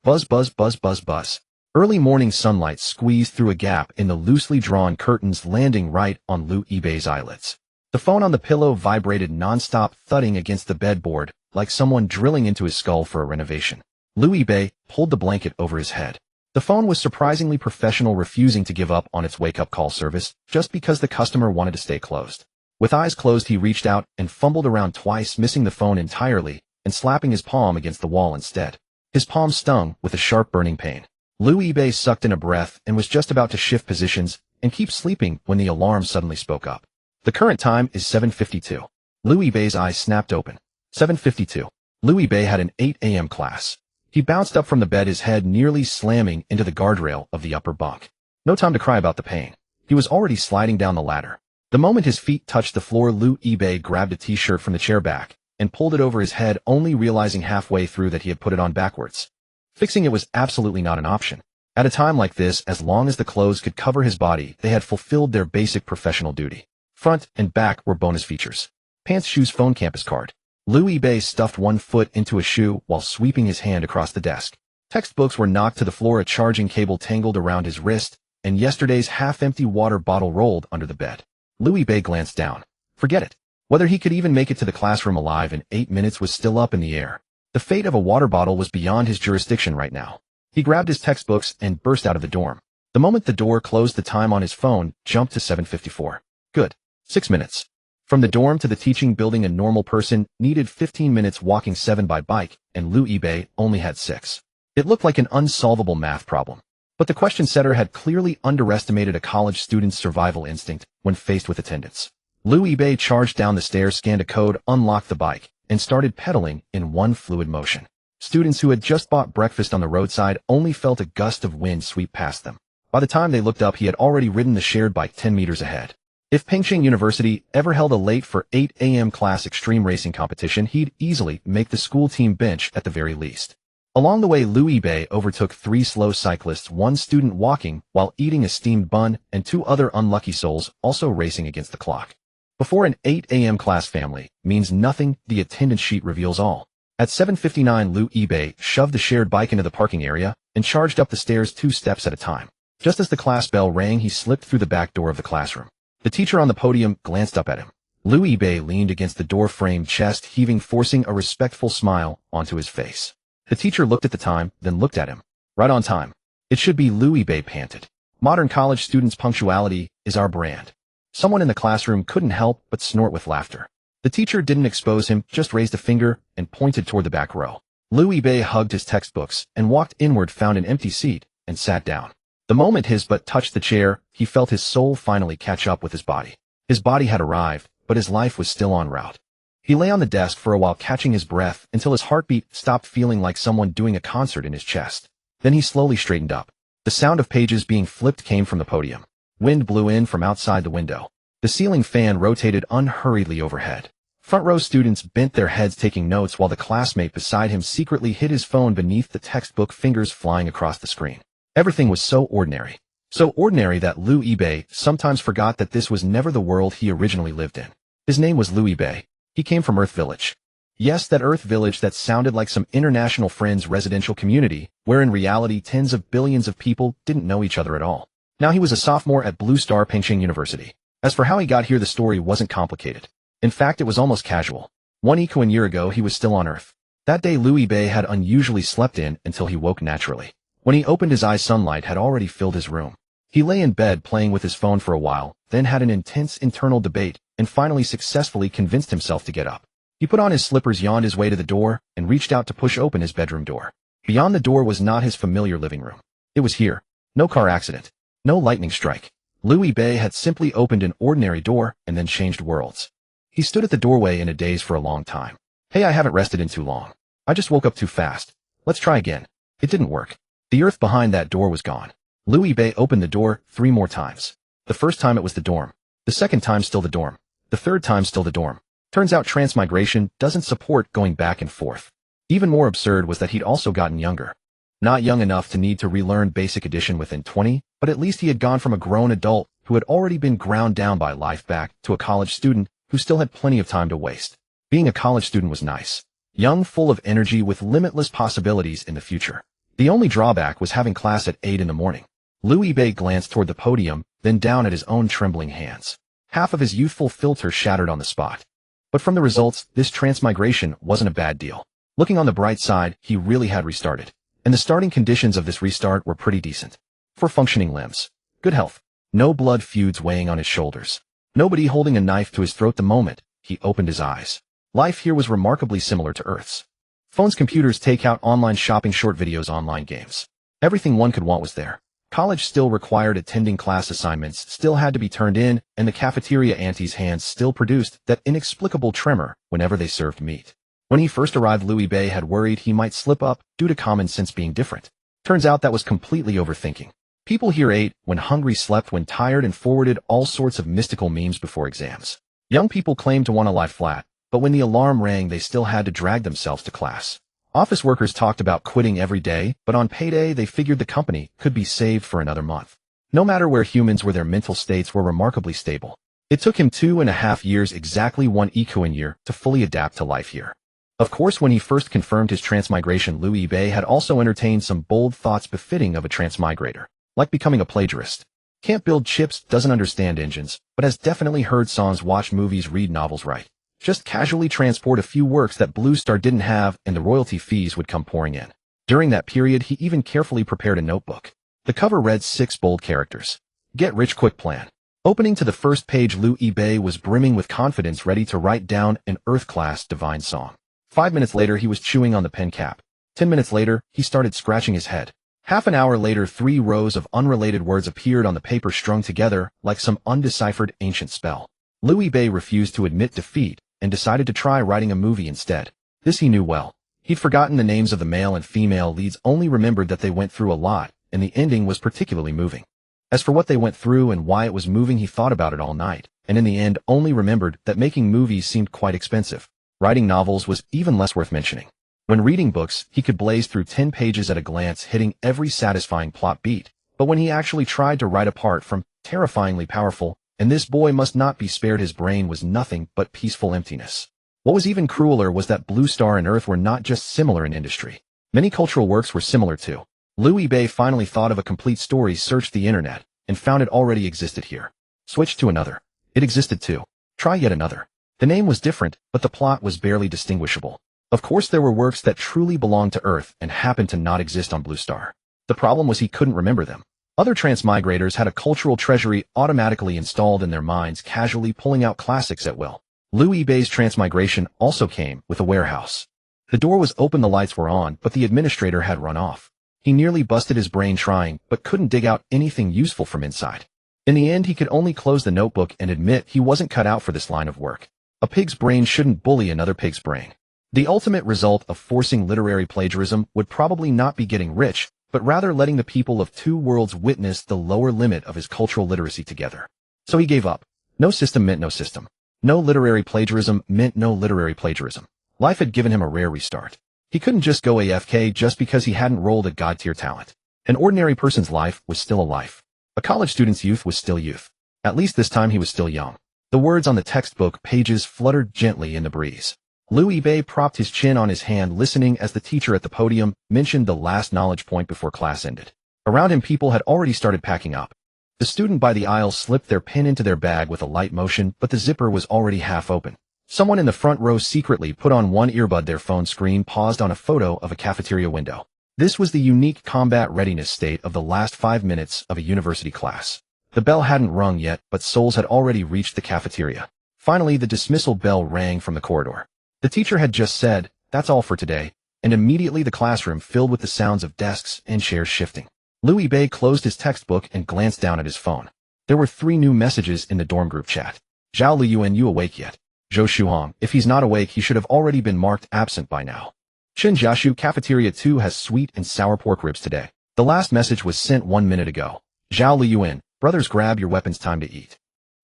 Buzz, buzz, buzz, buzz, buzz. Early morning sunlight squeezed through a gap in the loosely drawn curtains, landing right on Liu Yibei's eyelids. The phone on the pillow vibrated non-stop, thudding against the bedboard, like someone drilling into his skull for a renovation. Liu Yibei pulled the blanket over his head. The phone was surprisingly professional, refusing to give up on its wake-up call service just because the customer wanted to stay closed. With eyes closed, he reached out and fumbled around twice, missing the phone entirely and slapping his palm against the wall instead. His palm stung with a sharp burning pain. Liu Yibei sucked in a breath and was just about to shift positions and keep sleeping when the alarm suddenly spoke up. The current time is 7:52. Liu Yibei's eyes snapped open. 7:52. Liu Yibei had an 8 a.m. class. He bounced up from the bed, his head nearly slamming into the guardrail of the upper bunk. No time to cry about the pain. He was already sliding down the ladder. The moment his feet touched the floor, Liu Yibei grabbed a t-shirt from the chair back and pulled it over his head, only realizing halfway through that he had put it on backwards. Fixing it was absolutely not an option. At a time like this, as long as the clothes could cover his body, they had fulfilled their basic professional duty. Front and back were bonus features. Pants, shoes, phone, campus card. Liu Yibei stuffed one foot into a shoe while sweeping his hand across the desk. Textbooks were knocked to the floor, a charging cable tangled around his wrist, and yesterday's half-empty water bottle rolled under the bed. Liu Yibei glanced down. Forget it. Whether he could even make it to the classroom alive in 8 minutes was still up in the air. The fate of a water bottle was beyond his jurisdiction right now. He grabbed his textbooks and burst out of the dorm. The moment the door closed, the time on his phone jumped to 7:54. Good. 6 minutes. From the dorm to the teaching building, a normal person needed 15 minutes walking, 7 by bike, and Liu Yibei only had 6. It looked like an unsolvable math problem. But the question setter had clearly underestimated a college student's survival instinct when faced with attendance. Liu Yibei charged down the stairs, scanned a code, unlocked the bike, and started pedaling in one fluid motion. Students who had just bought breakfast on the roadside only felt a gust of wind sweep past them. By the time they looked up, he had already ridden the shared bike 10 meters ahead. If Pengcheng University ever held a late for 8 a.m. class extreme racing competition, he'd easily make the school team bench at the very least. Along the way, Liu Yibei overtook 3 slow cyclists, 1 student walking while eating a steamed bun, and 2 other unlucky souls also racing against the clock. Before an 8 a.m. class, family means nothing, the attendance sheet reveals all. At 7:59, Liu Yibei shoved the shared bike into the parking area and charged up the stairs 2 steps at a time. Just as the class bell rang, he slipped through the back door of the classroom. The teacher on the podium glanced up at him. Liu Yibei leaned against the door frame, chest heaving, forcing a respectful smile onto his face. The teacher looked at the time, then looked at him. Right on time. It should be, Liu Yibei panted. Modern college students' punctuality is our brand. Someone in the classroom couldn't help but snort with laughter. The teacher didn't expose him, just raised a finger and pointed toward the back row. Liu Yibei hugged his textbooks and walked inward, found an empty seat, and sat down. The moment his butt touched the chair, he felt his soul finally catch up with his body. His body had arrived, but his life was still en route. He lay on the desk for a while, catching his breath until his heartbeat stopped, feeling like someone doing a concert in his chest. Then he slowly straightened up. The sound of pages being flipped came from the podium. Wind blew in from outside the window. The ceiling fan rotated unhurriedly overhead. Front row students bent their heads taking notes while the classmate beside him secretly hid his phone beneath the textbook, fingers flying across the screen. Everything was so ordinary. So ordinary that Liu Yibei sometimes forgot that this was never the world he originally lived in. His name was Liu Yibei. He came from Earth Village. Yes, that Earth Village that sounded like some international friends residential community, where in reality tens of billions of people didn't know each other at all. Now he was a sophomore at Blue Star Pengcheng University. As for how he got here, the story wasn't complicated. In fact, it was almost casual. 1 year ago, he was still on Earth. That day, Liu Yibei had unusually slept in until he woke naturally. When he opened his eyes, sunlight had already filled his room. He lay in bed playing with his phone for a while, then had an intense internal debate, and finally successfully convinced himself to get up. He put on his slippers, yawned his way to the door, and reached out to push open his bedroom door. Beyond the door was not his familiar living room. It was here. No car accident. No lightning strike. Liu Yibei had simply opened an ordinary door and then changed worlds. He stood at the doorway in a daze for a long time. Hey, I haven't rested in too long. I just woke up too fast. Let's try again. It didn't work. The earth behind that door was gone. Liu Yibei opened the door 3 more times. The first time it was the dorm. The second time still the dorm. The third time still the dorm. Turns out transmigration doesn't support going back and forth. Even more absurd was that he'd also gotten younger. Not young enough to need to relearn basic addition within 20, but at least he had gone from a grown adult who had already been ground down by life back to a college student who still had plenty of time to waste. Being a college student was nice. Young, full of energy, with limitless possibilities in the future. The only drawback was having class at 8 in the morning. Liu Yibei glanced toward the podium, then down at his own trembling hands. Half of his youthful filter shattered on the spot. But from the results, this transmigration wasn't a bad deal. Looking on the bright side, he really had restarted. And the starting conditions of this restart were pretty decent. 4 functioning limbs. Good health. No blood feuds weighing on his shoulders. Nobody holding a knife to his throat the moment he opened his eyes. Life here was remarkably similar to Earth's. Phones, computers, takeout, online shopping, short videos, online games. Everything one could want was there. College still required attending class, assignments still had to be turned in, and the cafeteria auntie's hands still produced that inexplicable tremor whenever they served meat. When he first arrived, Liu Yibei had worried he might slip up due to common sense being different. Turns out that was completely overthinking. People here ate when hungry, slept when tired, and forwarded all sorts of mystical memes before exams. Young people claimed to want to lie flat, but when the alarm rang they still had to drag themselves to class. Office workers talked about quitting every day, but on payday they figured the company could be saved for another month. No matter where humans were, their mental states were remarkably stable. It took him 2.5 years, exactly 1 Ikuan year, to fully adapt to life here. Of course, when he first confirmed his transmigration, Liu Yibei had also entertained some bold thoughts befitting of a transmigrator, like becoming a plagiarist. Can't build chips, doesn't understand engines, but has definitely heard songs, watched movies, read novels, right? Just casually transport a few works that Blue Star didn't have, and the royalty fees would come pouring in. During that period, he even carefully prepared a notebook. The cover read 6 bold characters. Get rich quick plan. Opening to the first page, Liu Yibei was brimming with confidence, ready to write down an Earth-class divine song. 5 minutes later, he was chewing on the pen cap. 10 minutes later, he started scratching his head. Half an hour later, 3 rows of unrelated words appeared on the paper, strung together like some undeciphered ancient spell. Liu Yibei refused to admit defeat and decided to try writing a movie instead. This he knew well. He'd forgotten the names of the male and female leads, only remembered that they went through a lot, and the ending was particularly moving. As for what they went through and why it was moving, he thought about it all night, and in the end only remembered that making movies seemed quite expensive. Writing novels was even less worth mentioning. When reading books, he could blaze through 10 pages at a glance, hitting every satisfying plot beat. But when he actually tried to write, apart from terrifyingly powerful, and this boy must not be spared, his brain was nothing but peaceful emptiness. What was even crueler was that Blue Star and Earth were not just similar in industry. Many cultural works were similar too. Liu Yibei finally thought of a complete story, searched the internet, and found it already existed here. Switched to another. It existed too. Try yet another. The name was different, but the plot was barely distinguishable. Of course, there were works that truly belonged to Earth and happened to not exist on Blue Star. The problem was he couldn't remember them. Other transmigrators had a cultural treasury automatically installed in their minds, casually pulling out classics at will. Liu Yibei's transmigration also came with a warehouse. The door was open, the lights were on, but the administrator had run off. He nearly busted his brain trying, but couldn't dig out anything useful from inside. In the end, he could only close the notebook and admit he wasn't cut out for this line of work. A pig's brain shouldn't bully another pig's brain. The ultimate result of forcing literary plagiarism would probably not be getting rich, but rather letting the people of 2 worlds witness the lower limit of his cultural literacy together. So he gave up. No system meant no system. No literary plagiarism meant no literary plagiarism. Life had given him a rare restart. He couldn't just go AFK just because he hadn't rolled a god-tier talent. An ordinary person's life was still a life. A college student's youth was still youth. At least this time he was still young. The words on the textbook pages fluttered gently in the breeze. Liu Yibei propped his chin on his hand, listening as the teacher at the podium mentioned the last knowledge point before class ended. Around him, people had already started packing up. The student by the aisle slipped their pen into their bag with a light motion, but the zipper was already half open. Someone in the front row secretly put on one earbud. Their phone screen paused on a photo of a cafeteria window. This was the unique combat readiness state of the last 5 minutes of a university class. The bell hadn't rung yet, but souls had already reached the cafeteria. Finally, the dismissal bell rang from the corridor. The teacher had just said, "That's all for today," and immediately the classroom filled with the sounds of desks and chairs shifting. Liu Yibei closed his textbook and glanced down at his phone. There were 3 new messages in the dorm group chat. Zhao Liyuan, you awake yet? Zhou Shuhong, if he's not awake, he should have already been marked absent by now. Chen Jiashu, Cafeteria 2 has sweet and sour pork ribs today. The last message was sent 1 minute ago. Zhao Liyuan, brothers, grab your weapons, time to eat.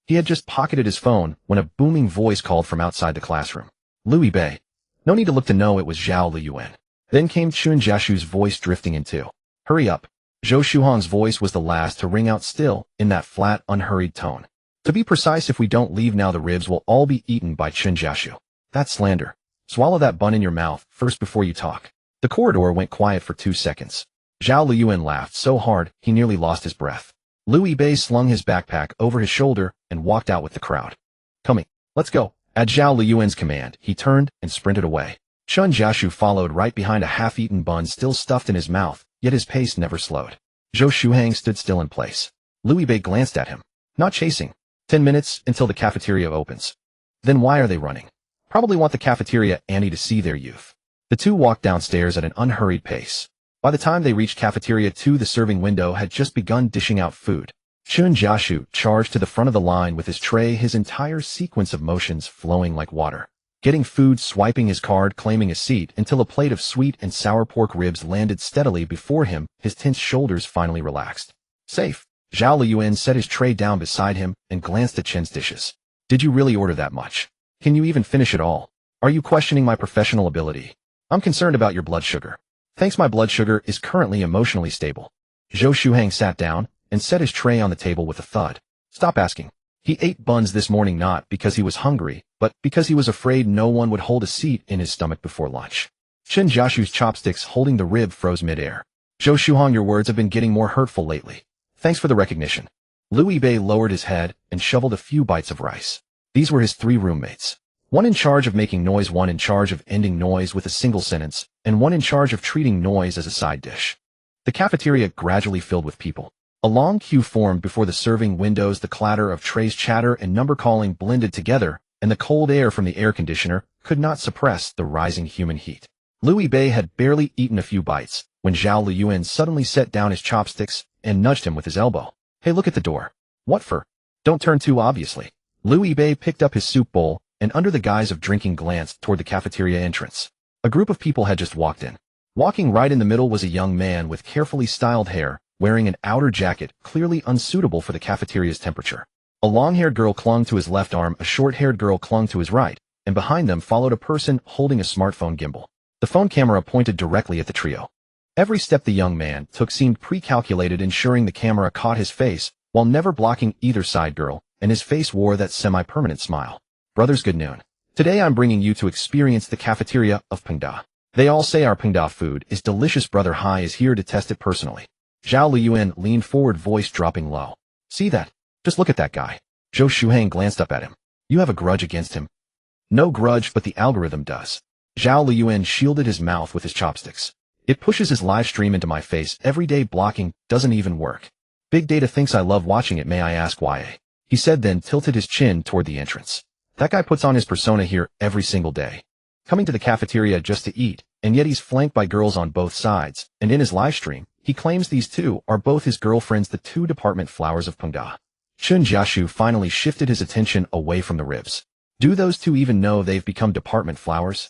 He had just pocketed his phone when a booming voice called from outside the classroom. Liu Yibei. No need to look to know it was Zhao Liyuan. Then came Chen Jiashu's voice drifting in too. Hurry up. Zhou Shuhong's voice was the last to ring out, still in that flat, unhurried tone. To be precise, if we don't leave now, the ribs will all be eaten by Chen Jiashu. That's slander. Swallow that bun in your mouth first before you talk. The corridor went quiet for 2 seconds. Zhao Liyuan laughed so hard he nearly lost his breath. Liu Yibei slung his backpack over his shoulder and walked out with the crowd. Coming, let's go. At Zhao Liyuan's command, he turned and sprinted away. Chun Jiashu followed right behind a half-eaten bun still stuffed in his mouth, yet his pace never slowed. Zhou Shuhang stood still in place. Liu Yibei glanced at him. Not chasing. 10 minutes until the cafeteria opens. Then why are they running? Probably want the cafeteria Annie to see their youth. The two walked downstairs at an unhurried pace. By the time they reached Cafeteria 2, the serving window had just begun dishing out food. Chun Jiashu charged to the front of the line with his tray, his entire sequence of motions flowing like water. Getting food, swiping his card, claiming a seat, until a plate of sweet and sour pork ribs landed steadily before him, his tense shoulders finally relaxed. Safe. Zhao Liyuan set his tray down beside him and glanced at Chen's dishes. Did you really order that much? Can you even finish it all? Are you questioning my professional ability? I'm concerned about your blood sugar. Thanks, my blood sugar is currently emotionally stable. Zhou Shuhang sat down and set his tray on the table with a thud. Stop asking. He ate buns this morning not because he was hungry, but because he was afraid no one would hold a seat in his stomach before lunch. Chun Jiashu's chopsticks holding the rib froze midair. Zhou Shuhang, your words have been getting more hurtful lately. Thanks for the recognition. Liu Yibei lowered his head and shoveled a few bites of rice. These were his 3 roommates. One in charge of making noise, one in charge of ending noise with a single sentence, and one in charge of treating noise as a side dish. The cafeteria gradually filled with people. A long queue formed before the serving windows. The clatter of trays, chatter, and number calling blended together, and the cold air from the air conditioner could not suppress the rising human heat. Liu Yibei had barely eaten a few bites when Zhao Liyuan suddenly set down his chopsticks and nudged him with his elbow. Hey, look at the door. What for? Don't turn too obviously. Liu Yibei picked up his soup bowl and under the guise of drinking glanced toward the cafeteria entrance. A group of people had just walked in. Walking right in the middle was a young man with carefully styled hair, wearing an outer jacket clearly unsuitable for the cafeteria's temperature. A long-haired girl clung to his left arm, a short-haired girl clung to his right, and behind them followed a person holding a smartphone gimbal. The phone camera pointed directly at the trio. Every step the young man took seemed pre-calculated, ensuring the camera caught his face while never blocking either side girl, and his face wore that semi-permanent smile. Brothers, good noon. Today I'm bringing you to experience the cafeteria of Pengda. They all say our Pengda food is delicious. Brother Hai is here to test it personally. Zhao Liyuan leaned forward, voice dropping low. See that? Just look at that guy. Zhou Shuhang glanced up at him. You have a grudge against him? No grudge, but the algorithm does. Zhao Liyuan shielded his mouth with his chopsticks. It pushes his live stream into my face every day. Blocking doesn't even work. Big data thinks I love watching it. May I ask why? He said, then tilted his chin toward the entrance. That guy puts on his persona here every single day. Coming to the cafeteria just to eat, and yet he's flanked by girls on both sides, and in his live stream, he claims these two are both his girlfriends, the 2 department flowers of Pengda. Chun Jiashu finally shifted his attention away from the ribs. Do those 2 even know they've become department flowers?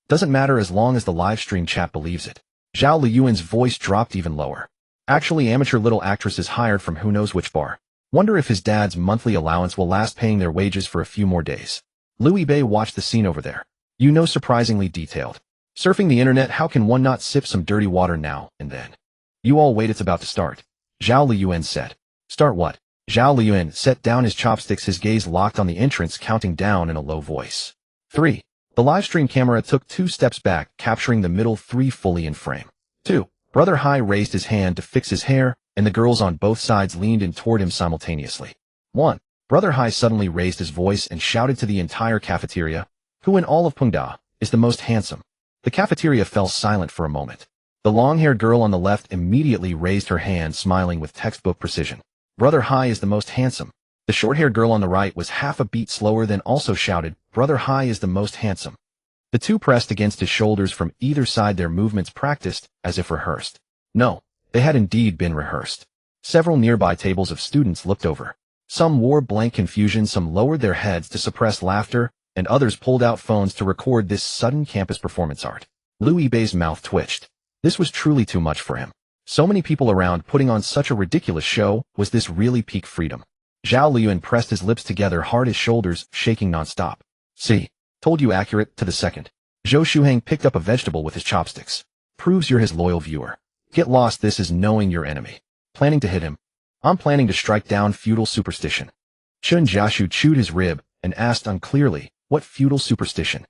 Doesn't matter as long as the live stream chat believes it. Zhao Liyuan's voice dropped even lower. Actually, amateur little actresses hired from who knows which bar. Wonder if his dad's monthly allowance will last paying their wages for a few more days. Liu Yibei watched the scene over there. You know, surprisingly detailed. Surfing the internet, how can one not sip some dirty water now and then? You all wait, it's about to start. Zhao Liyuan said. Start what? Zhao Liyuan set down his chopsticks, his gaze locked on the entrance, counting down in a low voice. 3. The livestream camera took 2 steps back, capturing the middle 3 fully in frame. 2. Brother Hai raised his hand to fix his hair, and the girls on both sides leaned in toward him simultaneously. 1. Brother Hai suddenly raised his voice and shouted to the entire cafeteria, who in all of Pengda is the most handsome? The cafeteria fell silent for a moment. The long-haired girl on the left immediately raised her hand, smiling with textbook precision. Brother Hai is the most handsome. The short-haired girl on the right was half a beat slower, then also shouted, Brother Hai is the most handsome. The 2 pressed against his shoulders from either side, their movements practiced as if rehearsed. No. They had indeed been rehearsed. Several nearby tables of students looked over. Some wore blank confusion, some lowered their heads to suppress laughter, and others pulled out phones to record this sudden campus performance art. Liu Yibei's mouth twitched. This was truly too much for him. So many people around putting on such a ridiculous show. Was this really peak freedom? Zhao Liyuan pressed his lips together hard, his shoulders shaking nonstop. See, told you, accurate to the second. Zhou Shuhang picked up a vegetable with his chopsticks. Proves you're his loyal viewer. Get lost, this is knowing your enemy. Planning to hit him? I'm planning to strike down feudal superstition. Chun Jiashu chewed his rib and asked unclearly, what feudal superstition?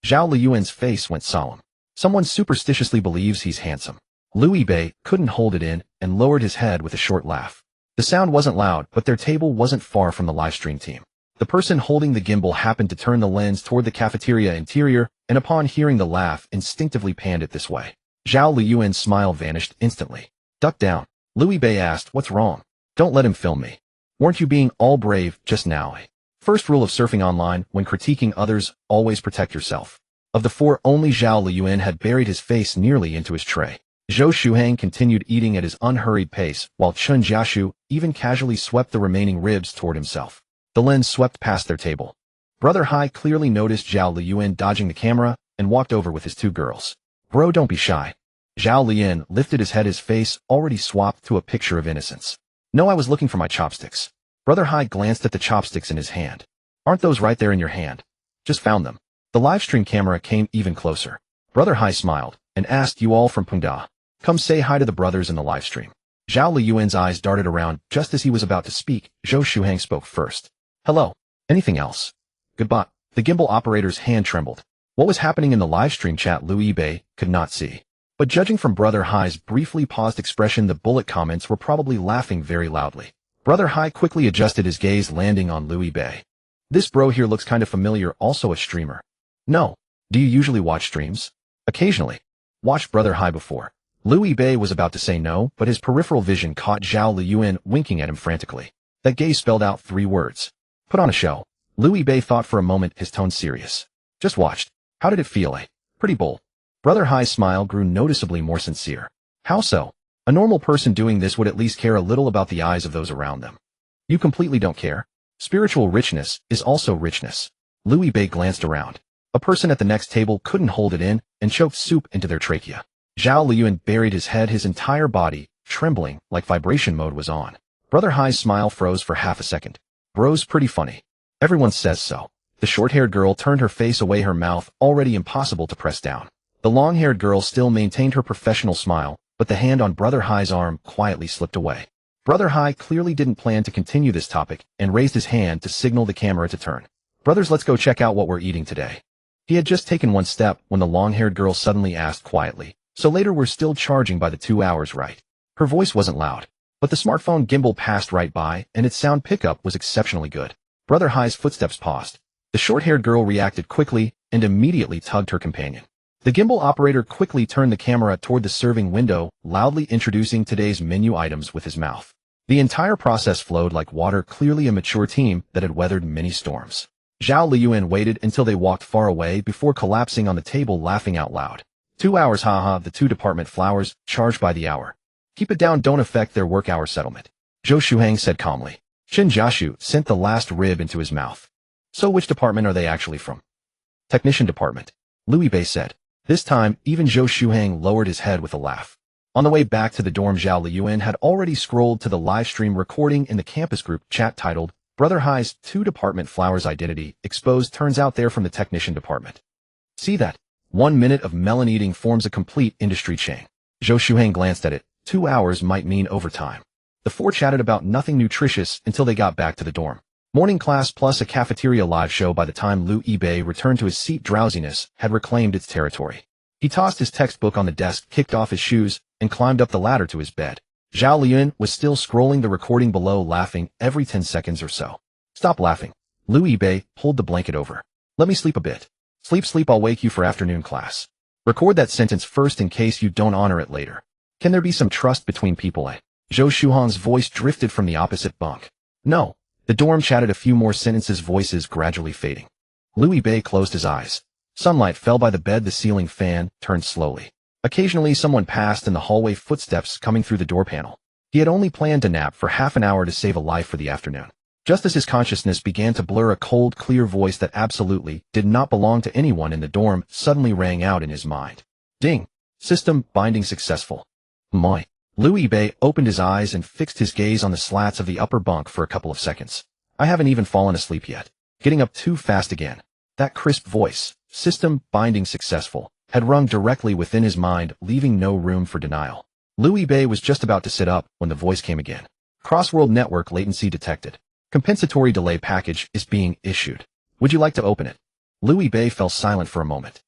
Zhao Liyuan's face went solemn. Someone superstitiously believes he's handsome. Liu Bei couldn't hold it in and lowered his head with a short laugh. The sound wasn't loud, but their table wasn't far from the livestream team. The person holding the gimbal happened to turn the lens toward the cafeteria interior, and upon hearing the laugh, instinctively panned it this way. Zhao Liyuan's smile vanished instantly. Duck down. Liu Bei asked, what's wrong? Don't let him film me. Weren't you being all brave just now? First rule of surfing online, when critiquing others, always protect yourself. Of the four, only Zhao Liyuan had buried his face nearly into his tray. Zhou Shuhang continued eating at his unhurried pace, while Chun Jiashu even casually swept the remaining ribs toward himself. The lens swept past their table. Brother Hai clearly noticed Zhao Liyuan dodging the camera and walked over with his two girls. Bro, don't be shy. Zhao Liyan lifted his head, his face already swapped to a picture of innocence. No, I was looking for my chopsticks. Brother Hai glanced at the chopsticks in his hand. Aren't those right there in your hand? Just found them. The livestream camera came even closer. Brother Hai smiled and asked, you all from Pungda? Come say hi to the brothers in the livestream. Zhao Liyuan's eyes darted around. Just as he was about to speak, Zhou Shuhang spoke first. Hello. Anything else? Goodbye. The gimbal operator's hand trembled. What was happening in the livestream chat Liu Bei could not see. But judging from Brother Hai's briefly paused expression, the bullet comments were probably laughing very loudly. Brother Hai quickly adjusted his gaze, landing on Liu Bei. This bro here looks kind of familiar, also a streamer. No. Do you usually watch streams? Occasionally. Watched Brother Hai before. Liu Bei was about to say no, but his peripheral vision caught Zhao Liyuan winking at him frantically. That gaze spelled out 3 words. Put on a show. Liu Bei thought for a moment, his tone serious. Just watched. How did it feel? Pretty bold. Brother Hai's smile grew noticeably more sincere. How so? A normal person doing this would at least care a little about the eyes of those around them. You completely don't care? Spiritual richness is also richness. Liu Bei glanced around. A person at the next table couldn't hold it in and choked soup into their trachea. Zhao Liyuan buried his head, his entire body trembling like vibration mode was on. Brother Hai's smile froze for half a second. Bro's pretty funny. Everyone says so. The short-haired girl turned her face away, her mouth already impossible to press down. The long-haired girl still maintained her professional smile, but the hand on Brother Hai's arm quietly slipped away. Brother Hai clearly didn't plan to continue this topic and raised his hand to signal the camera to turn. Brothers, let's go check out what we're eating today. He had just taken one step when the long-haired girl suddenly asked quietly, so later we're still charging by the 2 hours, right? Her voice wasn't loud, but the smartphone gimbal passed right by and its sound pickup was exceptionally good. Brother Hai's footsteps paused. The short-haired girl reacted quickly and immediately tugged her companion. The gimbal operator quickly turned the camera toward the serving window, loudly introducing today's menu items with his mouth. The entire process flowed like water, clearly a mature team that had weathered many storms. Zhao Liyuan waited until they walked far away before collapsing on the table, laughing out loud. 2 hours, haha, the 2 department flowers, charged by the hour. Keep it down, don't affect their work hour settlement. Zhou Shuhang said calmly. Chun Jiashu sent the last rib into his mouth. So which department are they actually from? Technician department. Liu Bei said. This time, even Zhou Shuhang lowered his head with a laugh. On the way back to the dorm, Zhao Liyuan had already scrolled to the live stream recording in the campus group chat titled, Brother Hai's 2 department flowers identity exposed, turns out they're from the technician department. See that? 1 minute of melon eating forms a complete industry chain. Zhou Shuhang glanced at it. 2 hours might mean overtime. The 4 chatted about nothing nutritious until they got back to the dorm. Morning class plus a cafeteria live show. By the time Liu Bei returned to his seat, drowsiness had reclaimed its territory. He tossed his textbook on the desk, kicked off his shoes, and climbed up the ladder to his bed. Zhao Liyuan was still scrolling the recording below, laughing every 10 seconds or so. Stop laughing. Liu Bei pulled the blanket over. Let me sleep a bit. Sleep, I'll wake you for afternoon class. Record that sentence first in case you don't honor it later. Can there be some trust between people? Zhou Shuhang's voice drifted from the opposite bunk. No. The dorm chatted a few more sentences, voices gradually fading. Liu Bei closed his eyes. Sunlight fell by the bed, the ceiling fan turned slowly. Occasionally someone passed in the hallway, footsteps coming through the door panel. He had only planned to nap for half an hour to save a life for the afternoon. Just as his consciousness began to blur, a cold, clear voice that absolutely did not belong to anyone in the dorm suddenly rang out in his mind. Ding! System binding successful. My. Liu Bei opened his eyes and fixed his gaze on the slats of the upper bunk for a couple of seconds. I haven't even fallen asleep yet. Getting up too fast again. That crisp voice, system binding successful, had rung directly within his mind, leaving no room for denial. Liu Bei was just about to sit up when the voice came again. Cross-world network latency detected. Compensatory delay package is being issued. Would you like to open it? Liu Bei fell silent for a moment.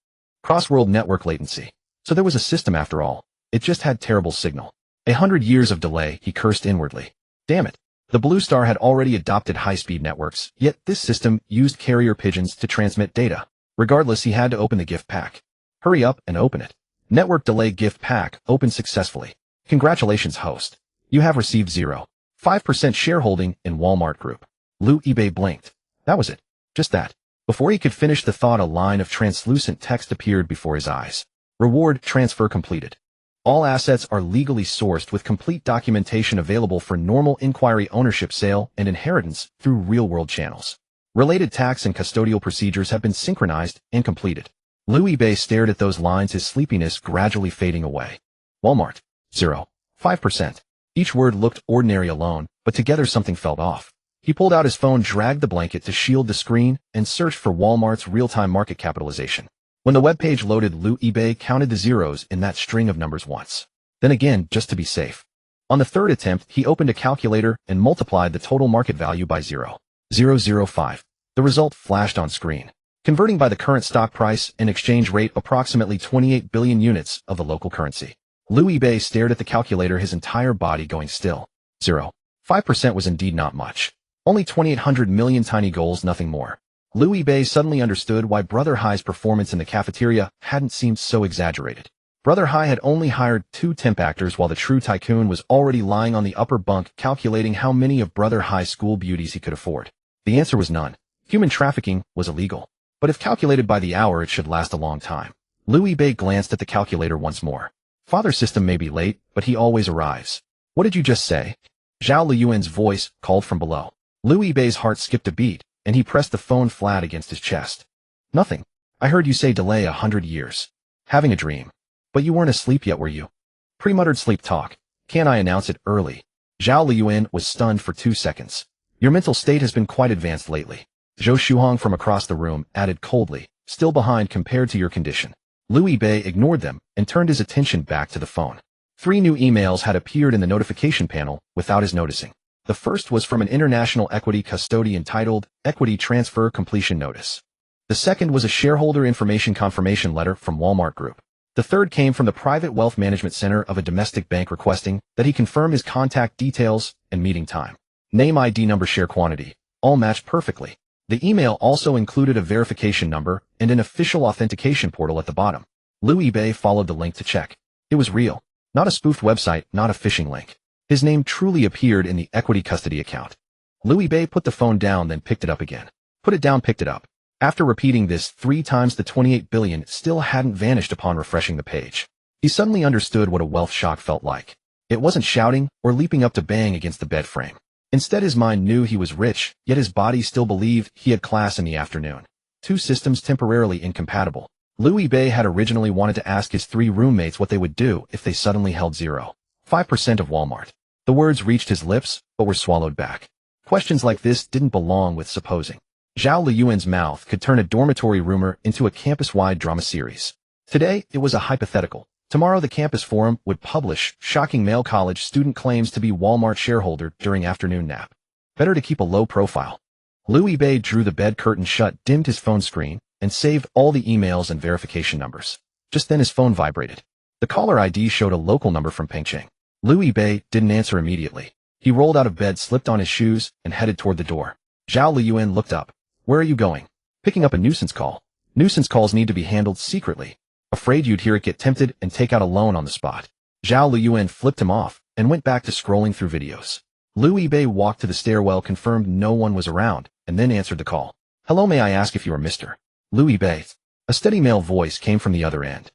Cross-world network latency. So there was a system after all. It just had terrible signal. 100 years of delay, he cursed inwardly. Damn it. The Blue Star had already adopted high-speed networks, yet this system used carrier pigeons to transmit data. Regardless, he had to open the gift pack. Hurry up and open it. Network delay gift pack opened successfully. Congratulations, host. You have received 0.5% shareholding in Walmart Group. Lou eBay blinked. That was it. Just that. Before he could finish the thought, a line of translucent text appeared before his eyes. Reward transfer completed. All assets are legally sourced with complete documentation available for normal inquiry, ownership, sale, and inheritance through real-world channels. Related tax and custodial procedures have been synchronized and completed. Lou eBay stared at those lines, his sleepiness gradually fading away. Walmart. 0.5%. Each word looked ordinary alone, but together something felt off. He pulled out his phone, dragged the blanket to shield the screen, and searched for Walmart's real-time market capitalization. When the webpage loaded, Lou eBay counted the zeros in that string of numbers once. Then again, just to be safe. On the third attempt, he opened a calculator and multiplied the total market value by 0.005. The result flashed on screen. Converting by the current stock price and exchange rate, approximately 28 billion units of the local currency. Lou eBay stared at the calculator, his entire body going still. 0.5% was indeed not much. Only 2,800 million tiny goals, nothing more. Lou eBay suddenly understood why Brother Hi's performance in the cafeteria hadn't seemed so exaggerated. Brother Hi had only hired 2 temp actors while the true tycoon was already lying on the upper bunk calculating how many of Brother Hi's school beauties he could afford. The answer was none. Human trafficking was illegal. But if calculated by the hour, it should last a long time. Lou eBay glanced at the calculator once more. Father system may be late, but he always arrives. What did you just say? Zhao Liyuan's voice called from below. Lou eBay's heart skipped a beat, and he pressed the phone flat against his chest. Nothing. I heard you say delay 100 years. Having a dream. But you weren't asleep yet, were you? Pre-muttered sleep talk. Can't I announce it early? Zhao Liyuan was stunned for 2 seconds. Your mental state has been quite advanced lately. Zhou Shuhong from across the room added coldly, still behind compared to your condition. Lou eBay ignored them and turned his attention back to the phone. 3 new emails had appeared in the notification panel without his noticing. The first was from an international equity custodian titled Equity Transfer Completion Notice. The second was a shareholder information confirmation letter from Walmart Group. The third came from the Private Wealth Management Center of a domestic bank requesting that he confirm his contact details and meeting time. Name, ID number, share quantity. All matched perfectly. The email also included a verification number and an official authentication portal at the bottom. Lou eBay followed the link to check. It was real. Not a spoofed website, not a phishing link. His name truly appeared in the equity custody account. Lou eBay put the phone down, then picked it up again. Put it down, picked it up. After repeating this 3 times, the 28 billion still hadn't vanished upon refreshing the page. He suddenly understood what a wealth shock felt like. It wasn't shouting or leaping up to bang against the bed frame. Instead, his mind knew he was rich, yet his body still believed he had class in the afternoon. 2 systems temporarily incompatible. Lou eBay had originally wanted to ask his 3 roommates what they would do if they suddenly held 0.5% of Walmart. The words reached his lips, but were swallowed back. Questions like this didn't belong with supposing. Zhao Liyuan's mouth could turn a dormitory rumor into a campus-wide drama series. Today, it was a hypothetical. Tomorrow, the campus forum would publish shocking male college student claims to be Walmart shareholder during afternoon nap. Better to keep a low profile. Lou eBay drew the bed curtain shut, dimmed his phone screen, and saved all the emails and verification numbers. Just then his phone vibrated. The caller ID showed a local number from Pengcheng. Lou eBay didn't answer immediately. He rolled out of bed, slipped on his shoes, and headed toward the door. Zhao Liyuan looked up. Where are you going? Picking up a nuisance call. Nuisance calls need to be handled secretly. Afraid you'd hear it, get tempted, and take out a loan on the spot. Zhao Liyuan flipped him off and went back to scrolling through videos. Lou eBay walked to the stairwell, confirmed no one was around, and then answered the call. Hello, may I ask if you are Mr. Lou eBay? A steady male voice came from the other end.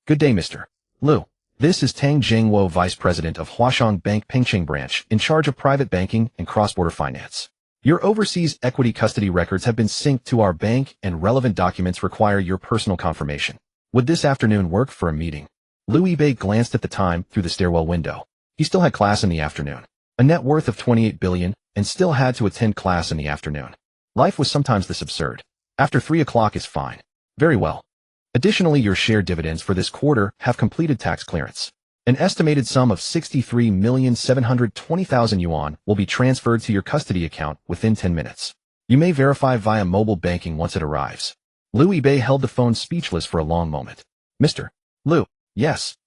Good day, Mr. Lou. This is Tang Jingwo, Vice President of Huashong Bank Pengcheng Branch, in charge of private banking and cross-border finance. Your overseas equity custody records have been synced to our bank, and relevant documents require your personal confirmation. Would this afternoon work for a meeting? Lou eBay glanced at the time through the stairwell window. He still had class in the afternoon. A net worth of 28 billion, and still had to attend class in the afternoon. Life was sometimes this absurd. After 3 o'clock is fine. Very well. Additionally, your share dividends for this quarter have completed tax clearance. An estimated sum of 63,720,000 yuan will be transferred to your custody account within 10 minutes. You may verify via mobile banking once it arrives. Lou eBay held the phone speechless for a long moment. Mr. Lou, yes.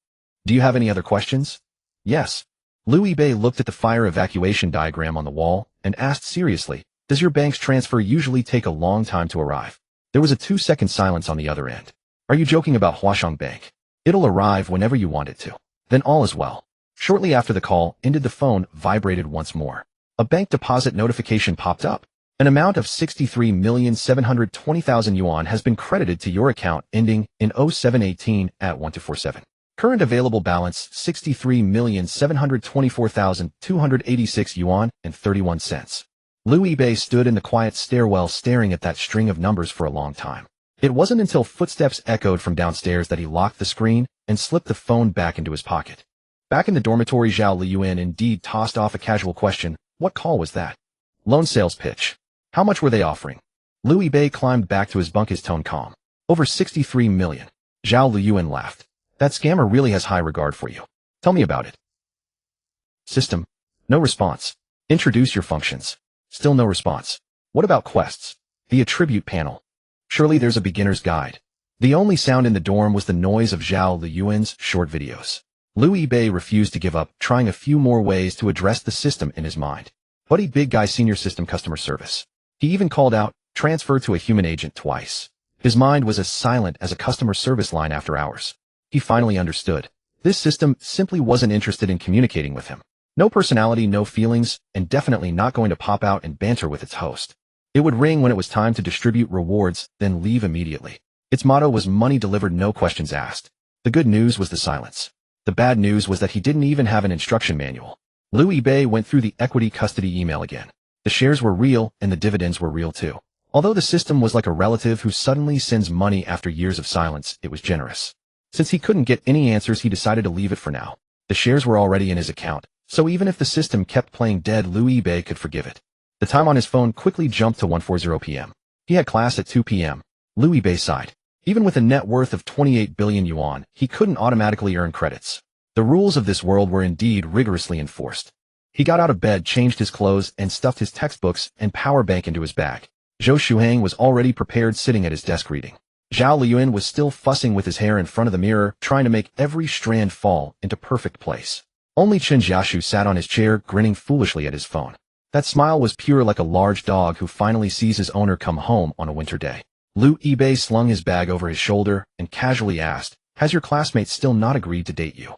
Do you have any other questions? Yes. Liu Yibei looked at the fire evacuation diagram on the wall and asked seriously, does your bank's transfer usually take a long time to arrive? There was a 2-second silence on the other end. Are you joking about Huasheng Bank? It'll arrive whenever you want it to. Then all is well. Shortly after the call ended, the phone vibrated once more. A bank deposit notification popped up. An amount of 63,720,000 yuan has been credited to your account ending in 0718 at 1247. Current available balance 63,724,286 yuan and 31 cents. Liu Yibei stood in the quiet stairwell staring at that string of numbers for a long time. It wasn't until footsteps echoed from downstairs that he locked the screen and slipped the phone back into his pocket. Back in the dormitory, Zhao Liyuan indeed tossed off a casual question. What call was that? Loan sales pitch. How much were they offering? Liu Yibei climbed back to his bunk, his tone calm. Over 63 million. Zhao Liyuan laughed. That scammer really has high regard for you. Tell me about it. System. No response. Introduce your functions. Still no response. What about quests? The attribute panel. Surely there's a beginner's guide. The only sound in the dorm was the noise of Zhao Liyuan's short videos. Liu Yibei refused to give up, trying a few more ways to address the system in his mind. Buddy Big Guy Senior System Customer Service. He even called out, transfer to a human agent twice. His mind was as silent as a customer service line after hours. He finally understood. This system simply wasn't interested in communicating with him. No personality, no feelings, and definitely not going to pop out and banter with its host. It would ring when it was time to distribute rewards, then leave immediately. Its motto was money delivered, no questions asked. The good news was the silence. The bad news was that he didn't even have an instruction manual. Liu Yibei went through the equity custody email again. The shares were real and the dividends were real too. Although the system was like a relative who suddenly sends money after years of silence, it was generous. Since he couldn't get any answers, he decided to leave it for now. The shares were already in his account, so even if the system kept playing dead, Liu Yibei could forgive it. The time on his phone quickly jumped to 1:40 p.m. He had class at 2 p.m. Liu Yibei sighed. Even with a net worth of 28 billion yuan, he couldn't automatically earn credits. The rules of this world were indeed rigorously enforced. He got out of bed, changed his clothes, and stuffed his textbooks and power bank into his bag. Zhou Shuhang was already prepared, sitting at his desk reading. Zhao Liyuan was still fussing with his hair in front of the mirror, trying to make every strand fall into perfect place. Only Chen Jiashu sat on his chair, grinning foolishly at his phone. That smile was pure, like a large dog who finally sees his owner come home on a winter day. Liu Yibei slung his bag over his shoulder and casually asked, has your classmates still not agreed to date you?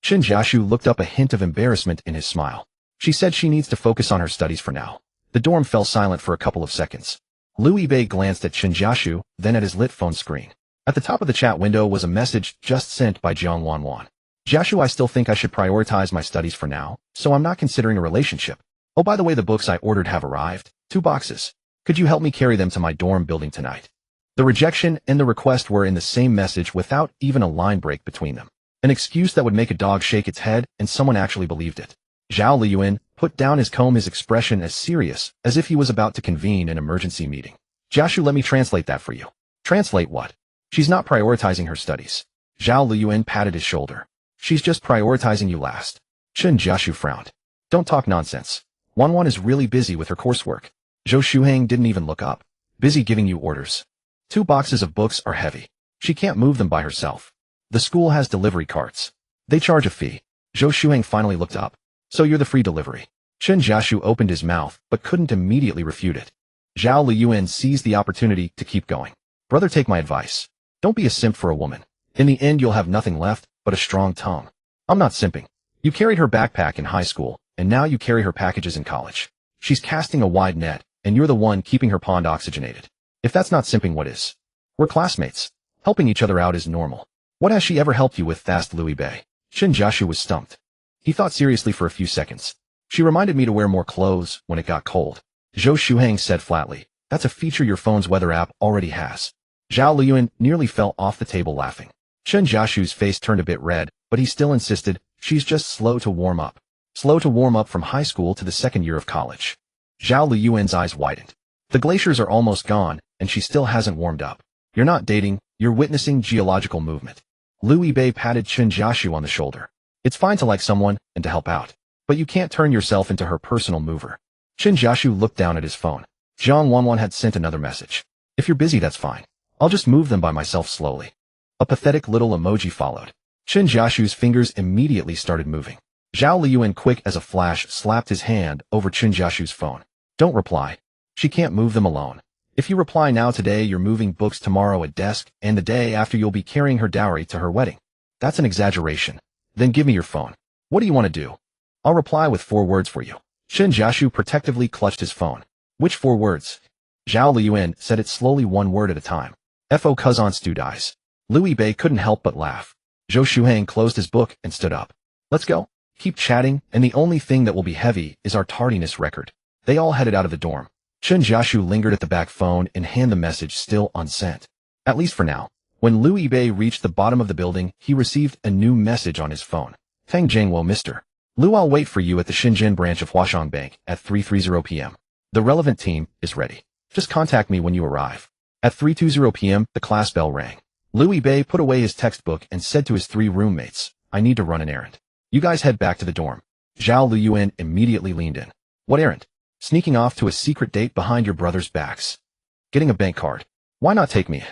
Chen Jiashu looked up, a hint of embarrassment in his smile. She said she needs to focus on her studies for now. The dorm fell silent for a couple of seconds. Liu Yibei glanced at Chen Jiashu, then at his lit phone screen. At the top of the chat window was a message just sent by Jiang Wanwan. Jiashu, I still think I should prioritize my studies for now, so I'm not considering a relationship. Oh, by the way, the books I ordered have arrived. 2 boxes. Could you help me carry them to my dorm building tonight? The rejection and the request were in the same message without even a line break between them. An excuse that would make a dog shake its head, and someone actually believed it. Zhao Liyuan put down his comb, his expression as serious as if he was about to convene an emergency meeting. Jiashu, let me translate that for you. Translate what? She's not prioritizing her studies. Zhao Liyuan patted his shoulder. She's just prioritizing you last. Chen Jiashu frowned. Don't talk nonsense. Wanwan is really busy with her coursework. Zhou Shuhang didn't even look up. Busy giving you orders. 2 boxes of books are heavy. She can't move them by herself. The school has delivery carts. They charge a fee. Zhou Shuhang finally looked up. So you're the free delivery. Chen Jiashu opened his mouth, but couldn't immediately refute it. Zhao Liyuan seized the opportunity to keep going. Brother, take my advice. Don't be a simp for a woman. In the end, you'll have nothing left but a strong tongue. I'm not simping. You carried her backpack in high school, and now you carry her packages in college. She's casting a wide net, and you're the one keeping her pond oxygenated. If that's not simping, what is? We're classmates. Helping each other out is normal. What has she ever helped you with? Asked Liu Yibei. Chen Jiashu was stumped. He thought seriously for a few seconds. She reminded me to wear more clothes when it got cold. Zhou Shuhang said flatly. That's a feature your phone's weather app already has. Zhao Liyuan nearly fell off the table laughing. Chen Jiashu's face turned a bit red, but he still insisted, she's just slow to warm up. Slow to warm up from high school to the second year of college. Zhao Liyuan's eyes widened. The glaciers are almost gone, and she still hasn't warmed up. You're not dating, you're witnessing geological movement. Liu Yibei patted Chen Jiashu on the shoulder. It's fine to like someone and to help out, but you can't turn yourself into her personal mover. Chen Jiashu looked down at his phone. Jiang Wanwan had sent another message. If you're busy, that's fine. I'll just move them by myself slowly. A pathetic little emoji followed. Chen Jiashu's fingers immediately started moving. Zhao Liyuan, quick as a flash, slapped his hand over Chen Jiashu's phone. Don't reply. She can't move them alone. If you reply now today, you're moving books tomorrow at desk, and the day after you'll be carrying her dowry to her wedding. That's an exaggeration. Then give me your phone. What do you want to do? I'll reply with 4 words for you. Chen Jiashu protectively clutched his phone. Which 4 words? Zhao Liyuan said it slowly, 1 word at a time. Fo Kazan Stu dies. Lu Yibei couldn't help but laugh. Zhou Shuhang closed his book and stood up. Let's go. Keep chatting, and the only thing that will be heavy is our tardiness record. They all headed out of the dorm. Chen Jiashu lingered at the back phone and handed the message still unsent. At least for now. When Lu Yibei reached the bottom of the building, he received a new message on his phone. Tang Jingwo, Mr. Lu, I'll wait for you at the Shenzhen branch of Huashang Bank at 3:30 p.m. The relevant team is ready. Just contact me when you arrive. At 3:20 p.m., the class bell rang. Lu Yibei put away his textbook and said to his 3 roommates, I need to run an errand. You guys head back to the dorm. Zhao Liyuan immediately leaned in. What errand? Sneaking off to a secret date behind your brother's backs. Getting a bank card. Why not take me?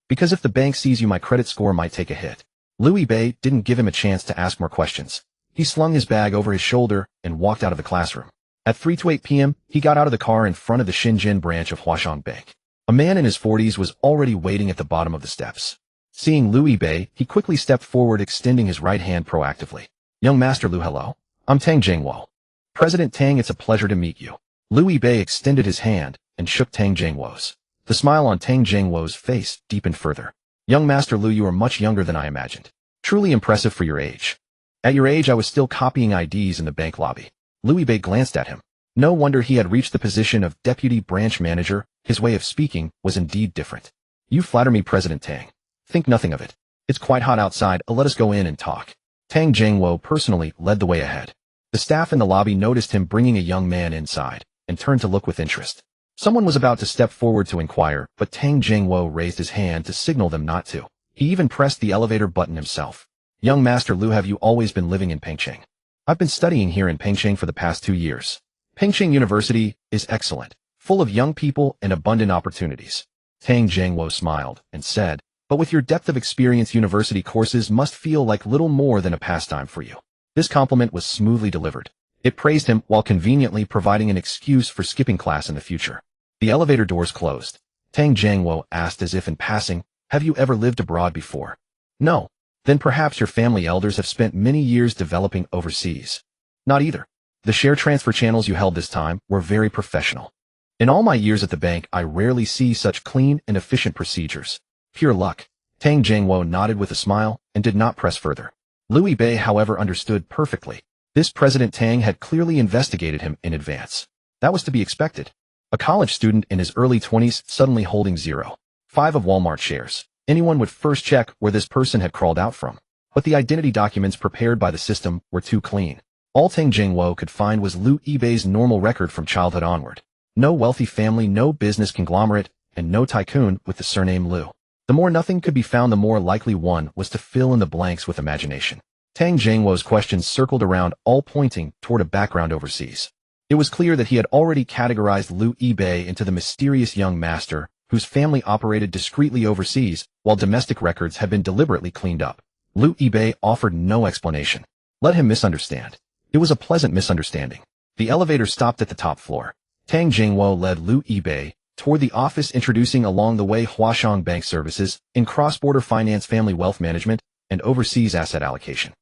Because if the bank sees you, my credit score might take a hit. Lu Yibei didn't give him a chance to ask more questions. He slung his bag over his shoulder and walked out of the classroom. At 3:08 p.m., he got out of the car in front of the Shenzhen branch of Huashang Bank. A man in his 40s was already waiting at the bottom of the steps. Seeing Lu Yibei, he quickly stepped forward, extending his right hand proactively. Young Master Lu, hello. I'm Tang Jingwo. President Tang, it's a pleasure to meet you. Lu Yibei extended his hand and shook Tang Jingwo's. The smile on Tang Jingwo's face deepened further. Young Master Lu, you are much younger than I imagined. Truly impressive for your age. At your age, I was still copying IDs in the bank lobby. Lu Yibei glanced at him. No wonder he had reached the position of deputy branch manager. His way of speaking was indeed different. You flatter me, President Tang. Think nothing of it. It's quite hot outside. Let us go in and talk. Tang Jingwo personally led the way ahead. The staff in the lobby noticed him bringing a young man inside and turned to look with interest. Someone was about to step forward to inquire, but Tang Jingwo raised his hand to signal them not to. He even pressed the elevator button himself. Young Master Lu, have you always been living in Pengcheng? I've been studying here in Pengcheng for the past 2 years. Pengcheng University is excellent, full of young people and abundant opportunities. Tang Jingwo smiled and said, but with your depth of experience, university courses must feel like little more than a pastime for you. This compliment was smoothly delivered. It praised him while conveniently providing an excuse for skipping class in the future. The elevator doors closed. Tang Jingwo asked as if in passing, have you ever lived abroad before? No. Then perhaps your family elders have spent many years developing overseas. Not either. The share transfer channels you held this time were very professional. In all my years at the bank, I rarely see such clean and efficient procedures. Pure luck. Tang Jingwo nodded with a smile and did not press further. Lu Yibei, however, understood perfectly. This President Tang had clearly investigated him in advance. That was to be expected. A college student in his early 20s suddenly holding 0.5 of Walmart shares. Anyone would first check where this person had crawled out from. But the identity documents prepared by the system were too clean. All Tang Jingwo could find was Lu Yibei's normal record from childhood onward. No wealthy family, no business conglomerate, and no tycoon with the surname Lu. The more nothing could be found, the more likely one was to fill in the blanks with imagination. Tang Jingwo's questions circled around, all pointing toward a background overseas. It was clear that he had already categorized Lu Yibei into the mysterious young master whose family operated discreetly overseas while domestic records had been deliberately cleaned up. Lu Yibei offered no explanation. Let him misunderstand. It was a pleasant misunderstanding. The elevator stopped at the top floor. Tang Jingwo led Lu Yibei toward the office, introducing along the way Huashang Bank services in cross-border finance, family wealth management, and overseas asset allocation.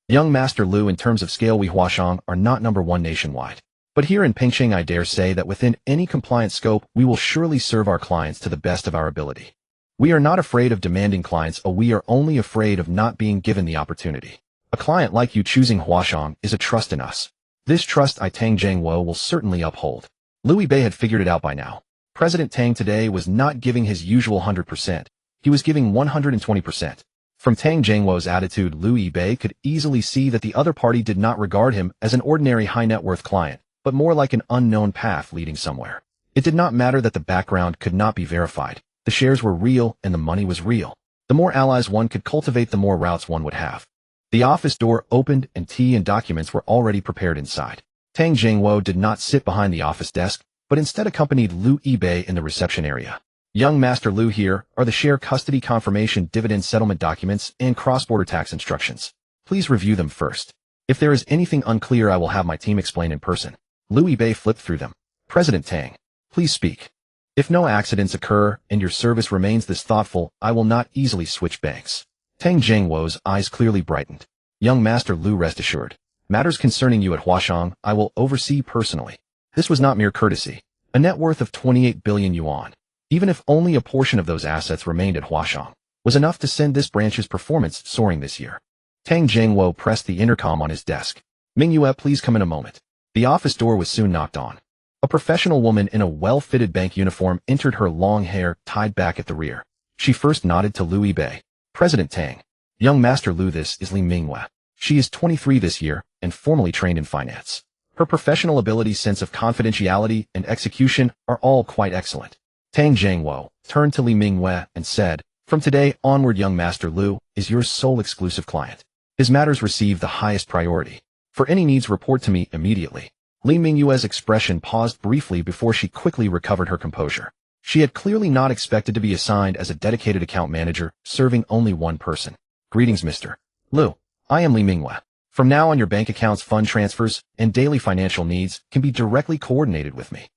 Young Master Lu, in terms of scale, we Huashang are not #1 nationwide. But here in Pengcheng, I dare say that within any compliant scope, we will surely serve our clients to the best of our ability. We are not afraid of demanding clients, we are only afraid of not being given the opportunity. A client like you choosing Huashang is a trust in us. This trust I, Tang Jingwo, will certainly uphold. Lu Yibei had figured it out by now. President Tang today was not giving his usual 100%. He was giving 120%. From Tang Jingwo's attitude, Lu Yibei could easily see that the other party did not regard him as an ordinary high-net-worth client, but more like an unknown path leading somewhere. It did not matter that the background could not be verified. The shares were real and the money was real. The more allies one could cultivate, the more routes one would have. The office door opened and tea and documents were already prepared inside. Tang Jingwo did not sit behind the office desk, but instead accompanied Lu Yibei in the reception area. Young Master Liu, here are the share custody confirmation dividend settlement documents and cross-border tax instructions. Please review them first. If there is anything unclear, I will have my team explain in person. Liu Yibei flipped through them. President Tang, please speak. If no accidents occur and your service remains this thoughtful, I will not easily switch banks. Tang Zhengwo's eyes clearly brightened. Young Master Liu, rest assured. Matters concerning you at Huashang, I will oversee personally. This was not mere courtesy. A net worth of 28 billion yuan, even if only a portion of those assets remained at Huashang, was enough to send this branch's performance soaring this year. Tang Zhengwo pressed the intercom on his desk. Ming Yue, please come in a moment. The office door was soon knocked on. A professional woman in a well-fitted bank uniform entered, her long hair tied back at the rear. She first nodded to Liu Yibei. President Tang. Young Master Liu, this is Li Mingyue. She is 23 this year and formally trained in finance. Her professional ability, sense of confidentiality, and execution are all quite excellent. Tang Zhengwo turned to Li Mingyue and said, from today onward, young Master Liu is your sole exclusive client. His matters receive the highest priority. For any needs, report to me immediately. Li Mingyue's expression paused briefly before she quickly recovered her composure. She had clearly not expected to be assigned as a dedicated account manager, serving only one person. Greetings, Mr. Liu. I am Li Mingyue. From now on, your bank accounts, fund transfers, and daily financial needs can be directly coordinated with me.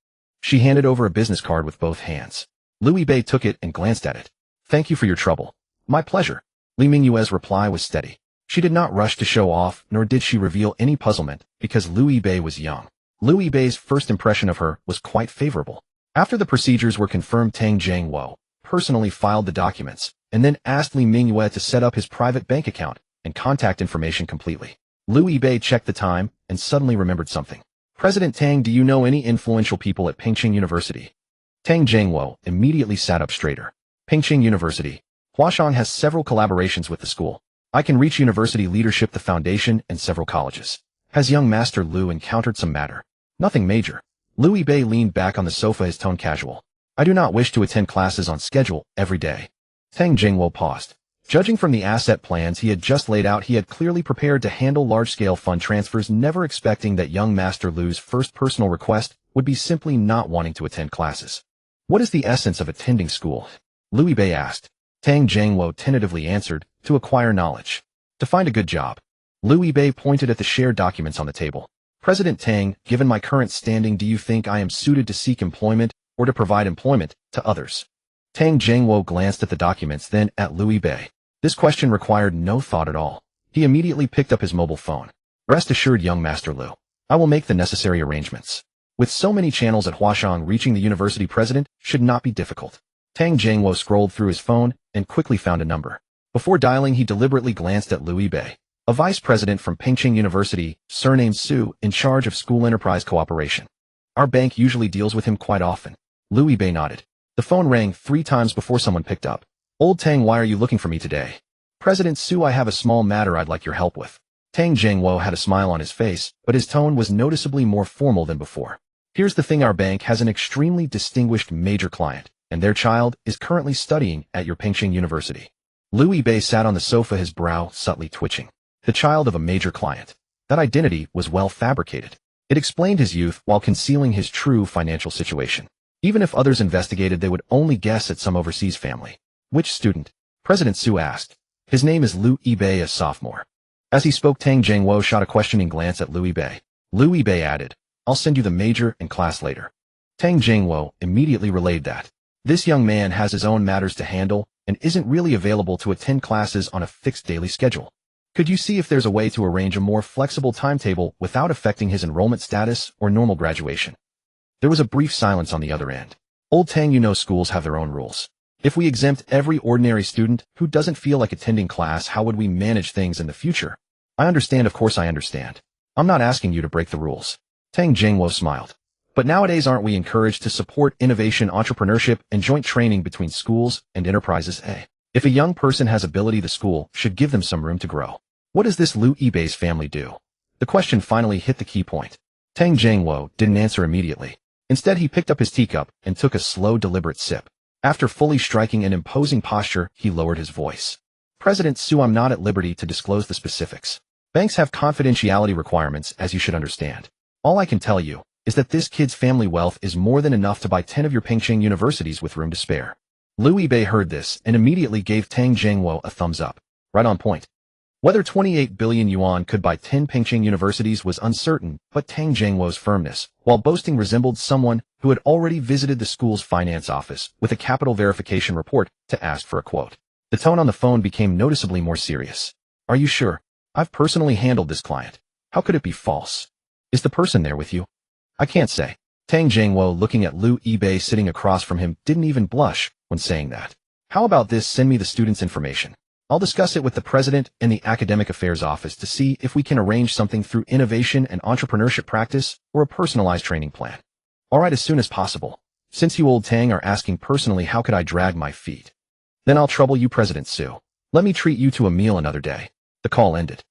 She handed over a business card with both hands. Liu Yibei took it and glanced at it. Thank you for your trouble. My pleasure. Li Mingyue's reply was steady. She did not rush to show off, nor did she reveal any puzzlement, because Liu Yibei was young. Liu Yibei's first impression of her was quite favorable. After the procedures were confirmed, Tang Zhengwo personally filed the documents, and then asked Li Mingyue to set up his private bank account and contact information completely. Liu Yibei checked the time and suddenly remembered something. President Tang, do you know any influential people at Pingqing University? Tang Zhengwo immediately sat up straighter. Pingqing University. Huashang has several collaborations with the school. I can reach university leadership, the foundation, and several colleges. Has young Master Liu encountered some matter? Nothing major. Liu Yibei leaned back on the sofa, his tone casual. I do not wish to attend classes on schedule every day. Tang Zhengwo paused. Judging from the asset plans he had just laid out, he had clearly prepared to handle large-scale fund transfers, never expecting that young Master Liu's first personal request would be simply not wanting to attend classes. What is the essence of attending school? Liu Yibei asked. Tang Zhengwo tentatively answered, to acquire knowledge. To find a good job. Liu Yibei pointed at the shared documents on the table. President Tang, given my current standing, do you think I am suited to seek employment or to provide employment to others? Tang Zhengwo glanced at the documents, then at Liu Yibei. This question required no thought at all. He immediately picked up his mobile phone. Rest assured, young Master Liu. I will make the necessary arrangements. With so many channels at Huashang, reaching the university president should not be difficult. Tang Zhengwo scrolled through his phone and quickly found a number. Before dialing, he deliberately glanced at Liu Yibei, a vice president from Pingqing University, surnamed Su, in charge of school enterprise cooperation. Our bank usually deals with him quite often. Liu Yibei nodded. The phone rang 3 times before someone picked up. Old Tang, why are you looking for me today? President Su, I have a small matter I'd like your help with. Tang Zhengwo had a smile on his face, but his tone was noticeably more formal than before. Here's the thing, our bank has an extremely distinguished major client, and their child is currently studying at your Pingqing University. Liu Yibei sat on the sofa, his brow subtly twitching. The child of a major client. That identity was well fabricated. It explained his youth while concealing his true financial situation. Even if others investigated, they would only guess at some overseas family. Which student? President Su asked. His name is Liu Yibei, a sophomore. As he spoke, Tang Zhengwo shot a questioning glance at Liu Yibei. Liu Yibei added, I'll send you the major and class later. Tang Zhengwo immediately relayed that. This young man has his own matters to handle and isn't really available to attend classes on a fixed daily schedule. Could you see if there's a way to arrange a more flexible timetable without affecting his enrollment status or normal graduation? There was a brief silence on the other end. Old Tang, you know schools have their own rules. If we exempt every ordinary student who doesn't feel like attending class, how would we manage things in the future? I understand, of course I understand. I'm not asking you to break the rules. Tang Zhengwo smiled. But nowadays, aren't we encouraged to support innovation, entrepreneurship, and joint training between schools and enterprises? If a young person has ability, the school should give them some room to grow. What does this Liu Yibei's family do? The question finally hit the key point. Tang Zhengwo didn't answer immediately. Instead, he picked up his teacup and took a slow, deliberate sip. After fully striking an imposing posture, he lowered his voice. President Su, I'm not at liberty to disclose the specifics. Banks have confidentiality requirements, as you should understand. All I can tell you is that this kid's family wealth is more than enough to buy 10 of your Pingqing universities with room to spare. Liu Yibei heard this and immediately gave Tang Jiangwo a thumbs up. Right on point. Whether 28 billion yuan could buy 10 Pengcheng universities was uncertain, but Tang Jiangwo's firmness, while boasting, resembled someone who had already visited the school's finance office with a capital verification report to ask for a quote. The tone on the phone became noticeably more serious. Are you sure? I've personally handled this client. How could it be false? Is the person there with you? I can't say. Tang Jiangwo, looking at Liu Yibei sitting across from him, didn't even blush when saying that. How about this? Send me the student's information. I'll discuss it with the president and the academic affairs office to see if we can arrange something through innovation and entrepreneurship practice or a personalized training plan. All right, as soon as possible. Since you old Tang are asking personally, how could I drag my feet? Then I'll trouble you, President Su. Let me treat you to a meal another day. The call ended.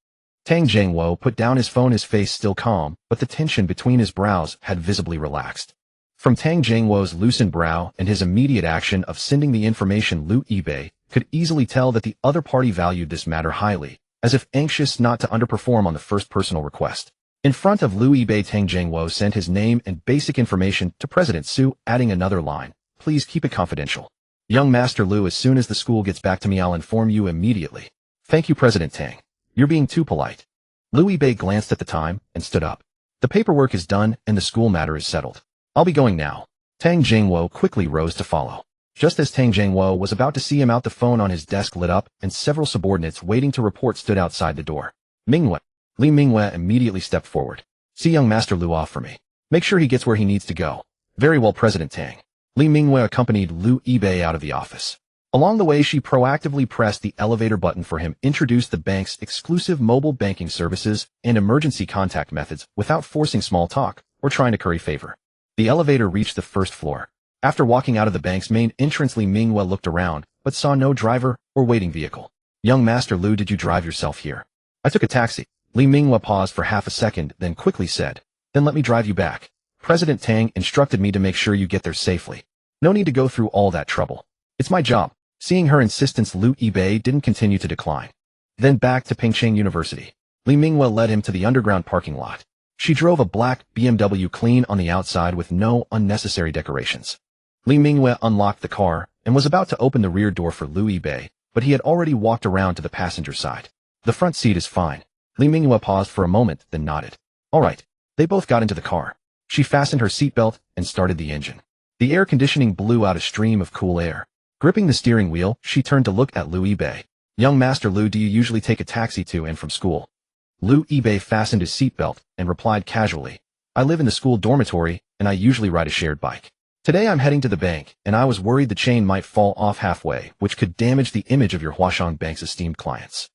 Tang Jiangwo put down his phone, his face still calm, but the tension between his brows had visibly relaxed. From Tang Jiangwo's loosened brow and his immediate action of sending the information, Liu Yibei could easily tell that the other party valued this matter highly, as if anxious not to underperform on the first personal request. In front of Liu Yibei, Tang Jiangwo sent his name and basic information to President Su, adding another line. Please keep it confidential. Young Master Liu, as soon as the school gets back to me, I'll inform you immediately. Thank you, President Tang. You're being too polite. Liu Yibei glanced at the time and stood up. The paperwork is done and the school matter is settled. I'll be going now. Tang Jiangwo quickly rose to follow. Just as Tang Jiangwo was about to see him out, the phone on his desk lit up and several subordinates waiting to report stood outside the door. Mingwei. Li Mingwei immediately stepped forward. See young Master Liu off for me. Make sure he gets where he needs to go. Very well, President Tang. Li Mingwei accompanied Liu Yibei out of the office. Along the way, she proactively pressed the elevator button for him, introduced the bank's exclusive mobile banking services and emergency contact methods without forcing small talk or trying to curry favor. The elevator reached the first floor. After walking out of the bank's main entrance, Li Mingwei looked around, but saw no driver or waiting vehicle. Young Master Liu, did you drive yourself here? I took a taxi. Li Mingwei paused for half a second, then quickly said, then let me drive you back. President Tang instructed me to make sure you get there safely. No need to go through all that trouble. It's my job. Seeing her insistence, Liu Yibei didn't continue to decline. Then back to Pengcheng University. Li Mingwei led him to the underground parking lot. She drove a black BMW, clean on the outside with no unnecessary decorations. Li Mingwei unlocked the car and was about to open the rear door for Liu Yibei, but he had already walked around to the passenger side. The front seat is fine. Li Mingwei paused for a moment, then nodded. All right. They both got into the car. She fastened her seatbelt and started the engine. The air conditioning blew out a stream of cool air. Gripping the steering wheel, she turned to look at Liu Yibei. Young Master Liu, do you usually take a taxi to and from school? Liu Yibei fastened his seatbelt and replied casually. I live in the school dormitory, and I usually ride a shared bike. Today I'm heading to the bank, and I was worried the chain might fall off halfway, which could damage the image of your Huashang Bank's esteemed clients.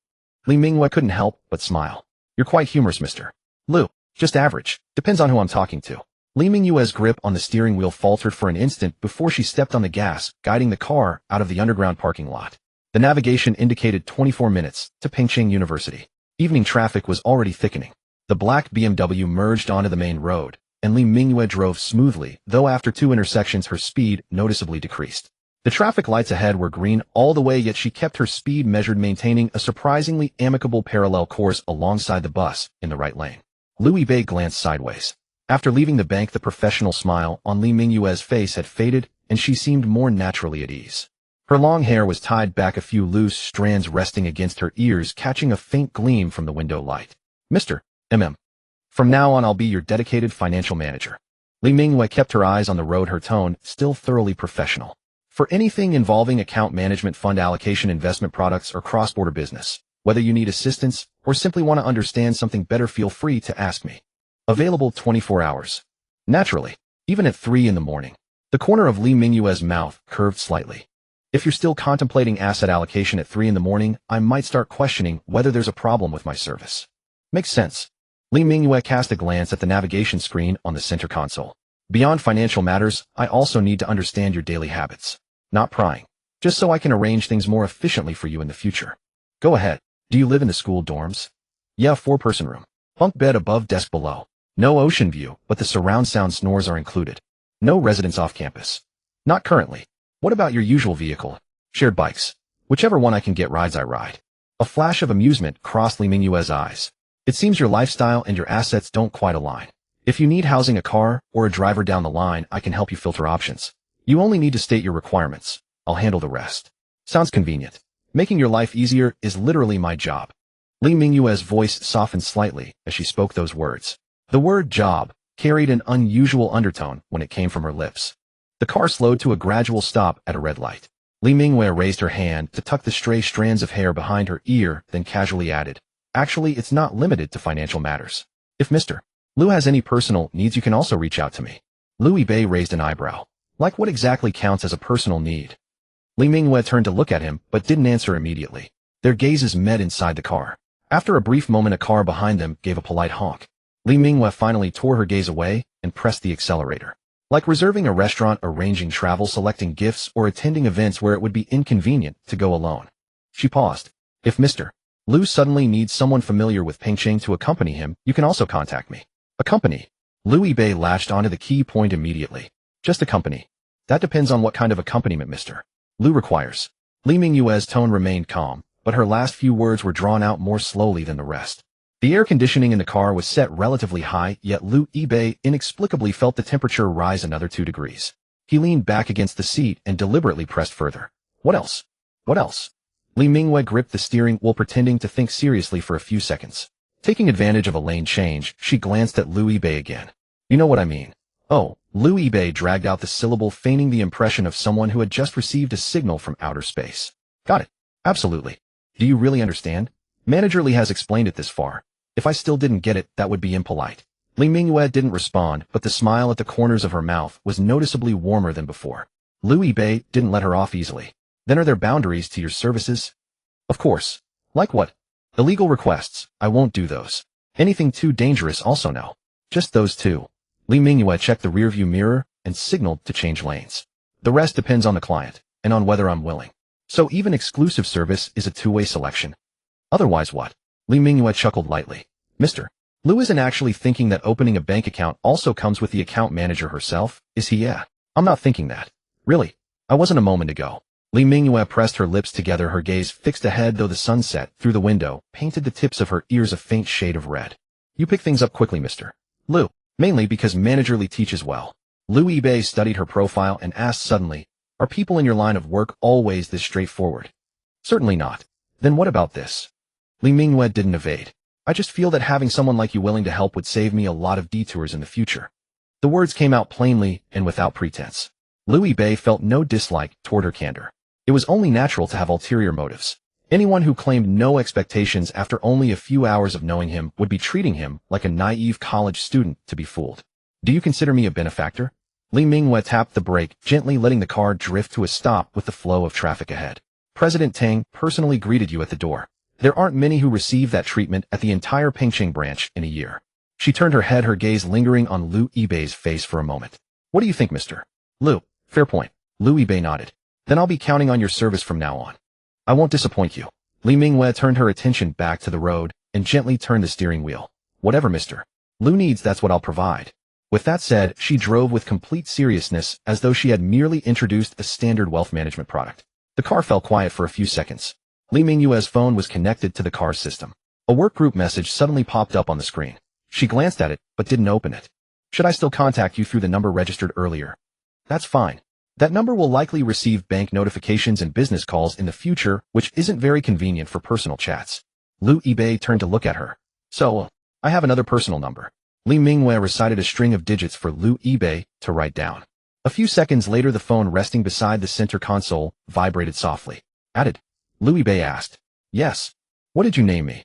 Li Mingwei couldn't help but smile. You're quite humorous, Mr. Liu. Just average. Depends on who I'm talking to. Li Mingwei's grip on the steering wheel faltered for an instant before she stepped on the gas, guiding the car out of the underground parking lot. The navigation indicated 24 minutes to Pengcheng University. Evening traffic was already thickening. The black BMW merged onto the main road, and Li Mingwei drove smoothly, though after 2 intersections her speed noticeably decreased. The traffic lights ahead were green all the way, yet she kept her speed measured, maintaining a surprisingly amicable parallel course alongside the bus in the right lane. Liu Yibei glanced sideways. After leaving the bank, the professional smile on Li Mingwei's face had faded, and she seemed more naturally at ease. Her long hair was tied back, a few loose strands resting against her ears, catching a faint gleam from the window light. Mr. M.M. From now on, I'll be your dedicated financial manager. Li Mingwei kept her eyes on the road, her tone still thoroughly professional. For anything involving account management, fund allocation, investment products, or cross-border business, whether you need assistance or simply want to understand something better, feel free to ask me. Available 24 hours. Naturally, even at 3 in the morning. The corner of Li Mingwei's mouth curved slightly. If you're still contemplating asset allocation at 3 in the morning, I might start questioning whether there's a problem with my service. Makes sense. Li Mingwei cast a glance at the navigation screen on the center console. Beyond financial matters, I also need to understand your daily habits. Not prying. Just so I can arrange things more efficiently for you in the future. Go ahead. Do you live in the school dorms? Yeah, 4-person room. Bunk bed above, desk below. No ocean view, but the surround sound snores are included. No residence off campus. Not currently. What about your usual vehicle? Shared bikes. Whichever one I can get rides, I ride. A flash of amusement crossed Li Mingwei's eyes. It seems your lifestyle and your assets don't quite align. If you need housing, a car, or a driver down the line, I can help you filter options. You only need to state your requirements. I'll handle the rest. Sounds convenient. Making your life easier is literally my job. Li Mingyue's voice softened slightly as she spoke those words. The word job carried an unusual undertone when it came from her lips. The car slowed to a gradual stop at a red light. Li Mingyue raised her hand to tuck the stray strands of hair behind her ear, then casually added, "Actually, it's not limited to financial matters. If Mr. Liu has any personal needs, you can also reach out to me." Liu Yibei raised an eyebrow. Like, what exactly counts as a personal need? Li Mingyue turned to look at him, but didn't answer immediately. Their gazes met inside the car. After a brief moment, a car behind them gave a polite honk. Li Mingyue finally tore her gaze away and pressed the accelerator. Like reserving a restaurant, arranging travel, selecting gifts, or attending events where it would be inconvenient to go alone. She paused. "If Mr. Liu suddenly needs someone familiar with Pengcheng to accompany him, you can also contact me." Accompany? Liu Yibei latched onto the key point immediately. "Just accompany? That depends on what kind of accompaniment Mr. Liu requires." Li Mingyue's tone remained calm, but her last few words were drawn out more slowly than the rest. The air conditioning in the car was set relatively high, yet Liu Yibei inexplicably felt the temperature rise another 2 degrees. He leaned back against the seat and deliberately pressed further. "What else? What else?" Li Mingyue gripped the steering wheel, pretending to think seriously for a few seconds. Taking advantage of a lane change, she glanced at Liu Yibei again. "You know what I mean." "Oh." Liu Yibei dragged out the syllable, feigning the impression of someone who had just received a signal from outer space. "Got it. Absolutely. Do you really understand? Manager Li has explained it this far. If I still didn't get it, that would be impolite." Li Mingyue didn't respond, but the smile at the corners of her mouth was noticeably warmer than before. Liu Yibei didn't let her off easily. "Then are there boundaries to your services?" "Of course." "Like what?" "Illegal requests. I won't do those. Anything too dangerous also no." "Just those two." Li Mingyue checked the rearview mirror and signaled to change lanes. "The rest depends on the client, and on whether I'm willing. So even exclusive service is a two-way selection." "Otherwise what?" Li Mingyue chuckled lightly. "Mr. Liu isn't actually thinking that opening a bank account also comes with the account manager herself, is he? Yeah. I'm not thinking that. Really? I wasn't a moment ago." Li Mingyue pressed her lips together, her gaze fixed ahead, though the sunset through the window painted the tips of her ears a faint shade of red. "You pick things up quickly, Mr. Liu. Mainly because Manager Li teaches well." Liu Yibei studied her profile and asked suddenly, "Are people in your line of work always this straightforward?" "Certainly not." "Then what about this?" Li Mingyue didn't evade. "I just feel that having someone like you willing to help would save me a lot of detours in the future." The words came out plainly and without pretense. Liu Yibei felt no dislike toward her candor. It was only natural to have ulterior motives. Anyone who claimed no expectations after only a few hours of knowing him would be treating him like a naive college student to be fooled. "Do you consider me a benefactor?" Li Mingyue tapped the brake, gently letting the car drift to a stop with the flow of traffic ahead. "President Tang personally greeted you at the door. There aren't many who receive that treatment at the entire Pengcheng branch in a year." She turned her head, her gaze lingering on Liu Yibei's face for a moment. "What do you think, Mr. Liu?" "Fair point." Liu Yibei nodded. "Then I'll be counting on your service from now on. I won't disappoint you." Li Mingyue turned her attention back to the road and gently turned the steering wheel. "Whatever Mr. Liu needs, that's what I'll provide." With that said, she drove with complete seriousness, as though she had merely introduced a standard wealth management product. The car fell quiet for a few seconds. Li Mingyue's phone was connected to the car's system. A workgroup message suddenly popped up on the screen. She glanced at it, but didn't open it. "Should I still contact you through the number registered earlier?" "That's fine. That number will likely receive bank notifications and business calls in the future, which isn't very convenient for personal chats." Liu Yibei turned to look at her. "So, I have another personal number." Li Mingyue recited a string of digits for Liu Yibei to write down. A few seconds later, the phone resting beside the center console vibrated softly. "Added?" Liu Yibei asked. "Yes. What did you name me?"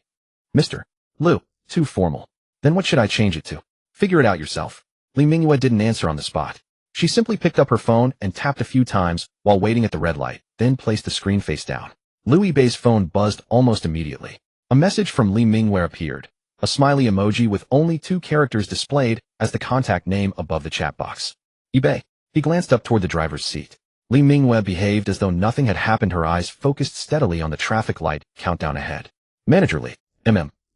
"Mr. Liu." "Too formal. Then what should I change it to?" "Figure it out yourself." Li Mingyue didn't answer on the spot. She simply picked up her phone and tapped a few times while waiting at the red light, then placed the screen face down. Liu Yibei's phone buzzed almost immediately. A message from Li Mingyue appeared, a smiley emoji with only 2 characters displayed as the contact name above the chat box. "Yibei." He glanced up toward the driver's seat. Li Mingyue behaved as though nothing had happened, her eyes focused steadily on the traffic light countdown ahead. "Manager Li,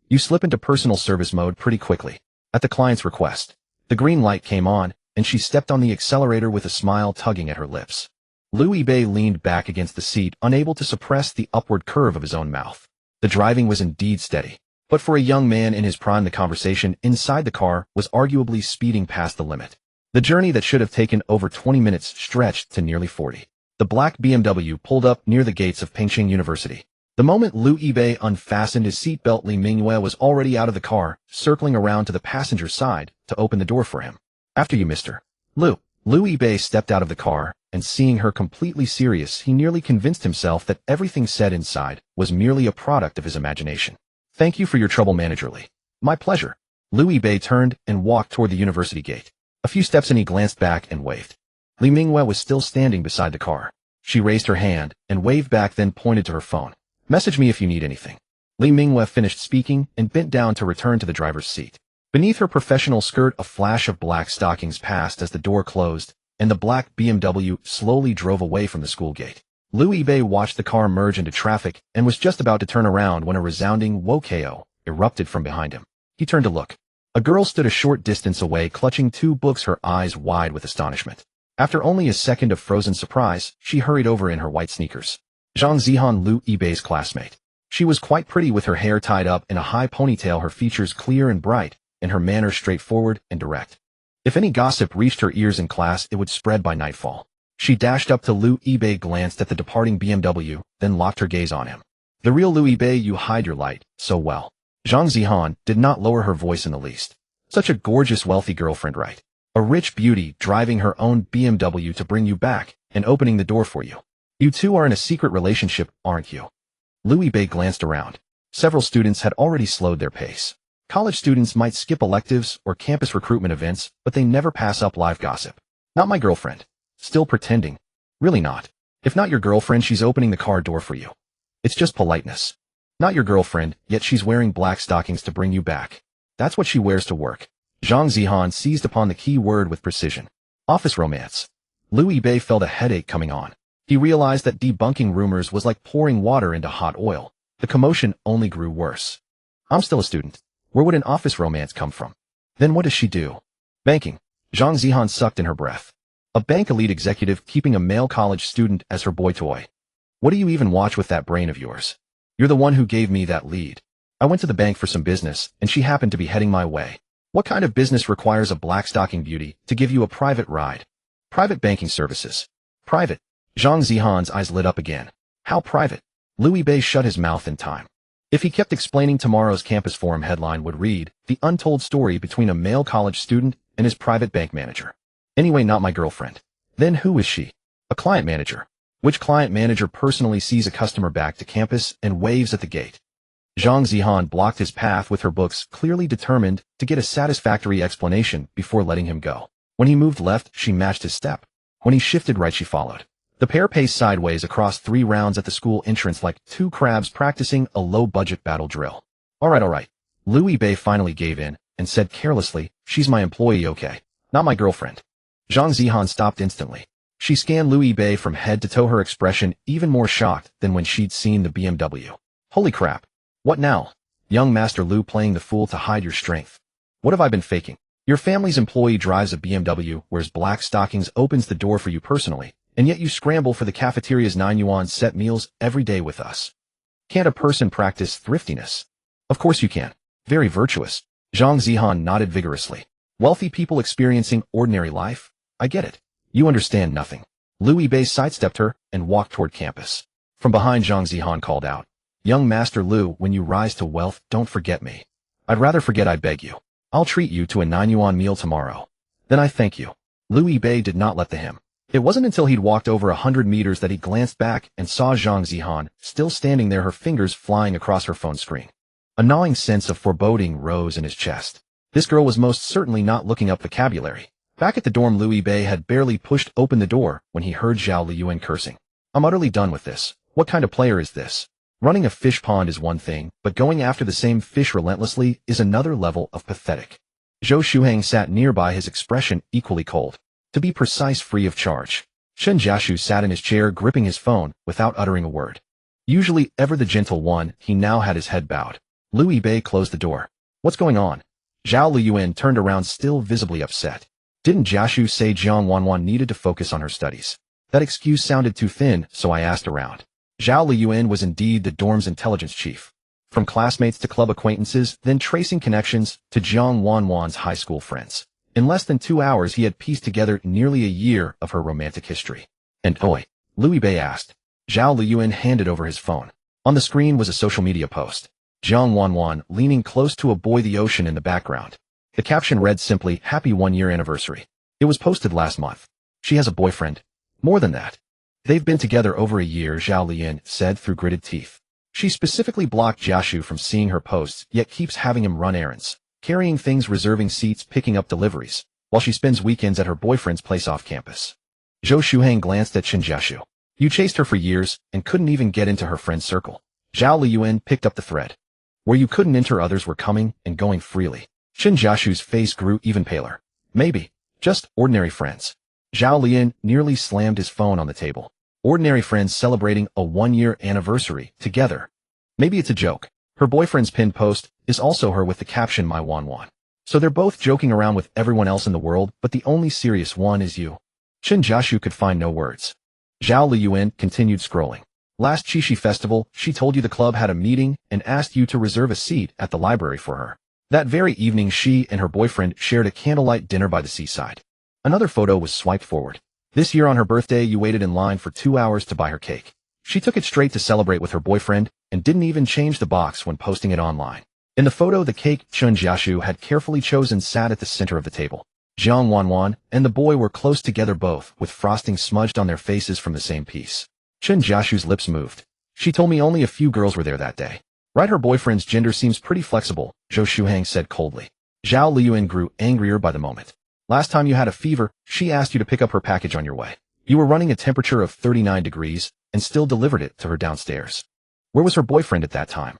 you slip into personal service mode pretty quickly. At the client's request." The green light came on, and she stepped on the accelerator with a smile tugging at her lips. Liu Yibei leaned back against the seat, unable to suppress the upward curve of his own mouth. The driving was indeed steady, but for a young man in his prime, the conversation inside the car was arguably speeding past the limit. The journey that should have taken over 20 minutes stretched to nearly 40. The black BMW pulled up near the gates of Pingxing University. The moment Liu Yibei unfastened his seatbelt, Li Mingyue was already out of the car, circling around to the passenger side to open the door for him. After you, Mr. Liu. Liu Yibei stepped out of the car, and seeing her completely serious, he nearly convinced himself that everything said inside was merely a product of his imagination. Thank you for your trouble, Manager Li. My pleasure. Liu Yibei turned and walked toward the university gate. A few steps and he glanced back and waved. Li Mingyue was still standing beside the car. She raised her hand and waved back, then pointed to her phone. Message me if you need anything. Li Mingyue finished speaking and bent down to return to the driver's seat. Beneath her professional skirt, a flash of black stockings passed as the door closed, and the black BMW slowly drove away from the school gate. Liu Yibei watched the car merge into traffic and was just about to turn around when a resounding "Wokao" erupted from behind him. He turned to look. A girl stood a short distance away, clutching two books, her eyes wide with astonishment. After only a second of frozen surprise, she hurried over in her white sneakers. Zhang Zihan, Liu Yibei's classmate. She was quite pretty with her hair tied up in a high ponytail, her features clear and bright, and her manner straightforward and direct. If any gossip reached her ears in class, it would spread by nightfall. She dashed up to Liu Yibei, glanced at the departing BMW, then locked her gaze on him. The real Liu Yibei, you hide your light so well. Zhang Zihan did not lower her voice in the least. Such a gorgeous, wealthy girlfriend, right? A rich beauty driving her own BMW to bring you back and opening the door for you. You two are in a secret relationship, aren't you? Liu Yibei glanced around. Several students had already slowed their pace. College students might skip electives or campus recruitment events, but they never pass up live gossip. Not my girlfriend. Still pretending. Really not. If not your girlfriend, she's opening the car door for you. It's just politeness. Not your girlfriend, yet she's wearing black stockings to bring you back. That's what she wears to work. Zhang Zihan seized upon the key word with precision. Office romance. Liu Yibei felt a headache coming on. He realized that debunking rumors was like pouring water into hot oil. The commotion only grew worse. I'm still a student. Where would an office romance come from? Then what does she do? Banking. Zhang Zihan sucked in her breath. A bank elite executive keeping a male college student as her boy toy. What do you even watch with that brain of yours? You're the one who gave me that lead. I went to the bank for some business, and she happened to be heading my way. What kind of business requires a black stocking beauty to give you a private ride? Private banking services. Private. Zhang Zihan's eyes lit up again. How private? Liu Yibei shut his mouth in time. If he kept explaining, tomorrow's campus forum headline would read, "The Untold Story Between a Male College Student and His Private Bank Manager." Anyway, not my girlfriend. Then who is she? A client manager. Which client manager personally sees a customer back to campus and waves at the gate? Zhang Zihan blocked his path with her books, clearly determined to get a satisfactory explanation before letting him go. When he moved left, she matched his step. When he shifted right, she followed. The pair paced sideways across 3 rounds at the school entrance like 2 crabs practicing a low-budget battle drill. All right. Liu Yibei finally gave in and said carelessly, "She's my employee, okay? Not my girlfriend." Zhang Zihan stopped instantly. She scanned Liu Yibei from head to toe, her expression even more shocked than when she'd seen the BMW. Holy crap. What now? Young Master Liu, playing the fool to hide your strength. What have I been faking? Your family's employee drives a BMW, wears black stockings, opens the door for you personally, and yet you scramble for the cafeteria's 9 yuan set meals every day with us. Can't a person practice thriftiness? Of course you can. Very virtuous. Zhang Zihan nodded vigorously. Wealthy people experiencing ordinary life? I get it. You understand nothing. Liu Yibei sidestepped her and walked toward campus. From behind, Zhang Zihan called out, "Young Master Liu, when you rise to wealth, don't forget me. I'd rather forget, I beg you. I'll treat you to a 9 yuan meal tomorrow. Then I thank you." Liu Yibei did not let the him. It wasn't until he'd walked over 100 meters that he glanced back and saw Zhang Zihan still standing there, her fingers flying across her phone screen. A gnawing sense of foreboding rose in his chest. This girl was most certainly not looking up vocabulary. Back at the dorm, Liu Yibei had barely pushed open the door when he heard Zhao Liyuan cursing. "I'm utterly done with this. What kind of player is this? Running a fish pond is one thing, but going after the same fish relentlessly is another level of pathetic." Zhou Shuhang sat nearby, his expression equally cold. To be precise, free of charge. Shen Jiashu sat in his chair, gripping his phone without uttering a word. Usually ever the gentle one, he now had his head bowed. Liu Yibei closed the door. "What's going on?" Zhao Liyuan turned around, still visibly upset. "Didn't Jiashu say Jiang Wanwan needed to focus on her studies? That excuse sounded too thin, so I asked around." Zhao Liyuan was indeed the dorm's intelligence chief. From classmates to club acquaintances, then tracing connections to Jiang Wanwan's high school friends. In less than 2 hours, he had pieced together nearly a year of her romantic history. And oi, Liu Bei asked. Zhao Liyuan handed over his phone. On the screen was a social media post. Jiang Wanwan leaning close to a buoy the ocean in the background. The caption read simply, "Happy 1-year anniversary." It was posted last month. She has a boyfriend. More than that. They've been together over a year, Zhao Liyan said through gritted teeth. She specifically blocked Jiashu from seeing her posts, yet keeps having him run errands, carrying things, reserving seats, picking up deliveries, while she spends weekends at her boyfriend's place off campus. Zhou Shuhang glanced at Chen Jiashu. You chased her for years and couldn't even get into her friend's circle. Zhao Liyuan picked up the thread. Where you couldn't enter, others were coming and going freely. Chen Jiashu's face grew even paler. Maybe. Just ordinary friends. Zhao Liyan nearly slammed his phone on the table. Ordinary friends celebrating a 1-year anniversary together. Maybe it's a joke. Her boyfriend's pinned post is also her with the caption "My Wanwan." So they're both joking around with everyone else in the world, but the only serious one is you. Chen Jiashu could find no words. Zhao Liyuan continued scrolling. Last Qixi festival, she told you the club had a meeting and asked you to reserve a seat at the library for her. That very evening, she and her boyfriend shared a candlelight dinner by the seaside. Another photo was swiped forward. This year on her birthday, you waited in line for 2 hours to buy her cake. She took it straight to celebrate with her boyfriend and didn't even change the box when posting it online. In the photo, the cake Chen Jiashu had carefully chosen sat at the center of the table. Jiang Wanwan and the boy were close together, both with frosting smudged on their faces from the same piece. Chen Jiashu's lips moved. She told me only a few girls were there that day. Right, her boyfriend's gender seems pretty flexible, Zhou Shuhang said coldly. Zhao Liyuan grew angrier by the moment. Last time you had a fever, she asked you to pick up her package on your way. You were running a temperature of 39 degrees and still delivered it to her downstairs. Where was her boyfriend at that time?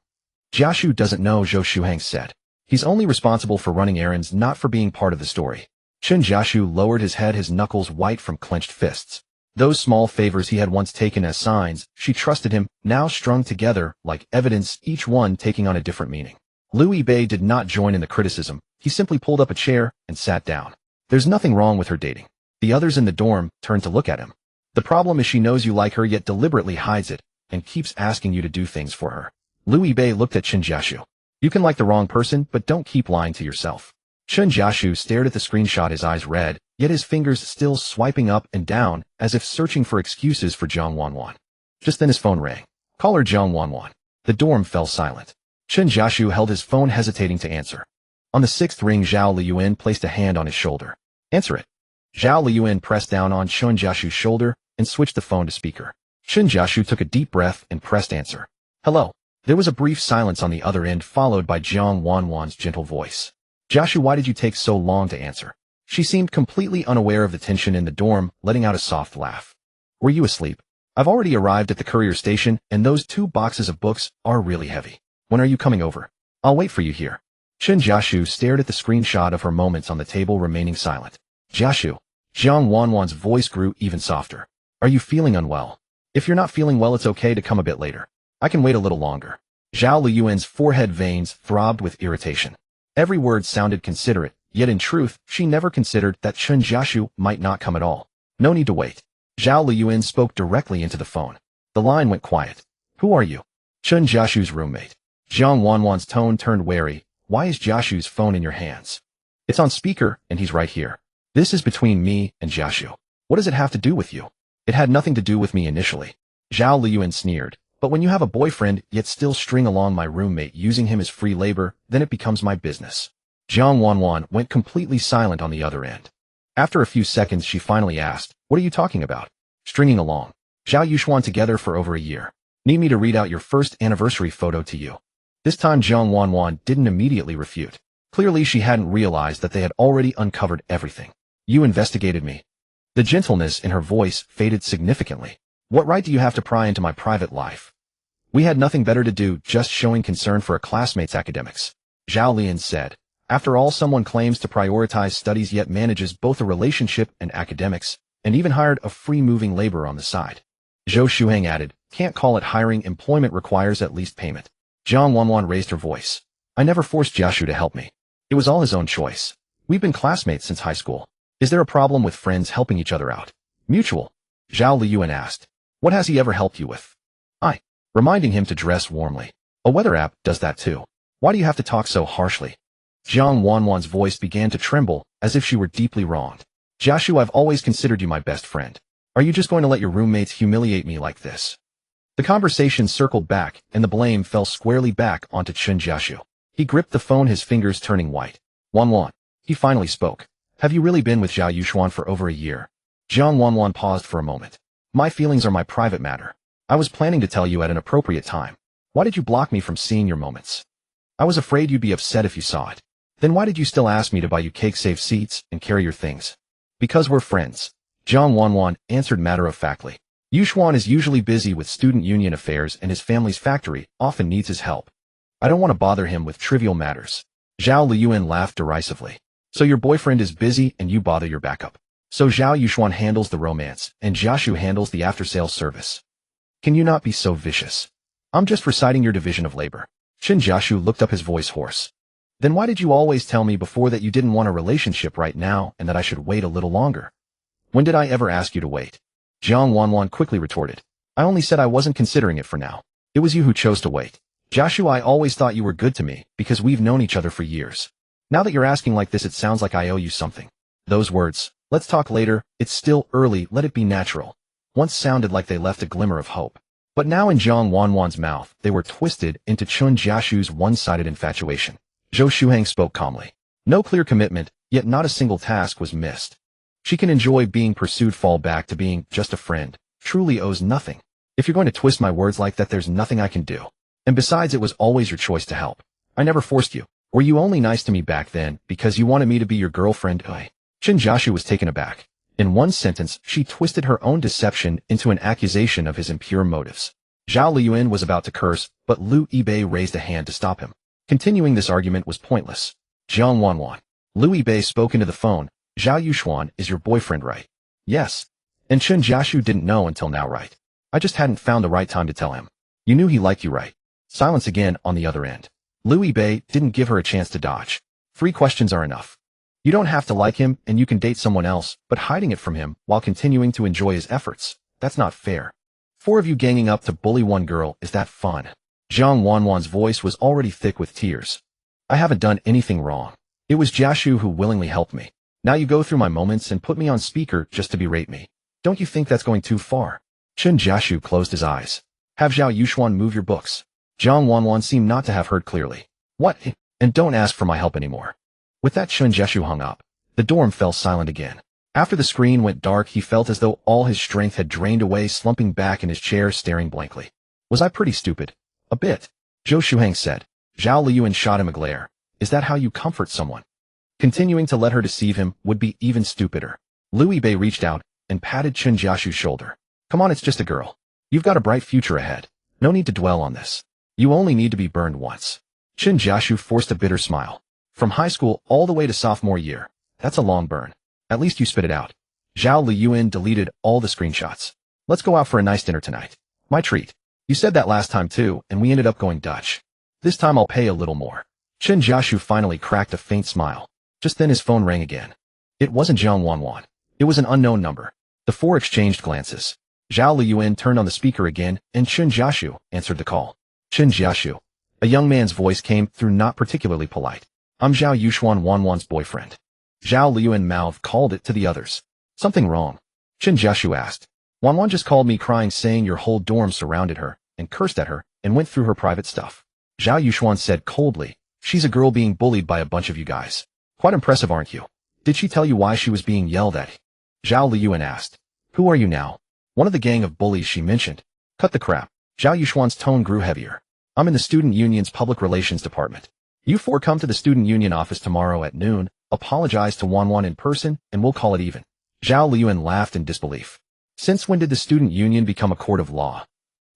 Jiashu doesn't know, Zhou Shuhang said. He's only responsible for running errands, not for being part of the story. Chen Jiashu lowered his head, his knuckles white from clenched fists. Those small favors he had once taken as signs she trusted him, now strung together like evidence, each one taking on a different meaning. Liu Bei did not join in the criticism. He simply pulled up a chair and sat down. There's nothing wrong with her dating. The others in the dorm turned to look at him. The problem is she knows you like her, yet deliberately hides it and keeps asking you to do things for her. Liu Bei looked at Chen Jiashu. You can like the wrong person, but don't keep lying to yourself. Chen Jiashu stared at the screenshot, his eyes red, yet his fingers still swiping up and down as if searching for excuses for Jiang Wanwan. Just then his phone rang. Caller Jiang Wanwan. The dorm fell silent. Chen Jiashu held his phone, hesitating to answer. On the 6th ring, Zhao Liyuan placed a hand on his shoulder. Answer it. Zhao Liyuan pressed down on Chen Jiashu's shoulder and switched the phone to speaker. Chen Jiashu took a deep breath and pressed answer. Hello. There was a brief silence on the other end, followed by Jiang Wanwan's gentle voice. Jiashu, why did you take so long to answer? She seemed completely unaware of the tension in the dorm, letting out a soft laugh. Were you asleep? I've already arrived at the courier station, and those 2 boxes of books are really heavy. When are you coming over? I'll wait for you here. Chen Jiashu stared at the screenshot of her moments on the table, remaining silent. Jiashu. Jiang Wanwan's voice grew even softer. Are you feeling unwell? If you're not feeling well, it's okay to come a bit later. I can wait a little longer. Zhao Liyuan's forehead veins throbbed with irritation. Every word sounded considerate, yet in truth, she never considered that Chen Jiashu might not come at all. No need to wait. Zhao Liyuan spoke directly into the phone. The line went quiet. Who are you? Chen Jiashu's roommate. Jiang Wanwan's tone turned wary. Why is Jiashu's phone in your hands? It's on speaker, and he's right here. This is between me and Jiashu. What does it have to do with you? It had nothing to do with me initially. Zhao Liyuan sneered. But when you have a boyfriend, yet still string along my roommate using him as free labor, then it becomes my business. Jiang Wanwan went completely silent on the other end. After a few seconds, she finally asked, what are you talking about? Stringing along. Zhao Yuxuan together for over a year. Need me to read out your first anniversary photo to you? This time Jiang Wanwan didn't immediately refute. Clearly she hadn't realized that they had already uncovered everything. You investigated me. The gentleness in her voice faded significantly. What right do you have to pry into my private life? We had nothing better to do, just showing concern for a classmate's academics. Zhao Liyan said. After all, someone claims to prioritize studies yet manages both a relationship and academics, and even hired a free-moving laborer on the side. Zhou Shuhang added, can't call it hiring, employment requires at least payment. Jiang Wanwan raised her voice. I never forced Jiashu to help me. It was all his own choice. We've been classmates since high school. Is there a problem with friends helping each other out? Mutual. Zhao Liyuan asked. What has he ever helped you with? Reminding him to dress warmly. A weather app does that too. Why do you have to talk so harshly? Jiang Wanwan's voice began to tremble, as if she were deeply wronged. Jiashu, I've always considered you my best friend. Are you just going to let your roommates humiliate me like this? The conversation circled back, and the blame fell squarely back onto Chen Jiashu. He gripped the phone, his fingers turning white. Wanwan. He finally spoke. Have you really been with Zhao Yuxuan for over a year? Jiang Wanwan paused for a moment. My feelings are my private matter. I was planning to tell you at an appropriate time. Why did you block me from seeing your moments? I was afraid you'd be upset if you saw it. Then why did you still ask me to buy you cake, save seats, and carry your things? Because we're friends. Jiang Wanwan answered matter-of-factly. Yuxuan is usually busy with student union affairs and his family's factory often needs his help. I don't want to bother him with trivial matters. Zhao Liyuan laughed derisively. So your boyfriend is busy and you bother your backup. So Zhao Yuxuan handles the romance and Jiashu handles the after-sales service. Can you not be so vicious? I'm just reciting your division of labor. Chen Jiashu looked up, his voice hoarse. Then why did you always tell me before that you didn't want a relationship right now and that I should wait a little longer? When did I ever ask you to wait? Jiang Wanwan quickly retorted. I only said I wasn't considering it for now. It was you who chose to wait. Jiashu, I always thought you were good to me because we've known each other for years. Now that you're asking like this, it sounds like I owe you something. Those words, let's talk later, it's still early, let it be natural, once sounded like they left a glimmer of hope. But now in Jiang Wanwan's mouth, they were twisted into Chen Jiashu's one-sided infatuation. Zhou Shuhang spoke calmly. No clear commitment, yet not a single task was missed. She can enjoy being pursued, fall back to being just a friend, truly owes nothing. If you're going to twist my words like that, there's nothing I can do. And besides, it was always your choice to help. I never forced you. Were you only nice to me back then because you wanted me to be your girlfriend? Chen Jiashu was taken aback. In one sentence, she twisted her own deception into an accusation of his impure motives. Zhao Liyuan was about to curse, but Lu Yibei raised a hand to stop him. Continuing this argument was pointless. Jiang Wanwan. Lu Yibei spoke into the phone. Zhao Yuxuan is your boyfriend, right? Yes. And Chen Jiashu didn't know until now, right? I just hadn't found the right time to tell him. You knew he liked you, right? Silence again on the other end. Lu Yibei didn't give her a chance to dodge. 3 questions are enough. You don't have to like him and you can date someone else, but hiding it from him while continuing to enjoy his efforts, that's not fair. 4 of you ganging up to bully one girl, is that fun? Jiang Wanwan's voice was already thick with tears. I haven't done anything wrong. It was Jiashu who willingly helped me. Now you go through my moments and put me on speaker just to berate me. Don't you think that's going too far? Chen Jiashu closed his eyes. Have Zhao Yuxuan move your books. Jiang Wanwan seemed not to have heard clearly. What? And don't ask for my help anymore. With that, Chen Jiashu hung up. The dorm fell silent again. After the screen went dark, he felt as though all his strength had drained away, slumping back in his chair, staring blankly. Was I pretty stupid? A bit. Zhou Shuhang said. Zhao Liyuan shot him a glare. Is that how you comfort someone? Continuing to let her deceive him would be even stupider. Lu Yibei reached out and patted Chen Jiashu's shoulder. Come on, it's just a girl. You've got a bright future ahead. No need to dwell on this. You only need to be burned once. Chen Jiashu forced a bitter smile. From high school all the way to sophomore year. That's a long burn. At least you spit it out. Zhao Liyuan deleted all the screenshots. Let's go out for a nice dinner tonight. My treat. You said that last time too, and we ended up going Dutch. This time I'll pay a little more. Chen Jiashu finally cracked a faint smile. Just then his phone rang again. It wasn't Jiang Wanwan. It was an unknown number. The 4 exchanged glances. Zhao Liyuan turned on the speaker again, and Chen Jiashu answered the call. Chen Jiashu. A young man's voice came through, not particularly polite. I'm Zhao Yuxuan, Wanwan's boyfriend. Zhao Liyuan mouthed, called it to the others. Something wrong? Chen Jiashu asked. Wanwan just called me crying, saying your whole dorm surrounded her, and cursed at her, and went through her private stuff. Zhao Yuxuan said coldly. She's a girl being bullied by a bunch of you guys. Quite impressive, aren't you? Did she tell you why she was being yelled at? Zhao Liyuan asked. Who are you now? One of the gang of bullies she mentioned. Cut the crap. Zhao Yuxuan's tone grew heavier. I'm in the student union's public relations department. You 4 come to the student union office tomorrow at noon, apologize to Wanwan in person, and we'll call it even. Zhao Liyuan laughed in disbelief. Since when did the student union become a court of law?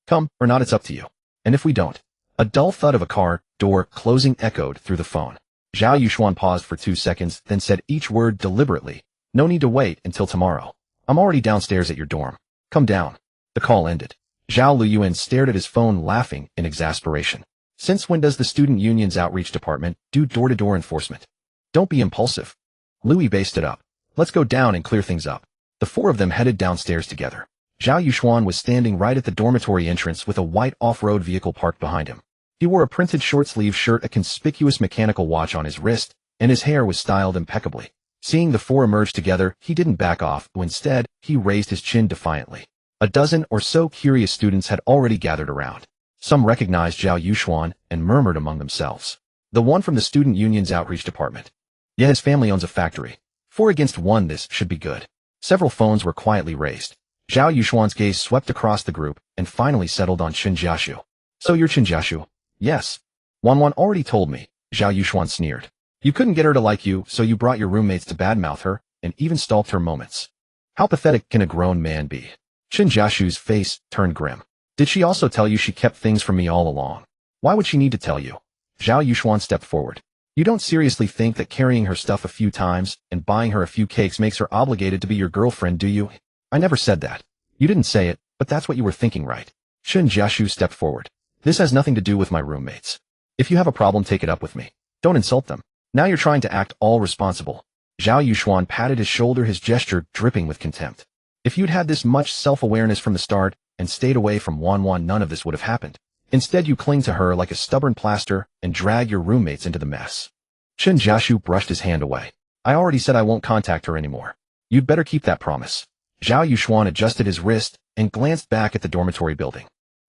Come, or not, it's up to you. And if we don't? A dull thud of a car door closing echoed through the phone. Zhao Yuxuan paused for 2 seconds, then said each word deliberately. No need to wait until tomorrow. I'm already downstairs at your dorm. Come down. The call ended. Zhao Liyuan stared at his phone, laughing in exasperation. Since when does the student union's outreach department do door-to-door enforcement? Don't be impulsive. Lu Yibei stood up. Let's go down and clear things up. The 4 of them headed downstairs together. Zhao Yuxuan was standing right at the dormitory entrance with a white off-road vehicle parked behind him. He wore a printed short-sleeve shirt, a conspicuous mechanical watch on his wrist, and his hair was styled impeccably. Seeing the four emerge together, he didn't back off, but instead, he raised his chin defiantly. A dozen or so curious students had already gathered around. Some recognized Zhao Yuxuan and murmured among themselves. The one from the student union's outreach department. Yeah, his family owns a factory. 4 against 1, this should be good. Several phones were quietly raised. Zhao Yuxuan's gaze swept across the group and finally settled on Chen Jiaxu. So you're Chen Jiaxu? Yes. Wanwan already told me, Zhao Yuxuan sneered. You couldn't get her to like you, so you brought your roommates to badmouth her, and even stalked her moments. How pathetic can a grown man be? Chen Jiaxu's face turned grim. Did she also tell you she kept things from me all along? Why would she need to tell you? Zhao Yuxuan stepped forward. You don't seriously think that carrying her stuff a few times and buying her a few cakes makes her obligated to be your girlfriend, do you? I never said that. You didn't say it, but that's what you were thinking, right? Chen Jiaxu stepped forward. This has nothing to do with my roommates. If you have a problem, take it up with me. Don't insult them. Now you're trying to act all responsible. Zhao Yuxuan patted his shoulder, his gesture dripping with contempt. If you'd had this much self-awareness from the start and stayed away from Wanwan, none of this would have happened. Instead, you cling to her like a stubborn plaster and drag your roommates into the mess. Chen Jiaxu brushed his hand away. I already said I won't contact her anymore. You'd better keep that promise. Zhao Yuxuan adjusted his wrist and glanced back at the dormitory building.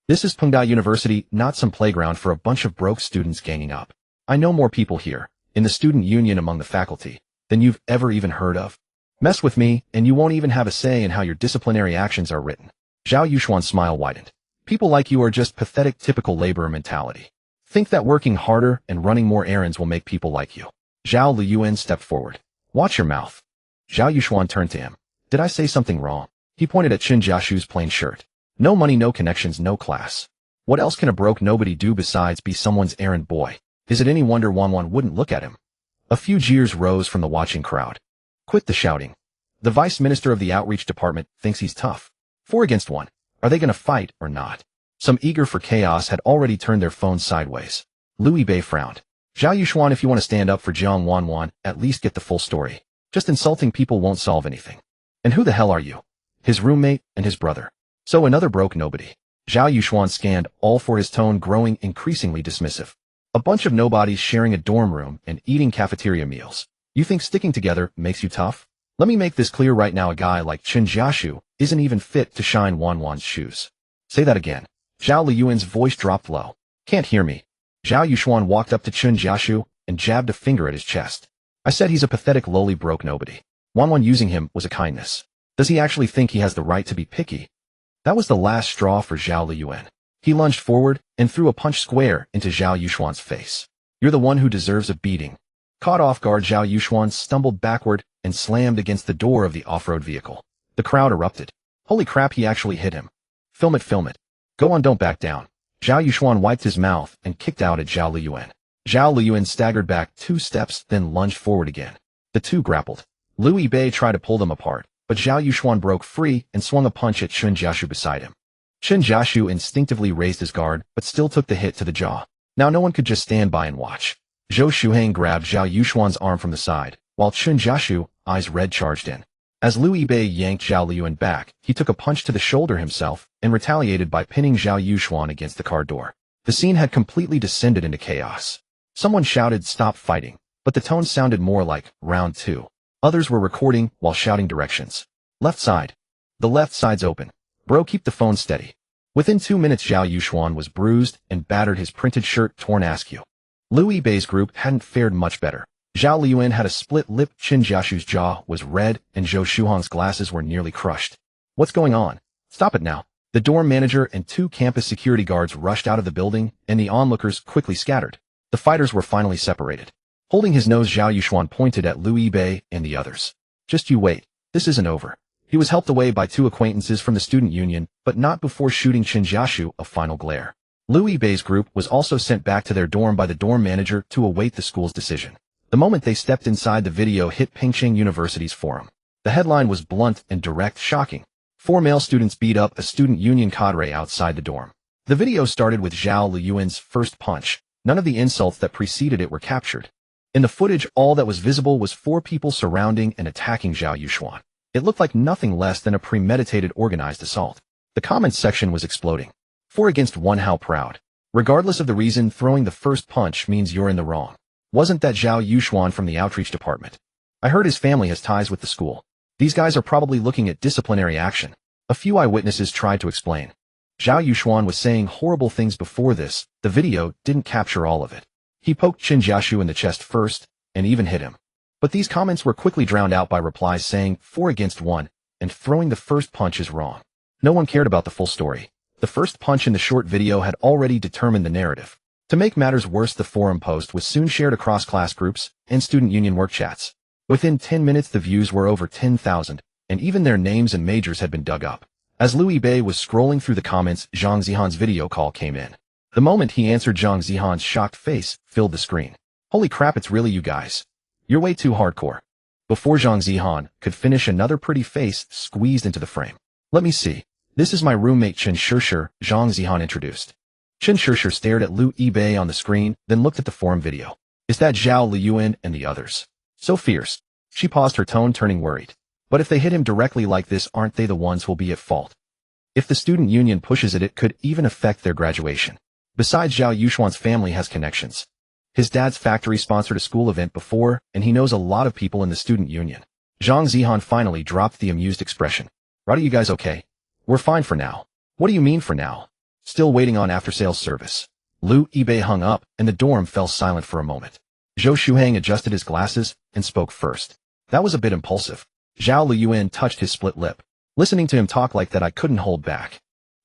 This is Pengda University, not some playground for a bunch of broke students ganging up. I know more people here, in the student union among the faculty, than you've ever even heard of. Mess with me, and you won't even have a say in how your disciplinary actions are written. Zhao Yuxuan's smile widened. People like you are just pathetic, typical laborer mentality. Think that working harder and running more errands will make people like you. Zhao Liyuan stepped forward. Watch your mouth. Zhao Yuxuan turned to him. Did I say something wrong? He pointed at Chen Jiaxu's plain shirt. No money, no connections, no class. What else can a broke nobody do besides be someone's errand boy? Is it any wonder Wanwan wouldn't look at him? A few jeers rose from the watching crowd. Quit the shouting. The vice minister of the outreach department thinks he's tough. 4 against 1. Are they going to fight or not? Some eager for chaos had already turned their phones sideways. Louis Bei frowned. Zhao Yuxuan, if you want to stand up for Jiang Wanwan, at least get the full story. Just insulting people won't solve anything. And who the hell are you? His roommate and his brother. So another broke nobody. Zhao Yuxuan scanned all for his tone growing increasingly dismissive. A bunch of nobodies sharing a dorm room and eating cafeteria meals. You think sticking together makes you tough? Let me make this clear right now, a guy like Chen Jiaxu isn't even fit to shine Wanwan's shoes. Say that again. Zhao Liyuan's voice dropped low. Can't hear me. Zhao Yuxuan walked up to Chen Jiaxu and jabbed a finger at his chest. I said he's a pathetic, lowly, broke nobody. Wanwan using him was a kindness. Does he actually think he has the right to be picky? That was the last straw for Zhao Liyuan. He lunged forward and threw a punch square into Zhao Yuxuan's face. You're the one who deserves a beating. Caught off guard, Zhao Yuxuan stumbled backward and slammed against the door of the off-road vehicle. The crowd erupted. Holy crap, he actually hit him. Film it, film it. Go on, don't back down. Zhao Yuxuan wiped his mouth and kicked out at Zhao Liyuan. Zhao Liyuan staggered back 2 steps, then lunged forward again. The two grappled. Louis Bei tried to pull them apart, but Zhao Yuxuan broke free and swung a punch at Chen Jiaxu beside him. Chen Jiaxu instinctively raised his guard, but still took the hit to the jaw. Now no one could just stand by and watch. Zhou Shuhang grabbed Zhao Yuxuan's arm from the side, while Chen Jiaxu, eyes red, charged in. As Louis Bei yanked Zhao Liyuan back, he took a punch to the shoulder himself and retaliated by pinning Zhao Yuxuan against the car door. The scene had completely descended into chaos. Someone shouted, "Stop fighting," but the tone sounded more like, "Round 2. Others were recording while shouting directions. Left side. The left side's open. Bro, keep the phone steady. Within 2 minutes, Zhao Yuxuan was bruised and battered, his printed shirt torn askew. Louis Bei's group hadn't fared much better. Zhao Liyuan had a split lip, Chen Jiaxu's jaw was red, and Zhou Shuhang's glasses were nearly crushed. What's going on? Stop it now. The dorm manager and 2 campus security guards rushed out of the building, and the onlookers quickly scattered. The fighters were finally separated. Holding his nose, Zhao Yuxuan pointed at Louis Bei and the others. Just you wait. This isn't over. He was helped away by 2 acquaintances from the student union, but not before shooting Chen Jiaxu a final glare. Louis Bei's group was also sent back to their dorm by the dorm manager to await the school's decision. The moment they stepped inside, the video hit Pingcheng University's forum. The headline was blunt and direct, shocking. 4 male students beat up a student union cadre outside the dorm. The video started with Zhao Liyuan's first punch. None of the insults that preceded it were captured. In the footage, all that was visible was 4 people surrounding and attacking Zhao Yuxuan. It looked like nothing less than a premeditated, organized assault. The comments section was exploding. 4 against 1, how proud. Regardless of the reason, throwing the first punch means you're in the wrong. Wasn't that Zhao Yuxuan from the outreach department? I heard his family has ties with the school. These guys are probably looking at disciplinary action. A few eyewitnesses tried to explain. Zhao Yuxuan was saying horrible things before this. The video didn't capture all of it. He poked Qin Jiaxu in the chest first, and even hit him. But these comments were quickly drowned out by replies saying 4 against 1, and throwing the first punch is wrong. No one cared about the full story. The first punch in the short video had already determined the narrative. To make matters worse, the forum post was soon shared across class groups and student union work chats. Within 10 minutes the views were over 10,000, and even their names and majors had been dug up. As Liu Bei was scrolling through the comments, Zhang Zihan's video call came in. The moment he answered, Zhang Zihan's shocked face filled the screen. Holy crap, it's really you guys. You're way too hardcore. Before Zhang Zihan could finish, another pretty face squeezed into the frame. Let me see. This is my roommate Chen Shishir, Zhang Zihan introduced. Chen Shishir stared at Liu Bei on the screen, then looked at the forum video. Is that Zhao Liyuan and the others? So fierce. She paused, her tone turning worried. But if they hit him directly like this, aren't they the ones who'll be at fault? If the student union pushes it, it could even affect their graduation. Besides, Zhao Yuxuan's family has connections. His dad's factory sponsored a school event before, and he knows a lot of people in the student union. Zhang Zihan finally dropped the amused expression. Are you guys okay? We're fine for now. What do you mean for now? Still waiting on after-sales service. Liu Bei hung up, and the dorm fell silent for a moment. Zhou Shuhang adjusted his glasses and spoke first. That was a bit impulsive. Zhao Liyuan touched his split lip. Listening to him talk like that, I couldn't hold back.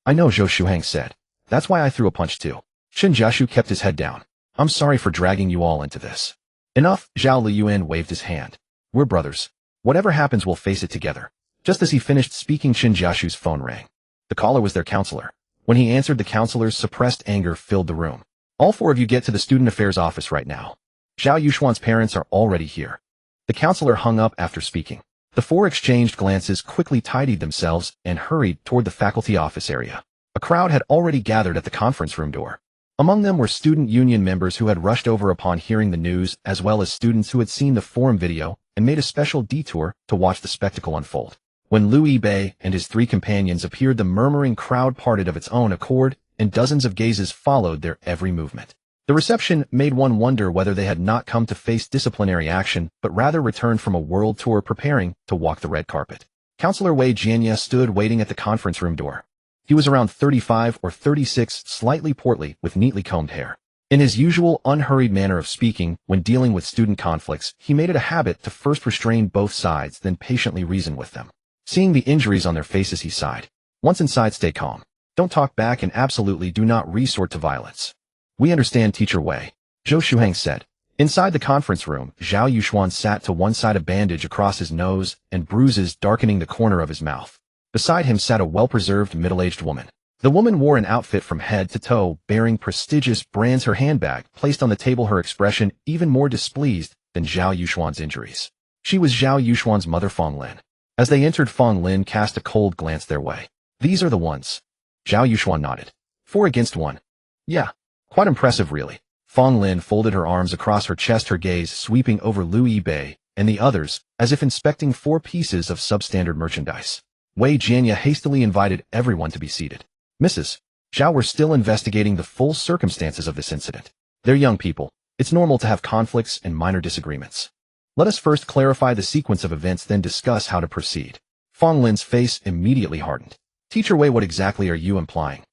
I know, Zhou Shuhang said. That's why I threw a punch too. Qin Jiaxu kept his head down. I'm sorry for dragging you all into this. Enough, Zhao Liyuan waved his hand. We're brothers. Whatever happens, we'll face it together. Just as he finished speaking, Qin Jiaxu's phone rang. The caller was their counselor. When he answered, the counselor's suppressed anger filled the room. All 4 of you get to the student affairs office right now. Zhao Yuxuan's parents are already here. The counselor hung up after speaking. The 4 exchanged glances, quickly tidied themselves, and hurried toward the faculty office area. A crowd had already gathered at the conference room door. Among them were student union members who had rushed over upon hearing the news, as well as students who had seen the forum video and made a special detour to watch the spectacle unfold. When Liu Bei and his 3 companions appeared, the murmuring crowd parted of its own accord, and dozens of gazes followed their every movement. The reception made one wonder whether they had not come to face disciplinary action, but rather returned from a world tour preparing to walk the red carpet. Counselor Wei Jianya stood waiting at the conference room door. He was around 35 or 36, slightly portly, with neatly combed hair. In his usual unhurried manner of speaking, when dealing with student conflicts, he made it a habit to first restrain both sides, then patiently reason with them. Seeing the injuries on their faces, he sighed. Once inside, stay calm. Don't talk back and absolutely do not resort to violence. We understand, Teacher Wei, Zhou Shuhang said. Inside the conference room, Zhao Yuxuan sat to one side, a bandage across his nose and bruises darkening the corner of his mouth. Beside him sat a well-preserved middle-aged woman. The woman wore an outfit from head to toe, bearing prestigious brands. Her handbag placed on the table, her expression even more displeased than Zhao Yuxuan's injuries. She was Zhao Yuxuan's mother, Fong Lin. As they entered, Fong Lin cast a cold glance their way. These are the ones. Zhao Yuxuan nodded. 4 against 1. Yeah. Quite impressive, really. Fong Lin folded her arms across her chest, her gaze sweeping over Liu Bei and the others, as if inspecting 4 pieces of substandard merchandise. Wei Jianya hastily invited everyone to be seated. Mrs. Zhao, we're still investigating the full circumstances of this incident. They're young people. It's normal to have conflicts and minor disagreements. Let us first clarify the sequence of events, then discuss how to proceed. Fong Lin's face immediately hardened. Teacher Wei, what exactly are you implying?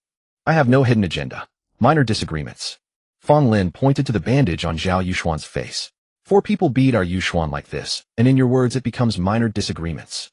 I have no hidden agenda. Minor disagreements. Fong Lin pointed to the bandage on Zhao Yuxuan's face. 4 people beat our Yuxuan like this, and in your words it becomes minor disagreements.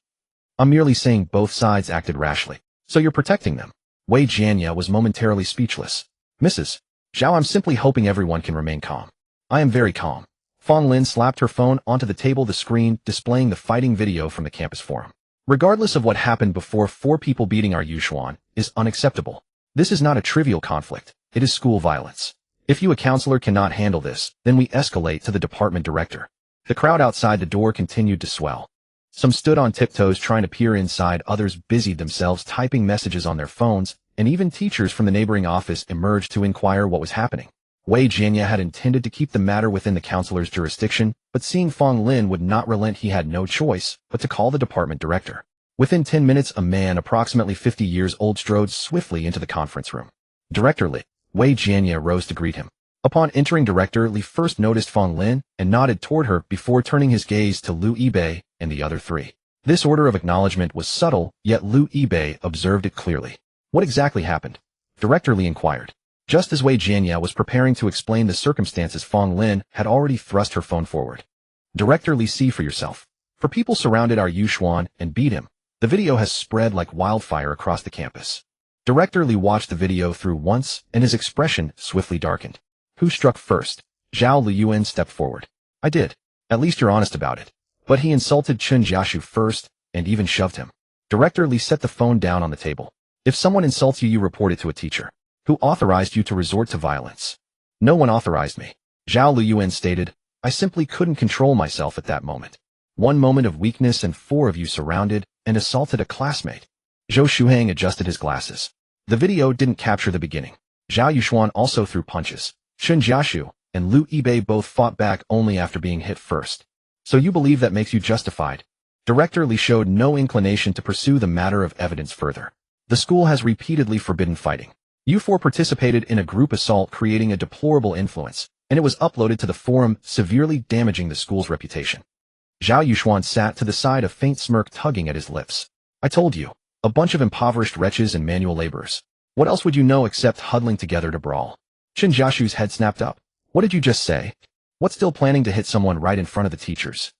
I'm merely saying both sides acted rashly. So you're protecting them. Wei Jianya was momentarily speechless. Mrs. Zhao, I'm simply hoping everyone can remain calm. I am very calm. Fong Lin slapped her phone onto the table, the screen displaying the fighting video from the campus forum. Regardless of what happened before, 4 people beating our Yuxuan is unacceptable. This is not a trivial conflict. It is school violence. If you, a counselor, cannot handle this, then we escalate to the department director. The crowd outside the door continued to swell. Some stood on tiptoes trying to peer inside, others busied themselves typing messages on their phones, and even teachers from the neighboring office emerged to inquire what was happening. Wei Jianya had intended to keep the matter within the counselor's jurisdiction, but seeing Fong Lin would not relent, he had no choice but to call the department director. Within 10 minutes, a man approximately 50 years old strode swiftly into the conference room. Director Li. Wei Jianya rose to greet him. Upon entering, Director Li first noticed Fong Lin and nodded toward her before turning his gaze to Liu Yibei and the other three. This order of acknowledgement was subtle, yet Liu Yibei observed it clearly. What exactly happened? Director Li inquired. Just as Wei Jianya was preparing to explain the circumstances, Fong Lin had already thrust her phone forward. Director Li, see for yourself. For people surrounded our Yu Xuan and beat him. The video has spread like wildfire across the campus. Director Li watched the video through once, and his expression swiftly darkened. Who struck first? Zhao Liyuan stepped forward. I did. At least you're honest about it. But he insulted Chen Jiashu first, and even shoved him. Director Li set the phone down on the table. If someone insults you, you report it to a teacher. Who authorized you to resort to violence? No one authorized me. Zhao Liyuan stated. I simply couldn't control myself at that moment. One moment of weakness and 4 of you surrounded and assaulted a classmate. Zhou Shuhang adjusted his glasses. The video didn't capture the beginning. Zhao Yuxuan also threw punches. Chen Jiashu and Liu Yibei both fought back only after being hit first. So you believe that makes you justified? Director Li showed no inclination to pursue the matter of evidence further. The school has repeatedly forbidden fighting. You 4 participated in a group assault, creating a deplorable influence, and it was uploaded to the forum, severely damaging the school's reputation. Zhao Yuxuan sat to the side, a faint smirk tugging at his lips. I told you, a bunch of impoverished wretches and manual laborers. What else would you know except huddling together to brawl? Chen Jiashu's head snapped up. What did you just say? What's still planning to hit someone right in front of the teachers?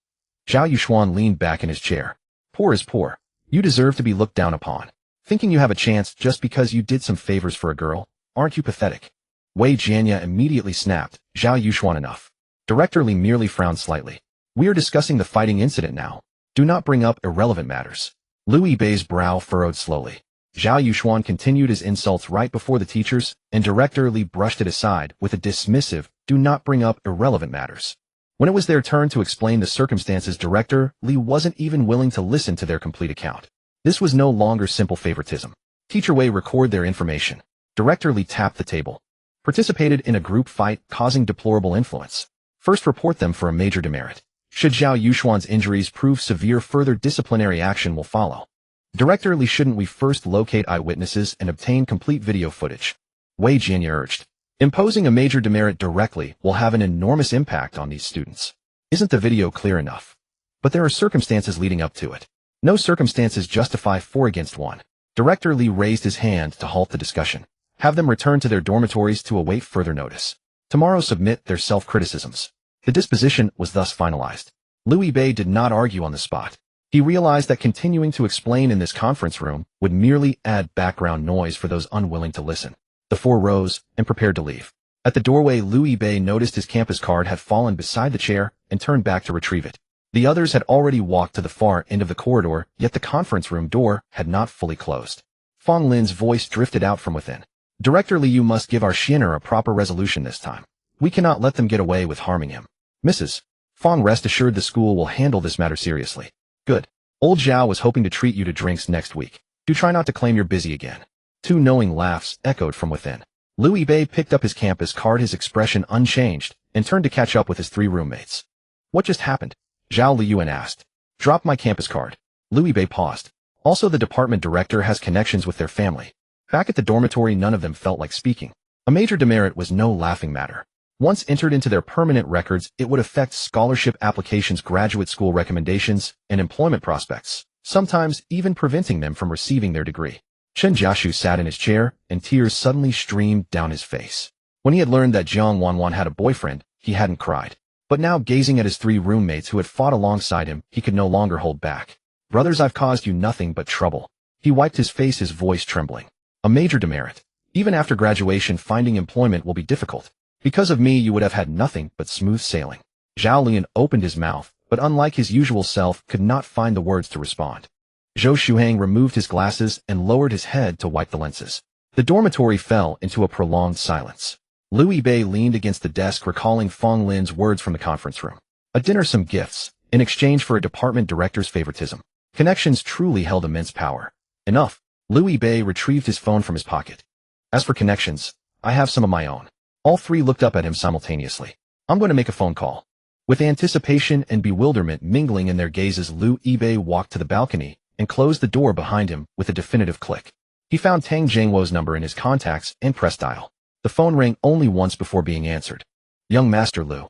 Zhao Yuxuan leaned back in his chair. Poor is poor. You deserve to be looked down upon. Thinking you have a chance just because you did some favors for a girl? Aren't you pathetic? Wei Jianya immediately snapped. Zhao Yuxuan, enough. Director Li merely frowned slightly. We are discussing the fighting incident now. Do not bring up irrelevant matters. Liu Yibei's brow furrowed slowly. Zhao Yuxuan continued his insults right before the teachers, and Director Li brushed it aside with a dismissive, do not bring up irrelevant matters. When it was their turn to explain the circumstances, Director Li wasn't even willing to listen to their complete account. This was no longer simple favoritism. Teacher Wei, record their information. Director Li tapped the table. Participated in a group fight, causing deplorable influence. First, report them for a major demerit. Should Zhao Yuxuan's injuries prove severe, further disciplinary action will follow. Director Li, shouldn't we first locate eyewitnesses and obtain complete video footage? Wei Jianya urged. Imposing a major demerit directly will have an enormous impact on these students. Isn't the video clear enough? But there are circumstances leading up to it. No circumstances justify 4 against 1. Director Li raised his hand to halt the discussion. Have them return to their dormitories to await further notice. Tomorrow submit their self-criticisms. The disposition was thus finalized. Liu Yibei did not argue on the spot. He realized that continuing to explain in this conference room would merely add background noise for those unwilling to listen. The 4 rose and prepared to leave. At the doorway, Liu Yibei noticed his campus card had fallen beside the chair and turned back to retrieve it. The others had already walked to the far end of the corridor, yet the conference room door had not fully closed. Fong Lin's voice drifted out from within. Director Li, you must give our Xin'er a proper resolution this time. We cannot let them get away with harming him. Mrs. Fong, rest assured the school will handle this matter seriously. Good. Old Zhao was hoping to treat you to drinks next week. Do try not to claim you're busy again. 2 knowing laughs echoed from within. Liu Yibei picked up his campus card, his expression unchanged, and turned to catch up with his 3 roommates. What just happened? Zhao Liyuan asked. Drop my campus card. Liu Yibei paused. Also, the department director has connections with their family. Back at the dormitory, none of them felt like speaking. A major demerit was no laughing matter. Once entered into their permanent records, it would affect scholarship applications, graduate school recommendations, and employment prospects, sometimes even preventing them from receiving their degree. Chen Jiashu sat in his chair, and tears suddenly streamed down his face. When he had learned that Jiang Wanwan had a boyfriend, he hadn't cried. But now, gazing at his 3 roommates who had fought alongside him, he could no longer hold back. Brothers, I've caused you nothing but trouble. He wiped his face, his voice trembling. A major demerit. Even after graduation, finding employment will be difficult. Because of me, you would have had nothing but smooth sailing. Zhao Lian opened his mouth, but unlike his usual self, could not find the words to respond. Zhou Shuhang removed his glasses and lowered his head to wipe the lenses. The dormitory fell into a prolonged silence. Liu Yibei leaned against the desk, recalling Fong Lin's words from the conference room. A dinner, some gifts, in exchange for a department director's favoritism. Connections truly held immense power. Enough. Liu Yibei retrieved his phone from his pocket. As for connections, I have some of my own. All 3 looked up at him simultaneously. I'm going to make a phone call. With anticipation and bewilderment mingling in their gazes, Liu Yibei walked to the balcony and closed the door behind him with a definitive click. He found Tang Jingwo's number in his contacts and pressed dial. The phone rang only once before being answered. Young Master Lu.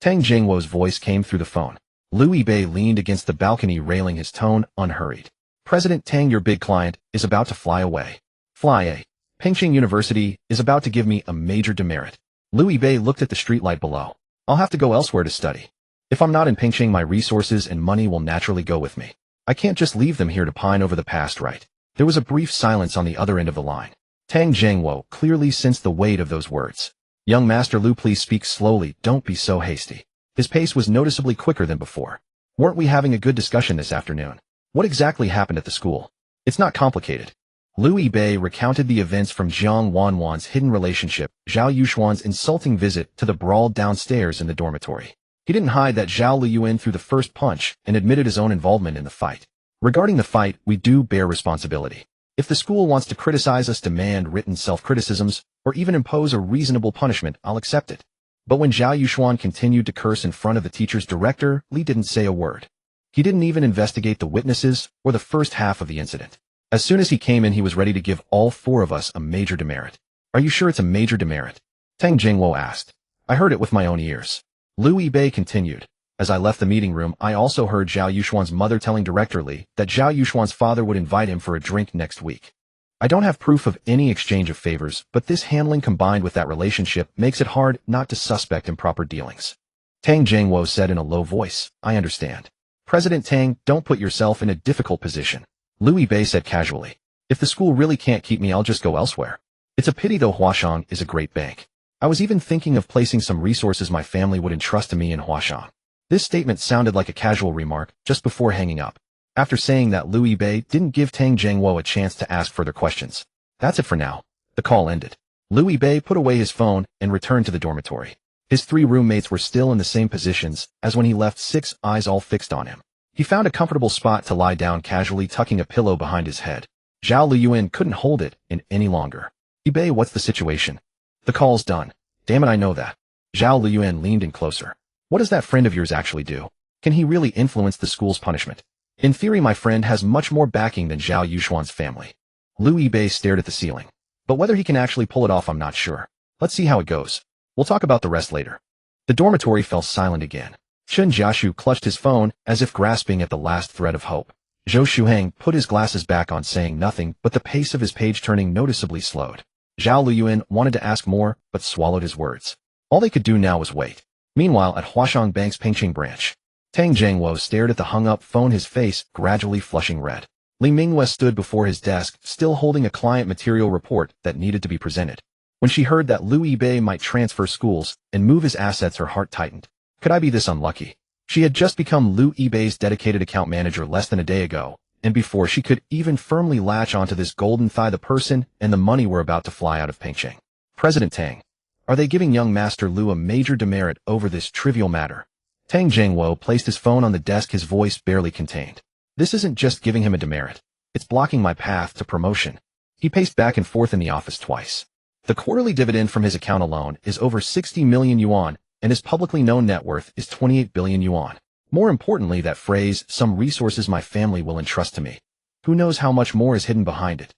Tang Jingwo's voice came through the phone. Lu Yibei leaned against the balcony railing, his tone unhurried. President Tang, your big client, is about to fly away. Pingqing University is about to give me a major demerit. Lu Yibei looked at the streetlight below. I'll have to go elsewhere to study. If I'm not in Pingqing, my resources and money will naturally go with me. I can't just leave them here to pine over the past, right? There was a brief silence on the other end of the line. Tang Jingwo clearly sensed the weight of those words. Young Master Lu, please speak slowly, don't be so hasty. His pace was noticeably quicker than before. Weren't we having a good discussion this afternoon? What exactly happened at the school? It's not complicated. Lu Yibei recounted the events from Jiang Wanwan's hidden relationship, Zhao Yuxuan's insulting visit to the brawl downstairs in the dormitory. He didn't hide that Zhao Liyuan threw the first punch and admitted his own involvement in the fight. Regarding the fight, we do bear responsibility. If the school wants to criticize us, demand written self-criticisms, or even impose a reasonable punishment, I'll accept it. But when Zhao Yuxuan continued to curse in front of the teacher's director, Li didn't say a word. He didn't even investigate the witnesses or the first half of the incident. As soon as he came in, he was ready to give all four of us a major demerit. Are you sure it's a major demerit? Tang Jingwo asked. I heard it with my own ears. Lu Yibei continued. As I left the meeting room, I also heard Zhao Yuxuan's mother telling Director Li that Zhao Yuxuan's father would invite him for a drink next week. I don't have proof of any exchange of favors, but this handling combined with that relationship makes it hard not to suspect improper dealings. Tang Jingwo said in a low voice, I understand. President Tang, don't put yourself in a difficult position. Lu Yibei said casually. If the school really can't keep me, I'll just go elsewhere. It's a pity though, Huashang is a great bank. I was even thinking of placing some resources my family would entrust to me in Huashang. This statement sounded like a casual remark just before hanging up. After saying that, Lu Yibei didn't give Tang Jingwo a chance to ask further questions. That's it for now. The call ended. Lu Yibei put away his phone and returned to the dormitory. His three roommates were still in the same positions as when he left, 6 eyes all fixed on him. He found a comfortable spot to lie down, casually tucking a pillow behind his head. Zhao Liyuan couldn't hold it in any longer. Yibei, what's the situation? The call's done. Damn it, I know that. Zhao Liyuan leaned in closer. What does that friend of yours actually do? Can he really influence the school's punishment? In theory, my friend has much more backing than Zhao Yuxuan's family. Lu Yibei stared at the ceiling. But whether he can actually pull it off, I'm not sure. Let's see how it goes. We'll talk about the rest later. The dormitory fell silent again. Chen Jiashu clutched his phone as if grasping at the last thread of hope. Zhou Shuheng put his glasses back on, saying nothing, but the pace of his page turning noticeably slowed. Zhao Liyuan wanted to ask more, but swallowed his words. All they could do now was wait. Meanwhile, at Huashang Bank's Pingqing branch, Tang Jingwo stared at the hung-up phone, his face gradually flushing red. Li Minghua stood before his desk, still holding a client material report that needed to be presented. When she heard that Lu Yibei might transfer schools and move his assets, her heart tightened. Could I be this unlucky? She had just become Lu Yibei's dedicated account manager less than a day ago, and before she could even firmly latch onto this golden thigh, the person and the money were about to fly out of Pingqing. President Tang, are they giving young Master Lu a major demerit over this trivial matter? Tang Jingwo placed his phone on the desk, his voice barely contained. This isn't just giving him a demerit. It's blocking my path to promotion. He paced back and forth in the office twice. The quarterly dividend from his account alone is over 60 million yuan, and his publicly known net worth is 28 billion yuan. More importantly, that phrase, some resources my family will entrust to me. Who knows how much more is hidden behind it?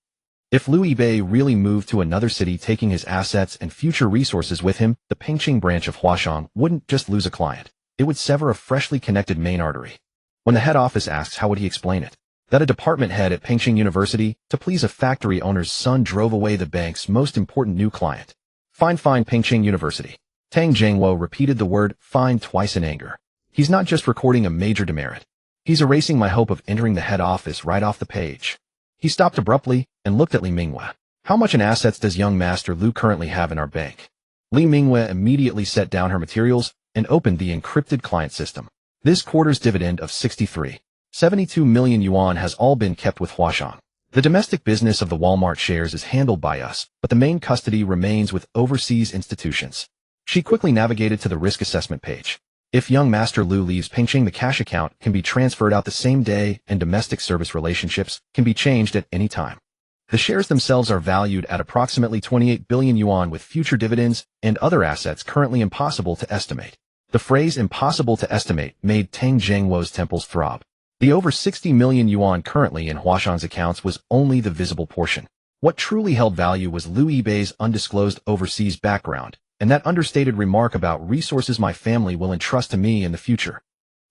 If Lu Yibei really moved to another city, taking his assets and future resources with him, the Pingqing branch of Huashang wouldn't just lose a client. It would sever a freshly connected main artery. When the head office asks, how would he explain it? That a department head at Pingqing University, to please a factory owner's son, drove away the bank's most important new client. Fine, Pingqing University. Tang Jingwo repeated the word fine twice in anger. He's not just recording a major demerit. He's erasing my hope of entering the head office right off the page. He stopped abruptly and looked at Li Minghua. How much in assets does young Master Lu currently have in our bank? Li Minghua immediately set down her materials and opened the encrypted client system. This quarter's dividend of 72 million yuan has all been kept with Huashang. The domestic business of the Walmart shares is handled by us, but the main custody remains with overseas institutions. She quickly navigated to the risk assessment page. If young Master Lu leaves Pingqing, the cash account can be transferred out the same day, and domestic service relationships can be changed at any time. The shares themselves are valued at approximately 28 billion yuan, with future dividends and other assets currently impossible to estimate. The phrase impossible to estimate made Tang Jingwo's temples throb. The over 60 million yuan currently in Huashang's accounts was only the visible portion. What truly held value was Liu Yibei's undisclosed overseas background, and that understated remark about resources my family will entrust to me in the future.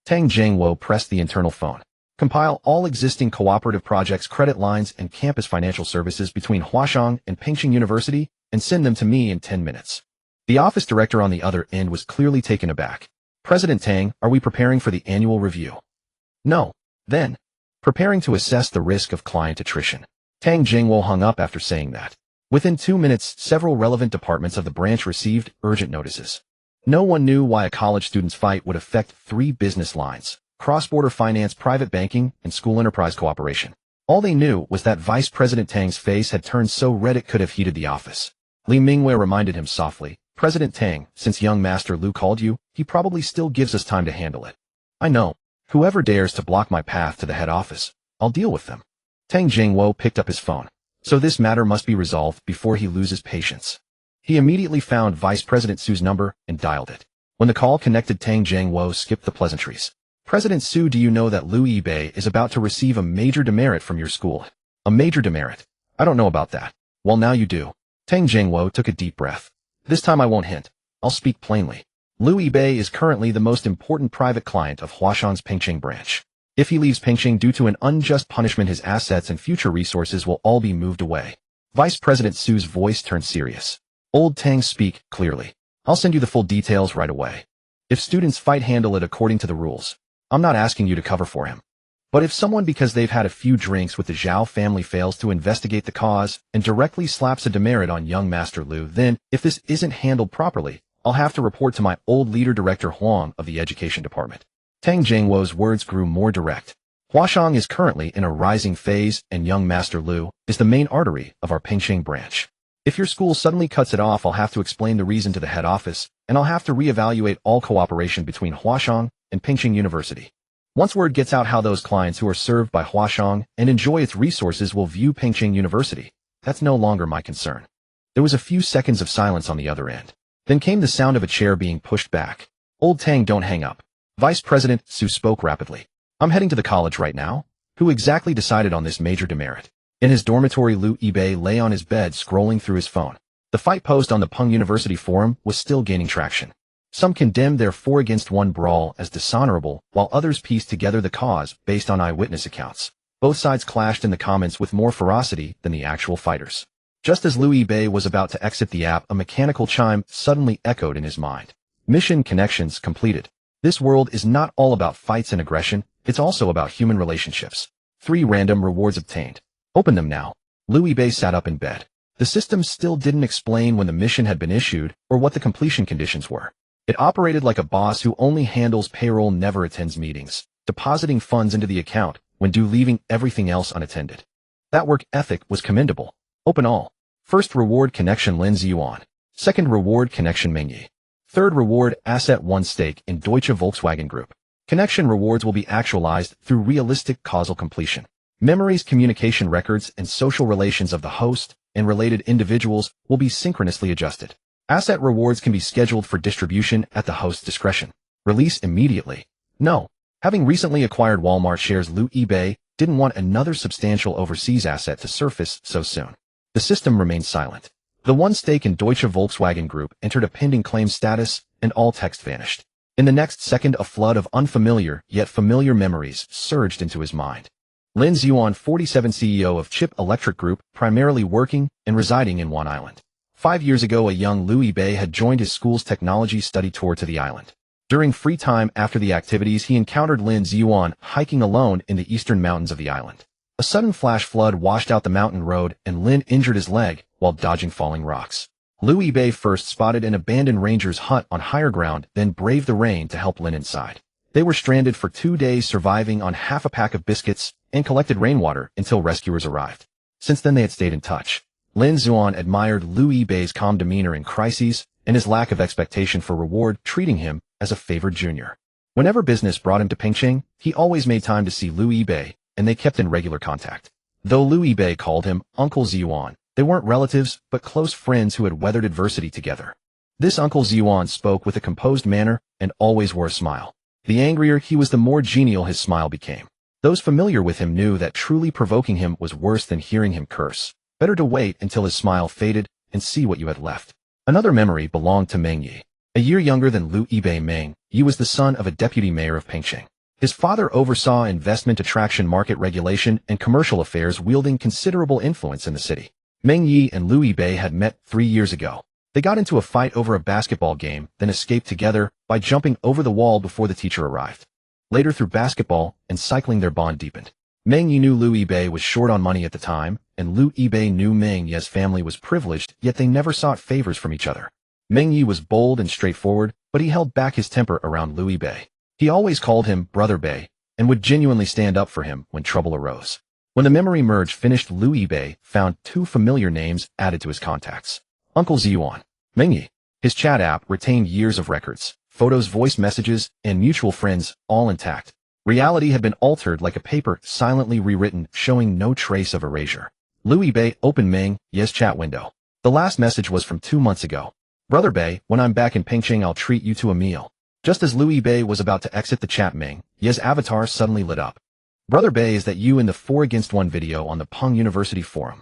Tang Jingwo pressed the internal phone. Compile all existing cooperative projects, credit lines, and campus financial services between Huashang and Pingqing University and send them to me in 10 minutes. The office director on the other end was clearly taken aback. President Tang, are we preparing for the annual review? No. Then. Preparing to assess the risk of client attrition. Tang Jingwo hung up after saying that. Within 2 minutes, several relevant departments of the branch received urgent notices. No one knew why a college student's fight would affect 3 business lines: cross-border finance, private banking, and school enterprise cooperation. All they knew was that Vice President Tang's face had turned so red it could have heated the office. Li Mingwei reminded him softly, President Tang, since young Master Liu called you, he probably still gives us time to handle it. I know. Whoever dares to block my path to the head office, I'll deal with them. Tang Jingwo picked up his phone. So this matter must be resolved before he loses patience. He immediately found Vice President Su's number and dialed it. When the call connected, Tang Jingwo skipped the pleasantries. President Su, do you know that Liu Yibei is about to receive a major demerit from your school? A major demerit? I don't know about that. Well, now you do. Tang Jingwo took a deep breath. This time I won't hint. I'll speak plainly. Liu Yibei is currently the most important private client of Huashang's Pingqing branch. If he leaves Pingqing due to an unjust punishment, his assets and future resources will all be moved away. Vice President Su's voice turned serious. Old Tang, speak clearly. I'll send you the full details right away. If students fight, handle it according to the rules. I'm not asking you to cover for him. But if someone, because they've had a few drinks with the Zhao family, fails to investigate the cause and directly slaps a demerit on young Master Liu, then, if this isn't handled properly, I'll have to report to my old leader, Director Huang of the Education Department. Tang Jingwo's words grew more direct. Huashang is currently in a rising phase, and young Master Liu is the main artery of our Pingqing branch. If your school suddenly cuts it off, I'll have to explain the reason to the head office, and I'll have to reevaluate all cooperation between Huashang and Pingqing University. Once word gets out how those clients who are served by Huashang and enjoy its resources will view Pingqing University, that's no longer my concern. There was a few seconds of silence on the other end. Then came the sound of a chair being pushed back. Old Tang, don't hang up. Vice President Su spoke rapidly. I'm heading to the college right now. Who exactly decided on this major demerit? In his dormitory, Liu Yibei lay on his bed scrolling through his phone. The fight post on the Peng University forum was still gaining traction. Some condemned their 4-against-1 brawl as dishonorable, while others pieced together the cause based on eyewitness accounts. Both sides clashed in the comments with more ferocity than the actual fighters. Just as Liu Yibei was about to exit the app, a mechanical chime suddenly echoed in his mind. Mission connections completed. This world is not all about fights and aggression, it's also about human relationships. 3 random rewards obtained. Open them now. Liu Yibei sat up in bed. The system still didn't explain when the mission had been issued or what the completion conditions were. It operated like a boss who only handles payroll, never attends meetings, depositing funds into the account when due, leaving everything else unattended. That work ethic was commendable. Open all. First reward, connection Lin Ziyuan. Second reward, connection Meng Yi. Third reward, asset 1 stake in Deutsche Volkswagen Group. Connection rewards will be actualized through realistic causal completion. Memories, communication records, and social relations of the host and related individuals will be synchronously adjusted. Asset rewards can be scheduled for distribution at the host's discretion. Release immediately. No. Having recently acquired Walmart shares, Liu Yibei didn't want another substantial overseas asset to surface so soon. The system remained silent. The 1 stake in Deutsche Volkswagen Group entered a pending claim status, and all text vanished. In the next second, a flood of unfamiliar yet familiar memories surged into his mind. Lin Ziyuan, 47, CEO of Chip Electric Group, primarily working and residing in Wan Island. 5 years ago, a young Liu Yibei had joined his school's technology study tour to the island. During free time after the activities, he encountered Lin Ziyuan hiking alone in the eastern mountains of the island. A sudden flash flood washed out the mountain road, and Lin injured his leg while dodging falling rocks. Liu Yibei first spotted an abandoned ranger's hut on higher ground, then braved the rain to help Lin inside. They were stranded for 2 days, surviving on half a pack of biscuits, and collected rainwater until rescuers arrived. Since then they had stayed in touch. Lin Ziyuan admired Liu Yibei's calm demeanor in crises and his lack of expectation for reward, treating him as a favored junior. Whenever business brought him to Pingqing, he always made time to see Liu Yibei, and they kept in regular contact. Though Liu Yibei called him Uncle Ziyuan, they weren't relatives, but close friends who had weathered adversity together. This Uncle Ziyuan spoke with a composed manner and always wore a smile. The angrier he was, the more genial his smile became. Those familiar with him knew that truly provoking him was worse than hearing him curse. Better to wait until his smile faded and see what you had left. Another memory belonged to Meng Yi. A year younger than Liu Yibei, Meng Yi was the son of a deputy mayor of Pingqing. His father oversaw investment attraction, market regulation, and commercial affairs, wielding considerable influence in the city. Meng Yi and Liu Yibei had met 3 years ago. They got into a fight over a basketball game, then escaped together by jumping over the wall before the teacher arrived. Later, through basketball and cycling, their bond deepened. Meng Yi knew Liu Yibei was short on money at the time, and Liu Yibei knew Meng Yi's family was privileged, yet they never sought favors from each other. Meng Yi was bold and straightforward, but he held back his temper around Liu Yibei. He always called him Brother Bei, and would genuinely stand up for him when trouble arose. When the memory merge finished, Liu Yibei found 2 familiar names added to his contacts. Uncle Ziyuan. Meng Yi. His chat app retained years of records, photos, voice messages, and mutual friends, all intact. Reality had been altered like a paper silently rewritten, showing no trace of erasure. Liu Yibei opened Meng Yi's chat window. The last message was from 2 months ago. Brother Bei, when I'm back in Pingqing, I'll treat you to a meal. Just as Liu Yibei was about to exit the chat, Meng Yi's avatar suddenly lit up. Brother Bei, is that you in the 4-against-1 video on the Peng University forum?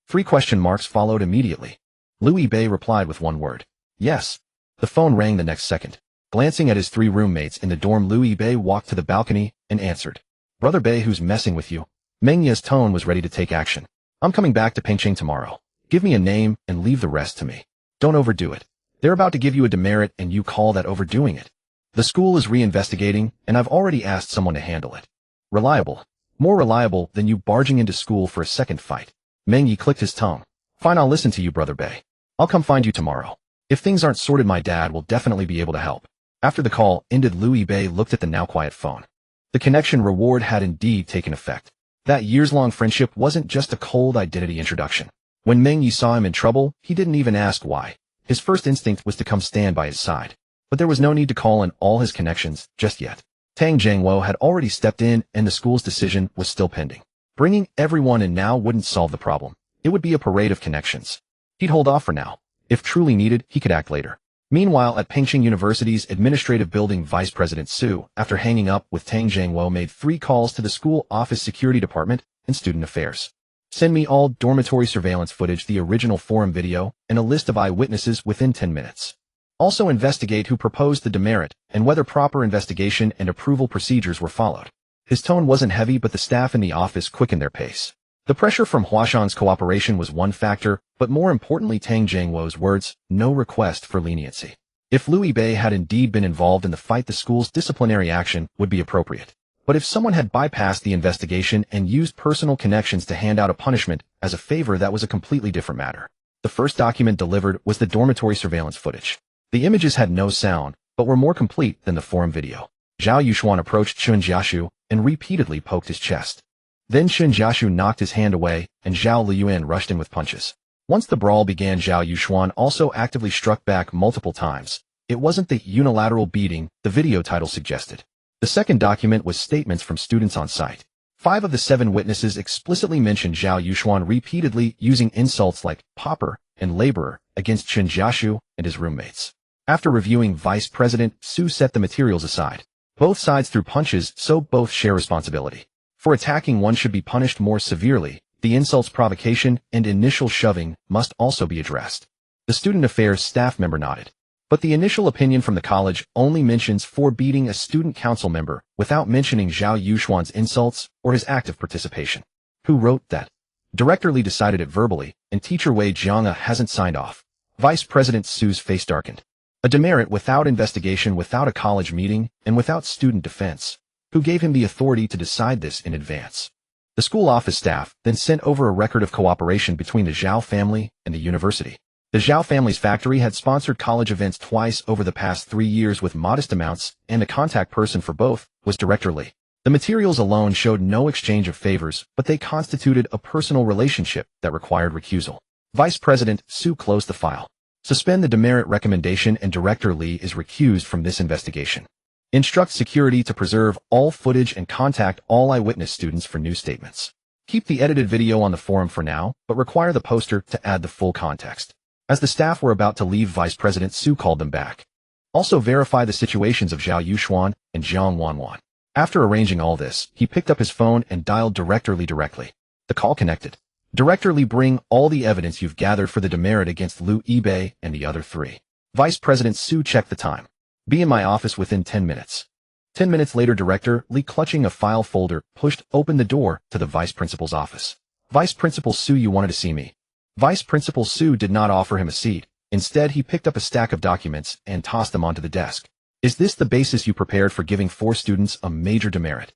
3 question marks followed immediately. Liu Yibei replied with 1 word. Yes. The phone rang the next second. Glancing at his 3 roommates in the dorm, Liu Yibei walked to the balcony and answered. Brother Bei, who's messing with you? Meng Yi's tone was ready to take action. I'm coming back to Pingqing tomorrow. Give me a name and leave the rest to me. Don't overdo it. They're about to give you a demerit and you call that overdoing it. The school is reinvestigating and I've already asked someone to handle it. Reliable. More reliable than you barging into school for a second fight. Meng Yi clicked his tongue. Fine, I'll listen to you, Brother Bei. I'll come find you tomorrow. If things aren't sorted, my dad will definitely be able to help. After the call ended, Liu Yibei looked at the now quiet phone. The connection reward had indeed taken effect. That years-long friendship wasn't just a cold identity introduction. When Meng Yi saw him in trouble, he didn't even ask why. His first instinct was to come stand by his side. But there was no need to call in all his connections just yet. Tang Jiangwo had already stepped in and the school's decision was still pending. Bringing everyone in now wouldn't solve the problem. It would be a parade of connections. He'd hold off for now. If truly needed, he could act later. Meanwhile, at Pingqing University's administrative building, Vice President Su, after hanging up with Tang Jiangwo, made 3 calls to the school office, security department, and student affairs. Send me all dormitory surveillance footage, the original forum video, and a list of eyewitnesses within 10 minutes. Also investigate who proposed the demerit and whether proper investigation and approval procedures were followed. His tone wasn't heavy, but the staff in the office quickened their pace. The pressure from Huashan's cooperation was one factor, but more importantly, Tang Jiangwo's words, no request for leniency. If Liu Yibei had indeed been involved in the fight, the school's disciplinary action would be appropriate. But if someone had bypassed the investigation and used personal connections to hand out a punishment as a favor, that was a completely different matter. The first document delivered was the dormitory surveillance footage. The images had no sound, but were more complete than the forum video. Zhao Yuxuan approached Chun Jiaxu and repeatedly poked his chest. Then Chun Jiaxu knocked his hand away, and Zhao Liyuan rushed in with punches. Once the brawl began, Zhao Yuxuan also actively struck back multiple times. It wasn't the unilateral beating the video title suggested. The second document was statements from students on site. 5 of the 7 witnesses explicitly mentioned Zhao Yuxuan repeatedly using insults like pauper and laborer against Chun Jiaxu and his roommates. After reviewing, Vice President Su set the materials aside. Both sides threw punches, so both share responsibility. For attacking, one should be punished more severely. The insults, provocation, and initial shoving must also be addressed. The student affairs staff member nodded. But the initial opinion from the college only mentions for beating a student council member without mentioning Zhao Yuxuan's insults or his active participation. Who wrote that? Director Li decided it verbally, and teacher Wei Jianga hasn't signed off. Vice President Su's face darkened. A demerit without investigation, without a college meeting, and without student defense. Who gave him the authority to decide this in advance? The school office staff then sent over a record of cooperation between the Zhao family and the university. The Zhao family's factory had sponsored college events twice over the past 3 years with modest amounts, and the contact person for both was Director Li. The materials alone showed no exchange of favors, but they constituted a personal relationship that required recusal. Vice President Su closed the file. Suspend the demerit recommendation, and Director Li is recused from this investigation. Instruct security to preserve all footage and contact all eyewitness students for new statements. Keep the edited video on the forum for now, but require the poster to add the full context. As the staff were about to leave, Vice President Su called them back. Also verify the situations of Zhao Yuxuan and Jiang Wanwan. After arranging all this, he picked up his phone and dialed Director Li directly. The call connected. Director Li, bring all the evidence you've gathered for the demerit against Liu Yibei and the other three. Vice President Su checked the time. Be in my office within 10 minutes. 10 minutes later, Director Li, clutching a file folder, pushed open the door to the Vice Principal's office. Vice Principal Su, you wanted to see me. Vice Principal Su did not offer him a seat. Instead, he picked up a stack of documents and tossed them onto the desk. Is this the basis you prepared for giving 4 students a major demerit?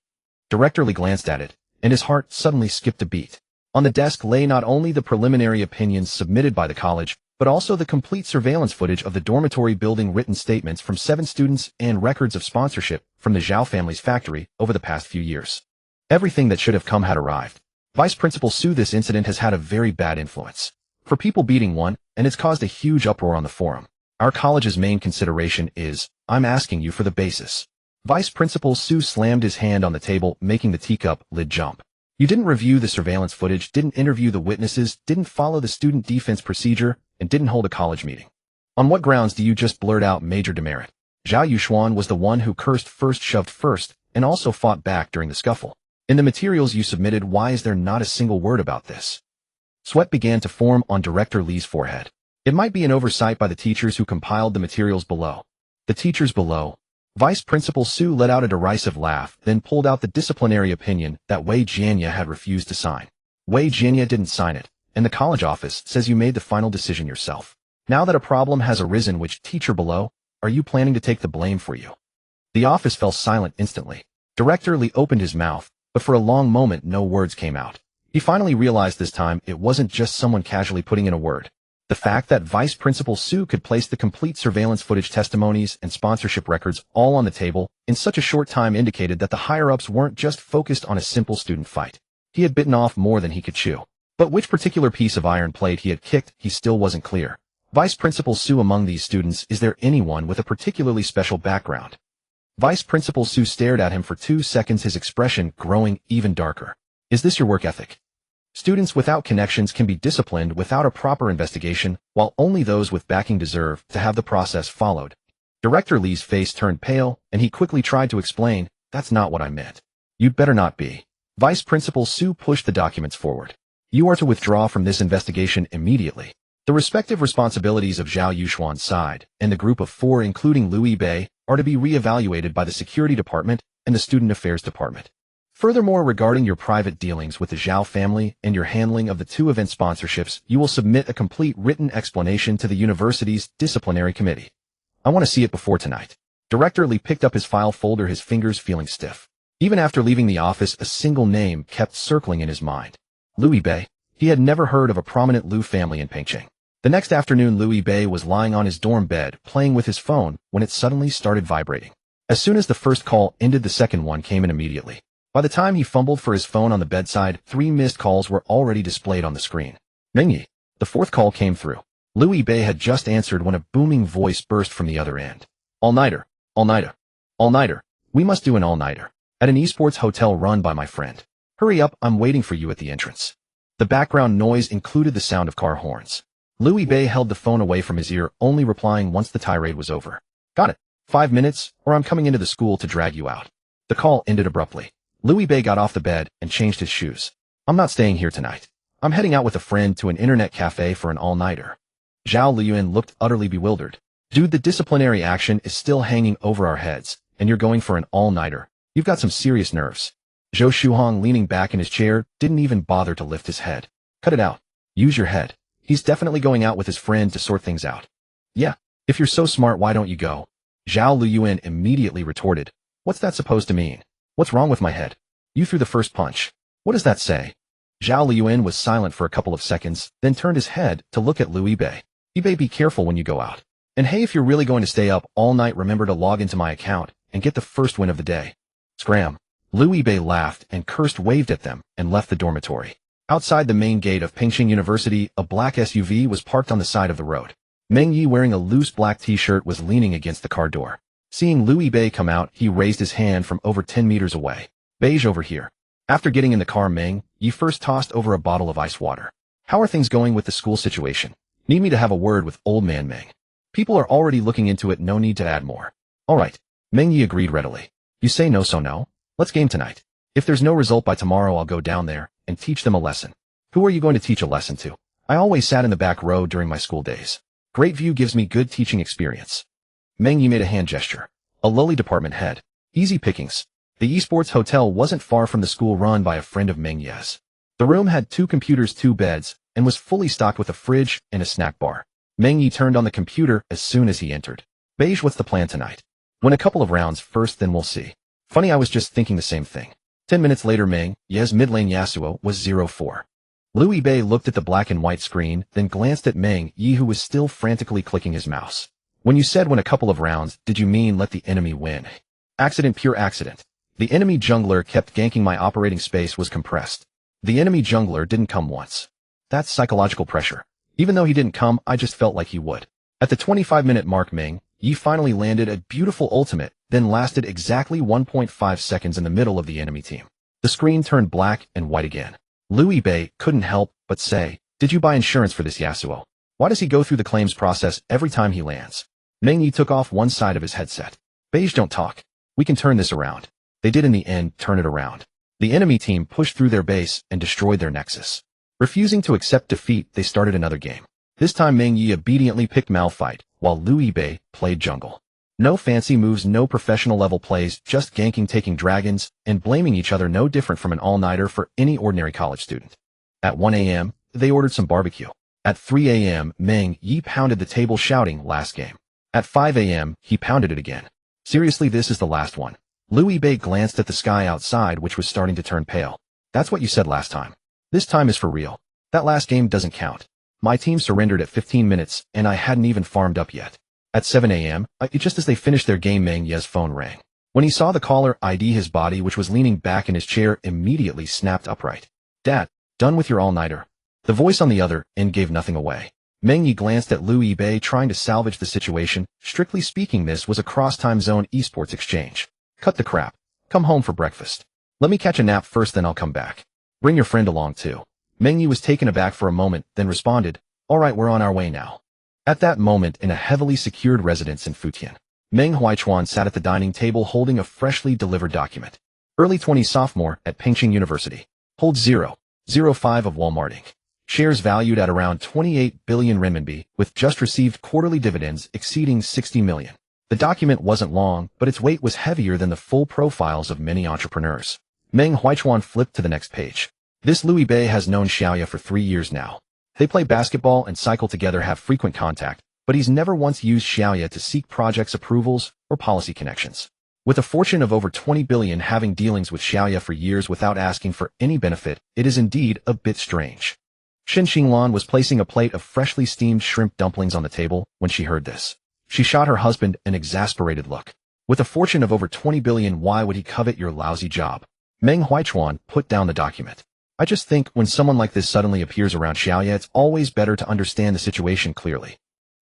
Director Li glanced at it, and his heart suddenly skipped a beat. On the desk lay not only the preliminary opinions submitted by the college, but also the complete surveillance footage of the dormitory building, written statements from 7 students, and records of sponsorship from the Zhao family's factory over the past few years. Everything that should have come had arrived. Vice Principal Su, this incident has had a very bad influence. For people beating one, and it's caused a huge uproar on the forum. Our college's main consideration is, I'm asking you for the basis. Vice Principal Su slammed his hand on the table, making the teacup lid jump. You didn't review the surveillance footage, didn't interview the witnesses, didn't follow the student defense procedure, and didn't hold a college meeting. On what grounds do you just blurt out major demerit? Zhao Yuxuan was the one who cursed first, shoved first, and also fought back during the scuffle. In the materials you submitted, why is there not a single word about this? Sweat began to form on Director Li's forehead. It might be an oversight by the teachers who compiled the materials below. The teachers below. Vice Principal Su let out a derisive laugh, then pulled out the disciplinary opinion that Wei Jianya had refused to sign. Wei Jianya didn't sign it, and the college office says you made the final decision yourself. Now that a problem has arisen, which teacher below are you planning to take the blame for you? The office fell silent instantly. Director Li opened his mouth, but for a long moment no words came out. He finally realized this time it wasn't just someone casually putting in a word. The fact that Vice Principal Su could place the complete surveillance footage, testimonies, and sponsorship records all on the table in such a short time indicated that the higher-ups weren't just focused on a simple student fight. He had bitten off more than he could chew. But which particular piece of iron plate he had kicked, he still wasn't clear. Vice Principal Su, among these students, is there anyone with a particularly special background? Vice Principal Su stared at him for 2 seconds, his expression growing even darker. Is this your work ethic? Students without connections can be disciplined without a proper investigation, while only those with backing deserve to have the process followed. Director Li's face turned pale, and he quickly tried to explain, that's not what I meant. You'd better not be. Vice Principal Su pushed the documents forward. You are to withdraw from this investigation immediately. The respective responsibilities of Zhao Yuxuan's side, and the group of 4 including Liu Yibei, are to be re-evaluated by the Security Department and the Student Affairs Department. Furthermore, regarding your private dealings with the Zhao family and your handling of the 2 event sponsorships, you will submit a complete written explanation to the university's disciplinary committee. I want to see it before tonight. Director Li picked up his file folder, his fingers feeling stiff. Even after leaving the office, a single name kept circling in his mind. Liu Yibei. He had never heard of a prominent Liu family in Pengcheng. The next afternoon, Liu Yibei was lying on his dorm bed, playing with his phone, when it suddenly started vibrating. As soon as the first call ended, the second one came in immediately. By the time he fumbled for his phone on the bedside, 3 missed calls were already displayed on the screen. Mengyi. The 4th call came through. Liu Yibei had just answered when a booming voice burst from the other end. All-nighter. All-nighter. All-nighter. We must do an all-nighter. At an esports hotel run by my friend. Hurry up, I'm waiting for you at the entrance. The background noise included the sound of car horns. Liu Yibei held the phone away from his ear, only replying once the tirade was over. Got it. 5 minutes, or I'm coming into the school to drag you out. The call ended abruptly. Liu Yibei got off the bed and changed his shoes. I'm not staying here tonight. I'm heading out with a friend to an internet cafe for an all-nighter. Zhao Liyuan looked utterly bewildered. Dude, the disciplinary action is still hanging over our heads, and you're going for an all-nighter. You've got some serious nerves. Zhou Shuhong, leaning back in his chair, didn't even bother to lift his head. Cut it out. Use your head. He's definitely going out with his friend to sort things out. Yeah, if you're so smart, why don't you go? Zhao Liyuan immediately retorted. What's that supposed to mean? What's wrong with my head? You threw the first punch. What does that say? Zhao Liyuan was silent for a couple of seconds, then turned his head to look at Liu Yibei. Yibei, be careful when you go out. And hey, if you're really going to stay up all night, remember to log into my account and get the first win of the day. Scram. Liu Yibei laughed and cursed, waved at them, and left the dormitory. Outside the main gate of Pengcheng University, a black SUV was parked on the side of the road. Meng Yi, wearing a loose black t-shirt, was leaning against the car door. Seeing Liu Yibei come out, he raised his hand from over 10 meters away. Beige, over here. After getting in the car, Meng Yi first tossed over a bottle of ice water. How are things going with the school situation? Need me to have a word with old man Meng? People are already looking into it, no need to add more. All right. Meng Yi agreed readily. You say no, so no? Let's game tonight. If there's no result by tomorrow, I'll go down there and teach them a lesson. Who are you going to teach a lesson to? I always sat in the back row during my school days. Great view gives me good teaching experience. Meng Yi made a hand gesture. A lowly department head. Easy pickings. The esports hotel wasn't far from the school run by a friend of Meng Yi's. The room had 2 computers, 2 beds, and was fully stocked with a fridge and a snack bar. Meng Yi turned on the computer as soon as he entered. Beige, what's the plan tonight? Win a couple of rounds first, then we'll see. Funny, I was just thinking the same thing. 10 minutes later, Meng Yi's mid lane Yasuo was 0-4. Liu Yibei looked at the black and white screen, then glanced at Meng Yi, who was still frantically clicking his mouse. When you said win a couple of rounds, did you mean let the enemy win? Accident, pure accident. The enemy jungler kept ganking, my operating space was compressed. The enemy jungler didn't come once. That's psychological pressure. Even though he didn't come, I just felt like he would. At the 25-minute mark, Meng Yi finally landed a beautiful ultimate, then lasted exactly 1.5 seconds in the middle of the enemy team. The screen turned black and white again. Liu Yibei couldn't help but say, did you buy insurance for this Yasuo? Why does he go through the claims process every time he lands? Meng Yi took off one side of his headset. Beige, don't talk. We can turn this around. They did in the end turn it around. The enemy team pushed through their base and destroyed their nexus. Refusing to accept defeat, they started another game. This time Meng Yi obediently picked Malphite, while Liu Yibei played jungle. No fancy moves, no professional level plays, just ganking, taking dragons, and blaming each other, no different from an all-nighter for any ordinary college student. At 1 a.m., they ordered some barbecue. At 3 a.m., Meng Yi pounded the table shouting, last game. At 5 a.m., he pounded it again. Seriously, this is the last one. Liu Yibei glanced at the sky outside, which was starting to turn pale. That's what you said last time. This time is for real. That last game doesn't count. My team surrendered at 15 minutes, and I hadn't even farmed up yet. At 7 a.m., just as they finished their game, Meng Yi's phone rang. When he saw the caller ID, his body, which was leaning back in his chair, immediately snapped upright. Dad, done with your all-nighter. The voice on the other end gave nothing away. Meng Yi glanced at Liu Yibei, trying to salvage the situation. Strictly speaking, this was a cross-time zone esports exchange. Cut the crap. Come home for breakfast. Let me catch a nap first, then I'll come back. Bring your friend along too. Meng Yi was taken aback for a moment, then responded, all right, we're on our way now. At that moment, in a heavily secured residence in Futian, Meng Huaichuan sat at the dining table holding a freshly delivered document. Early 20s sophomore at Pengcheng University. Holds 0.05 of Walmart Inc. Shares valued at around 28 billion renminbi, with just received quarterly dividends exceeding 60 million. The document wasn't long, but its weight was heavier than the full profiles of many entrepreneurs. Meng Huaichuan flipped to the next page. This Liu Yibei has known Xiaoya for 3 years now. They play basketball and cycle together, have frequent contact, but he's never once used Xiaoya to seek projects approvals or policy connections. With a fortune of over 20 billion, having dealings with Xiaoya for years without asking for any benefit, it is indeed a bit strange. Shen Xinglan was placing a plate of freshly steamed shrimp dumplings on the table when she heard this. She shot her husband an exasperated look. With a fortune of over 20 billion, why would he covet your lousy job? Meng Huaichuan put down the document. I just think when someone like this suddenly appears around Xiaoya, it's always better to understand the situation clearly.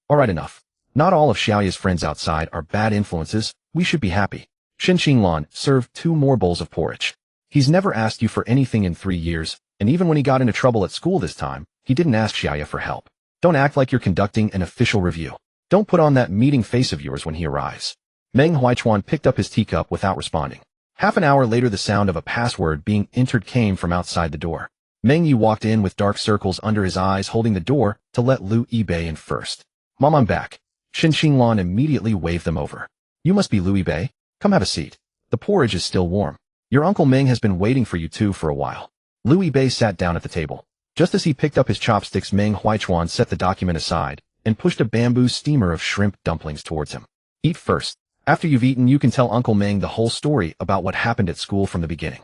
Alright, enough. Not all of Xiaoya's friends outside are bad influences. We should be happy. Shen Xinglan served 2 more bowls of porridge. He's never asked you for anything in 3 years, and even when he got into trouble at school this time, he didn't ask Xiaoya for help. Don't act like you're conducting an official review. Don't put on that meeting face of yours when he arrives. Meng Huaichuan picked up his teacup without responding. Half an hour later, the sound of a password being entered came from outside the door. Meng Yi walked in with dark circles under his eyes, holding the door to let Liu Yibei in first. Mom, I'm back. Shen Xinglan immediately waved them over. You must be Liu Yibei. Come have a seat. The porridge is still warm. Your Uncle Meng has been waiting for you too for a while. Liu Yibei sat down at the table. Just as he picked up his chopsticks, Meng Huaichuan set the document aside and pushed a bamboo steamer of shrimp dumplings towards him. Eat first. After you've eaten, you can tell Uncle Meng the whole story about what happened at school from the beginning.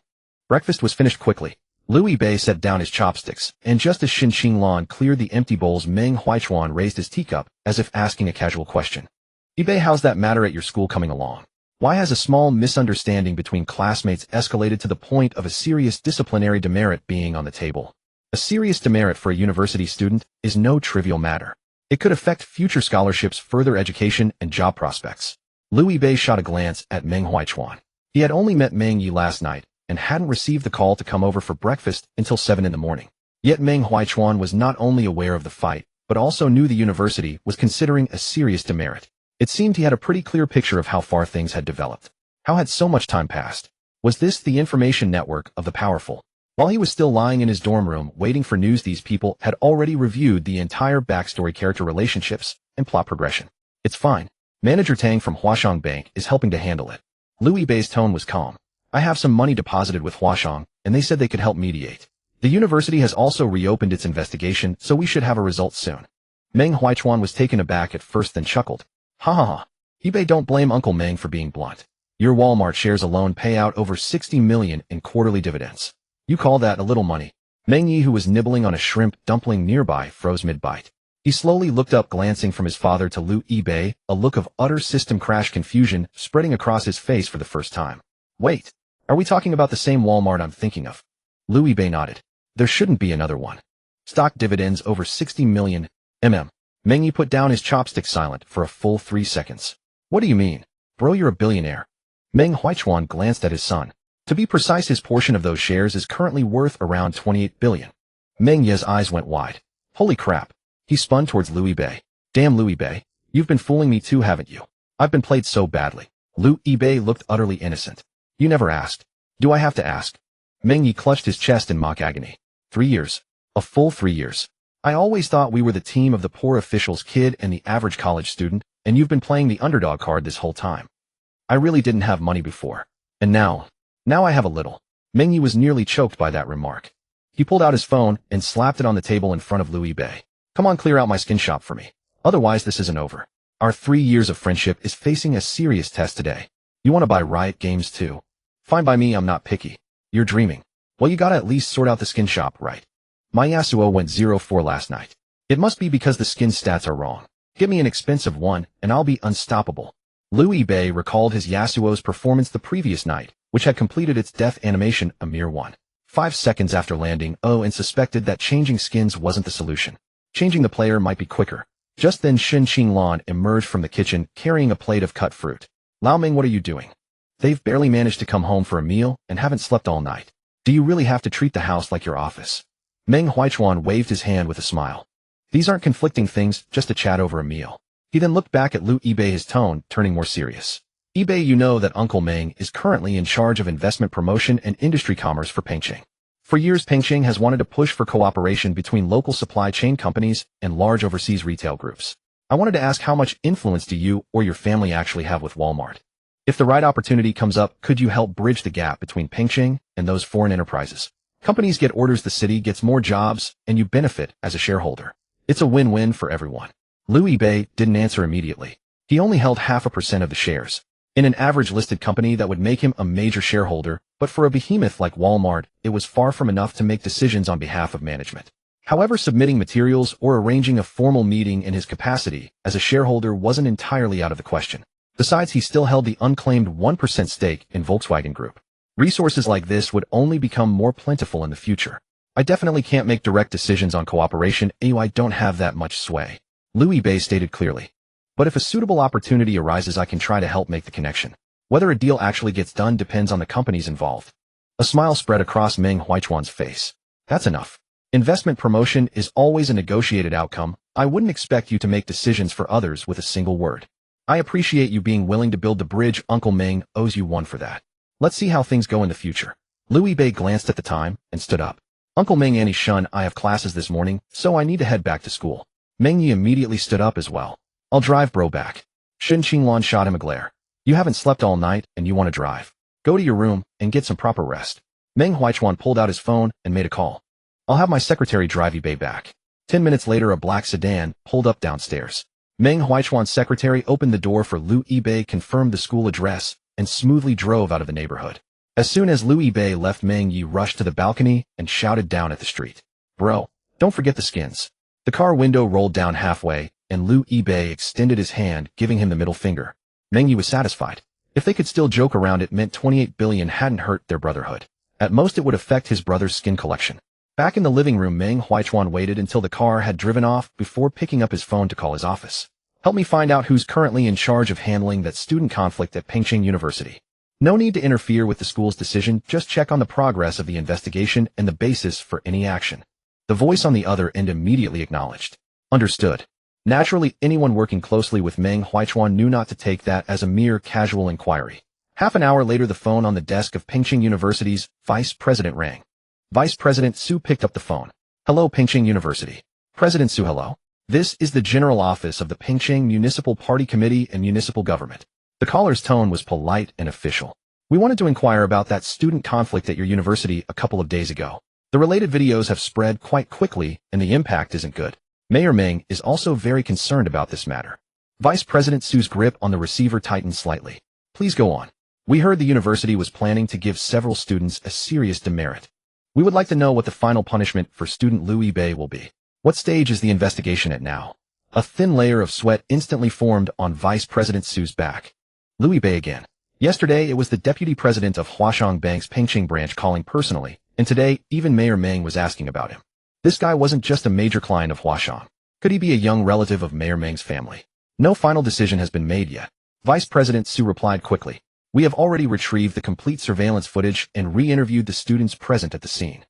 Breakfast was finished quickly. Liu Yibei set down his chopsticks, and just as Shen Xinglan cleared the empty bowls, Meng Huaichuan raised his teacup, as if asking a casual question. Yibei, how's that matter at your school coming along? Why has a small misunderstanding between classmates escalated to the point of a serious disciplinary demerit being on the table? A serious demerit for a university student is no trivial matter. It could affect future scholarships, further education, and job prospects. Liu Yibei shot a glance at Meng Huaichuan. He had only met Meng Yi last night and hadn't received the call to come over for breakfast until 7 in the morning. Yet Meng Huaichuan was not only aware of the fight, but also knew the university was considering a serious demerit. It seemed he had a pretty clear picture of how far things had developed. How had so much time passed? Was this the information network of the powerful? While he was still lying in his dorm room waiting for news, these people had already reviewed the entire backstory, character relationships, and plot progression. It's fine. Manager Tang from Huashong Bank is helping to handle it. Liu Yibei's tone was calm. I have some money deposited with Huashong, and they said they could help mediate. The university has also reopened its investigation, so we should have a result soon. Meng Huichuan was taken aback at first, then chuckled. Ha ha ha. Yibei, don't blame Uncle Meng for being blunt. Your Walmart shares alone pay out over 60 million in quarterly dividends. You call that a little money? Meng Yi, who was nibbling on a shrimp dumpling nearby, froze mid-bite. He slowly looked up, glancing from his father to Liu Yibei, a look of utter system crash confusion spreading across his face for the first time. Wait, are we talking about the same Walmart I'm thinking of? Liu Yibei nodded. There shouldn't be another one. Stock dividends over 60 million. Meng Yi put down his chopstick, silent for a full 3 seconds. What do you mean? Bro, you're a billionaire. Meng Huichuan glanced at his son. To be precise, his portion of those shares is currently worth around 28 billion. Meng Yi's eyes went wide. Holy crap. He spun towards Liu Yibei. Damn, Liu Yibei. You've been fooling me too, haven't you? I've been played so badly. Liu Yibei looked utterly innocent. You never asked. Do I have to ask? Meng Yi clutched his chest in mock agony. 3 years. A full 3 years. I always thought we were the team of the poor official's kid and the average college student, and you've been playing the underdog card this whole time. I really didn't have money before. And now I have a little. Meng Yi was nearly choked by that remark. He pulled out his phone and slapped it on the table in front of Liu Yibei. Come on, clear out my skin shop for me. Otherwise, this isn't over. Our 3 years of friendship is facing a serious test today. You want to buy Riot Games too? Fine by me, I'm not picky. You're dreaming. Well, you gotta at least sort out the skin shop, right? My Yasuo went 0-4 last night. It must be because the skin stats are wrong. Give me an expensive one, and I'll be unstoppable. Liu Yibei recalled his Yasuo's performance the previous night, which had completed its death animation a mere 1.5 seconds after landing, and suspected that changing skins wasn't the solution. Changing the player might be quicker. Just then Shen Qinglan emerged from the kitchen carrying a plate of cut fruit. Lao Ming, what are you doing? They've barely managed to come home for a meal and haven't slept all night. Do you really have to treat the house like your office? Meng Huichuan waved his hand with a smile. These aren't conflicting things, just a chat over a meal. He then looked back at Liu Yibei, his tone turning more serious. Yibei, you know that Uncle Meng is currently in charge of investment promotion and industry commerce for Pengcheng. For years, Pengcheng has wanted to push for cooperation between local supply chain companies and large overseas retail groups. I wanted to ask, how much influence do you or your family actually have with Walmart? If the right opportunity comes up, could you help bridge the gap between Pengcheng and those foreign enterprises? Companies get orders, the city gets more jobs, and you benefit as a shareholder. It's a win-win for everyone. Liu Yibei didn't answer immediately. He only held 0.5% of the shares. In an average listed company, that would make him a major shareholder, but for a behemoth like Walmart, it was far from enough to make decisions on behalf of management. However, submitting materials or arranging a formal meeting in his capacity as a shareholder wasn't entirely out of the question. Besides, he still held the unclaimed 1% stake in Volkswagen Group. Resources like this would only become more plentiful in the future. I definitely can't make direct decisions on cooperation, I don't have that much sway. Liu Yibei stated clearly. But if a suitable opportunity arises, I can try to help make the connection. Whether a deal actually gets done depends on the companies involved. A smile spread across Meng Huichuan's face. That's enough. Investment promotion is always a negotiated outcome. I wouldn't expect you to make decisions for others with a single word. I appreciate you being willing to build the bridge. Uncle Meng owes you one for that. Let's see how things go in the future. Liu Yibei glanced at the time and stood up. Uncle Meng, Annie Shun, I have classes this morning, so I need to head back to school. Meng Yi immediately stood up as well. I'll drive bro back. Shen Qinglan shot him a glare. You haven't slept all night and you want to drive. Go to your room and get some proper rest. Meng Huichuan pulled out his phone and made a call. I'll have my secretary drive Yibei back. 10 minutes later, a black sedan pulled up downstairs. Meng Huichuan's secretary opened the door for Liu Yibei, confirmed the school address, and smoothly drove out of the neighborhood. As soon as Liu Yibei left, Meng Yi rushed to the balcony and shouted down at the street. Bro, don't forget the skins. The car window rolled down halfway, and Liu Yibei extended his hand, giving him the middle finger. Meng Yi was satisfied. If they could still joke around, it meant 28 billion hadn't hurt their brotherhood. At most, it would affect his brother's skin collection. Back in the living room, Meng Huichuan waited until the car had driven off before picking up his phone to call his office. Help me find out who's currently in charge of handling that student conflict at Pengcheng University. No need to interfere with the school's decision, just check on the progress of the investigation and the basis for any action. The voice on the other end immediately acknowledged. Understood. Naturally, anyone working closely with Meng Huichuan knew not to take that as a mere casual inquiry. Half an hour later, the phone on the desk of Pengcheng University's vice president rang. Vice President Su picked up the phone. Hello, Pingching University. President Su, hello. This is the General Office of the Pingching Municipal Party Committee and Municipal Government. The caller's tone was polite and official. We wanted to inquire about that student conflict at your university a couple of days ago. The related videos have spread quite quickly, and the impact isn't good. Mayor Meng is also very concerned about this matter. Vice President Su's grip on the receiver tightened slightly. Please go on. We heard the university was planning to give several students a serious demerit. We would like to know what the final punishment for student Liu Yibei will be. What stage is the investigation at now? A thin layer of sweat instantly formed on Vice President Su's back. Liu Yibei again. Yesterday, it was the deputy president of Huashang Bank's Pingching branch calling personally, and today, even Mayor Meng was asking about him. This guy wasn't just a major client of Huashang. Could he be a young relative of Mayor Meng's family? No final decision has been made yet. Vice President Su replied quickly. We have already retrieved the complete surveillance footage and re-interviewed the students present at the scene.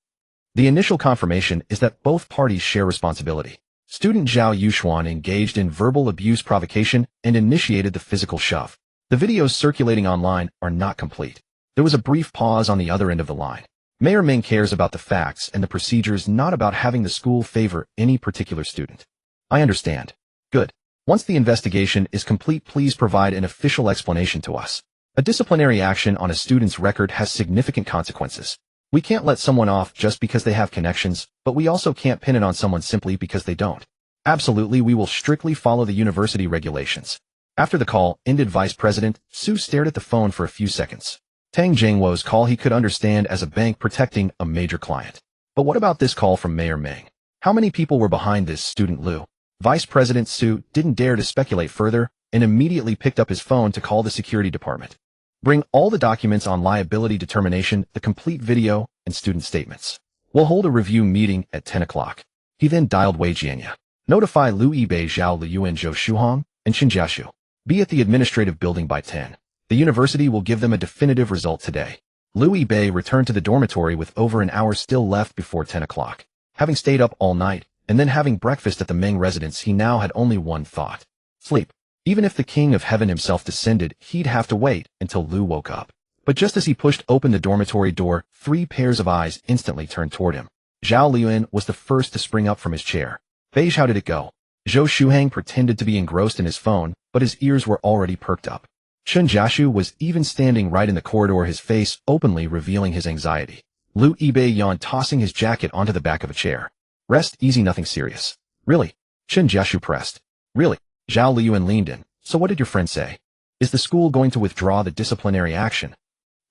The initial confirmation is that both parties share responsibility. Student Zhao Yuxuan engaged in verbal abuse provocation and initiated the physical shove. The videos circulating online are not complete. There was a brief pause on the other end of the line. Mayor Meng cares about the facts and the procedures, not about having the school favor any particular student. I understand. Good. Once the investigation is complete, please provide an official explanation to us. A disciplinary action on a student's record has significant consequences. We can't let someone off just because they have connections, but we also can't pin it on someone simply because they don't. Absolutely, we will strictly follow the university regulations. After the call ended, Vice President Su stared at the phone for a few seconds. Tang Jingwo's call he could understand as a bank protecting a major client. But what about this call from Mayor Meng? How many people were behind this student Liu? Vice President Su didn't dare to speculate further and immediately picked up his phone to call the security department. Bring all the documents on liability determination, the complete video, and student statements. We'll hold a review meeting at 10 o'clock. He then dialed Wei Jianya. Notify Liu Yibei, Zhao Liyuan, Zhou Shuhong, and Qin Jiaxu. Be at the administrative building by 10. The university will give them a definitive result today. Liu Yibei returned to the dormitory with over an hour still left before 10 o'clock. Having stayed up all night, and then having breakfast at the Meng residence, he now had only one thought. Sleep. Even if the King of Heaven himself descended, he'd have to wait until Liu woke up. But just as he pushed open the dormitory door, 3 pairs of eyes instantly turned toward him. Zhao Liyuan was the first to spring up from his chair. Beige, how did it go? Zhou Shuhang pretended to be engrossed in his phone, but his ears were already perked up. Qin Jiaxu was even standing right in the corridor, his face openly revealing his anxiety. Liu Yibei yawned, tossing his jacket onto the back of a chair. Rest easy, nothing serious. Really? Qin Jiaxu pressed. Really? Zhao Liyuan leaned in. So what did your friend say? Is the school going to withdraw the disciplinary action?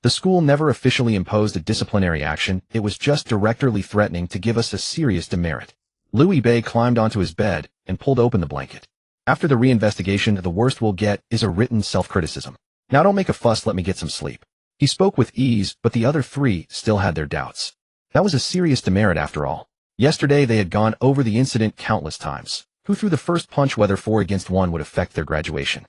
The school never officially imposed a disciplinary action, it was just directly threatening to give us a serious demerit. Liu Yibei climbed onto his bed and pulled open the blanket. After the reinvestigation, the worst we'll get is a written self-criticism. Now don't make a fuss, let me get some sleep. He spoke with ease, but the other 3 still had their doubts. That was a serious demerit after all. Yesterday they had gone over the incident countless times. Who threw the first punch, whether 4 against 1 would affect their graduation.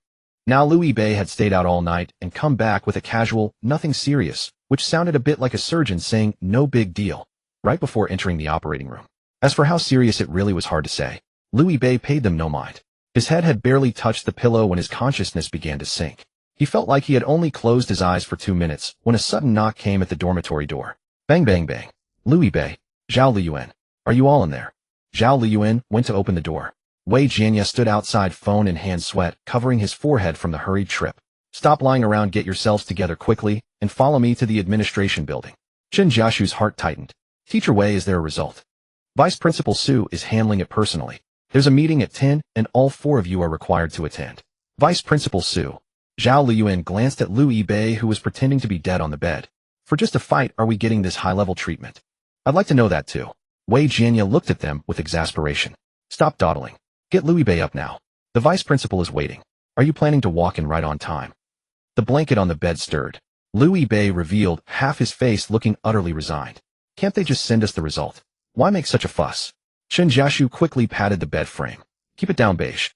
Now Liu Yibei had stayed out all night and come back with a casual, nothing serious, which sounded a bit like a surgeon saying, no big deal, right before entering the operating room. As for how serious it really was hard to say. Liu Yibei paid them no mind. His head had barely touched the pillow when his consciousness began to sink. He felt like he had only closed his eyes for 2 minutes when a sudden knock came at the dormitory door. Bang bang bang. Liu Yibei. Zhao Liyuan. Are you all in there? Zhao Liyuan went to open the door. Wei Jianya stood outside, phone in hand, sweat covering his forehead from the hurried trip. Stop lying around, get yourselves together quickly, and follow me to the administration building. Qin Jiaxu's heart tightened. Teacher Wei, is there a result? Vice Principal Su is handling it personally. There's a meeting at 10, and all 4 of you are required to attend. Vice Principal Su. Zhao Liyuan glanced at Liu Yibei, who was pretending to be dead on the bed. For just a fight, are we getting this high-level treatment? I'd like to know that too. Wei Jianya looked at them with exasperation. Stop dawdling. Get Liu Yibei up now. The vice principal is waiting. Are you planning to walk in right on time? The blanket on the bed stirred. Liu Yibei revealed, half his face looking utterly resigned. Can't they just send us the result? Why make such a fuss? Qin Jiaxu quickly patted the bed frame. Keep it down, beige.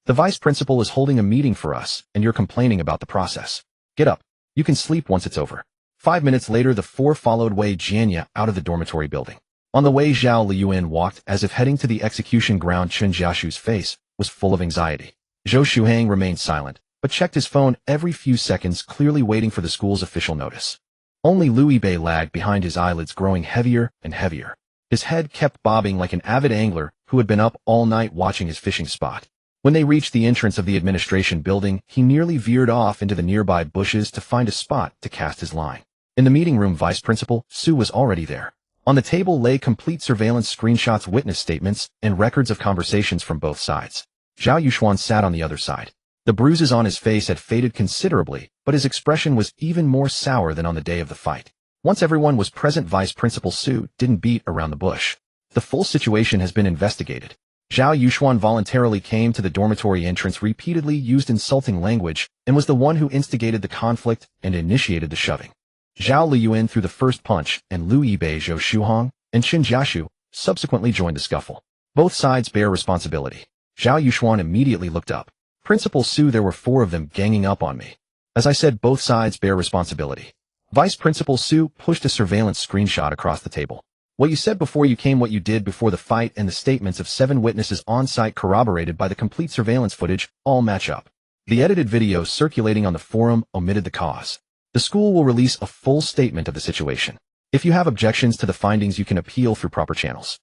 The vice principal is holding a meeting for us, and you're complaining about the process. Get up. You can sleep once it's over. 5 minutes later, the 4 followed Wei Jianya out of the dormitory building. On the way, Zhao Liyuan walked as if heading to the execution ground. Qin Jiaxu's face was full of anxiety. Zhou Shuhang remained silent, but checked his phone every few seconds, clearly waiting for the school's official notice. Only Liu Bei lagged behind, his eyelids growing heavier and heavier. His head kept bobbing like an avid angler who had been up all night watching his fishing spot. When they reached the entrance of the administration building, he nearly veered off into the nearby bushes to find a spot to cast his line. In the meeting room, Vice Principal Su was already there. On the table lay complete surveillance screenshots, witness statements, and records of conversations from both sides. Zhao Yuxuan sat on the other side. The bruises on his face had faded considerably, but his expression was even more sour than on the day of the fight. Once everyone was present, Vice Principal Su didn't beat around the bush. The full situation has been investigated. Zhao Yuxuan voluntarily came to the dormitory entrance, repeatedly used insulting language, and was the one who instigated the conflict and initiated the shoving. Zhao Liyuan threw the first punch, and Liu Yibei, Zhou Shuhong, and Qin Jiaxu subsequently joined the scuffle. Both sides bear responsibility. Zhao Yuxuan immediately looked up. Principal Su, there were 4 of them ganging up on me. As I said, both sides bear responsibility. Vice Principal Su pushed a surveillance screenshot across the table. What you said before you came, what you did before the fight, and the statements of 7 witnesses on site corroborated by the complete surveillance footage all match up. The edited video circulating on the forum omitted the cause. The school will release a full statement of the situation. If you have objections to the findings, you can appeal through proper channels.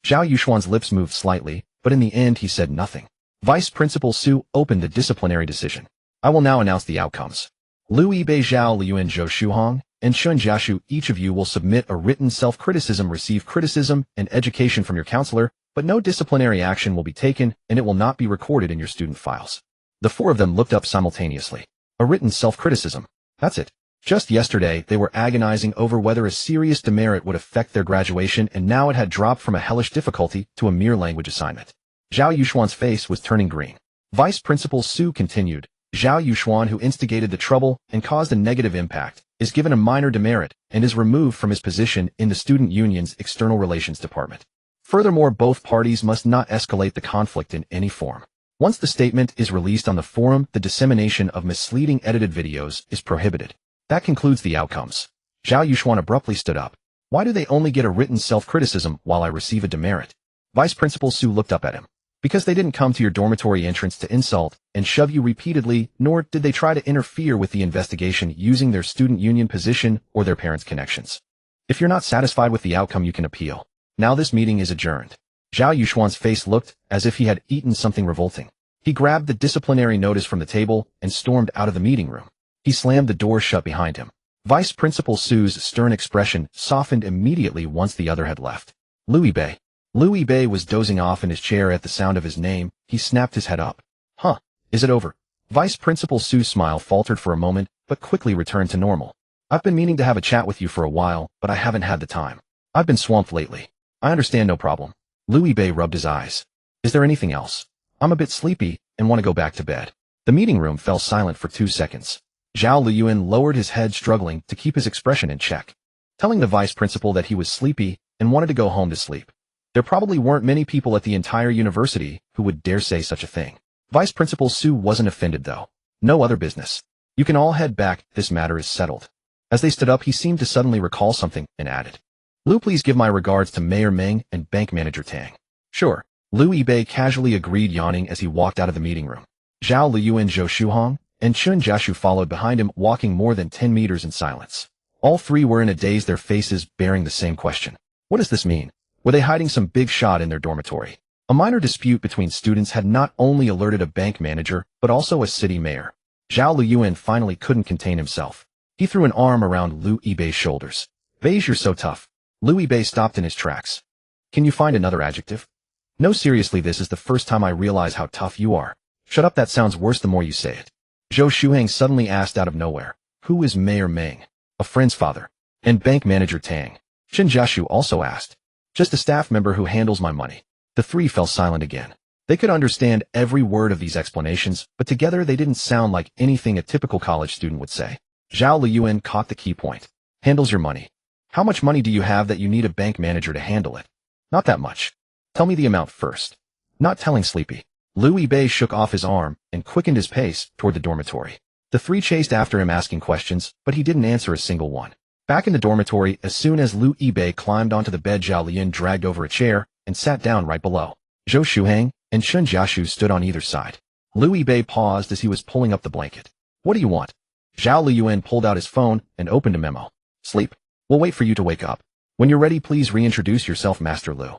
Zhao Yuxuan's lips moved slightly, but in the end he said nothing. Vice Principal Su opened the disciplinary decision. I will now announce the outcomes. Liu Yibei, Zhao Liyuan, Zhou Shuhong, and Qin Jiaxu, each of you will submit a written self-criticism, receive criticism and education from your counselor, but no disciplinary action will be taken, and it will not be recorded in your student files. The 4 of them looked up simultaneously. A written self-criticism. That's it. Just yesterday, they were agonizing over whether a serious demerit would affect their graduation, and now it had dropped from a hellish difficulty to a mere language assignment. Zhao Yuxuan's face was turning green. Vice Principal Su continued. Zhao Yuxuan, who instigated the trouble and caused a negative impact, is given a minor demerit and is removed from his position in the student union's external relations department. Furthermore, both parties must not escalate the conflict in any form. Once the statement is released on the forum, the dissemination of misleading edited videos is prohibited. That concludes the outcomes. Zhao Yuxuan abruptly stood up. Why do they only get a written self-criticism while I receive a demerit? Vice Principal Su looked up at him. Because they didn't come to your dormitory entrance to insult and shove you repeatedly, nor did they try to interfere with the investigation using their student union position or their parents' connections. If you're not satisfied with the outcome, you can appeal. Now this meeting is adjourned. Zhao Yuxuan's face looked as if he had eaten something revolting. He grabbed the disciplinary notice from the table and stormed out of the meeting room. He slammed the door shut behind him. Vice Principal Su's stern expression softened immediately once the other had left. Liu Yibei. Liu Yibei was dozing off in his chair at the sound of his name. He snapped his head up. Huh, is it over? Vice Principal Su's smile faltered for a moment, but quickly returned to normal. I've been meaning to have a chat with you for a while, but I haven't had the time. I've been swamped lately. I understand, no problem. Liu Yibei rubbed his eyes. Is there anything else? I'm a bit sleepy and want to go back to bed. The meeting room fell silent for 2 seconds. Zhao Liyuan lowered his head, struggling to keep his expression in check. Telling the vice principal that he was sleepy and wanted to go home to sleep. There probably weren't many people at the entire university who would dare say such a thing. Vice Principal Su wasn't offended, though. No other business. You can all head back, this matter is settled. As they stood up, he seemed to suddenly recall something and added. Liu, please give my regards to Mayor Meng and Bank Manager Tang. Sure. Liu Yibei casually agreed, yawning as he walked out of the meeting room. Zhao Liyuan, Zhou Shuhong, and Qin Jiaxu followed behind him, walking more than 10 meters in silence. All 3 were in a daze, their faces bearing the same question. What does this mean? Were they hiding some big shot in their dormitory? A minor dispute between students had not only alerted a bank manager, but also a city mayor. Zhao Liyuan finally couldn't contain himself. He threw an arm around Liu Yibei's shoulders. Beige, you're so tough. Liu Yibei stopped in his tracks. Can you find another adjective? No, seriously, this is the first time I realize how tough you are. Shut up, that sounds worse the more you say it. Zhou Shuhang suddenly asked out of nowhere. Who is Mayor Meng? A friend's father. And Bank Manager Tang? Qin Jiaxu also asked. Just a staff member who handles my money. The 3 fell silent again. They could understand every word of these explanations, but together they didn't sound like anything a typical college student would say. Zhao Liyuan caught the key point. Handles your money. How much money do you have that you need a bank manager to handle it? Not that much. Tell me the amount first. Not telling, sleepy. Liu Yibei shook off his arm and quickened his pace toward the dormitory. The 3 chased after him, asking questions, but he didn't answer a single one. Back in the dormitory, as soon as Liu Yibei climbed onto the bed, Zhao Liyan dragged over a chair and sat down right below. Zhou Shuhang and Qin Jiaxu stood on either side. Liu Yibei paused as he was pulling up the blanket. What do you want? Zhao Liyuan pulled out his phone and opened a memo. Sleep. We'll wait for you to wake up. When you're ready, please reintroduce yourself, Master Lu.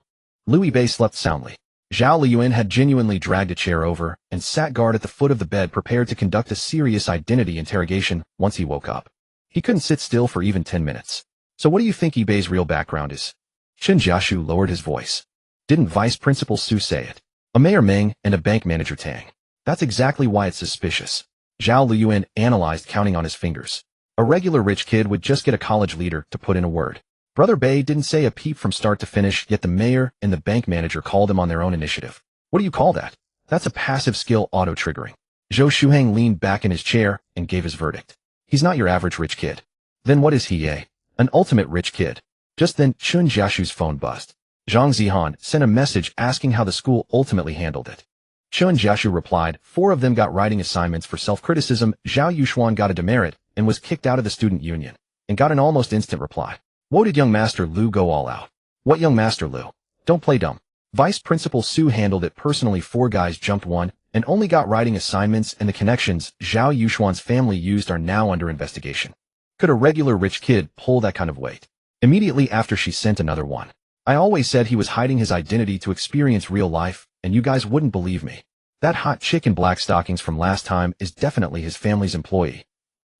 Lu Yibei slept soundly. Zhao Liyuan had genuinely dragged a chair over and sat guard at the foot of the bed, prepared to conduct a serious identity interrogation once he woke up. He couldn't sit still for even 10 minutes. So what do you think Yibei's real background is? Chen Jiashu lowered his voice. Didn't Vice Principal Su say it? A Mayor Meng and a bank manager Tang. That's exactly why it's suspicious. Zhao Liyuan analyzed, counting on his fingers. A regular rich kid would just get a college leader to put in a word. Brother Bei didn't say a peep from start to finish, yet the mayor and the bank manager called him on their own initiative. What do you call that? That's a passive skill auto-triggering. Zhou Shuhang leaned back in his chair and gave his verdict. He's not your average rich kid. Then what is he, eh? An ultimate rich kid. Just then, Chun Jiashu's phone buzzed. Zhang Zihan sent a message asking how the school ultimately handled it. Chun Jiashu replied, 4 of them got writing assignments for self-criticism, Zhao Yuxuan got a demerit and was kicked out of the student union, and got an almost instant reply. Whoa, did young Master Lu go all out? What young Master Lu? Don't play dumb. Vice Principal Su handled it personally. 4 guys jumped 1 and only got writing assignments, and the connections Zhao Yuxuan's family used are now under investigation. Could a regular rich kid pull that kind of weight? Immediately after, she sent another one. I always said he was hiding his identity to experience real life, and you guys wouldn't believe me. That hot chick in black stockings from last time is definitely his family's employee.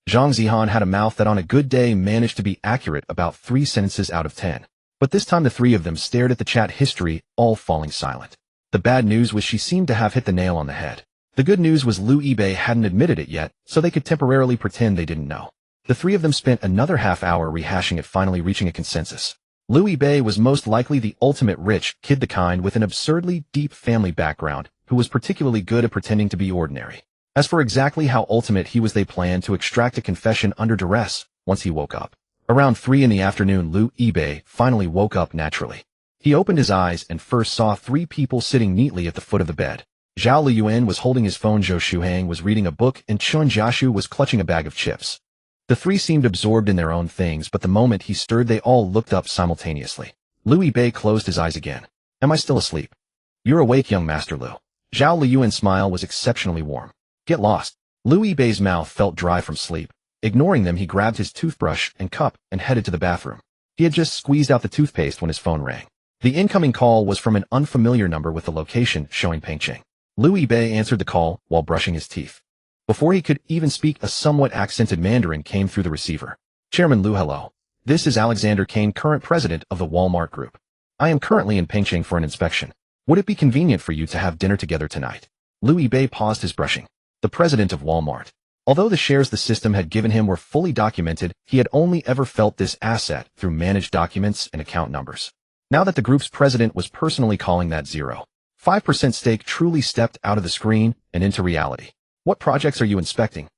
Zhang Zihan had a mouth that on a good day managed to be accurate about 3 sentences out of 10. But this time the 3 of them stared at the chat history, all falling silent. The bad news was she seemed to have hit the nail on the head. The good news was Lu Yibei hadn't admitted it yet, so they could temporarily pretend they didn't know. The 3 of them spent another half hour rehashing it, finally reaching a consensus. Lu Yibei was most likely the ultimate rich kid, the kind with an absurdly deep family background, who was particularly good at pretending to be ordinary. As for exactly how ultimate he was, they planned to extract a confession under duress once he woke up. Around 3 in the afternoon, Lu Yibei finally woke up naturally. He opened his eyes and first saw 3 people sitting neatly at the foot of the bed. Zhao Liyuan was holding his phone, Zhou Shuhang was reading a book, and Chun Jiashu was clutching a bag of chips. The 3 seemed absorbed in their own things, but the moment he stirred, they all looked up simultaneously. Lu Yibei closed his eyes again. Am I still asleep? You're awake, young Master Lu. Zhao Liyuan's smile was exceptionally warm. Get lost. Lu Yibei's mouth felt dry from sleep. Ignoring them, he grabbed his toothbrush and cup and headed to the bathroom. He had just squeezed out the toothpaste when his phone rang. The incoming call was from an unfamiliar number with the location showing Pengcheng. Lu Yibei answered the call while brushing his teeth. Before he could even speak, a somewhat accented Mandarin came through the receiver. Chairman Lu, hello. This is Alexander Kane, current president of the Walmart Group. I am currently in Pengcheng for an inspection. Would it be convenient for you to have dinner together tonight? Lu Yibei paused his brushing. The president of Walmart. Although the shares the system had given him were fully documented, he had only ever felt this asset through managed documents and account numbers. Now that the group's president was personally calling that 0.5% stake truly stepped out of the screen and into reality. What projects are you inspecting?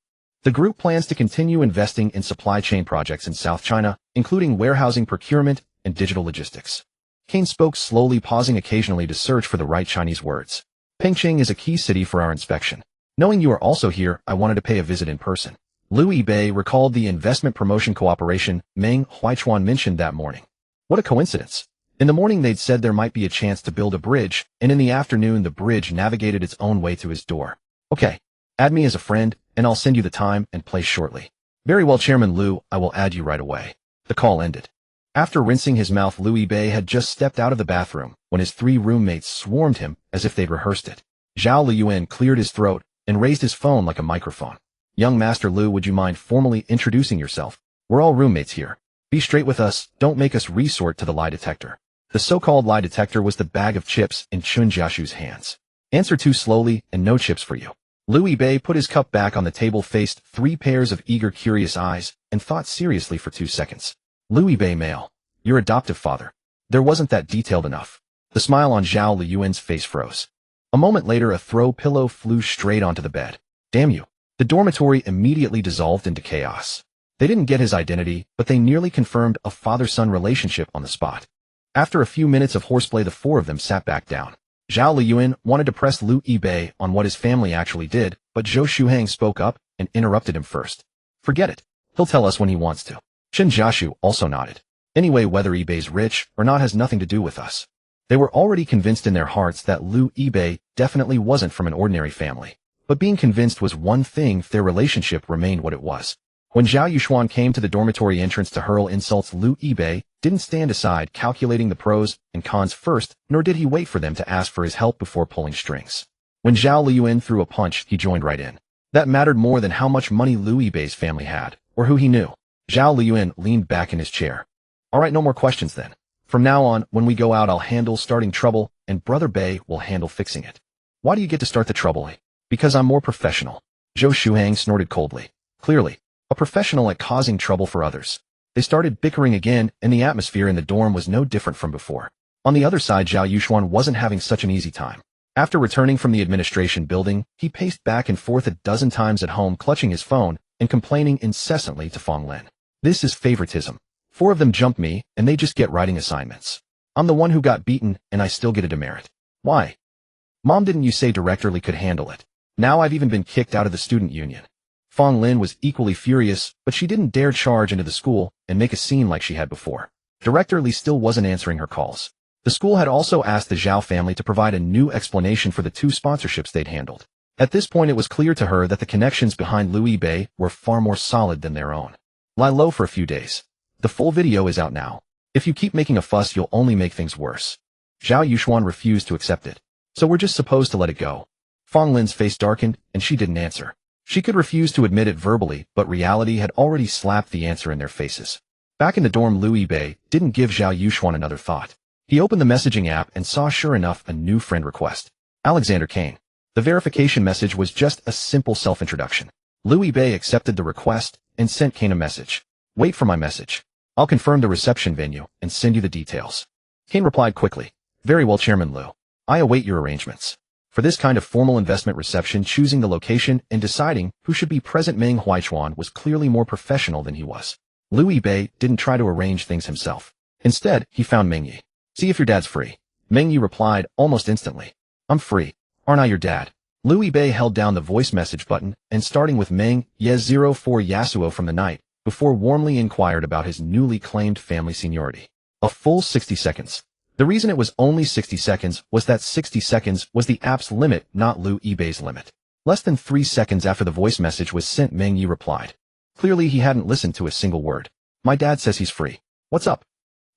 The group plans to continue investing in supply chain projects in South China, including warehousing, procurement, and digital logistics. Kane spoke slowly, pausing occasionally to search for the right Chinese words. Pengcheng is a key city for our inspection. Knowing you are also here, I wanted to pay a visit in person. Lu Yibei recalled the investment promotion cooperation Meng Huichuan mentioned that morning. What a coincidence. In the morning they'd said there might be a chance to build a bridge, and in the afternoon the bridge navigated its own way to his door. Okay. Add me as a friend, and I'll send you the time and place shortly. Very well, Chairman Lu, I will add you right away. The call ended. After rinsing his mouth, Lu Yibei had just stepped out of the bathroom when his 3 roommates swarmed him as if they'd rehearsed it. Zhao Liyuan cleared his throat and raised his phone like a microphone. Young Master Lu, would you mind formally introducing yourself? We're all roommates here. Be straight with us, don't make us resort to the lie detector. The so-called lie detector was the bag of chips in Chun Jiashu's hands. Answer too slowly and no chips for you. Lu Yibei put his cup back on the table, faced 3 pairs of eager, curious eyes, and thought seriously for 2 seconds. Lu Yibei, male. Your adoptive father. There wasn't that detailed enough. The smile on Zhao Liyuan's face froze. A moment later, a throw pillow flew straight onto the bed. Damn you. The dormitory immediately dissolved into chaos. They didn't get his identity, but they nearly confirmed a father-son relationship on the spot. After a few minutes of horseplay, the 4 of them sat back down. Zhao Liyuan wanted to press Lu Yibei on what his family actually did, but Zhou Shuhang spoke up and interrupted him first. Forget it. He'll tell us when he wants to. Chen Jiashu also nodded. Anyway, whether Yibei's rich or not has nothing to do with us. They were already convinced in their hearts that Lu Yibei definitely wasn't from an ordinary family. But being convinced was one thing if their relationship remained what it was. When Zhao Yuxuan came to the dormitory entrance to hurl insults, Liu Yibei didn't stand aside calculating the pros and cons first, nor did he wait for them to ask for his help before pulling strings. When Zhao Liyuan threw a punch, he joined right in. That mattered more than how much money Liu Yibei's family had, or who he knew. Zhao Liyuan leaned back in his chair. All right, no more questions then. From now on, when we go out, I'll handle starting trouble, and Brother Bei will handle fixing it. Why do you get to start the trouble? Because I'm more professional. Zhou Shuhang snorted coldly. Clearly, a professional at causing trouble for others. They started bickering again, and the atmosphere in the dorm was no different from before. On the other side, Zhao Yuxuan wasn't having such an easy time. After returning from the administration building, he paced back and forth a dozen times at home, clutching his phone and complaining incessantly to Fong Lin. This is favoritism. 4 of them jumped me, and they just get writing assignments. I'm the one who got beaten, and I still get a demerit. Why? Mom, didn't you say Director Li could handle it? Now I've even been kicked out of the student union. Fong Lin was equally furious, but she didn't dare charge into the school and make a scene like she had before. Director Li still wasn't answering her calls. The school had also asked the Zhao family to provide a new explanation for the 2 sponsorships they'd handled. At this point, it was clear to her that the connections behind Liu Yibei were far more solid than their own. Lie low for a few days. The full video is out now. If you keep making a fuss, you'll only make things worse. Zhao Yuxuan refused to accept it. So we're just supposed to let it go. Fong Lin's face darkened, and she didn't answer. She could refuse to admit it verbally, but reality had already slapped the answer in their faces. Back in the dorm, Liu Yibei didn't give Zhao Yuxuan another thought. He opened the messaging app and saw, sure enough, a new friend request. Alexander Kane. The verification message was just a simple self-introduction. Liu Yibei accepted the request and sent Kane a message. Wait for my message. I'll confirm the reception venue and send you the details. Kane replied quickly. Very well, Chairman Liu. I await your arrangements. For this kind of formal investment reception, choosing the location and deciding who should be present, Meng Huichuan was clearly more professional than he was. Liu Yibei didn't try to arrange things himself. Instead, he found Meng Yi. See if your dad's free. Meng Yi replied almost instantly. I'm free. Aren't I your dad? Liu Yibei held down the voice message button and, starting with Meng Ye's 04 Yasuo from the night, before warmly inquired about his newly claimed family seniority. A full 60 seconds. The reason it was only 60 seconds was that 60 seconds was the app's limit, not Liu Yibei's limit. Less than 3 seconds after the voice message was sent, Meng Yi replied. Clearly he hadn't listened to a single word. My dad says he's free. What's up?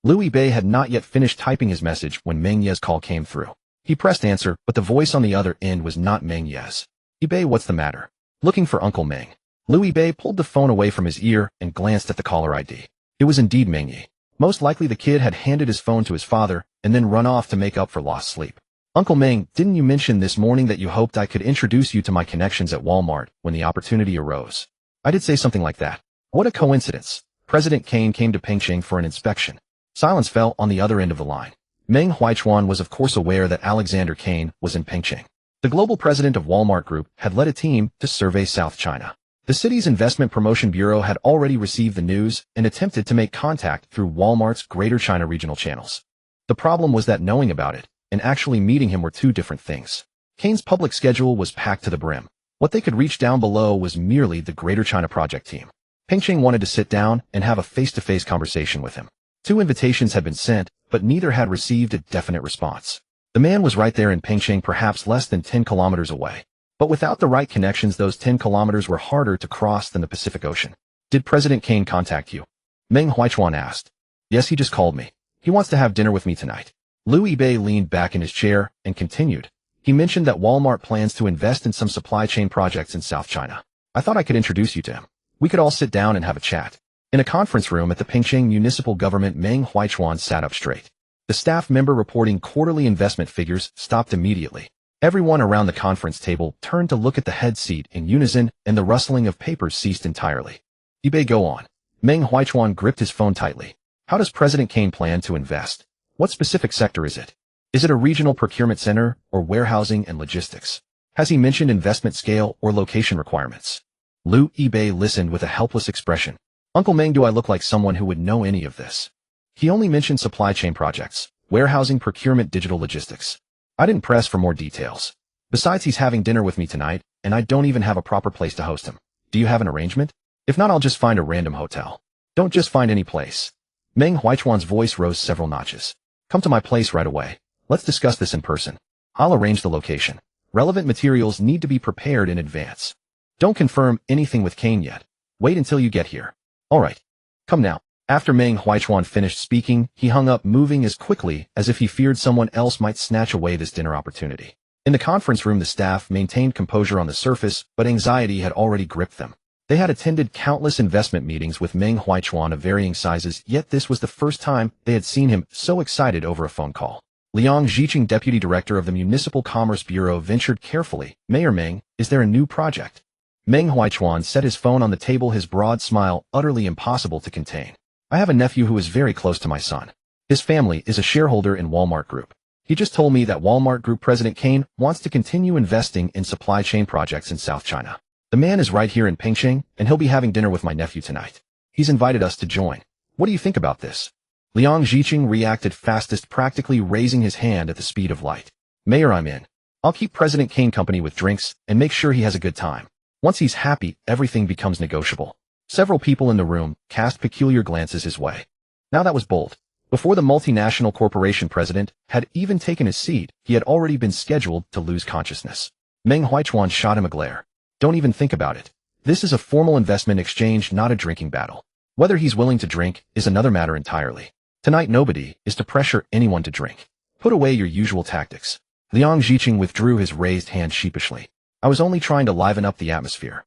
Liu Yibei had not yet finished typing his message when Meng Ye's call came through. He pressed answer, but the voice on the other end was not Meng Ye's. Yibei, what's the matter? Looking for Uncle Meng. Liu Yibei pulled the phone away from his ear and glanced at the caller ID. It was indeed Meng Yi. Most likely the kid had handed his phone to his father and then run off to make up for lost sleep. Uncle Meng, didn't you mention this morning that you hoped I could introduce you to my connections at Walmart when the opportunity arose? I did say something like that. What a coincidence. President Kane came to Pengcheng for an inspection. Silence fell on the other end of the line. Meng Huichuan was of course aware that Alexander Kane was in Pengcheng. The global president of Walmart Group had led a team to survey South China. The city's Investment Promotion Bureau had already received the news and attempted to make contact through Walmart's Greater China regional channels. The problem was that knowing about it and actually meeting him were 2 different things. Kane's public schedule was packed to the brim. What they could reach down below was merely the Greater China project team. Pengcheng wanted to sit down and have a face-to-face conversation with him. 2 invitations had been sent, but neither had received a definite response. The man was right there in Pengcheng, perhaps less than 10 kilometers away. But without the right connections, those 10 kilometers were harder to cross than the Pacific Ocean. Did President Kane contact you? Meng Huichuan asked. Yes, he just called me. He wants to have dinner with me tonight. Liu Yibei leaned back in his chair and continued. He mentioned that Walmart plans to invest in some supply chain projects in South China. I thought I could introduce you to him. We could all sit down and have a chat. In a conference room at the Pengcheng Municipal Government, Meng Huichuan sat up straight. The staff member reporting quarterly investment figures stopped immediately. Everyone around the conference table turned to look at the head seat in unison, and the rustling of papers ceased entirely. Yibei, go on. Meng Huichuan gripped his phone tightly. How does President Kane plan to invest? What specific sector is it? Is it a regional procurement center or warehousing and logistics? Has he mentioned investment scale or location requirements? Liu Yibei listened with a helpless expression. Uncle Meng, do I look like someone who would know any of this? He only mentioned supply chain projects, warehousing, procurement, digital logistics. I didn't press for more details. Besides, he's having dinner with me tonight, and I don't even have a proper place to host him. Do you have an arrangement? If not, I'll just find a random hotel. Don't just find any place. Meng Huichuan's voice rose several notches. Come to my place right away. Let's discuss this in person. I'll arrange the location. Relevant materials need to be prepared in advance. Don't confirm anything with Kane yet. Wait until you get here. All right. Come now. After Meng Huichuan finished speaking, he hung up, moving as quickly as if he feared someone else might snatch away this dinner opportunity. In the conference room, the staff maintained composure on the surface, but anxiety had already gripped them. They had attended countless investment meetings with Meng Huichuan of varying sizes, yet this was the first time they had seen him so excited over a phone call. Liang Zhiqing, deputy director of the Municipal Commerce Bureau, ventured carefully. Mayor Meng, is there a new project? Meng Huichuan set his phone on the table, his broad smile utterly impossible to contain. I have a nephew who is very close to my son. His family is a shareholder in Walmart Group. He just told me that Walmart Group President Kane wants to continue investing in supply chain projects in South China. The man is right here in Pingcheng, and he'll be having dinner with my nephew tonight. He's invited us to join. What do you think about this? Liang Zhiqing reacted fastest, practically raising his hand at the speed of light. Mayor, I'm in. I'll keep President Kane company with drinks and make sure he has a good time. Once he's happy, everything becomes negotiable. Several people in the room cast peculiar glances his way. Now that was bold. Before the multinational corporation president had even taken his seat, he had already been scheduled to lose consciousness. Meng Huichuan shot him a glare. Don't even think about it. This is a formal investment exchange, not a drinking battle. Whether he's willing to drink is another matter entirely. Tonight nobody is to pressure anyone to drink. Put away your usual tactics. Liang Zhiqing withdrew his raised hand sheepishly. I was only trying to liven up the atmosphere.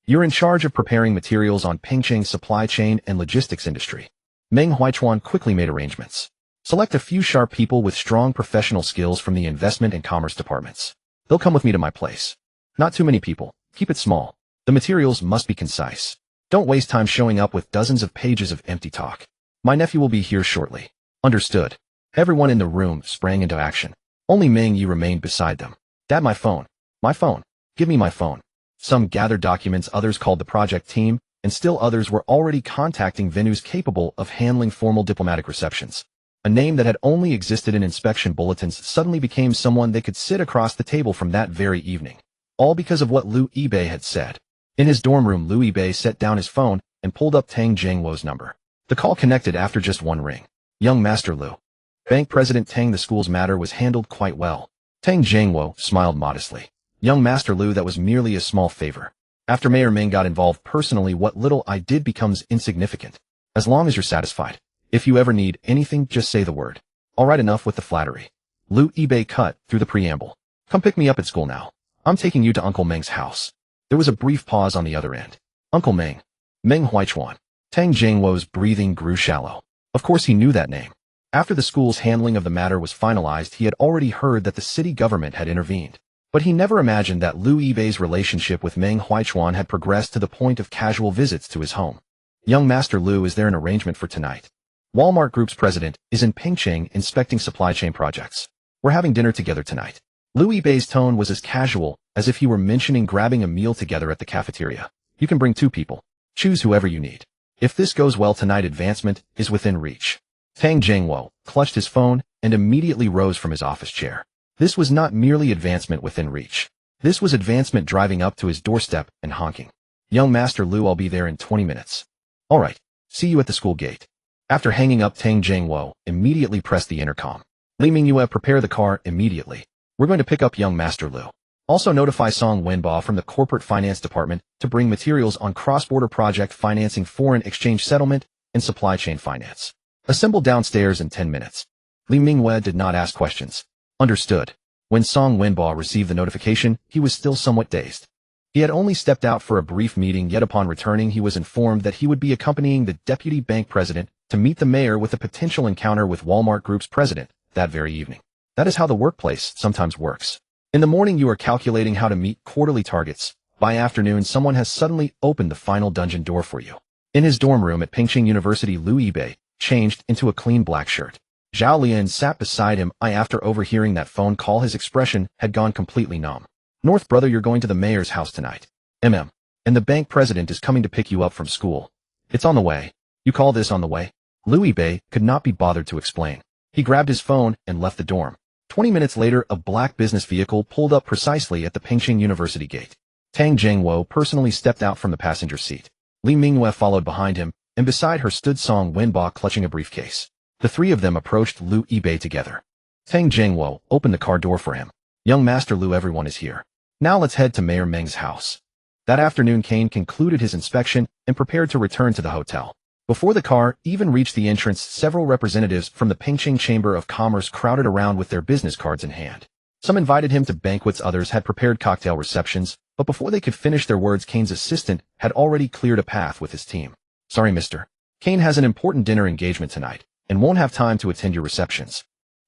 You're in charge of preparing materials on Pingcheng's supply chain and logistics industry. Meng Huichuan quickly made arrangements. Select a few sharp people with strong professional skills from the investment and commerce departments. They'll come with me to my place. Not too many people. Keep it small. The materials must be concise. Don't waste time showing up with dozens of pages of empty talk. My nephew will be here shortly. Understood. Everyone in the room sprang into action. Only Meng Yi remained beside them. Dad, my phone. My phone. Give me my phone. Some gathered documents, others called the project team, and still others were already contacting venues capable of handling formal diplomatic receptions. A name that had only existed in inspection bulletins suddenly became someone they could sit across the table from that very evening. All because of what Liu Yibei had said. In his dorm room, Liu Yibei set down his phone and pulled up Tang Jingwo's number. The call connected after just one ring. Young Master Liu. Bank President Tang, the school's matter was handled quite well. Tang Jingwo smiled modestly. Young Master Liu, that was merely a small favor. After Mayor Meng got involved personally, what little I did becomes insignificant. As long as you're satisfied. If you ever need anything, just say the word. All right, enough with the flattery. Liu Yibei cut through the preamble. Come pick me up at school now. I'm taking you to Uncle Meng's house. There was a brief pause on the other end. Uncle Meng. Meng Huichuan. Tang Jingwo's breathing grew shallow. Of course he knew that name. After the school's handling of the matter was finalized, he had already heard that the city government had intervened. But he never imagined that Liu Yibei's relationship with Meng Huichuan had progressed to the point of casual visits to his home. Young Master Liu, is there an arrangement for tonight? Walmart Group's president is in Pingcheng inspecting supply chain projects. We're having dinner together tonight. Liu Yibei's tone was as casual as if he were mentioning grabbing a meal together at the cafeteria. You can bring 2 people. Choose whoever you need. If this goes well tonight, advancement is within reach. Tang Jingwo clutched his phone and immediately rose from his office chair. This was not merely advancement within reach. This was advancement driving up to his doorstep and honking. Young Master Liu, I'll be there in 20 minutes. All right. See you at the school gate. After hanging up, Tang Jingwo immediately pressed the intercom. Li Mingyue, prepare the car immediately. We're going to pick up young Master Liu. Also notify Song Wenba from the corporate finance department to bring materials on cross-border project financing, foreign exchange settlement, and supply chain finance. Assemble downstairs in 10 minutes. Li Mingyue did not ask questions. Understood. When Song Wenba received the notification, he was still somewhat dazed. He had only stepped out for a brief meeting, yet upon returning he was informed that he would be accompanying the deputy bank president to meet the mayor with a potential encounter with Walmart Group's president that very evening. That is how the workplace sometimes works. In the morning you are calculating how to meet quarterly targets. By afternoon someone has suddenly opened the final dungeon door for you. In his dorm room at Pingcheng University, Liu Yibei changed into a clean black shirt. Zhao Lian sat beside him. After overhearing that phone call, his expression had gone completely numb. North, brother, you're going to the mayor's house tonight. And the bank president is coming to pick you up from school. It's on the way. You call this on the way? Liu Yibei could not be bothered to explain. He grabbed his phone and left the dorm. 20 minutes later, a black business vehicle pulled up precisely at the Pingcheng University gate. Tang Jingwo personally stepped out from the passenger seat. Li Mingyue followed behind him, and beside her stood Song Wenba clutching a briefcase. The 3 of them approached Liu Yibei together. Tang Jingwo opened the car door for him. Young Master Liu, everyone is here. Now let's head to Mayor Meng's house. That afternoon, Kane concluded his inspection and prepared to return to the hotel. Before the car even reached the entrance, several representatives from the Pingqing Chamber of Commerce crowded around with their business cards in hand. Some invited him to banquets, others had prepared cocktail receptions, but before they could finish their words, Kane's assistant had already cleared a path with his team. Sorry, mister. Kane has an important dinner engagement tonight and won't have time to attend your receptions.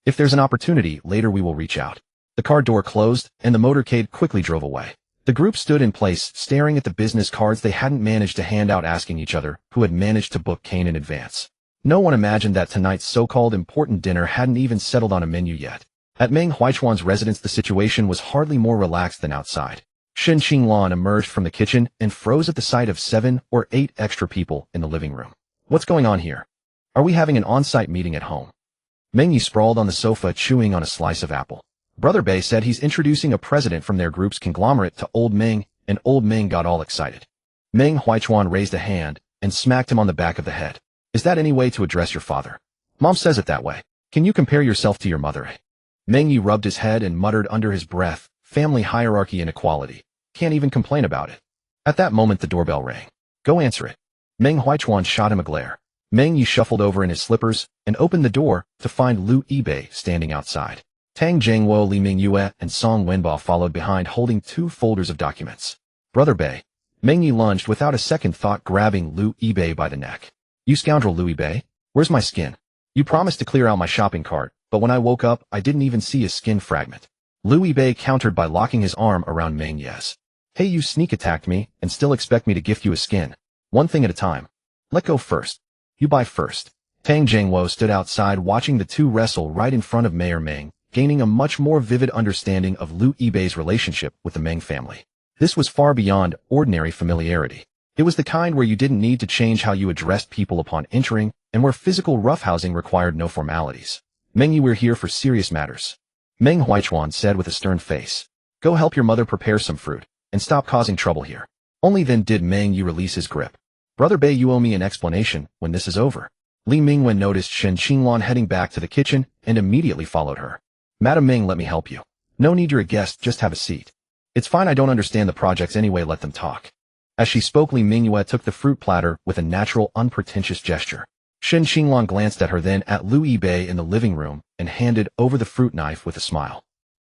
If there's an opportunity, later we will reach out. The car door closed and the motorcade quickly drove away. The group stood in place, staring at the business cards they hadn't managed to hand out, asking each other who had managed to book Kane in advance. No one imagined that tonight's so-called important dinner hadn't even settled on a menu yet. At Meng Huichuan's residence, the situation was hardly more relaxed than outside. Shen Qinglan emerged from the kitchen and froze at the sight of 7 or 8 extra people in the living room. What's going on here? Are we having an on-site meeting at home? Meng Yi sprawled on the sofa, chewing on a slice of apple. Brother Bei said he's introducing a president from their group's conglomerate to Old Meng, and Old Meng got all excited. Meng Huichuan raised a hand and smacked him on the back of the head. Is that any way to address your father? Mom says it that way. Can you compare yourself to your mother? Meng Yi rubbed his head and muttered under his breath, family hierarchy and equality. Can't even complain about it. At that moment, the doorbell rang. Go answer it. Meng Huichuan shot him a glare. Meng Yi shuffled over in his slippers and opened the door to find Lu Yibei standing outside. Tang Zhengwo, Li Mingyue, and Song Wenba followed behind, holding 2 folders of documents. Brother Bei. Meng Yi lunged without a second thought, grabbing Lu Yibei by the neck. You scoundrel, Lu Yibei. Where's my skin? You promised to clear out my shopping cart, but when I woke up, I didn't even see a skin fragment. Lu Yibei countered by locking his arm around Meng Yi's. Hey, you sneak attacked me and still expect me to gift you a skin. One thing at a time. Let go first. You buy first. Tang Zhengwo stood outside watching the two wrestle right in front of Mayor Meng, gaining a much more vivid understanding of Lu Yibei's relationship with the Meng family. This was far beyond ordinary familiarity. It was the kind where you didn't need to change how you addressed people upon entering, and where physical roughhousing required no formalities. Meng Yi, we're here for serious matters. Meng Huichuan said with a stern face. Go help your mother prepare some fruit, and stop causing trouble here. Only then did Meng Yi release his grip. Brother Bei, you owe me an explanation when this is over. Li Mingwen noticed Shen Qinglan heading back to the kitchen and immediately followed her. Madam Meng, let me help you. No need, you're a guest, just have a seat. It's fine, I don't understand the projects anyway, let them talk. As she spoke, Li Mingyue took the fruit platter with a natural, unpretentious gesture. Shen Qinglan glanced at her, then at Lu Yibei in the living room, and handed over the fruit knife with a smile.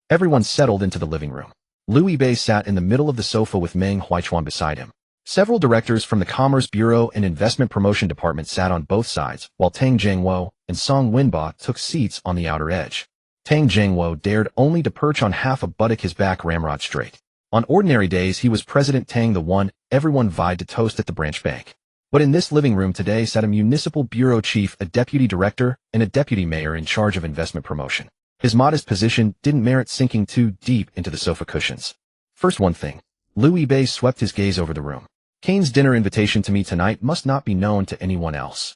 Everyone settled into the living room. Lu Yibei sat in the middle of the sofa with Meng Huichuan beside him. Several directors from the Commerce Bureau and Investment Promotion Department sat on both sides, while Tang Zhengwo and Song Wenba took seats on the outer edge. Tang Zhengwo dared only to perch on half a buttock, his back ramrod straight. On ordinary days, he was President Tang, the one everyone vied to toast at the branch bank. But in this living room today sat a municipal bureau chief, a deputy director, and a deputy mayor in charge of investment promotion. His modest position didn't merit sinking too deep into the sofa cushions. First, one thing. Lu Yibei swept his gaze over the room. Kane's dinner invitation to me tonight must not be known to anyone else.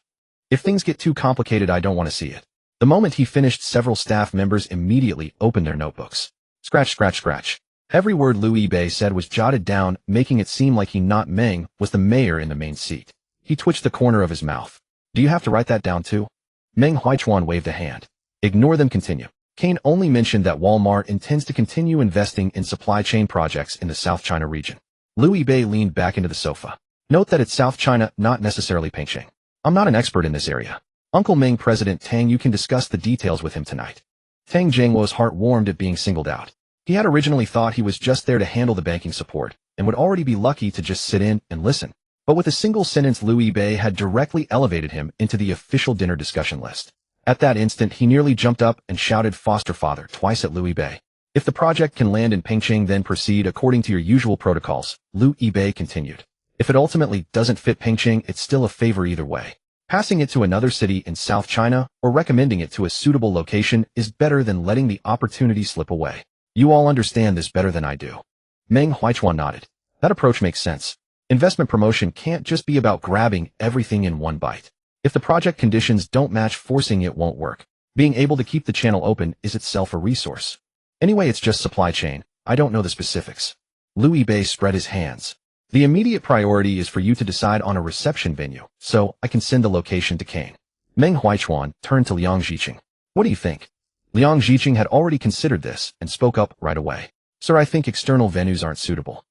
If things get too complicated, I don't want to see it. The moment he finished, several staff members immediately opened their notebooks. Scratch, scratch, scratch. Every word Lu Yibei said was jotted down, making it seem like he, not Meng, was the mayor in the main seat. He twitched the corner of his mouth. Do you have to write that down too? Meng Huichuan waved a hand. Ignore them, continue. Kane only mentioned that Walmart intends to continue investing in supply chain projects in the South China region. Lu Yibei leaned back into the sofa. Note that it's South China, not necessarily Pingqing. I'm not an expert in this area. Uncle Meng, President Tang, you can discuss the details with him tonight. Tang Zhengwo's heart warmed at being singled out. He had originally thought he was just there to handle the banking support, and would already be lucky to just sit in and listen. But with a single sentence, Lu Yibei had directly elevated him into the official dinner discussion list. At that instant, he nearly jumped up and shouted foster father twice at Lu Yibei. If the project can land in Pingqing, then proceed according to your usual protocols, Lu Yibei continued. If it ultimately doesn't fit Pingqing, it's still a favor either way. Passing it to another city in South China or recommending it to a suitable location is better than letting the opportunity slip away. You all understand this better than I do. Meng Huichuan nodded. That approach makes sense. Investment promotion can't just be about grabbing everything in one bite. If the project conditions don't match, forcing it won't work. Being able to keep the channel open is itself a resource. Anyway, it's just supply chain. I don't know the specifics. Lu Yibei spread his hands. The immediate priority is for you to decide on a reception venue, so I can send the location to Kane. Meng Huichuan turned to Liang Zhiqing. What do you think? Liang Zhiqing had already considered this and spoke up right away. Sir, I think external venues aren't suitable.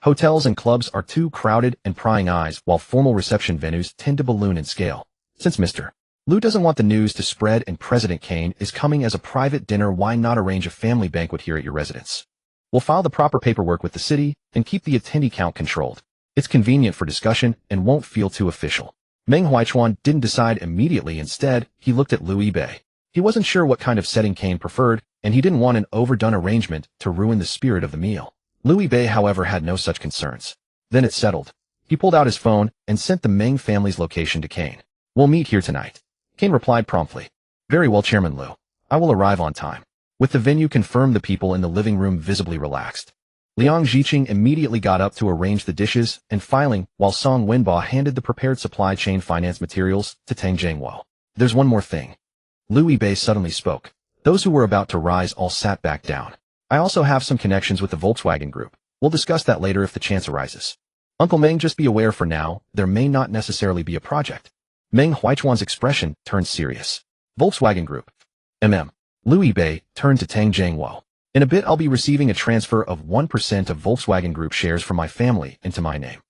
Hotels and clubs are too crowded and prying eyes, while formal reception venues tend to balloon in scale. Since Mr. Liu doesn't want the news to spread and President Kane is coming as a private dinner, why not arrange a family banquet here at your residence? We'll file the proper paperwork with the city and keep the attendee count controlled. It's convenient for discussion and won't feel too official. Meng Huichuan didn't decide immediately. Instead, he looked at Liu Yibei. He wasn't sure what kind of setting Kane preferred, and he didn't want an overdone arrangement to ruin the spirit of the meal. Liu Yibei, however, had no such concerns. Then it settled. He pulled out his phone and sent the Meng family's location to Kane. We'll meet here tonight. Kane replied promptly. Very well, Chairman Liu. I will arrive on time. With the venue confirmed, the people in the living room visibly relaxed. Liang Ziqing immediately got up to arrange the dishes and filing, while Song Wenba handed the prepared supply chain finance materials to Tang Jingwo. There's one more thing. Liu Yibei suddenly spoke. Those who were about to rise all sat back down. I also have some connections with the Volkswagen Group. We'll discuss that later if the chance arises. Uncle Meng, just be aware for now, there may not necessarily be a project. Meng Huichuan's expression turned serious. Volkswagen Group. Liu Yibei turned to Tang Jingwo. In a bit, I'll be receiving a transfer of 1% of Volkswagen Group shares from my family into my name.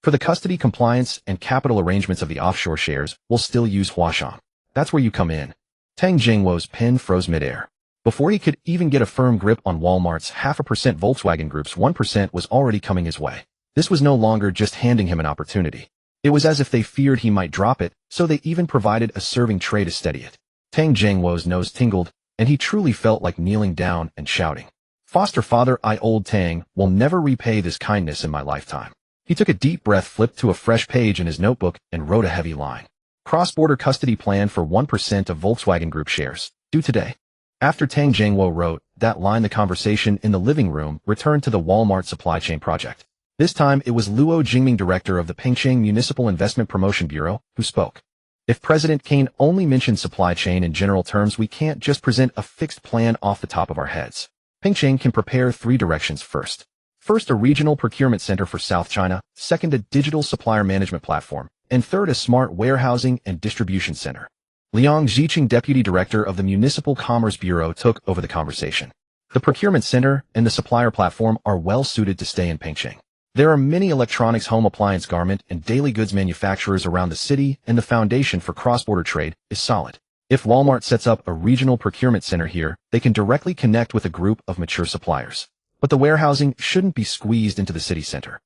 For the custody, compliance, and capital arrangements of the offshore shares, we'll still use Huashan. That's where you come in. Tang Jingwo's pen froze midair. Before he could even get a firm grip on Walmart's 0.5%, Volkswagen Group's 1% was already coming his way. This was no longer just handing him an opportunity. It was as if they feared he might drop it, so they even provided a serving tray to steady it. Tang Jingwo's nose tingled, and he truly felt like kneeling down and shouting, "Foster father, I, old Tang, will never repay this kindness in my lifetime." He took a deep breath, flipped to a fresh page in his notebook, and wrote a heavy line. Cross-border custody plan for 1% of Volkswagen Group shares, due today. After Tang Jingwo wrote that line, the conversation in the living room returned to the Walmart supply chain project. This time, it was Luo Jingming, director of the Pingcheng Municipal Investment Promotion Bureau, who spoke. If President Kane only mentioned supply chain in general terms, we can't just present a fixed plan off the top of our heads. Pingcheng can prepare 3 directions. First, a regional procurement center for South China. Second, a digital supplier management platform. And third, a smart warehousing and distribution center. Liang Ziqing, deputy director of the Municipal Commerce Bureau, took over the conversation. The procurement center and the supplier platform are well suited to stay in Pingcheng. There are many electronics, home appliance, garment, and daily goods manufacturers around the city, and the foundation for cross-border trade is solid. If Walmart sets up a regional procurement center here, they can directly connect with a group of mature suppliers. But the warehousing shouldn't be squeezed into the city center.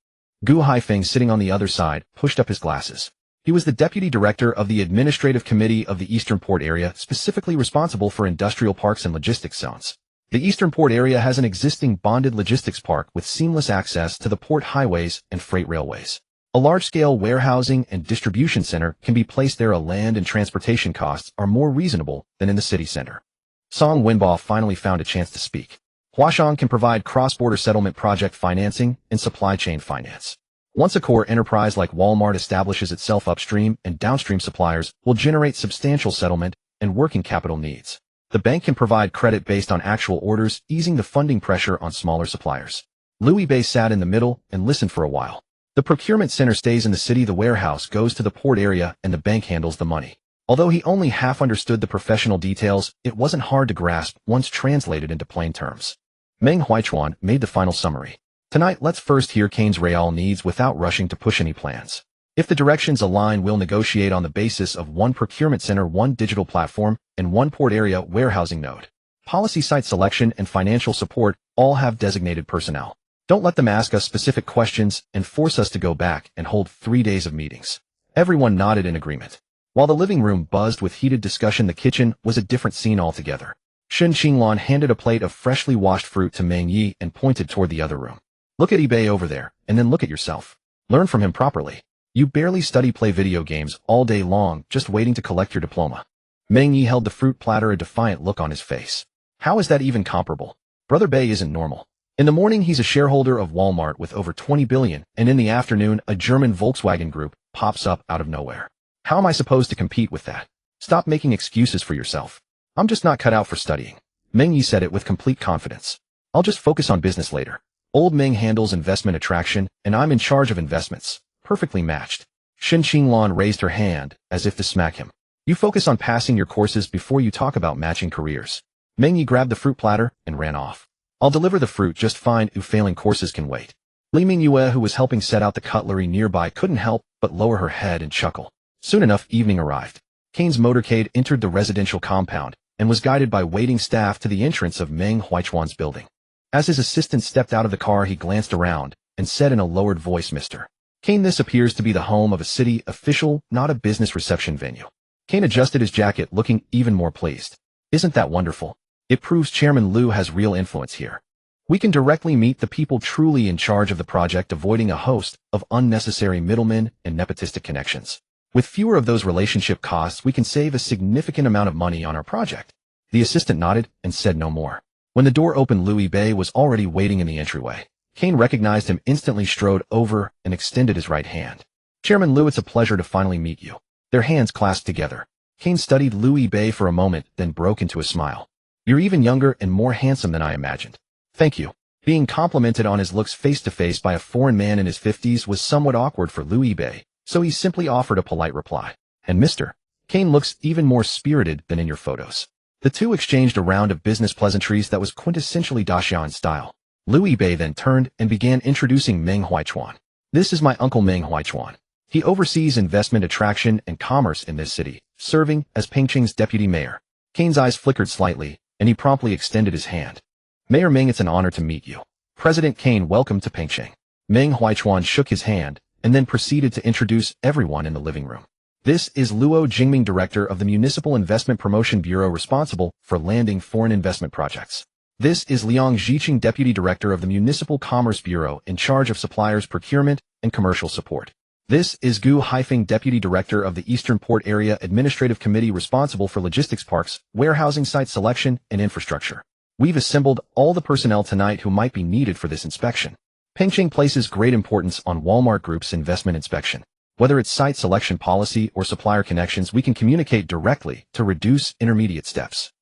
Gu Haifeng, sitting on the other side, pushed up his glasses. He was the deputy director of the Administrative Committee of the Eastern Port Area, specifically responsible for industrial parks and logistics zones. The Eastern Port Area has an existing bonded logistics park with seamless access to the port highways and freight railways. A large-scale warehousing and distribution center can be placed there. Land and transportation costs are more reasonable than in the city center. Song Wenba finally found a chance to speak. Huashan can provide cross-border settlement, project financing, and supply chain finance. Once a core enterprise like Walmart establishes itself, upstream and downstream suppliers will generate substantial settlement and working capital needs. The bank can provide credit based on actual orders, easing the funding pressure on smaller suppliers. Liu Yibei sat in the middle and listened for a while. The procurement center stays in the city, the warehouse goes to the port area, and the bank handles the money. Although he only half understood the professional details, it wasn't hard to grasp once translated into plain terms. Meng Huichuan made the final summary. Tonight, let's first hear Kane's real needs without rushing to push any plans. If the directions align, we'll negotiate on the basis of 1 procurement center, 1 digital platform, and 1 port area warehousing node. Policy, site selection, and financial support all have designated personnel. Don't let them ask us specific questions and force us to go back and hold 3 days of meetings. Everyone nodded in agreement. While the living room buzzed with heated discussion, the kitchen was a different scene altogether. Shen Qinglan handed a plate of freshly washed fruit to Meng Yi and pointed toward the other room. Look at eBay over there, and then look at yourself. Learn from him properly. You barely study, play video games all day long, just waiting to collect your diploma. Meng Yi held the fruit platter, a defiant look on his face. How is that even comparable? Brother Bei isn't normal. In the morning, he's a shareholder of Walmart with over 20 billion, and in the afternoon, a German Volkswagen Group pops up out of nowhere. How am I supposed to compete with that? Stop making excuses for yourself. I'm just not cut out for studying. Meng Yi said it with complete confidence. I'll just focus on business later. Old Meng handles investment attraction, and I'm in charge of investments. Perfectly matched. Shen Qinglan raised her hand, as if to smack him. You focus on passing your courses before you talk about matching careers. Meng Yi grabbed the fruit platter and ran off. I'll deliver the fruit just fine. Failing courses can wait. Li Mingyue, who was helping set out the cutlery nearby, couldn't help but lower her head and chuckle. Soon enough, evening arrived. Kane's motorcade entered the residential compound and was guided by waiting staff to the entrance of Meng Huichuan's building. As his assistant stepped out of the car, he glanced around and said in a lowered voice, "Mr. Kane, this appears to be the home of a city official, not a business reception venue." Kane adjusted his jacket, looking even more pleased. "Isn't that wonderful? It proves Chairman Liu has real influence here. We can directly meet the people truly in charge of the project, avoiding a host of unnecessary middlemen and nepotistic connections. With fewer of those relationship costs, we can save a significant amount of money on our project." The assistant nodded and said no more. When the door opened, Liu Bei was already waiting in the entryway. Kane recognized him, instantly strode over and extended his right hand. "Chairman Liu, it's a pleasure to finally meet you." Their hands clasped together. Kane studied Liu Bei for a moment, then broke into a smile. "You're even younger and more handsome than I imagined." "Thank you." Being complimented on his looks face-to-face by a foreign man in his 50s was somewhat awkward for Liu Bei, so he simply offered a polite reply. "And Mr. Kane looks even more spirited than in your photos." The two exchanged a round of business pleasantries that was quintessentially Daxian style. Liu Bei then turned and began introducing Meng Huichuan. "This is my uncle Meng Huichuan. He oversees investment attraction and commerce in this city, serving as Pengcheng's deputy mayor." Kane's eyes flickered slightly, and he promptly extended his hand. "Mayor Meng, it's an honor to meet you. President Kane, welcome to Pengcheng." Meng Huichuan shook his hand, and then proceeded to introduce everyone in the living room. "This is Luo Jingming, director of the Municipal Investment Promotion Bureau responsible for landing foreign investment projects. This is Liang Zhiqing, deputy director of the Municipal Commerce Bureau in charge of suppliers procurement and commercial support. This is Gu Haifeng, deputy director of the Eastern Port Area Administrative Committee responsible for logistics parks, warehousing site selection, and infrastructure. We've assembled all the personnel tonight who might be needed for this inspection. Pengcheng places great importance on Walmart Group's investment inspection. Whether it's site selection policy or supplier connections, we can communicate directly to reduce intermediate steps."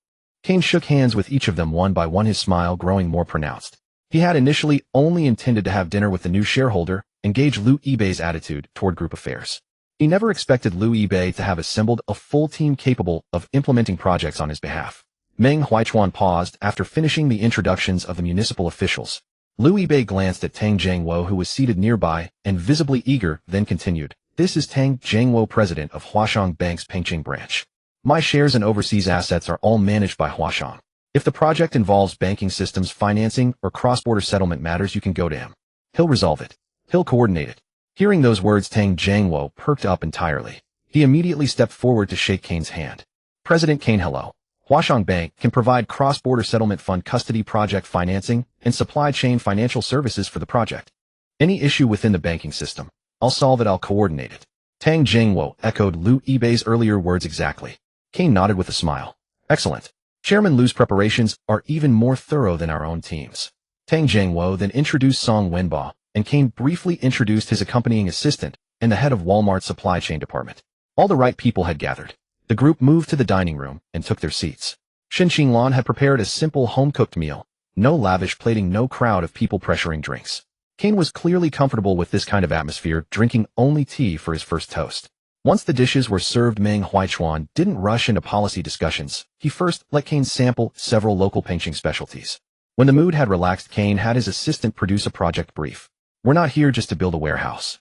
Kane shook hands with each of them one by one, his smile growing more pronounced. He had initially only intended to have dinner with the new shareholder and gauge Liu Bei's attitude toward group affairs. He never expected Liu Bei to have assembled a full team capable of implementing projects on his behalf. Meng Huichuan paused after finishing the introductions of the municipal officials. Liu Bei glanced at Tang Jiangwo, who was seated nearby and visibly eager, then continued, "This is Tang Jiangwo, president of Huashang Bank's Pengcheng branch. My shares and overseas assets are all managed by Huashang. If the project involves banking systems, financing, or cross-border settlement matters, you can go to him. He'll resolve it. He'll coordinate it." Hearing those words, Tang Jiangwo perked up entirely. He immediately stepped forward to shake Kane's hand. "President Kane, hello. Huashang Bank can provide cross-border settlement fund custody, project financing, and supply chain financial services for the project. Any issue within the banking system, I'll solve it, I'll coordinate it." Tang Jiangwo echoed Liu Bei's earlier words exactly. Kane nodded with a smile. "Excellent. Chairman Liu's preparations are even more thorough than our own team's." Tang Jiangwo then introduced Song Wenba, and Kane briefly introduced his accompanying assistant and the head of Walmart's supply chain department. All the right people had gathered. The group moved to the dining room and took their seats. Shen Qinglan had prepared a simple home-cooked meal. No lavish plating, no crowd of people pressuring drinks. Kane was clearly comfortable with this kind of atmosphere, drinking only tea for his first toast. Once the dishes were served, Meng Huichuan didn't rush into policy discussions. He first let Kane sample several local Pengcheng specialties. When the mood had relaxed, Kane had his assistant produce a project brief. "We're not here just to build a warehouse."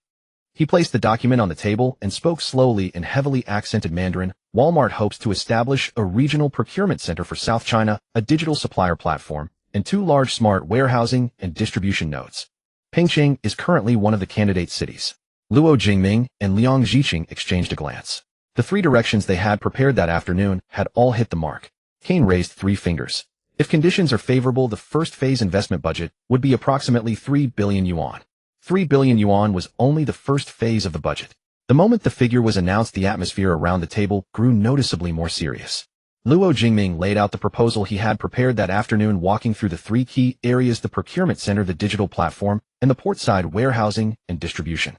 He placed the document on the table and spoke slowly in heavily accented Mandarin. "Walmart hopes to establish a regional procurement center for South China, a digital supplier platform, and 2 large smart warehousing and distribution nodes. Pengcheng is currently one of the candidate cities." Luo Jingming and Liang Zhiqing exchanged a glance. The 3 directions they had prepared that afternoon had all hit the mark. Kane raised 3 fingers. If conditions are favorable, the first phase investment budget would be approximately 3 billion yuan. 3 billion yuan was only the first phase of the budget. The moment the figure was announced, the atmosphere around the table grew noticeably more serious. Luo Jingming laid out the proposal he had prepared that afternoon, walking through the 3 key areas: the procurement center, the digital platform, and the portside warehousing and distribution.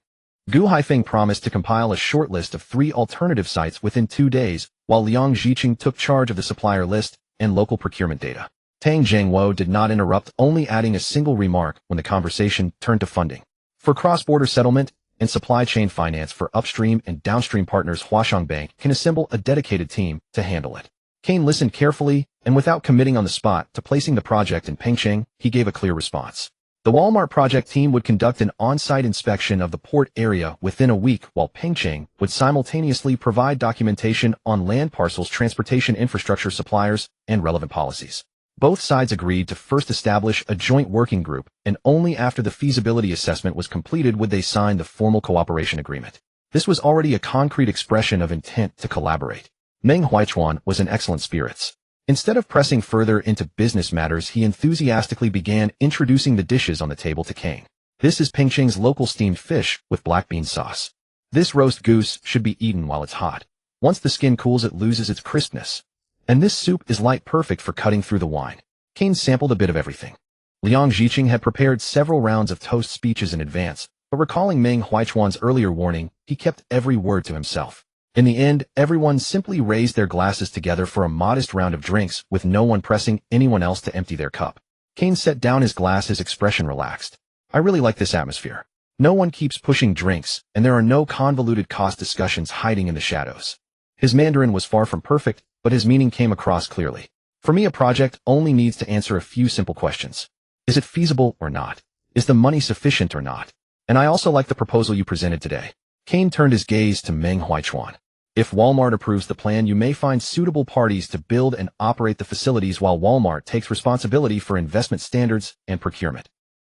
Gu Haifeng promised to compile a short list of 3 alternative sites within 2 days, while Liang Zhiqing took charge of the supplier list and local procurement data. Tang Jiangwo did not interrupt, only adding a single remark when the conversation turned to funding. For cross-border settlement and supply chain finance for upstream and downstream partners, Huashang Bank can assemble a dedicated team to handle it. Kane listened carefully, and without committing on the spot to placing the project in Pengcheng, he gave a clear response. The Walmart project team would conduct an on-site inspection of the port area within a week, while Pengcheng would simultaneously provide documentation on land parcels, transportation infrastructure suppliers, and relevant policies. Both sides agreed to first establish a joint working group, and only after the feasibility assessment was completed would they sign the formal cooperation agreement. This was already a concrete expression of intent to collaborate. Meng Huichuan was in excellent spirits. Instead of pressing further into business matters, he enthusiastically began introducing the dishes on the table to Kane. This is Pengcheng's local steamed fish with black bean sauce. This roast goose should be eaten while it's hot. Once the skin cools, it loses its crispness. And this soup is light, perfect for cutting through the wine. Kane sampled a bit of everything. Liang Zhiqing had prepared several rounds of toast speeches in advance, but recalling Meng Huichuan's earlier warning, he kept every word to himself. In the end, everyone simply raised their glasses together for a modest round of drinks, with no one pressing anyone else to empty their cup. Kane set down his glass, his expression relaxed. I really like this atmosphere. No one keeps pushing drinks, and there are no convoluted cost discussions hiding in the shadows. His Mandarin was far from perfect, but his meaning came across clearly. For me, a project only needs to answer a few simple questions. Is it feasible or not? Is the money sufficient or not? And I also like the proposal you presented today. Kane turned his gaze to Meng Huichuan. If Walmart approves the plan, you may find suitable parties to build and operate the facilities, while Walmart takes responsibility for investment standards and procurement.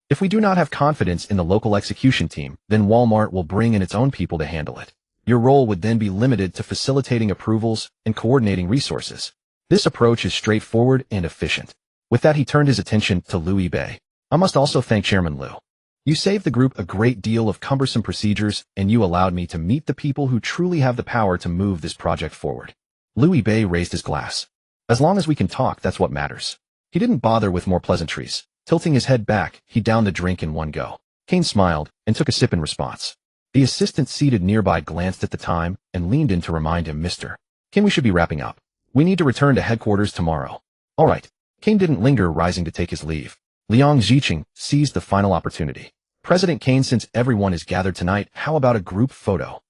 If we do not have confidence in the local execution team, then Walmart will bring in its own people to handle it. Your role would then be limited to facilitating approvals and coordinating resources. This approach is straightforward and efficient. With that, he turned his attention to Liu Bei. I must also thank Chairman Liu. You saved the group a great deal of cumbersome procedures, and you allowed me to meet the people who truly have the power to move this project forward. Liu Bei raised his glass. As long as we can talk, that's what matters. He didn't bother with more pleasantries. Tilting his head back, he downed the drink in one go. Kane smiled and took a sip in response. The assistant seated nearby glanced at the time and leaned in to remind him, Mr. Kane, we should be wrapping up. We need to return to headquarters tomorrow. All right. Kane didn't linger, rising to take his leave. Liang Zhiqing seized the final opportunity. President Kane, since everyone is gathered tonight, how about a group photo?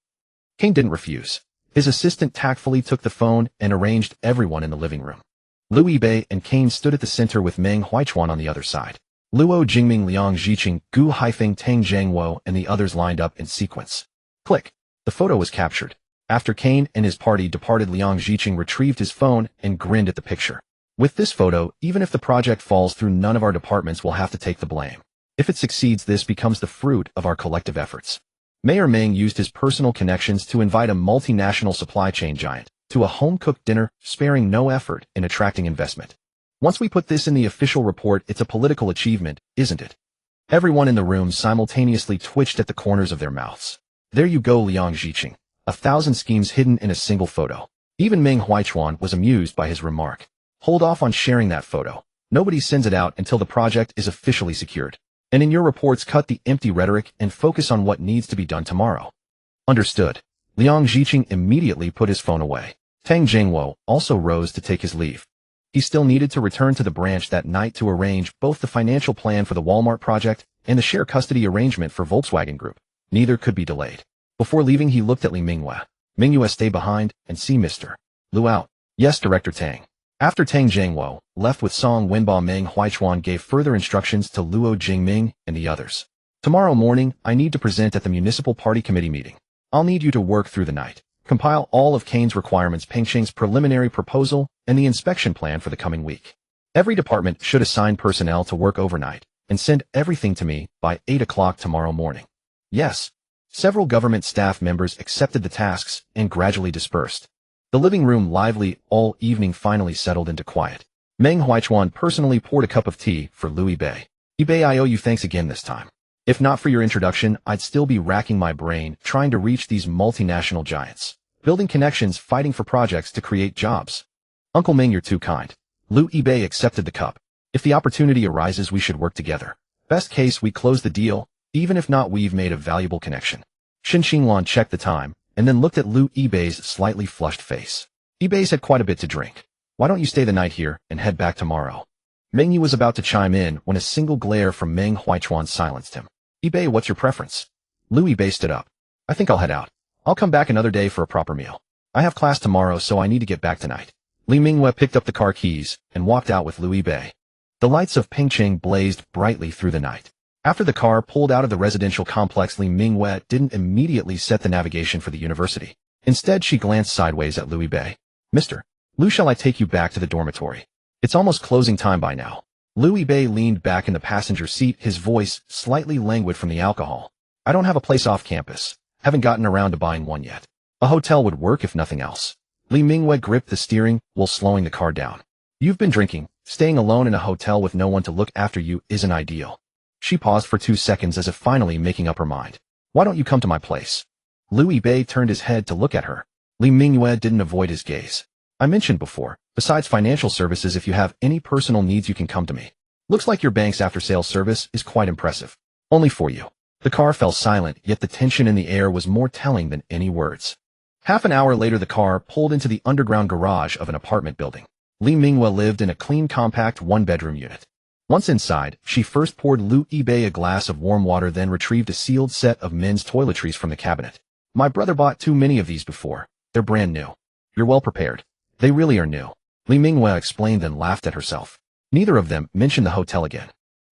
Kane didn't refuse. His assistant tactfully took the phone and arranged everyone in the living room. Liu Bei and Kane stood at the center with Meng Huichuan on the other side. Luo Jingming, Liang Zhiqing, Gu Haifeng, Tang Zhangwo, and the others lined up in sequence. Click. The photo was captured. After Kane and his party departed, Liang Zhiqing retrieved his phone and grinned at the picture. With this photo, even if the project falls through, none of our departments will have to take the blame. If it succeeds, this becomes the fruit of our collective efforts. Mayor Meng used his personal connections to invite a multinational supply chain giant to a home-cooked dinner, sparing no effort in attracting investment. Once we put this in the official report, it's a political achievement, isn't it? Everyone in the room simultaneously twitched at the corners of their mouths. There you go, Liang Zhiqing. 1,000 schemes hidden in a single photo. Even Meng Huichuan was amused by his remark. Hold off on sharing that photo. Nobody sends it out until the project is officially secured. And in your reports, cut the empty rhetoric and focus on what needs to be done tomorrow. Understood. Liang Zhiqing immediately put his phone away. Tang Zhangwo also rose to take his leave. He still needed to return to the branch that night to arrange both the financial plan for the Walmart project and the share custody arrangement for Volkswagen Group. Neither could be delayed. Before leaving, he looked at Li Mingyue. Mingyue, stay behind and see Mr. Liu out. Yes, Director Tang. After Tang Zhangwo left with Song Wenba, Meng Huichuan gave further instructions to Luo Jingming and the others. Tomorrow morning, I need to present at the Municipal Party Committee meeting. I'll need you to work through the night. Compile all of Kane's requirements, Pengcheng's preliminary proposal, and the inspection plan for the coming week. Every department should assign personnel to work overnight and send everything to me by 8 o'clock tomorrow morning. Yes. Several government staff members accepted the tasks and gradually dispersed. The living room, lively all evening, finally settled into quiet. Meng Huichuan personally poured a cup of tea for Liu Bei. Bei, I owe you thanks again this time. If not for your introduction, I'd still be racking my brain trying to reach these multinational giants. Building connections, fighting for projects to create jobs. Uncle Meng, you're too kind. Liu Bei accepted the cup. If the opportunity arises, we should work together. Best case, we close the deal. Even if not, we've made a valuable connection. Shin Xinglan checked the time and then looked at Liu Bei's slightly flushed face. Bei's had quite a bit to drink. Why don't you stay the night here and head back tomorrow? Meng Yu was about to chime in when a single glare from Meng Huichuan silenced him. Bei, what's your preference? Liu Bei stood up. I think I'll head out. I'll come back another day for a proper meal. I have class tomorrow, so I need to get back tonight. Li Mingyue picked up the car keys and walked out with Liu Bei. The lights of Pengcheng blazed brightly through the night. After the car pulled out of the residential complex, Li Mingwei didn't immediately set the navigation for the university. Instead, she glanced sideways at Louis Bei. Mr. Liu, shall I take you back to the dormitory? It's almost closing time by now. Louis Bei leaned back in the passenger seat, his voice slightly languid from the alcohol. I don't have a place off campus. Haven't gotten around to buying one yet. A hotel would work if nothing else. Li Mingwei gripped the steering while slowing the car down. You've been drinking. Staying alone in a hotel with no one to look after you isn't ideal. She paused for 2 seconds as if finally making up her mind. Why don't you come to my place? Louis Bei turned his head to look at her. Li Mingwei didn't avoid his gaze. I mentioned before, besides financial services, if you have any personal needs you can come to me. Looks like your bank's after-sales service is quite impressive. Only for you. The car fell silent, yet the tension in the air was more telling than any words. Half an hour later, the car pulled into the underground garage of an apartment building. Li Mingwei lived in a clean, compact one-bedroom unit. Once inside, she first poured Louis Bei a glass of warm water, then retrieved a sealed set of men's toiletries from the cabinet. My brother bought too many of these before. They're brand new. You're well prepared. They really are new. Li Mingwei explained, then laughed at herself. Neither of them mentioned the hotel again.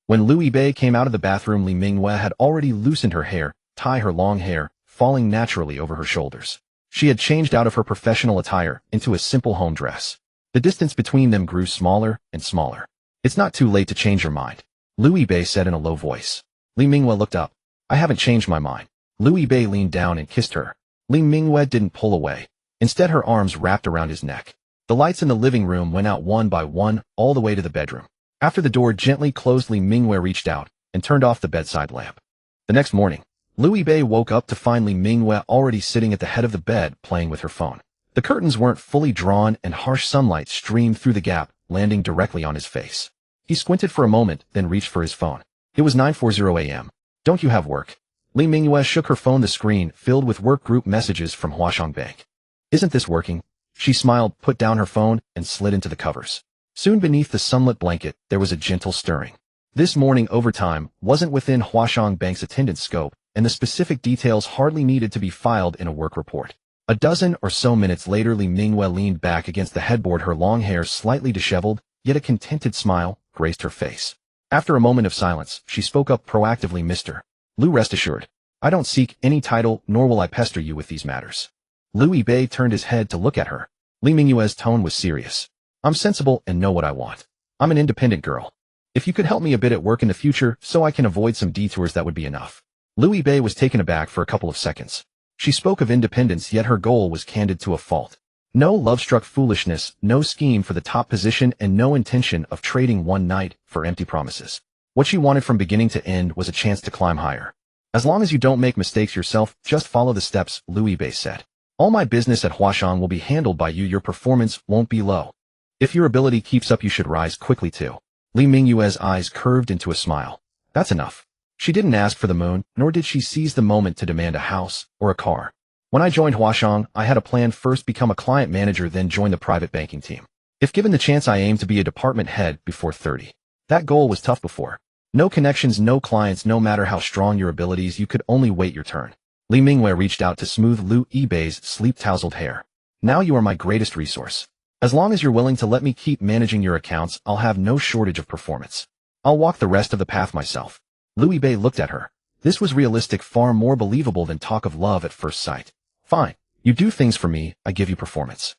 When Louis Bei came out of the bathroom, Li Mingwei had already loosened her hair, tied her long hair, falling naturally over her shoulders. She had changed out of her professional attire into a simple home dress. The distance between them grew smaller and smaller. It's not too late to change your mind, Louis Bei said in a low voice. Li Mingwei looked up. I haven't changed my mind. Louis Bei leaned down and kissed her. Li Mingwei didn't pull away. Instead, her arms wrapped around his neck. The lights in the living room went out one by one, all the way to the bedroom. After the door gently closed, Li Mingwei reached out and turned off the bedside lamp. The next morning, Louis Bei woke up to find Li Mingwei already sitting at the head of the bed playing with her phone. The curtains weren't fully drawn and harsh sunlight streamed through the gap, landing directly on his face. He squinted for a moment, then reached for his phone. It was 9:40 a.m. Don't you have work? Li Mingwei shook her phone, the screen filled with work group messages from Huashong Bank. Isn't this working? She smiled, put down her phone, and slid into the covers. Soon beneath the sunlit blanket, there was a gentle stirring. This morning overtime wasn't within Huashong Bank's attendance scope, and the specific details hardly needed to be filed in a work report. A dozen or so minutes later, Li Mingwei leaned back against the headboard, her long hair slightly disheveled, yet a contented smile graced her face. After a moment of silence, she spoke up proactively. Mr. Liu, rest assured, I don't seek any title, nor will I pester you with these matters. Louis Bei turned his head to look at her. Li Mingwei's tone was serious. I'm sensible and know what I want. I'm an independent girl. If you could help me a bit at work in the future so I can avoid some detours, that would be enough. Louis Bei was taken aback for a couple of seconds. She spoke of independence, yet her goal was candid to a fault. No love-struck foolishness, no scheme for the top position, and no intention of trading one night for empty promises. What she wanted from beginning to end was a chance to climb higher. As long as you don't make mistakes yourself, just follow the steps, Louis Bei said. All my business at Huashong will be handled by you. Your performance won't be low. If your ability keeps up, you should rise quickly too. Li Mingwei's eyes curved into a smile. That's enough. She didn't ask for the moon, nor did she seize the moment to demand a house or a car. When I joined Huashong, I had a plan: first become a client manager, then join the private banking team. If given the chance, I aimed to be a department head before 30. That goal was tough before. No connections, no clients, no matter how strong your abilities, you could only wait your turn. Li Mingwei reached out to smooth Louis Bei's sleep-tousled hair. Now you are my greatest resource. As long as you're willing to let me keep managing your accounts, I'll have no shortage of performance. I'll walk the rest of the path myself. Louis Bei looked at her. This was realistic, far more believable than talk of love at first sight. Fine. You do things for me, I give you performance.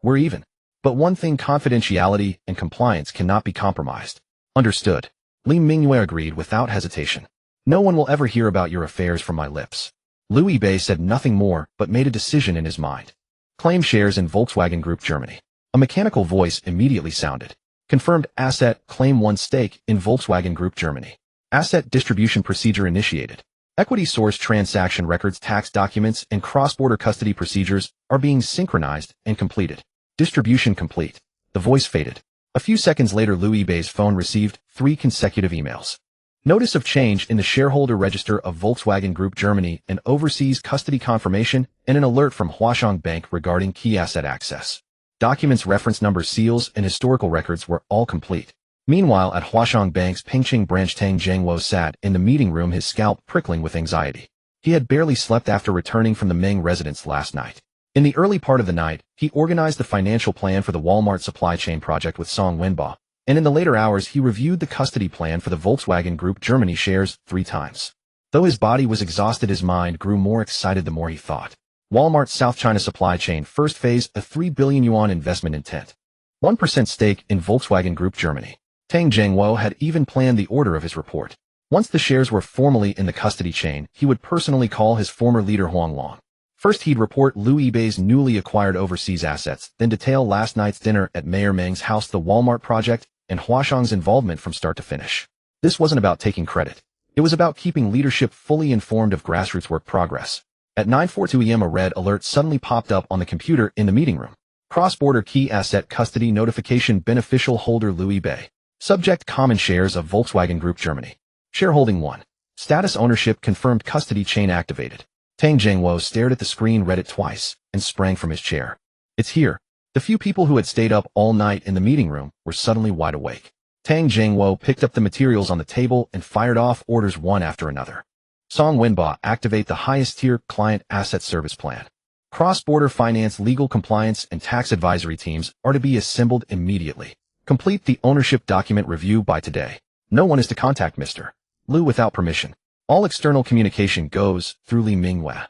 We're even. But one thing: confidentiality and compliance cannot be compromised. Understood. Li Mingwei agreed without hesitation. No one will ever hear about your affairs from my lips. Louis Bei said nothing more, but made a decision in his mind. Claim shares in Volkswagen Group Germany. A mechanical voice immediately sounded. Confirmed. Asset. Claim 1 stake in Volkswagen Group Germany. Asset distribution procedure initiated. Equity source transaction records, tax documents, and cross-border custody procedures are being synchronized and completed. Distribution complete. The voice faded. A few seconds later, Louis Bei's phone received 3 consecutive emails. Notice of change in the shareholder register of Volkswagen Group Germany, an overseas custody confirmation, and an alert from Huashong Bank regarding key asset access. Documents, reference numbers, seals, and historical records were all complete. Meanwhile, at Huashong Bank's Pingqing branch, Tang Zhengwo sat in the meeting room, his scalp prickling with anxiety. He had barely slept after returning from the Meng residence last night. In the early part of the night, he organized the financial plan for the Walmart supply chain project with Song Wenba, And in the later hours he reviewed the custody plan for the Volkswagen Group Germany shares 3 times. Though his body was exhausted, his mind grew more excited the more he thought. Walmart's South China supply chain first phase, a 3 billion yuan investment intent. 1% stake in Volkswagen Group Germany. Tang Zhengwo had even planned the order of his report. Once the shares were formally in the custody chain, he would personally call his former leader Huang Long. First he'd report Liu Yibei's newly acquired overseas assets, then detail last night's dinner at Mayor Meng's house, the Walmart project, and Huashang's involvement from start to finish. This wasn't about taking credit. It was about keeping leadership fully informed of grassroots work progress. At 9:42 a.m. a red alert suddenly popped up on the computer in the meeting room. Cross-border key asset custody notification, beneficial holder Liu Yibei. Subject common shares of Volkswagen Group Germany. Shareholding 1. Status ownership confirmed, custody chain activated. Tang Zhengwo stared at the screen, read it twice, and sprang from his chair. It's here. The few people who had stayed up all night in the meeting room were suddenly wide awake. Tang Zhengwo picked up the materials on the table and fired off orders one after another. Song Wenba, activate the highest tier client asset service plan. Cross-border finance, legal compliance, and tax advisory teams are to be assembled immediately. Complete the ownership document review by today. No one is to contact Mr. Liu without permission. All external communication goes through Li Mingyue.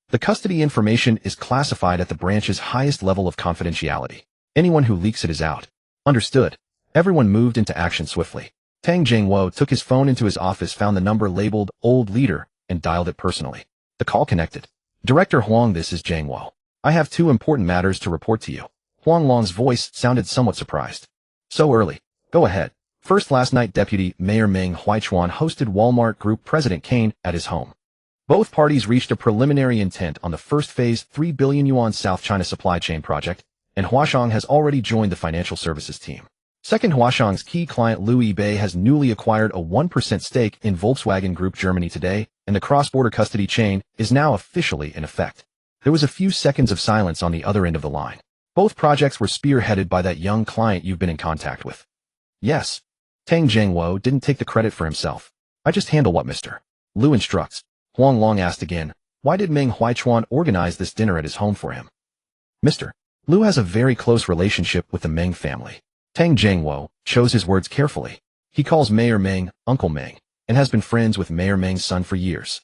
The custody information is classified at the branch's highest level of confidentiality. Anyone who leaks it is out. Understood. Everyone moved into action swiftly. Tang Zhengwo took his phone into his office, found the number labeled Old Leader, and dialed it personally. The call connected. Director Huang, this is Zhengwo. I have 2 important matters to report to you. Huang Long's voice sounded somewhat surprised. So early. Go ahead. First, last night Deputy Mayor Meng Huichuan hosted Walmart Group President Kane at his home. Both parties reached a preliminary intent on the first phase 3 billion yuan South China supply chain project, and Huashang has already joined the financial services team. Second, Huashang's key client Liu Yibei has newly acquired a 1% stake in Volkswagen Group Germany today, and the cross-border custody chain is now officially in effect. There was a few seconds of silence on the other end of the line. Both projects were spearheaded by that young client you've been in contact with. Yes. Tang Zhengwo didn't take the credit for himself. I just handle what Mr. Liu instructs. Huang Long asked again, why did Meng Huichuan organize this dinner at his home for him? Mr. Liu has a very close relationship with the Meng family. Tang Zhengwo chose his words carefully. He calls Mayor Meng Uncle Meng, and has been friends with Mayor Meng's son for years.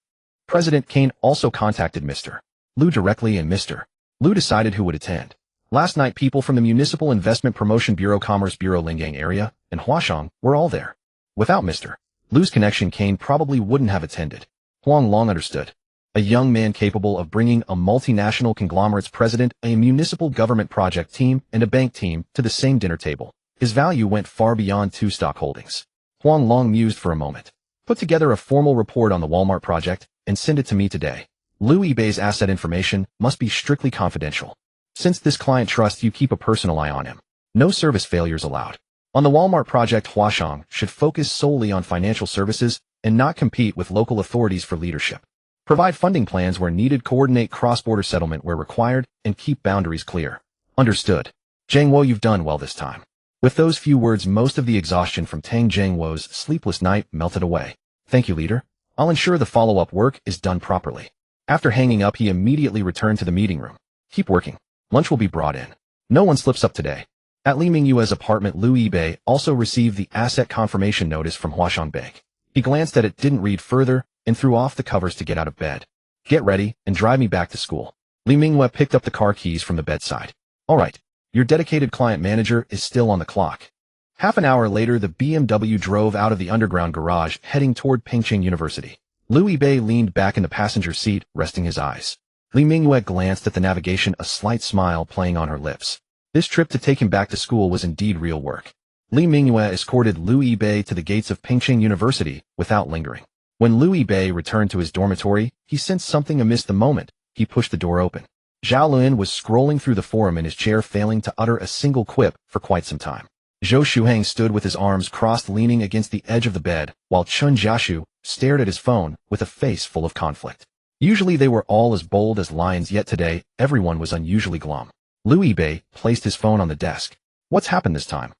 President Kane also contacted Mr. Liu directly, and Mr. Liu decided who would attend. Last night people from the Municipal Investment Promotion Bureau, Commerce Bureau Lingang area, and Huashang were all there. Without Mr. Liu's connection, Kane probably wouldn't have attended. Huang Long understood. A young man capable of bringing a multinational conglomerate's president, a municipal government project team, and a bank team to the same dinner table. His value went far beyond 2 stock holdings. Huang Long mused for a moment. Put together a formal report on the Walmart project and send it to me today. Liu Yibei's asset information must be strictly confidential. Since this client trusts you, keep a personal eye on him. No service failures allowed. On the Walmart project, Huashang should focus solely on financial services and not compete with local authorities for leadership. Provide funding plans where needed, coordinate cross-border settlement where required, and keep boundaries clear. Understood. Zhengwo, you've done well this time. With those few words, most of the exhaustion from Tang Zhengwo's sleepless night melted away. Thank you, leader. I'll ensure the follow-up work is done properly. After hanging up, he immediately returned to the meeting room. Keep working. Lunch will be brought in. No one slips up today. At Li Mingyue's apartment, Liu Yibei also received the asset confirmation notice from Huashang Bank. He glanced at it, didn't read further, and threw off the covers to get out of bed. Get ready and drive me back to school. Li Mingyue picked up the car keys from the bedside. All right. Your dedicated client manager is still on the clock. Half an hour later, the BMW drove out of the underground garage, heading toward Pingching University. Liu Yibei leaned back in the passenger seat, resting his eyes. Li Mingyue glanced at the navigation, a slight smile playing on her lips. This trip to take him back to school was indeed real work. Li Mingyue escorted Liu Yibei to the gates of Pingching University without lingering. When Liu Yibei returned to his dormitory, he sensed something amiss the moment he pushed the door open. Zhao Lun was scrolling through the forum in his chair, failing to utter a single quip for quite some time. Zhou Shuhang stood with his arms crossed, leaning against the edge of the bed, while Chun Jiashu stared at his phone with a face full of conflict. Usually they were all as bold as lions, yet today everyone was unusually glum. Liu Yibei placed his phone on the desk. What's happened this time?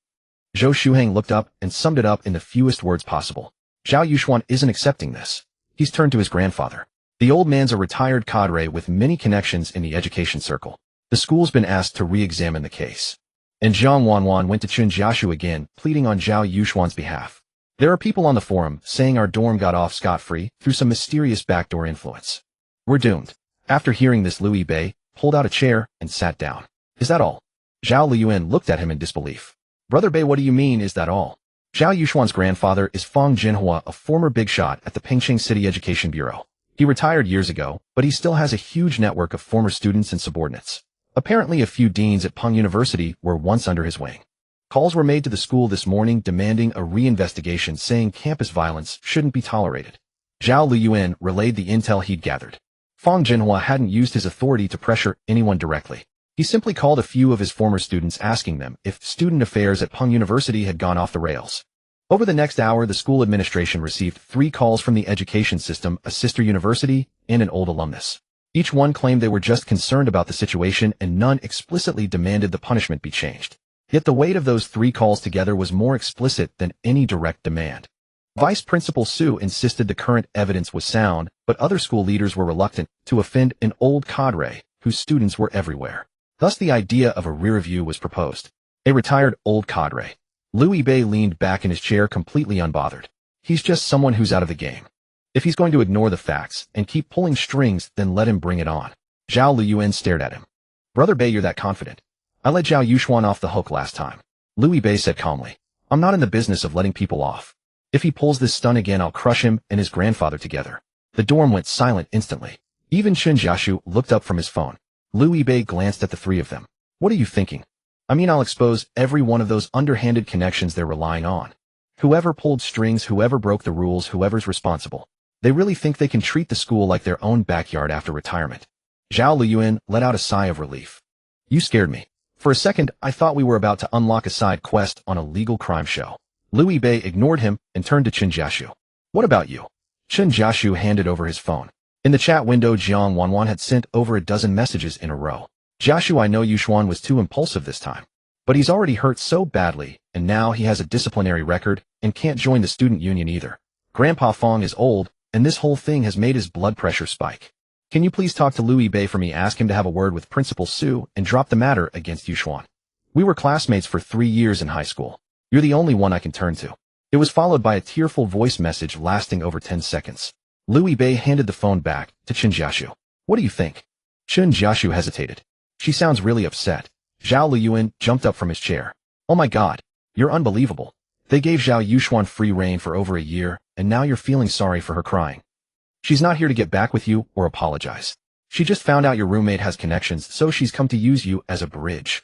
Zhou Shuhang looked up and summed it up in the fewest words possible. Zhao Yuxuan isn't accepting this. He's turned to his grandfather. The old man's a retired cadre with many connections in the education circle. The school's been asked to re-examine the case. And Jiang Wanwan went to Chen Jiashu again, pleading on Zhao Yuxuan's behalf. There are people on the forum saying our dorm got off scot-free through some mysterious backdoor influence. We're doomed. After hearing this, Liu Bei pulled out a chair and sat down. Is that all? Zhao Liyuan looked at him in disbelief. Brother Bei, what do you mean, is that all? Zhao Yuxuan's grandfather is Fang Jinhua, a former big shot at the Pingqing City Education Bureau. He retired years ago, but he still has a huge network of former students and subordinates. Apparently a few deans at Peng University were once under his wing. Calls were made to the school this morning demanding a reinvestigation, saying campus violence shouldn't be tolerated. Zhao Liyuan relayed the intel he'd gathered. Fang Jinhua hadn't used his authority to pressure anyone directly. He simply called a few of his former students, asking them if student affairs at Peng University had gone off the rails. Over the next hour, the school administration received 3 calls from the education system, a sister university, and an old alumnus. Each one claimed they were just concerned about the situation, and none explicitly demanded the punishment be changed. Yet the weight of those 3 calls together was more explicit than any direct demand. Vice Principal Su insisted the current evidence was sound, but other school leaders were reluctant to offend an old cadre whose students were everywhere. Thus the idea of a rear review was proposed. A retired old cadre. Liu Bei leaned back in his chair completely unbothered. He's just someone who's out of the game. If he's going to ignore the facts and keep pulling strings, then let him bring it on. Zhao Liyuan stared at him. Brother Bei, you're that confident? I let Zhao Yuxuan off the hook last time. Liu Bei said calmly. I'm not in the business of letting people off. If he pulls this stunt again, I'll crush him and his grandfather together. The dorm went silent instantly. Even Chen Jiashu looked up from his phone. Liu Bei glanced at the 3 of them. What are you thinking? I mean, I'll expose every one of those underhanded connections they're relying on. Whoever pulled strings, whoever broke the rules, whoever's responsible. They really think they can treat the school like their own backyard after retirement. Zhao Liyuan let out a sigh of relief. You scared me. For a second, I thought we were about to unlock a side quest on a legal crime show. Liu Bei ignored him and turned to Chen Jiashu. What about you? Chen Jiashu handed over his phone. In the chat window, Jiang Wanwan had sent over a dozen messages in a row. Jiashu, I know Yuxuan was too impulsive this time. But he's already hurt so badly, and now he has a disciplinary record and can't join the student union either. Grandpa Fang is old, and this whole thing has made his blood pressure spike. Can you please talk to Liu Bei for me? Ask him to have a word with Principal Su and drop the matter against Yuxuan. We were classmates for 3 years in high school. You're the only one I can turn to. It was followed by a tearful voice message lasting over 10 seconds. Liu Bei handed the phone back to Chen Jiashu. What do you think? Chen Jiashu hesitated. She sounds really upset. Zhao Liyuan jumped up from his chair. Oh my god. You're unbelievable. They gave Zhao Yuxuan free rein for over a year, and now you're feeling sorry for her crying. She's not here to get back with you or apologize. She just found out your roommate has connections, so she's come to use you as a bridge.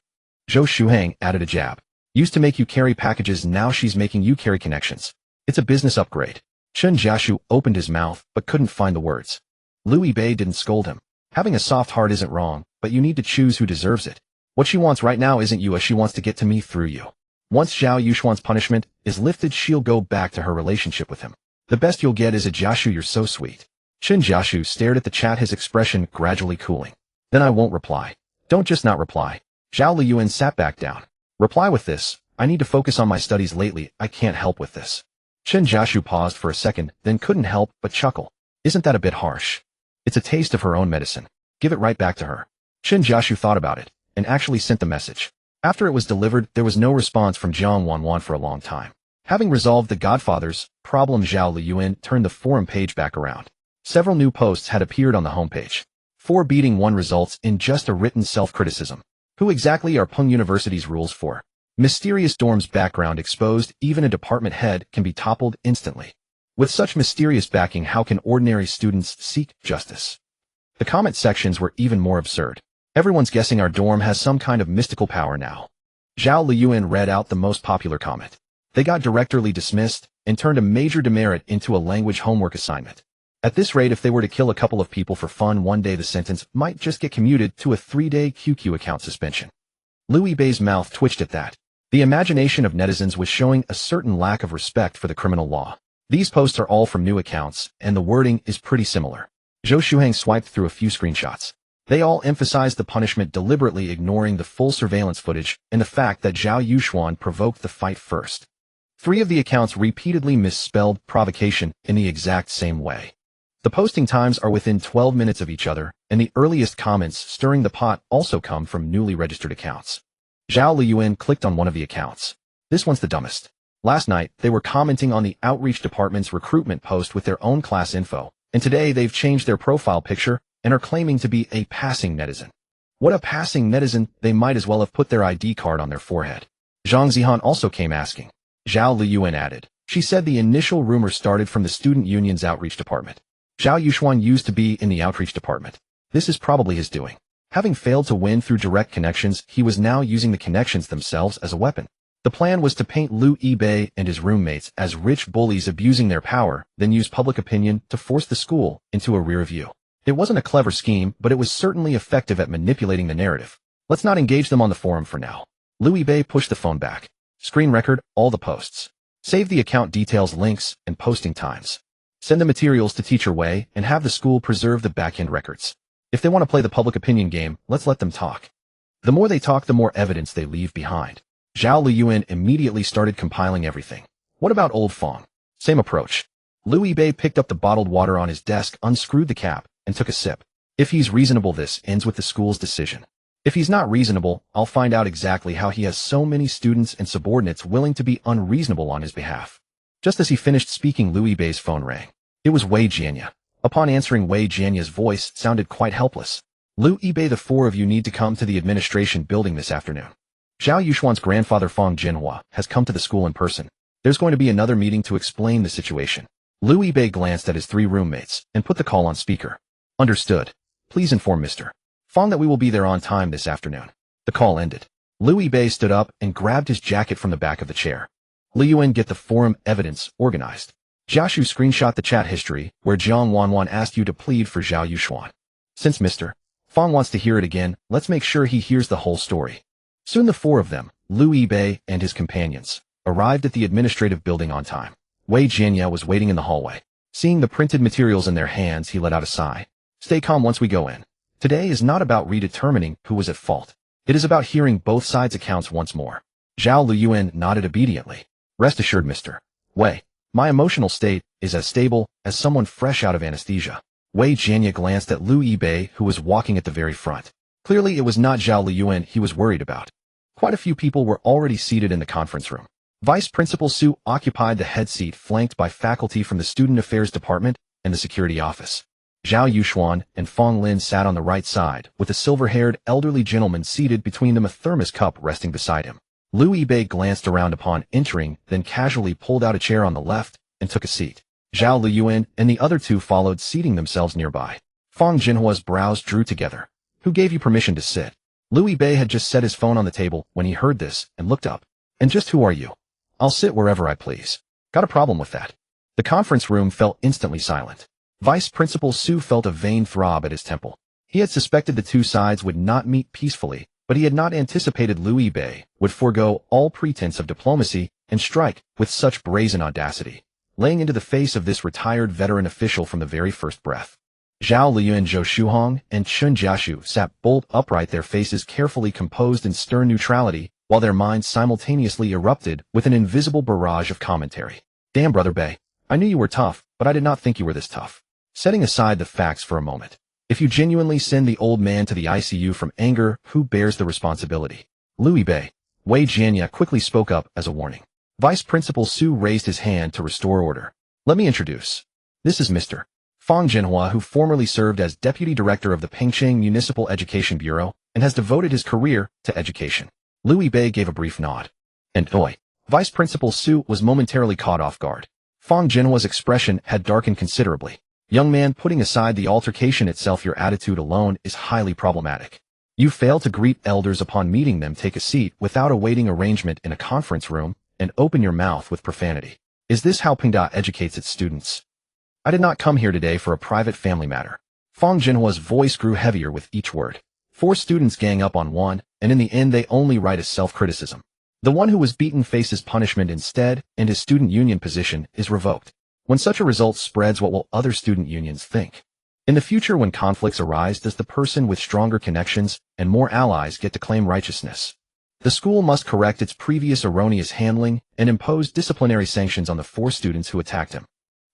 Zhou Shuhang added a jab. Used to make you carry packages, now she's making you carry connections. It's a business upgrade. Chen Jiashu opened his mouth but couldn't find the words. Liu Bei didn't scold him. Having a soft heart isn't wrong, but you need to choose who deserves it. What she wants right now isn't you, she wants to get to me through you. Once Zhao Yuxuan's punishment is lifted, she'll go back to her relationship with him. The best you'll get is a Jiashu, you're so sweet. Chen Jiashu stared at the chat, his expression gradually cooling. Then I won't reply. Don't just not reply. Zhao Liyuan sat back down. Reply with this. I need to focus on my studies lately, I can't help with this. Chen Jiashu paused for a second, then couldn't help but chuckle. Isn't that a bit harsh? It's a taste of her own medicine. Give it right back to her. Chen Jiashu thought about it, and actually sent the message. After it was delivered, there was no response from Jiang Wanwan for a long time. Having resolved the Godfather's problem, Zhao Liyuan turned the forum page back around. Several new posts had appeared on the homepage. 4 beating 1 results in just a written self-criticism. Who exactly are Peng University's rules for? Mysterious dorms background exposed, even a department head can be toppled instantly. With such mysterious backing, how can ordinary students seek justice? The comment sections were even more absurd. Everyone's guessing our dorm has some kind of mystical power now. Zhao Liyuan read out the most popular comment. They got directorly dismissed and turned a major demerit into a language homework assignment. At this rate, if they were to kill a couple of people for fun one day, the sentence might just get commuted to a 3-day QQ account suspension. Liu Bei's mouth twitched at that. The imagination of netizens was showing a certain lack of respect for the criminal law. These posts are all from new accounts, and the wording is pretty similar. Zhou Shuhang swiped through a few screenshots. They all emphasized the punishment, deliberately ignoring the full surveillance footage and the fact that Zhao Yuxuan provoked the fight first. 3 of the accounts repeatedly misspelled provocation in the exact same way. The posting times are within 12 minutes of each other, and the earliest comments stirring the pot also come from newly registered accounts. Zhao Liyuan clicked on one of the accounts. This one's the dumbest. Last night, they were commenting on the outreach department's recruitment post with their own class info, and today they've changed their profile picture and are claiming to be a passing netizen. What a passing netizen, they might as well have put their ID card on their forehead. Zhang Zihan also came asking. Zhao Liyuan added. She said the initial rumor started from the student union's outreach department. Zhao Yuxuan used to be in the outreach department. This is probably his doing. Having failed to win through direct connections, he was now using the connections themselves as a weapon. The plan was to paint Lu Yibei and his roommates as rich bullies abusing their power, then use public opinion to force the school into a rear view. It wasn't a clever scheme, but it was certainly effective at manipulating the narrative. Let's not engage them on the forum for now. Lu Yibei pushed the phone back. Screen record all the posts. Save the account details, links, and posting times. Send the materials to Teacher Wei and have the school preserve the back-end records. If they want to play the public opinion game, let's let them talk. The more they talk, the more evidence they leave behind. Zhao Liyuan immediately started compiling everything. What about old Fong? Same approach. Lu Yibei picked up the bottled water on his desk, unscrewed the cap, and took a sip. If he's reasonable, this ends with the school's decision. If he's not reasonable, I'll find out exactly how he has so many students and subordinates willing to be unreasonable on his behalf. Just as he finished speaking, Lu Yibei's phone rang. It was Wei Jianya. Upon answering, Wei Jianya's voice sounded quite helpless. Lu Yibei, the four of you need to come to the administration building this afternoon. Zhao Yuxuan's grandfather Fong Jinhua has come to the school in person. There's going to be another meeting to explain the situation. Lu Yibei glanced at his three roommates and put the call on speaker. Understood. Please inform Mr. Fong that we will be there on time this afternoon. The call ended. Lu Yibei stood up and grabbed his jacket from the back of the chair. Liyuan, get the forum evidence organized. Jiashu screenshot the chat history where Jiang Wanwan asked you to plead for Zhao Yuxuan. Since Mr. Fong wants to hear it again, let's make sure he hears the whole story. Soon the four of them, Lu Yibei and his companions, arrived at the administrative building on time. Wei Jianya was waiting in the hallway. Seeing the printed materials in their hands, he let out a sigh. Stay calm once we go in. Today is not about redetermining who was at fault. It is about hearing both sides' accounts once more. Zhao Liyuan nodded obediently. Rest assured, Mr. Wei, my emotional state is as stable as someone fresh out of anesthesia. Wei Jianya glanced at Lu Yibei, who was walking at the very front. Clearly it was not Zhao Liyuan he was worried about. Quite a few people were already seated in the conference room. Vice Principal Su occupied the head seat, flanked by faculty from the Student Affairs Department and the Security Office. Zhao Yuxuan and Fong Lin sat on the right side, with a silver-haired elderly gentleman seated between them, a thermos cup resting beside him. Lu Yibei glanced around upon entering, then casually pulled out a chair on the left and took a seat. Zhao Liyuan and the other two followed, seating themselves nearby. Fong Jinhua's brows drew together. Who gave you permission to sit? Lu Yibei had just set his phone on the table when he heard this and looked up. And just who are you? I'll sit wherever I please. Got a problem with that? The conference room fell instantly silent. Vice Principal Su felt a vain throb at his temple. He had suspected the two sides would not meet peacefully, but he had not anticipated Lu Yibei would forego all pretense of diplomacy and strike with such brazen audacity, laying into the face of this retired veteran official from the very first breath. Zhao Liyuan, Zhou Shuhong, and Chun Jiashu sat bolt upright, their faces carefully composed in stern neutrality, while their minds simultaneously erupted with an invisible barrage of commentary. Damn, Brother Bei, I knew you were tough, but I did not think you were this tough. Setting aside the facts for a moment, if you genuinely send the old man to the ICU from anger, who bears the responsibility? Lu Yibei. Wei Jianya quickly spoke up as a warning. Vice Principal Su raised his hand to restore order. Let me introduce. This is Mr. Fong Jinhua, who formerly served as Deputy Director of the Pengcheng Municipal Education Bureau and has devoted his career to education. Lu Yibei gave a brief nod. And oi. Vice Principal Su was momentarily caught off guard. Fong Jinhua's expression had darkened considerably. Young man, putting aside the altercation itself, your attitude alone is highly problematic. You fail to greet elders upon meeting them, take a seat without awaiting arrangement in a conference room, and open your mouth with profanity. Is this how Pingda educates its students? I did not come here today for a private family matter. Fong Jinhua's voice grew heavier with each word. 4 students gang up on one, and in the end they only write as self-criticism. The one who was beaten faces punishment instead, and his student union position is revoked. When such a result spreads, what will other student unions think? In the future, when conflicts arise, does the person with stronger connections and more allies get to claim righteousness? The school must correct its previous erroneous handling and impose disciplinary sanctions on the 4 students who attacked him.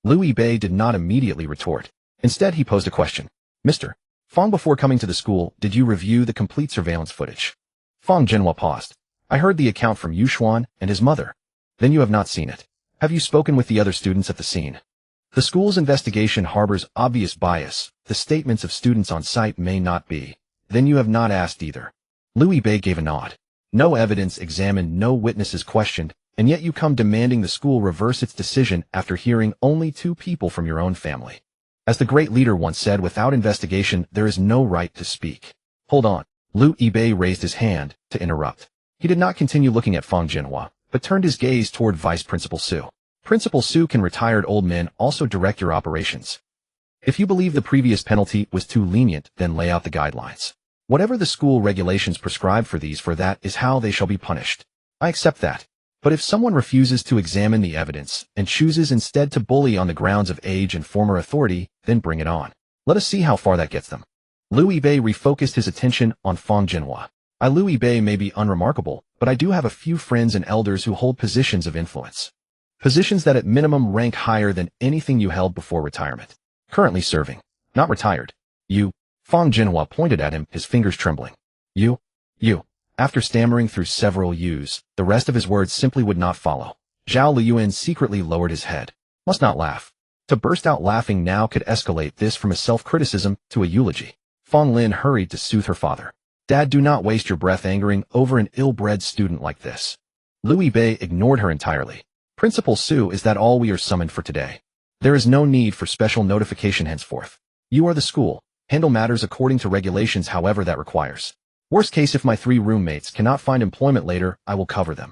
Lu Yibei did not immediately retort. Instead, he posed a question. Mr. Fong, before coming to the school, did you review the complete surveillance footage? Fong Jinhua paused. I heard the account from Yushuan and his mother. Then you have not seen it. Have you spoken with the other students at the scene? The school's investigation harbors obvious bias. The statements of students on site may not be. Then you have not asked either. Liu Bei gave a nod. No evidence examined, no witnesses questioned, and yet you come demanding the school reverse its decision after hearing only 2 people from your own family. As the great leader once said, without investigation, there is no right to speak. Hold on. Liu Bei raised his hand to interrupt. He did not continue looking at Fang Jinhua, but turned his gaze toward Vice Principal Su. Principal Su, can retired old men also direct your operations? If you believe the previous penalty was too lenient, then lay out the guidelines. Whatever the school regulations prescribe for that is how they shall be punished. I accept that. But if someone refuses to examine the evidence and chooses instead to bully on the grounds of age and former authority, then bring it on. Let us see how far that gets them. Liu Bei refocused his attention on Fang Jinhua. Liu Bei may be unremarkable, but I do have a few friends and elders who hold positions of influence. Positions that at minimum rank higher than anything you held before retirement. Currently serving. Not retired. You. Fang Jinhua pointed at him, his fingers trembling. You. After stammering through several U's, the rest of his words simply would not follow. Zhao Liyuan secretly lowered his head. Must not laugh. To burst out laughing now could escalate this from a self-criticism to a eulogy. Fang Lin hurried to soothe her father. Dad, do not waste your breath angering over an ill-bred student like this. Liu Bei ignored her entirely. Principal Su, is that all we are summoned for today? There is no need for special notification henceforth. You are the school. Handle matters according to regulations however that requires. Worst case, if my 3 roommates cannot find employment later, I will cover them.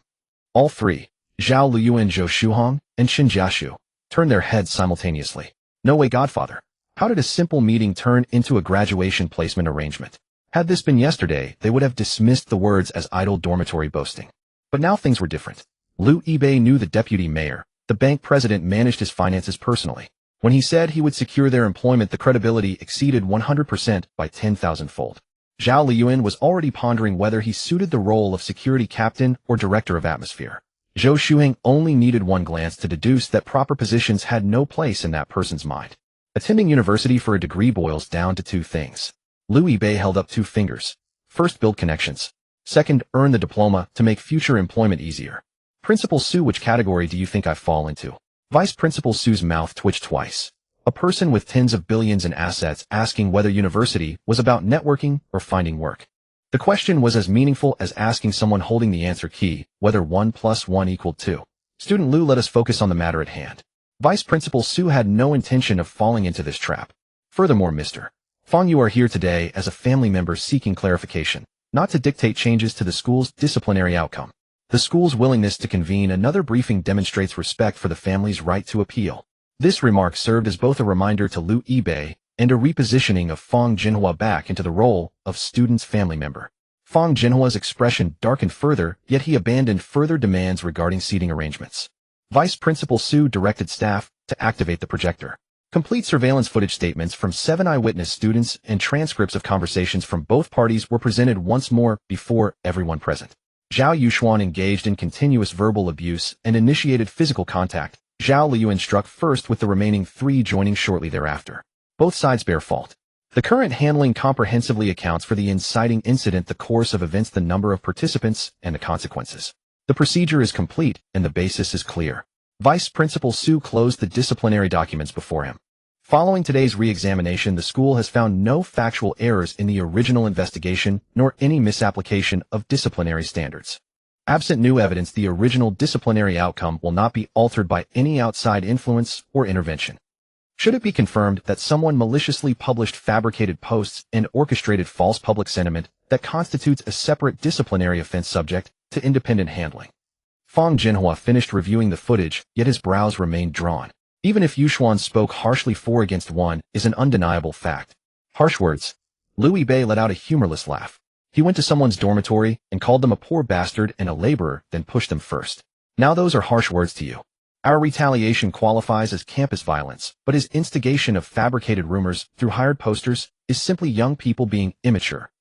All 3, Zhao Liyuan, Zhou Shuhong, and Xin Jiashu, turned their heads simultaneously. No way, Godfather. How did a simple meeting turn into a graduation placement arrangement? Had this been yesterday, they would have dismissed the words as idle dormitory boasting. But now things were different. Liu Bei knew the deputy mayor. The bank president managed his finances personally. When he said he would secure their employment, the credibility exceeded 100% by 10,000-fold. Zhao Liyuan was already pondering whether he suited the role of security captain or director of atmosphere. Zhou Shuheng only needed one glance to deduce that proper positions had no place in that person's mind. Attending university for a degree boils down to 2 things. Liu Bei held up 2 fingers. First, build connections. Second, earn the diploma to make future employment easier. Principal Su, which category do you think I fall into? Vice Principal Su's mouth twitched twice. A person with tens of billions in assets asking whether university was about networking or finding work. The question was as meaningful as asking someone holding the answer key whether 1 + 1 = 2. Student Liu, let us focus on the matter at hand. Vice Principal Su had no intention of falling into this trap. Furthermore, Mr. Fang, you are here today as a family member seeking clarification, not to dictate changes to the school's disciplinary outcome. The school's willingness to convene another briefing demonstrates respect for the family's right to appeal. This remark served as both a reminder to Liu Bei and a repositioning of Fang Jinhua back into the role of student's family member. Fang Jinhua's expression darkened further, yet he abandoned further demands regarding seating arrangements. Vice Principal Su directed staff to activate the projector. Complete surveillance footage statements from 7 eyewitness students and transcripts of conversations from both parties were presented once more before everyone present. Zhao Yushuan engaged in continuous verbal abuse and initiated physical contact. Zhao Liyuan struck first, with the remaining 3 joining shortly thereafter. Both sides bear fault. The current handling comprehensively accounts for the inciting incident, the course of events, the number of participants, and the consequences. The procedure is complete, and the basis is clear. Vice Principal Su closed the disciplinary documents before him. Following today's re-examination, the school has found no factual errors in the original investigation, nor any misapplication of disciplinary standards. Absent new evidence, the original disciplinary outcome will not be altered by any outside influence or intervention. Should it be confirmed that someone maliciously published fabricated posts and orchestrated false public sentiment, that constitutes a separate disciplinary offense subject to independent handling. Fang Jinhua finished reviewing the footage, yet his brows remained drawn. Even if Yushuan spoke harshly, 4 against 1 is an undeniable fact. Harsh words. Liu Bei let out a humorless laugh. He went to someone's dormitory and called them a poor bastard and a laborer, then pushed them first. Now those are harsh words to you. Our retaliation qualifies as campus violence, but his instigation of fabricated rumors through hired posters is simply young people being immature.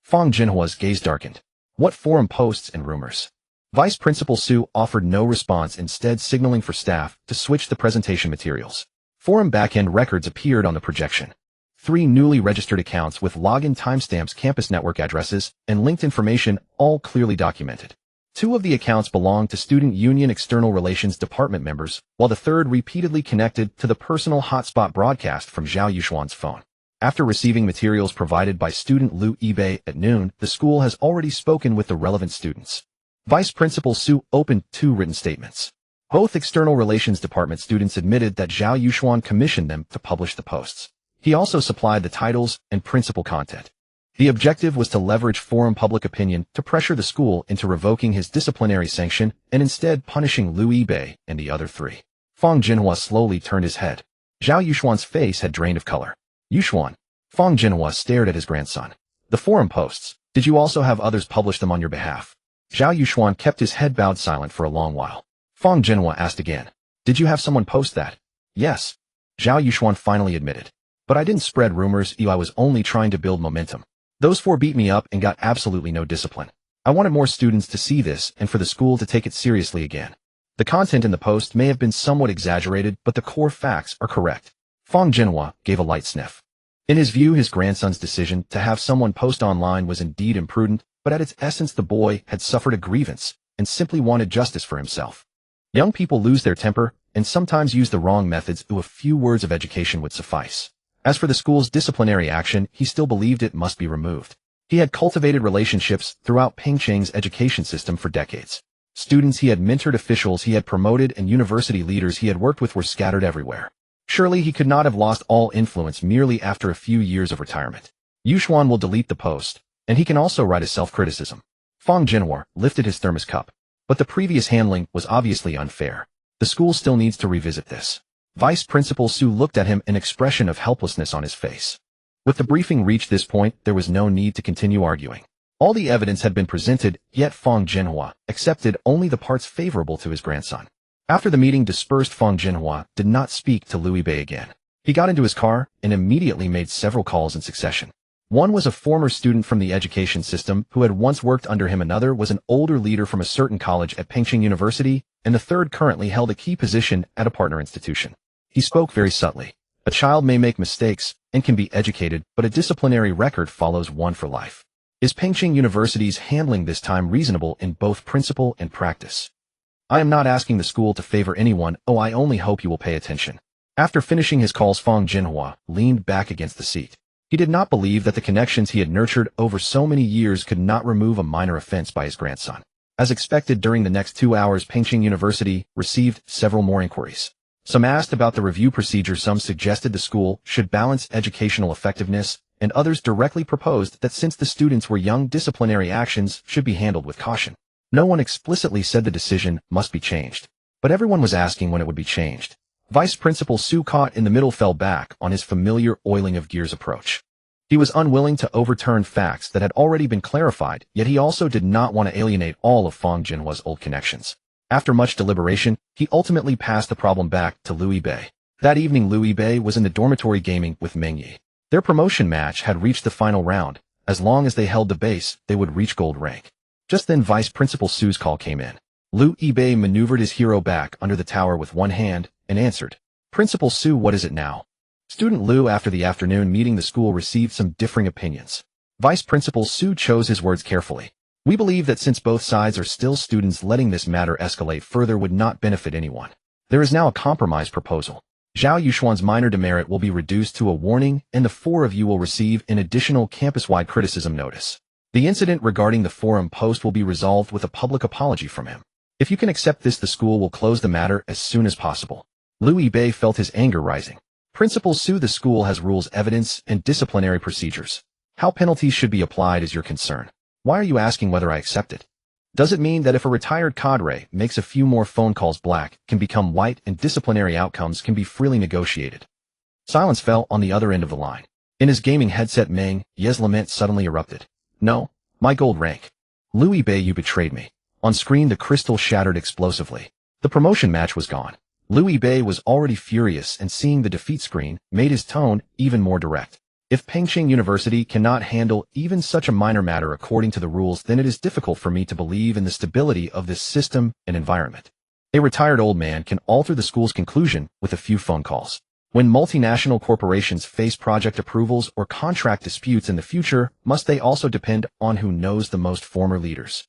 Fang Jinhua's gaze darkened. What forum posts and rumors? Vice Principal Su offered no response, instead signaling for staff to switch the presentation materials. Forum backend records appeared on the projection. 3 newly registered accounts with login timestamps, campus network addresses, and linked information, all clearly documented. Two of the accounts belonged to Student Union External Relations Department members, while the third repeatedly connected to the personal hotspot broadcast from Zhao Yuxuan's phone. After receiving materials provided by student Liu Yibei at noon, the school has already spoken with the relevant students. Vice Principal Su opened two written statements. Both External Relations Department students admitted that Zhao Yuxuan commissioned them to publish the posts. He also supplied the titles and principal content. The objective was to leverage forum public opinion to pressure the school into revoking his disciplinary sanction and instead punishing Liu Yibei and the other three. Fang Jinhua slowly turned his head. Zhao Yuxuan's face had drained of color. Yuxuan. Fang Jinhua stared at his grandson. The forum posts. Did you also have others publish them on your behalf? Zhao Yuxuan kept his head bowed silent for a long while. Fang Jinhua asked again. Did you have someone post that? Yes. Zhao Yuxuan finally admitted. But I didn't spread rumors, I was only trying to build momentum. Those four beat me up and got absolutely no discipline. I wanted more students to see this and for the school to take it seriously again. The content in the post may have been somewhat exaggerated, but the core facts are correct. Fang Jinhua gave a light sniff. In his view, his grandson's decision to have someone post online was indeed imprudent, but at its essence the boy had suffered a grievance and simply wanted justice for himself. Young people lose their temper and sometimes use the wrong methods, a few words of education would suffice. As for the school's disciplinary action, he still believed it must be removed. He had cultivated relationships throughout Pengcheng's education system for decades. Students he had mentored, officials he had promoted, and university leaders he had worked with were scattered everywhere. Surely he could not have lost all influence merely after a few years of retirement. Yuxuan will delete the post, and he can also write a self-criticism. Fang Jinhua lifted his thermos cup. But the previous handling was obviously unfair. The school still needs to revisit this. Vice Principal Su looked at him, an expression of helplessness on his face. With the briefing reached this point, there was no need to continue arguing. All the evidence had been presented, yet Fang Jinhua accepted only the parts favorable to his grandson. After the meeting dispersed, Fang Jinhua did not speak to Liu Yibei again. He got into his car and immediately made several calls in succession. One was a former student from the education system who had once worked under him, another was an older leader from a certain college at Pengcheng University, and the third currently held a key position at a partner institution. He spoke very subtly. A child may make mistakes and can be educated, but a disciplinary record follows one for life. Is Pengcheng University's handling this time reasonable in both principle and practice? I am not asking the school to favor anyone, I only hope you will pay attention. After finishing his calls, Fang Jinhua leaned back against the seat. He did not believe that the connections he had nurtured over so many years could not remove a minor offense by his grandson. As expected, during the next 2 hours, Pengcheng University received several more inquiries. Some asked about the review procedure, some suggested the school should balance educational effectiveness, and others directly proposed that since the students were young, disciplinary actions should be handled with caution. No one explicitly said the decision must be changed, but everyone was asking when it would be changed. Vice Principal Su, caught in the middle, fell back on his familiar oiling of gears approach. He was unwilling to overturn facts that had already been clarified, yet he also did not want to alienate all of Fang Jinhua's old connections. After much deliberation, he ultimately passed the problem back to Liu Yibei. That evening, Liu Yibei was in the dormitory gaming with Meng Yi. Their promotion match had reached the final round. As long as they held the base, they would reach gold rank. Just then, Vice Principal Su's call came in. Liu Yibei maneuvered his hero back under the tower with one hand and answered. Principal Su, what is it now? Student Liu, after the afternoon meeting, the school received some differing opinions. Vice Principal Su chose his words carefully. We believe that since both sides are still students, letting this matter escalate further would not benefit anyone. There is now a compromise proposal. Zhao Yuxuan's minor demerit will be reduced to a warning, and the four of you will receive an additional campus-wide criticism notice. The incident regarding the forum post will be resolved with a public apology from him. If you can accept this, the school will close the matter as soon as possible. Liu Yibei felt his anger rising. Principal Su, the school has rules, evidence, and disciplinary procedures. How penalties should be applied is your concern. Why are you asking whether I accept it? Does it mean that if a retired cadre makes a few more phone calls, black can become white and disciplinary outcomes can be freely negotiated? Silence fell on the other end of the line. In his gaming headset, Meng Yi's lament suddenly erupted. No, my gold rank. Liu Yibei, you betrayed me. On screen, the crystal shattered explosively. The promotion match was gone. Liu Yibei was already furious, and seeing the defeat screen made his tone even more direct. If Pengcheng University cannot handle even such a minor matter according to the rules, then it is difficult for me to believe in the stability of this system and environment. A retired old man can alter the school's conclusion with a few phone calls. When multinational corporations face project approvals or contract disputes in the future, must they also depend on who knows the most former leaders?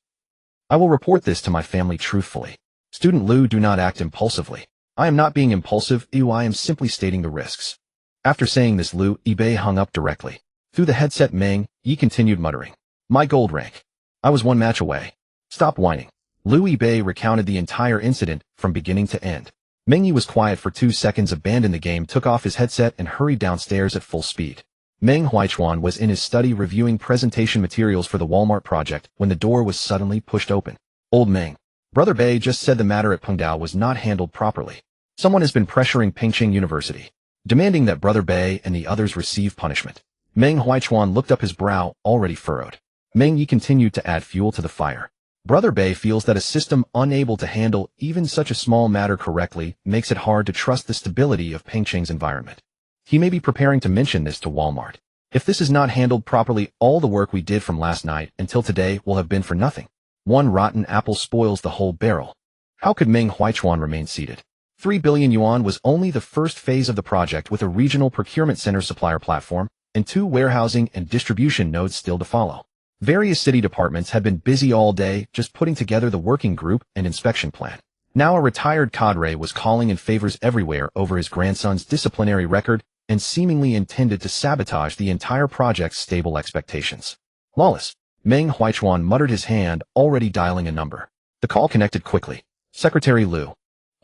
I will report this to my family truthfully. Student Lu, do not act impulsively. I am not being impulsive, I am simply stating the risks. After saying this, Lu Yibei hung up directly. Through the headset, Meng Yi continued muttering. My gold rank. I was one match away. Stop whining. Lu Yibei recounted the entire incident from beginning to end. Meng Yi was quiet for 2 seconds, abandoned the game, took off his headset and hurried downstairs at full speed. Meng Huichuan was in his study reviewing presentation materials for the Walmart project when the door was suddenly pushed open. Old Meng. Brother Bei just said the matter at Pengdao was not handled properly. Someone has been pressuring Pingqing University, demanding that Brother Bei and the others receive punishment. Meng Huichuan looked up, his brow already furrowed. Meng Yi continued to add fuel to the fire. Brother Bei feels that a system unable to handle even such a small matter correctly makes it hard to trust the stability of Pingqing's environment. He may be preparing to mention this to Walmart. If this is not handled properly, all the work we did from last night until today will have been for nothing. One rotten apple spoils the whole barrel. How could Meng Huichuan remain seated? 3 billion yuan was only the first phase of the project, with a regional procurement center supplier platform and 2 warehousing and distribution nodes still to follow. Various city departments had been busy all day just putting together the working group and inspection plan. Now a retired cadre was calling in favors everywhere over his grandson's disciplinary record and seemingly intended to sabotage the entire project's stable expectations. Lawless. Meng Huichuan muttered, his hand already dialing a number. The call connected quickly. Secretary Lu.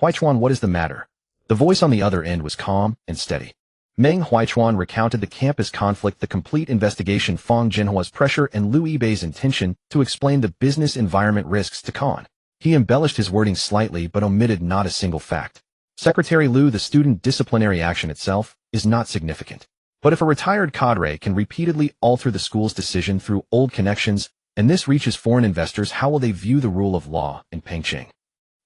Huichuan, what is the matter? The voice on the other end was calm and steady. Meng Huichuan recounted the campus conflict, the complete investigation, Fang Jinhua's pressure, and Lu Yibei's intention to explain the business environment risks to Khan. He embellished his wording slightly but omitted not a single fact. Secretary Lu, the student disciplinary action itself is not significant. But if a retired cadre can repeatedly alter the school's decision through old connections, and this reaches foreign investors, how will they view the rule of law in Pingqing?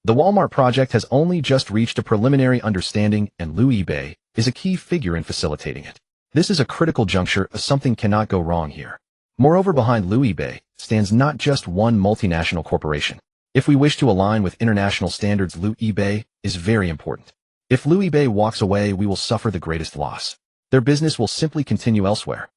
The Walmart project has only just reached a preliminary understanding, and Lu Yibei is a key figure in facilitating it. This is a critical juncture, as something cannot go wrong here. Moreover, behind Lu Yibei stands not just one multinational corporation. If we wish to align with international standards, Lu Yibei is very important. If Lu Yibei walks away, we will suffer the greatest loss. Their business will simply continue elsewhere.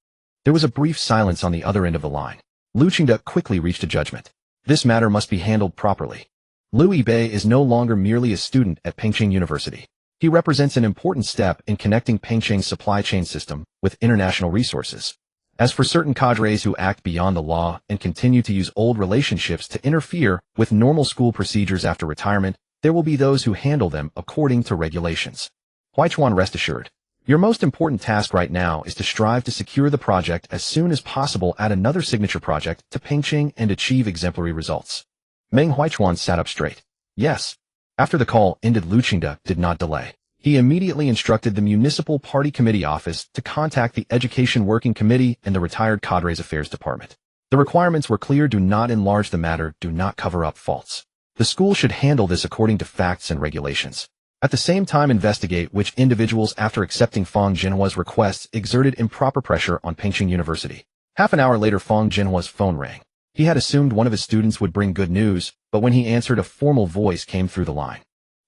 There was a brief silence on the other end of the line. Lu Qingde quickly reached a judgment. This matter must be handled properly. Lu Yibei is no longer merely a student at Pingqing University. He represents an important step in connecting Pingqing's supply chain system with international resources. As for certain cadres who act beyond the law and continue to use old relationships to interfere with normal school procedures after retirement, there will be those who handle them according to regulations. Huichuan, rest assured. Your most important task right now is to strive to secure the project as soon as possible, add another signature project to Pingqing, and achieve exemplary results. Meng Huichuan sat up straight. Yes. After the call ended, Lu Qingde did not delay. He immediately instructed the Municipal Party Committee office to contact the Education Working Committee and the Retired Cadres Affairs Department. The requirements were clear: do not enlarge the matter, do not cover up faults. The school should handle this according to facts and regulations. At the same time, investigate which individuals, after accepting Fang Jinhua's requests, exerted improper pressure on Pingqing University. Half an hour later, Fang Jinhua's phone rang. He had assumed one of his students would bring good news, but when he answered, a formal voice came through the line.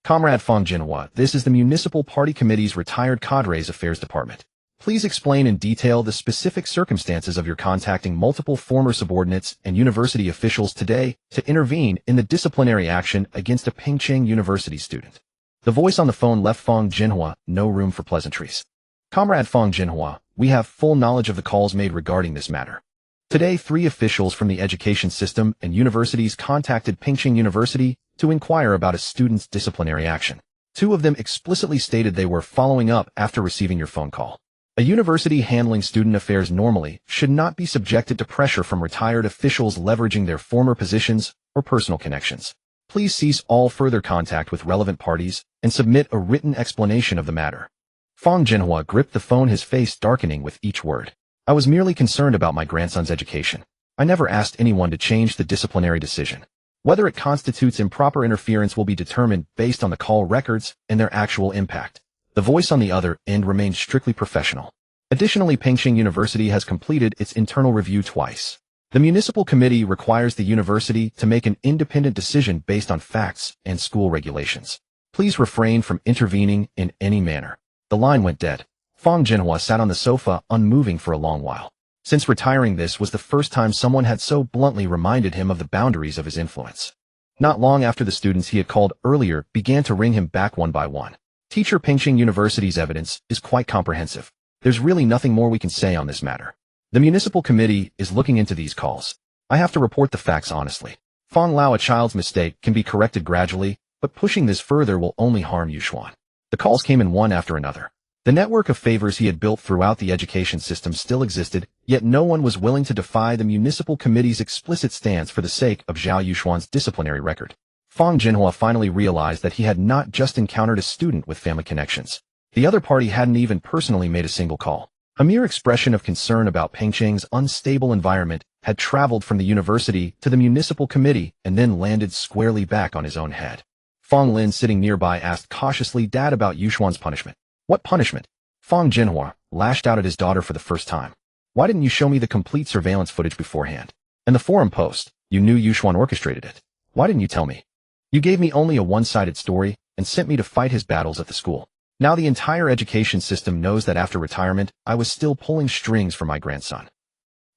Comrade Fang Jinhua, this is the Municipal Party Committee's Retired Cadres Affairs Department. Please explain in detail the specific circumstances of your contacting multiple former subordinates and university officials today to intervene in the disciplinary action against a Pingqing University student. The voice on the phone left Fang Jinhua no room for pleasantries. Comrade Fang Jinhua, we have full knowledge of the calls made regarding this matter. Today, 3 officials from the education system and universities contacted Pingqing University to inquire about a student's disciplinary action. 2 of them explicitly stated they were following up after receiving your phone call. A university handling student affairs normally should not be subjected to pressure from retired officials leveraging their former positions or personal connections. Please cease all further contact with relevant parties and submit a written explanation of the matter. Fang Jinhua gripped the phone, his face darkening with each word. I was merely concerned about my grandson's education. I never asked anyone to change the disciplinary decision. Whether it constitutes improper interference will be determined based on the call records and their actual impact. The voice on the other end remained strictly professional. Additionally, Pingqing University has completed its internal review twice. The municipal committee requires the university to make an independent decision based on facts and school regulations. Please refrain from intervening in any manner. The line went dead. Fang Jinhua sat on the sofa, unmoving for a long while. Since retiring, this was the first time someone had so bluntly reminded him of the boundaries of his influence. Not long after the students he had called earlier began to ring him back one by one. Teacher Pingqing University's evidence is quite comprehensive. There's really nothing more we can say on this matter. The municipal committee is looking into these calls. I have to report the facts honestly. Fong Lao, a child's mistake can be corrected gradually, but pushing this further will only harm Yuxuan. The calls came in one after another. The network of favors he had built throughout the education system still existed, yet no one was willing to defy the municipal committee's explicit stance for the sake of Zhao Yuxuan's disciplinary record. Fong Jinhua finally realized that he had not just encountered a student with family connections. The other party hadn't even personally made a single call. A mere expression of concern about Pingqing's unstable environment had traveled from the university to the municipal committee and then landed squarely back on his own head. Fong Lin, sitting nearby, asked cautiously, "Dad, about Yuxuan's punishment." "What punishment?" Fong Jinhua lashed out at his daughter for the first time. "Why didn't you show me the complete surveillance footage beforehand? And the forum post, you knew Yuxuan orchestrated it. Why didn't you tell me? You gave me only a one-sided story and sent me to fight his battles at the school. Now the entire education system knows that after retirement, I was still pulling strings for my grandson."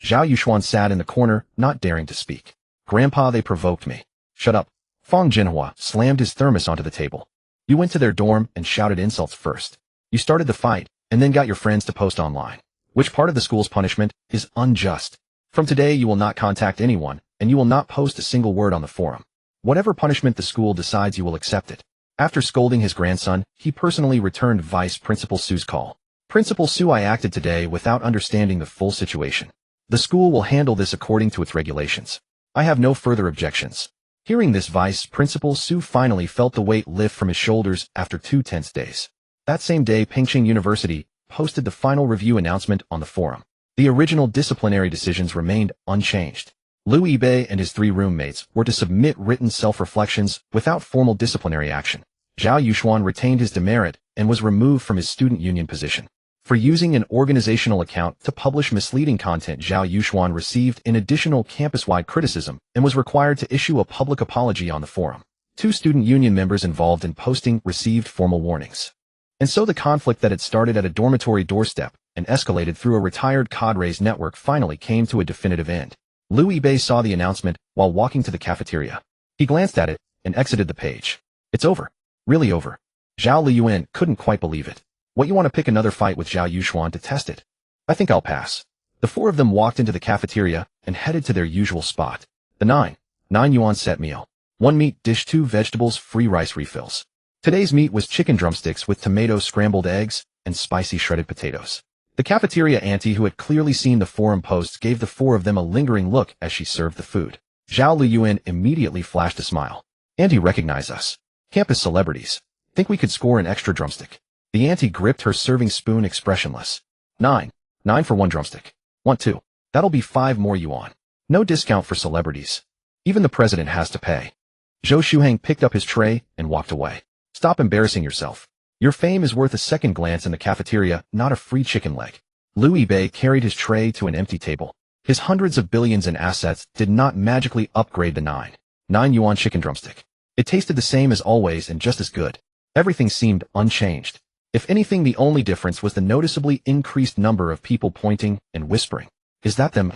Zhao Yuxuan sat in the corner, not daring to speak. "Grandpa, they provoked me." "Shut up." Fong Jinhua slammed his thermos onto the table. "You went to their dorm and shouted insults first. You started the fight, and then got your friends to post online. Which part of the school's punishment is unjust? From today you will not contact anyone, and you will not post a single word on the forum. Whatever punishment the school decides, you will accept it." After scolding his grandson, he personally returned Vice Principal Su's call. "Principal Su, I acted today without understanding the full situation. The school will handle this according to its regulations. I have no further objections." Hearing this, Vice Principal Su finally felt the weight lift from his shoulders after 2 tense days. That same day, Pingqing University posted the final review announcement on the forum. The original disciplinary decisions remained unchanged. Liu Yibei and his 3 roommates were to submit written self-reflections without formal disciplinary action. Zhao Yuxuan retained his demerit and was removed from his student union position. For using an organizational account to publish misleading content, Zhao Yuxuan received an additional campus-wide criticism and was required to issue a public apology on the forum. 2 student union members involved in posting received formal warnings. And so the conflict that had started at a dormitory doorstep and escalated through a retired cadre's network finally came to a definitive end. Liu Yibei saw the announcement while walking to the cafeteria. He glanced at it and exited the page. "It's over. Really over." Zhao Liyuan couldn't quite believe it. "What, you want to pick another fight with Zhao Yuxuan to test it?" "I think I'll pass." The 4 of them walked into the cafeteria and headed to their usual spot. The 9 yuan set meal. 1 meat dish, 2 vegetables, free rice refills. Today's meat was chicken drumsticks with tomato scrambled eggs and spicy shredded potatoes. The cafeteria auntie, who had clearly seen the forum posts, gave the 4 of them a lingering look as she served the food. Zhao Liyuan immediately flashed a smile. "Auntie, recognize us. Campus celebrities. Think we could score an extra drumstick?" The auntie gripped her serving spoon, expressionless. Nine for 1 drumstick. Want 2? That'll be 5 more yuan. No discount for celebrities. Even the president has to pay." Zhou Shuhang picked up his tray and walked away. "Stop embarrassing yourself. Your fame is worth a second glance in the cafeteria, not a free chicken leg." Liu Yibei carried his tray to an empty table. His hundreds of billions in assets did not magically upgrade the 9 yuan chicken drumstick. It tasted the same as always and just as good. Everything seemed unchanged. If anything, the only difference was the noticeably increased number of people pointing and whispering. "Is that them?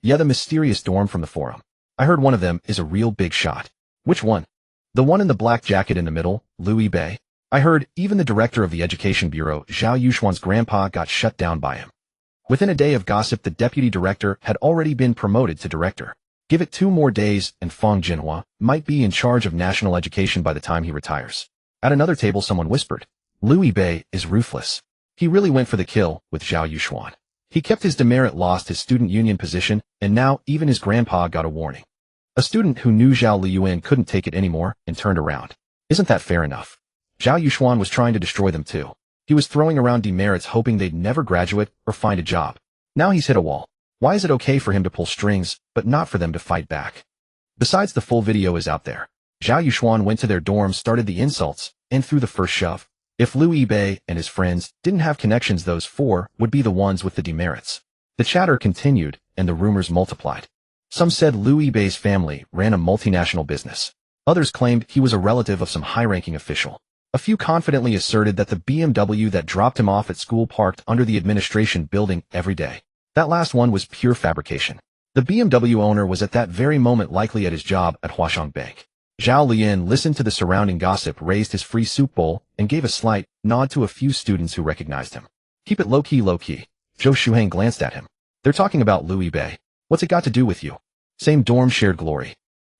Yeah, the mysterious dorm from the forum. I heard one of them is a real big shot." "Which one?" "The one in the black jacket in the middle, Liu Yibei. I heard even the director of the education bureau, Zhao Yuxuan's grandpa, got shut down by him." Within a day of gossip, the deputy director had already been promoted to director. Give it 2 more days and Fong Jinhua might be in charge of national education by the time he retires. At another table, someone whispered, "Liu Yibei is ruthless. He really went for the kill with Zhao Yuxuan. He kept his demerit, lost his student union position, and now even his grandpa got a warning." A student who knew Zhao Liyuan couldn't take it anymore and turned around. "Isn't that fair enough? Zhao Yuxuan was trying to destroy them too. He was throwing around demerits hoping they'd never graduate or find a job. Now he's hit a wall. Why is it okay for him to pull strings, but not for them to fight back?" Besides, the full video is out there. Zhao Yuxuan went to their dorm, started the insults, and threw the first shove. If Liu Yibei and his friends didn't have connections, those 4 would be the ones with the demerits. The chatter continued, and the rumors multiplied. Some said Liu Yibei's family ran a multinational business. Others claimed he was a relative of some high-ranking official. A few confidently asserted that the BMW that dropped him off at school parked under the administration building every day. That last one was pure fabrication. The BMW owner was at that very moment likely at his job at Huashong Bank. Zhao Liyan listened to the surrounding gossip, raised his free soup bowl, and gave a slight nod to a few students who recognized him. Keep it low-key, low-key. Zhou Shuheng glanced at him. They're talking about Liu Bei. What's it got to do with you? Same dorm, shared glory.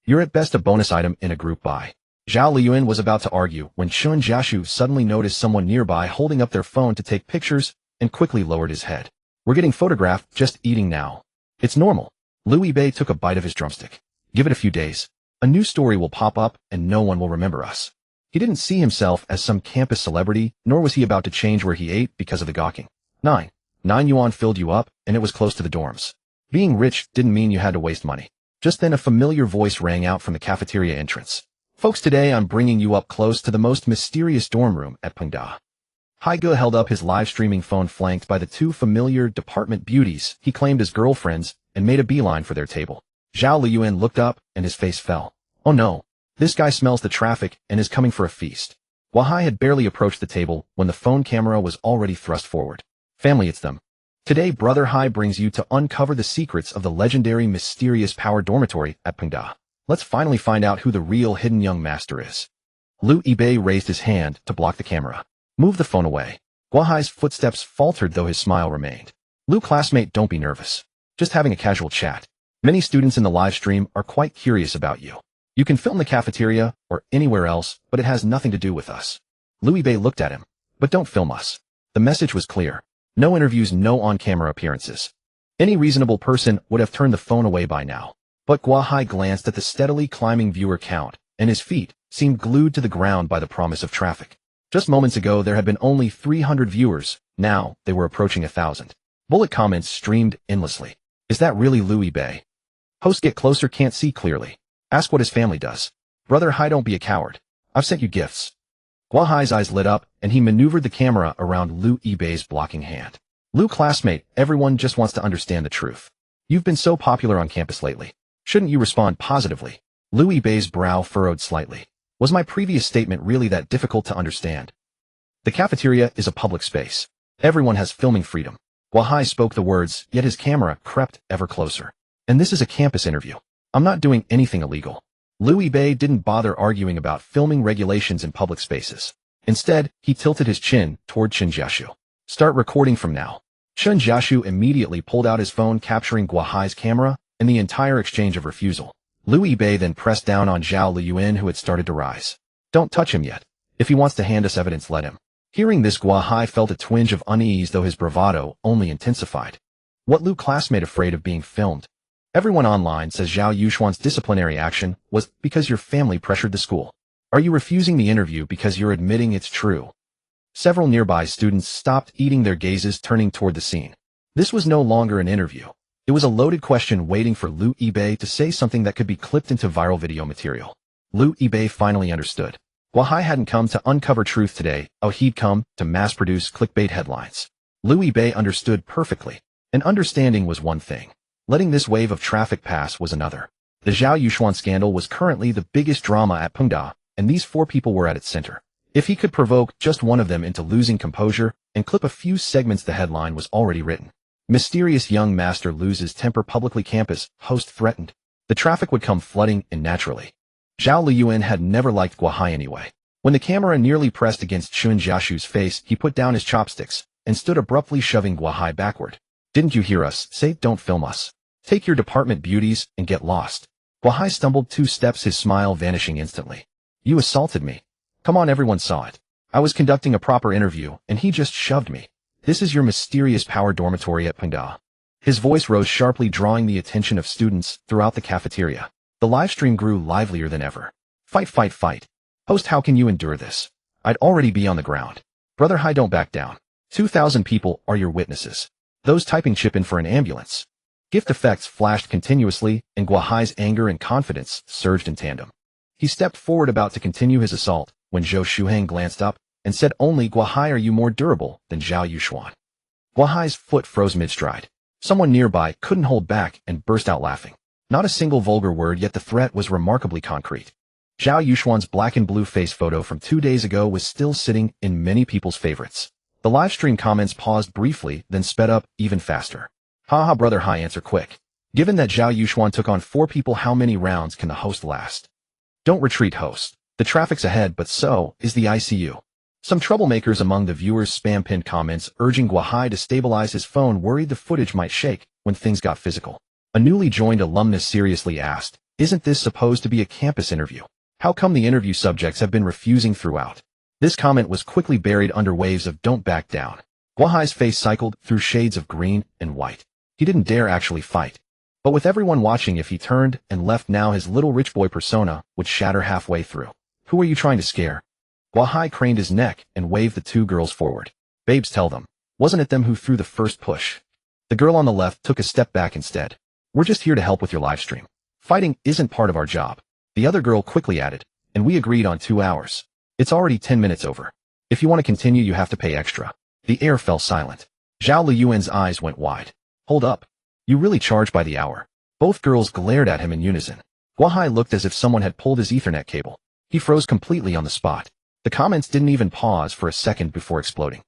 You're at best a bonus item in a group buy. Zhao Liyan was about to argue when Chun Jiashu suddenly noticed someone nearby holding up their phone to take pictures and quickly lowered his head. We're getting photographed, just eating now. It's normal. Liu Bei took a bite of his drumstick. Give it a few days. A new story will pop up and no one will remember us. He didn't see himself as some campus celebrity, nor was he about to change where he ate because of the gawking. 9 yuan filled you up, and it was close to the dorms. Being rich didn't mean you had to waste money. Just then a familiar voice rang out from the cafeteria entrance. Folks, today I'm bringing you up close to the most mysterious dorm room at Pengda. Haige held up his live streaming phone flanked by the two familiar department beauties he claimed as girlfriends and made a beeline for their table. Zhao Liyan looked up and his face fell. Oh no, this guy smells the traffic and is coming for a feast. Wahai had barely approached the table when the phone camera was already thrust forward. Family, it's them. Today Brother Hai brings you to uncover the secrets of the legendary mysterious power dormitory at Pengda. Let's finally find out who the real hidden young master is. Liu Bei raised his hand to block the camera. Move the phone away. Guahai's footsteps faltered though his smile remained. Liu, classmate, don't be nervous. Just having a casual chat. Many students in the live stream are quite curious about you. You can film the cafeteria or anywhere else, but it has nothing to do with us. Liu Bei looked at him. But don't film us. The message was clear. No interviews, no on-camera appearances. Any reasonable person would have turned the phone away by now. But Guahai glanced at the steadily climbing viewer count, and his feet seemed glued to the ground by the promise of traffic. Just moments ago there had been only 300 viewers, now they were approaching 1,000. Bullet comments streamed endlessly. Is that really Liu Bei? Host, get closer, can't see clearly. Ask what his family does. Brother Hai, don't be a coward. I've sent you gifts. Guahai's eyes lit up, and he maneuvered the camera around Liu Bei's blocking hand. Liu, classmate, everyone just wants to understand the truth. You've been so popular on campus lately. Shouldn't you respond positively? Liu Bei's brow furrowed slightly. Was my previous statement really that difficult to understand? The cafeteria is a public space. Everyone has filming freedom. Guahai spoke the words, yet his camera crept ever closer. And this is a campus interview. I'm not doing anything illegal. Liu Bei didn't bother arguing about filming regulations in public spaces. Instead, he tilted his chin toward Chun Jiashu. Start recording from now. Chun Jiashu immediately pulled out his phone, capturing Guahai's camera and the entire exchange of refusal. Liu Bei then pressed down on Zhao Liyan, who had started to rise. Don't touch him yet. If he wants to hand us evidence, let him. Hearing this, Guahai felt a twinge of unease, though his bravado only intensified. What, Liu, classmate, afraid of being filmed? Everyone online says Zhao Yushuan's disciplinary action was because your family pressured the school. Are you refusing the interview because you're admitting it's true? Several nearby students stopped eating, their gazes turning toward the scene. This was no longer an interview. It was a loaded question waiting for Liu Bei to say something that could be clipped into viral video material. Liu Bei finally understood. Guahai hadn't come to uncover truth today, he'd come to mass-produce clickbait headlines. Liu Bei understood perfectly. And understanding was one thing. Letting this wave of traffic pass was another. The Zhao Yushuan scandal was currently the biggest drama at Pengda, and these four people were at its center. If he could provoke just one of them into losing composure and clip a few segments, the headline was already written. Mysterious young master loses temper publicly, campus host threatened. The traffic would come flooding in naturally. Zhao Liyan had never liked Guahai anyway. When the camera nearly pressed against Chun Jiashu's face, he put down his chopsticks and stood abruptly, shoving Guahai backward. Didn't you hear us say don't film us? Take your department beauties and get lost. Guahai stumbled 2 steps, his smile vanishing instantly. You assaulted me. Come on, everyone saw it. I was conducting a proper interview and he just shoved me. This is your mysterious power dormitory at Pengda. His voice rose sharply, drawing the attention of students throughout the cafeteria. The livestream grew livelier than ever. Fight, fight, fight. Host, how can you endure this? I'd already be on the ground. Brother Hai, don't back down. 2,000 people are your witnesses. Those typing, chip in for an ambulance. Gift effects flashed continuously, and Guahai's anger and confidence surged in tandem. He stepped forward, about to continue his assault, when Zhou Shuheng glanced up and said, only, Guahai, are you more durable than Zhao Yushuan? Guahai's foot froze mid-stride. Someone nearby couldn't hold back and burst out laughing. Not a single vulgar word, yet the threat was remarkably concrete. Zhao Yushuan's black and blue face photo from 2 days ago was still sitting in many people's favorites. The livestream comments paused briefly, then sped up even faster. Haha, brother Hai, answer quick. Given that Zhao Yuxuan took on 4 people, how many rounds can the host last? Don't retreat, host. The traffic's ahead, but so is the ICU. Some troublemakers among the viewers spam pinned comments urging Guahai to stabilize his phone, worried the footage might shake when things got physical. A newly joined alumnus seriously asked, "Isn't this supposed to be a campus interview? How come the interview subjects have been refusing throughout?" This comment was quickly buried under waves of "don't back down." Guahai's face cycled through shades of green and white. He didn't dare actually fight. But with everyone watching, if he turned and left now, his little rich boy persona would shatter halfway through. Who are you trying to scare? Guahai craned his neck and waved the 2 girls forward. Babes, tell them. Wasn't it them who threw the first push? The girl on the left took a step back instead. We're just here to help with your live stream. Fighting isn't part of our job. The other girl quickly added, and we agreed on 2 hours. It's already 10 minutes over. If you want to continue, you have to pay extra. The air fell silent. Zhao Liyuan's eyes went wide. Hold up. You really charge by the hour? Both girls glared at him in unison. Guahai looked as if someone had pulled his Ethernet cable. He froze completely on the spot. The comments didn't even pause for a second before exploding.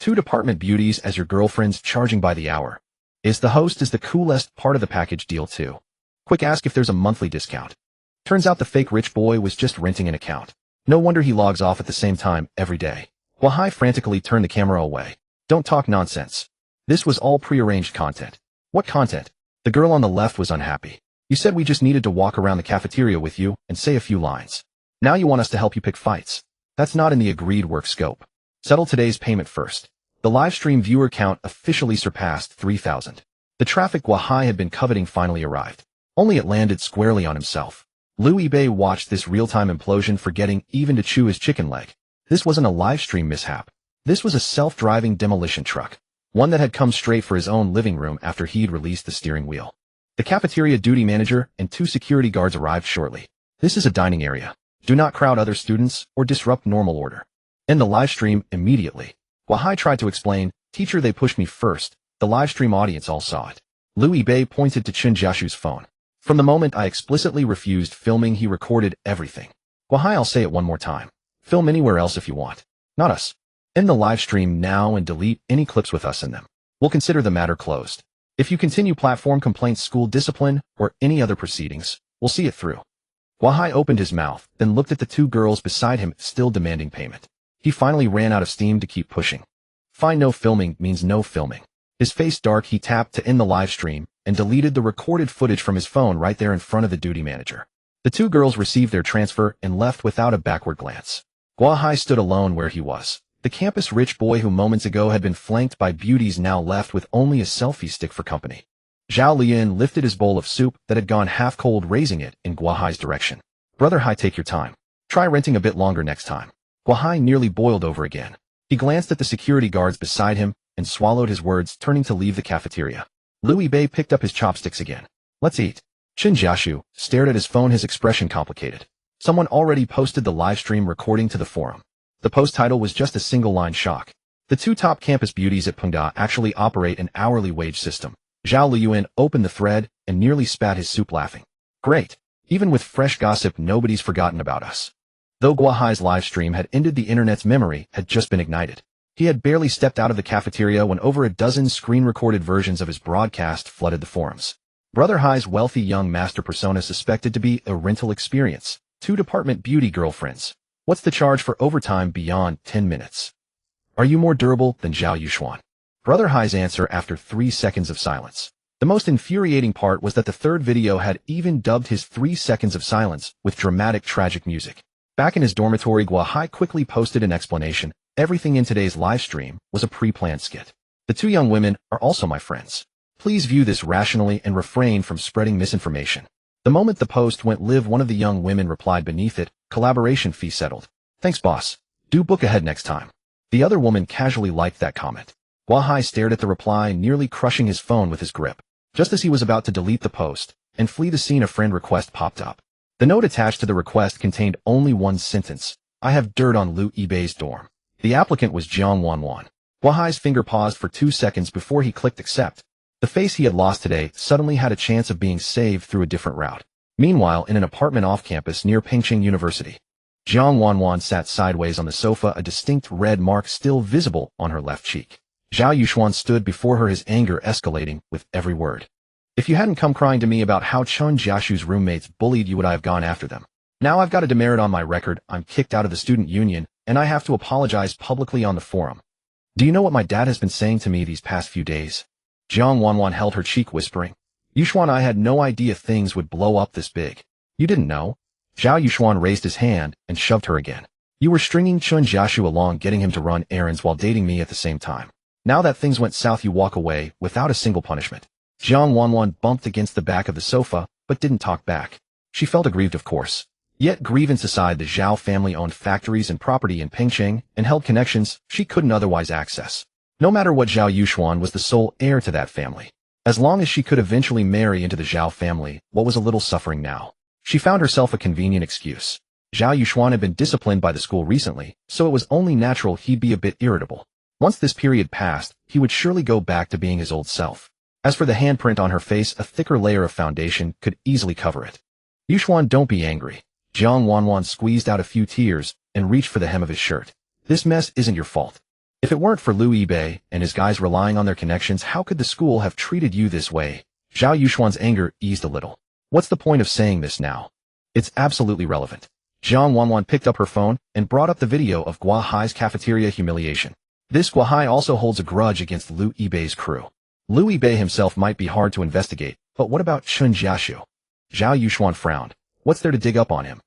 2 department beauties as your girlfriends charging by the hour. Is the coolest part of the package deal too. Quick ask if there's a monthly discount. Turns out the fake rich boy was just renting an account. No wonder he logs off at the same time every day. Guahai frantically turned the camera away. Don't talk nonsense. This was all prearranged content. What content? The girl on the left was unhappy. You said we just needed to walk around the cafeteria with you and say a few lines. Now you want us to help you pick fights. That's not in the agreed work scope. Settle today's payment first. The live stream viewer count officially surpassed 3,000. The traffic Guahai had been coveting finally arrived. Only it landed squarely on himself. Liu Yibei watched this real-time implosion, forgetting even to chew his chicken leg. This wasn't a live stream mishap. This was a self-driving demolition truck. One that had come straight for his own living room after he'd released the steering wheel. The cafeteria duty manager and 2 security guards arrived shortly. This is a dining area. Do not crowd other students or disrupt normal order. End the live stream immediately. Guahai tried to explain, "Teacher, they pushed me first." The live stream audience all saw it. Liu Yibei pointed to Chen Jiashu's phone. From the moment I explicitly refused filming, he recorded everything. Guahai, I'll say it one more time. Film anywhere else if you want. Not us. End the live stream now and delete any clips with us in them. We'll consider the matter closed. If you continue platform complaints, school discipline, or any other proceedings, we'll see it through. Guahai opened his mouth, then looked at the 2 girls beside him, still demanding payment. He finally ran out of steam to keep pushing. Fine, no filming means no filming. His face dark, he tapped to end the live stream and deleted the recorded footage from his phone right there in front of the duty manager. The 2 girls received their transfer and left without a backward glance. Guahai stood alone where he was. The campus rich boy who moments ago had been flanked by beauties now left with only a selfie stick for company. Zhao Liyan lifted his bowl of soup that had gone half cold, raising it in Guahai's direction. Brother Hai, take your time. Try renting a bit longer next time. Guahai nearly boiled over again. He glanced at the security guards beside him and swallowed his words, turning to leave the cafeteria. Liu Yibei picked up his chopsticks again. Let's eat. Chen Jiashu stared at his phone, his expression complicated. Someone already posted the live stream recording to the forum. The post title was just a single line: shock. The 2 top campus beauties at Pengda actually operate an hourly wage system. Zhao Liyuan opened the thread and nearly spat his soup, laughing. Great. Even with fresh gossip, nobody's forgotten about us. Though Guahai's live stream had ended, the internet's memory had just been ignited. He had barely stepped out of the cafeteria when over a dozen screen-recorded versions of his broadcast flooded the forums. Brother Hai's wealthy young master persona suspected to be a rental experience. 2 department beauty girlfriends. What's the charge for overtime beyond 10 minutes? Are you more durable than Zhao Yuxuan? Brother Hai's answer after 3 seconds of silence. The most infuriating part was that the 3rd video had even dubbed his 3 seconds of silence with dramatic tragic music. Back in his dormitory, Guahai quickly posted an explanation. Everything in today's live stream was a pre-planned skit. The 2 young women are also my friends. Please view this rationally and refrain from spreading misinformation. The moment the post went live, one of the young women replied beneath it, collaboration fee settled. Thanks, boss. Do book ahead next time. The other woman casually liked that comment. Guahai stared at the reply, nearly crushing his phone with his grip. Just as he was about to delete the post and flee the scene, a friend request popped up. The note attached to the request contained only one sentence. I have dirt on Liu Yibei's dorm. The applicant was Jiang Wanwan. Guahai's finger paused for 2 seconds before he clicked accept. The face he had lost today suddenly had a chance of being saved through a different route. Meanwhile, in an apartment off campus near Pengqing University, Jiang Wanwan sat sideways on the sofa, a distinct red mark still visible on her left cheek. Zhao Yuxuan stood before her, his anger escalating with every word. If you hadn't come crying to me about how Chun Jiashu's roommates bullied you, would I have gone after them? Now I've got a demerit on my record. I'm kicked out of the student union, and I have to apologize publicly on the forum. Do you know what my dad has been saying to me these past few days? Jiang Wanwan held her cheek, whispering, Yuxuan, I had no idea things would blow up this big. You didn't know? Zhao Yuxuan raised his hand and shoved her again. You were stringing Chun Jiashu along, getting him to run errands while dating me at the same time. Now that things went south, you walk away without a single punishment. Jiang Wanwan bumped against the back of the sofa, but didn't talk back. She felt aggrieved, of course. Yet, grievance aside, the Zhao family owned factories and property in Pingcheng and held connections she couldn't otherwise access. No matter what, Zhao Yuxuan was the sole heir to that family. As long as she could eventually marry into the Zhao family, what was a little suffering now? She found herself a convenient excuse. Zhao Yuxuan had been disciplined by the school recently, so it was only natural he'd be a bit irritable. Once this period passed, he would surely go back to being his old self. As for the handprint on her face, a thicker layer of foundation could easily cover it. Yuxuan, don't be angry. Jiang Wanwan squeezed out a few tears and reached for the hem of his shirt. This mess isn't your fault. If it weren't for Liu Yibei and his guys relying on their connections, how could the school have treated you this way? Zhao Yuxuan's anger eased a little. What's the point of saying this now? It's absolutely relevant. Jiang Wanwan picked up her phone and brought up the video of Gua Hai's cafeteria humiliation. This Gua Hai also holds a grudge against Liu Yibei's crew. Liu Yibei himself might be hard to investigate, but what about Chun Jiashu? Zhao Yuxuan frowned. What's there to dig up on him?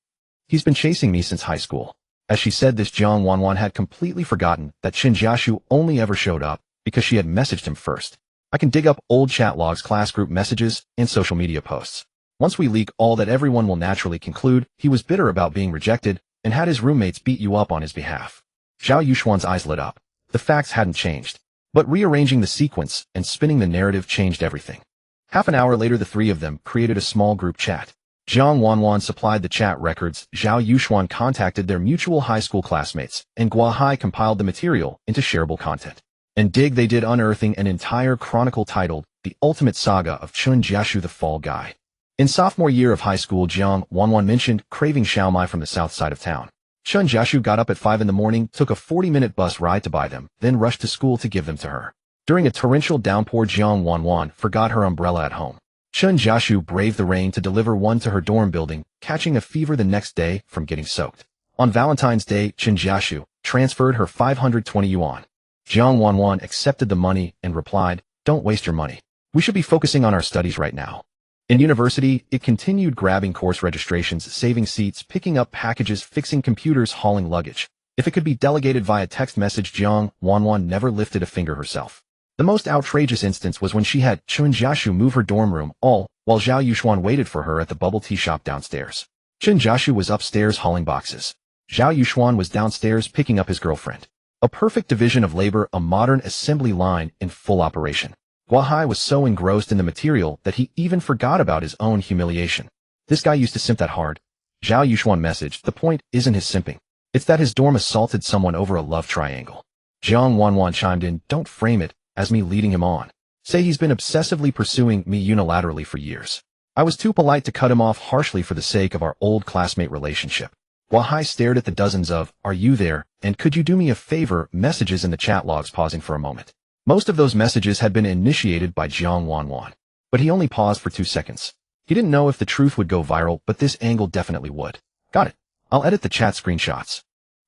He's been chasing me since high school. As she said this, Jiang Wanwan had completely forgotten that Chun Jiashu only ever showed up because she had messaged him first. I can dig up old chat logs, class group messages, and social media posts. Once we leak all that, everyone will naturally conclude he was bitter about being rejected and had his roommates beat you up on his behalf. Zhao Yuxuan's eyes lit up. The facts hadn't changed, but rearranging the sequence and spinning the narrative changed everything. Half an hour later, the three of them created a small group chat. Jiang Wanwan supplied the chat records, Zhao Yuxuan contacted their mutual high school classmates, and Gua Hai compiled the material into shareable content. And dig they did, unearthing an entire chronicle titled The Ultimate Saga of Chun Jiashu the Fall Guy. In sophomore year of high school, Jiang Wanwan mentioned craving xiaomai from the south side of town. Chun Jiashu got up at 5 in the morning, took a 40-minute bus ride to buy them, then rushed to school to give them to her. During a torrential downpour, Jiang Wanwan forgot her umbrella at home. Chun Jiashu braved the rain to deliver one to her dorm building, catching a fever the next day from getting soaked. On Valentine's Day, Chun Jiashu transferred her 520 yuan. Jiang Wanwan accepted the money and replied, "Don't waste your money. We should be focusing on our studies right now." In university, it continued grabbing course registrations, saving seats, picking up packages, fixing computers, hauling luggage. If it could be delegated via text message, Jiang Wanwan never lifted a finger herself. The most outrageous instance was when she had Chun Jiashu move her dorm room, all while Zhao Yuxuan waited for her at the bubble tea shop downstairs. Chun Jiashu was upstairs hauling boxes. Zhao Yuxuan was downstairs picking up his girlfriend. A perfect division of labor, a modern assembly line in full operation. Gua Hai was so engrossed in the material that he even forgot about his own humiliation. This guy used to simp that hard. Zhao Yuxuan messaged, the point isn't his simping. It's that his dorm assaulted someone over a love triangle. Jiang Wanwan chimed in, don't frame it as me leading him on. Say he's been obsessively pursuing me unilaterally for years. I was too polite to cut him off harshly for the sake of our old classmate relationship. Gua Hai stared at the dozens of, "Are you there? And could you do me a favor?" messages in the chat logs, pausing for a moment. Most of those messages had been initiated by Jiang Wanwan. But he only paused for 2 seconds. He didn't know if the truth would go viral, but this angle definitely would. Got it. I'll edit the chat screenshots.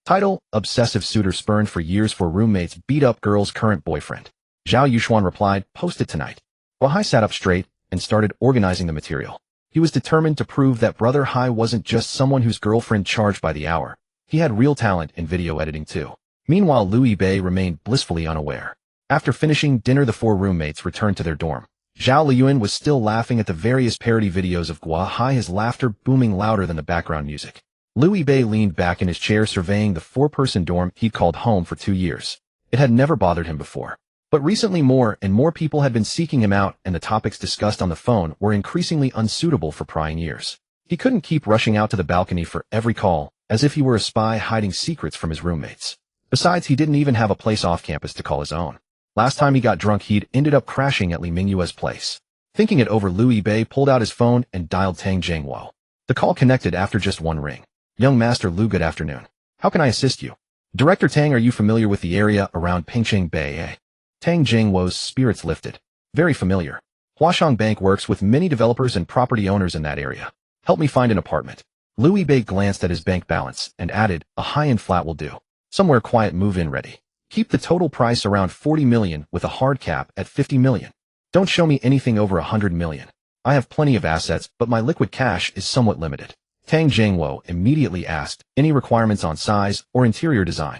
Title, Obsessive Suitor Spurned for Years for Roommates Beat Up Girl's Current Boyfriend. Zhao Yuxuan replied, post it tonight. Gua Hai sat up straight and started organizing the material. He was determined to prove that Brother Hai wasn't just someone whose girlfriend charged by the hour. He had real talent in video editing too. Meanwhile, Liu Yibei remained blissfully unaware. After finishing dinner, the 4 roommates returned to their dorm. Zhao Liyuan was still laughing at the various parody videos of Gua Hai, his laughter booming louder than the background music. Liu Yibei leaned back in his chair, surveying the 4-person dorm he'd called home for 2 years. It had never bothered him before. But recently more and more people had been seeking him out, and the topics discussed on the phone were increasingly unsuitable for prying ears. He couldn't keep rushing out to the balcony for every call, as if he were a spy hiding secrets from his roommates. Besides, he didn't even have a place off campus to call his own. Last time he got drunk, he'd ended up crashing at Li Mingyue's place. Thinking it over, Liu Yibei pulled out his phone and dialed Tang Zhengguo. The call connected after just 1 ring. Young Master Liu, good afternoon. How can I assist you? Director Tang, are you familiar with the area around Pingcheng Bay? Tang Jingwo's spirits lifted. Very familiar. Huashang Bank works with many developers and property owners in that area. Help me find an apartment. Liu Yibei glanced at his bank balance and added, a high-end flat will do. Somewhere quiet, move-in ready. Keep the total price around 40 million with a hard cap at 50 million. Don't show me anything over 100 million. I have plenty of assets, but my liquid cash is somewhat limited. Tang Jingwo immediately asked, any requirements on size or interior design?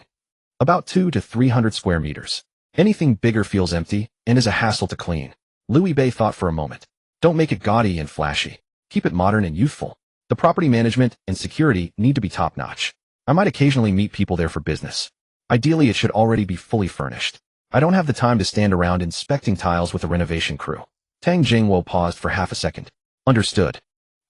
About 200 to 300 square meters. Anything bigger feels empty and is a hassle to clean. Liu Yibei thought for a moment. Don't make it gaudy and flashy. Keep it modern and youthful. The property management and security need to be top-notch. I might occasionally meet people there for business. Ideally, it should already be fully furnished. I don't have the time to stand around inspecting tiles with a renovation crew. Tang Jingwo paused for half a second. Understood.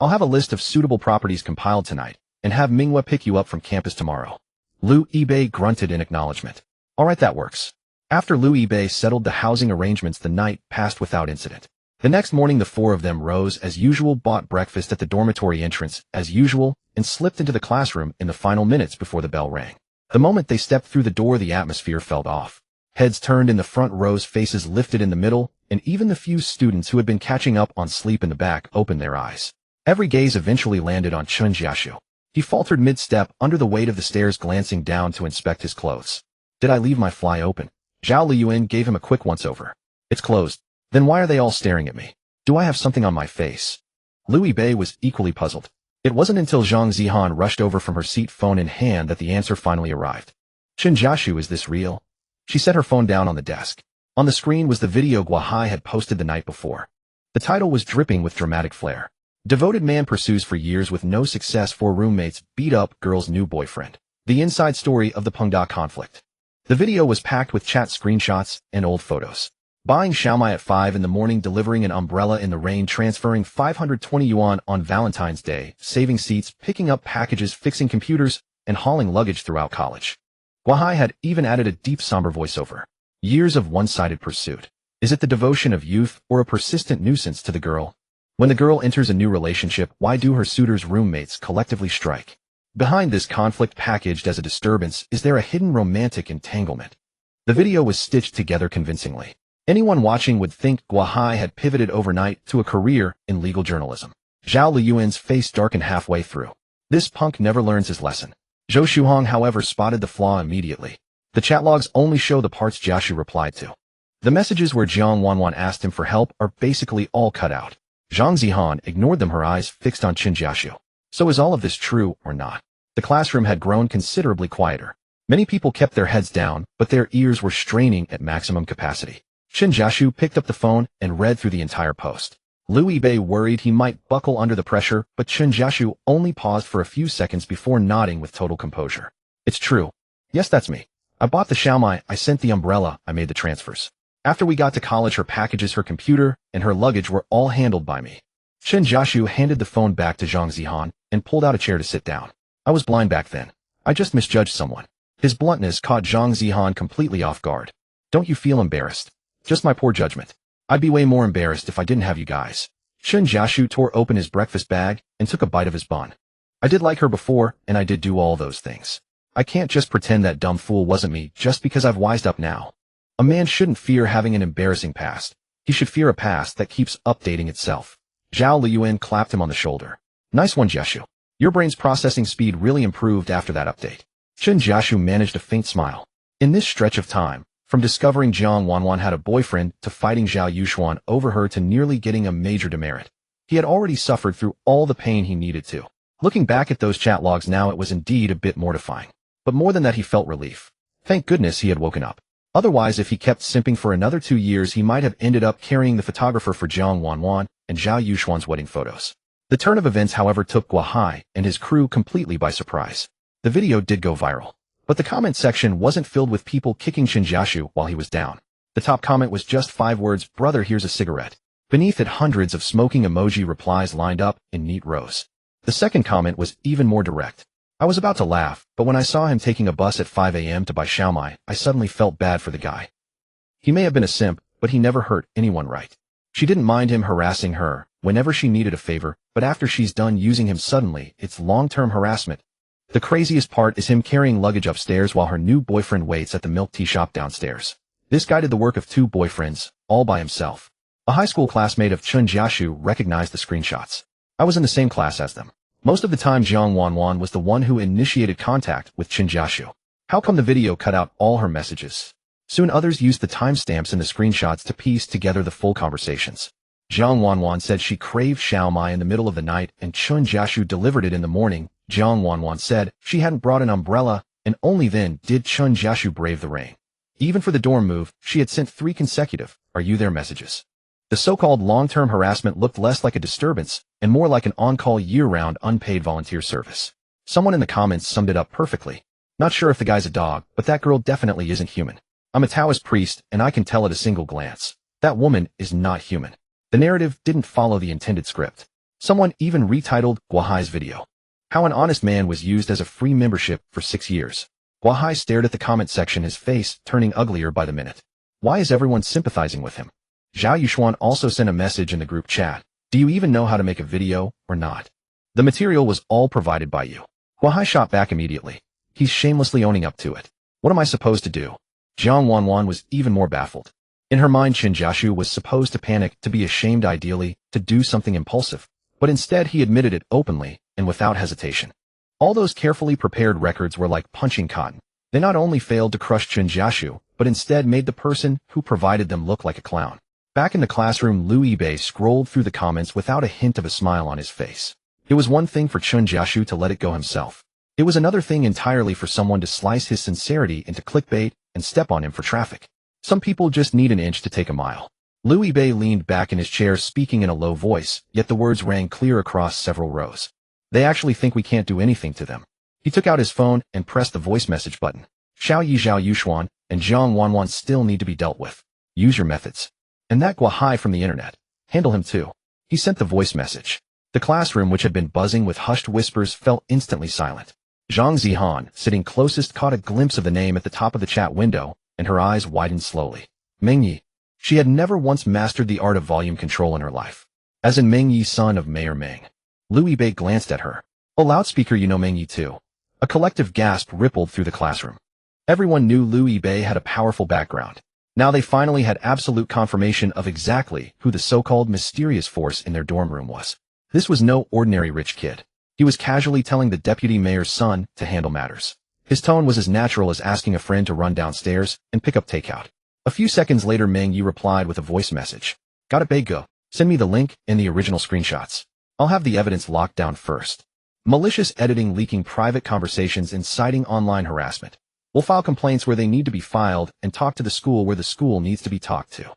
I'll have a list of suitable properties compiled tonight and have Minghua pick you up from campus tomorrow. Liu Yibei grunted in acknowledgement. All right, that works. After Liu Yibei settled the housing arrangements, the night passed without incident. The next morning, the four of them rose as usual, bought breakfast at the dormitory entrance as usual, and slipped into the classroom in the final minutes before the bell rang. The moment they stepped through the door, the atmosphere felt off. Heads turned in the front rows, faces lifted in the middle, and even the few students who had been catching up on sleep in the back opened their eyes. Every gaze eventually landed on Chen Jiaxu. He faltered mid-step under the weight of the stairs, glancing down to inspect his clothes. Did I leave my fly open? Zhao Liyuan gave him a quick once-over. It's closed. Then why are they all staring at me? Do I have something on my face? Liu Yibei was equally puzzled. It wasn't until Zhang Zihan rushed over from her seat, phone in hand, that the answer finally arrived. Chen Jiaxu, is this real? She set her phone down on the desk. On the screen was the video Guahai had posted the night before. The title was dripping with dramatic flair. Devoted man pursues for years with no success, 4 roommates beat up girl's new boyfriend. The inside story of the Pengda conflict. The video was packed with chat screenshots and old photos. Buying Xiaomai at 5 in the morning, delivering an umbrella in the rain, transferring 520 yuan on Valentine's Day, saving seats, picking up packages, fixing computers, and hauling luggage throughout college. Guahai had even added a deep, somber voiceover. Years of one-sided pursuit. Is it the devotion of youth or a persistent nuisance to the girl? When the girl enters a new relationship, why do her suitor's roommates collectively strike? Behind this conflict, packaged as a disturbance, is there a hidden romantic entanglement? The video was stitched together convincingly. Anyone watching would think Guahai had pivoted overnight to a career in legal journalism. Zhao Liyuan's face darkened halfway through. This punk never learns his lesson. Zhou Shuhong, however, spotted the flaw immediately. The chat logs only show the parts Jiaxu replied to. The messages where Jiang Wanwan asked him for help are basically all cut out. Zhang Zihan ignored them, her eyes fixed on Chen Jiaxu. So is all of this true or not? The classroom had grown considerably quieter. Many people kept their heads down, but their ears were straining at maximum capacity. Chen Jiaxu picked up the phone and read through the entire post. Liu Yibei worried he might buckle under the pressure, but Chen Jiaxu only paused for a few seconds before nodding with total composure. It's true. Yes, that's me. I bought the Xiaomai, I sent the umbrella, I made the transfers. After we got to college, her packages, her computer, and her luggage were all handled by me. Chen Jiaxu handed the phone back to Zhang Zihan and pulled out a chair to sit down. I was blind back then. I just misjudged someone. His bluntness caught Zhang Zihan completely off guard. Don't you feel embarrassed? Just my poor judgment. I'd be way more embarrassed if I didn't have you guys. Chen Jiaxu tore open his breakfast bag and took a bite of his bun. I did like her before, and I did do all those things. I can't just pretend that dumb fool wasn't me just because I've wised up now. A man shouldn't fear having an embarrassing past. He should fear a past that keeps updating itself. Zhao Liyuan clapped him on the shoulder. Nice one, Jiaxu. Your brain's processing speed really improved after that update. Chen Jiaxu managed a faint smile. In this stretch of time, from discovering Jiang Wanwan had a boyfriend to fighting Zhao Yuxuan over her to nearly getting a major demerit, he had already suffered through all the pain he needed to. Looking back at those chat logs now, it was indeed a bit mortifying. But more than that, he felt relief. Thank goodness he had woken up. Otherwise, if he kept simping for another 2 years, he might have ended up carrying the photographer for Jiang Wanwan and Zhao Yuxuan's wedding photos. The turn of events, however, took Guahai and his crew completely by surprise. The video did go viral, but the comment section wasn't filled with people kicking Chen Jiaxu while he was down. The top comment was just 5 words, "Brother, here's a cigarette." Beneath it, hundreds of smoking emoji replies lined up in neat rows. The second comment was even more direct. I was about to laugh, but when I saw him taking a bus at 5 a.m. to buy Xiaomai, I suddenly felt bad for the guy. He may have been a simp, but he never hurt anyone, right? She didn't mind him harassing her whenever she needed a favor, but after she's done using him, suddenly it's long-term harassment. The craziest part is him carrying luggage upstairs while her new boyfriend waits at the milk tea shop downstairs. This guy did the work of 2 boyfriends, all by himself. A high school classmate of Chun Jiashu recognized the screenshots. I was in the same class as them. Most of the time Jiang Wanwan was the one who initiated contact with Chun Jiashu. How come the video cut out all her messages? Soon others used the timestamps in the screenshots to piece together the full conversations. Jiang Wanwan said she craved Xiaomai in the middle of the night and Chun Jiashu delivered it in the morning. Jiang Wanwan said she hadn't brought an umbrella and only then did Chun Jiashu brave the rain. Even for the dorm move, she had sent 3 consecutive "Are you there?" messages. The so-called long-term harassment looked less like a disturbance and more like an on-call year-round unpaid volunteer service. Someone in the comments summed it up perfectly. Not sure if the guy's a dog, but that girl definitely isn't human. I'm a Taoist priest and I can tell at a single glance. That woman is not human. The narrative didn't follow the intended script. Someone even retitled Guahai's video. How an honest man was used as a free membership for 6 years. Guahai stared at the comment section, his face turning uglier by the minute. Why is everyone sympathizing with him? Zhao Yuxuan also sent a message in the group chat. Do you even know how to make a video or not? The material was all provided by you. Guahai shot back immediately. He's shamelessly owning up to it. What am I supposed to do? Jiang Wanwan was even more baffled. In her mind, Chun Jiashu was supposed to panic, to be ashamed ideally, to do something impulsive. But instead he admitted it openly and without hesitation. All those carefully prepared records were like punching cotton. They not only failed to crush Chun Jiashu, but instead made the person who provided them look like a clown. Back in the classroom, Liu Yibei scrolled through the comments without a hint of a smile on his face. It was one thing for Chun Jiashu to let it go himself. It was another thing entirely for someone to slice his sincerity into clickbait and step on him for traffic. Some people just need an inch to take a mile. Liu Yibei leaned back in his chair speaking in a low voice, yet the words rang clear across several rows. They actually think we can't do anything to them. He took out his phone and pressed the voice message button. Xiao Yi Zhao Yuxuan and Jiang Wanwan still need to be dealt with. Use your methods. And that Guahai from the internet. Handle him too. He sent the voice message. The classroom, which had been buzzing with hushed whispers, fell instantly silent. Zhang Zihan, sitting closest, caught a glimpse of the name at the top of the chat window, and her eyes widened slowly. Meng Yi. She had never once mastered the art of volume control in her life. As in Meng Yi, son of Mayor Meng. Liu Yibei glanced at her. Oh, loudspeaker, you know Meng Yi too. A collective gasp rippled through the classroom. Everyone knew Liu Yibei had a powerful background. Now they finally had absolute confirmation of exactly who the so-called mysterious force in their dorm room was. This was no ordinary rich kid. He was casually telling the deputy mayor's son to handle matters. His tone was as natural as asking a friend to run downstairs and pick up takeout. A few seconds later, Meng Yi replied with a voice message. Got it, babe, go. Send me the link and the original screenshots. I'll have the evidence locked down first. Malicious editing, leaking private conversations, inciting online harassment. We'll file complaints where they need to be filed and talk to the school where the school needs to be talked to.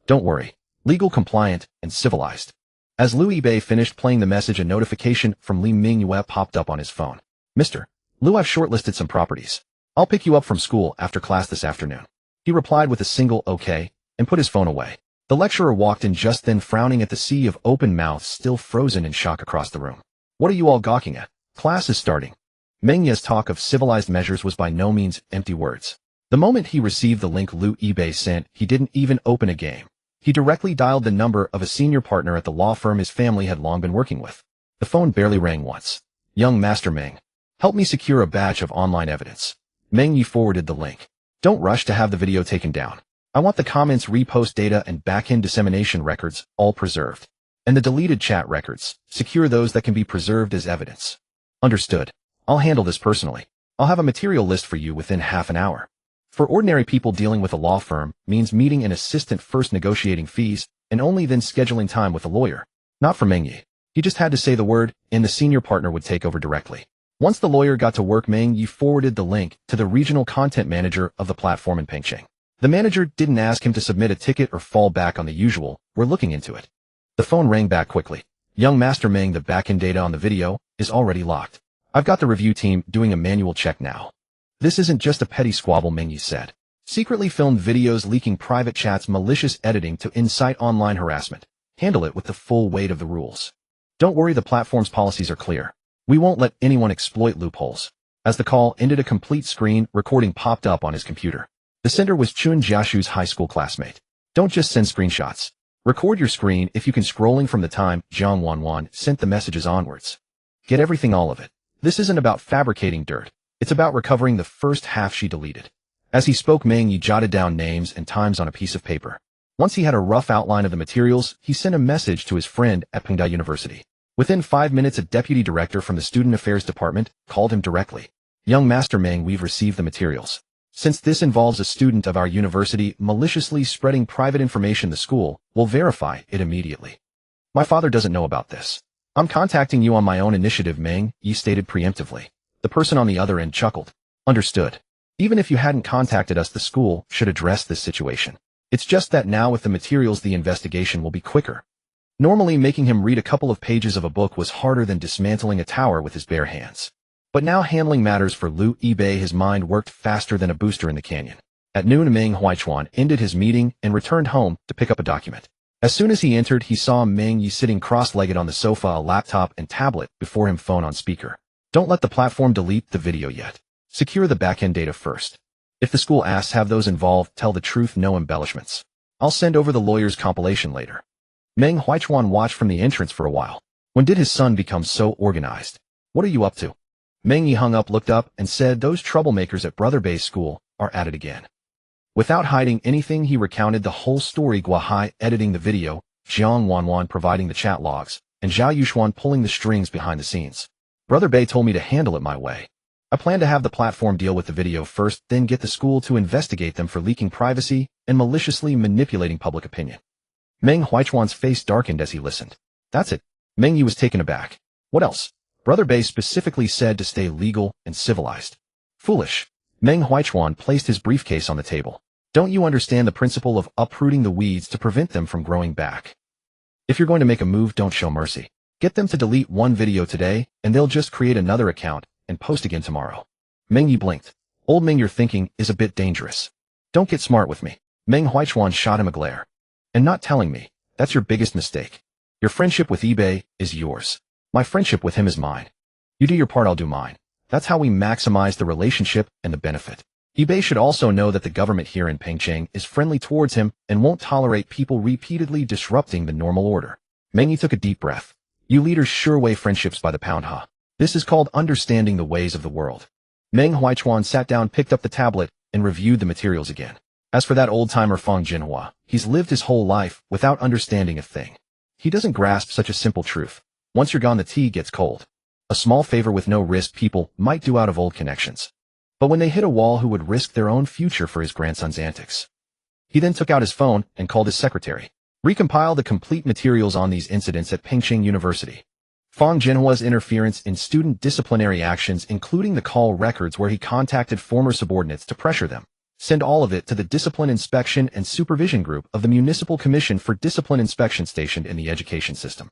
Don't worry. Legal, compliant, and civilized. As Liu Yibei finished playing the message, a notification from Li Mingyue popped up on his phone. Mr. Liu, I've shortlisted some properties. I'll pick you up from school after class this afternoon. He replied with a single okay and put his phone away. The lecturer walked in just then, frowning at the sea of open mouths still frozen in shock across the room. What are you all gawking at? Class is starting. Meng Ye's talk of civilized measures was by no means empty words. The moment he received the link Liu Yibei sent, he didn't even open a game. He directly dialed the number of a senior partner at the law firm his family had long been working with. The phone barely rang once. Young Master Meng, help me secure a batch of online evidence. Meng Yi forwarded the link. Don't rush to have the video taken down. I want the comments, repost data, and backend dissemination records all preserved. And the deleted chat records, secure those that can be preserved as evidence. Understood. I'll handle this personally. I'll have a material list for you within half an hour. For ordinary people, dealing with a law firm means meeting an assistant first, negotiating fees, and only then scheduling time with a lawyer. Not for Meng Yi. He just had to say the word, and the senior partner would take over directly. Once the lawyer got to work, Meng Yi forwarded the link to the regional content manager of the platform in Pengcheng. The manager didn't ask him to submit a ticket or fall back on the usual, "We're looking into it." The phone rang back quickly. Young Master Meng, the backend data on the video is already locked. I've got the review team doing a manual check now. This isn't just a petty squabble, Meng Yi said. Secretly filmed videos, leaking private chats, malicious editing to incite online harassment. Handle it with the full weight of the rules. Don't worry, the platform's policies are clear. We won't let anyone exploit loopholes. As the call ended, a complete screen recording popped up on his computer. The sender was Chun Jiashu's high school classmate. Don't just send screenshots. Record your screen if you can, scrolling from the time Jiang Wanwan sent the messages onwards. Get everything, all of it. This isn't about fabricating dirt. It's about recovering the first half she deleted. As he spoke, Meng Yi jotted down names and times on a piece of paper. Once he had a rough outline of the materials, he sent a message to his friend at Epoch University. Within 5 minutes, a deputy director from the Student Affairs Department called him directly. Young Master Meng, we've received the materials. Since this involves a student of our university maliciously spreading private information, the school will verify it immediately. My father doesn't know about this. I'm contacting you on my own initiative, Meng Yi stated preemptively. The person on the other end chuckled. Understood. Even if you hadn't contacted us, the school should address this situation. It's just that now with the materials, the investigation will be quicker. Normally, making him read a couple of pages of a book was harder than dismantling a tower with his bare hands. But now handling matters for Liu Yibei, his mind worked faster than a booster in the canyon. At noon, Meng Huichuan ended his meeting and returned home to pick up a document. As soon as he entered, he saw Meng Yi sitting cross-legged on the sofa, a laptop and tablet before him, phone on speaker. Don't let the platform delete the video yet. Secure the backend data first. If the school asks, have those involved tell the truth, no embellishments. I'll send over the lawyer's compilation later. Meng Huichuan watched from the entrance for a while. When did his son become so organized? What are you up to? Meng Yi hung up, looked up, and said, those troublemakers at Brother Bei's school are at it again. Without hiding anything, he recounted the whole story, Guahai editing the video, Jiang Wanwan providing the chat logs, and Zhao Yuxuan pulling the strings behind the scenes. Brother Bei told me to handle it my way. I plan to have the platform deal with the video first, then get the school to investigate them for leaking privacy and maliciously manipulating public opinion. Meng Huichuan's face darkened as he listened. That's it. Meng Yi was taken aback. What else? Brother Bei specifically said to stay legal and civilized. Foolish. Meng Huichuan placed his briefcase on the table. Don't you understand the principle of uprooting the weeds to prevent them from growing back? If you're going to make a move, don't show mercy. Get them to delete one video today, and they'll just create another account and post again tomorrow. Meng Yi blinked. Old Meng, your thinking is a bit dangerous. Don't get smart with me. Meng Huichuan shot him a glare. And not telling me. That's your biggest mistake. Your friendship with eBay is yours. My friendship with him is mine. You do your part, I'll do mine. That's how we maximize the relationship and the benefit. eBay should also know that the government here in Pengcheng is friendly towards him and won't tolerate people repeatedly disrupting the normal order. Meng Yi took a deep breath. You leaders sure weigh friendships by the pound, huh? This is called understanding the ways of the world. Meng Huichuan sat down, picked up the tablet, and reviewed the materials again. As for that old-timer Fang Jinhua, he's lived his whole life without understanding a thing. He doesn't grasp such a simple truth. Once you're gone, the tea gets cold. A small favor with no risk people might do out of old connections. But when they hit a wall, who would risk their own future for his grandson's antics? He then took out his phone and called his secretary. Recompile the complete materials on these incidents at Pengcheng University. Fang Jinhua's interference in student disciplinary actions, including the call records where he contacted former subordinates to pressure them. Send all of it to the Discipline Inspection and Supervision Group of the Municipal Commission for Discipline Inspection stationed in the education system.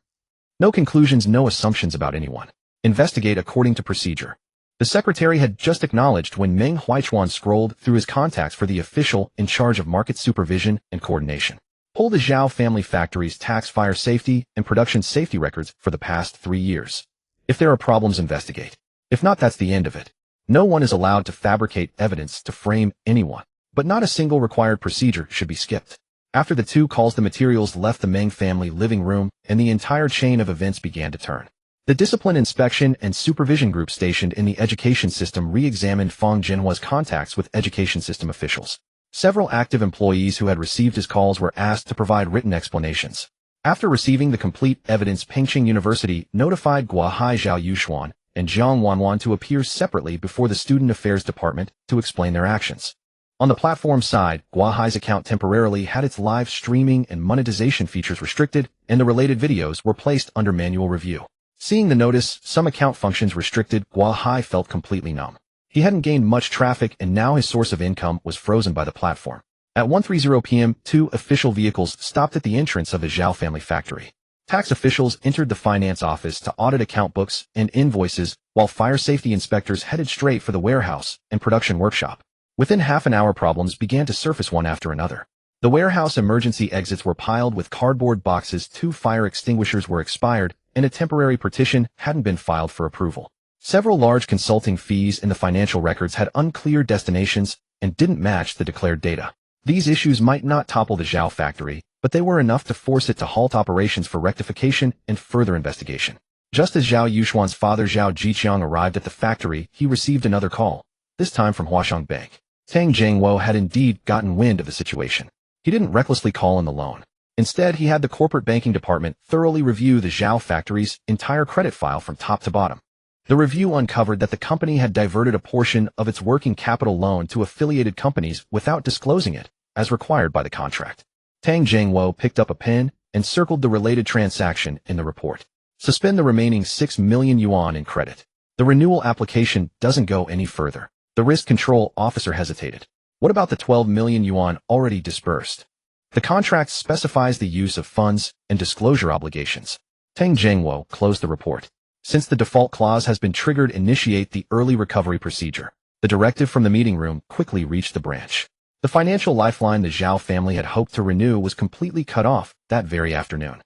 No conclusions, no assumptions about anyone. Investigate according to procedure. The secretary had just acknowledged when Meng Huichuan scrolled through his contacts for the official in charge of market supervision and coordination. Pull the Zhao family factory's tax, fire safety, and production safety records for the past 3 years. If there are problems, investigate. If not, that's the end of it. No one is allowed to fabricate evidence to frame anyone, but not a single required procedure should be skipped. After the 2 calls, the materials left the Meng family living room, and the entire chain of events began to turn. The Discipline Inspection and Supervision Group stationed in the education system re-examined Fang Jinhua's contacts with education system officials. Several active employees who had received his calls were asked to provide written explanations. After receiving the complete evidence, Pengcheng University notified Guahai Zhao Yuxuan and Jiang Wanwan to appear separately before the Student Affairs Department to explain their actions. On the platform side, Guahai's account temporarily had its live streaming and monetization features restricted, and the related videos were placed under manual review. Seeing the notice, some account functions restricted, Guahai felt completely numb. He hadn't gained much traffic, and now his source of income was frozen by the platform. At 1:30 p.m., 2 official vehicles stopped at the entrance of the Zhao family factory. Tax officials entered the finance office to audit account books and invoices, while fire safety inspectors headed straight for the warehouse and production workshop. Within half an hour, problems began to surface one after another. The warehouse emergency exits were piled with cardboard boxes, 2 fire extinguishers were expired, and a temporary partition hadn't been filed for approval. Several large consulting fees in the financial records had unclear destinations and didn't match the declared data. These issues might not topple the Zhao factory, but they were enough to force it to halt operations for rectification and further investigation. Just as Zhao Yuxuan's father Zhao Jiqiang arrived at the factory, he received another call, this time from Huashang Bank. Tang Jiangwo had indeed gotten wind of the situation. He didn't recklessly call in the loan. Instead, he had the corporate banking department thoroughly review the Zhao factory's entire credit file from top to bottom. The review uncovered that the company had diverted a portion of its working capital loan to affiliated companies without disclosing it, as required by the contract. Tang Jiangwo picked up a pen and circled the related transaction in the report. Suspend the remaining 6 million yuan in credit. The renewal application doesn't go any further. The risk control officer hesitated. What about the 12 million yuan already disbursed? The contract specifies the use of funds and disclosure obligations. Tang Jiangwo closed the report. Since the default clause has been triggered, initiate the early recovery procedure. The directive from the meeting room quickly reached the branch. The financial lifeline the Zhao family had hoped to renew was completely cut off that very afternoon.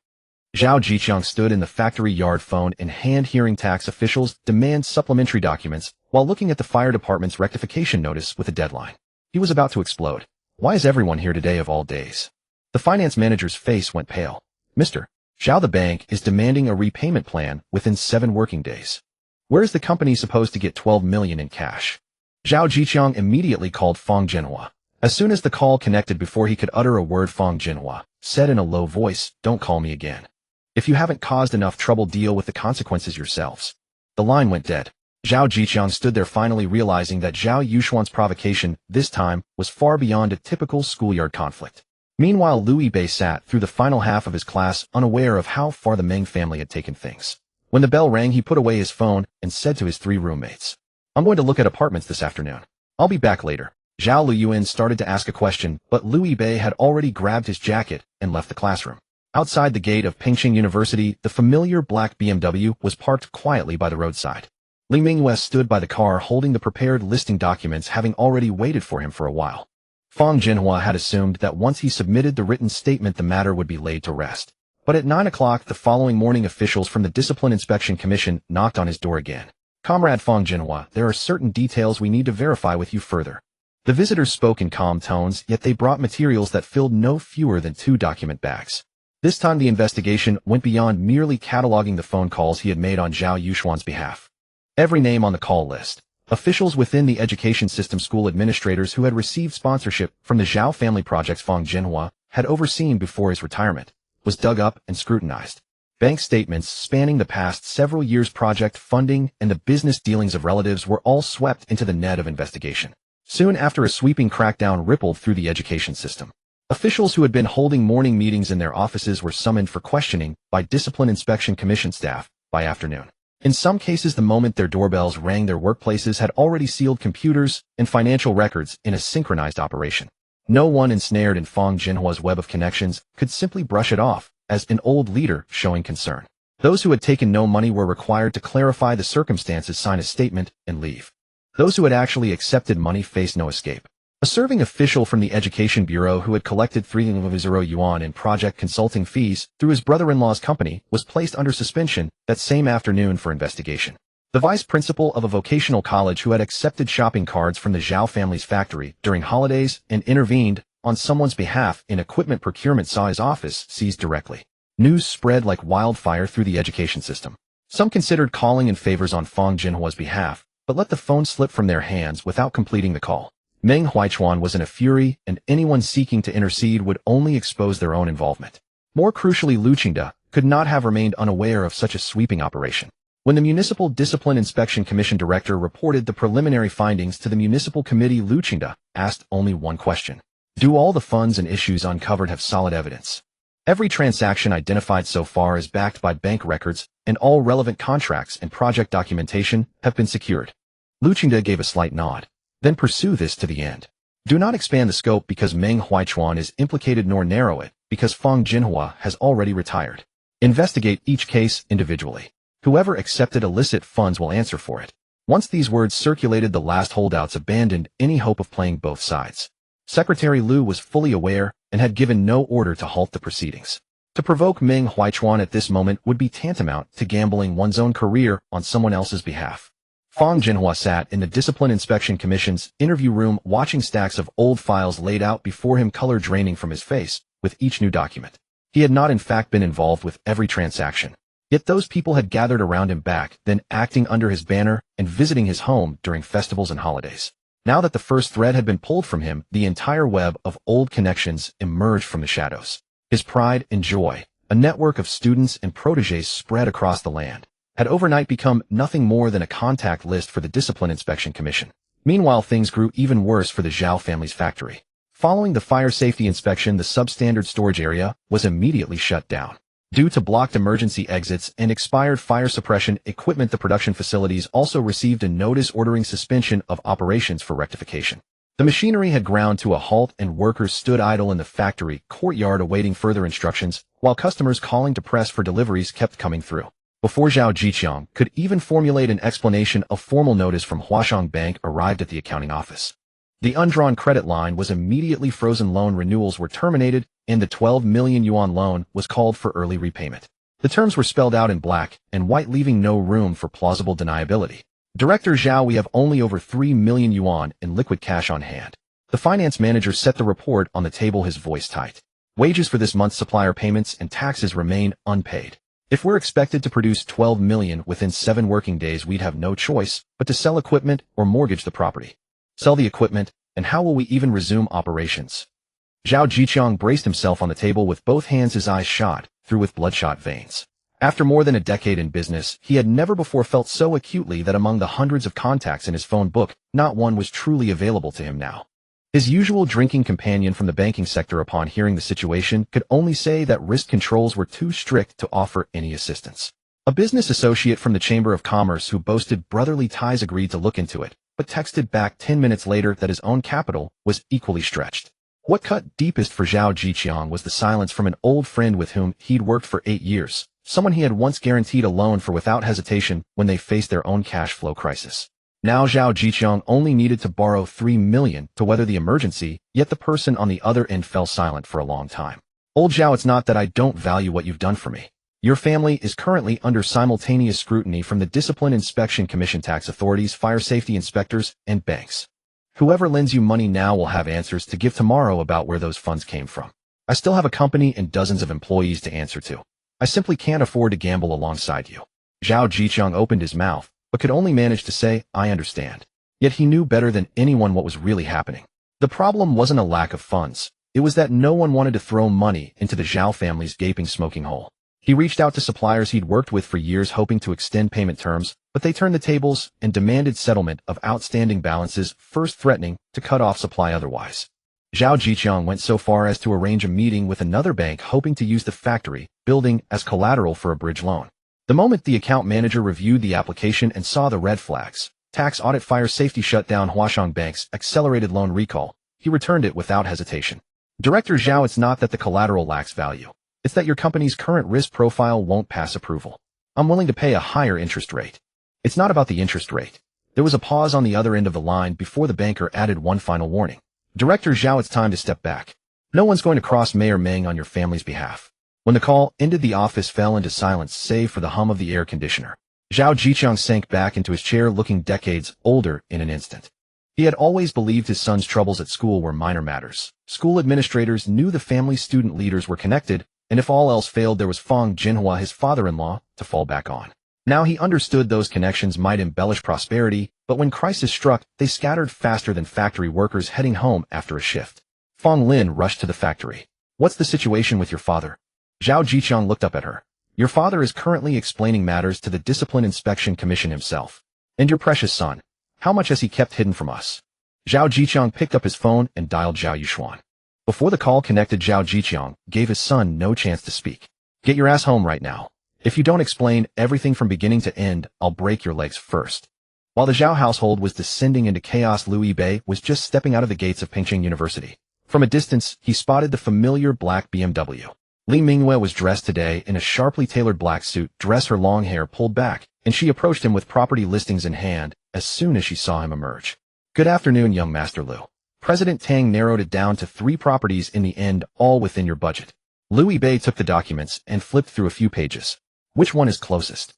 Zhao Jiqiang stood in the factory yard, phone in hand, hearing tax officials demand supplementary documents while looking at the fire department's rectification notice with a deadline. He was about to explode. Why is everyone here today of all days? The finance manager's face went pale. Mr. Zhao, the bank is demanding a repayment plan within 7 working days. Where is the company supposed to get 12 million in cash? Zhao Jiqiang immediately called Fang Jinhua. As soon as the call connected, before he could utter a word, Fang Jinhua said in a low voice, "Don't call me again. If you haven't caused enough trouble, deal with the consequences yourselves." The line went dead. Zhao Jiqiang stood there, finally realizing that Zhao Yushuan's provocation this time was far beyond a typical schoolyard conflict. Meanwhile, Liu Bei sat through the final half of his class, unaware of how far the Meng family had taken things. When the bell rang, he put away his phone and said to his 3 roommates, "I'm going to look at apartments this afternoon. I'll be back later." Zhao Liyuan started to ask a question, but Liu Bei had already grabbed his jacket and left the classroom. Outside the gate of Pingqing University, the familiar black BMW was parked quietly by the roadside. Li Mingyue stood by the car holding the prepared listing documents, having already waited for him for a while. Fang Jinhua had assumed that once he submitted the written statement, the matter would be laid to rest. But at 9 o'clock the following morning, officials from the Discipline Inspection Commission knocked on his door again. "Comrade Fang Jinhua, there are certain details we need to verify with you further." The visitors spoke in calm tones, yet they brought materials that filled no fewer than 2 document bags. This time the investigation went beyond merely cataloging the phone calls he had made on Zhao Yushuan's behalf. Every name on the call list, officials within the education system, school administrators who had received sponsorship from the Zhao family projects Fang Jinhua had overseen before his retirement, was dug up and scrutinized. Bank statements spanning the past several years, project funding, and the business dealings of relatives were all swept into the net of investigation. Soon after, a sweeping crackdown rippled through the education system. Officials who had been holding morning meetings in their offices were summoned for questioning by Discipline Inspection Commission staff by afternoon. In some cases, the moment their doorbells rang, their workplaces had already sealed computers and financial records in a synchronized operation. No one ensnared in Fang Jinhua's web of connections could simply brush it off as an old leader showing concern. Those who had taken no money were required to clarify the circumstances, sign a statement, and leave. Those who had actually accepted money faced no escape. A serving official from the Education Bureau who had collected 3,000 yuan in project consulting fees through his brother-in-law's company was placed under suspension that same afternoon for investigation. The vice principal of a vocational college who had accepted shopping cards from the Zhao family's factory during holidays and intervened on someone's behalf in equipment procurement saw his office seized directly. News spread like wildfire through the education system. Some considered calling in favors on Fang Jinhua's behalf, but let the phone slip from their hands without completing the call. Meng Huichuan was in a fury, and anyone seeking to intercede would only expose their own involvement. More crucially, Lu Qingde could not have remained unaware of such a sweeping operation. When the Municipal Discipline Inspection Commission director reported the preliminary findings to the Municipal Committee, Lu Qingde asked only one question. Do all the funds and issues uncovered have solid evidence? Every transaction identified so far is backed by bank records, and all relevant contracts and project documentation have been secured. Lu Qingde gave a slight nod. Then pursue this to the end. Do not expand the scope because Meng Huichuan is implicated, nor narrow it because Fang Jinhua has already retired. Investigate each case individually. Whoever accepted illicit funds will answer for it. Once these words circulated, the last holdouts abandoned any hope of playing both sides. Secretary Lu was fully aware and had given no order to halt the proceedings. To provoke Meng Huichuan at this moment would be tantamount to gambling one's own career on someone else's behalf. Fang Jinhua sat in the Discipline Inspection Commission's interview room, watching stacks of old files laid out before him, color draining from his face with each new document. He had not in fact been involved with every transaction. Yet those people had gathered around him back then, acting under his banner and visiting his home during festivals and holidays. Now that the first thread had been pulled from him, the entire web of old connections emerged from the shadows. His pride and joy, a network of students and protégés spread across the land, had overnight become nothing more than a contact list for the Discipline Inspection Commission. Meanwhile, things grew even worse for the Zhao family's factory. Following the fire safety inspection, the substandard storage area was immediately shut down. Due to blocked emergency exits and expired fire suppression equipment, the production facilities also received a notice ordering suspension of operations for rectification. The machinery had ground to a halt and workers stood idle in the factory courtyard awaiting further instructions, while customers calling to press for deliveries kept coming through. Before Zhao Jiqiang could even formulate an explanation, a formal notice from Huashang Bank arrived at the accounting office. The undrawn credit line was immediately frozen, loan renewals were terminated, and the 12 million yuan loan was called for early repayment. The terms were spelled out in black and white, leaving no room for plausible deniability. Director Zhao, we have only over 3 million yuan in liquid cash on hand. The finance manager set the report on the table, his voice tight. Wages for this month's supplier payments and taxes remain unpaid. If we're expected to produce 12 million within 7 working days, we'd have no choice but to sell equipment or mortgage the property. Sell the equipment, and how will we even resume operations? Zhao Jiqiang braced himself on the table with both hands, his eyes shot through with bloodshot veins. After more than a decade in business, he had never before felt so acutely that among the hundreds of contacts in his phone book, not one was truly available to him now. His usual drinking companion from the banking sector, upon hearing the situation, could only say that risk controls were too strict to offer any assistance. A business associate from the Chamber of Commerce who boasted brotherly ties agreed to look into it, but texted back 10 minutes later that his own capital was equally stretched. What cut deepest for Zhao Jiqiang was the silence from an old friend with whom he'd worked for 8 years, someone he had once guaranteed a loan for without hesitation when they faced their own cash flow crisis. Now Zhao Jiqiang only needed to borrow 3 million to weather the emergency, yet the person on the other end fell silent for a long time. Old Zhao, it's not that I don't value what you've done for me. Your family is currently under simultaneous scrutiny from the Discipline Inspection Commission, tax authorities, fire safety inspectors, and banks. Whoever lends you money now will have answers to give tomorrow about where those funds came from. I still have a company and dozens of employees to answer to. I simply can't afford to gamble alongside you. Zhao Jiqiang opened his mouth, but could only manage to say, I understand. Yet he knew better than anyone what was really happening. The problem wasn't a lack of funds. It was that no one wanted to throw money into the Zhao family's gaping smoking hole. He reached out to suppliers he'd worked with for years, hoping to extend payment terms, but they turned the tables and demanded settlement of outstanding balances, first threatening to cut off supply otherwise. Zhao Jiqiang went so far as to arrange a meeting with another bank, hoping to use the factory building as collateral for a bridge loan. The moment the account manager reviewed the application and saw the red flags, tax audit, fire safety shutdown, Huashang Bank's accelerated loan recall, he returned it without hesitation. Director Zhao, it's not that the collateral lacks value. It's that your company's current risk profile won't pass approval. I'm willing to pay a higher interest rate. It's not about the interest rate. There was a pause on the other end of the line before the banker added one final warning. Director Zhao, it's time to step back. No one's going to cross Mayor Meng on your family's behalf. When the call ended, the office fell into silence save for the hum of the air conditioner. Zhao Jiqiang sank back into his chair, looking decades older in an instant. He had always believed his son's troubles at school were minor matters. School administrators knew the family's student leaders were connected, and if all else failed, there was Feng Jinhua, his father-in-law, to fall back on. Now he understood those connections might embellish prosperity, but when crisis struck, they scattered faster than factory workers heading home after a shift. Feng Lin rushed to the factory. What's the situation with your father? Zhao Jiqiang looked up at her. Your father is currently explaining matters to the Discipline Inspection Commission himself. And your precious son, how much has he kept hidden from us? Zhao Jiqiang picked up his phone and dialed Zhao Yushuan. Before the call connected, Zhao Jiqiang gave his son no chance to speak. Get your ass home right now. If you don't explain everything from beginning to end, I'll break your legs first. While the Zhao household was descending into chaos, Liu Yibei was just stepping out of the gates of Pingqing University. From a distance, he spotted the familiar black BMW. Li Mingyue was dressed today in a sharply tailored black suit, dress, her long hair pulled back, and she approached him with property listings in hand as soon as she saw him emerge. Good afternoon, young Master Liu. President Tang narrowed it down to 3 properties in the end, all within your budget. Liu Yibei took the documents and flipped through a few pages. Which one is closest?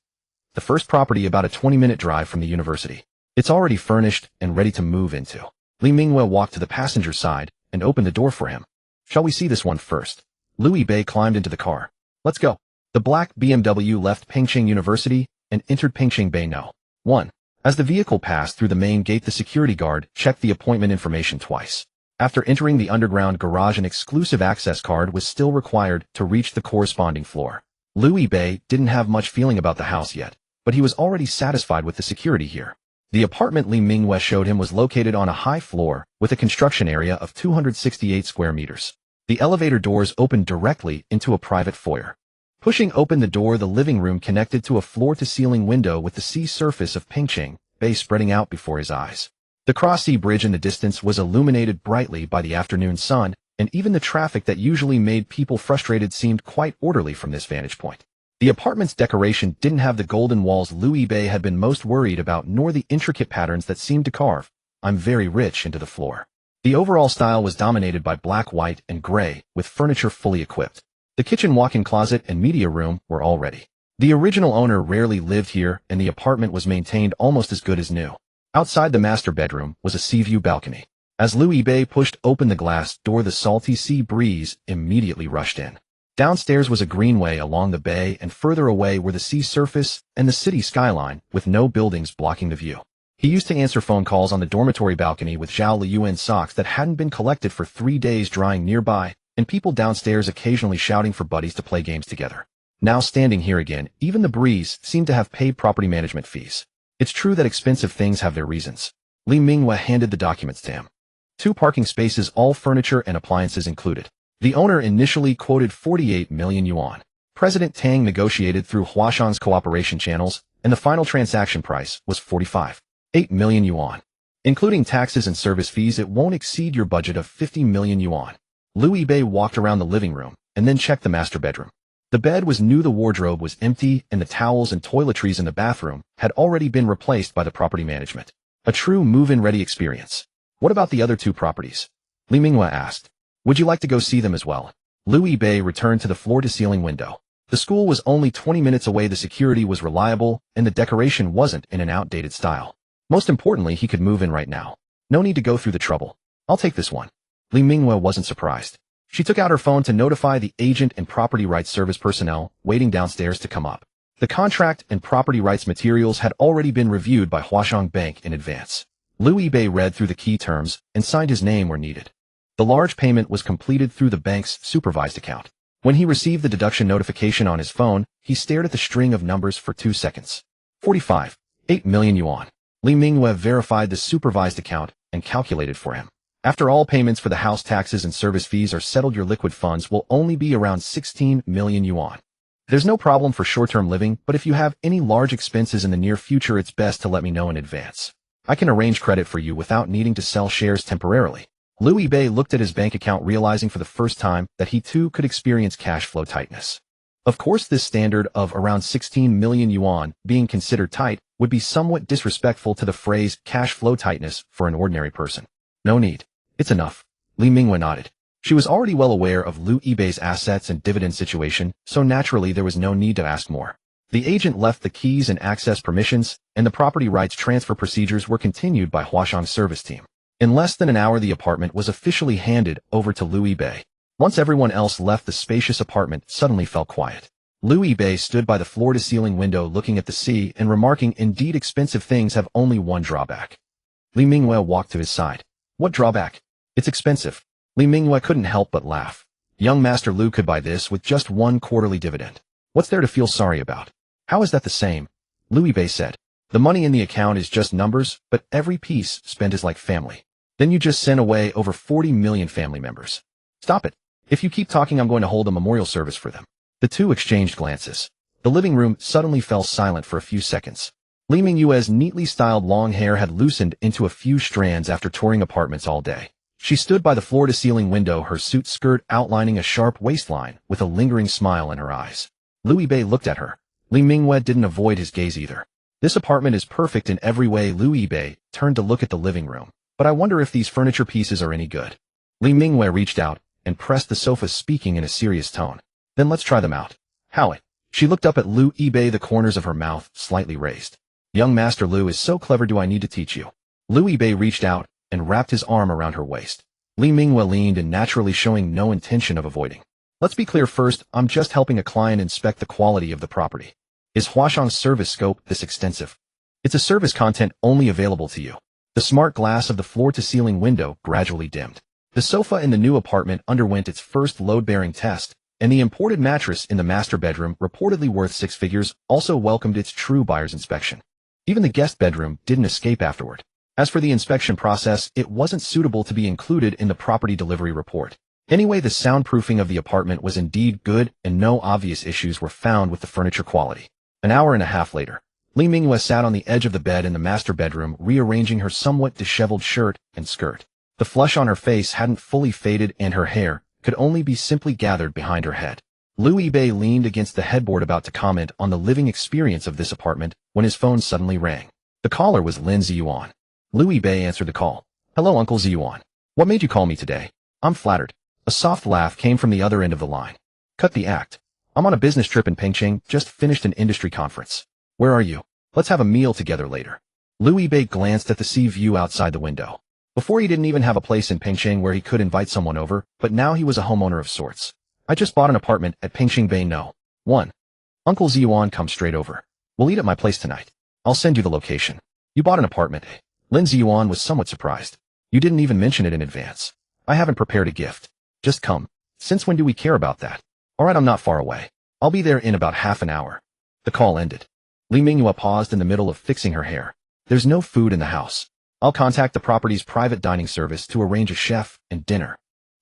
The first property, about a 20-minute drive from the university. It's already furnished and ready to move into. Li Mingyue walked to the passenger side and opened the door for him. Shall we see this one first? Liu Yibei climbed into the car. Let's go. The black BMW left Pingqing University and entered Pingqing Bay No. 1. As the vehicle passed through the main gate, the security guard checked the appointment information twice. After entering the underground garage, an exclusive access card was still required to reach the corresponding floor. Liu Bei didn't have much feeling about the house yet, but he was already satisfied with the security here. The apartment Li Mingwei showed him was located on a high floor with a construction area of 268 square meters. The elevator doors opened directly into a private foyer. Pushing open the door, the living room connected to a floor-to-ceiling window with the sea surface of Pingcheng Bay spreading out before his eyes. The cross-sea bridge in the distance was illuminated brightly by the afternoon sun, and even the traffic that usually made people frustrated seemed quite orderly from this vantage point. The apartment's decoration didn't have the golden walls Liu Bei had been most worried about, nor the intricate patterns that seemed to carve "I'm very rich" into the floor. The overall style was dominated by black, white, and gray, with furniture fully equipped. The kitchen, walk-in closet, and media room were all ready. The original owner rarely lived here, and the apartment was maintained almost as good as new. Outside the master bedroom was a sea-view balcony. As Liu Bei pushed open the glass door, the salty sea breeze immediately rushed in. Downstairs was a greenway along the bay, and further away were the sea surface and the city skyline, with no buildings blocking the view. He used to answer phone calls on the dormitory balcony with Zhao Liyuan's socks that hadn't been collected for 3 days drying nearby, and people downstairs occasionally shouting for buddies to play games together. Now standing here again, even the breeze seemed to have paid property management fees. It's true that expensive things have their reasons. Li Mingwei handed the documents to him. 2 parking spaces, all furniture and appliances included. The owner initially quoted 48 million yuan. President Tang negotiated through Huashang's cooperation channels, and the final transaction price was 45.8 million yuan. Including taxes and service fees, it won't exceed your budget of 50 million yuan. Liu Bei walked around the living room, and then checked the master bedroom. The bed was new, the wardrobe was empty, and the towels and toiletries in the bathroom had already been replaced by the property management. A true move-in ready experience. What about the other 2 properties? Li Mingwei asked. Would you like to go see them as well? Liu Bei returned to the floor-to-ceiling window. The school was only 20 minutes away, the security was reliable, and the decoration wasn't in an outdated style. Most importantly, he could move in right now. No need to go through the trouble. I'll take this one. Li Mingwei wasn't surprised. She took out her phone to notify the agent and property rights service personnel waiting downstairs to come up. The contract and property rights materials had already been reviewed by Huashang Bank in advance. Liu Bei read through the key terms and signed his name where needed. The large payment was completed through the bank's supervised account. When he received the deduction notification on his phone, he stared at the string of numbers for 2 seconds. 45.8 million yuan. Li Mingwei verified the supervised account and calculated for him. After all payments for the house, taxes, and service fees are settled, your liquid funds will only be around 16 million yuan. There's no problem for short-term living, but if you have any large expenses in the near future, it's best to let me know in advance. I can arrange credit for you without needing to sell shares temporarily. Liu Bei looked at his bank account, realizing for the first time that he too could experience cash flow tightness. Of course, this standard of around 16 million yuan being considered tight would be somewhat disrespectful to the phrase cash flow tightness for an ordinary person. No need. It's enough. Li Mingwei nodded. She was already well aware of Liu Bei's assets and dividend situation, so naturally there was no need to ask more. The agent left the keys and access permissions, and the property rights transfer procedures were continued by Huashang's service team. In less than an hour, the apartment was officially handed over to Liu Bei. Once everyone else left, the spacious apartment suddenly fell quiet. Liu Bei stood by the floor-to-ceiling window looking at the sea and remarking, indeed, expensive things have only one drawback. Li Mingwei walked to his side. What drawback? It's expensive. Li Mingwei couldn't help but laugh. Young Master Liu could buy this with just 1 quarterly dividend. What's there to feel sorry about? How is that the same? Liu Bei said. The money in the account is just numbers, but every piece spent is like family. Then you just sent away over 40 million family members. Stop it. If you keep talking, I'm going to hold a memorial service for them. The 2 exchanged glances. The living room suddenly fell silent for a few seconds. Li Mingwei's neatly styled long hair had loosened into a few strands after touring apartments all day. She stood by the floor-to-ceiling window, her suit skirt outlining a sharp waistline, with a lingering smile in her eyes. Liu Bei looked at her. Li Mingwei didn't avoid his gaze either. This apartment is perfect in every way. Liu Bei turned to look at the living room. But I wonder if these furniture pieces are any good. Li Mingwei reached out and pressed the sofa, speaking in a serious tone. Then let's try them out. How it? She looked up at Liu Bei, the corners of her mouth slightly raised. Young Master Liu is so clever, do I need to teach you? Liu Bei reached out and wrapped his arm around her waist. Li Mingwei leaned in, naturally showing no intention of avoiding. Let's be clear first, I'm just helping a client inspect the quality of the property. Is Huashang's service scope this extensive? It's a service content only available to you. The smart glass of the floor-to-ceiling window gradually dimmed. The sofa in the new apartment underwent its first load-bearing test, and the imported mattress in the master bedroom, reportedly worth 6 figures, also welcomed its true buyer's inspection. Even the guest bedroom didn't escape afterward. As for the inspection process, it wasn't suitable to be included in the property delivery report. Anyway, the soundproofing of the apartment was indeed good, and no obvious issues were found with the furniture quality. An hour and a half later, Li Mingyue sat on the edge of the bed in the master bedroom, rearranging her somewhat disheveled shirt and skirt. The flush on her face hadn't fully faded, and her hair could only be simply gathered behind her head. Liu Yibei leaned against the headboard about to comment on the living experience of this apartment when his phone suddenly rang. The caller was Lin Ziyuan. Liu Yibei answered the call. "Hello, Uncle Ziyuan. What made you call me today?" "I'm flattered." A soft laugh came from the other end of the line. "Cut the act. I'm on a business trip in Pengcheng, just finished an industry conference. Where are you? Let's have a meal together later." Liu Yibei glanced at the sea view outside the window. Before, he didn't even have a place in Pengcheng where he could invite someone over, but now he was a homeowner of sorts. "I just bought an apartment at Pengcheng Bay No. 1. Uncle Ziyuan, come straight over. We'll eat at my place tonight. I'll send you the location." "You bought an apartment, eh?" Lin Ziyuan was somewhat surprised. "You didn't even mention it in advance." "I haven't prepared a gift. Just come. Since when do we care about that?" "All right, I'm not far away. I'll be there in about half an hour." The call ended. Li Mingyue paused in the middle of fixing her hair. "There's no food in the house. I'll contact the property's private dining service to arrange a chef and dinner.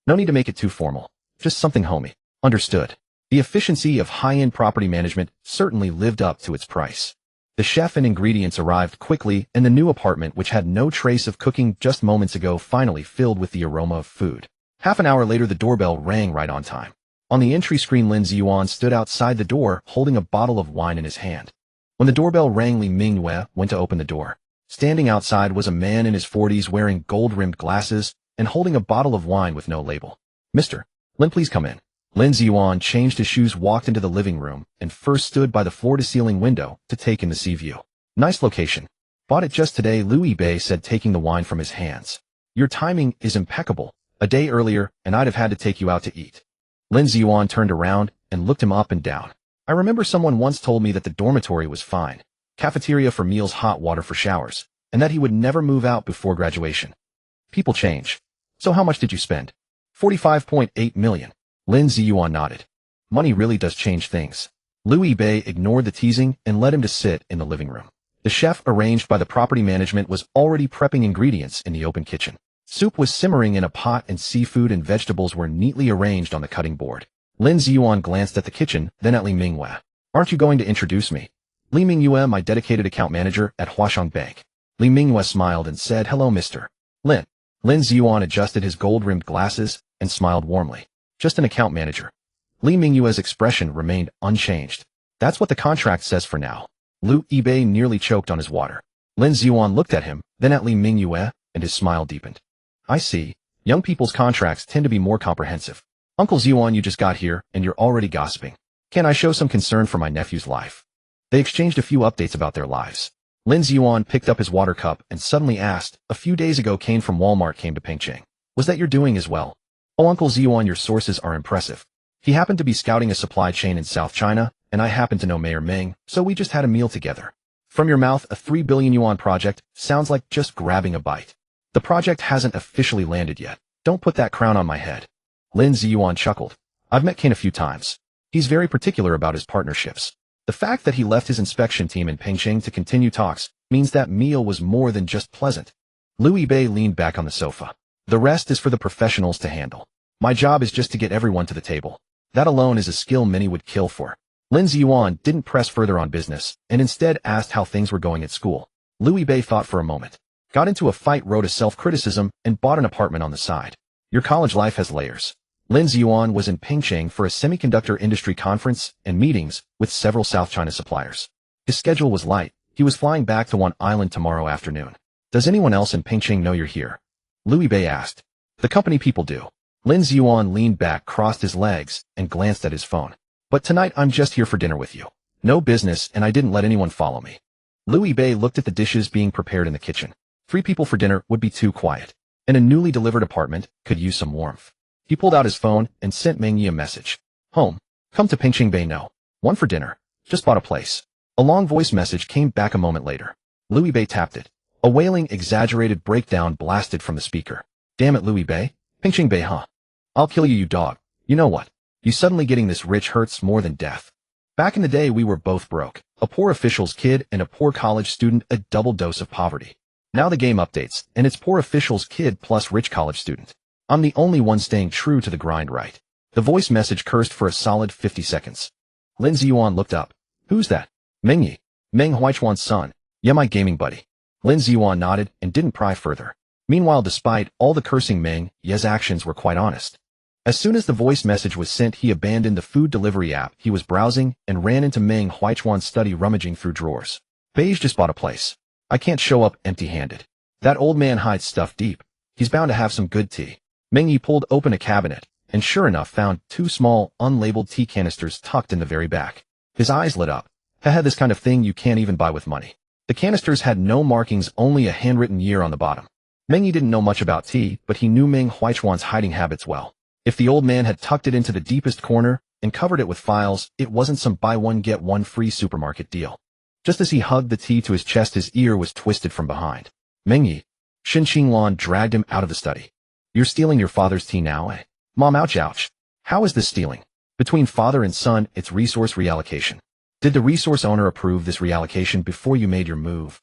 No need to make it too formal. Just something homey." "Understood." The efficiency of high-end property management certainly lived up to its price. The chef and ingredients arrived quickly, and the new apartment, which had no trace of cooking just moments ago, finally filled with the aroma of food. Half an hour later, the doorbell rang right on time. On the entry screen, Lin Ziyuan stood outside the door, holding a bottle of wine in his hand. When the doorbell rang, Li Mingyue went to open the door. Standing outside was a man in his 40s wearing gold-rimmed glasses and holding a bottle of wine with no label. "Mr. Lin, please come in." Lin Ziyuan changed his shoes, walked into the living room, and first stood by the floor-to-ceiling window to take in the sea view. "Nice location. Bought it just today," Liu Yibei said, taking the wine from his hands. "Your timing is impeccable. A day earlier, and I'd have had to take you out to eat." Lin Ziyuan turned around and looked him up and down. "I remember someone once told me that the dormitory was fine, cafeteria for meals, hot water for showers, and that he would never move out before graduation. People change. So how much did you spend?" 45.8 million. Lin Ziyuan nodded. "Money really does change things." Liu Yibei ignored the teasing and led him to sit in the living room. The chef, arranged by the property management, was already prepping ingredients in the open kitchen. Soup was simmering in a pot, and seafood and vegetables were neatly arranged on the cutting board. Lin Ziyuan glanced at the kitchen, then at Li Mingyue. "Aren't you going to introduce me?" "Li Mingyue, my dedicated account manager at Huasheng Bank." Li Mingyue smiled and said, "Hello, Mr. Lin." Lin Ziyuan adjusted his gold-rimmed glasses and smiled warmly. "Just an account manager." Li Mingyue's expression remained unchanged. "That's what the contract says for now." Liu Yibei nearly choked on his water. Lin Ziyuan looked at him, then at Li Mingyue, and his smile deepened. "I see. Young people's contracts tend to be more comprehensive. Uncle Ziyuan, you just got here, and you're already gossiping. Can I show some concern for my nephew's life?" They exchanged a few updates about their lives. Lin Ziyuan picked up his water cup and suddenly asked, "A few days ago, Kane from Walmart came to Pengcheng. Was that your doing as well?" "Oh, Uncle Ziyuan, your sources are impressive. He happened to be scouting a supply chain in South China, and I happen to know Mayor Meng, so we just had a meal together. From your mouth, a 3 billion yuan project sounds like just grabbing a bite. The project hasn't officially landed yet. Don't put that crown on my head." Lin Ziyuan chuckled. "I've met Kane a few times. He's very particular about his partnerships. The fact that he left his inspection team in Pengcheng to continue talks means that meal was more than just pleasant." Liu Yibei leaned back on the sofa. "The rest is for the professionals to handle. My job is just to get everyone to the table. That alone is a skill many would kill for." Lin Ziyuan didn't press further on business, and instead asked how things were going at school. Liu Yibei thought for a moment. "Got into a fight, wrote a self-criticism, and bought an apartment on the side." "Your college life has layers." Lin Ziyuan was in Pengcheng for a semiconductor industry conference and meetings with several South China suppliers. His schedule was light. He was flying back to one island tomorrow afternoon. "Does anyone else in Pengcheng know you're here?" Liu Yibei asked. "The company people do." Lin Ziyuan leaned back, crossed his legs, and glanced at his phone. "But tonight I'm just here for dinner with you. No business, and I didn't let anyone follow me." Liu Yibei looked at the dishes being prepared in the kitchen. 3 people for dinner would be too quiet, and a newly delivered apartment could use some warmth. He pulled out his phone and sent Meng Yi a message. "Home. Come to Pengcheng Bay No. 1 for dinner. Just bought a place." A long voice message came back a moment later. Louis Bei tapped it. A wailing, exaggerated breakdown blasted from the speaker. Damn it, Louis Bei. Pinching Bei, huh? I'll kill you, you dog. You know what? You suddenly getting this rich hurts more than death. Back in the day, we were both broke. A poor official's kid and a poor college student, a double dose of poverty. Now the game updates, and it's poor official's kid plus rich college student. I'm the only one staying true to the grind, right? The voice message cursed for a solid 50 seconds. Lin Ziyuan looked up. Who's that? Meng Yi. Meng Huichuan's son. Yeah, my gaming buddy. Lin Ziyuan nodded and didn't pry further. Meanwhile, despite all the cursing, Meng Yi's actions were quite honest. As soon as the voice message was sent, he abandoned the food delivery app he was browsing and ran into Meng Huichuan's study, rummaging through drawers. Beige just bought a place. I can't show up empty-handed. That old man hides stuff deep. He's bound to have some good tea. Meng Yi pulled open a cabinet, and sure enough found 2 small, unlabeled tea canisters tucked in the very back. His eyes lit up. Haha, this kind of thing you can't even buy with money. The canisters had no markings, only a handwritten year on the bottom. Meng Yi didn't know much about tea, but he knew Meng Huichuan's hiding habits well. If the old man had tucked it into the deepest corner and covered it with files, it wasn't some buy one get one free supermarket deal. Just as he hugged the tea to his chest, his ear was twisted from behind. Meng Yi. Shin Qinglan dragged him out of the study. You're stealing your father's tea now, eh? Mom, ouch, ouch. How is this stealing? Between father and son, it's resource reallocation. Did the resource owner approve this reallocation before you made your move?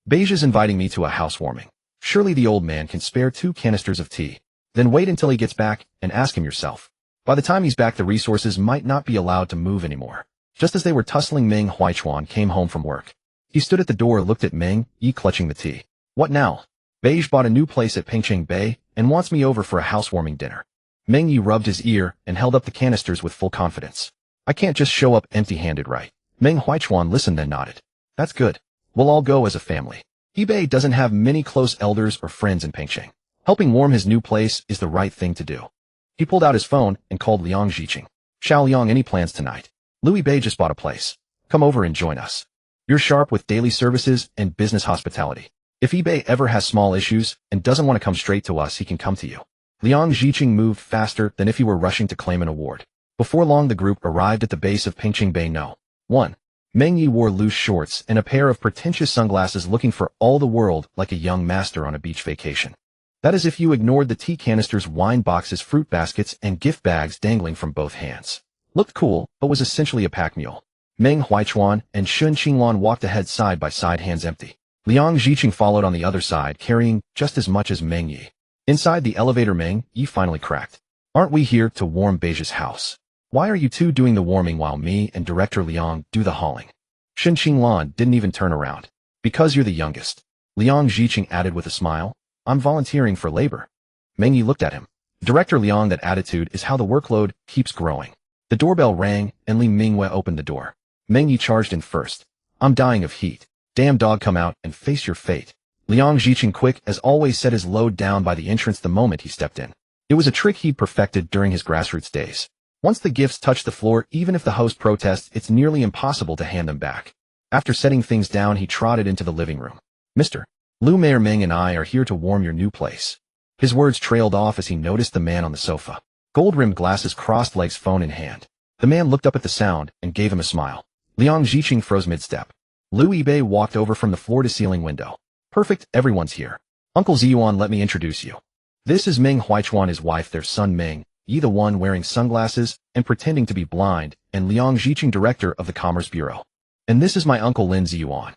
Beige is inviting me to a housewarming. Surely the old man can spare 2 canisters of tea. Then wait until he gets back and ask him yourself. By the time he's back, the resources might not be allowed to move anymore. Just as they were tussling, Meng Huichuan came home from work. He stood at the door, looked at Meng Yi clutching the tea. What now? Beige bought a new place at Pingcheng Bay and wants me over for a housewarming dinner. Meng Yi rubbed his ear and held up the canisters with full confidence. I can't just show up empty-handed, right? Meng Huichuan listened, then nodded. That's good. We'll all go as a family. Bei doesn't have many close elders or friends in Pingcheng. Helping warm his new place is the right thing to do. He pulled out his phone and called Liang Zhiqing. Xiao Liang, any plans tonight? Louis Bei just bought a place. Come over and join us. You're sharp with daily services and business hospitality. If eBay ever has small issues and doesn't want to come straight to us, he can come to you. Liang Zhiqing moved faster than if he were rushing to claim an award. Before long, the group arrived at the base of Pingcheng Bay No. 1. Meng Yi wore loose shorts and a pair of pretentious sunglasses, looking for all the world like a young master on a beach vacation. That is if you ignored the tea canisters, wine boxes, fruit baskets, and gift bags dangling from both hands. Looked cool, but was essentially a pack mule. Meng Huichuan and Shun Qinglan walked ahead side by side, hands empty. Liang Zhiqing followed on the other side, carrying just as much as Meng Yi. Inside the elevator, Meng Yi finally cracked. Aren't we here to warm Beige's house? Why are you 2 doing the warming while me and Director Liang do the hauling? Shin Qinglan didn't even turn around. Because you're the youngest. Liang Zhiqing added with a smile. I'm volunteering for labor. Meng Yi looked at him. Director Liang, that attitude is how the workload keeps growing. The doorbell rang and Li Mingwei opened the door. Meng Yi charged in first. I'm dying of heat. Damn dog, come out and face your fate. Liang Zhiqing, quick as always, set his load down by the entrance the moment he stepped in. It was a trick he'd perfected during his grassroots days. Once the gifts touch the floor, even if the host protests, it's nearly impossible to hand them back. After setting things down, he trotted into the living room. Mr. Lu, Mayor Meng and I are here to warm your new place. His words trailed off as he noticed the man on the sofa. Gold-rimmed glasses, crossed legs, phone in hand. The man looked up at the sound and gave him a smile. Liang Zhiqing froze mid-step. Louis Bei walked over from the floor-to-ceiling window. Perfect, everyone's here. Uncle Ziyuan, let me introduce you. This is Meng Huichuan, his wife, their son Meng Yi, the one wearing sunglasses and pretending to be blind, and Liang Zhiqing, director of the Commerce Bureau. And this is my uncle Lin Ziyuan.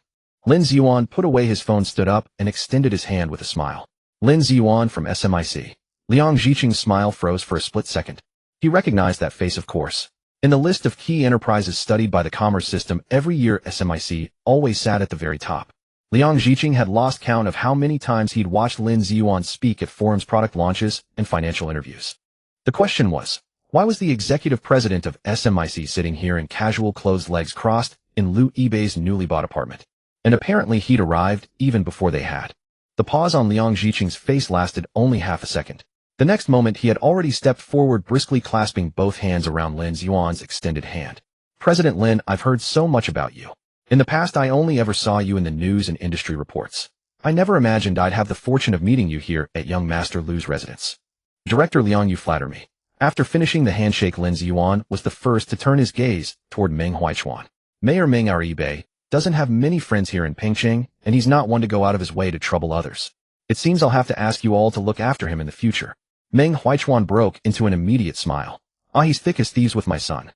Lin Ziyuan put away his phone, stood up, and extended his hand with a smile. Lin Ziyuan from SMIC. Liang Zhiqing's smile froze for a split second. He recognized that face, of course. In the list of key enterprises studied by the commerce system every year, SMIC always sat at the very top. Liang Zhiqing had lost count of how many times he'd watched Lin Ziyuan speak at forums, product launches, and financial interviews. The question was, why was the executive president of SMIC sitting here in casual clothes, legs crossed, in Louis Bei's newly bought apartment? And apparently he'd arrived even before they had. The pause on Liang Zhiqing's face lasted only half a second. The next moment he had already stepped forward, briskly clasping both hands around Lin Ziyuan's extended hand. President Lin, I've heard so much about you. In the past, I only ever saw you in the news and industry reports. I never imagined I'd have the fortune of meeting you here at young Master Lu's residence. Director Liang, you flatter me. After finishing the handshake, Lin Ziyuan was the first to turn his gaze toward Meng Huichuan. Mayor Meng, our eBay doesn't have many friends here in Pingcheng, and he's not one to go out of his way to trouble others. It seems I'll have to ask you all to look after him in the future. Meng Huichuan broke into an immediate smile. Ah, he's thick as thieves with my son.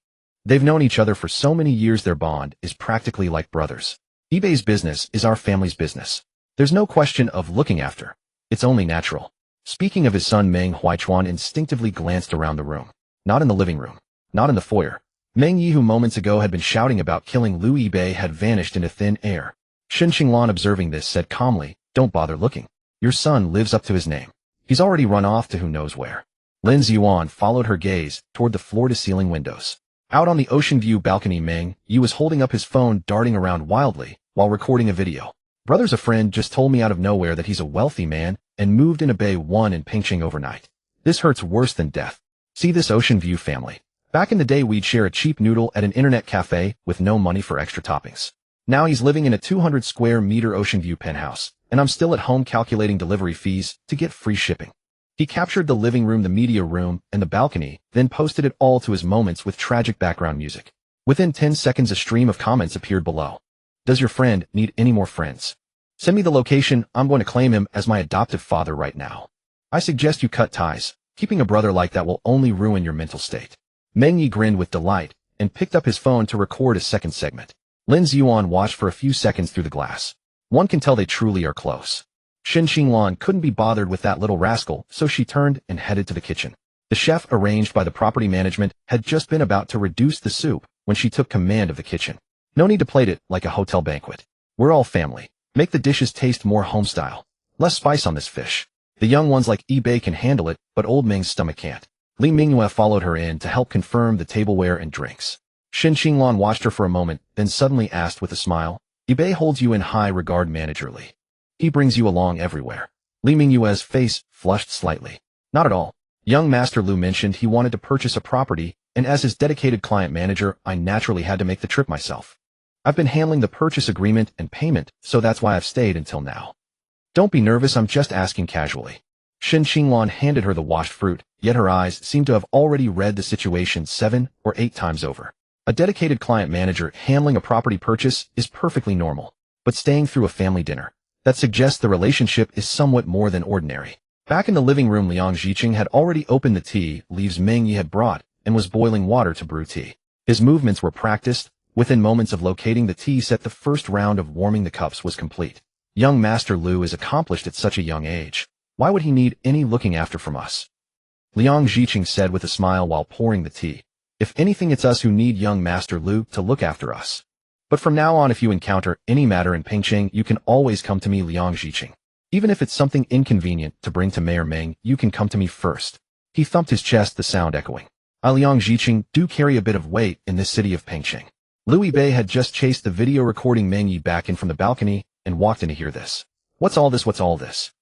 They've known each other for so many years their bond is practically like brothers. eBay's business is our family's business. There's no question of looking after. It's only natural. Speaking of his son, Meng Huichuan instinctively glanced around the room. Not in the living room. Not in the foyer. Meng Yi, who moments ago had been shouting about killing Liu Yibei, had vanished into thin air. Shen Qinglan, observing this, said calmly, "Don't bother looking. Your son lives up to his name. He's already run off to who knows where." Lin Ziyuan followed her gaze toward the floor-to-ceiling windows. Out on the ocean view balcony, Meng Yi was holding up his phone, darting around wildly while recording a video. "Brother's a friend just told me out of nowhere that he's a wealthy man and moved into Bay 1 in Pingcheng overnight. This hurts worse than death. See this ocean view family. Back in the day we'd share a cheap noodle at an internet cafe with no money for extra toppings. Now he's living in a 200 square meter ocean view penthouse, and I'm still at home calculating delivery fees to get free shipping." He captured the living room, the media room, and the balcony, then posted it all to his moments with tragic background music. Within 10 seconds a stream of comments appeared below. "Does your friend need any more friends? Send me the location, I'm going to claim him as my adoptive father right now. I suggest you cut ties. Keeping a brother like that will only ruin your mental state." Meng Yi grinned with delight and picked up his phone to record a second segment. Lin Ziyuan watched for a few seconds through the glass. One can tell they truly are close. Shen Qinglan couldn't be bothered with that little rascal, so she turned and headed to the kitchen. The chef, arranged by the property management, had just been about to reduce the soup when she took command of the kitchen. "No need to plate it like a hotel banquet. We're all family. Make the dishes taste more homestyle. Less spice on this fish. The young ones like eBay can handle it, but old Ming's stomach can't." Li Mingyue followed her in to help confirm the tableware and drinks. Shen Qinglan watched her for a moment, then suddenly asked with a smile, "eBay holds you in high regard managerly. He brings you along everywhere." Li Mingyue's face flushed slightly. "Not at all. Young Master Lu mentioned he wanted to purchase a property, and as his dedicated client manager, I naturally had to make the trip myself. I've been handling the purchase agreement and payment, so that's why I've stayed until now. Don't be nervous, I'm just asking casually." Shen Qinglan handed her the washed fruit, yet her eyes seemed to have already read the situation 7 or 8 times over. A dedicated client manager handling a property purchase is perfectly normal, but staying through a family dinner, that suggests the relationship is somewhat more than ordinary. Back in the living room, Liang Zhiqing had already opened the tea leaves Meng Yi had brought and was boiling water to brew tea. His movements were practiced. Within moments of locating the tea set, the first round of warming the cups was complete. Young Master Lu is accomplished at such a young age. Why would he need any looking after from us? Liang Zhiqing said with a smile while pouring the tea. "If anything, it's us who need young Master Lu to look after us. But from now on, if you encounter any matter in Pingcheng, you can always come to me, Liang Zhiqing. Even if it's something inconvenient to bring to Mayor Meng, you can come to me first." He thumped his chest, the sound echoing. "I, Liang Zhiqing, do carry a bit of weight in this city of Pingcheng." Liu Yibei had just chased the video recording Meng Yi back in from the balcony and walked in to hear this. What's all this? What's all this?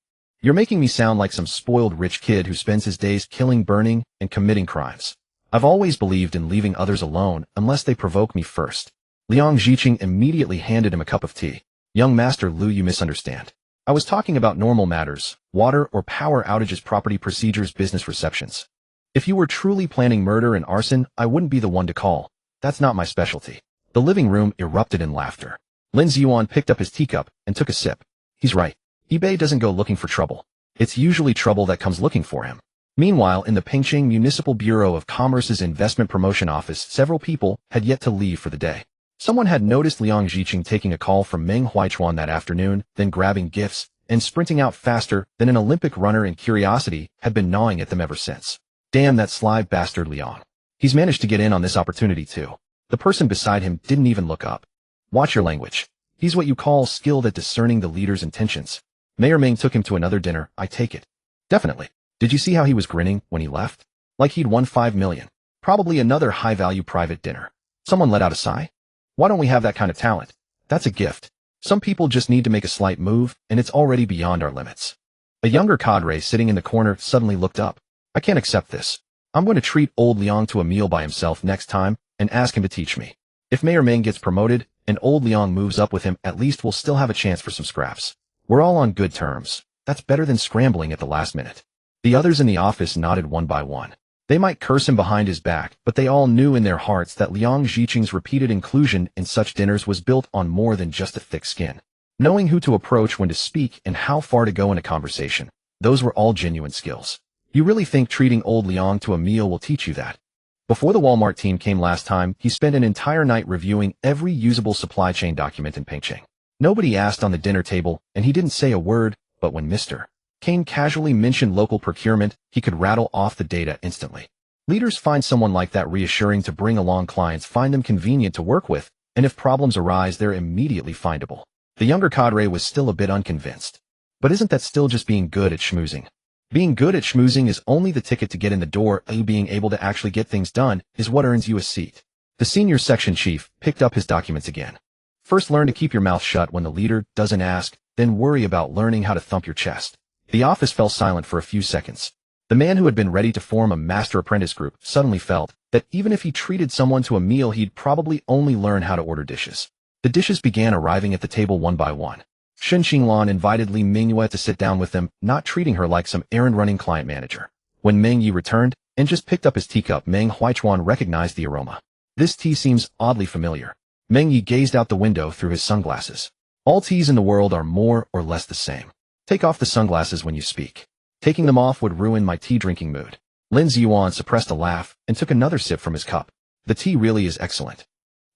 You're making me sound like some spoiled rich kid who spends his days killing, burning, and committing crimes. I've always believed in leaving others alone unless they provoke me first." Liang Zhiqing immediately handed him a cup of tea. "Young Master Lu, you misunderstand. I was talking about normal matters, water or power outages, property procedures, business receptions. If you were truly planning murder and arson, I wouldn't be the one to call. That's not my specialty." The living room erupted in laughter. Lin Ziyuan picked up his teacup and took a sip. "He's right. eBay doesn't go looking for trouble. It's usually trouble that comes looking for him." Meanwhile, in the Pingcheng Municipal Bureau of Commerce's Investment Promotion Office, several people had yet to leave for the day. Someone had noticed Liang Zhiqing taking a call from Meng Huichuan that afternoon, then grabbing gifts and sprinting out faster than an Olympic runner, and curiosity had been gnawing at them ever since. Damn that sly bastard Liang. He's managed to get in on this opportunity too. The person beside him didn't even look up. Watch your language. He's what you call skilled at discerning the leader's intentions. Mayor Meng took him to another dinner, I take it. Definitely. Did you see how he was grinning when he left? Like he'd won 5 million. Probably another high-value private dinner. Someone let out a sigh. Why don't we have that kind of talent? That's a gift. Some people just need to make a slight move, and it's already beyond our limits. A younger cadre sitting in the corner suddenly looked up. I can't accept this. I'm going to treat old Liang to a meal by himself next time and ask him to teach me. If Mayor Meng gets promoted and old Liang moves up with him, at least we'll still have a chance for some scraps. We're all on good terms. That's better than scrambling at the last minute. The others in the office nodded one by one. They might curse him behind his back, but they all knew in their hearts that Liang Ziqing's repeated inclusion in such dinners was built on more than just a thick skin. Knowing who to approach, when to speak, and how far to go in a conversation, those were all genuine skills. You really think treating old Liang to a meal will teach you that? Before the Walmart team came last time, he spent an entire night reviewing every usable supply chain document in Pengcheng. Nobody asked on the dinner table, and he didn't say a word, but when Mr. Kane casually mentioned local procurement, he could rattle off the data instantly. Leaders find someone like that reassuring to bring along. Clients find them convenient to work with, and if problems arise, they're immediately findable. The younger cadre was still a bit unconvinced. But isn't that still just being good at schmoozing? Being good at schmoozing is only the ticket to get in the door. Being able to actually get things done is what earns you a seat. The senior section chief picked up his documents again. First, learn to keep your mouth shut when the leader doesn't ask, then worry about learning how to thump your chest. The office fell silent for a few seconds. The man who had been ready to form a master-apprentice group suddenly felt that even if he treated someone to a meal, he'd probably only learn how to order dishes. The dishes began arriving at the table one by one. Shen Xinglan invited Li Mingyue to sit down with them, not treating her like some errand-running client manager. When Meng Yi returned and just picked up his teacup, Meng Huichuan recognized the aroma. This tea seems oddly familiar. Meng Yi gazed out the window through his sunglasses. All teas in the world are more or less the same. Take off the sunglasses when you speak. Taking them off would ruin my tea-drinking mood. Lin Ziyuan suppressed a laugh and took another sip from his cup. The tea really is excellent.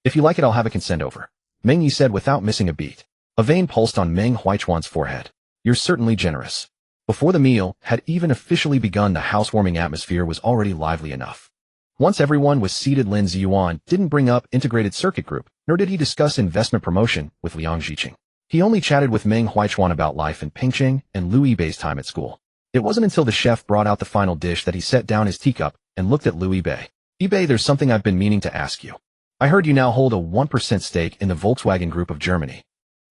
If you like it, I'll have a consent over, Meng Yi said without missing a beat. A vein pulsed on Meng Huichuan's forehead. You're certainly generous. Before the meal had even officially begun, the housewarming atmosphere was already lively enough. Once everyone was seated, Lin Ziyuan didn't bring up integrated circuit group, nor did he discuss investment promotion with Liang Ziqing. He only chatted with Meng Huichuan about life in Pengcheng and Liu Yibei's time at school. It wasn't until the chef brought out the final dish that he set down his teacup and looked at Liu Yibei. Yibei, there's something I've been meaning to ask you. I heard you now hold a 1% stake in the Volkswagen Group of Germany.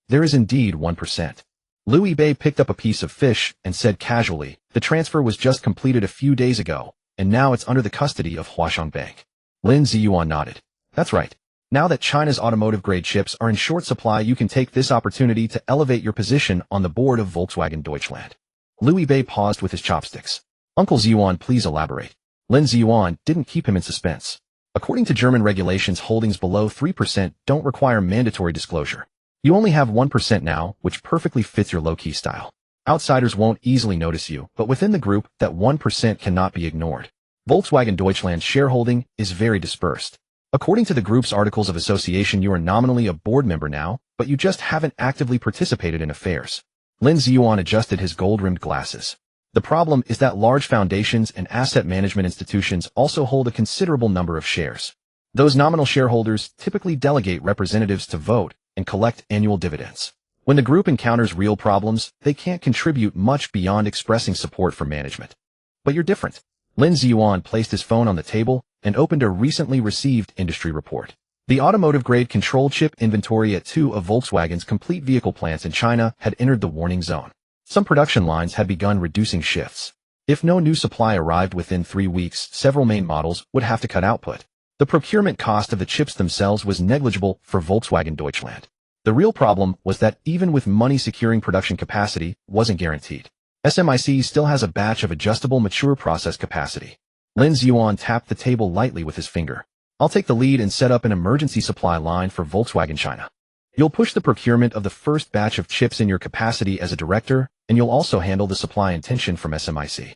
There is indeed 1%. Liu Yibei picked up a piece of fish and said casually, the transfer was just completed a few days ago, and now it's under the custody of Huasheng Bank. Lin Ziyuan nodded. That's right. Now that China's automotive-grade chips are in short supply, you can take this opportunity to elevate your position on the board of Volkswagen Deutschland. Liu Yibei paused with his chopsticks. Uncle Ziyuan, please elaborate. Lin Ziyuan didn't keep him in suspense. According to German regulations, holdings below 3% don't require mandatory disclosure. You only have 1% now, which perfectly fits your low-key style. Outsiders won't easily notice you, but within the group, that 1% cannot be ignored. Volkswagen Deutschland's shareholding is very dispersed. According to the group's articles of association, you are nominally a board member now, but you just haven't actively participated in affairs. Lin Ziyuan adjusted his gold-rimmed glasses. The problem is that large foundations and asset management institutions also hold a considerable number of shares. Those nominal shareholders typically delegate representatives to vote and collect annual dividends. When the group encounters real problems, they can't contribute much beyond expressing support for management. But you're different. Lin Ziyuan placed his phone on the table and opened a recently received industry report. The automotive-grade control chip inventory at 2 of Volkswagen's complete vehicle plants in China had entered the warning zone. Some production lines had begun reducing shifts. If no new supply arrived within 3 weeks, several main models would have to cut output. The procurement cost of the chips themselves was negligible for Volkswagen Deutschland. The real problem was that even with money, securing production capacity wasn't guaranteed. SMIC still has a batch of adjustable mature process capacity. Lin Ziyuan tapped the table lightly with his finger. I'll take the lead and set up an emergency supply line for Volkswagen China. You'll push the procurement of the first batch of chips in your capacity as a director, and you'll also handle the supply intention from SMIC.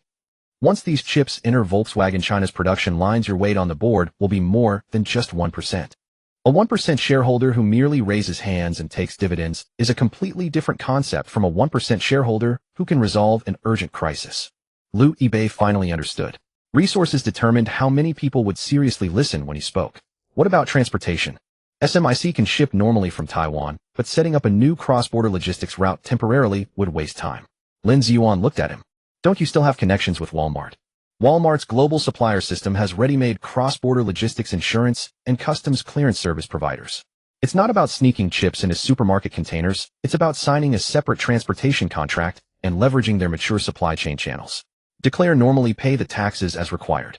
Once these chips enter Volkswagen China's production lines, your weight on the board will be more than just 1%. A 1% shareholder who merely raises hands and takes dividends is a completely different concept from a 1% shareholder who can resolve an urgent crisis. Liu Yibei finally understood. Resources determined how many people would seriously listen when he spoke. What about transportation? SMIC can ship normally from Taiwan, but setting up a new cross-border logistics route temporarily would waste time. Lin Ziyuan looked at him. Don't you still have connections with Walmart? Walmart's global supplier system has ready-made cross-border logistics, insurance, and customs clearance service providers. It's not about sneaking chips into supermarket containers, it's about signing a separate transportation contract and leveraging their mature supply chain channels. Declare normally, pay the taxes as required.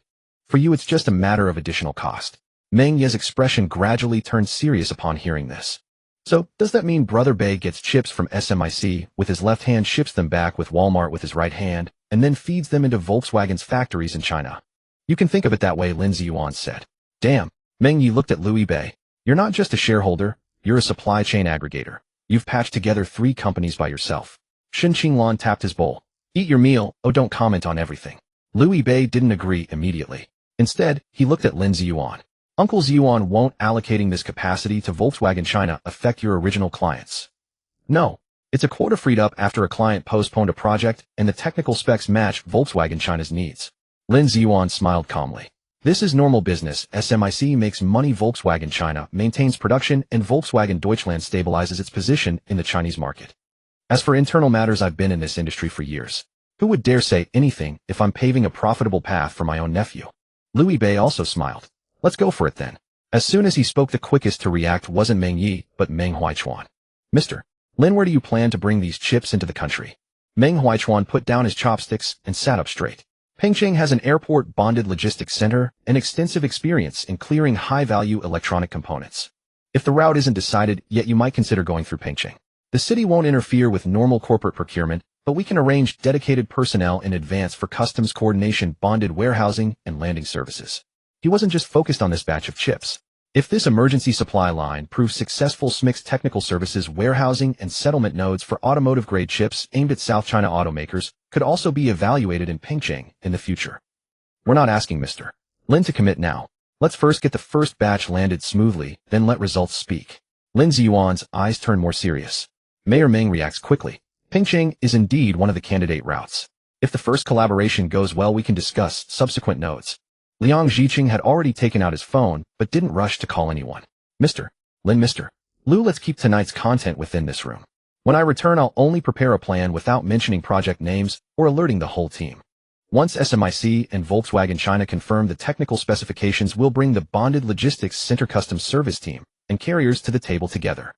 For you, it's just a matter of additional cost. Meng Ye's expression gradually turned serious upon hearing this. So, does that mean Brother Bei gets chips from SMIC with his left hand, ships them back with Walmart with his right hand, and then feeds them into Volkswagen's factories in China? You can think of it that way, Lin Ziyuan said. Damn. Meng Yi looked at Liu Bei. You're not just a shareholder, you're a supply chain aggregator. You've patched together 3 companies by yourself. Shen Qinglan tapped his bowl. Eat your meal, oh don't comment on everything. Liu Bei didn't agree immediately. Instead, he looked at Lin Ziyuan. Uncle Ziyuan, won't allocating this capacity to Volkswagen China affect your original clients? No. It's a quota freed up after a client postponed a project and the technical specs match Volkswagen China's needs. Lin Ziyuan smiled calmly. This is normal business. SMIC makes money, Volkswagen China maintains production, and Volkswagen Deutschland stabilizes its position in the Chinese market. As for internal matters, I've been in this industry for years. Who would dare say anything if I'm paving a profitable path for my own nephew? Liu Bei also smiled. Let's go for it then. As soon as he spoke, the quickest to react wasn't Meng Yi, but Meng Huaichuan. Mr. Lin, where do you plan to bring these chips into the country? Meng Huaichuan put down his chopsticks and sat up straight. Pengcheng has an airport-bonded logistics center and extensive experience in clearing high-value electronic components. If the route isn't decided yet, you might consider going through Pengcheng. The city won't interfere with normal corporate procurement, but we can arrange dedicated personnel in advance for customs coordination, bonded warehousing, and landing services. He wasn't just focused on this batch of chips. If this emergency supply line proves successful, SMIC's technical services, warehousing, and settlement nodes for automotive-grade chips aimed at South China automakers could also be evaluated in Pengcheng in the future. We're not asking Mr. Lin to commit now. Let's first get the first batch landed smoothly, then let results speak. Lin Ziyuan's eyes turn more serious. Mayor Meng reacts quickly. Pengcheng is indeed one of the candidate routes. If the first collaboration goes well, we can discuss subsequent nodes. Liang Zhiqing had already taken out his phone, but didn't rush to call anyone. Mr. Lin, Mr. Liu, let's keep tonight's content within this room. When I return, I'll only prepare a plan without mentioning project names or alerting the whole team. Once SMIC and Volkswagen China confirm the technical specifications, we'll bring the bonded logistics center customs service team and carriers to the table together.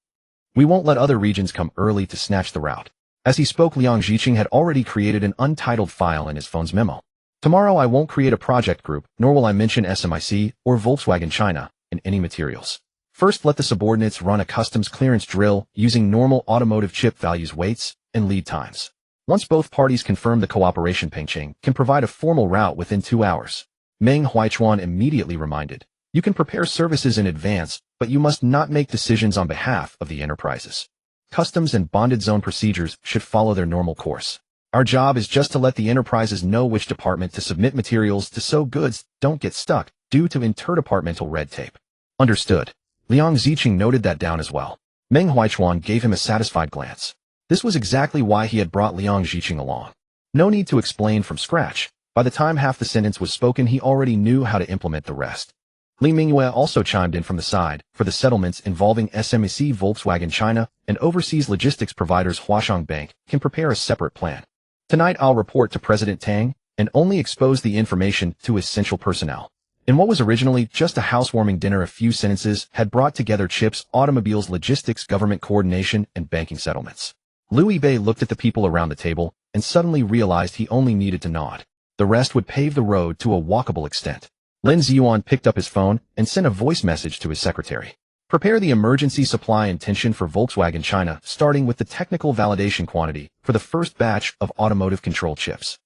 We won't let other regions come early to snatch the route. As he spoke, Liang Zhiqing had already created an untitled file in his phone's memo. Tomorrow I won't create a project group, nor will I mention SMIC or Volkswagen China in any materials. First, let the subordinates run a customs clearance drill using normal automotive chip values, weights, and lead times. Once both parties confirm the cooperation, Pengcheng can provide a formal route within 2 hours. Meng Huaichuan immediately reminded, you can prepare services in advance, but you must not make decisions on behalf of the enterprises. Customs and bonded zone procedures should follow their normal course. Our job is just to let the enterprises know which department to submit materials to so goods don't get stuck due to interdepartmental red tape. Understood. Liang Zhiqing noted that down as well. Meng Huaichuan gave him a satisfied glance. This was exactly why he had brought Liang Zhiqing along. No need to explain from scratch. By the time half the sentence was spoken, he already knew how to implement the rest. Li Mingyue also chimed in from the side. For the settlements involving SMIC, Volkswagen China, and overseas logistics providers Huashang Bank can prepare a separate plan. Tonight I'll report to President Tang and only expose the information to essential personnel. In what was originally just a housewarming dinner, a few sentences had brought together chips, automobiles, logistics, government coordination, and banking settlements. Liu Bei looked at the people around the table and suddenly realized he only needed to nod. The rest would pave the road to a walkable extent. Lin Ziyuan picked up his phone and sent a voice message to his secretary. Prepare the emergency supply intention for Volkswagen China, starting with the technical validation quantity for the first batch of automotive control chips.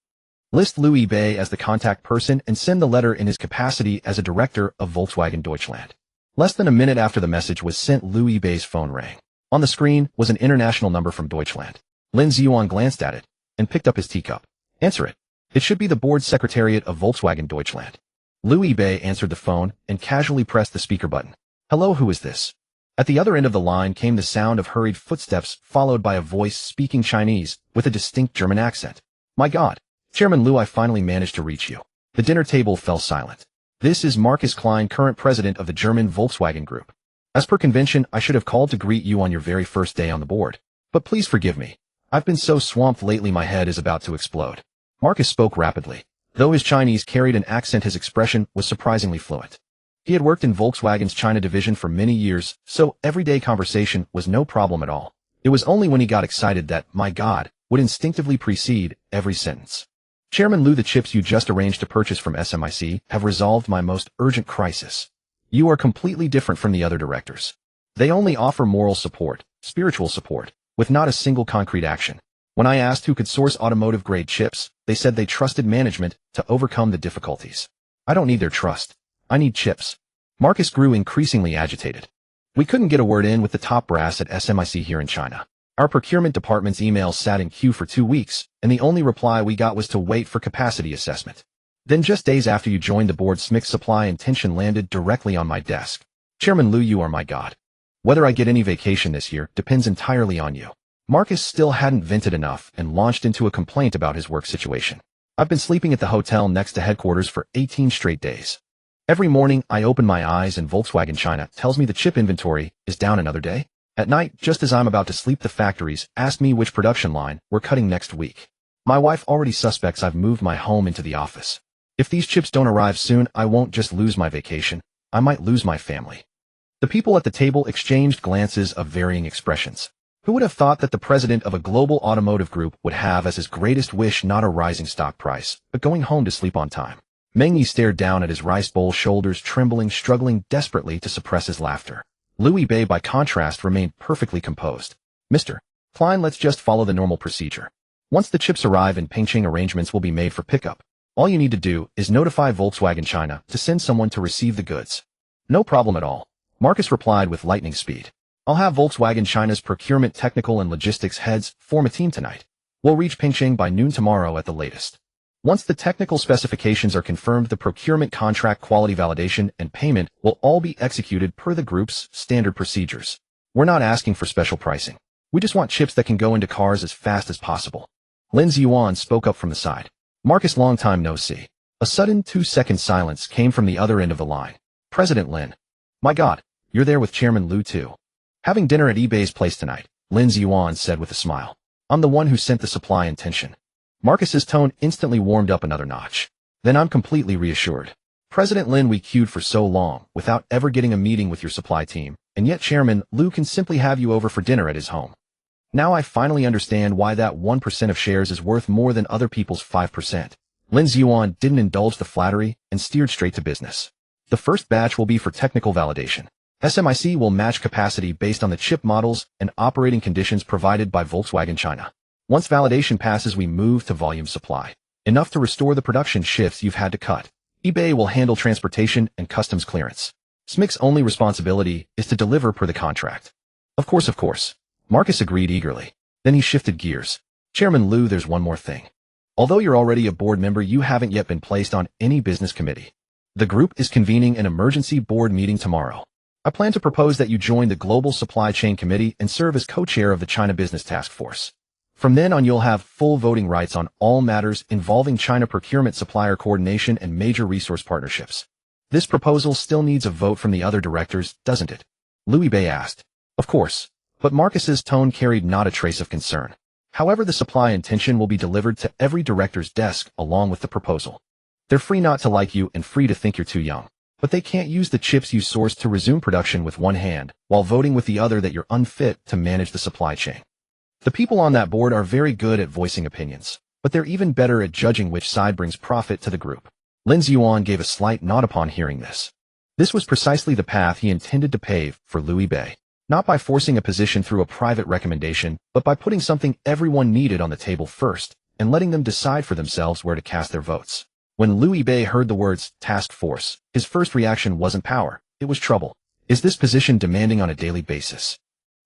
List Liu Bei as the contact person and send the letter in his capacity as a director of Volkswagen Deutschland. Less than a minute after the message was sent, Liu Bei's phone rang. On the screen was an international number from Deutschland. Lin Ziyuan glanced at it and picked up his teacup. Answer it. It should be the board secretariat of Volkswagen Deutschland. Liu Bei answered the phone and casually pressed the speaker button. Hello, who is this? At the other end of the line came the sound of hurried footsteps, followed by a voice speaking Chinese with a distinct German accent. My God, Chairman Liu, I finally managed to reach you. The dinner table fell silent. This is Marcus Klein, current president of the German Volkswagen Group. As per convention, I should have called to greet you on your very first day on the board. But please forgive me. I've been so swamped lately my head is about to explode. Marcus spoke rapidly. Though his Chinese carried an accent, his expression was surprisingly fluent. He had worked in Volkswagen's China division for many years, so everyday conversation was no problem at all. It was only when he got excited that, my God, would instinctively precede every sentence. Chairman Liu, the chips you just arranged to purchase from SMIC have resolved my most urgent crisis. You are completely different from the other directors. They only offer moral support, spiritual support, with not a single concrete action. When I asked who could source automotive-grade chips, they said they trusted management to overcome the difficulties. I don't need their trust. I need chips. Marcus grew increasingly agitated. We couldn't get a word in with the top brass at SMIC here in China. Our procurement department's emails sat in queue for 2 weeks, and the only reply we got was to wait for capacity assessment. Then just days after you joined the board, SMIC's supply intention landed directly on my desk. Chairman Liu, you are my god. Whether I get any vacation this year depends entirely on you. Marcus still hadn't vented enough and launched into a complaint about his work situation. I've been sleeping at the hotel next to headquarters for 18 straight days. Every morning I open my eyes and Volkswagen China tells me the chip inventory is down another day. At night, just as I'm about to sleep, the factories ask me which production line we're cutting next week. My wife already suspects I've moved my home into the office. If these chips don't arrive soon, I won't just lose my vacation, I might lose my family. The people at the table exchanged glances of varying expressions. Who would have thought that the president of a global automotive group would have as his greatest wish not a rising stock price, but going home to sleep on time? Meng Yi stared down at his rice bowl, shoulders trembling, struggling desperately to suppress his laughter. Liu Bei, by contrast, remained perfectly composed. Mr. Klein, let's just follow the normal procedure. Once the chips arrive in Pingqing, arrangements will be made for pickup. All you need to do is notify Volkswagen China to send someone to receive the goods. No problem at all, Marcus replied with lightning speed. I'll have Volkswagen China's procurement, technical, and logistics heads form a team tonight. We'll reach Pingqing by noon tomorrow at the latest. Once the technical specifications are confirmed, the procurement, contract, quality validation, and payment will all be executed per the group's standard procedures. We're not asking for special pricing. We just want chips that can go into cars as fast as possible. Lin Ziyuan spoke up from the side. Marcus, long time no see. A sudden 2-second silence came from the other end of the line. President Lin. My God, you're there with Chairman Liu too. Having dinner at eBay's place tonight, Lin Ziyuan said with a smile. I'm the one who sent the supply intention. Marcus's tone instantly warmed up another notch. Then I'm completely reassured. President Lin, we queued for so long without ever getting a meeting with your supply team, and yet Chairman Liu can simply have you over for dinner at his home. Now I finally understand why that 1% of shares is worth more than other people's 5%. Lin Ziyuan didn't indulge the flattery and steered straight to business. The first batch will be for technical validation. SMIC will match capacity based on the chip models and operating conditions provided by Volkswagen China. Once validation passes, we move to volume supply. Enough to restore the production shifts you've had to cut. eBay will handle transportation and customs clearance. SMIC's only responsibility is to deliver per the contract. Of course. Marcus agreed eagerly. Then he shifted gears. Chairman Liu, there's one more thing. Although you're already a board member, you haven't yet been placed on any business committee. The group is convening an emergency board meeting tomorrow. I plan to propose that you join the Global Supply Chain Committee and serve as co-chair of the China Business Task Force. From then on, you'll have full voting rights on all matters involving China procurement, supplier coordination, and major resource partnerships. This proposal still needs a vote from the other directors, doesn't it? Liu Bei asked. Of course, but Marcus's tone carried not a trace of concern. However, the supply intention will be delivered to every director's desk along with the proposal. They're free not to like you and free to think you're too young, but they can't use the chips you sourced to resume production with one hand while voting with the other that you're unfit to manage the supply chain. The people on that board are very good at voicing opinions, but they're even better at judging which side brings profit to the group. Lin Ziyuan gave a slight nod upon hearing this. This was precisely the path he intended to pave for Liu Bei, not by forcing a position through a private recommendation, but by putting something everyone needed on the table first and letting them decide for themselves where to cast their votes. When Liu Bei heard the words task force, his first reaction wasn't power, it was trouble. Is this position demanding on a daily basis?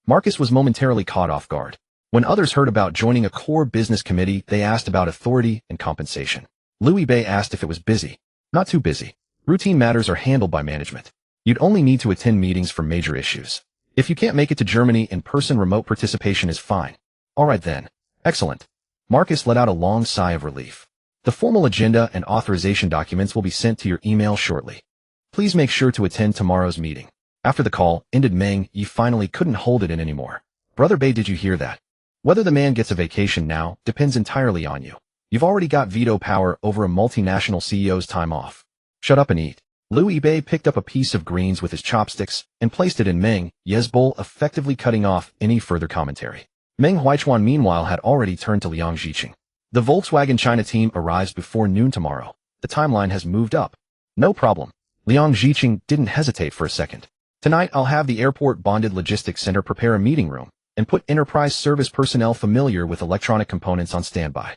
Marcus was momentarily caught off guard. When others heard about joining a core business committee, they asked about authority and compensation. Liu Bei asked if it was busy. Not too busy. Routine matters are handled by management. You'd only need to attend meetings for major issues. If you can't make it to Germany in person, remote participation is fine. All right then. Excellent. Marcus let out a long sigh of relief. The formal agenda and authorization documents will be sent to your email shortly. Please make sure to attend tomorrow's meeting. After the call ended, Meng Yi finally couldn't hold it in anymore. Brother Bei, did you hear that? Whether the man gets a vacation now depends entirely on you. You've already got veto power over a multinational CEO's time off. Shut up and eat. Liu Bei picked up a piece of greens with his chopsticks and placed it in Meng Yi's bowl, effectively cutting off any further commentary. Meng Huichuan meanwhile had already turned to Liang Zhiqing. The Volkswagen China team arrives before noon tomorrow. The timeline has moved up. No problem. Liang Zhiqing didn't hesitate for a second. Tonight I'll have the airport bonded logistics center prepare a meeting room and put enterprise service personnel familiar with electronic components on standby.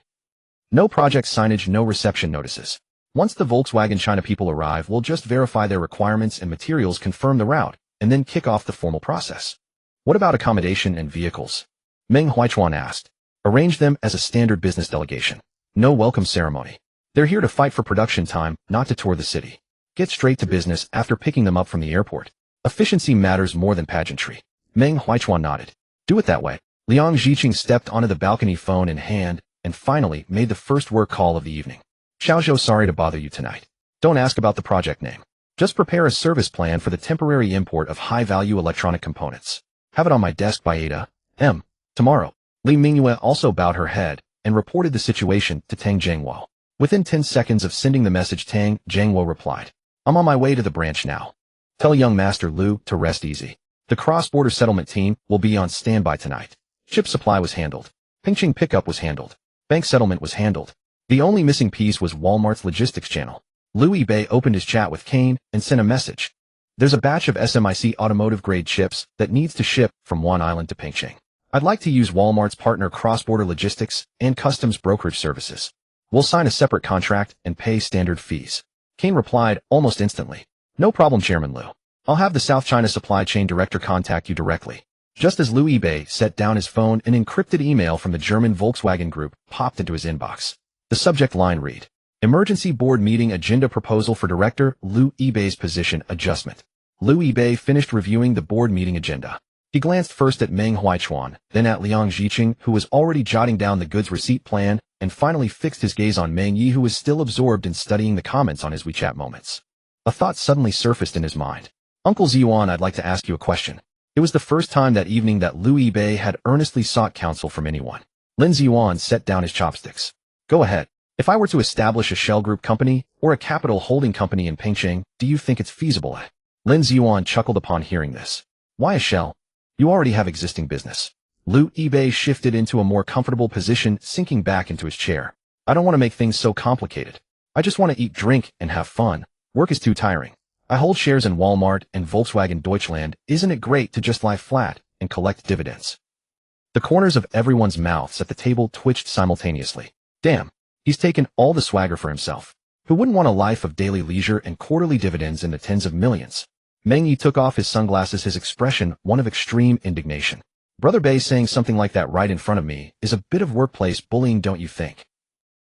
No project signage, no reception notices. Once the Volkswagen China people arrive, we'll just verify their requirements and materials, confirm the route, and then kick off the formal process. What about accommodation and vehicles? Meng Huichuan asked. Arrange them as a standard business delegation. No welcome ceremony. They're here to fight for production time, not to tour the city. Get straight to business after picking them up from the airport. Efficiency matters more than pageantry. Meng Huichuan nodded. Do it that way. Liang Zhiqing stepped onto the balcony, phone in hand, and finally made the first work call of the evening. Xiaozhou, sorry to bother you tonight. Don't ask about the project name. Just prepare a service plan for the temporary import of high-value electronic components. Have it on my desk by 8 a.m. tomorrow. Li Mingyue also bowed her head and reported the situation to Tang Zhengwo. Within 10 seconds of sending the message, Tang Zhengwo replied, I'm on my way to the branch now. Tell young Master Lu to rest easy. The cross-border settlement team will be on standby tonight. Ship supply was handled. Pingqing pickup was handled. Bank settlement was handled. The only missing piece was Walmart's logistics channel. Lu Yibei opened his chat with Kane and sent a message. There's a batch of SMIC automotive-grade chips that needs to ship from one island to Pingqing. I'd like to use Walmart's partner cross-border logistics and customs brokerage services. We'll sign a separate contract and pay standard fees. Kane replied almost instantly. No problem, Chairman Lu. I'll have the South China Supply Chain Director contact you directly. Just as Lu Yibei set down his phone, an encrypted email from the German Volkswagen Group popped into his inbox. The subject line read, Emergency Board Meeting Agenda Proposal for Director Lu Yibei's Position Adjustment. Lu Yibei finished reviewing the board meeting agenda. He glanced first at Meng Huichuan, then at Liang Zhiqing, who was already jotting down the goods receipt plan, and finally fixed his gaze on Meng Yi, who was still absorbed in studying the comments on his WeChat moments. A thought suddenly surfaced in his mind. Uncle Ziyuan, I'd like to ask you a question. It was the first time that evening that Lu Yibei had earnestly sought counsel from anyone. Lin Ziyuan set down his chopsticks. Go ahead. If I were to establish a shell group company or a capital holding company in Pingqing, do you think it's feasible? Lin Ziyuan chuckled upon hearing this. Why a shell? You already have existing business. Lu Yibei shifted into a more comfortable position, sinking back into his chair. I don't want to make things so complicated. I just want to eat, drink, and have fun. Work is too tiring. I hold shares in Walmart and Volkswagen Deutschland. Isn't it great to just lie flat and collect dividends? The corners of everyone's mouths at the table twitched simultaneously. Damn, he's taken all the swagger for himself. Who wouldn't want a life of daily leisure and quarterly dividends in the tens of millions? Meng Yi took off his sunglasses, his expression one of extreme indignation. Brother Bei saying something like that right in front of me is a bit of workplace bullying, don't you think?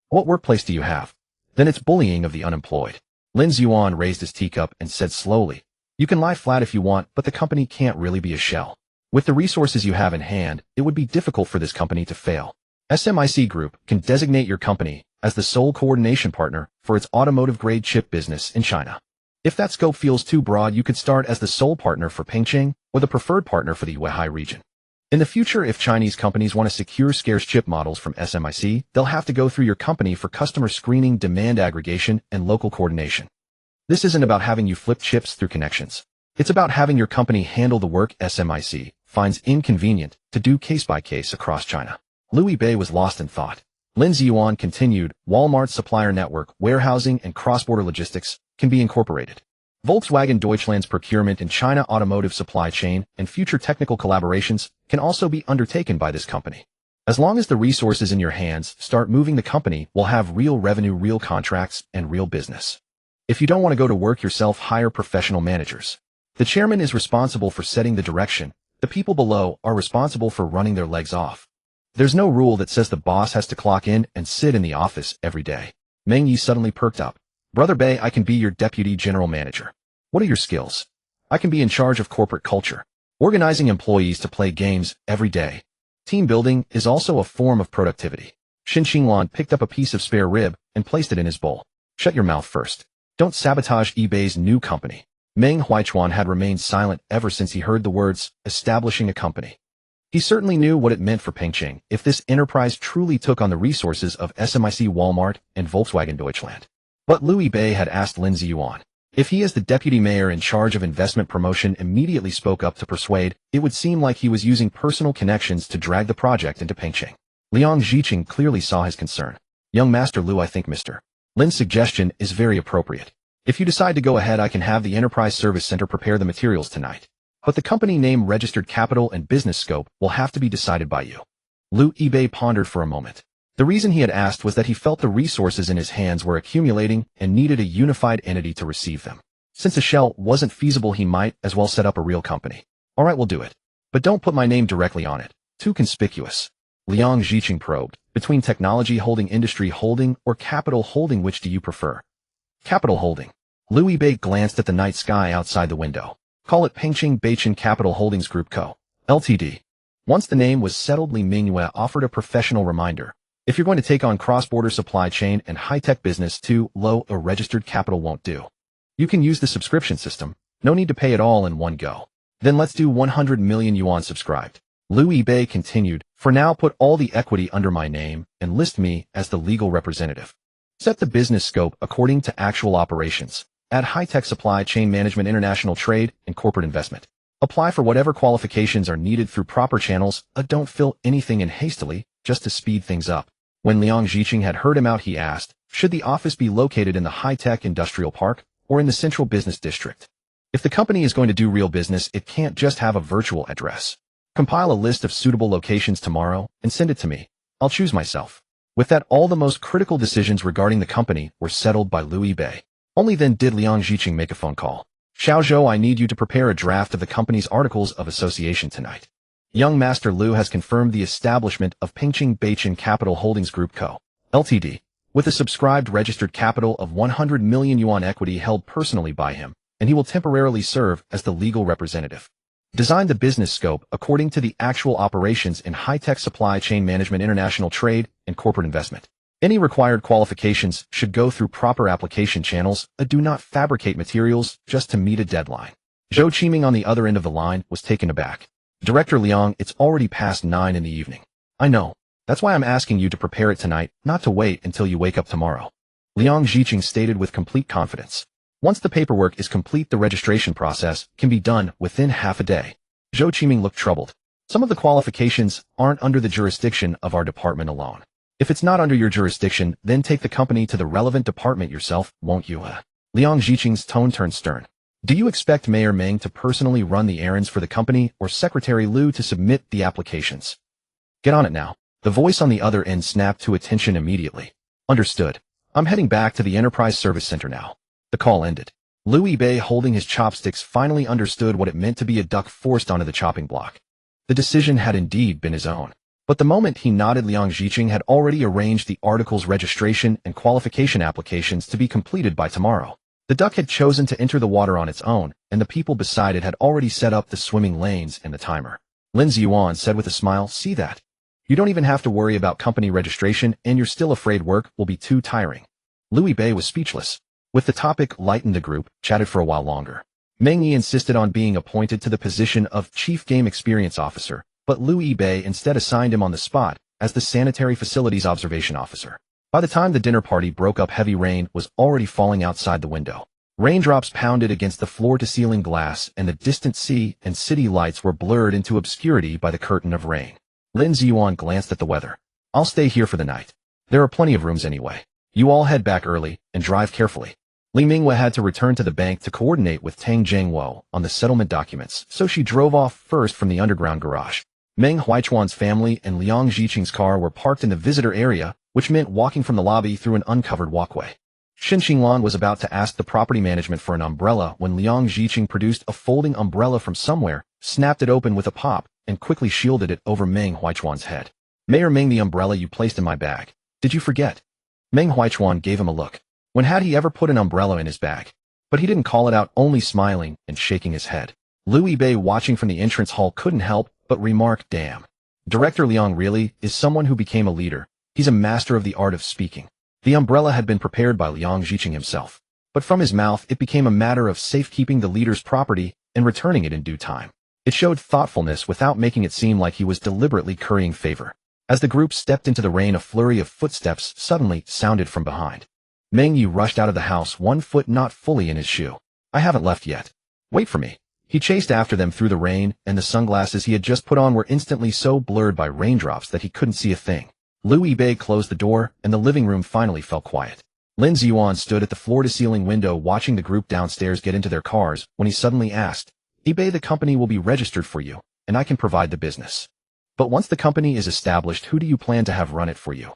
What workplace do you have? Then it's bullying of the unemployed. Lin Ziyuan raised his teacup and said slowly, You can lie flat if you want, but the company can't really be a shell. With the resources you have in hand, it would be difficult for this company to fail. SMIC Group can designate your company as the sole coordination partner for its automotive-grade chip business in China. If that scope feels too broad, you could start as the sole partner for Pingqing or the preferred partner for the Weihai region. In the future, if Chinese companies want to secure scarce chip models from SMIC, they'll have to go through your company for customer screening, demand aggregation, and local coordination. This isn't about having you flip chips through connections. It's about having your company handle the work SMIC finds inconvenient to do case by case across China. Lu Yibei was lost in thought. Lin Ziyuan continued, Walmart's supplier network, warehousing, and cross-border logistics can be incorporated. Volkswagen Deutschland's procurement in China automotive supply chain and future technical collaborations can also be undertaken by this company. As long as the resources in your hands start moving, the company will have real revenue, real contracts, and real business. If you don't want to go to work yourself, hire professional managers. The chairman is responsible for setting the direction. The people below are responsible for running their legs off. There's no rule that says the boss has to clock in and sit in the office every day. Meng Yi suddenly perked up. Brother Bei, I can be your deputy general manager. What are your skills? I can be in charge of corporate culture, organizing employees to play games every day. Team building is also a form of productivity. Xin Qinglan picked up a piece of spare rib and placed it in his bowl. Shut your mouth first. Don't sabotage eBay's new company. Meng Huichuan had remained silent ever since he heard the words, establishing a company. He certainly knew what it meant for Pingqing if this enterprise truly took on the resources of SMIC, Walmart, and Volkswagen Deutschland. But Lu Yibei had asked Lin Ziyuan if he, as the deputy mayor in charge of investment promotion, immediately spoke up to persuade. It would seem like he was using personal connections to drag the project into Pingqing. Liang Zhiqing clearly saw his concern. Young Master Lu, I think Mr. Lin's suggestion is very appropriate. If you decide to go ahead, I can have the Enterprise Service Center prepare the materials tonight. But the company name, registered capital, and business scope will have to be decided by you. Lu Yibei pondered for a moment. The reason he had asked was that he felt the resources in his hands were accumulating and needed a unified entity to receive them. Since a shell wasn't feasible, he might as well set up a real company. All right, we'll do it. But don't put my name directly on it. Too conspicuous. Liang Ziqing probed. Between technology holding, industry holding, or capital holding, which do you prefer? Capital holding. Liu Yibei glanced at the night sky outside the window. Call it Pengqing Beichin Capital Holdings Group Co. Ltd. Once the name was settled, Li Mingyue offered a professional reminder. If you're going to take on cross-border supply chain and high-tech business too, a registered capital won't do. You can use the subscription system. No need to pay it all in one go. Then let's do 100 million yuan subscribed. Liu Yibei continued, for now put all the equity under my name and list me as the legal representative. Set the business scope according to actual operations. Add high-tech supply chain management, international trade, and corporate investment. Apply for whatever qualifications are needed through proper channels. Don't fill anything in hastily, just to speed things up. When Liang Ziqing had heard him out, he asked, should the office be located in the high-tech industrial park or in the central business district? If the company is going to do real business, it can't just have a virtual address. Compile a list of suitable locations tomorrow and send it to me. I'll choose myself. With that, all the most critical decisions regarding the company were settled by Liu Yibei. Only then did Liang Ziqing make a phone call. Xiaozhou, I need you to prepare a draft of the company's articles of association tonight. Young Master Liu has confirmed the establishment of Pengqing Beichin Capital Holdings Group Co. Ltd. with a subscribed registered capital of 100 million yuan, equity held personally by him, and he will temporarily serve as the legal representative. Design the business scope according to the actual operations in high-tech supply chain management, international trade, and corporate investment. Any required qualifications should go through proper application channels. Do not fabricate materials just to meet a deadline. Zhou Qiming on the other end of the line was taken aback. Director Liang, it's already past 9 in the evening. I know. That's why I'm asking you to prepare it tonight, not to wait until you wake up tomorrow. Liang Ziqing stated with complete confidence. Once the paperwork is complete, the registration process can be done within half a day. Zhou Qiming looked troubled. Some of the qualifications aren't under the jurisdiction of our department alone. If it's not under your jurisdiction, then take the company to the relevant department yourself, won't you? Liang Ziqing's tone turned stern. Do you expect Mayor Meng to personally run the errands for the company or Secretary Liu to submit the applications? Get on it now. The voice on the other end snapped to attention immediately. Understood. I'm heading back to the Enterprise Service Center now. The call ended. Liu Yibei, holding his chopsticks, finally understood what it meant to be a duck forced onto the chopping block. The decision had indeed been his own. But the moment he nodded, Liang Ziqing had already arranged the articles registration and qualification applications to be completed by tomorrow. The duck had chosen to enter the water on its own, and the people beside it had already set up the swimming lanes and the timer. Lin Ziyuan said with a smile, see that? You don't even have to worry about company registration, and you're still afraid work will be too tiring. Liu Yibei was speechless. With the topic lightened, the group chatted for a while longer. Meng Yi insisted on being appointed to the position of Chief Game Experience Officer, but Liu Yibei instead assigned him on the spot as the Sanitary Facilities Observation Officer. By the time the dinner party broke up, heavy rain was already falling outside the window. Raindrops pounded against the floor-to-ceiling glass, and the distant sea and city lights were blurred into obscurity by the curtain of rain. Lin Ziyuan glanced at the weather. I'll stay here for the night. There are plenty of rooms anyway. You all head back early and drive carefully. Li Mingyue had to return to the bank to coordinate with Tang Zhengwo on the settlement documents, so she drove off first from the underground garage. Meng Huichuan's family and Liang Ziqing's car were parked in the visitor area, which meant walking from the lobby through an uncovered walkway. Xin Xinglan was about to ask the property management for an umbrella when Liang Ziqing produced a folding umbrella from somewhere, snapped it open with a pop, and quickly shielded it over Meng Huichuan's head. Mayor Meng, the umbrella you placed in my bag. Did you forget? Meng Huichuan gave him a look. When had he ever put an umbrella in his bag? But he didn't call it out, only smiling and shaking his head. Liu Yibei, watching from the entrance hall, couldn't help but remark, damn. Director Liang really is someone who became a leader. He's a master of the art of speaking. The umbrella had been prepared by Liang Ziqing himself. But from his mouth, it became a matter of safekeeping the leader's property and returning it in due time. It showed thoughtfulness without making it seem like he was deliberately currying favor. As the group stepped into the rain, a flurry of footsteps suddenly sounded from behind. Meng Yi rushed out of the house, one foot not fully in his shoe. I haven't left yet. Wait for me. He chased after them through the rain, and the sunglasses he had just put on were instantly so blurred by raindrops that he couldn't see a thing. Liu Yibei closed the door, and the living room finally fell quiet. Lin Ziyuan stood at the floor-to-ceiling window watching the group downstairs get into their cars when he suddenly asked, Yibei, the company will be registered for you, and I can provide the business. But once the company is established, who do you plan to have run it for you?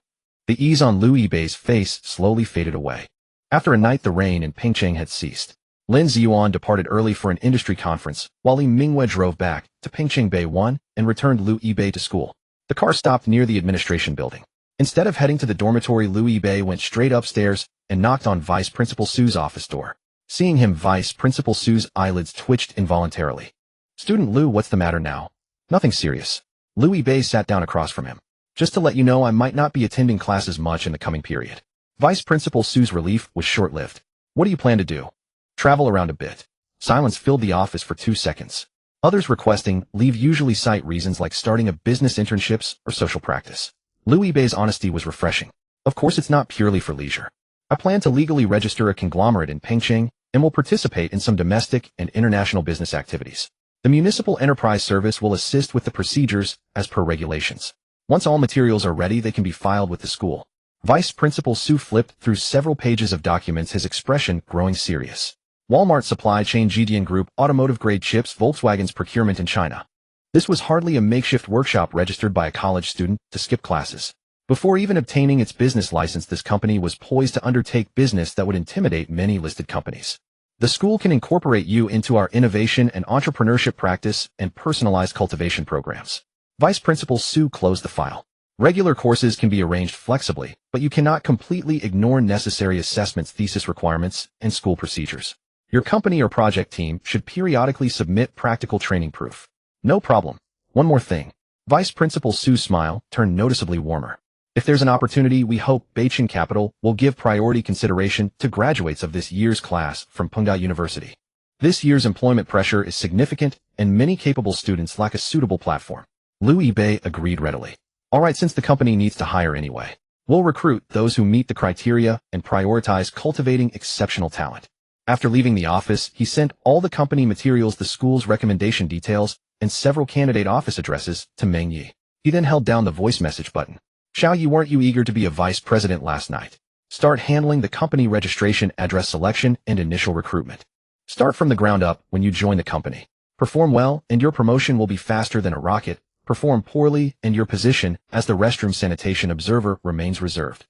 The ease on Liu Yibei's face slowly faded away. After a night the rain in Pingcheng had ceased. Lin Ziyuan departed early for an industry conference, while Li Mingwei drove back to Pingcheng Bay 1 and returned Liu Yibei to school. The car stopped near the administration building. Instead of heading to the dormitory, Liu Yibei went straight upstairs and knocked on Vice Principal Su's office door. Seeing him, Vice Principal Su's eyelids twitched involuntarily. "Student Liu, what's the matter now?" "Nothing serious." Liu Yibei sat down across from him. "Just to let you know, I might not be attending classes much in the coming period." Vice Principal Su's relief was short-lived. "What do you plan to do?" "Travel around a bit." Silence filled the office for 2 seconds. Others requesting leave usually cite reasons like starting a business, internships, or social practice. Liu Yibei's honesty was refreshing. "Of course it's not purely for leisure. I plan to legally register a conglomerate in Pingcheng and will participate in some domestic and international business activities. The Municipal Enterprise Service will assist with the procedures as per regulations. Once all materials are ready, they can be filed with the school." Vice Principal Su flipped through several pages of documents, his expression growing serious. Walmart supply chain, Jidian Group, automotive-grade chips, Volkswagen's procurement in China. This was hardly a makeshift workshop registered by a college student to skip classes. Before even obtaining its business license, this company was poised to undertake business that would intimidate many listed companies. "The school can incorporate you into our innovation and entrepreneurship practice and personalized cultivation programs." Vice Principal Su closed the file. "Regular courses can be arranged flexibly, but you cannot completely ignore necessary assessments, thesis requirements, and school procedures. Your company or project team should periodically submit practical training proof." "No problem. One more thing." Vice Principal Su's smile turned noticeably warmer. "If there's an opportunity, we hope Beijing Capital will give priority consideration to graduates of this year's class from Pengda University. This year's employment pressure is significant, and many capable students lack a suitable platform." Liu Yibei agreed readily. "All right, since the company needs to hire anyway, we'll recruit those who meet the criteria and prioritize cultivating exceptional talent." After leaving the office, he sent all the company materials, the school's recommendation details, and several candidate office addresses to Meng Yi. He then held down the voice message button. "Xiao Yi, weren't you eager to be a vice president last night? Start handling the company registration, address selection, and initial recruitment. Start from the ground up when you join the company. Perform well, and your promotion will be faster than a rocket. Perform poorly, and your position as the restroom sanitation observer remains reserved."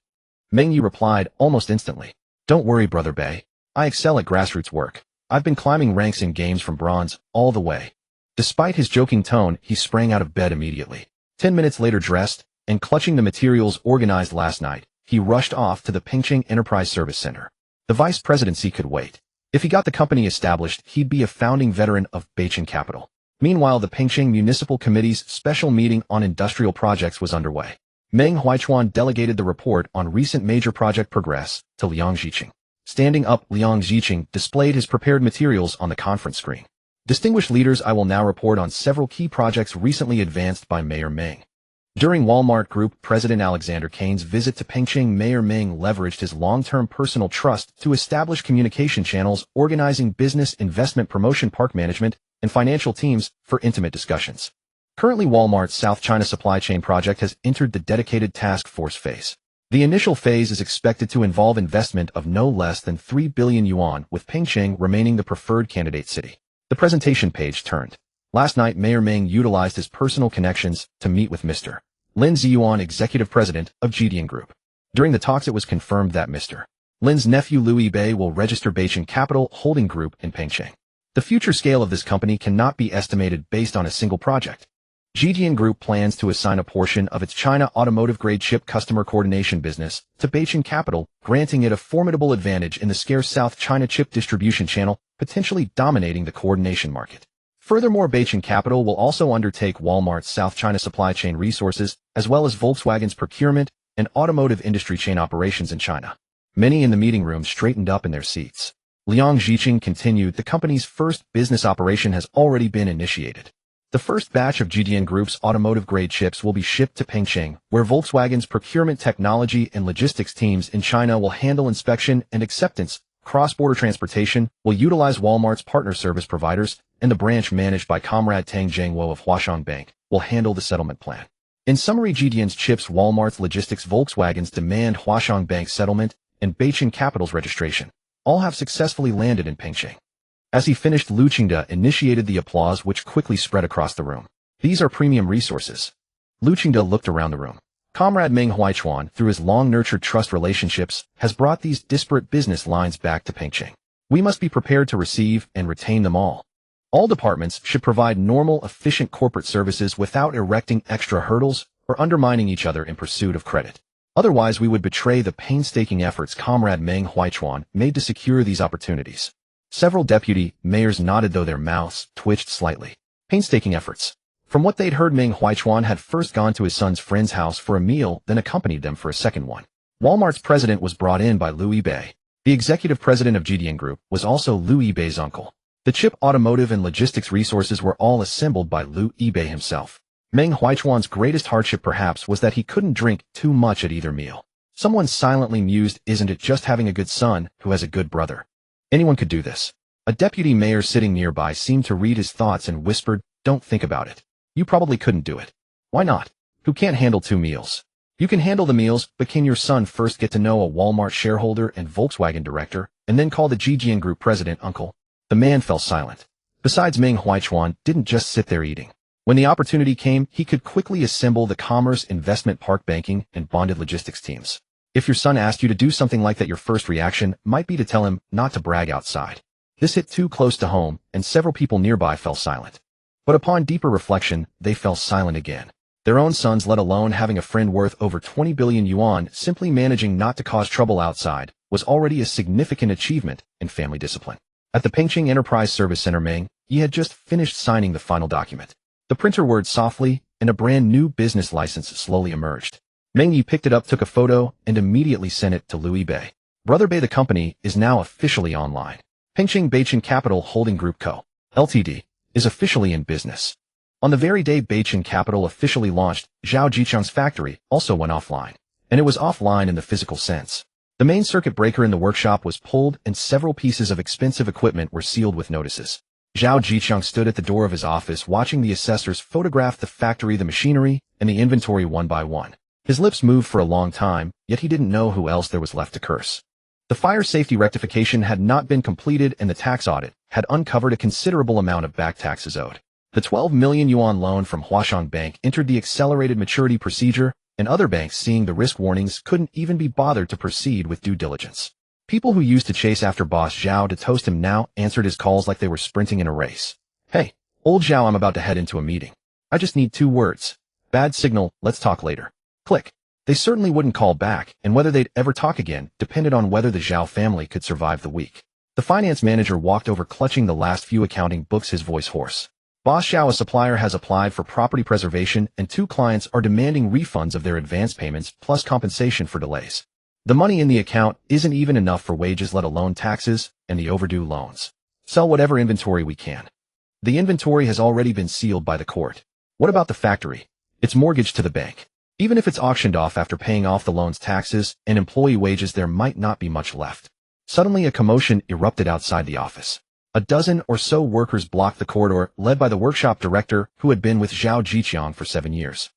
Meng Yi replied almost instantly. "Don't worry, Brother Bei. I excel at grassroots work. I've been climbing ranks in games from bronze all the way." Despite his joking tone, he sprang out of bed immediately. 10 minutes later, dressed and clutching the materials organized last night, he rushed off to the Pingcheng Enterprise Service Center. The vice presidency could wait. If he got the company established, he'd be a founding veteran of Beijing Capital. Meanwhile, the Pingcheng Municipal Committee's special meeting on industrial projects was underway. Meng Huichuan delegated the report on recent major project progress to Liang Ziqing. Standing up, Liang Ziqing displayed his prepared materials on the conference screen. "Distinguished leaders, I will now report on several key projects recently advanced by Mayor Meng." During Walmart Group President Alexander Kane's visit to Pingcheng, Mayor Meng leveraged his long-term personal trust to establish communication channels, organizing business investment promotion, park management, and financial teams for intimate discussions. Currently, Walmart's South China supply chain project has entered the dedicated task force phase. The initial phase is expected to involve investment of no less than 3 billion yuan, with Pingcheng remaining the preferred candidate city. The presentation page turned. Last night, Mayor Meng utilized his personal connections to meet with Mr. Lin Ziyuan, executive president of Jidian Group. During the talks, it was confirmed that Mr. Lin's nephew Liu Yibei will register Beijing Capital Holding Group in Pingcheng. The future scale of this company cannot be estimated based on a single project. Jidian Group plans to assign a portion of its China automotive-grade chip customer coordination business to Beijing Capital, granting it a formidable advantage in the scarce South China chip distribution channel, potentially dominating the coordination market. Furthermore, Beijing Capital will also undertake Walmart's South China supply chain resources, as well as Volkswagen's procurement and automotive industry chain operations in China. Many in the meeting room straightened up in their seats. Liang Ziqing continued, "The company's first business operation has already been initiated. The first batch of Jidian Group's automotive-grade chips will be shipped to Pingcheng, where Volkswagen's procurement, technology, and logistics teams in China will handle inspection and acceptance. Cross-border transportation will utilize Walmart's partner service providers, and the branch managed by Comrade Tang Zhengwo of Huashang Bank will handle the settlement plan." In summary, Jidian's chips, Walmart's logistics, Volkswagen's demand, Huashang Bank's settlement, and Beijing Capital's registration all have successfully landed in Pingcheng. As he finished, Lu Qingde initiated the applause, which quickly spread across the room. "These are premium resources." Lu Qingde looked around the room. Comrade Meng Huichuan, through his long-nurtured trust relationships, has brought these disparate business lines back to Pengqing. We must be prepared to receive and retain them all. All departments should provide normal, efficient corporate services without erecting extra hurdles or undermining each other in pursuit of credit. Otherwise, we would betray the painstaking efforts Comrade Meng Huichuan made to secure these opportunities. Several deputy mayors nodded, though their mouths twitched slightly. Painstaking efforts. From what they'd heard, Meng Huichuan had first gone to his son's friend's house for a meal, then accompanied them for a second one. Walmart's president was brought in by Liu Yibei. The executive president of Jidian Group was also Liu Yibei's uncle. The chip, automotive, and logistics resources were all assembled by Liu Yibei himself. Meng Huichuan's greatest hardship perhaps was that he couldn't drink too much at either meal. Someone silently mused, isn't it just having a good son who has a good brother? Anyone could do this. A deputy mayor sitting nearby seemed to read his thoughts and whispered, don't think about it. You probably couldn't do it. Why not? Who can't handle 2 meals? You can handle the meals, but can your son first get to know a Walmart shareholder and Volkswagen director, and then call the Jidian Group president uncle? The man fell silent. Besides, Meng Huichuan didn't just sit there eating. When the opportunity came, he could quickly assemble the commerce, investment, park banking, and bonded logistics teams. If your son asked you to do something like that, your first reaction might be to tell him not to brag outside. This hit too close to home, and several people nearby fell silent. But upon deeper reflection, they fell silent again. Their own sons, let alone having a friend worth over 20 billion yuan, simply managing not to cause trouble outside, was already a significant achievement in family discipline. At the Pengqing Enterprise Service Center, Meng Yi had just finished signing the final document. The printer whirred softly, and a brand new business license slowly emerged. Meng Yi picked it up, took a photo, and immediately sent it to Liu Yibei. Brother Bei, the company is now officially online. Pengqing Beichin Capital Holding Group Co., Ltd., is officially in business. On the very day Beichin Capital officially launched, Zhao Jiqiang's factory also went offline. And it was offline in the physical sense. The main circuit breaker in the workshop was pulled, and several pieces of expensive equipment were sealed with notices. Zhao Jiqiang stood at the door of his office watching the assessors photograph the factory, the machinery, and the inventory one by one. His lips moved for a long time, yet he didn't know who else there was left to curse. The fire safety rectification had not been completed, and the tax audit had uncovered a considerable amount of back taxes owed. The 12 million yuan loan from Huashang Bank entered the accelerated maturity procedure, and other banks, seeing the risk warnings, couldn't even be bothered to proceed with due diligence. People who used to chase after Boss Zhao to toast him now answered his calls like they were sprinting in a race. Hey, old Zhao, I'm about to head into a meeting. I just need 2 words. Bad signal, let's talk later. Click. They certainly wouldn't call back, and whether they'd ever talk again depended on whether the Zhao family could survive the week. The finance manager walked over, clutching the last few accounting books, his voice hoarse. Boss Zhao, a supplier, has applied for property preservation, and 2 clients are demanding refunds of their advance payments plus compensation for delays. The money in the account isn't even enough for wages, let alone taxes and the overdue loans. Sell whatever inventory we can. The inventory has already been sealed by the court. What about the factory? It's mortgaged to the bank. Even if it's auctioned off after paying off the loan's taxes and employee wages, there might not be much left. Suddenly, a commotion erupted outside the office. A dozen or so workers blocked the corridor, led by the workshop director, who had been with Zhao Jiqiang for 7 years.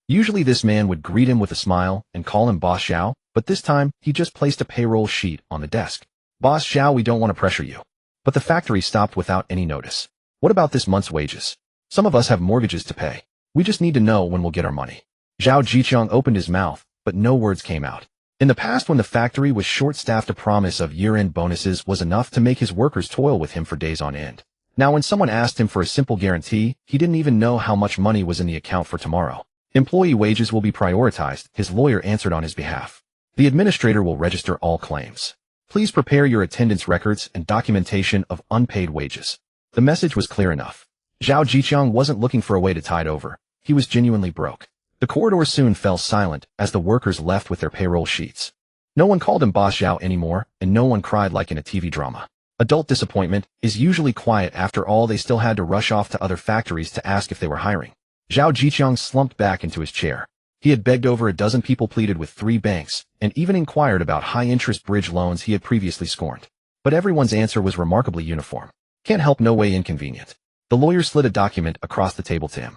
Usually this man would greet him with a smile and call him Boss Zhao, but this time he just placed a payroll sheet on the desk. Boss Zhao, we don't want to pressure you. But the factory stopped without any notice. What about this month's wages? Some of us have mortgages to pay. We just need to know when we'll get our money. Zhao Jiqiang opened his mouth, but no words came out. In the past, when the factory was short-staffed, a promise of year-end bonuses was enough to make his workers toil with him for days on end. Now, when someone asked him for a simple guarantee, he didn't even know how much money was in the account for tomorrow. Employee wages will be prioritized, his lawyer answered on his behalf. The administrator will register all claims. Please prepare your attendance records and documentation of unpaid wages. The message was clear enough. Zhao Jiqiang wasn't looking for a way to tide over. He was genuinely broke. The corridor soon fell silent as the workers left with their payroll sheets. No one called him Boss Zhao anymore, and no one cried like in a TV drama. Adult disappointment is usually quiet. After all, they still had to rush off to other factories to ask if they were hiring. Zhao Jiqiang slumped back into his chair. He had begged over a dozen people, pleaded with 3 banks, and even inquired about high-interest bridge loans he had previously scorned. But everyone's answer was remarkably uniform. Can't help, no way, inconvenient. The lawyer slid a document across the table to him.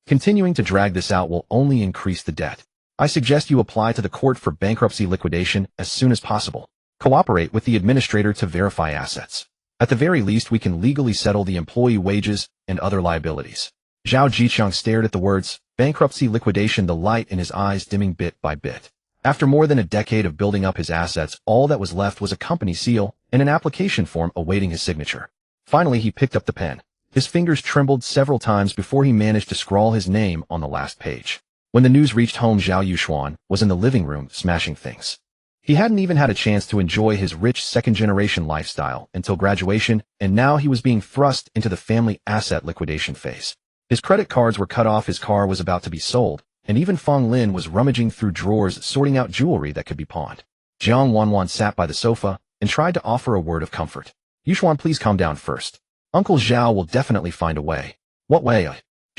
Continuing to drag this out will only increase the debt. I suggest you apply to the court for bankruptcy liquidation as soon as possible. Cooperate with the administrator to verify assets. At the very least, we can legally settle the employee wages and other liabilities. Zhao Jiqiang stared at the words Bankruptcy liquidation, the light in his eyes dimming bit by bit. After more than a decade of building up his assets, all that was left was a company seal and an application form awaiting his signature. Finally, he picked up the pen. His fingers trembled several times before he managed to scrawl his name on the last page. When the news reached home, Zhao Yuxuan was in the living room smashing things. He hadn't even had a chance to enjoy his rich second-generation lifestyle until graduation, and now he was being thrust into the family asset liquidation phase. His credit cards were cut off, his car was about to be sold, and even Fong Lin was rummaging through drawers sorting out jewelry that could be pawned. Jiang Wanwan sat by the sofa and tried to offer a word of comfort. Yuxuan, please calm down first. Uncle Zhao will definitely find a way. What way?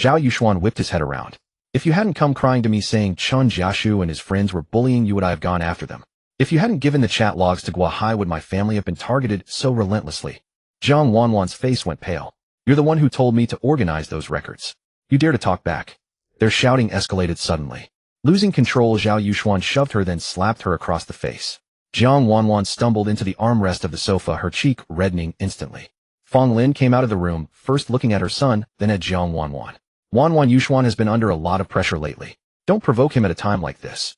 Zhao Yuxuan whipped his head around. If you hadn't come crying to me saying Chen Jiaxu and his friends were bullying you, would I have gone after them? If you hadn't given the chat logs to Guahai, would my family have been targeted so relentlessly? Jiang Wanwan's face went pale. You're the one who told me to organize those records. You dare to talk back? Their shouting escalated suddenly. Losing control, Zhao Yuxuan shoved her, then slapped her across the face. Jiang Wanwan stumbled into the armrest of the sofa, her cheek reddening instantly. Fong Lin came out of the room, first looking at her son, then at Jiang Wanwan. Wanwan, Yuxuan has been under a lot of pressure lately. Don't provoke him at a time like this.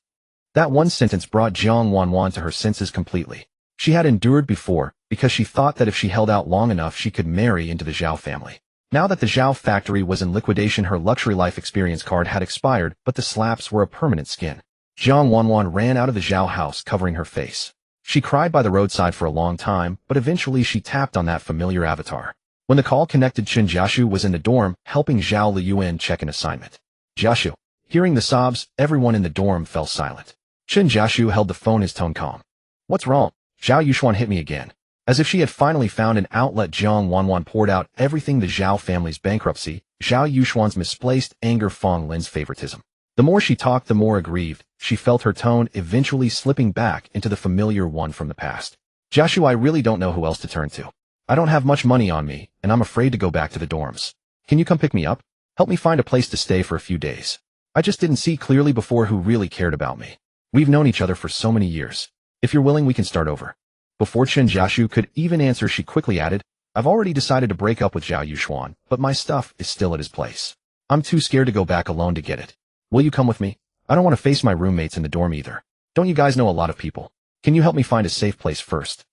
That one sentence brought Jiang Wanwan to her senses completely. She had endured before, because she thought that if she held out long enough she could marry into the Zhao family. Now that the Zhao factory was in liquidation, her luxury life experience card had expired, but the slaps were a permanent skin. Jiang Wanwan ran out of the Zhao house covering her face. She cried by the roadside for a long time, but eventually she tapped on that familiar avatar. When the call connected, Chen Jiaxu was in the dorm, helping Zhao Liyuan check an assignment. Jiaxu. Hearing the sobs, everyone in the dorm fell silent. Chen Jiaxu held the phone, his tone calm. What's wrong? Zhao Yuxuan hit me again. As if she had finally found an outlet, Jiang Wanwan poured out everything: the Zhao family's bankruptcy, Zhao Yuxuan's misplaced anger, Fong Lin's favoritism. The more she talked, the more aggrieved she felt, her tone eventually slipping back into the familiar one from the past. Jiaxu, I really don't know who else to turn to. I don't have much money on me, and I'm afraid to go back to the dorms. Can you come pick me up? Help me find a place to stay for a few days. I just didn't see clearly before who really cared about me. We've known each other for so many years. If you're willing, we can start over. Before Chen Jiaxu could even answer, she quickly added, I've already decided to break up with Zhao Yuxuan, but my stuff is still at his place. I'm too scared to go back alone to get it. Will you come with me? I don't want to face my roommates in the dorm either. Don't you guys know a lot of people? Can you help me find a safe place first?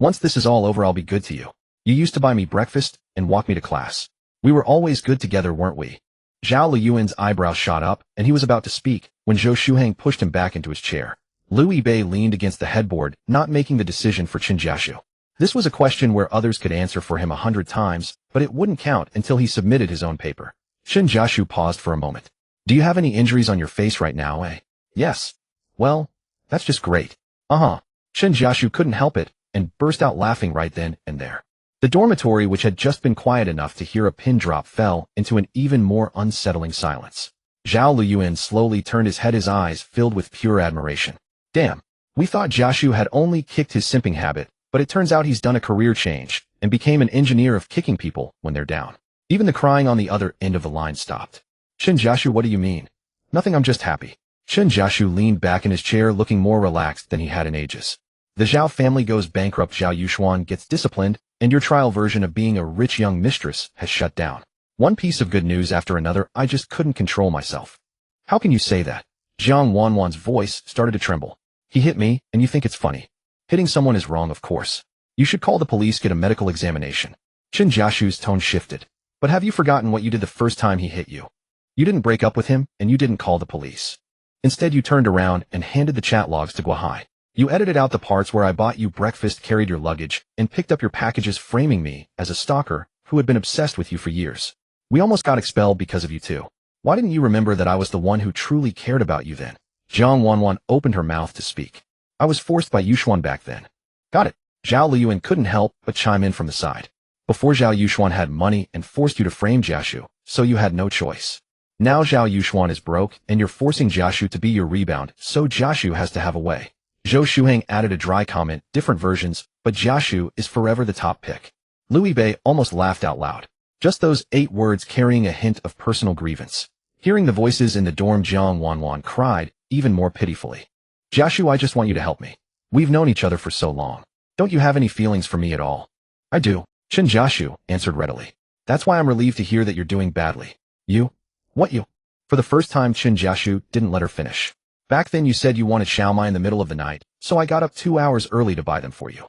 Once this is all over, I'll be good to you. You used to buy me breakfast and walk me to class. We were always good together, weren't we? Zhao Liyuan's eyebrows shot up, and he was about to speak when Zhou Shuhang pushed him back into his chair. Liu Yibei leaned against the headboard, not making the decision for Chen Jiaxu. This was a question where others could answer for him 100 times, but it wouldn't count until he submitted his own paper. Chen Jiaxu paused for a moment. Do you have any injuries on your face right now, eh? Yes. Well, that's just great. Chen Jiaxu couldn't help it, and burst out laughing right then and there. The dormitory, which had just been quiet enough to hear a pin drop, fell into an even more unsettling silence. Zhao Liyuan slowly turned his head, his eyes filled with pure admiration. Damn, we thought Jiaxu had only kicked his simping habit, but it turns out he's done a career change and became an engineer of kicking people when they're down. Even the crying on the other end of the line stopped. Chen Jiaxu, what do you mean? Nothing, I'm just happy. Chen Jiaxu leaned back in his chair, looking more relaxed than he had in ages. The Zhao family goes bankrupt, Zhao Yuxuan gets disciplined, and your trial version of being a rich young mistress has shut down. One piece of good news after another. I just couldn't control myself. How can you say that? Jiang Wanwan's voice started to tremble. He hit me, and you think it's funny? Hitting someone is wrong, of course. You should call the police, get a medical examination. Chen Jiaxu's tone shifted. But have you forgotten what you did the first time he hit you? You didn't break up with him, and you didn't call the police. Instead, you turned around and handed the chat logs to Guahai. You edited out the parts where I bought you breakfast, carried your luggage, and picked up your packages, framing me as a stalker who had been obsessed with you for years. We almost got expelled because of you too. Why didn't you remember that I was the one who truly cared about you then? Jiang Wanwan opened her mouth to speak. I was forced by Yuxuan back then. Got it. Zhao Liyuan couldn't help but chime in from the side. Before, Zhao Yuxuan had money and forced you to frame Jiaxu, so you had no choice. Now Zhao Yuxuan is broke, and you're forcing Jiaxu to be your rebound, so Jiaxu has to have a way. Zhou Shuhang added a dry comment, different versions, but Jiaxu is forever the top pick. Liu Yibei almost laughed out loud. Just those 8 words carrying a hint of personal grievance. Hearing the voices in the dorm, Jiang Wanwan cried, even more pitifully. Jiaxu, I just want you to help me. We've known each other for so long. Don't you have any feelings for me at all? I do. Chen Jiaxu answered readily. That's why I'm relieved to hear that you're doing badly. You? What you? For For the first time, Qin Jiashu didn't let her finish. Back then you said you wanted xiaomai in the middle of the night, so I got up 2 hours early to buy them for you.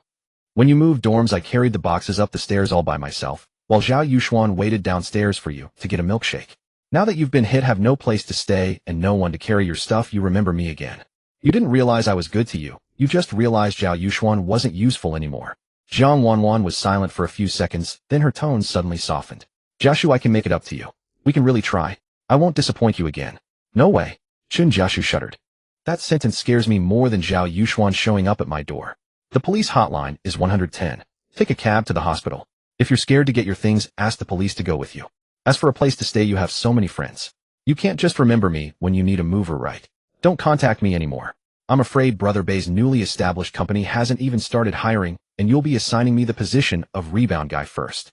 When you moved dorms, I carried the boxes up the stairs all by myself, while Zhao Yuxuan waited downstairs for you to get a milkshake. Now that you've been hit, have no place to stay and no one to carry your stuff, you remember me again. You didn't realize I was good to you, you just realized Zhao Yuxuan wasn't useful anymore. Zhang Wanwan was silent for a few seconds, then her tone suddenly softened. Jiashu, I can make it up to you. We can really try. I won't disappoint you again. No way. Qin Jiashu shuddered. That sentence scares me more than Zhao Yuxuan showing up at my door. The police hotline is 110. Take a cab to the hospital. If you're scared to get your things, ask the police to go with you. As for a place to stay, you have so many friends. You can't just remember me when you need a mover, right? Don't contact me anymore. I'm afraid Brother Bay's newly established company hasn't even started hiring, and you'll be assigning me the position of rebound guy first.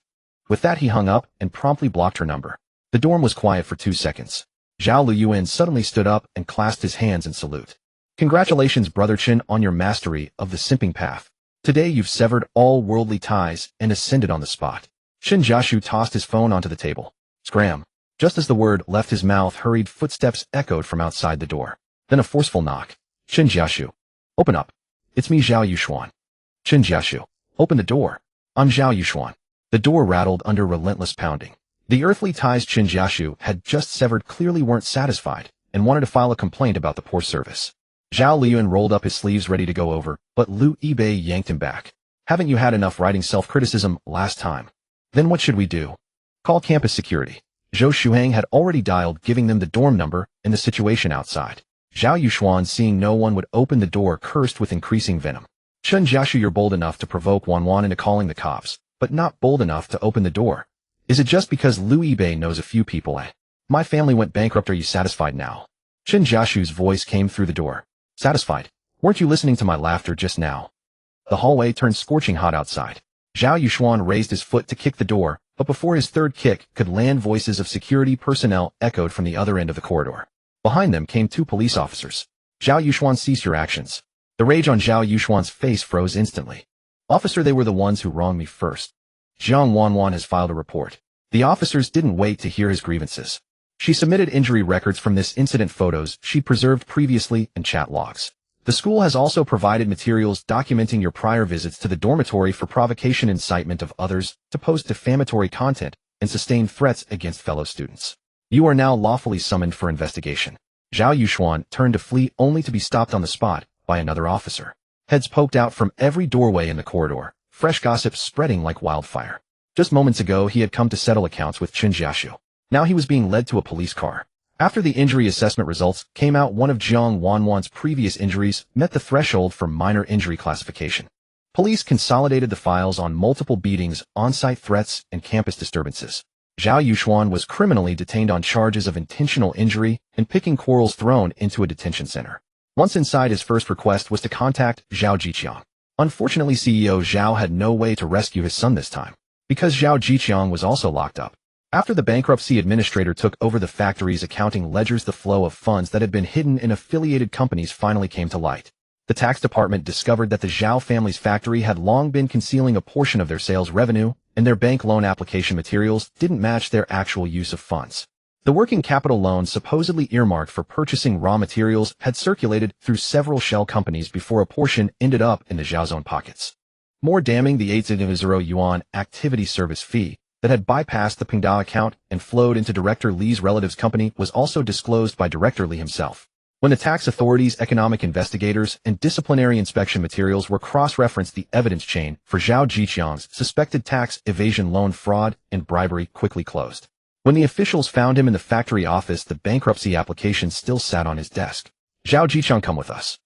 With that, he hung up and promptly blocked her number. The dorm was quiet for 2 seconds. Zhao Liyuan suddenly stood up and clasped his hands in salute. Congratulations, Brother Qin, on your mastery of the simping path. Today you've severed all worldly ties and ascended on the spot. Qin Jiashu tossed his phone onto the table. Scram. Just as the word left his mouth, hurried footsteps echoed from outside the door. Then a forceful knock. Qin Jiashu. Open up. It's me, Zhao Yuxuan. Qin Jiashu. Open the door. I'm Zhao Yuxuan. The door rattled under relentless pounding. The earthly ties Qin Jiashu had just severed clearly weren't satisfied, and wanted to file a complaint about the poor service. Zhao Liyuan rolled up his sleeves ready to go over, but Lu Yibei yanked him back. Haven't you had enough writing self-criticism last time? Then what should we do? Call campus security. Zhou Shuhang had already dialed, giving them the dorm number and the situation outside. Zhao Yuxuan, seeing no one would open the door, cursed with increasing venom. Qin Jiashu, you're bold enough to provoke Wanwan into calling the cops, but not bold enough to open the door. Is it just because Lu Yibei knows a few people, eh? My family went bankrupt. Are you satisfied now? Qin Jiashu's voice came through the door. Satisfied? Weren't you listening to my laughter just now? The hallway turned scorching hot outside. Zhao Yuxuan raised his foot to kick the door, but before his third kick could land, voices of security personnel echoed from the other end of the corridor. Behind them came 2 police officers. Zhao Yuxuan, cease your actions. The rage on Zhao Yuxuan's face froze instantly. Officer, they were the ones who wronged me first. Zhang Wanwan has filed a report. The officers didn't wait to hear his grievances. She submitted injury records from this incident, photos she'd preserved previously, and chat logs. The school has also provided materials documenting your prior visits to the dormitory for provocation, incitement of others to post defamatory content, and sustained threats against fellow students. You are now lawfully summoned for investigation. Zhao Yuxuan turned to flee, only to be stopped on the spot by another officer. Heads poked out from every doorway in the corridor, fresh gossip spreading like wildfire. Just moments ago, he had come to settle accounts with Qin Jiashu. Now he was being led to a police car. After the injury assessment results came out, one of Zhang Wanwan's previous injuries met the threshold for minor injury classification. Police consolidated the files on multiple beatings, on-site threats, and campus disturbances. Zhao Yuxuan was criminally detained on charges of intentional injury and picking quarrels, thrown into a detention center. Once inside, his first request was to contact Zhao Jiqiang. Unfortunately, CEO Zhao had no way to rescue his son this time, because Zhao Jiqiang was also locked up. After the bankruptcy administrator took over the factory's accounting ledgers, the flow of funds that had been hidden in affiliated companies finally came to light. The tax department discovered that the Zhao family's factory had long been concealing a portion of their sales revenue, and their bank loan application materials didn't match their actual use of funds. The working capital loan, supposedly earmarked for purchasing raw materials, had circulated through several shell companies before a portion ended up in the Zhao's own pockets. More damning, the 800 yuan activity service fee that had bypassed the Pingdao account and flowed into Director Li's relative's company was also disclosed by Director Li himself. When the tax authorities, economic investigators, and disciplinary inspection materials were cross-referenced, the evidence chain for Zhao Jiqiang's suspected tax evasion, loan fraud, and bribery quickly closed. When the officials found him in the factory office, the bankruptcy application still sat on his desk. Zhao Jiqiang, come with us.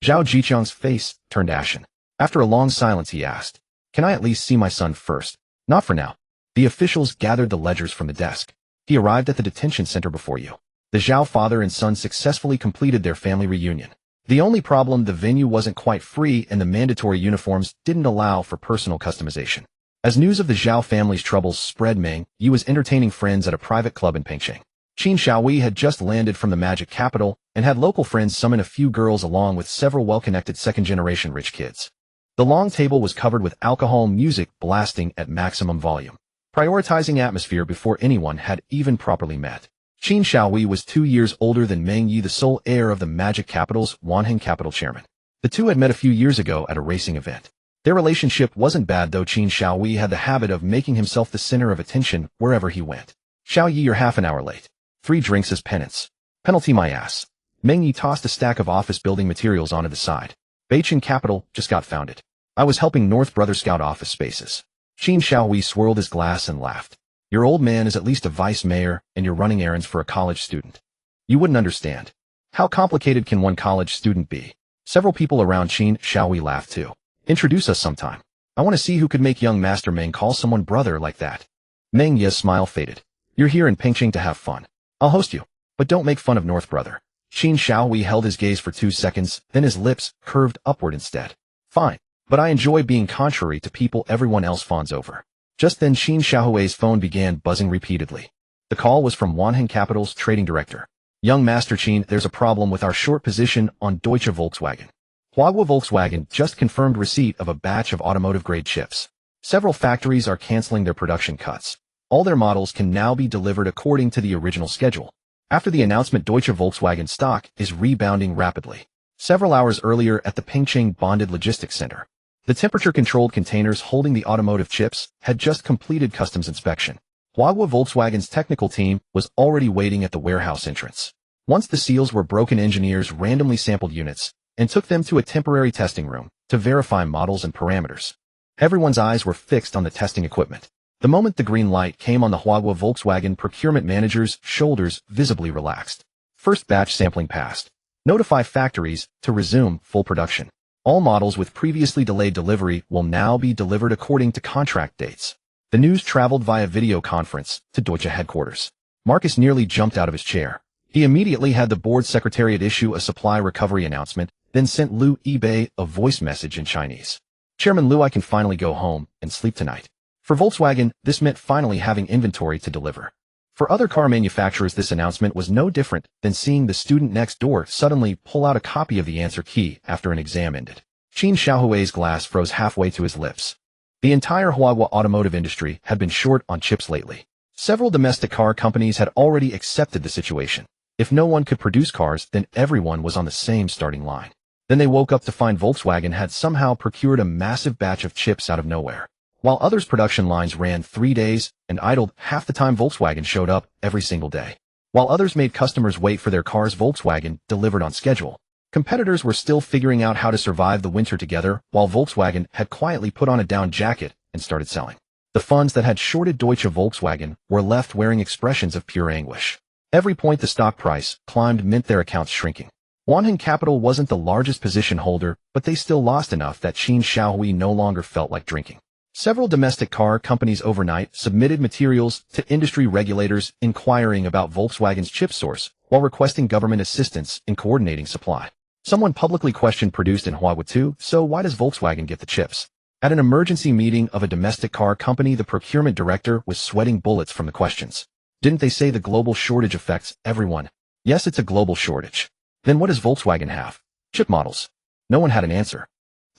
Zhao Jiqiang's face turned ashen. After a long silence, he asked, "Can I at least see my son first?" "Not for now." The officials gathered the ledgers from the desk. "He arrived at the detention center before you." The Zhao father and son successfully completed their family reunion. The only problem, the venue wasn't quite free and the mandatory uniforms didn't allow for personal customization. As news of the Zhao family's troubles spread, Meng Yi was entertaining friends at a private club in Pengcheng. Qin Xiaohui had just landed from the magic capital and had local friends summon a few girls along with several well-connected second-generation rich kids. The long table was covered with alcohol, music blasting at maximum volume, prioritizing atmosphere before anyone had even properly met. Qin Shaohui was 2 years older than Meng Yi, the sole heir of the Magic Capital's Wanheng Capital chairman. The two had met a few years ago at a racing event. Their relationship wasn't bad, though Qin Shaohui had the habit of making himself the center of attention wherever he went. Xiaoyi, you're half an hour late. 3 drinks as penance. Penalty my ass. Meng Yi tossed a stack of office building materials onto the side. Beijing Capital just got founded. I was helping North Brother scout office spaces. Qin Shaohui swirled his glass and laughed. Your old man is at least a vice mayor, and you're running errands for a college student. You wouldn't understand. How complicated can one college student be? Several people around Qin Shaohui laughed too. Introduce us sometime. I want to see who could make young Master Meng call someone brother like that. Meng Yi's smile faded. You're here in Pingqing to have fun. I'll host you. But don't make fun of North Brother. Qin Shaohui held his gaze for 2 seconds, then his lips curved upward instead. Fine. But I enjoy being contrary to people everyone else fawns over. Just then Qin Shaohui's phone began buzzing repeatedly. The call was from Wanheng Capital's trading director. Young Master Qin, there's a problem with our short position on Deutsche Volkswagen. Huawei Volkswagen just confirmed receipt of a batch of automotive-grade chips. Several factories are canceling their production cuts. All their models can now be delivered according to the original schedule. After the announcement, Deutsche Volkswagen stock is rebounding rapidly. Several hours earlier at the Pingqing Bonded Logistics Center, the temperature-controlled containers holding the automotive chips had just completed customs inspection. Huawei Volkswagen's technical team was already waiting at the warehouse entrance. Once the seals were broken, engineers randomly sampled units and took them to a temporary testing room to verify models and parameters. Everyone's eyes were fixed on the testing equipment. The moment the green light came on, the Huawei Volkswagen procurement manager's shoulders visibly relaxed. First batch sampling passed. Notify factories to resume full production. All models with previously delayed delivery will now be delivered according to contract dates. The news traveled via video conference to Deutsche headquarters. Marcus nearly jumped out of his chair. He immediately had the board secretariat issue a supply recovery announcement, then sent Liu Yibei a voice message in Chinese. Chairman Liu, I can finally go home and sleep tonight. For Volkswagen, this meant finally having inventory to deliver. For other car manufacturers, this announcement was no different than seeing the student next door suddenly pull out a copy of the answer key after an exam ended. Qin Shaohui's glass froze halfway to his lips. The entire Huawei automotive industry had been short on chips lately. Several domestic car companies had already accepted the situation. If no one could produce cars, then everyone was on the same starting line. Then they woke up to find Volkswagen had somehow procured a massive batch of chips out of nowhere. While others' production lines ran 3 days and idled half the time, Volkswagen showed up every single day. While others made customers wait for their cars, Volkswagen delivered on schedule. Competitors were still figuring out how to survive the winter together, while Volkswagen had quietly put on a down jacket and started selling. The funds that had shorted Deutsche Volkswagen were left wearing expressions of pure anguish. Every point the stock price climbed meant their accounts shrinking. Wanheng Capital wasn't the largest position holder, but they still lost enough that Qin Shaohui no longer felt like drinking. Several domestic car companies overnight submitted materials to industry regulators inquiring about Volkswagen's chip source while requesting government assistance in coordinating supply. Someone publicly questioned produced in Huawei too, so why does Volkswagen get the chips? At an emergency meeting of a domestic car company, the procurement director was sweating bullets from the questions. Didn't they say the global shortage affects everyone? Yes, it's a global shortage. Then what does Volkswagen have? Chip models. No one had an answer.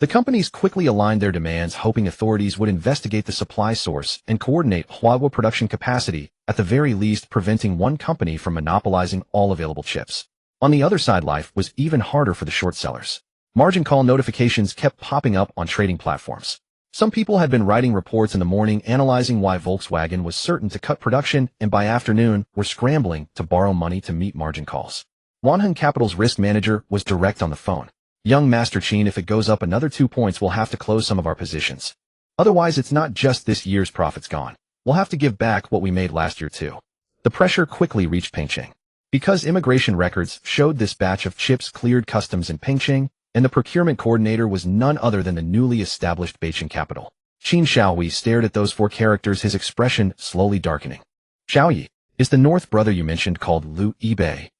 The companies quickly aligned their demands, hoping authorities would investigate the supply source and coordinate Huawei production capacity, at the very least preventing one company from monopolizing all available chips. On the other side, life was even harder for the short sellers. Margin call notifications kept popping up on trading platforms. Some people had been writing reports in the morning analyzing why Volkswagen was certain to cut production, and by afternoon were scrambling to borrow money to meet margin calls. Wanheng Capital's risk manager was direct on the phone. Young Master Qin, if it goes up another 2 points, we'll have to close some of our positions. Otherwise, it's not just this year's profits gone. We'll have to give back what we made last year too. The pressure quickly reached Pingqing. Because immigration records showed this batch of chips cleared customs in Pingqing, and the procurement coordinator was none other than the newly established Beijing Capital. Qin Shaohui stared at those 4 characters, his expression slowly darkening. Xiaoyi, is the North brother you mentioned called Liu Yibei?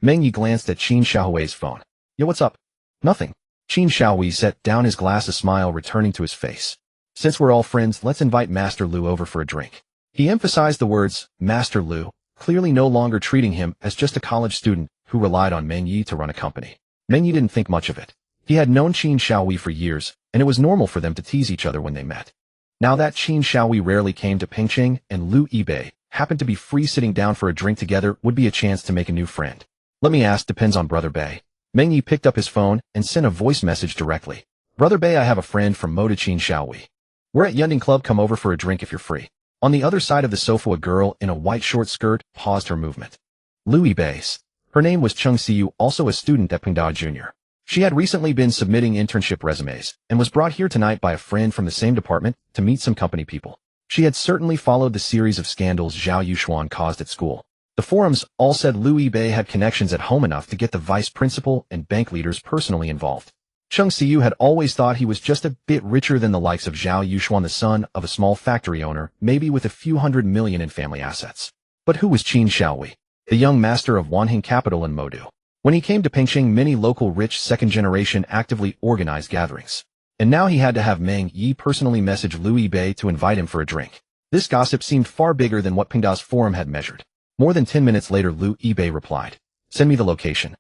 Meng Yi glanced at Qin Shaohui's phone. Yo, what's up? Nothing. Qin Shaohui set down his glass, a smile returning to his face. Since we're all friends, let's invite Master Liu over for a drink. He emphasized the words, Master Liu, clearly no longer treating him as just a college student who relied on Meng Yi to run a company. Meng Yi didn't think much of it. He had known Qin Shaohui for years, and it was normal for them to tease each other when they met. Now that Qin Shaohui rarely came to Pingqing, and Liu Yibei happened to be free, sitting down for a drink together would be a chance to make a new friend. Let me ask, depends on Brother Bay. Meng Yi picked up his phone and sent a voice message directly. Brother Bay, I have a friend from Modichin Xiaohui. We're at Yunding Club, come over for a drink if you're free. On the other side of the sofa, a girl in a white short skirt paused her movement. Louis Bay's. Her name was Cheng Siyu, also a student at Pingdao Jr. She had recently been submitting internship resumes and was brought here tonight by a friend from the same department to meet some company people. She had certainly followed the series of scandals Zhao Yuxuan caused at school. The forums all said Louis Bay had connections at home enough to get the vice principal and bank leaders personally involved. Cheng Siyu had always thought he was just a bit richer than the likes of Zhao Yuxuan, the son of a small factory owner, maybe with a few $100 million in family assets. But who was Qin Xiaohui, the young master of Wanheng Capital in Modu? When he came to Pingxing, many local rich second-generation actively organized gatherings. And now he had to have Meng Yi personally message Louis Bay to invite him for a drink. This gossip seemed far bigger than what Pingdao's forum had measured. More than 10 minutes later, Louis Bay replied, "Send me the location."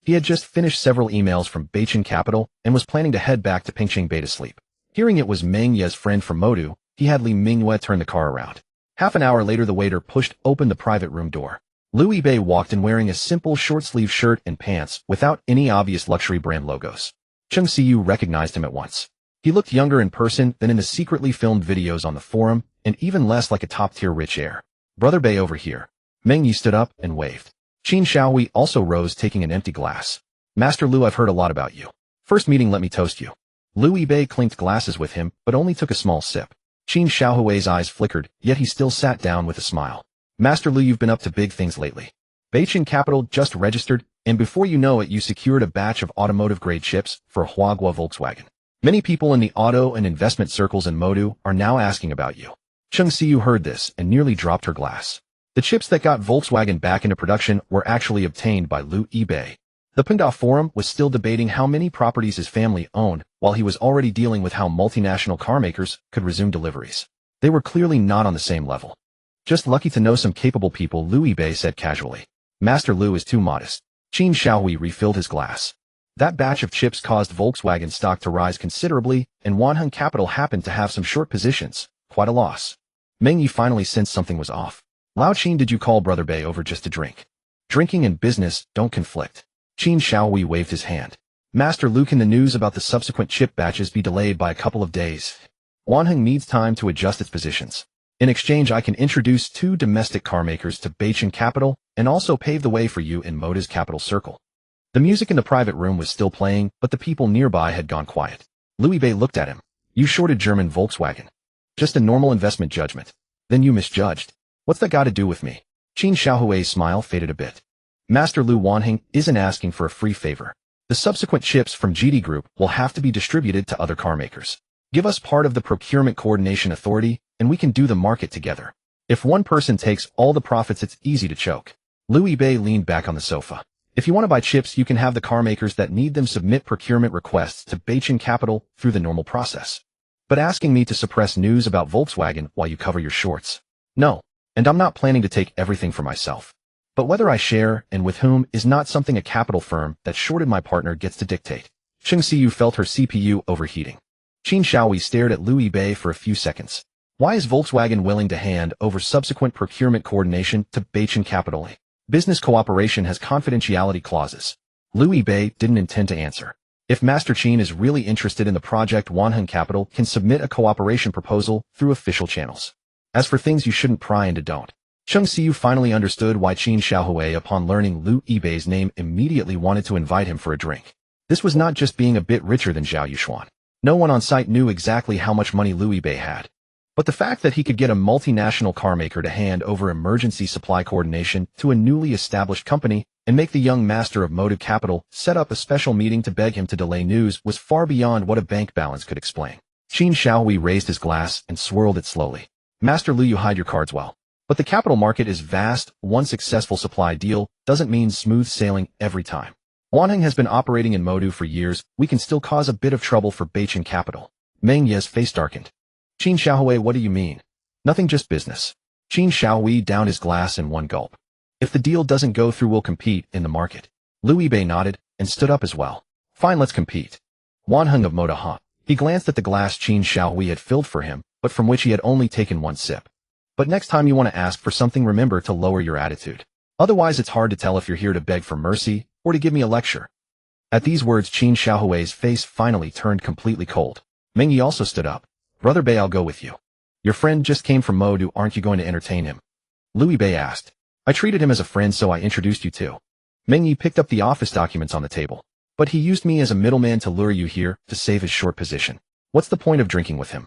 He had just finished several emails from Beichin Capital and was planning to head back to Pingxing Bay to sleep. Hearing it was Meng Ye's friend from Modu, he had Li Mingyue turn the car around. Half an hour later, the waiter pushed open the private room door. Louis Bay walked in wearing a simple short-sleeve shirt and pants without any obvious luxury brand logos. Cheng Siyu recognized him at once. He looked younger in person than in the secretly filmed videos on the forum, and even less like a top-tier rich heir. "Brother Bay, over here." Meng Yi stood up and waved. Qin Xiaohui also rose, taking an empty glass. "Master Lu, I've heard a lot about you. First meeting, let me toast you." Louis Bay clinked glasses with him, but only took a small sip. Qin Xiaohui's eyes flickered, yet he still sat down with a smile. "Master Lu, you've been up to big things lately. Beichin Capital just registered, and before you know it, you secured a batch of automotive-grade chips for Huagua Volkswagen. Many people in the auto and investment circles in Modu are now asking about you." Cheng Siyu heard this and nearly dropped her glass. The chips that got Volkswagen back into production were actually obtained by Louis Bay. The Pingdao forum was still debating how many properties his family owned, while he was already dealing with how multinational car makers could resume deliveries. They were clearly not on the same level. "Just lucky to know some capable people," Louis Bay said casually. "Master Lu is too modest." Qin Xiaohui refilled his glass. "That batch of chips caused Volkswagen stock to rise considerably, and Wanheng Capital happened to have some short positions. Quite a loss." Meng Yi finally sensed something was off. "Lao Qin, did you call Brother Bay over just to drink?" "Drinking and business don't conflict." Qin Xiaohui waved his hand. "Master Lu, can the news about the subsequent chip batches be delayed by a couple of days? Wanheng needs time to adjust its positions. In exchange, I can introduce 2 domestic car makers to Beichin Capital and also pave the way for you in Moda's capital circle." The music in the private room was still playing, but the people nearby had gone quiet. Louis Bay looked at him. "You shorted German Volkswagen. Just a normal investment judgment. Then you misjudged. What's that got to do with me?" Qin Xiaohui's smile faded a bit. "Master Lu, Wanheng isn't asking for a free favor. The subsequent chips from GD Group will have to be distributed to other car makers. Give us part of the procurement coordination authority, and we can do the market together. If one person takes all the profits, it's easy to choke." Louis Bay leaned back on the sofa. "If you want to buy chips, you can have the car makers that need them submit procurement requests to Beichin Capital through the normal process. But asking me to suppress news about Volkswagen while you cover your shorts? No. And I'm not planning to take everything for myself. But whether I share and with whom is not something a capital firm that shorted my partner gets to dictate." Cheng Siyu felt her CPU overheating. Qin Xiaohui stared at Louis Bay for a few seconds. "Why is Volkswagen willing to hand over subsequent procurement coordination to Beichin Capital? Business cooperation has confidentiality clauses." Louis Bay didn't intend to answer. If Master Qin is really interested in the project, Wanheng Capital can submit a cooperation proposal through official channels. As for things you shouldn't pry into, don't. Cheng Siyu finally understood why Qin Xiaohui, upon learning Louis Bay's name, immediately wanted to invite him for a drink. This was not just being a bit richer than Zhao Yuxuan. No one on site knew exactly how much money Louis Bay had. But the fact that he could get a multinational car maker to hand over emergency supply coordination to a newly established company and make the young master of Motive Capital set up a special meeting to beg him to delay news was far beyond what a bank balance could explain. Qin Xiaohui raised his glass and swirled it slowly. "Master Lu, you hide your cards well. But the capital market is vast. One successful supply deal doesn't mean smooth sailing every time. Wanheng has been operating in Modu for years. We can still cause a bit of trouble for Beichin Capital." Meng Ye's face darkened. "Qin Xiaohui, what do you mean?" "Nothing, just business." Qin Xiaohui downed his glass in one gulp. "If the deal doesn't go through, we'll compete in the market." Louis Bay nodded and stood up as well. "Fine, let's compete." Wanheng of Moda. He glanced at the glass Qin Xiaohui had filled for him, but from which he had only taken one sip. But next time you want to ask for something, remember to lower your attitude. Otherwise, it's hard to tell if you're here to beg for mercy or to give me a lecture. At these words, Qin Xiaohui's face finally turned completely cold. Meng Yi also stood up. Brother Bei, I'll go with you. Your friend just came from Modu, aren't you going to entertain him? Louis Bei asked. I treated him as a friend, so I introduced you too. Meng Yi picked up the office documents on the table. But he used me as a middleman to lure you here to save his short position. What's the point of drinking with him?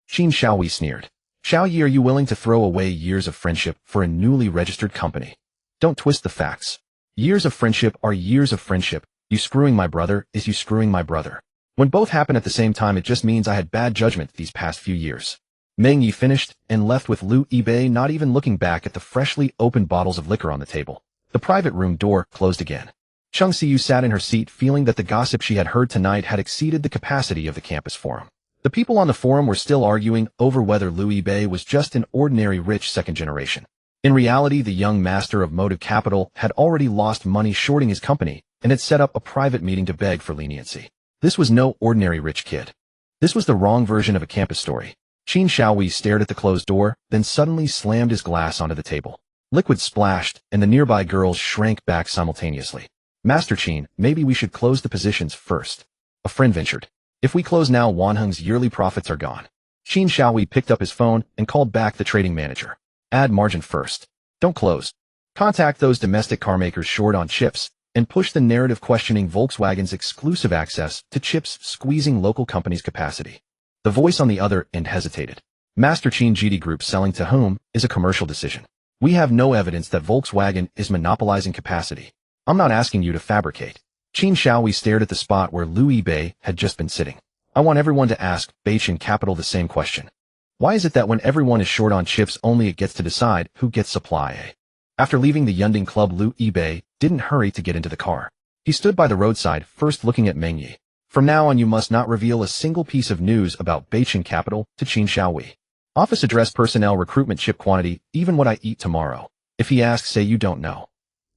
Qin Xiaohui sneered. Xiao Yi, are you willing to throw away years of friendship for a newly registered company? Don't twist the facts. Years of friendship are years of friendship. You screwing my brother is you screwing my brother. When both happen at the same time, it just means I had bad judgment these past few years. Meng Yi finished and left with Lu Yibei not even looking back at the freshly opened bottles of liquor on the table. The private room door closed again. Cheng Siyu sat in her seat feeling that the gossip she had heard tonight had exceeded the capacity of the campus forum. The people on the forum were still arguing over whether Lu Yibei was just an ordinary rich second generation. In reality, the young master of Motive Capital had already lost money shorting his company and had set up a private meeting to beg for leniency. This was no ordinary rich kid. This was the wrong version of a campus story. Qin Xiaohui stared at the closed door, then suddenly slammed his glass onto the table. Liquid splashed, and the nearby girls shrank back simultaneously. Master Qin, maybe we should close the positions first. A friend ventured. If we close now, Wanheng's yearly profits are gone. Qin Xiaohui picked up his phone and called back the trading manager. Add margin first. Don't close. Contact those domestic carmakers short on chips, and push the narrative questioning Volkswagen's exclusive access to chips squeezing local companies' capacity. The voice on the other end hesitated. Master Qin, GD Group selling to whom is a commercial decision. We have no evidence that Volkswagen is monopolizing capacity. I'm not asking you to fabricate. Qin Xiaohui stared at the spot where Lu Yibei had just been sitting. I want everyone to ask Beijing Capital the same question. Why is it that when everyone is short on chips, only it gets to decide who gets supply? After leaving the Yunding Club, Lu Yibei didn't hurry to get into the car. He stood by the roadside, first looking at Meng Yi. From now on, you must not reveal a single piece of news about Beijing Capital to Qin Xiaohui. Office address, personnel, recruitment, chip quantity, even what I eat tomorrow. If he asks, say you don't know.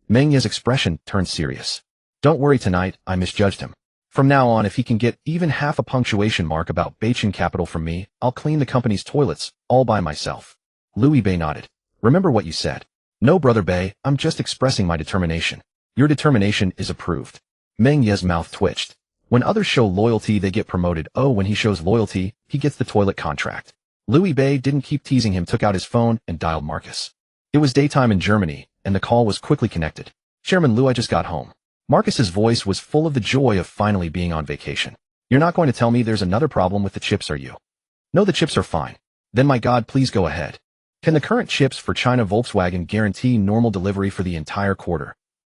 Meng Yi's expression turned serious. Don't worry tonight, I misjudged him. From now on, if he can get even half a punctuation mark about Beijing Capital from me, I'll clean the company's toilets, all by myself. Lu Yibei nodded. Remember what you said. No, Brother Bei, I'm just expressing my determination. Your determination is approved. Meng Yi's mouth twitched. When others show loyalty, they get promoted. Oh, when he shows loyalty, he gets the toilet contract. Lu Yibei didn't keep teasing him, took out his phone and dialed Marcus. It was daytime in Germany, and the call was quickly connected. Chairman Lu, I just got home. Marcus's voice was full of the joy of finally being on vacation. You're not going to tell me there's another problem with the chips, are you? No, the chips are fine. Then my God, please go ahead. Can the current chips for China Volkswagen guarantee normal delivery for the entire quarter?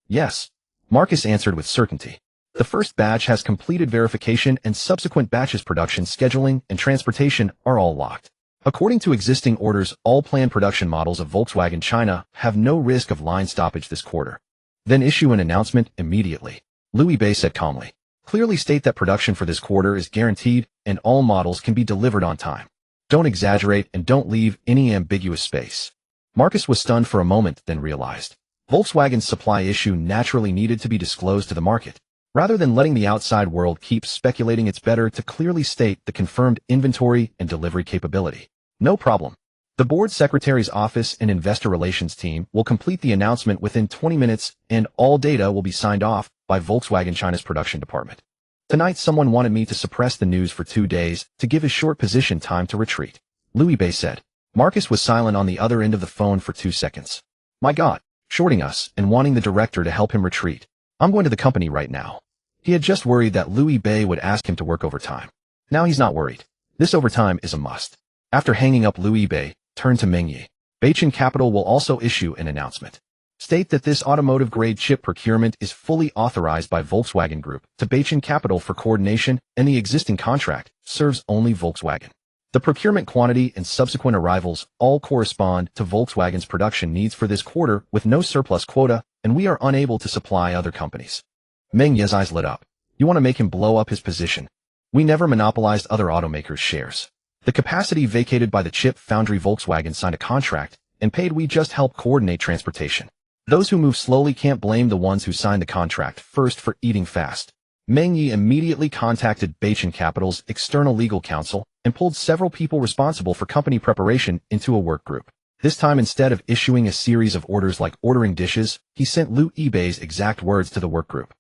Yes. Marcus answered with certainty. The first batch has completed verification and subsequent batches production, scheduling, and transportation are all locked. According to existing orders, all planned production models of Volkswagen China have no risk of line stoppage this quarter. Then issue an announcement immediately. Lu Yibei said calmly. Clearly state that production for this quarter is guaranteed and all models can be delivered on time. Don't exaggerate and don't leave any ambiguous space. Marcus was stunned for a moment, then realized. Volkswagen's supply issue naturally needed to be disclosed to the market. Rather than letting the outside world keep speculating, it's better to clearly state the confirmed inventory and delivery capability. No problem. The board secretary's office and investor relations team will complete the announcement within 20 minutes and all data will be signed off by Volkswagen China's production department. Tonight someone wanted me to suppress the news for 2 days to give his short position time to retreat. Lu Yibei said. Marcus was silent on the other end of the phone for 2 seconds. My God, shorting us and wanting the director to help him retreat. I'm going to the company right now. He had just worried that Lu Yibei would ask him to work overtime. Now he's not worried. This overtime is a must. After hanging up, Lu Yibei turned to Meng Yi. Beijing Capital will also issue an announcement. State that this automotive-grade chip procurement is fully authorized by Volkswagen Group to Beijing Capital for coordination, and the existing contract serves only Volkswagen. The procurement quantity and subsequent arrivals all correspond to Volkswagen's production needs for this quarter with no surplus quota, and we are unable to supply other companies. Meng Yi's eyes lit up. You want to make him blow up his position? We never monopolized other automakers' shares. The capacity vacated by the chip foundry Volkswagen signed a contract and paid, we just help coordinate transportation. Those who move slowly can't blame the ones who signed the contract first for eating fast. Meng Yi immediately contacted Beijing Capital's external legal counsel and pulled several people responsible for company preparation into a work group. This time, instead of issuing a series of orders like ordering dishes, he sent Liu Yibei's exact words to the workgroup.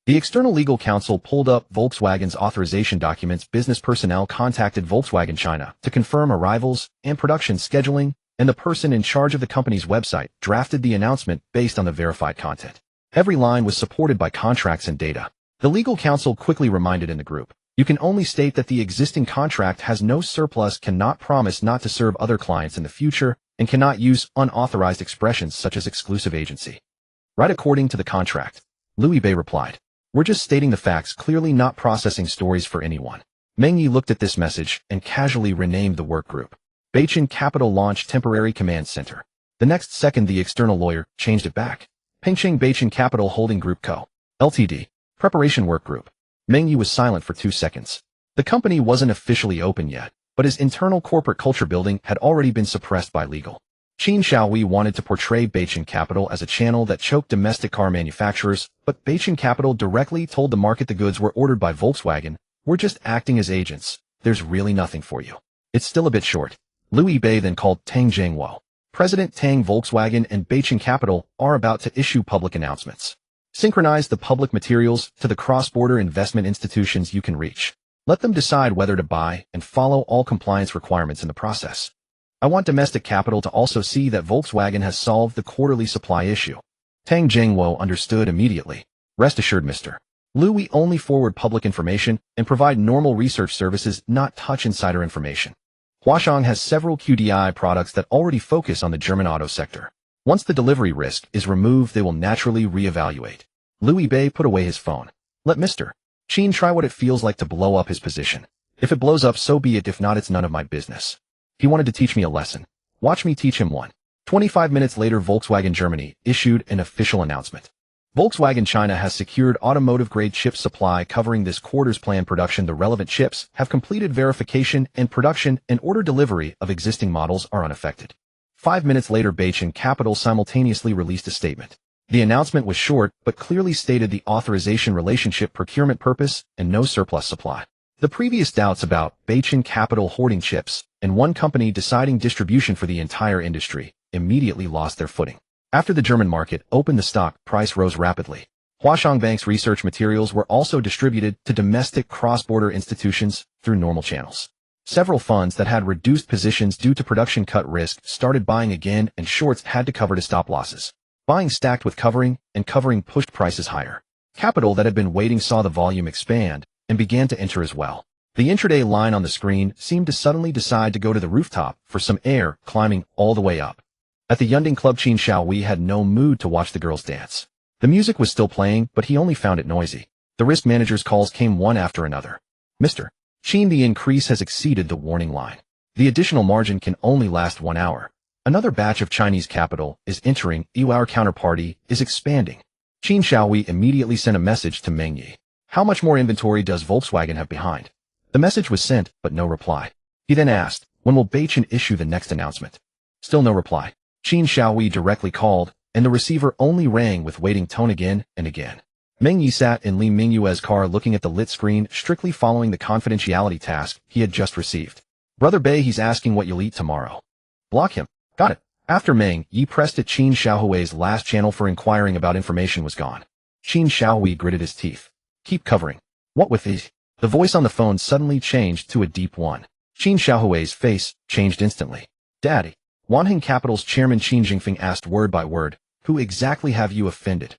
The external legal counsel pulled up Volkswagen's authorization documents. Business personnel contacted Volkswagen China to confirm arrivals and production scheduling, and the person in charge of the company's website drafted the announcement based on the verified content. Every line was supported by contracts and data. The legal counsel quickly reminded in the group, "You can only state that the existing contract has no surplus, cannot promise not to serve other clients in the future, and cannot use unauthorized expressions such as exclusive agency." "Right, according to the contract," Liu Yibei replied. "We're just stating the facts, clearly not processing stories for anyone." Meng Yi looked at this message and casually renamed the work group. Beijing Capital launched temporary command center. The next second, the external lawyer changed it back. Pengcheng Beijing Capital Holding Group Co. Ltd. Preparation Work Group. Meng Yi was silent for 2 seconds. The company wasn't officially open yet, but his internal corporate culture building had already been suppressed by legal. Qin Xiaohui wanted to portray Beijing Capital as a channel that choked domestic car manufacturers, but Beijing Capital directly told the market the goods were ordered by Volkswagen. "We're just acting as agents. There's really nothing for you. It's still a bit short." Liu Yibei then called Tang Zhengwo. "President Tang, Volkswagen and Beijing Capital are about to issue public announcements. Synchronize the public materials to the cross-border investment institutions you can reach. Let them decide whether to buy and follow all compliance requirements in the process. I want domestic capital to also see that Volkswagen has solved the quarterly supply issue." Tang Zhengwo understood immediately. "Rest assured, Mr. Liu, we only forward public information and provide normal research services, not touch insider information. Huasheng has several QDI products that already focus on the German auto sector. Once the delivery risk is removed, they will naturally reevaluate." Liu Yibei put away his phone. "Let Mr. Qin try what it feels like to blow up his position. If it blows up, so be it. If not, it's none of my business. He wanted to teach me a lesson. Watch me teach him one." 25 minutes later, Volkswagen Germany issued an official announcement. Volkswagen China has secured automotive-grade chip supply covering this quarter's planned production. The relevant chips have completed verification and production, and order delivery of existing models are unaffected. 5 minutes later, Beijing Capital simultaneously released a statement. The announcement was short, but clearly stated the authorization relationship, procurement purpose, and no surplus supply. The previous doubts about Beijing Capital hoarding chips and one company deciding distribution for the entire industry immediately lost their footing. After the German market opened, the stock price rose rapidly. Huasheng Bank's research materials were also distributed to domestic cross-border institutions through normal channels. Several funds that had reduced positions due to production cut risk started buying again, and shorts had to cover to stop losses. Buying stacked with covering, and covering pushed prices higher. Capital that had been waiting saw the volume expand and began to enter as well. The intraday line on the screen seemed to suddenly decide to go to the rooftop for some air, climbing all the way up. At the Yunding Club, Qin Xiaohui had no mood to watch the girls dance. The music was still playing, but he only found it noisy. The risk manager's calls came one after another. "Mr. Qin, the increase has exceeded the warning line. The additional margin can only last 1 hour. Another batch of Chinese capital is entering. Our counterparty is expanding." Qin Xiaohui immediately sent a message to Meng Yi. "How much more inventory does Volkswagen have behind?" The message was sent, but no reply. He then asked, "When will Beijing issue the next announcement?" Still no reply. Qin Xiaohui directly called, and the receiver only rang with waiting tone again and again. Meng Yi sat in Li Mingyue's car looking at the lit screen, strictly following the confidentiality task he had just received. "Brother Bei, he's asking what you'll eat tomorrow." "Block him." "Got it." After Meng Yi pressed at Qin Xiaohui's last channel for inquiring about information was gone. Qin Xiaohui gritted his teeth. "Keep covering." "What with these?" The voice on the phone suddenly changed to a deep one. Qin Xiaohui's face changed instantly. "Daddy." Wanheng Capital's chairman Qin Jingfeng asked word by word, "Who exactly have you offended?"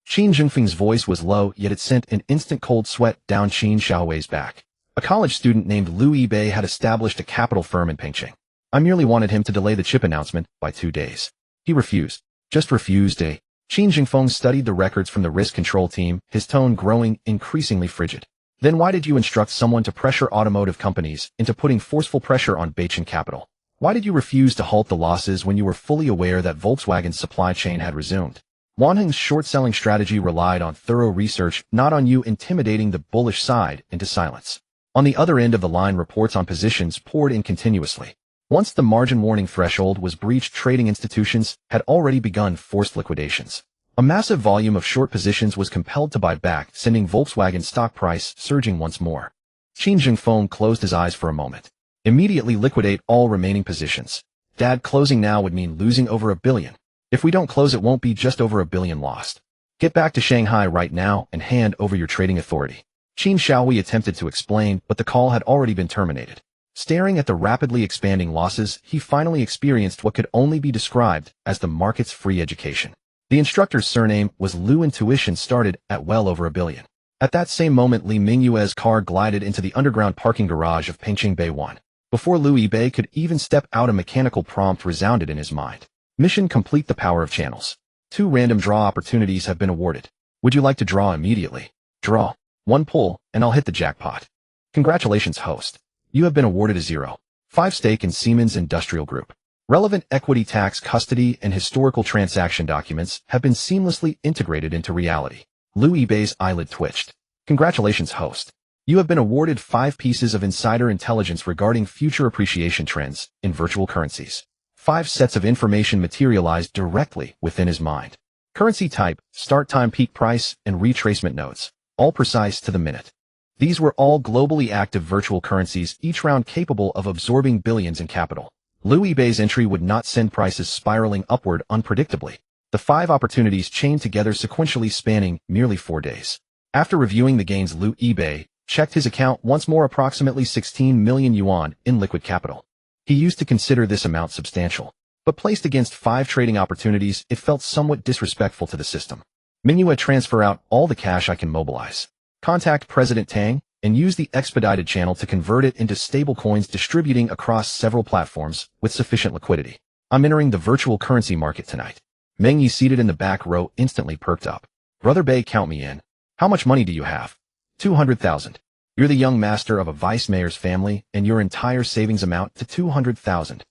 Qin Jingfeng's voice was low, yet it sent an instant cold sweat down Qin Xiaohui's back. A college student named Liu Yibei had established a capital firm in Pengcheng. I merely wanted him to delay the chip announcement by 2 days. He refused. Just refused, eh? Qin Jingfeng studied the records from the risk control team, his tone growing increasingly frigid. "Then why did you instruct someone to pressure automotive companies into putting forceful pressure on Beijing Capital? Why did you refuse to halt the losses when you were fully aware that Volkswagen's supply chain had resumed?" Wanheng's short-selling strategy relied on thorough research, not on you intimidating the bullish side into silence. On the other end of the line, reports on positions poured in continuously. Once the margin warning threshold was breached, trading institutions had already begun forced liquidations. A massive volume of short positions was compelled to buy back, sending Volkswagen's stock price surging once more. Qin Jingfeng closed his eyes for a moment. "Immediately liquidate all remaining positions." Dad, closing now would mean losing over $1 billion. If we don't close, it won't be just over $1 billion lost. Get back to Shanghai right now and hand over your trading authority. Qin Shaohui attempted to explain, but the call had already been terminated. Staring at the rapidly expanding losses, he finally experienced what could only be described as the market's free education. The instructor's surname was Liu, and tuition started at well over $1 billion. At that same moment, Li Mingyue's car glided into the underground parking garage of Pengqing Bay 1. Before Liu Yibei could even step out, a mechanical prompt resounded in his mind. Mission complete: the power of channels. 2 random draw opportunities have been awarded. Would you like to draw immediately? Draw 1 pull, and I'll hit the jackpot. Congratulations, host. You have been awarded a 0.5 stake in Siemens Industrial Group. Relevant equity, tax, custody, and historical transaction documents have been seamlessly integrated into reality. Liu Yibei's eyelid twitched. Congratulations, host. You have been awarded 5 pieces of insider intelligence regarding future appreciation trends in virtual currencies. 5 sets of information materialized directly within his mind. Currency type, start time, peak price, and retracement nodes, all precise to the minute. These were all globally active virtual currencies, each round capable of absorbing billions in capital. Liu Yibei's entry would not send prices spiraling upward unpredictably. The 5 opportunities chained together sequentially, spanning merely 4 days. After reviewing the gains, Liu Yibei checked his account once more. Approximately 16 million yuan in liquid capital. He used to consider this amount substantial, but placed against 5 trading opportunities, it felt somewhat disrespectful to the system. Mingyue, transfer out all the cash I can mobilize. Contact President Tang and use the expedited channel to convert it into stable coins, distributing across several platforms with sufficient liquidity. I'm entering the virtual currency market tonight. Meng Yi, seated in the back row, instantly perked up. Brother Bei, count me in. How much money do you have? 200,000. You're the young master of a vice mayor's family, and your entire savings amount to 200,000.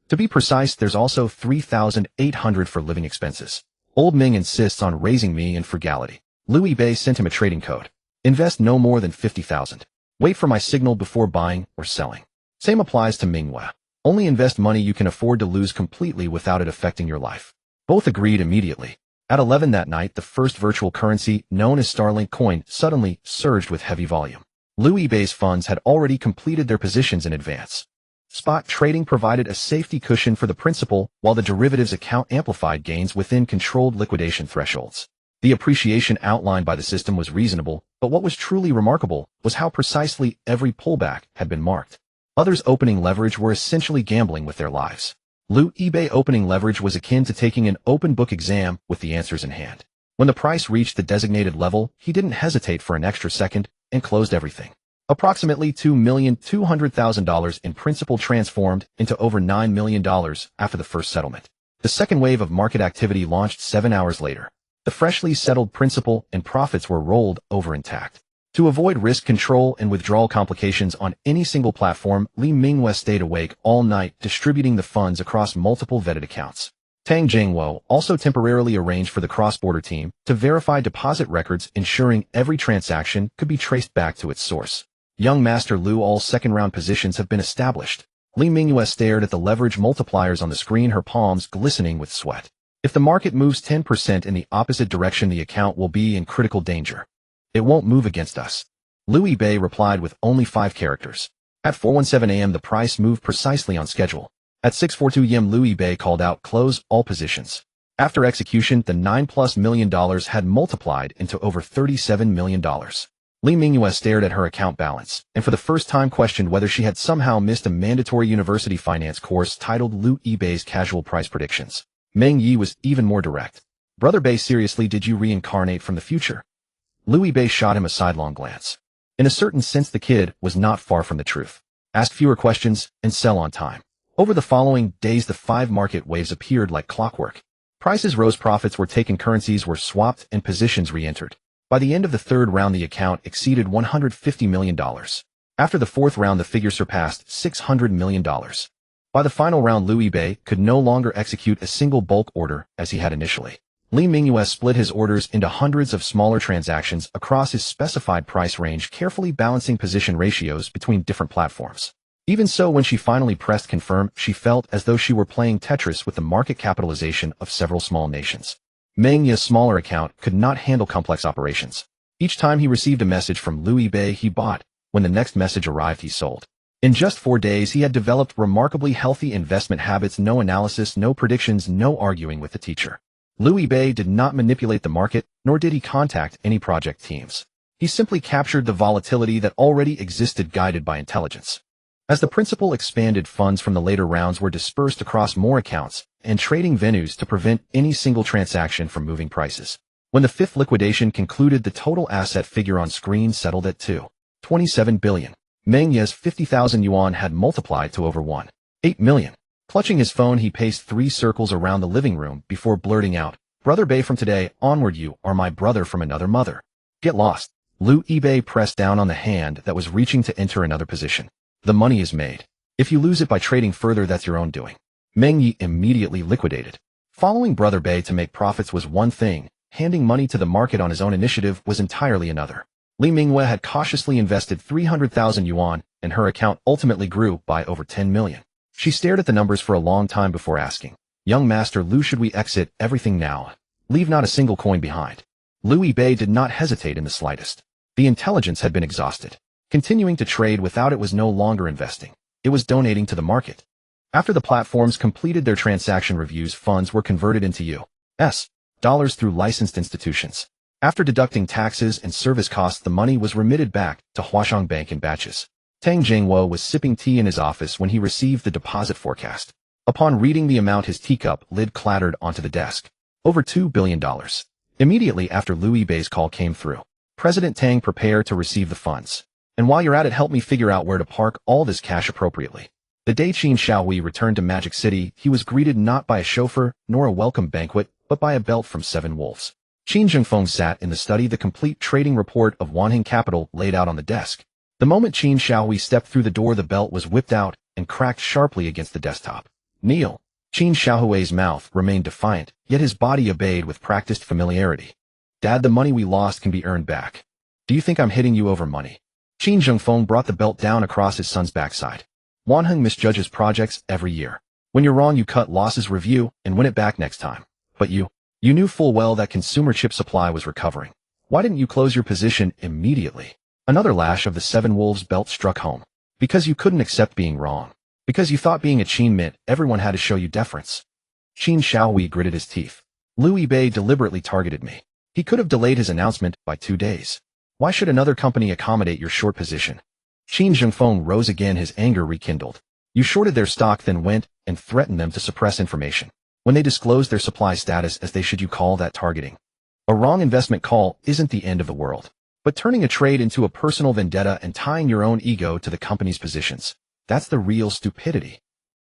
To be precise, there's also 3,800 for living expenses. Old Ming insists on raising me in frugality. Liu Yibei sent him a trading code. Invest no more than 50,000. Wait for my signal before buying or selling. Same applies to Mingyue. Only invest money you can afford to lose completely without it affecting your life. Both agreed immediately. At 11 that night, the first virtual currency, known as Starlink coin, suddenly surged with heavy volume. Liu Yibei's funds had already completed their positions in advance. Spot trading provided a safety cushion for the principal, while the derivatives account amplified gains within controlled liquidation thresholds. The appreciation outlined by the system was reasonable, but what was truly remarkable was how precisely every pullback had been marked. Others opening leverage were essentially gambling with their lives. Liu Yibei opening leverage was akin to taking an open book exam with the answers in hand. When the price reached the designated level, he didn't hesitate for an extra second and closed everything. Approximately $2,200,000 in principal transformed into over $9 million after the first settlement. The second wave of market activity launched 7 hours later. The freshly settled principal and profits were rolled over intact. To avoid risk control and withdrawal complications on any single platform, Li Mingyue stayed awake all night, distributing the funds across multiple vetted accounts. Tang Jingwo also temporarily arranged for the cross-border team to verify deposit records, ensuring every transaction could be traced back to its source. Young Master Liu, all second-round positions have been established. Li Mingyue stared at the leverage multipliers on the screen, her palms glistening with sweat. If the market moves 10% in the opposite direction, the account will be in critical danger. It won't move against us. Liu Yibei replied with only 5 characters. At 4:17 a.m. the price moved precisely on schedule. At 6:42 a.m. Liu Yibei called out, close all positions. After execution, the $9+ million had multiplied into over $37 million. Li Mingyue stared at her account balance, and for the first time questioned whether she had somehow missed a mandatory university finance course titled Liu Yibei's Casual Price Predictions. Meng Yi was even more direct. Brother Bei, seriously, did you reincarnate from the future? Liu Yibei shot him a sidelong glance. In a certain sense, the kid was not far from the truth. Ask fewer questions and sell on time. Over the following days, the 5 market waves appeared like clockwork. Prices rose, profits were taken, currencies were swapped, and positions re-entered. By the end of the 3rd round, the account exceeded $150 million. After the 4th round, the figure surpassed $600 million. By the final round, Liu Yibei could no longer execute a single bulk order as he had initially. Li Mingyue split his orders into hundreds of smaller transactions across his specified price range, carefully balancing position ratios between different platforms. Even so, when she finally pressed confirm, she felt as though she were playing Tetris with the market capitalization of several small nations. Meng Yi's smaller account could not handle complex operations. Each time he received a message from Liu Yibei, he bought. When the next message arrived, he sold. In just 4 days, he had developed remarkably healthy investment habits, no analysis, no predictions, no arguing with the teacher. Liu Bei did not manipulate the market, nor did he contact any project teams. He simply captured the volatility that already existed, guided by intelligence. As the principal expanded, funds from the later rounds were dispersed across more accounts and trading venues to prevent any single transaction from moving prices. When the fifth liquidation concluded, the total asset figure on screen settled at 2.27 billion. Meng Ye's 50,000 yuan had multiplied to over 1.8 million. Clutching his phone, he paced 3 circles around the living room before blurting out, "Brother Bei, from today onward you are my brother from another mother. Get lost." Liu Bei pressed down on the hand that was reaching to enter another position. "The money is made. If you lose it by trading further, that's your own doing." Meng Yi immediately liquidated. Following Brother Bei to make profits was one thing, handing money to the market on his own initiative was entirely another. Li Mingwei had cautiously invested 300,000 yuan, and her account ultimately grew by over 10 million. She stared at the numbers for a long time before asking, "Young Master Liu, should we exit everything now? Leave not a single coin behind?" Liu Bei did not hesitate in the slightest. The intelligence had been exhausted. Continuing to trade without it was no longer investing. It was donating to the market. After the platforms completed their transaction reviews, funds were converted into US dollars through licensed institutions. After deducting taxes and service costs, the money was remitted back to Huashang Bank in batches. Tang Jingwo was sipping tea in his office when he received the deposit forecast. Upon reading the amount, his teacup lid clattered onto the desk. Over $2 billion. Immediately after Liu Bei's call came through, President Tang, prepare to receive the funds. And while you're at it, help me figure out where to park all this cash appropriately. The day Qin Shaohui returned to Magic City, he was greeted not by a chauffeur nor a welcome banquet, but by a belt from 7 wolves. Qin Zhengfeng sat in the study, the complete trading report of Wanheng Capital laid out on the desk. The moment Qin Shaohui stepped through the door, the belt was whipped out and cracked sharply against the desktop. "Kneel." Qin Shaohui's mouth remained defiant, yet his body obeyed with practiced familiarity. "Dad, the money we lost can be earned back. Do you think I'm hitting you over money?" Qin Zhengfeng brought the belt down across his son's backside. "Wanheng misjudges projects every year. When you're wrong, you cut losses, review, and win it back next time. But you knew full well that consumer chip supply was recovering. Why didn't you close your position immediately?" Another lash of the 7 wolves' belt struck home. "Because you couldn't accept being wrong. Because you thought being a Qin meant everyone had to show you deference." Qin Shaohui gritted his teeth. "Liu Bei deliberately targeted me. He could have delayed his announcement by 2 days. Why should another company accommodate your short position?" Qin Zhengfeng rose again, his anger rekindled. "You shorted their stock, then went and threatened them to suppress information. When they disclosed their supply status, as they should, you call that targeting? A wrong investment call isn't the end of the world. But turning a trade into a personal vendetta and tying your own ego to the company's positions, that's the real stupidity."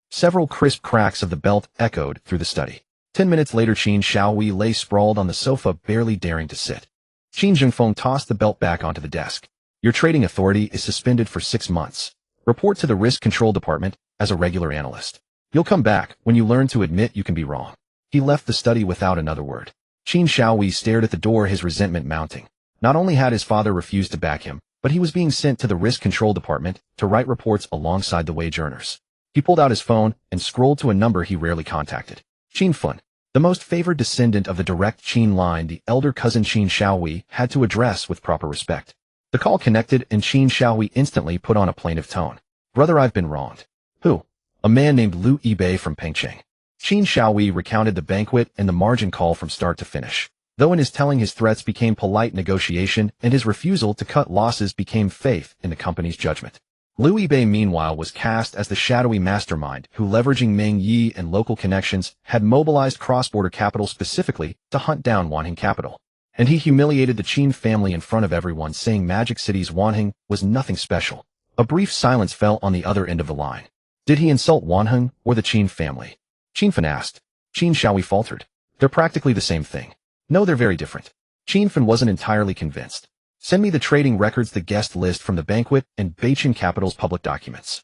Several crisp cracks of the belt echoed through the study. 10 minutes later, Qin Shaohui lay sprawled on the sofa, barely daring to sit. Qin Zhengfeng tossed the belt back onto the desk. "Your trading authority is suspended for 6 months. Report to the risk control department as a regular analyst. You'll come back when you learn to admit you can be wrong." He left the study without another word. Qin Shaohui stared at the door, his resentment mounting. Not only had his father refused to back him, but he was being sent to the risk control department to write reports alongside the wage earners. He pulled out his phone and scrolled to a number he rarely contacted. Qin Fun, the most favored descendant of the direct Qin line, the elder cousin Qin Shaohui had to address with proper respect. The call connected, and Qin Shaohui instantly put on a plaintive tone. "Brother, I've been wronged." "Who?" "A man named Liu Bei from Pengcheng." Qin Shaohui recounted the banquet and the margin call from start to finish. Though in his telling, his threats became polite negotiation, and his refusal to cut losses became faith in the company's judgment. Liu Bei, meanwhile, was cast as the shadowy mastermind who, leveraging Meng Yi and local connections, had mobilized cross-border capital specifically to hunt down Wanheng Capital. And he humiliated the Qin family in front of everyone, saying Magic City's Wanheng was nothing special. A brief silence fell on the other end of the line. Did he insult Wanheng or the Qin family? Qin Fan asked. Qin Shaohui faltered. They're practically the same thing. No, they're very different. Qin Fan wasn't entirely convinced. Send me the trading records, the guest list from the banquet, and Beijing Capital's public documents.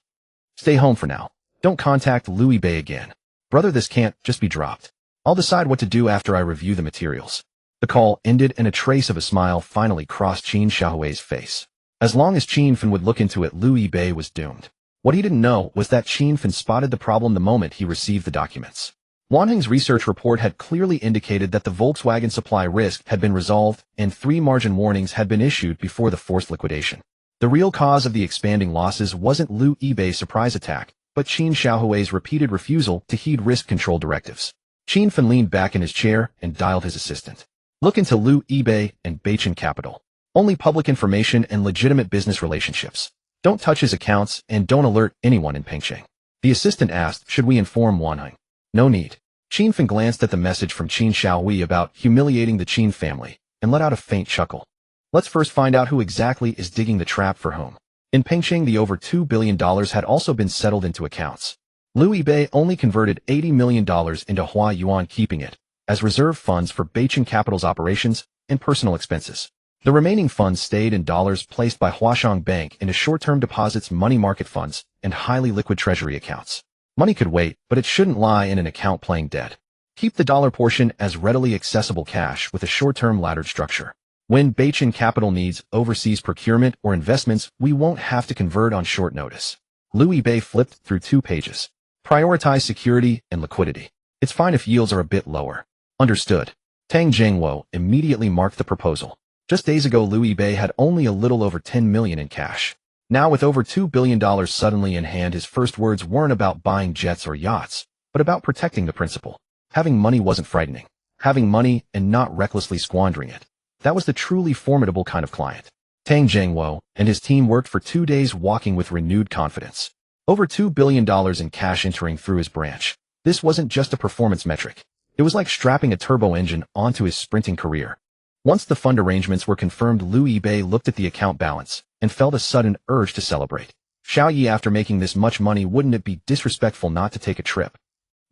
Stay home for now. Don't contact Liu Bei again. Brother, this can't just be dropped. I'll decide what to do after I review the materials. The call ended, and a trace of a smile finally crossed Qin Shaohui's face. As long as Qin Fan would look into it, Liu Bei was doomed. What he didn't know was that Qin Fan spotted the problem the moment he received the documents. Wanheng's research report had clearly indicated that the Volkswagen supply risk had been resolved, and 3 margin warnings had been issued before the forced liquidation. The real cause of the expanding losses wasn't Liu Yibei's surprise attack, but Qin Xiaohui's repeated refusal to heed risk control directives. Qin Fan leaned back in his chair and dialed his assistant. Look into Liu Yibei and Beichen Capital. Only public information and legitimate business relationships. Don't touch his accounts and don't alert anyone in Pengcheng. The assistant asked, should we inform Wanheng? No need. Qin Fan glanced at the message from Qin Xiaohui about humiliating the Qin family and let out a faint chuckle. Let's first find out who exactly is digging the trap for whom. In Pengcheng, the over $2 billion had also been settled into accounts. Liu Yibei only converted $80 million into Hua Yuan, keeping it as reserve funds for Beichen Capital's operations and personal expenses. The remaining funds stayed in dollars placed by Huashang Bank into short-term deposits, money market funds, and highly liquid treasury accounts. Money could wait, but it shouldn't lie in an account playing dead. Keep the dollar portion as readily accessible cash with a short-term laddered structure. When Beichen Capital needs overseas procurement or investments, we won't have to convert on short notice. Liu Yibei flipped through 2 pages. Prioritize security and liquidity. It's fine if yields are a bit lower. Understood. Tang Zhengwo immediately marked the proposal. Just days ago, Liu Yibei had only a little over 10 million in cash. Now with over $2 billion suddenly in hand, his first words weren't about buying jets or yachts, but about protecting the principal. Having money wasn't frightening. Having money and not recklessly squandering it. That was the truly formidable kind of client. Tang Zhengwo and his team worked for 2 days, walking with renewed confidence. Over $2 billion in cash entering through his branch. This wasn't just a performance metric. It was like strapping a turbo engine onto his sprinting career. Once the fund arrangements were confirmed, Liu Yibei looked at the account balance and felt a sudden urge to celebrate. Xiao Yi, after making this much money, wouldn't it be disrespectful not to take a trip?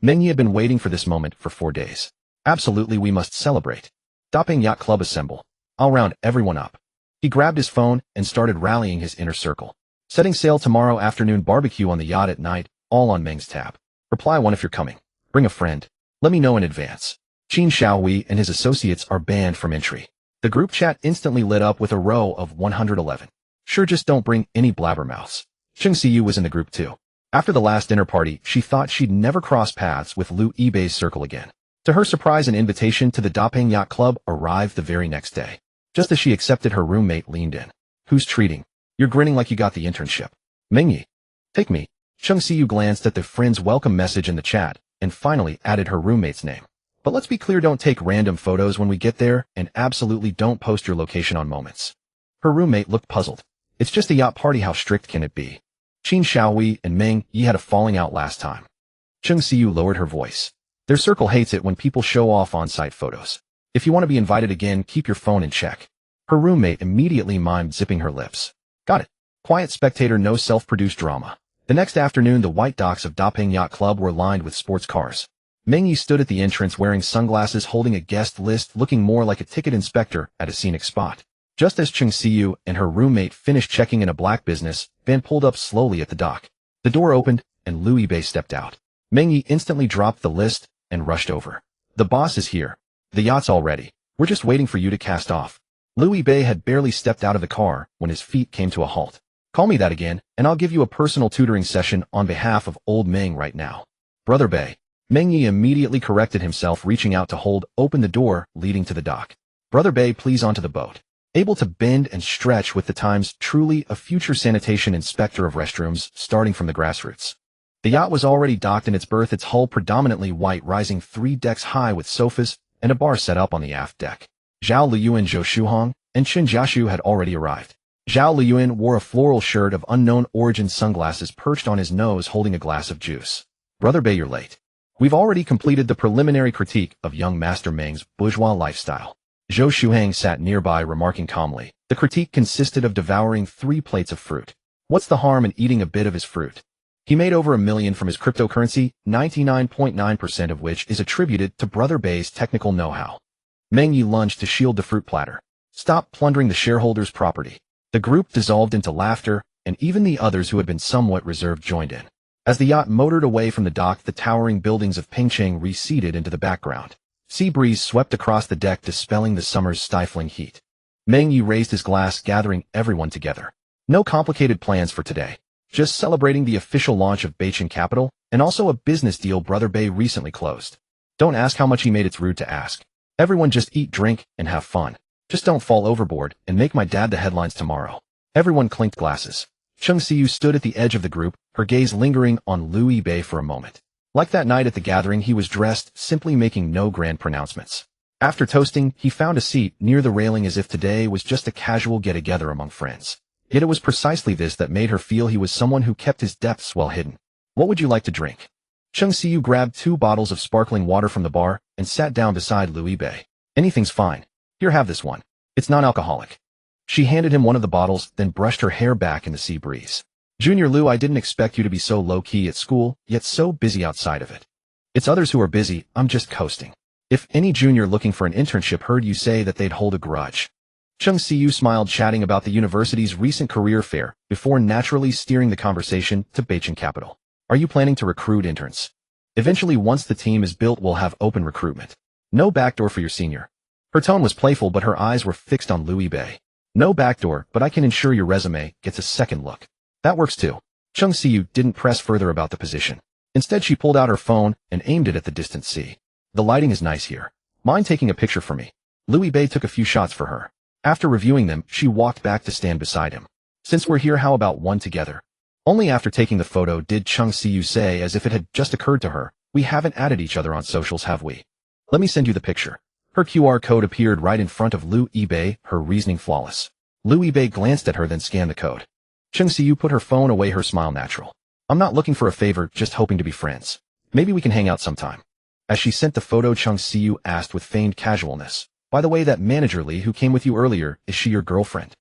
Meng Yi had been waiting for this moment for 4 days. Absolutely, we must celebrate. Dapeng Yacht Club assemble. I'll round everyone up. He grabbed his phone and started rallying his inner circle. Setting sail tomorrow afternoon, barbecue on the yacht at night, all on Meng's tab. Reply 1 if you're coming. Bring a friend. Let me know in advance. Qin Xiaohui and his associates are banned from entry. The group chat instantly lit up with a row of 111. Sure, just don't bring any blabbermouths. Cheng Siyu was in the group too. After the last dinner party, she thought she'd never cross paths with Liu Yibei's circle again. To her surprise, an invitation to the Dapeng Yacht Club arrived the very next day. Just as she accepted, her roommate leaned in. Who's treating? You're grinning like you got the internship. Meng Yi. Take me. Cheng Siyu glanced at the friend's welcome message in the chat and finally added her roommate's name. But let's be clear, don't take random photos when we get there, and absolutely don't post your location on Moments. Her roommate looked puzzled. It's just a yacht party, how strict can it be? Qin Xiaohui and Meng Yi had a falling out last time. Cheng Siyu lowered her voice. Their circle hates it when people show off on-site photos. If you want to be invited again, keep your phone in check. Her roommate immediately mimed, zipping her lips. Got it. Quiet spectator, no self-produced drama. The next afternoon, the white docks of Dapeng Yacht Club were lined with sports cars. Meng Yi stood at the entrance wearing sunglasses, holding a guest list, looking more like a ticket inspector at a scenic spot. Just as Cheng Siyu and her roommate finished checking in a black business van, pulled up slowly at the dock. The door opened and Liu Yibei stepped out. Meng Yi instantly dropped the list and rushed over. The boss is here. The yacht's all ready. We're just waiting for you to cast off. Liu Yibei had barely stepped out of the car when his feet came to a halt. Call me that again, and I'll give you a personal tutoring session on behalf of old Meng right now. Brother Bei. Meng Yi immediately corrected himself, reaching out to hold open the door leading to the dock. Brother Bei, please onto the boat. Able to bend and stretch with the times, truly a future sanitation inspector of restrooms, starting from the grassroots. The yacht was already docked in its berth, its hull predominantly white, rising 3 decks high with sofas and a bar set up on the aft deck. Zhao Liyuan, Zhou Shuhong, and Chen Jiaxu had already arrived. Zhao Liyuan wore a floral shirt of unknown origin, sunglasses perched on his nose, holding a glass of juice. Brother Bei, you're late. We've already completed the preliminary critique of young Master Meng's bourgeois lifestyle. Zhou Shuhang sat nearby, remarking calmly. The critique consisted of devouring 3 plates of fruit. What's the harm in eating a bit of his fruit? He made over $1 million from his cryptocurrency, 99.9% of which is attributed to Brother Bei's technical know-how. Meng Yi lunged to shield the fruit platter. Stop plundering the shareholders' property. The group dissolved into laughter, and even the others who had been somewhat reserved joined in. As the yacht motored away from the dock, the towering buildings of Pengcheng receded into the background. Sea breeze swept across the deck, dispelling the summer's stifling heat. Meng Yi raised his glass, gathering everyone together. No complicated plans for today. Just celebrating the official launch of Beichen Capital, and also a business deal Brother Bei recently closed. Don't ask how much he made, it's rude to ask. Everyone just eat, drink, and have fun. Just don't fall overboard and make my dad the headlines tomorrow. Everyone clinked glasses. Chung Siyu stood at the edge of the group, her gaze lingering on Liu Yibei for a moment. Like that night at the gathering, he was dressed, simply making no grand pronouncements. After toasting, he found a seat near the railing as if today was just a casual get-together among friends. Yet it was precisely this that made her feel he was someone who kept his depths well hidden. What would you like to drink? Chung Siyu grabbed 2 bottles of sparkling water from the bar and sat down beside Liu Yibei. Anything's fine. Here, have this one. It's non-alcoholic. She handed him one of the bottles, then brushed her hair back in the sea breeze. Junior Liu, I didn't expect you to be so low-key at school, yet so busy outside of it. It's others who are busy, I'm just coasting. If any junior looking for an internship heard you say that they'd hold a grudge. Chung Siyu smiled, chatting about the university's recent career fair, before naturally steering the conversation to Beijing Capital. Are you planning to recruit interns? Eventually, once the team is built, we'll have open recruitment. No backdoor for your senior. Her tone was playful, but her eyes were fixed on Liu Yibei. No backdoor, but I can ensure your resume gets a second look. That works too. Chung Siyu didn't press further about the position. Instead, she pulled out her phone and aimed it at the distant sea. The lighting is nice here. Mind taking a picture for me? Liu Yibei took a few shots for her. After reviewing them, she walked back to stand beside him. Since we're here, how about one together? Only after taking the photo did Chung Siyu say, as if it had just occurred to her, we haven't added each other on socials, have we? Let me send you the picture. Her QR code appeared right in front of Liu Yibei, her reasoning flawless. Liu Yibei glanced at her, then scanned the code. Chung Siyu put her phone away, her smile natural. I'm not looking for a favor, just hoping to be friends. Maybe we can hang out sometime. As she sent the photo, Chung Siyu asked with feigned casualness, by the way, that manager Lee who came with you earlier, is she your girlfriend?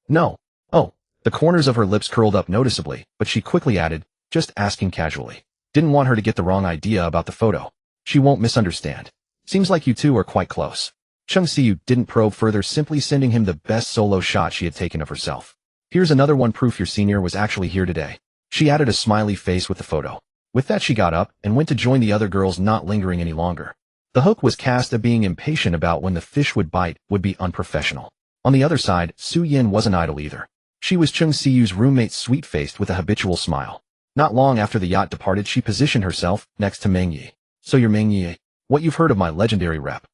No. Oh. The corners of her lips curled up noticeably, but she quickly added, just asking casually. Didn't want her to get the wrong idea about the photo. She won't misunderstand. Seems like you two are quite close. Chung Siyu didn't probe further, simply sending him the best solo shot she had taken of herself. Here's another one, proof your senior was actually here today. She added a smiley face with the photo. With that, she got up and went to join the other girls, not lingering any longer. The hook was cast of being impatient about when the fish would bite would be unprofessional. On the other side, Su Yin wasn't idle either. She was Chung Siyu's roommate, sweet-faced with a habitual smile. Not long after the yacht departed, she positioned herself next to Meng Yi. So you're Meng Yi, what you've heard of my legendary rep.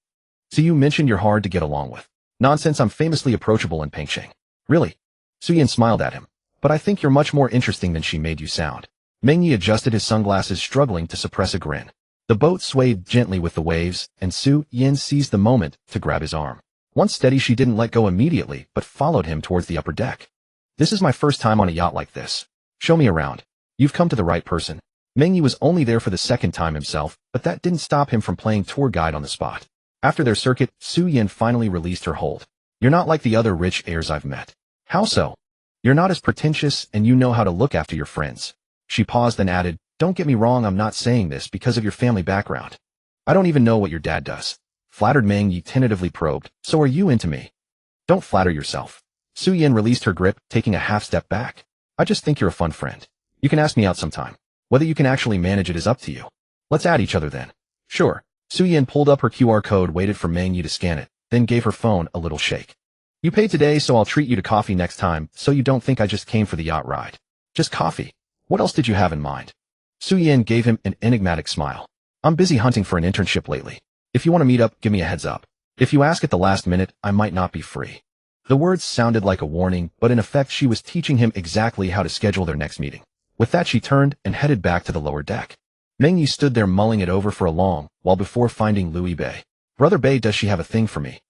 So you mentioned you're hard to get along with. Nonsense, I'm famously approachable in Pengsheng. Really? Su Yin smiled at him. But I think you're much more interesting than she made you sound. Meng Yi adjusted his sunglasses, struggling to suppress a grin. The boat swayed gently with the waves, and Su Yin seized the moment to grab his arm. Once steady, she didn't let go immediately, but followed him towards the upper deck. This is my first time on a yacht like this. Show me around. You've come to the right person. Meng Yi was only there for the second time himself, but that didn't stop him from playing tour guide on the spot. After their circuit, Su Yin finally released her hold. You're not like the other rich heirs I've met. How so? You're not as pretentious, and you know how to look after your friends. She paused, then added, don't get me wrong, I'm not saying this because of your family background. I don't even know what your dad does. Flattered. Meng Yi tentatively probed, so are you into me? Don't flatter yourself. Su Yin released her grip, taking a half step back. I just think you're a fun friend. You can ask me out sometime. Whether you can actually manage it is up to you. Let's add each other then. Sure. Su Yin pulled up her QR code, waited for Meng Yi to scan it, then gave her phone a little shake. You paid today, so I'll treat you to coffee next time, so you don't think I just came for the yacht ride. Just coffee. What else did you have in mind? Su Yin gave him an enigmatic smile. I'm busy hunting for an internship lately. If you want to meet up, give me a heads up. If you ask at the last minute, I might not be free. The words sounded like a warning, but in effect she was teaching him exactly how to schedule their next meeting. With that, she turned and headed back to the lower deck. Meng Yi stood there mulling it over for a long while before finding Liu Yibei. Brother Bei, does she have a thing for me?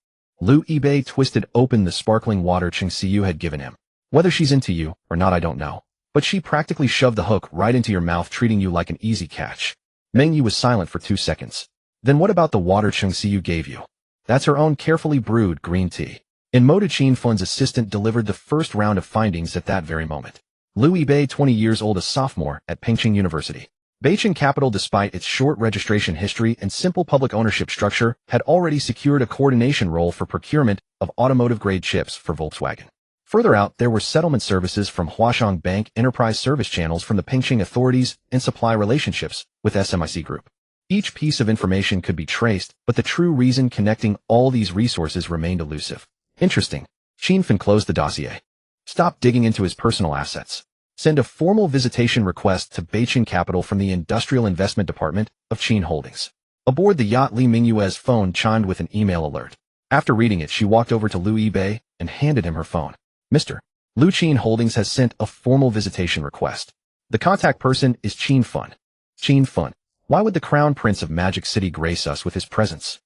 Liu Yibei twisted open the sparkling water Chung Siyu had given him. Whether she's into you or not, I don't know. But she practically shoved the hook right into your mouth, treating you like an easy catch. Meng Yi was silent for 2 seconds. Then what about the water Chung Siyu gave you? That's her own carefully brewed green tea. In Chin Fun's assistant delivered the first round of findings at that very moment. Liu Yibei, 20 years old, a sophomore at Pengsheng University. Beijing Capital, despite its short registration history and simple public ownership structure, had already secured a coordination role for procurement of automotive-grade chips for Volkswagen. Further out, there were settlement services from Huashang Bank, enterprise service channels from the Pengsheng authorities, and supply relationships with SMIC Group. Each piece of information could be traced, but the true reason connecting all these resources remained elusive. Interesting. Fin closed the dossier. Stop digging into his personal assets. Send a formal visitation request to Beijing Capital from the Industrial Investment Department of Qin Holdings. Aboard the yacht, Li Mingyue's phone chimed with an email alert. After reading it, she walked over to Liu Yibei and handed him her phone. Mr. Lu Qin Holdings has sent a formal visitation request. The contact person is Qin Fun. Qin Fun. Why would the Crown Prince of Magic City grace us with his presence?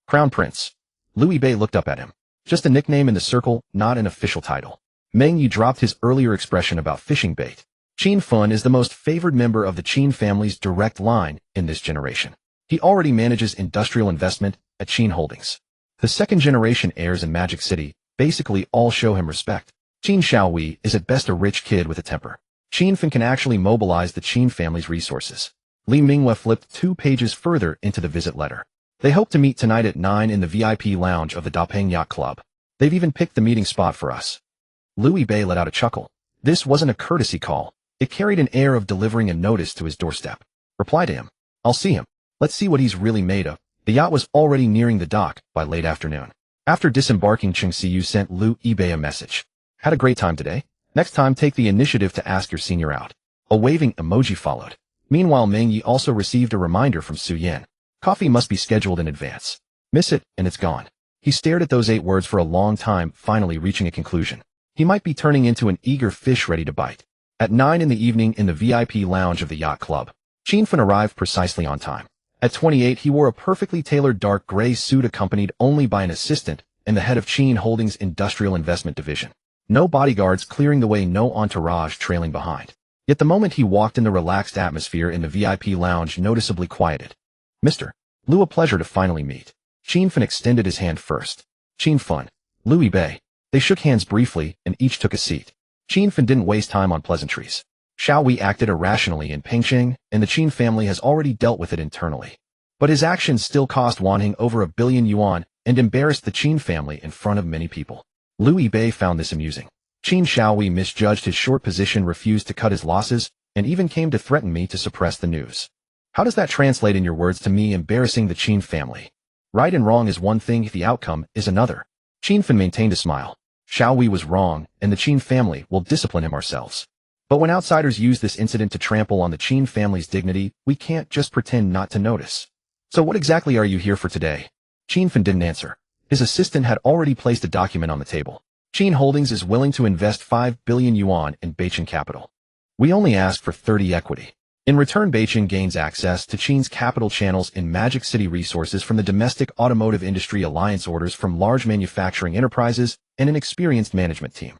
Crown Prince. Louis Bei looked up at him. Just a nickname in the circle, not an official title. Meng Yi dropped his earlier expression about fishing bait. Qin Fun is the most favored member of the Qin family's direct line in this generation. He already manages industrial investment at Qin Holdings. The second-generation heirs in Magic City basically all show him respect. Qin Xiaowei is at best a rich kid with a temper. Qin Fan can actually mobilize the Qin family's resources. Li Minghua flipped 2 pages further into the visit letter. They hope to meet tonight at 9 in the VIP lounge of the Dapeng Yacht Club. They've even picked the meeting spot for us. Louis Bei let out a chuckle. This wasn't a courtesy call. It carried an air of delivering a notice to his doorstep. Reply to him. I'll see him. Let's see what he's really made of. The yacht was already nearing the dock by late afternoon. After disembarking, Cheng Siyu sent Louis Bei a message. Had a great time today. Next time take the initiative to ask your senior out. A waving emoji followed. Meanwhile, Meng Yi also received a reminder from Su Yan. Coffee must be scheduled in advance. Miss it, and it's gone. He stared at those 8 words for a long time, finally reaching a conclusion. He might be turning into an eager fish ready to bite. At 9 in the evening in the VIP lounge of the yacht club, Qin Fan arrived precisely on time. At 28, he wore a perfectly tailored dark gray suit accompanied only by an assistant and the head of Qin Holdings' Industrial Investment Division. No bodyguards clearing the way, no entourage trailing behind. Yet the moment he walked in, the relaxed atmosphere in the VIP lounge noticeably quieted. Mr. Lu, a pleasure to finally meet. Qin Fan extended his hand first. Qin Fan. Louis Bei. They shook hands briefly and each took a seat. Qin Fan didn't waste time on pleasantries. Xiaowei acted irrationally in Pengcheng, and the Qin family has already dealt with it internally. But his actions still cost Wanheng over 1 billion yuan and embarrassed the Qin family in front of many people. Louis Bei found this amusing. Qin Xiaowei misjudged his short position, refused to cut his losses, and even came to threaten me to suppress the news. How does that translate in your words to me embarrassing the Qin family? Right and wrong is one thing, the outcome is another. Qin Fan maintained a smile. Xiaowei was wrong, and the Qin family will discipline him ourselves. But when outsiders use this incident to trample on the Qin family's dignity, we can't just pretend not to notice. So what exactly are you here for today? Qin Fan didn't answer. His assistant had already placed a document on the table. Qin Holdings is willing to invest 5 billion yuan in Beijing capital. We only ask for 30 equity. In return, Beijing gains access to Qin's capital channels in Magic City, resources from the domestic automotive industry, alliance orders from large manufacturing enterprises, and an experienced management team.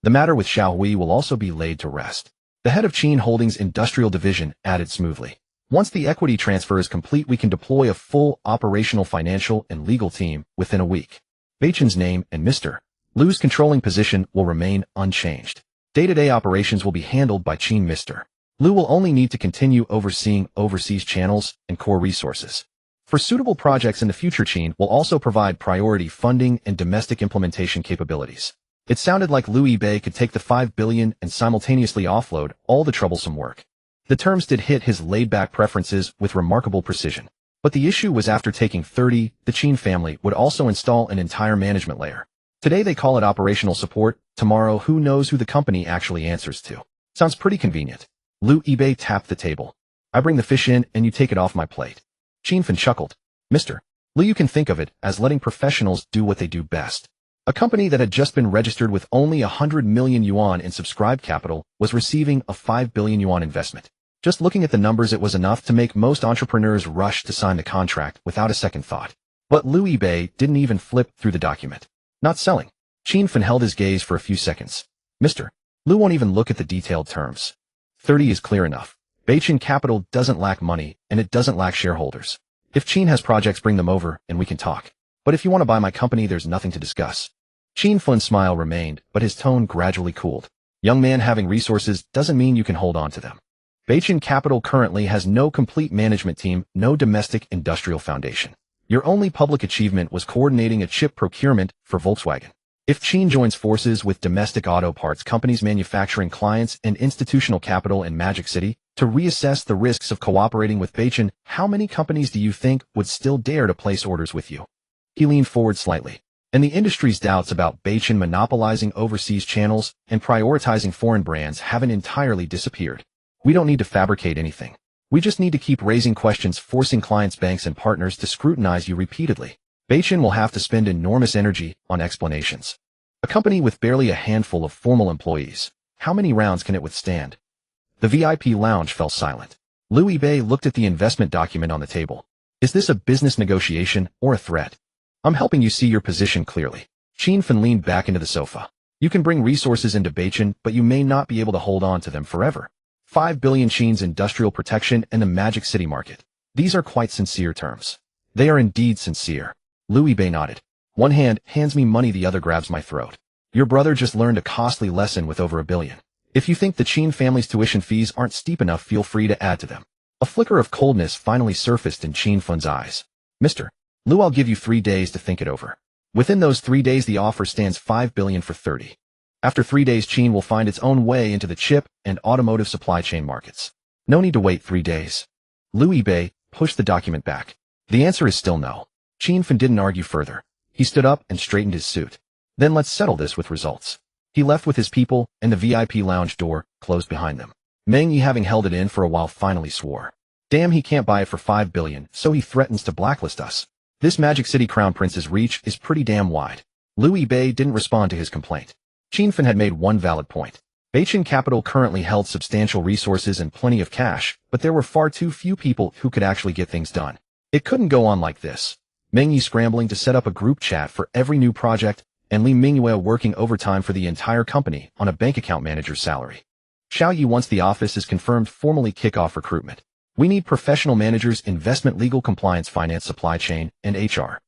The matter with Xiaowei will also be laid to rest. The head of Qin Holdings' industrial division added smoothly. Once the equity transfer is complete, we can deploy a full operational, financial, and legal team within a week. Beijing's name and Mr. Lu's controlling position will remain unchanged. Day-to-day operations will be handled by Qin. Mr. Lu will only need to continue overseeing overseas channels and core resources. For suitable projects in the future, Qin will also provide priority funding and domestic implementation capabilities. It sounded like Louis Bei could take the 5 billion and simultaneously offload all the troublesome work. The terms did hit his laid-back preferences with remarkable precision. But the issue was, after taking 30, the Qin family would also install an entire management layer. Today they call it operational support. Tomorrow, who knows who the company actually answers to. Sounds pretty convenient. Louis Bei tapped the table. I bring the fish in and you take it off my plate. Qin Fan chuckled. Mr. Lu, you can think of it as letting professionals do what they do best. A company that had just been registered with only 100 million yuan in subscribed capital was receiving a 5 billion yuan investment. Just looking at the numbers, it was enough to make most entrepreneurs rush to sign the contract without a second thought. But Louis Bei didn't even flip through the document. Not selling. Qin Fan held his gaze for a few seconds. Mr. Lu won't even look at the detailed terms. 30 is clear enough. Beijing Capital doesn't lack money, and it doesn't lack shareholders. If Qin has projects, bring them over, and we can talk. But if you want to buy my company, there's nothing to discuss. Qin Fan's smile remained, but his tone gradually cooled. Young man, having resources doesn't mean you can hold on to them. Beijing Capital currently has no complete management team, no domestic industrial foundation. Your only public achievement was coordinating a chip procurement for Volkswagen. If Qin joins forces with domestic auto parts companies, manufacturing clients, and institutional capital in Magic City to reassess the risks of cooperating with Beijing, how many companies do you think would still dare to place orders with you? He leaned forward slightly. And the industry's doubts about Beijing monopolizing overseas channels and prioritizing foreign brands haven't entirely disappeared. We don't need to fabricate anything. We just need to keep raising questions, forcing clients, banks, and partners to scrutinize you repeatedly. Beijing will have to spend enormous energy on explanations. A company with barely a handful of formal employees. How many rounds can it withstand? The VIP lounge fell silent. Louis Bay looked at the investment document on the table. Is this a business negotiation or a threat? I'm helping you see your position clearly. Qin Fan leaned back into the sofa. You can bring resources into Beichin, but you may not be able to hold on to them forever. 5 billion Qin's industrial protection and the Magic City market. These are quite sincere terms. They are indeed sincere. Louis Bay nodded. One hand hands me money, the other grabs my throat. Your brother just learned a costly lesson with over $1 billion. If you think the Qin family's tuition fees aren't steep enough, feel free to add to them. A flicker of coldness finally surfaced in Qin Fan's eyes. Mr. Liu, I'll give you 3 days to think it over. Within those 3 days, the offer stands 5 billion for 30. After 3 days, Qin will find its own way into the chip and automotive supply chain markets. No need to wait 3 days. Louis Bay pushed the document back. The answer is still no. Qin Fan didn't argue further. He stood up and straightened his suit. Then let's settle this with results. He left with his people, and the VIP lounge door closed behind them. Meng Yi, having held it in for a while, finally swore. Damn, he can't buy it for 5 billion, so he threatens to blacklist us. This Magic City Crown Prince's reach is pretty damn wide. Louis Bay didn't respond to his complaint. Qin Fan had made one valid point. Beichin Capital currently held substantial resources and plenty of cash, but there were far too few people who could actually get things done. It couldn't go on like this. Meng Yi scrambling to set up a group chat for every new project, and Li Mingyue working overtime for the entire company on a bank account manager's salary. Xiao Yi, once the office is confirmed, formally kick off recruitment. We need professional managers, investment, legal, compliance, finance, supply chain, and HR.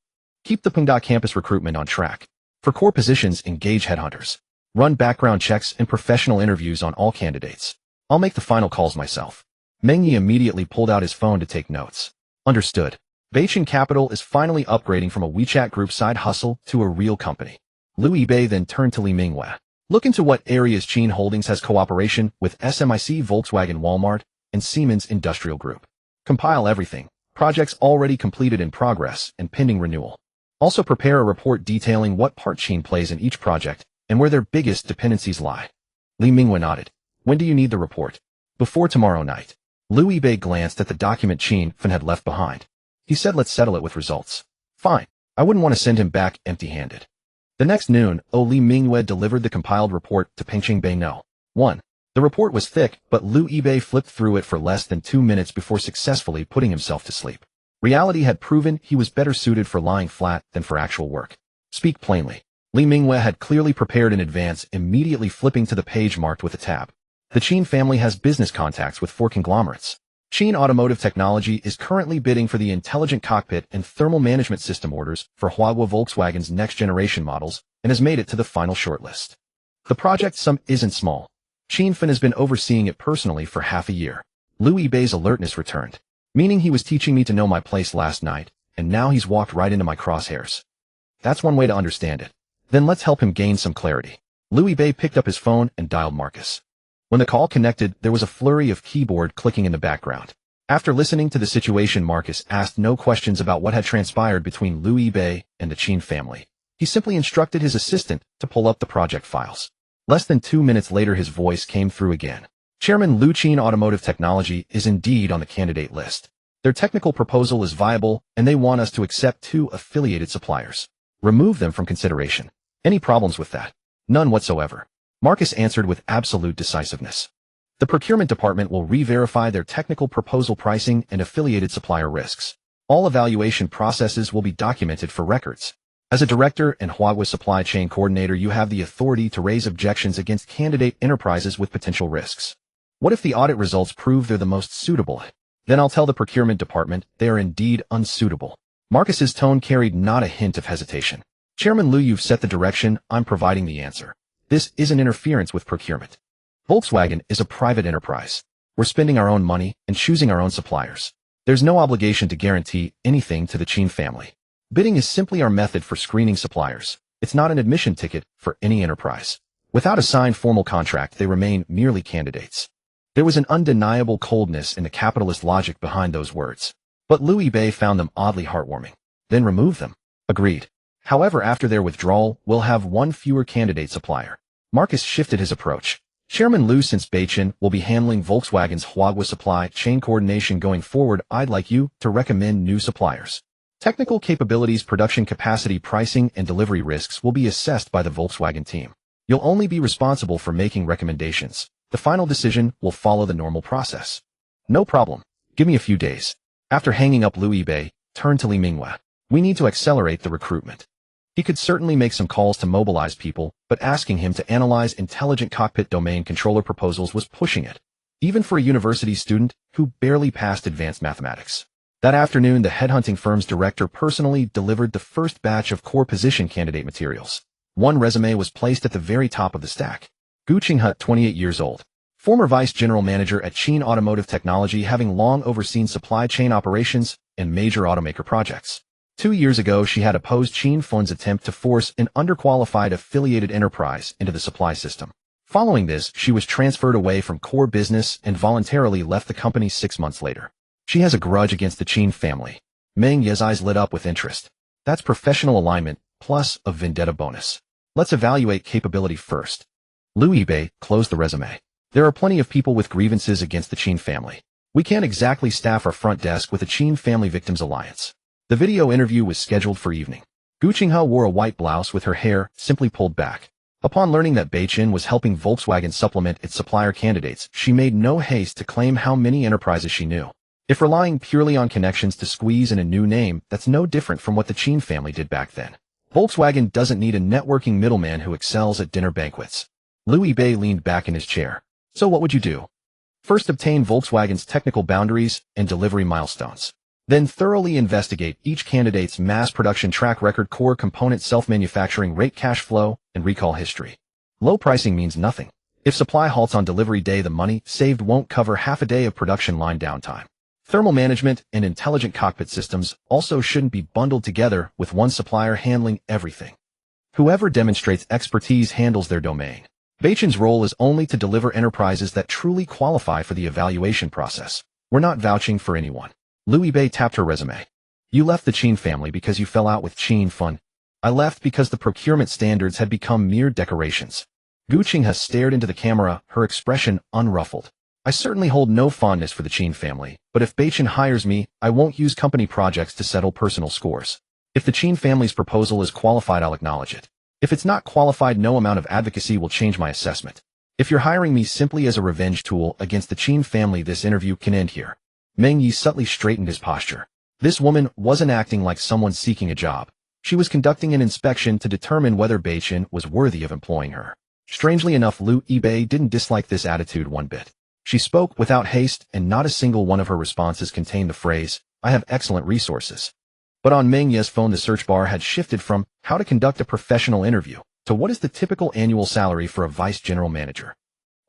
Keep the Pengda campus recruitment on track. For core positions, engage headhunters. Run background checks and professional interviews on all candidates. I'll make the final calls myself. Meng Yi immediately pulled out his phone to take notes. Understood. Beichin Capital is finally upgrading from a WeChat group side hustle to a real company. Louis Bay then turned to Li Mingyue. Look into what areas Qin Holdings has cooperation with SMIC, Volkswagen, Walmart, and Siemens Industrial Group. Compile everything. Projects already completed, in progress, and pending renewal. Also prepare a report detailing what part Qin plays in each project and where their biggest dependencies lie. Li Mingyue nodded. When do you need the report? Before tomorrow night. Louis Bay glanced at the document Qin Fan had left behind. He said, let's settle it with results. Fine. I wouldn't want to send him back empty-handed. The next noon, Li Mingyue delivered the compiled report to Pengqing Bay No. 1. The report was thick, but Louis Bay flipped through it for less than 2 minutes before successfully putting himself to sleep. Reality had proven he was better suited for lying flat than for actual work. Speak plainly. Li Mingyue had clearly prepared in advance, immediately flipping to the page marked with a tab. The Qin family has business contacts with 4 conglomerates. Qin Automotive Technology is currently bidding for the intelligent cockpit and thermal management system orders for Huawei Volkswagen's next-generation models and has made it to the final shortlist. The project sum isn't small. Qin Fan has been overseeing it personally for half a year. Louis Bay's alertness returned, meaning he was teaching me to know my place last night, and now he's walked right into my crosshairs. That's one way to understand it. Then let's help him gain some clarity. Louis Bay picked up his phone and dialed Marcus. When the call connected, there was a flurry of keyboard clicking in the background. After listening to the situation, Marcus asked no questions about what had transpired between Louis Bay and the Qin family. He simply instructed his assistant to pull up the project files. Less than 2 minutes later, his voice came through again. Chairman Liu, Qin Automotive Technology is indeed on the candidate list. Their technical proposal is viable, and they want us to accept 2 affiliated suppliers. Remove them from consideration. Any problems with that? None whatsoever. Marcus answered with absolute decisiveness. The procurement department will re-verify their technical proposal pricing and affiliated supplier risks. All evaluation processes will be documented for records. As a director and Huawei supply chain coordinator, you have the authority to raise objections against candidate enterprises with potential risks. What if the audit results prove they're the most suitable? Then I'll tell the procurement department they are indeed unsuitable. Marcus's tone carried not a hint of hesitation. Chairman Liu, you've set the direction, I'm providing the answer. This isn't interference with procurement. Volkswagen is a private enterprise. We're spending our own money and choosing our own suppliers. There's no obligation to guarantee anything to the Qin family. Bidding is simply our method for screening suppliers. It's not an admission ticket for any enterprise. Without a signed formal contract, they remain merely candidates. There was an undeniable coldness in the capitalist logic behind those words. But Louis Bay found them oddly heartwarming. Then remove them. Agreed. However, after their withdrawal, we'll have 1 fewer candidate supplier. Marcus shifted his approach. Chairman Liu, since Beichin will be handling Volkswagen's Huawei supply chain coordination going forward, I'd like you to recommend new suppliers. Technical capabilities, production capacity, pricing, and delivery risks will be assessed by the Volkswagen team. You'll only be responsible for making recommendations. The final decision will follow the normal process. No problem. Give me a few days. After hanging up Liu Bei, turned to Li Minghua. We need to accelerate the recruitment. He could certainly make some calls to mobilize people, but asking him to analyze intelligent cockpit domain controller proposals was pushing it, even for a university student who barely passed advanced mathematics. That afternoon, the headhunting firm's director personally delivered the first batch of core position candidate materials. One resume was placed at the very top of the stack. Gu Qinghut, 28 years old, former vice general manager at Qin Automotive Technology, having long overseen supply chain operations and major automaker projects. 2 years ago, she had opposed Qin Fun's attempt to force an underqualified affiliated enterprise into the supply system. Following this, she was transferred away from core business and voluntarily left the company 6 months later. She has a grudge against the Qin family. Meng Ye's eyes lit up with interest. That's professional alignment, plus a vendetta bonus. Let's evaluate capability first. Liu Bei closed the resume. There are plenty of people with grievances against the Qin family. We can't exactly staff our front desk with a Qin Family Victims Alliance. The video interview was scheduled for evening. Gu Qinghua wore a white blouse with her hair simply pulled back. Upon learning that Bei-Chen was helping Volkswagen supplement its supplier candidates, she made no haste to claim how many enterprises she knew. If relying purely on connections to squeeze in a new name, that's no different from what the Qin family did back then. Volkswagen doesn't need a networking middleman who excels at dinner banquets. Liu Bei leaned back in his chair. So what would you do? First, obtain Volkswagen's technical boundaries and delivery milestones. Then thoroughly investigate each candidate's mass production track record, core component self-manufacturing rate, cash flow, and recall history. Low pricing means nothing. If supply halts on delivery day, the money saved won't cover half a day of production line downtime. Thermal management and intelligent cockpit systems also shouldn't be bundled together with one supplier handling everything. Whoever demonstrates expertise handles their domain. Bei-Chen's role is only to deliver enterprises that truly qualify for the evaluation process. We're not vouching for anyone. Liu Bei tapped her resume. You left the Qin family because you fell out with Qin Fun. I left because the procurement standards had become mere decorations. Gu Qinghua stared into the camera, her expression unruffled. I certainly hold no fondness for the Qin family, but if Bei-Chen hires me, I won't use company projects to settle personal scores. If the Qin family's proposal is qualified, I'll acknowledge it. If it's not qualified, no amount of advocacy will change my assessment. If you're hiring me simply as a revenge tool against the Qin family, this interview can end here. Meng Yi subtly straightened his posture. This woman wasn't acting like someone seeking a job. She was conducting an inspection to determine whether Bei-Chen was worthy of employing her. Strangely enough, Liu Bei didn't dislike this attitude one bit. She spoke without haste, and not a single one of her responses contained the phrase, I have excellent resources. But on Meng Ye's phone, the search bar had shifted from how to conduct a professional interview to what is the typical annual salary for a vice general manager.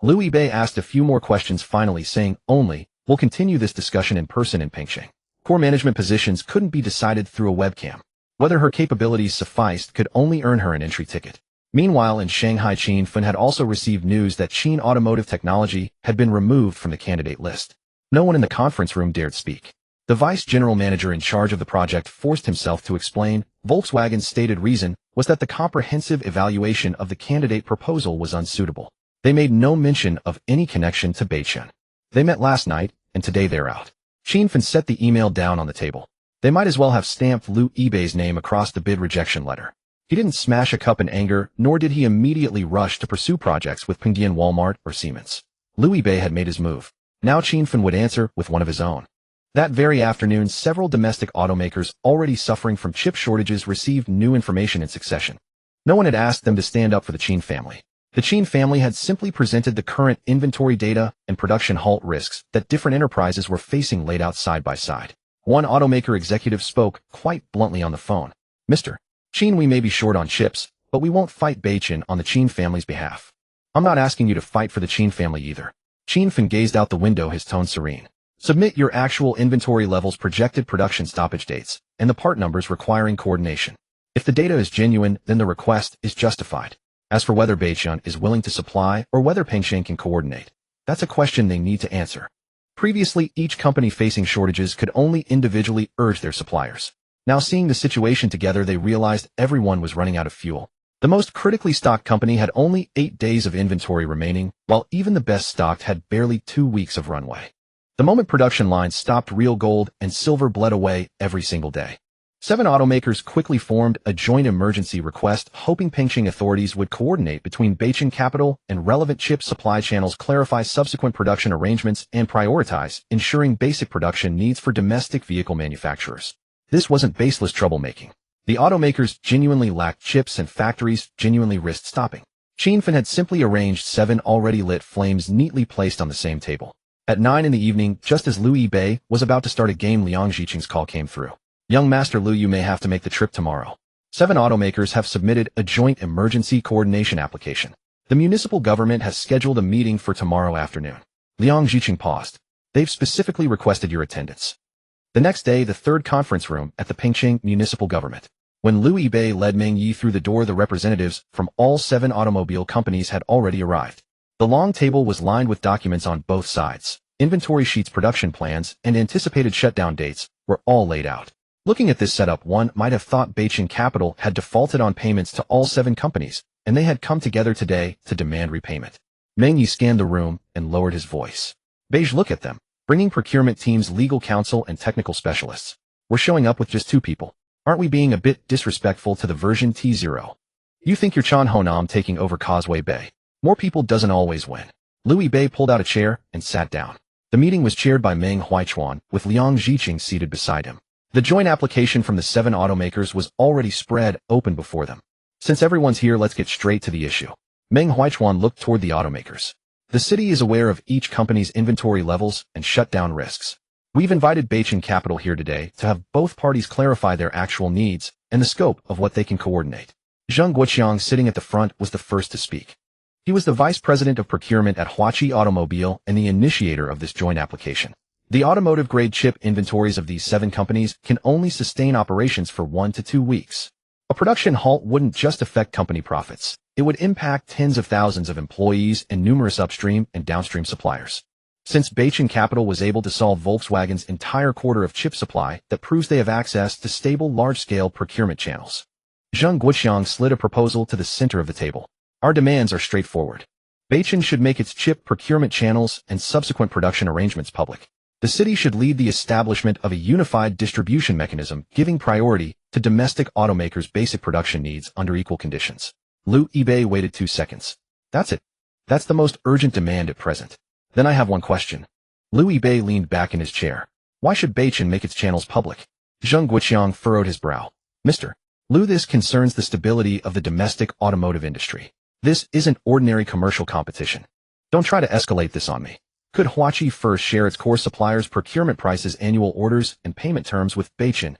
Liu Bei asked a few more questions, finally saying, we'll continue this discussion in person in Pengsheng. Core management positions couldn't be decided through a webcam. Whether her capabilities sufficed could only earn her an entry ticket. Meanwhile, in Shanghai, Qin Fun had also received news that Qin Automotive Technology had been removed from the candidate list. No one in the conference room dared speak. The vice general manager in charge of the project forced himself to explain. Volkswagen's stated reason was that the comprehensive evaluation of the candidate proposal was unsuitable. They made no mention of any connection to Bei-Chen. They met last night, and today they're out. Qin Fun set the email down on the table. They might as well have stamped Liu Bei's name across the bid rejection letter. He didn't smash a cup in anger, nor did he immediately rush to pursue projects with Pengdian, Walmart, or Siemens. Liu Bei had made his move. Now Qin Fun would answer with one of his own. That very afternoon, several domestic automakers already suffering from chip shortages received new information in succession. No one had asked them to stand up for the Qin family. The Qin family had simply presented the current inventory data and production halt risks that different enterprises were facing laid out side by side. One automaker executive spoke quite bluntly on the phone. Mr. Qin, we may be short on chips, but we won't fight Bei-Chen on the Qin family's behalf. I'm not asking you to fight for the Qin family either. Qin Fun gazed out the window, his tone serene. Submit your actual inventory levels, projected production stoppage dates, and the part numbers requiring coordination. If the data is genuine, then the request is justified. As for whether Bei-Chen is willing to supply or whether Pengsheng can coordinate, that's a question they need to answer. Previously, each company facing shortages could only individually urge their suppliers. Now, seeing the situation together, they realized everyone was running out of fuel. The most critically stocked company had only 8 days of inventory remaining, while even the best stocked had barely 2 weeks of runway. The moment production lines stopped, real gold and silver bled away every single day. Seven automakers quickly formed a joint emergency request, hoping Pingqing authorities would coordinate between Beijing Capital and relevant chip supply channels, clarify subsequent production arrangements, and prioritize ensuring basic production needs for domestic vehicle manufacturers. This wasn't baseless troublemaking. The automakers genuinely lacked chips and factories genuinely risked stopping. Qinfen had simply arranged 7 already lit flames neatly placed on the same table. At 9 in the evening, just as Liu Yibei was about to start a game, Liang Ziqing's call came through. Young Master Liu, you may have to make the trip tomorrow. 7 automakers have submitted a joint emergency coordination application. The municipal government has scheduled a meeting for tomorrow afternoon. Liang Ziqing paused. They've specifically requested your attendance. The next day, the third conference room at the Pingqing municipal government. When Liu Yibei led Meng Yi through the door, the representatives from all 7 automobile companies had already arrived. The long table was lined with documents on both sides. Inventory sheets, production plans, and anticipated shutdown dates were all laid out. Looking at this setup, one might have thought Beijing Capital had defaulted on payments to all 7 companies, and they had come together today to demand repayment. Meng Yi scanned the room and lowered his voice. Beige, look at them, bringing procurement teams, legal counsel, and technical specialists. We're showing up with just 2 people. Aren't we being a bit disrespectful to the version T0? You think you're Chan Honam taking over Causeway Bay. More people doesn't always win. Liu Yibei pulled out a chair and sat down. The meeting was chaired by Meng Huaichuan, with Liang Ziqing seated beside him. The joint application from the 7 automakers was already spread open before them. Since everyone's here, let's get straight to the issue. Meng Huaichuan looked toward the automakers. The city is aware of each company's inventory levels and shutdown risks. We've invited Beijing Capital here today to have both parties clarify their actual needs and the scope of what they can coordinate. Zheng Guoqiang, sitting at the front, was the first to speak. He was the vice president of procurement at Huaqi Automobile and the initiator of this joint application. The automotive-grade chip inventories of these 7 companies can only sustain operations for 1 to 2 weeks. A production halt wouldn't just affect company profits. It would impact tens of thousands of employees and numerous upstream and downstream suppliers. Since Beijing Capital was able to solve Volkswagen's entire quarter of chip supply, that proves they have access to stable, large-scale procurement channels. Zheng Guoqiang slid a proposal to the center of the table. Our demands are straightforward. Beijing should make its chip procurement channels and subsequent production arrangements public. The city should lead the establishment of a unified distribution mechanism, giving priority to domestic automakers' basic production needs under equal conditions. Liu Yibei waited 2 seconds. That's it. That's the most urgent demand at present. Then I have one question. Liu Yibei leaned back in his chair. Why should Beijing make its channels public? Zheng Guoqiang furrowed his brow. Mr. Liu, this concerns the stability of the domestic automotive industry. This isn't ordinary commercial competition. Don't try to escalate this on me. Could Huaqi first share its core suppliers' procurement prices, annual orders, and payment terms with Beijing?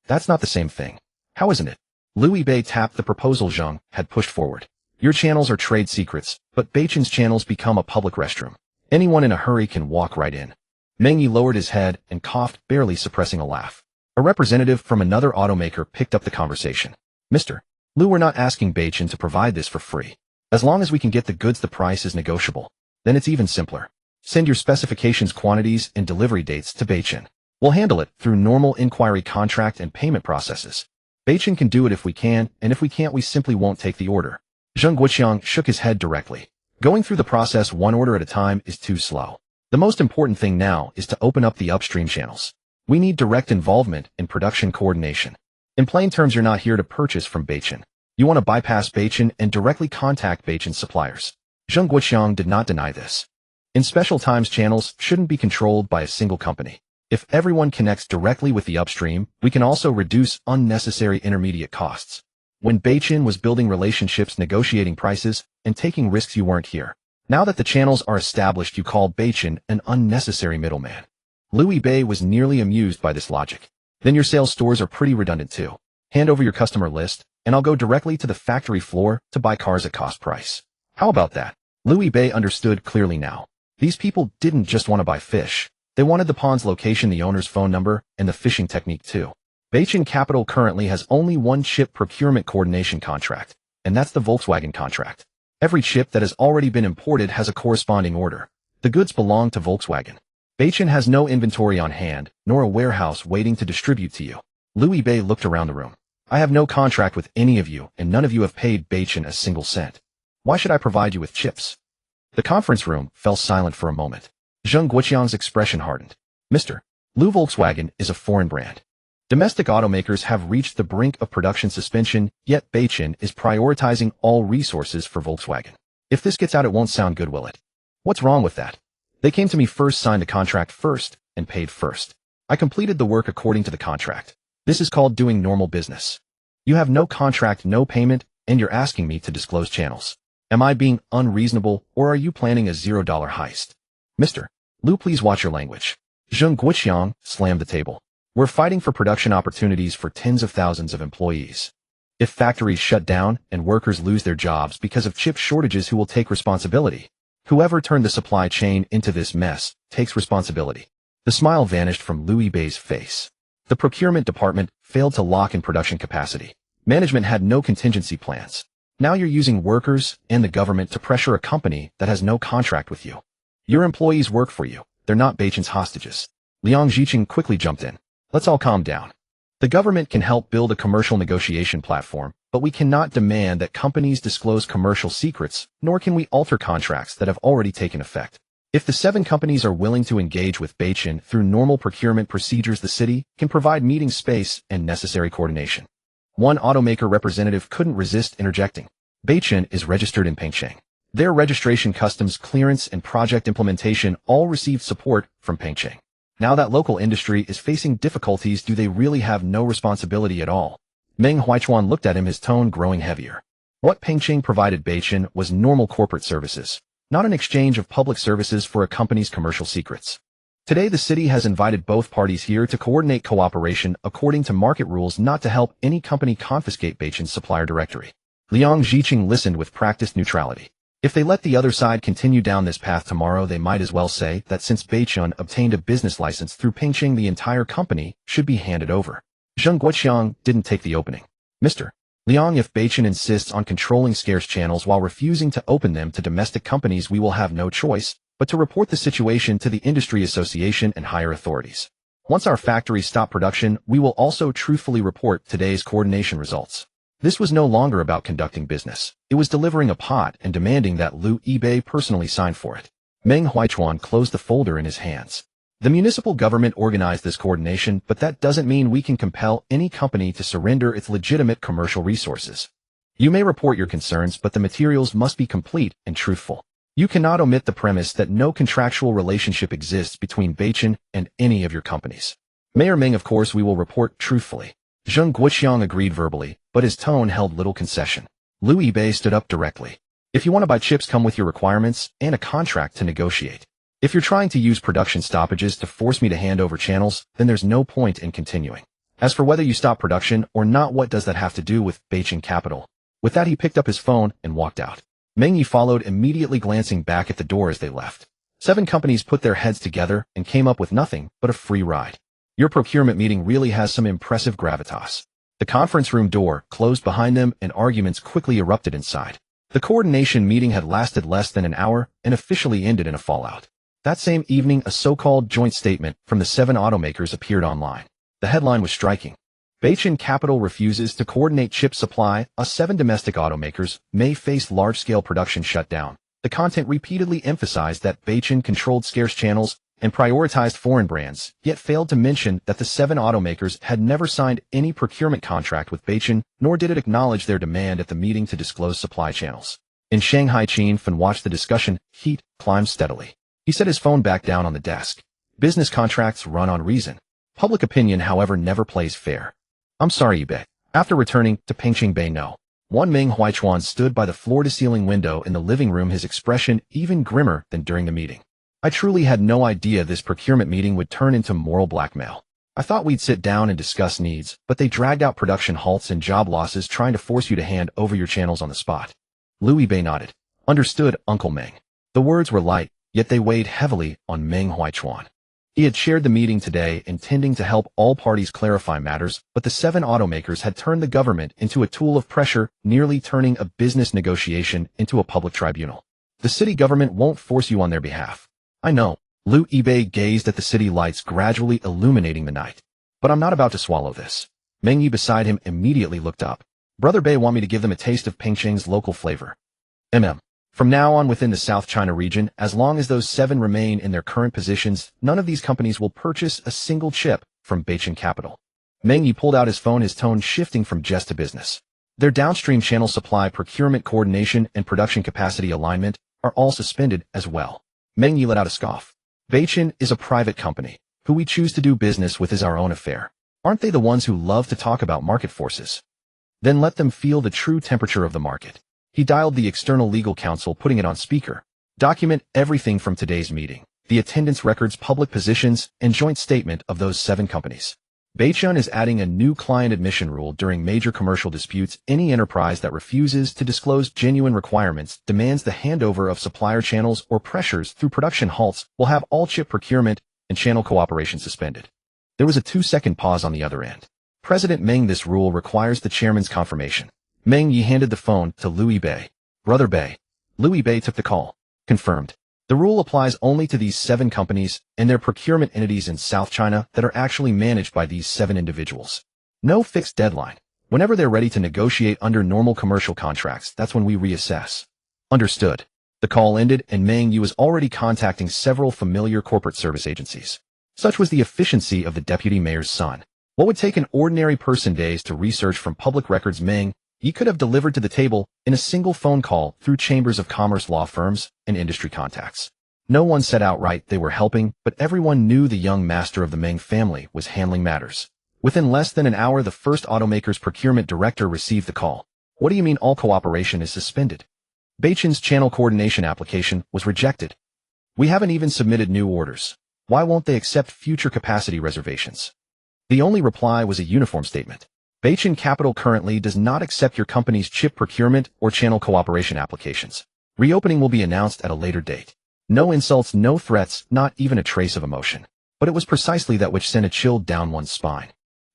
That's not the same thing. How isn't it? Liu Yibei tapped the proposal Zheng had pushed forward. Your channels are trade secrets, but Beijing's channels become a public restroom. Anyone in a hurry can walk right in. Meng Yi lowered his head and coughed, barely suppressing a laugh. A representative from another automaker picked up the conversation. Mr. Liu, we're not asking Beijing to provide this for free. As long as we can get the goods, the price is negotiable. Then it's even simpler. Send your specifications, quantities, and delivery dates to Beijing. We'll handle it through normal inquiry, contract, and payment processes. Beijing can do it if we can, and if we can't, we simply won't take the order. Zheng Guoqiang shook his head directly. Going through the process one order at a time is too slow. The most important thing now is to open up the upstream channels. We need direct involvement in production coordination. In plain terms, you're not here to purchase from Beijing. You want to bypass Beijing and directly contact Beijing's suppliers. Zheng Guoqiang did not deny this. In special times, channels shouldn't be controlled by a single company. If everyone connects directly with the upstream, we can also reduce unnecessary intermediate costs. When Beijing was building relationships, negotiating prices, and taking risks, you weren't here. Now that the channels are established, you call Beijing an unnecessary middleman. Liu Yibei was nearly amused by this logic. Then your sales stores are pretty redundant too. Hand over your customer list, and I'll go directly to the factory floor to buy cars at cost price. How about that? Liu Yibei understood clearly now. These people didn't just want to buy fish. They wanted the pond's location, the owner's phone number, and the fishing technique too. Beijing Capital currently has only one chip procurement coordination contract, and that's the Volkswagen contract. Every chip that has already been imported has a corresponding order. The goods belong to Volkswagen. Beijing has no inventory on hand, nor a warehouse waiting to distribute to you. Liu Yibei looked around the room. I have no contract with any of you, and none of you have paid Beijing a single cent. Why should I provide you with chips? The conference room fell silent for a moment. Zheng Guoqiang's expression hardened. Mr. Liu, Volkswagen is a foreign brand. Domestic automakers have reached the brink of production suspension, yet Beijing is prioritizing all resources for Volkswagen. If this gets out, it won't sound good, will it? What's wrong with that? They came to me first, signed the contract first, and paid first. I completed the work according to the contract. This is called doing normal business. You have no contract, no payment, and you're asking me to disclose channels. Am I being unreasonable, or are you planning a $0 heist? Mr. Liu, please watch your language. Zheng Guoqiang slammed the table. We're fighting for production opportunities for tens of thousands of employees. If factories shut down and workers lose their jobs because of chip shortages, who will take responsibility? Whoever turned the supply chain into this mess takes responsibility. The smile vanished from Liu Yibei's face. The procurement department failed to lock in production capacity. Management had no contingency plans. Now you're using workers and the government to pressure a company that has no contract with you. Your employees work for you. They're not Beijing's hostages. Liang Zhiqing quickly jumped in. Let's all calm down. The government can help build a commercial negotiation platform, but we cannot demand that companies disclose commercial secrets, nor can we alter contracts that have already taken effect. If the 7 companies are willing to engage with Beijing through normal procurement procedures, the city can provide meeting space and necessary coordination. One automaker representative couldn't resist interjecting. Beijing is registered in Pengcheng. Their registration, customs clearance, and project implementation all received support from Pengcheng. Now that local industry is facing difficulties, do they really have no responsibility at all? Meng Huichuan looked at him, his tone growing heavier. What Pengcheng provided Beijing was normal corporate services, not an exchange of public services for a company's commercial secrets. Today the city has invited both parties here to coordinate cooperation according to market rules, not to help any company confiscate Beijing's supplier directory. Liang Zhiqing listened with practiced neutrality. If they let the other side continue down this path tomorrow, they might as well say that since Beijing obtained a business license through Pengcheng, the entire company should be handed over. Zheng Guoqiang didn't take the opening. Mr. Liang, if Beijing insists on controlling scarce channels while refusing to open them to domestic companies, we will have no choice but to report the situation to the industry association and higher authorities. Once our factories stop production, we will also truthfully report today's coordination results. This was no longer about conducting business. It was delivering a pot and demanding that Liu Yibei personally sign for it. Meng Huichuan closed the folder in his hands. The municipal government organized this coordination, but that doesn't mean we can compel any company to surrender its legitimate commercial resources. You may report your concerns, but the materials must be complete and truthful. You cannot omit the premise that no contractual relationship exists between Beijing and any of your companies. Mayor Meng, of course we will report truthfully. Zheng Guoqiang agreed verbally, but his tone held little concession. Liu Yibei stood up directly. If you want to buy chips, come with your requirements and a contract to negotiate. If you're trying to use production stoppages to force me to hand over channels, then there's no point in continuing. As for whether you stop production or not, what does that have to do with Beijing capital? With that, he picked up his phone and walked out. Meng Yi followed, immediately glancing back at the door as they left. 7 companies put their heads together and came up with nothing but a free ride. Your procurement meeting really has some impressive gravitas. The conference room door closed behind them and arguments quickly erupted inside. The coordination meeting had lasted less than an hour and officially ended in a fallout. That same evening, a so-called joint statement from the 7 automakers appeared online. The headline was striking. Beijing Capital refuses to coordinate chip supply. 7 domestic automakers may face large-scale production shutdown. The content repeatedly emphasized that Beijing controlled scarce channels and prioritized foreign brands, yet failed to mention that the 7 automakers had never signed any procurement contract with Beijing, nor did it acknowledge their demand at the meeting to disclose supply channels. In Shanghai, Qin Fan watched the discussion heat climb steadily. He set his phone back down on the desk. Business contracts run on reason. Public opinion, however, never plays fair. I'm sorry, Yibei. After returning to Pengcheng Bay, no. One Meng Huichuan stood by the floor-to-ceiling window in the living room, his expression even grimmer than during the meeting. I truly had no idea this procurement meeting would turn into moral blackmail. I thought we'd sit down and discuss needs, but they dragged out production halts and job losses, trying to force you to hand over your channels on the spot. Liu Yibei nodded. Understood, Uncle Meng. The words were light, yet they weighed heavily on Meng Huichuan. He had chaired the meeting today, intending to help all parties clarify matters, but the 7 automakers had turned the government into a tool of pressure, nearly turning a business negotiation into a public tribunal. The city government won't force you on their behalf. I know. Liu Yibei gazed at the city lights gradually illuminating the night. But I'm not about to swallow this. Meng Yi beside him immediately looked up. Brother Bei want me to give them a taste of Pengcheng's local flavor. From now on, within the South China region, as long as those 7 remain in their current positions, none of these companies will purchase a single chip from Beijing Capital. Meng Yi pulled out his phone, his tone shifting from jest to business. Their downstream channel supply, procurement coordination, and production capacity alignment are all suspended as well. Meng Yi let out a scoff. Beichin is a private company. Who we choose to do business with is our own affair. Aren't they the ones who love to talk about market forces? Then let them feel the true temperature of the market. He dialed the external legal counsel, putting it on speaker. Document everything from today's meeting, the attendance records, public positions, and joint statement of those 7 companies. Beichin is adding a new client admission rule during major commercial disputes. Any enterprise that refuses to disclose genuine requirements, demands the handover of supplier channels, or pressures through production halts will have all chip procurement and channel cooperation suspended. There was a 2-second pause on the other end. President Meng, this rule requires the chairman's confirmation. Meng Yi handed the phone to Louis Bei. Brother Bei. Louis Bei took the call. Confirmed. The rule applies only to these 7 companies and their procurement entities in South China that are actually managed by these 7 individuals. No fixed deadline. Whenever they're ready to negotiate under normal commercial contracts, that's when we reassess. Understood. The call ended and Meng Yi was already contacting several familiar corporate service agencies. Such was the efficiency of the deputy mayor's son. What would take an ordinary person days to research from public records, Meng Yi could have delivered to the table in a single phone call through chambers of commerce, law firms, and industry contacts. No one said outright they were helping, but everyone knew the young master of the Meng family was handling matters. Within less than an hour, the first automaker's procurement director received the call. What do you mean all cooperation is suspended? Beichin's channel coordination application was rejected. We haven't even submitted new orders. Why won't they accept future capacity reservations? The only reply was a uniform statement. Beichin Capital currently does not accept your company's chip procurement or channel cooperation applications. Reopening will be announced at a later date. No insults, no threats, not even a trace of emotion. But it was precisely that which sent a chill down one's spine.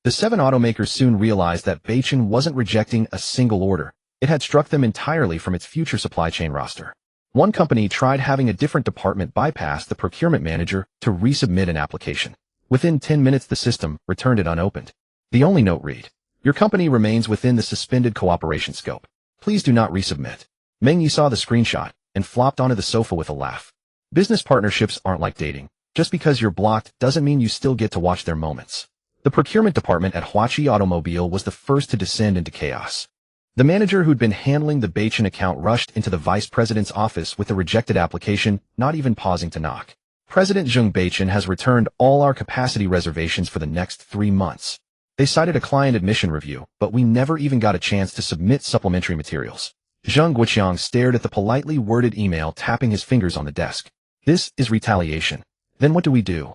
The 7 automakers soon realized that Beichin wasn't rejecting a single order. It had struck them entirely from its future supply chain roster. One company tried having a different department bypass the procurement manager to resubmit an application. Within 10 minutes, the system returned it unopened. The only note read, "Your company remains within the suspended cooperation scope. Please do not resubmit." Meng Yi saw the screenshot and flopped onto the sofa with a laugh. Business partnerships aren't like dating. Just because you're blocked doesn't mean you still get to watch their moments. The procurement department at Huachi Automobile was the first to descend into chaos. The manager who'd been handling the Beichin account rushed into the vice president's office with the rejected application, not even pausing to knock. "President Zheng, Beichin has returned all our capacity reservations for the next 3 months. They cited a client admission review, but we never even got a chance to submit supplementary materials." Zheng Guoqiang stared at the politely worded email, tapping his fingers on the desk. "This is retaliation. Then what do we do?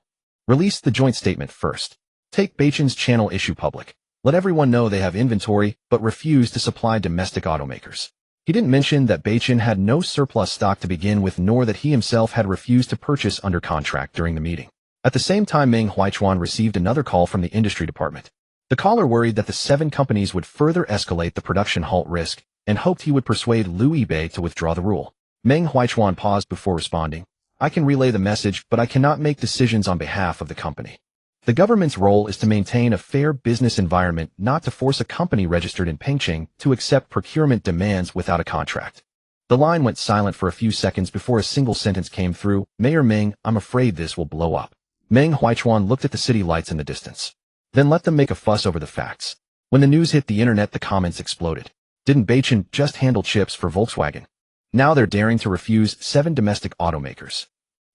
Release the joint statement first. Take Beichin's channel issue public. Let everyone know they have inventory, but refuse to supply domestic automakers." He didn't mention that Beichin had no surplus stock to begin with, nor that he himself had refused to purchase under contract during the meeting. At the same time, Meng Huichuan received another call from the industry department. The caller worried that the 7 companies would further escalate the production halt risk and hoped he would persuade Louis Bei to withdraw the rule. Meng Huichuan paused before responding. "I can relay the message, but I cannot make decisions on behalf of the company. The government's role is to maintain a fair business environment, not to force a company registered in Pengcheng to accept procurement demands without a contract." The line went silent for a few seconds before a single sentence came through. "Mayor Meng, I'm afraid this will blow up." Meng Huichuan looked at the city lights in the distance. "Then let them make a fuss over the facts." When the news hit the internet, the comments exploded. Didn't Beichin just handle chips for Volkswagen? Now they're daring to refuse 7 domestic automakers.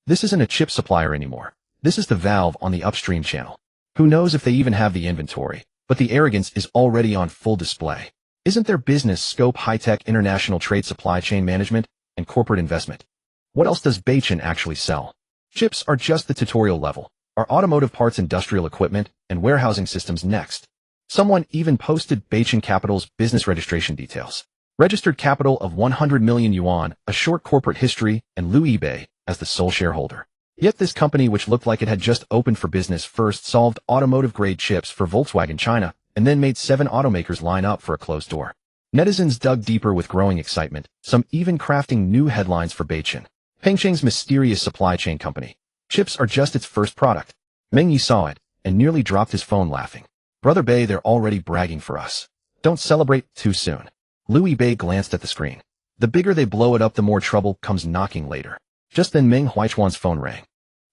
This isn't a chip supplier anymore. This is the valve on the upstream channel. Who knows if they even have the inventory, but the arrogance is already on full display. Isn't their business scope high-tech international trade, supply chain management, and corporate investment? What else does Beichin actually sell? Chips are just the tutorial level. Are automotive parts, industrial equipment, and warehousing systems next? Someone even posted Beichin Capital's business registration details. Registered capital of 100 million yuan, a short corporate history, and Louis Bei as the sole shareholder. Yet this company, which looked like it had just opened for business, first solved automotive-grade chips for Volkswagen China, and then made 7 automakers line up for a closed door. Netizens dug deeper with growing excitement, some even crafting new headlines for Beichin. Pengcheng's mysterious supply chain company. Chips are just its first product. Meng Yi saw it, and nearly dropped his phone laughing. "Brother Bei, they're already bragging for us. Don't celebrate too soon." Louis Bei glanced at the screen. The bigger they blow it up, the more trouble comes knocking later. Just then Meng Huichuan's phone rang.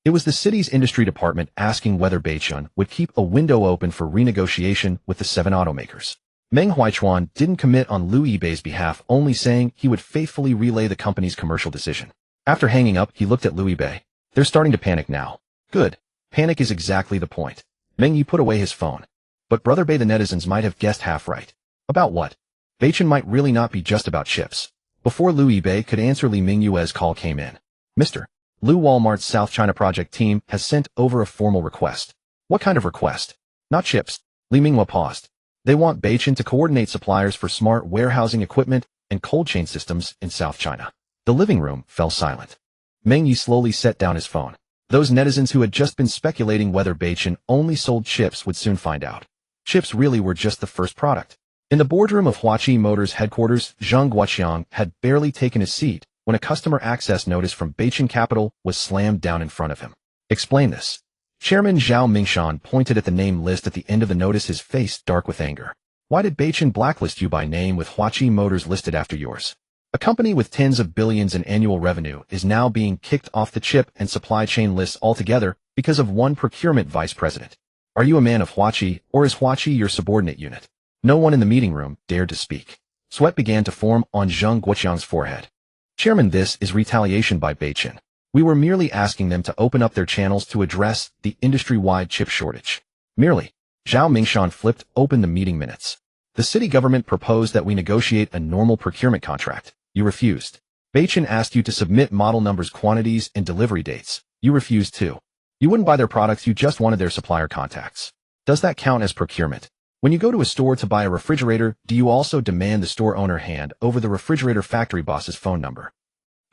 It was the city's industry department asking whether Beichun would keep a window open for renegotiation with the 7 automakers. Meng Huichuan didn't commit on Liu Yibei's behalf, only saying he would faithfully relay the company's commercial decision. After hanging up, he looked at Liu Yibei. They're starting to panic now. Good. Panic is exactly the point. Meng Yi put away his phone. But Brother Bei, the netizens might have guessed half right. About what? Beichun might really not be just about chips. Before Liu Yibei could answer, Li Mingyue's call came in. Mr. Liu, Walmart's South China project team has sent over a formal request. What kind of request? Not chips. Li Mingyue paused. They want Beichun to coordinate suppliers for smart warehousing equipment and cold chain systems in South China. The living room fell silent. Meng Yi slowly set down his phone. Those netizens who had just been speculating whether Beichun only sold chips would soon find out. Chips really were just the first product. In the boardroom of Huaqi Motors headquarters, Zheng Guoqiang had barely taken his seat when a customer access notice from Beichun Capital was slammed down in front of him. Explain this. Chairman Zhao Mingshan pointed at the name list at the end of the notice, his face dark with anger. Why did Beichun blacklist you by name with Huaqi Motors listed after yours? A company with tens of billions in annual revenue is now being kicked off the chip and supply chain lists altogether because of one procurement vice president. Are you a man of Huaqi, or is Huaqi your subordinate unit? No one in the meeting room dared to speak. Sweat began to form on Zheng Guoqiang's forehead. Chairman, this is retaliation by Beichun. We were merely asking them to open up their channels to address the industry-wide chip shortage. Merely. Zhao Mingshan flipped open the meeting minutes. The city government proposed that we negotiate a normal procurement contract. You refused. Beichun asked you to submit model numbers, quantities, and delivery dates. You refused too. You wouldn't buy their products, you just wanted their supplier contacts. Does that count as procurement? When you go to a store to buy a refrigerator, do you also demand the store owner hand over the refrigerator factory boss's phone number?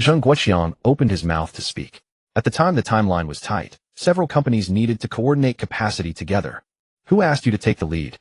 Zheng Guoqiang opened his mouth to speak. At the time, the timeline was tight. Several companies needed to coordinate capacity together. Who asked you to take the lead?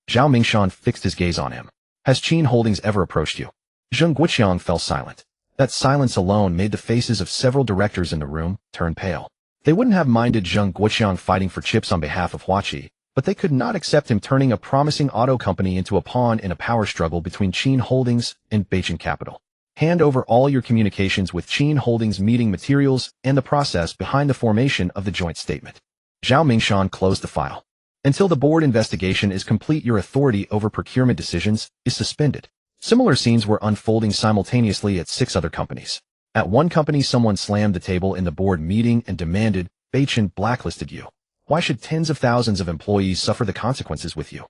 Zhao Mingshan fixed his gaze on him. Has Qin Holdings ever approached you? Zheng Guoqiang fell silent. That silence alone made the faces of several directors in the room turn pale. They wouldn't have minded Zheng Guoqiang fighting for chips on behalf of Huaqi, but they could not accept him turning a promising auto company into a pawn in a power struggle between Qin Holdings and Beichun Capital. Hand over all your communications with Qin Holdings meeting materials and the process behind the formation of the joint statement. Zhao Mingshan closed the file. Until the board investigation is complete, your authority over procurement decisions is suspended. Similar scenes were unfolding simultaneously at 6 other companies. At one company, someone slammed the table in the board meeting and demanded, Beichun blacklisted you. Why should tens of thousands of employees suffer the consequences with you?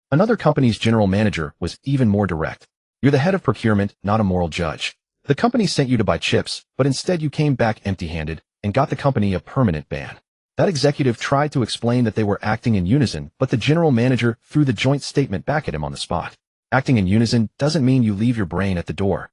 Another company's general manager was even more direct. You're the head of procurement, not a moral judge. The company sent you to buy chips, but instead you came back empty-handed and got the company a permanent ban. That executive tried to explain that they were acting in unison, but the general manager threw the joint statement back at him on the spot. Acting in unison doesn't mean you leave your brain at the door.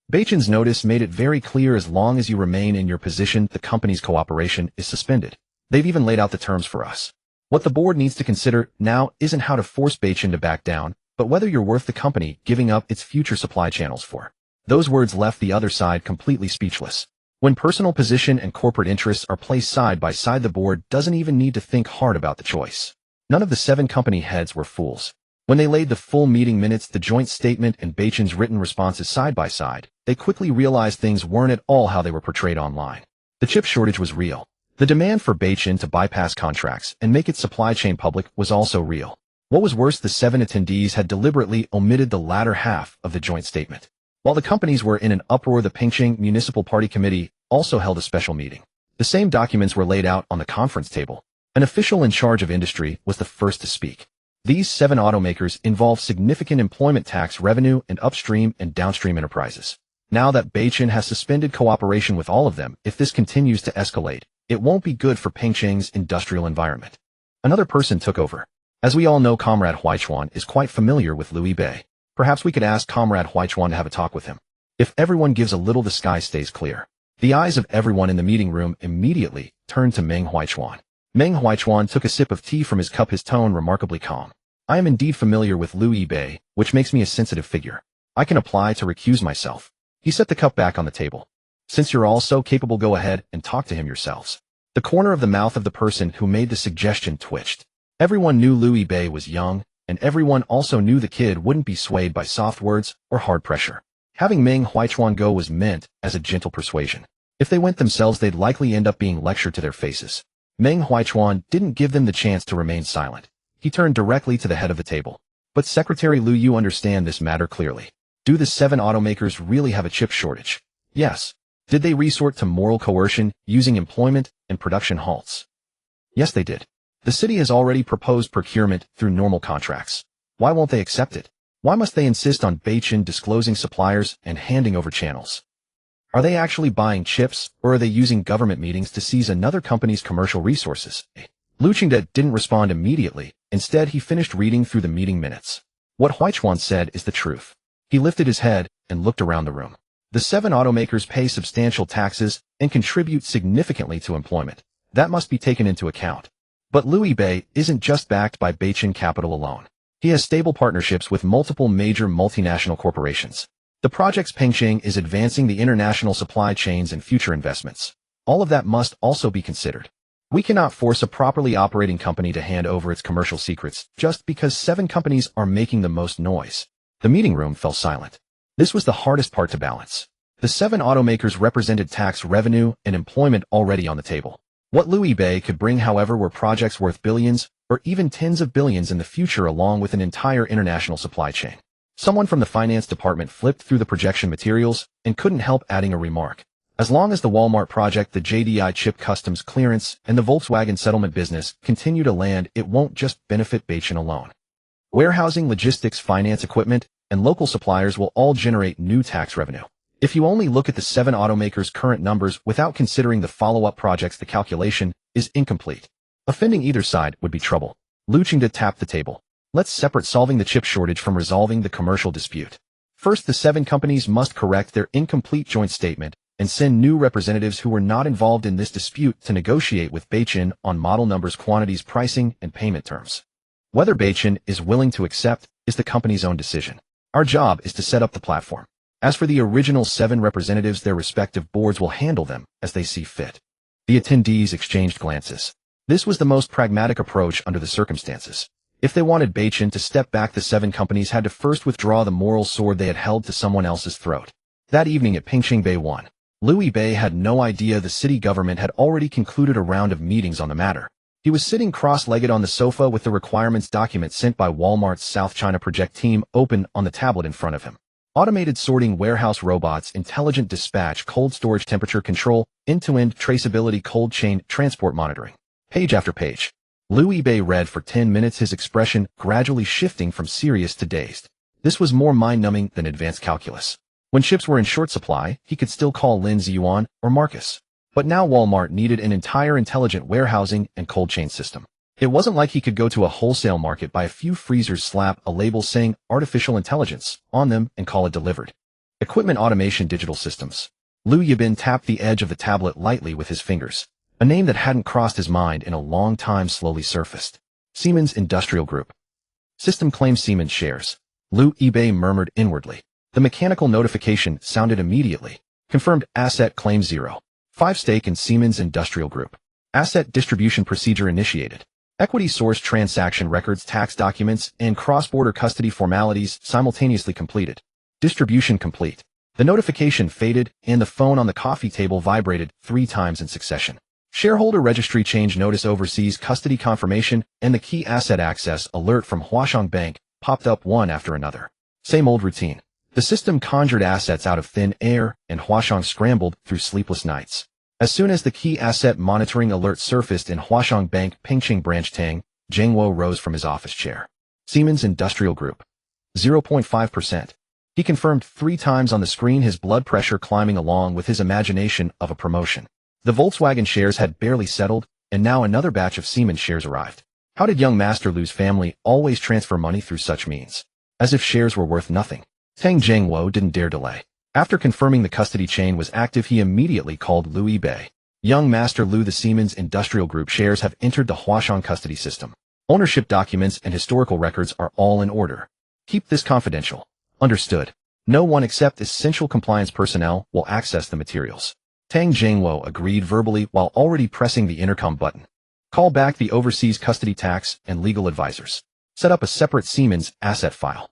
Beichun's notice made it very clear, as long as you remain in your position, the company's cooperation is suspended. They've even laid out the terms for us. What the board needs to consider now isn't how to force Beichun to back down, but whether you're worth the company giving up its future supply channels for. Those words left the other side completely speechless. When personal position and corporate interests are placed side by side, the board doesn't even need to think hard about the choice. None of the 7 company heads were fools. When they laid the full meeting minutes, the joint statement, and Beichun's written responses side by side, they quickly realized things weren't at all how they were portrayed online. The chip shortage was real. The demand for Beichun to bypass contracts and make its supply chain public was also real. What was worse, the 7 attendees had deliberately omitted the latter half of the joint statement. While the companies were in an uproar, the Pingqing Municipal Party Committee also held a special meeting. The same documents were laid out on the conference table. An official in charge of industry was the first to speak. These 7 automakers involve significant employment, tax revenue, and upstream and downstream enterprises. Now that Beichun has suspended cooperation with all of them, if this continues to escalate, it won't be good for Pingqing's industrial environment. Another person took over. As we all know, Comrade Huichuan is quite familiar with Liu Yibei. Perhaps we could ask Comrade Huichuan to have a talk with him. If everyone gives a little, the sky stays clear. The eyes of everyone in the meeting room immediately turned to Meng Huichuan. Meng Huichuan took a sip of tea from his cup, his tone remarkably calm. I am indeed familiar with Liu Yibei, which makes me a sensitive figure. I can apply to recuse myself. He set the cup back on the table. Since you're all so capable, go ahead and talk to him yourselves. The corner of the mouth of the person who made the suggestion twitched. Everyone knew Liu Yibei was young, and everyone also knew the kid wouldn't be swayed by soft words or hard pressure. Having Meng Huichuan go was meant as a gentle persuasion. If they went themselves, they'd likely end up being lectured to their faces. Meng Huichuan didn't give them the chance to remain silent. He turned directly to the head of the table. But Secretary Lu, you understand this matter clearly. Do the 7 automakers really have a chip shortage? Yes. Did they resort to moral coercion using employment and production halts? Yes, they did. The city has already proposed procurement through normal contracts. Why won't they accept it? Why must they insist on Beichin disclosing suppliers and handing over channels? Are they actually buying chips, or are they using government meetings to seize another company's commercial resources? Lu Qingde didn't respond immediately. Instead, he finished reading through the meeting minutes. What Huichuan said is the truth. He lifted his head and looked around the room. The 7 automakers pay substantial taxes and contribute significantly to employment. That must be taken into account. But Lu Yibei isn't just backed by Beichin Capital alone. He has stable partnerships with multiple major multinational corporations. The project's Pengqing is advancing the international supply chains and future investments. All of that must also be considered. We cannot force a properly operating company to hand over its commercial secrets just because 7 companies are making the most noise. The meeting room fell silent. This was the hardest part to balance. The 7 automakers represented tax revenue and employment already on the table. What Lu Yibei could bring, however, were projects worth billions or even tens of billions in the future, along with an entire international supply chain. Someone from the finance department flipped through the projection materials and couldn't help adding a remark. As long as the Walmart project, the JDI chip customs clearance, and the Volkswagen settlement business continue to land, it won't just benefit Beichin alone. Warehousing, logistics, finance, equipment, and local suppliers will all generate new tax revenue. If you only look at the 7 automakers' current numbers without considering the follow-up projects, the calculation is incomplete. Offending either side would be trouble. Lu Qingde tapped the table. Let's separate solving the chip shortage from resolving the commercial dispute. First, the 7 companies must correct their incomplete joint statement and send new representatives who were not involved in this dispute to negotiate with Beichin on model numbers, quantities, pricing, and payment terms. Whether Beichin is willing to accept is the company's own decision. Our job is to set up the platform. As for the original 7 representatives, their respective boards will handle them as they see fit. The attendees exchanged glances. This was the most pragmatic approach under the circumstances. If they wanted Beichin to step back, the 7 companies had to first withdraw the moral sword they had held to someone else's throat. That evening at Pengqing Bay 1, Lu Yibei had no idea the city government had already concluded a round of meetings on the matter. He was sitting cross-legged on the sofa with the requirements document sent by Walmart's South China project team open on the tablet in front of him. Automated sorting, warehouse robots, intelligent dispatch, cold storage, temperature control, end-to-end traceability, cold chain, transport monitoring. Page after page. Lu Yibei read for 10 minutes, his expression gradually shifting from serious to dazed. This was more mind-numbing than advanced calculus. When chips were in short supply, he could still call Lin Ziyuan or Marcus. But now Walmart needed an entire intelligent warehousing and cold chain system. It wasn't like he could go to a wholesale market, buy a few freezers, slap a label saying artificial intelligence on them, and call it delivered. Equipment, automation, digital systems. Lu Yibin tapped the edge of the tablet lightly with his fingers. A name that hadn't crossed his mind in a long time slowly surfaced. Siemens Industrial Group. System claims Siemens shares. Lu Yibei murmured inwardly. The mechanical notification sounded immediately. Confirmed asset claim 0. 5 stake in Siemens Industrial Group. Asset distribution procedure initiated. Equity source transaction records, tax documents, and cross-border custody formalities simultaneously completed. Distribution complete. The notification faded, and the phone on the coffee table vibrated 3 times in succession. Shareholder registry change notice, overseas custody confirmation, and the key asset access alert from Huashang Bank popped up one after another. Same old routine. The system conjured assets out of thin air, and Huashang scrambled through sleepless nights. As soon as the key asset monitoring alert surfaced in Huashang Bank Pengqing branch, Tang Zhengwo rose from his office chair. Siemens Industrial Group. 0.5%. He confirmed 3 times on the screen, his blood pressure climbing along with his imagination of a promotion. The Volkswagen shares had barely settled, and now another batch of Siemens shares arrived. How did young Master Lu's family always transfer money through such means? As if shares were worth nothing. Tang Zhengwo didn't dare delay. After confirming the custody chain was active, he immediately called Lu Yibei. Young Master Lu, the Siemens Industrial Group shares have entered the Huashang custody system. Ownership documents and historical records are all in order. Keep this confidential. Understood. No one except essential compliance personnel will access the materials. Tang Zhengwo agreed verbally while already pressing the intercom button. Call back the overseas custody tax and legal advisors. Set up a separate Siemens asset file.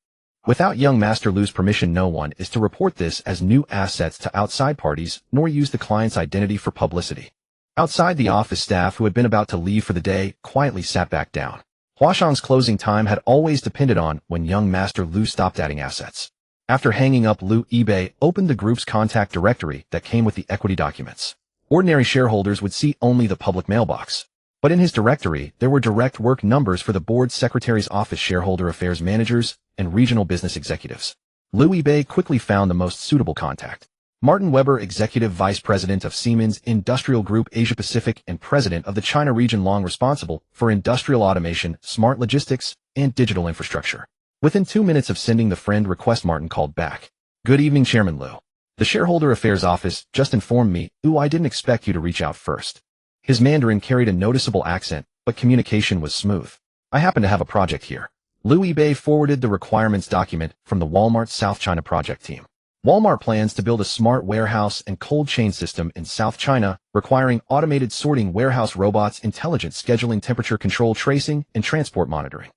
Without young Master Lu's permission, no one is to report this as new assets to outside parties, nor use the client's identity for publicity. Outside, the office staff who had been about to leave for the day quietly sat back down. Huashang's closing time had always depended on when young Master Lu stopped adding assets. After hanging up, Lu eBay opened the group's contact directory that came with the equity documents. Ordinary shareholders would see only the public mailbox. But in his directory, there were direct work numbers for the board secretary's office, shareholder affairs managers, and regional business executives. Lu eBay quickly found the most suitable contact. Martin Weber, Executive Vice President of Siemens Industrial Group Asia Pacific and President of the China region, long responsible for industrial automation, smart logistics, and digital infrastructure. Within 2 minutes of sending the friend request, Martin called back. "Good evening, Chairman Lu. The Shareholder Affairs Office just informed me, I didn't expect you to reach out first." His Mandarin carried a noticeable accent, but communication was smooth. "I happen to have a project here." Lu eBay forwarded the requirements document from the Walmart South China project team. Walmart plans to build a smart warehouse and cold chain system in South China, requiring automated sorting, warehouse robots, intelligent scheduling, temperature control, tracing, and transport monitoring.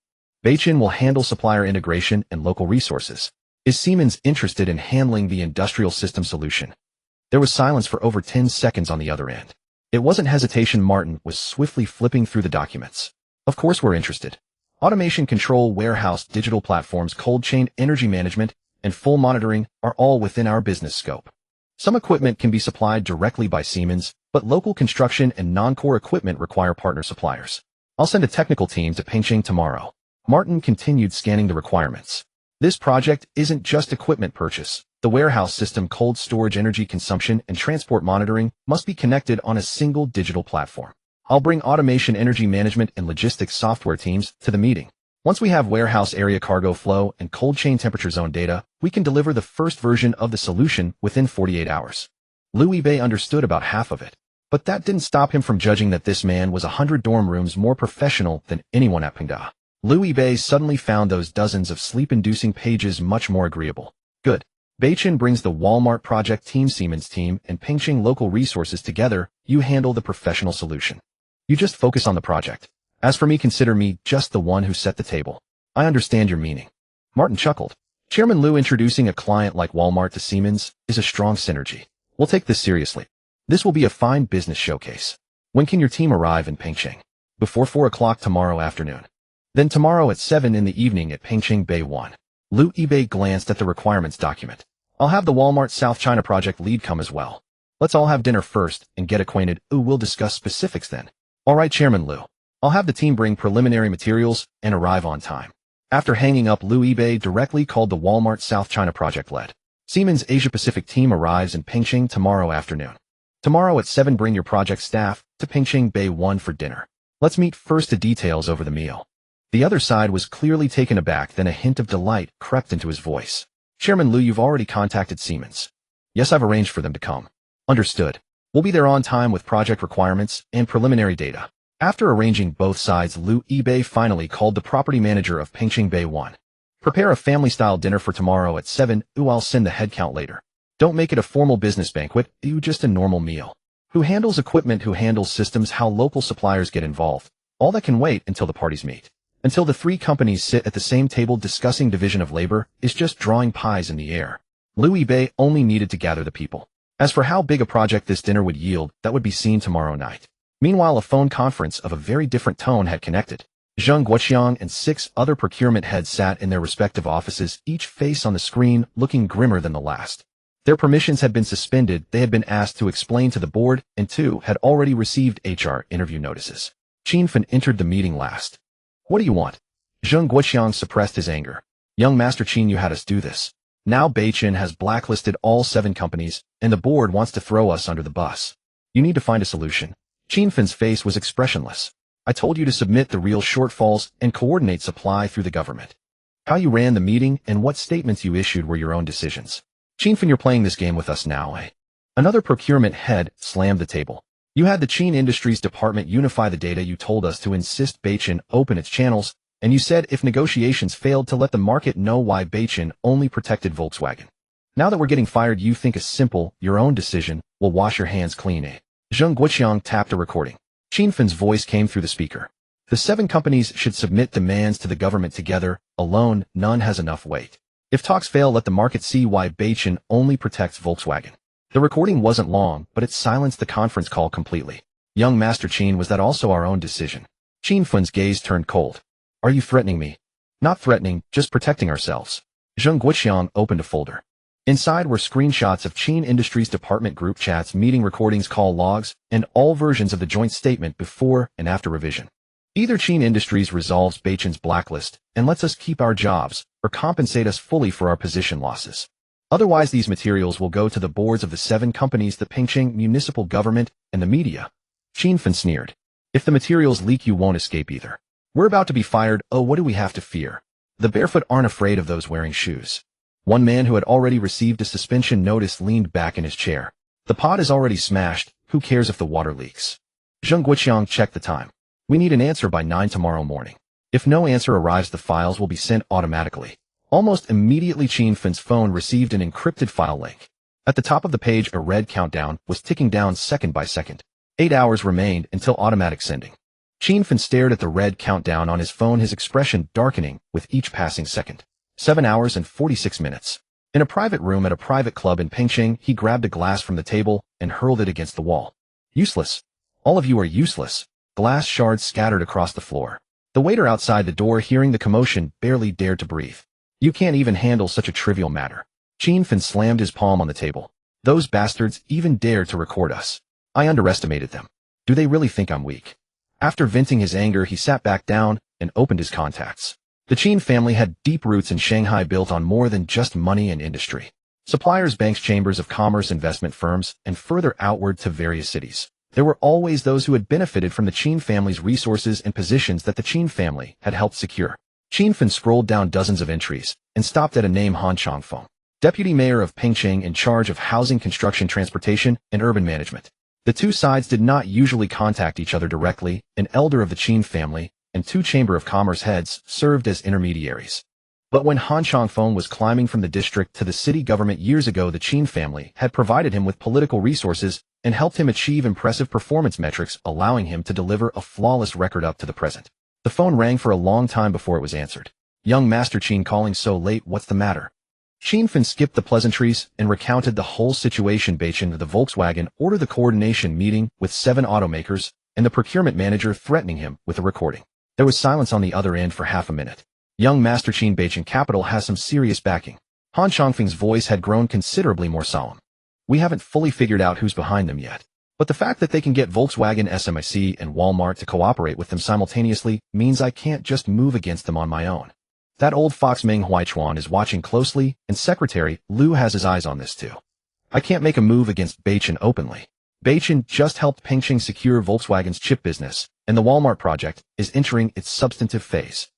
Beichin will handle supplier integration and local resources. Is Siemens interested in handling the industrial system solution? There was silence for over 10 seconds on the other end. It wasn't hesitation. Martin was swiftly flipping through the documents. "Of course we're interested. Automation control, warehouse, digital platforms, cold chain, energy management, and full monitoring are all within our business scope. Some equipment can be supplied directly by Siemens, but local construction and non-core equipment require partner suppliers. I'll send a technical team to Pingxing tomorrow." Martin continued scanning the requirements. This project isn't just equipment purchase. The warehouse system, cold storage, energy consumption, and transport monitoring must be connected on a single digital platform. I'll bring automation, energy management, and logistics software teams to the meeting. Once we have warehouse area, cargo flow, and cold chain temperature zone data, we can deliver the first version of the solution within 48 hours. Lu eBay understood about half of it, but that didn't stop him from judging that this man was 100 dorm rooms more professional than anyone at Pingda. Lu eBay suddenly found those dozens of sleep-inducing pages much more agreeable. "Good. Beichin brings the Walmart project team, Siemens team, and Pingxing local resources together. You handle the professional solution. You just focus on the project. As for me, consider me just the one who set the table." "I understand your meaning." Martin chuckled. Chairman Lu introducing a client like Walmart to Siemens is a strong synergy. "We'll take this seriously. This will be a fine business showcase. When can your team arrive in Pingxing?" "Before 4 o'clock tomorrow afternoon. Then tomorrow at 7 in the evening at Pingxing Bay 1. Lu eBay glanced at the requirements document. "I'll have the Walmart South China project lead come as well. Let's all have dinner first and get acquainted. We'll discuss specifics then." "All right, Chairman Lu. I'll have the team bring preliminary materials and arrive on time." After hanging up, Lu eBay directly called the Walmart South China project lead. "Siemens Asia Pacific team arrives in Pingxing tomorrow afternoon. Tomorrow at 7, bring your project staff to Pingxing Bay 1 for dinner. Let's meet first to details over the meal." The other side was clearly taken aback, then a hint of delight crept into his voice. "Chairman Lu, you've already contacted Siemens?" "Yes, I've arranged for them to come." "Understood. We'll be there on time with project requirements and preliminary data." After arranging both sides, Lu eBay finally called the property manager of Pingxing Bay 1. "Prepare a family-style dinner for tomorrow at 7. I'll send the headcount later. Don't make it a formal business banquet, just a normal meal. Who handles equipment, who handles systems, how local suppliers get involved. All that can wait until the parties meet. Until the 3 companies sit at the same table discussing division of labor is just drawing pies in the air." Lu eBay only needed to gather the people. As for how big a project this dinner would yield, that would be seen tomorrow night. Meanwhile, a phone conference of a very different tone had connected. Zheng Guoqiang and 6 other procurement heads sat in their respective offices, each face on the screen looking grimmer than the last. Their permissions had been suspended, they had been asked to explain to the board, and 2 had already received HR interview notices. Qin Fan entered the meeting last. "What do you want?" Zheng Guoqiang suppressed his anger. "Young Master Qin, you had us do this. Now Beichin has blacklisted all 7 companies, and the board wants to throw us under the bus. You need to find a solution." Qin Fan's face was expressionless. "I told you to submit the real shortfalls and coordinate supply through the government. How you ran the meeting and what statements you issued were your own decisions. Qin Fan, you're playing this game with us now, eh?" Another procurement head slammed the table. "You had the Qin Industries Department unify the data. You told us to insist Beichin open its channels, and you said if negotiations failed to let the market know why Beichin only protected Volkswagen. Now that we're getting fired, you think a simple, your own decision will wash your hands clean, eh?" Zheng Guoqiang tapped a recording. Qin Fan's voice came through the speaker. "The 7 companies should submit demands to the government together. Alone, none has enough weight. If talks fail, let the market see why Beichen only protects Volkswagen. The recording wasn't long, but it silenced the conference call completely. Young Master Qin, was that also our own decision? Qin Fun's gaze turned cold. Are you threatening me? Not threatening, just protecting ourselves. Zheng Guoqiang opened a folder. Inside were screenshots of Qin Industries department group chats, meeting recordings, call logs, and all versions of the joint statement before and after revision. Either Qin Industries resolves Beichen's blacklist and lets us keep our jobs, or compensate us fully for our position losses. Otherwise, these materials will go to the boards of the 7 companies, the Pingqing municipal government, and the media. Qin Fen sneered. If the materials leak, you won't escape either. We're about to be fired. Oh, what do we have to fear? The barefoot aren't afraid of those wearing shoes. One man who had already received a suspension notice leaned back in his chair. The pot is already smashed. Who cares if the water leaks? Zheng Guoqiang checked the time. We need an answer by 9 tomorrow morning. If no answer arrives, the files will be sent automatically. Almost immediately, Qin Fen's phone received an encrypted file link. At the top of the page, a red countdown was ticking down second by second. 8 hours remained until automatic sending. Qin Fen stared at the red countdown on his phone, his expression darkening with each passing second. 7 hours and 46 minutes. In a private room at a private club in Pingqing, he grabbed a glass from the table and hurled it against the wall. Useless. All of you are useless. Glass shards scattered across the floor. The waiter outside the door, hearing the commotion, barely dared to breathe. You can't even handle such a trivial matter. Qin Fen slammed his palm on the table. Those bastards even dared to record us. I underestimated them. Do they really think I'm weak? After venting his anger, he sat back down and opened his contacts. The Qin family had deep roots in Shanghai, built on more than just money and industry. Suppliers, banks, chambers of commerce, investment firms, and further outward to various cities. There were always those who had benefited from the Qin family's resources and positions that the Qin family had helped secure. Qin Fen scrolled down dozens of entries and stopped at a name: Han Changfeng, deputy mayor of Pingqing in charge of housing, construction, transportation, and urban management. The two sides did not usually contact each other directly. An elder of the Qin family and 2 chamber of commerce heads served as intermediaries. But when Han Changfeng was climbing from the district to the city government years ago, the Qin family had provided him with political resources and helped him achieve impressive performance metrics, allowing him to deliver a flawless record up to the present. The phone rang for a long time before it was answered. Young Master Qin calling so late, what's the matter? Qin Fen skipped the pleasantries and recounted the whole situation. Beichen, the Volkswagen, ordered the coordination meeting with 7 automakers and the procurement manager threatening him with a recording. There was silence on the other end for half a minute. Young Master Qin, Beichen capital has some serious backing. Han Changfeng's voice had grown considerably more solemn. We haven't fully figured out who's behind them yet. But the fact that they can get Volkswagen, SMIC, and Walmart to cooperate with them simultaneously means I can't just move against them on my own. That old fox Meng Huichuan is watching closely, and Secretary Liu has his eyes on this too. I can't make a move against Beichen openly. Beichen just helped Pingqing secure Volkswagen's chip business, and the Walmart project is entering its substantive phase.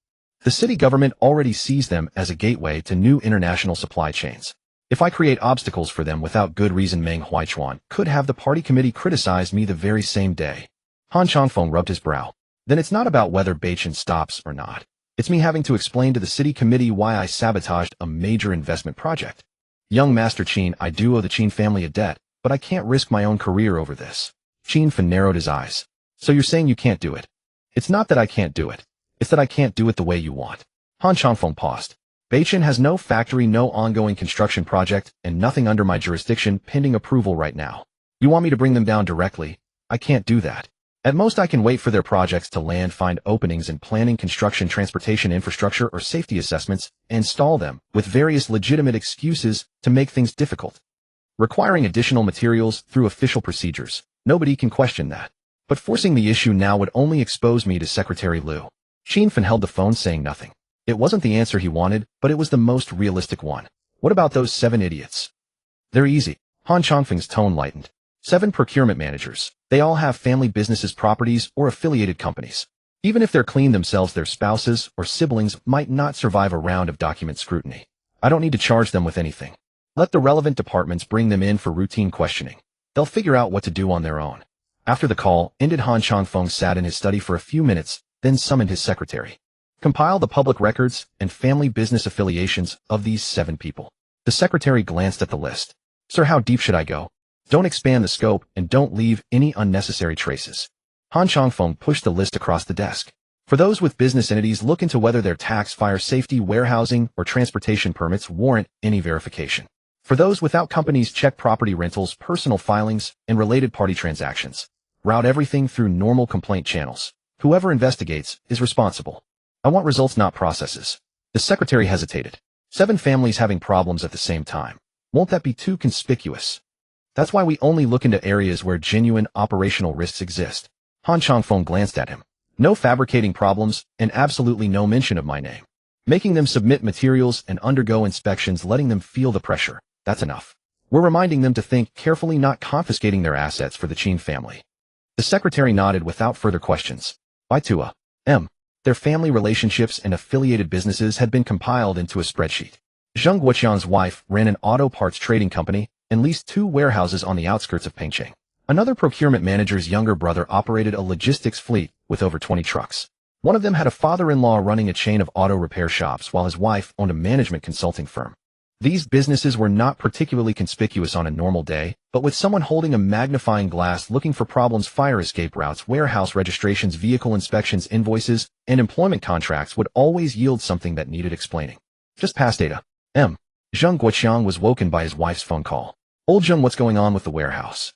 The city government already sees them as a gateway to new international supply chains. If I create obstacles for them without good reason, Meng Huichuan could have the party committee criticize me the very same day. Han Changfeng rubbed his brow. Then it's not about whether Beichen stops or not. It's me having to explain to the city committee why I sabotaged a major investment project. Young Master Qin, I do owe the Qin family a debt, but I can't risk my own career over this. Qin Fen narrowed his eyes. So you're saying you can't do it? It's not that I can't do it. It's that I can't do it the way you want. Han Changfeng paused. Beichen has no factory, no ongoing construction project, and nothing under my jurisdiction pending approval right now. You want me to bring them down directly? I can't do that. At most, I can wait for their projects to land, find openings in planning, construction, transportation, infrastructure, or safety assessments, and stall them with various legitimate excuses to make things difficult. Requiring additional materials through official procedures. Nobody can question that. But forcing the issue now would only expose me to Secretary Liu. Qin Fen held the phone, saying nothing. It wasn't the answer he wanted, but it was the most realistic one. What about those 7 idiots? They're easy. Han Changfeng's tone lightened. 7 procurement managers. They all have family businesses, properties, or affiliated companies. Even if they're clean themselves, their spouses or siblings might not survive a round of document scrutiny. I don't need to charge them with anything. Let the relevant departments bring them in for routine questioning. They'll figure out what to do on their own. After the call ended, Han Changfeng sat in his study for a few minutes, then summoned his secretary. Compile the public records and family business affiliations of these 7 people. The secretary glanced at the list. Sir, how deep should I go? Don't expand the scope and don't leave any unnecessary traces. Han Changfeng pushed the list across the desk. For those with business entities, look into whether their tax, fire safety, warehousing, or transportation permits warrant any verification. For those without companies, check property rentals, personal filings, and related party transactions. Route everything through normal complaint channels. Whoever investigates is responsible. I want results, not processes. The secretary hesitated. 7 families having problems at the same time. Won't that be too conspicuous? That's why we only look into areas where genuine operational risks exist. Han Changfeng glanced at him. No fabricating problems, and absolutely no mention of my name. Making them submit materials and undergo inspections, letting them feel the pressure. That's enough. We're reminding them to think carefully, not confiscating their assets for the Qin family. The secretary nodded without further questions. By 2 a.m. Their family relationships and affiliated businesses had been compiled into a spreadsheet. Zheng Guoqiang's wife ran an auto parts trading company and leased 2 warehouses on the outskirts of Pengcheng. Another procurement manager's younger brother operated a logistics fleet with over 20 trucks. One of them had a father-in-law running a chain of auto repair shops, while his wife owned a management consulting firm. These businesses were not particularly conspicuous on a normal day, but with someone holding a magnifying glass looking for problems, fire escape routes, warehouse registrations, vehicle inspections, invoices, and employment contracts would always yield something that needed explaining. Just past 8 a.m. Zheng Guoqiang was woken by his wife's phone call. Old Zheng, what's going on with the warehouse?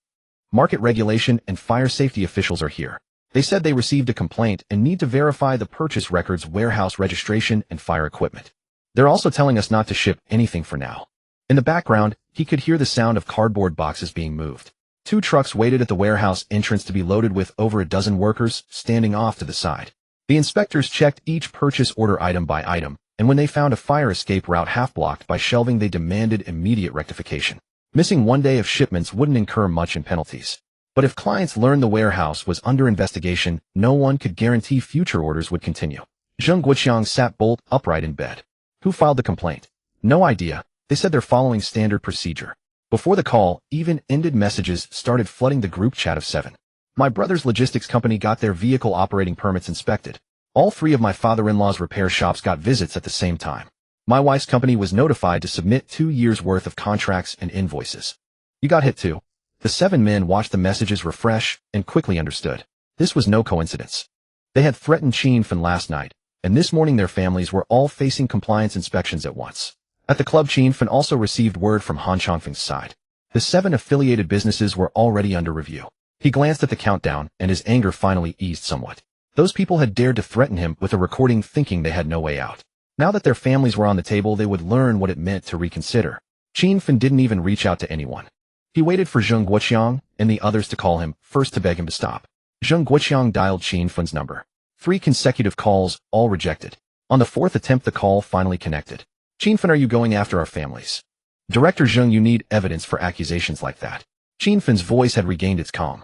Market regulation and fire safety officials are here. They said they received a complaint and need to verify the purchase records, warehouse registration, and fire equipment. They're also telling us not to ship anything for now. In the background, he could hear the sound of cardboard boxes being moved. 2 trucks waited at the warehouse entrance to be loaded with over a dozen workers standing off to the side. The inspectors checked each purchase order item by item, and when they found a fire escape route half blocked by shelving, they demanded immediate rectification. Missing 1 day of shipments wouldn't incur much in penalties. But if clients learned the warehouse was under investigation, no one could guarantee future orders would continue. Zheng Guoqiang sat bolt upright in bed. Who filed the complaint? No idea. They said they're following standard procedure. Before the call, even-ended messages started flooding the group chat of 7. My brother's logistics company got their vehicle operating permits inspected. All 3 of my father-in-law's repair shops got visits at the same time. My wife's company was notified to submit 2 years' worth of contracts and invoices. You got hit too. The 7 men watched the messages refresh and quickly understood. This was no coincidence. They had threatened Qin Fen last night, and this morning their families were all facing compliance inspections at once. At the club, Qin Fen also received word from Han Changfeng's side. The 7 affiliated businesses were already under review. He glanced at the countdown, and his anger finally eased somewhat. Those people had dared to threaten him with a recording, thinking they had no way out. Now that their families were on the table, they would learn what it meant to reconsider. Qin Fen didn't even reach out to anyone. He waited for Zheng Guoqiang and the others to call him, first to beg him to stop. Zheng Guoqiang dialed Qin Fen's number. 3 consecutive calls, all rejected. On the 4th attempt, the call finally connected. Qin Fen, are you going after our families? Director Zheng, you need evidence for accusations like that. Qin Fen's voice had regained its calm.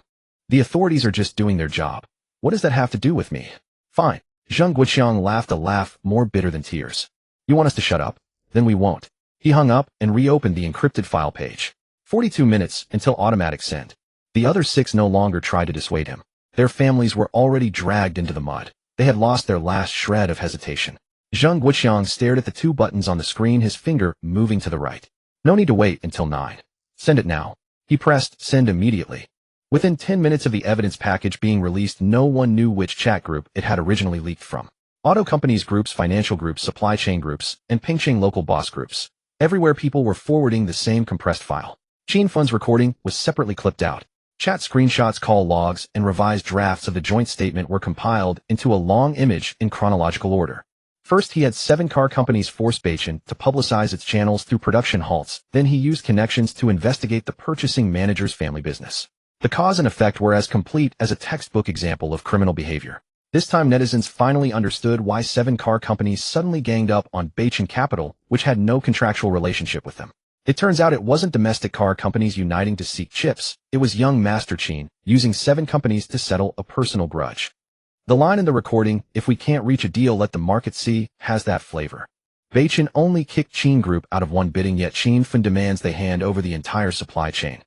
The authorities are just doing their job. What does that have to do with me? Fine. Zheng Guoqiang laughed a laugh more bitter than tears. You want us to shut up? Then we won't. He hung up and reopened the encrypted file page. 42 minutes until automatic send. The other 6 no longer tried to dissuade him. Their families were already dragged into the mud. They had lost their last shred of hesitation. Zheng Guoqiang stared at the 2 buttons on the screen, his finger moving to the right. No need to wait until 9. Send it now. He pressed send immediately. Within 10 minutes of the evidence package being released, no one knew which chat group it had originally leaked from. Auto companies groups, financial groups, supply chain groups, and Pengcheng local boss groups. Everywhere people were forwarding the same compressed file. Qin Fen's recording was separately clipped out. Chat screenshots, call logs, and revised drafts of the joint statement were compiled into a long image in chronological order. First, he had 7 car companies force Beichin to publicize its channels through production halts. Then he used connections to investigate the purchasing manager's family business. The cause and effect were as complete as a textbook example of criminal behavior. This time netizens finally understood why 7 car companies suddenly ganged up on Beichin Capital, which had no contractual relationship with them. It turns out it wasn't domestic car companies uniting to seek chips. It was young Master Qin using 7 companies to settle a personal grudge. The line in the recording, if we can't reach a deal, let the market see, has that flavor. Beichin only kicked Qin Group out of one bidding, yet Qin Fen demands they hand over the entire supply chain.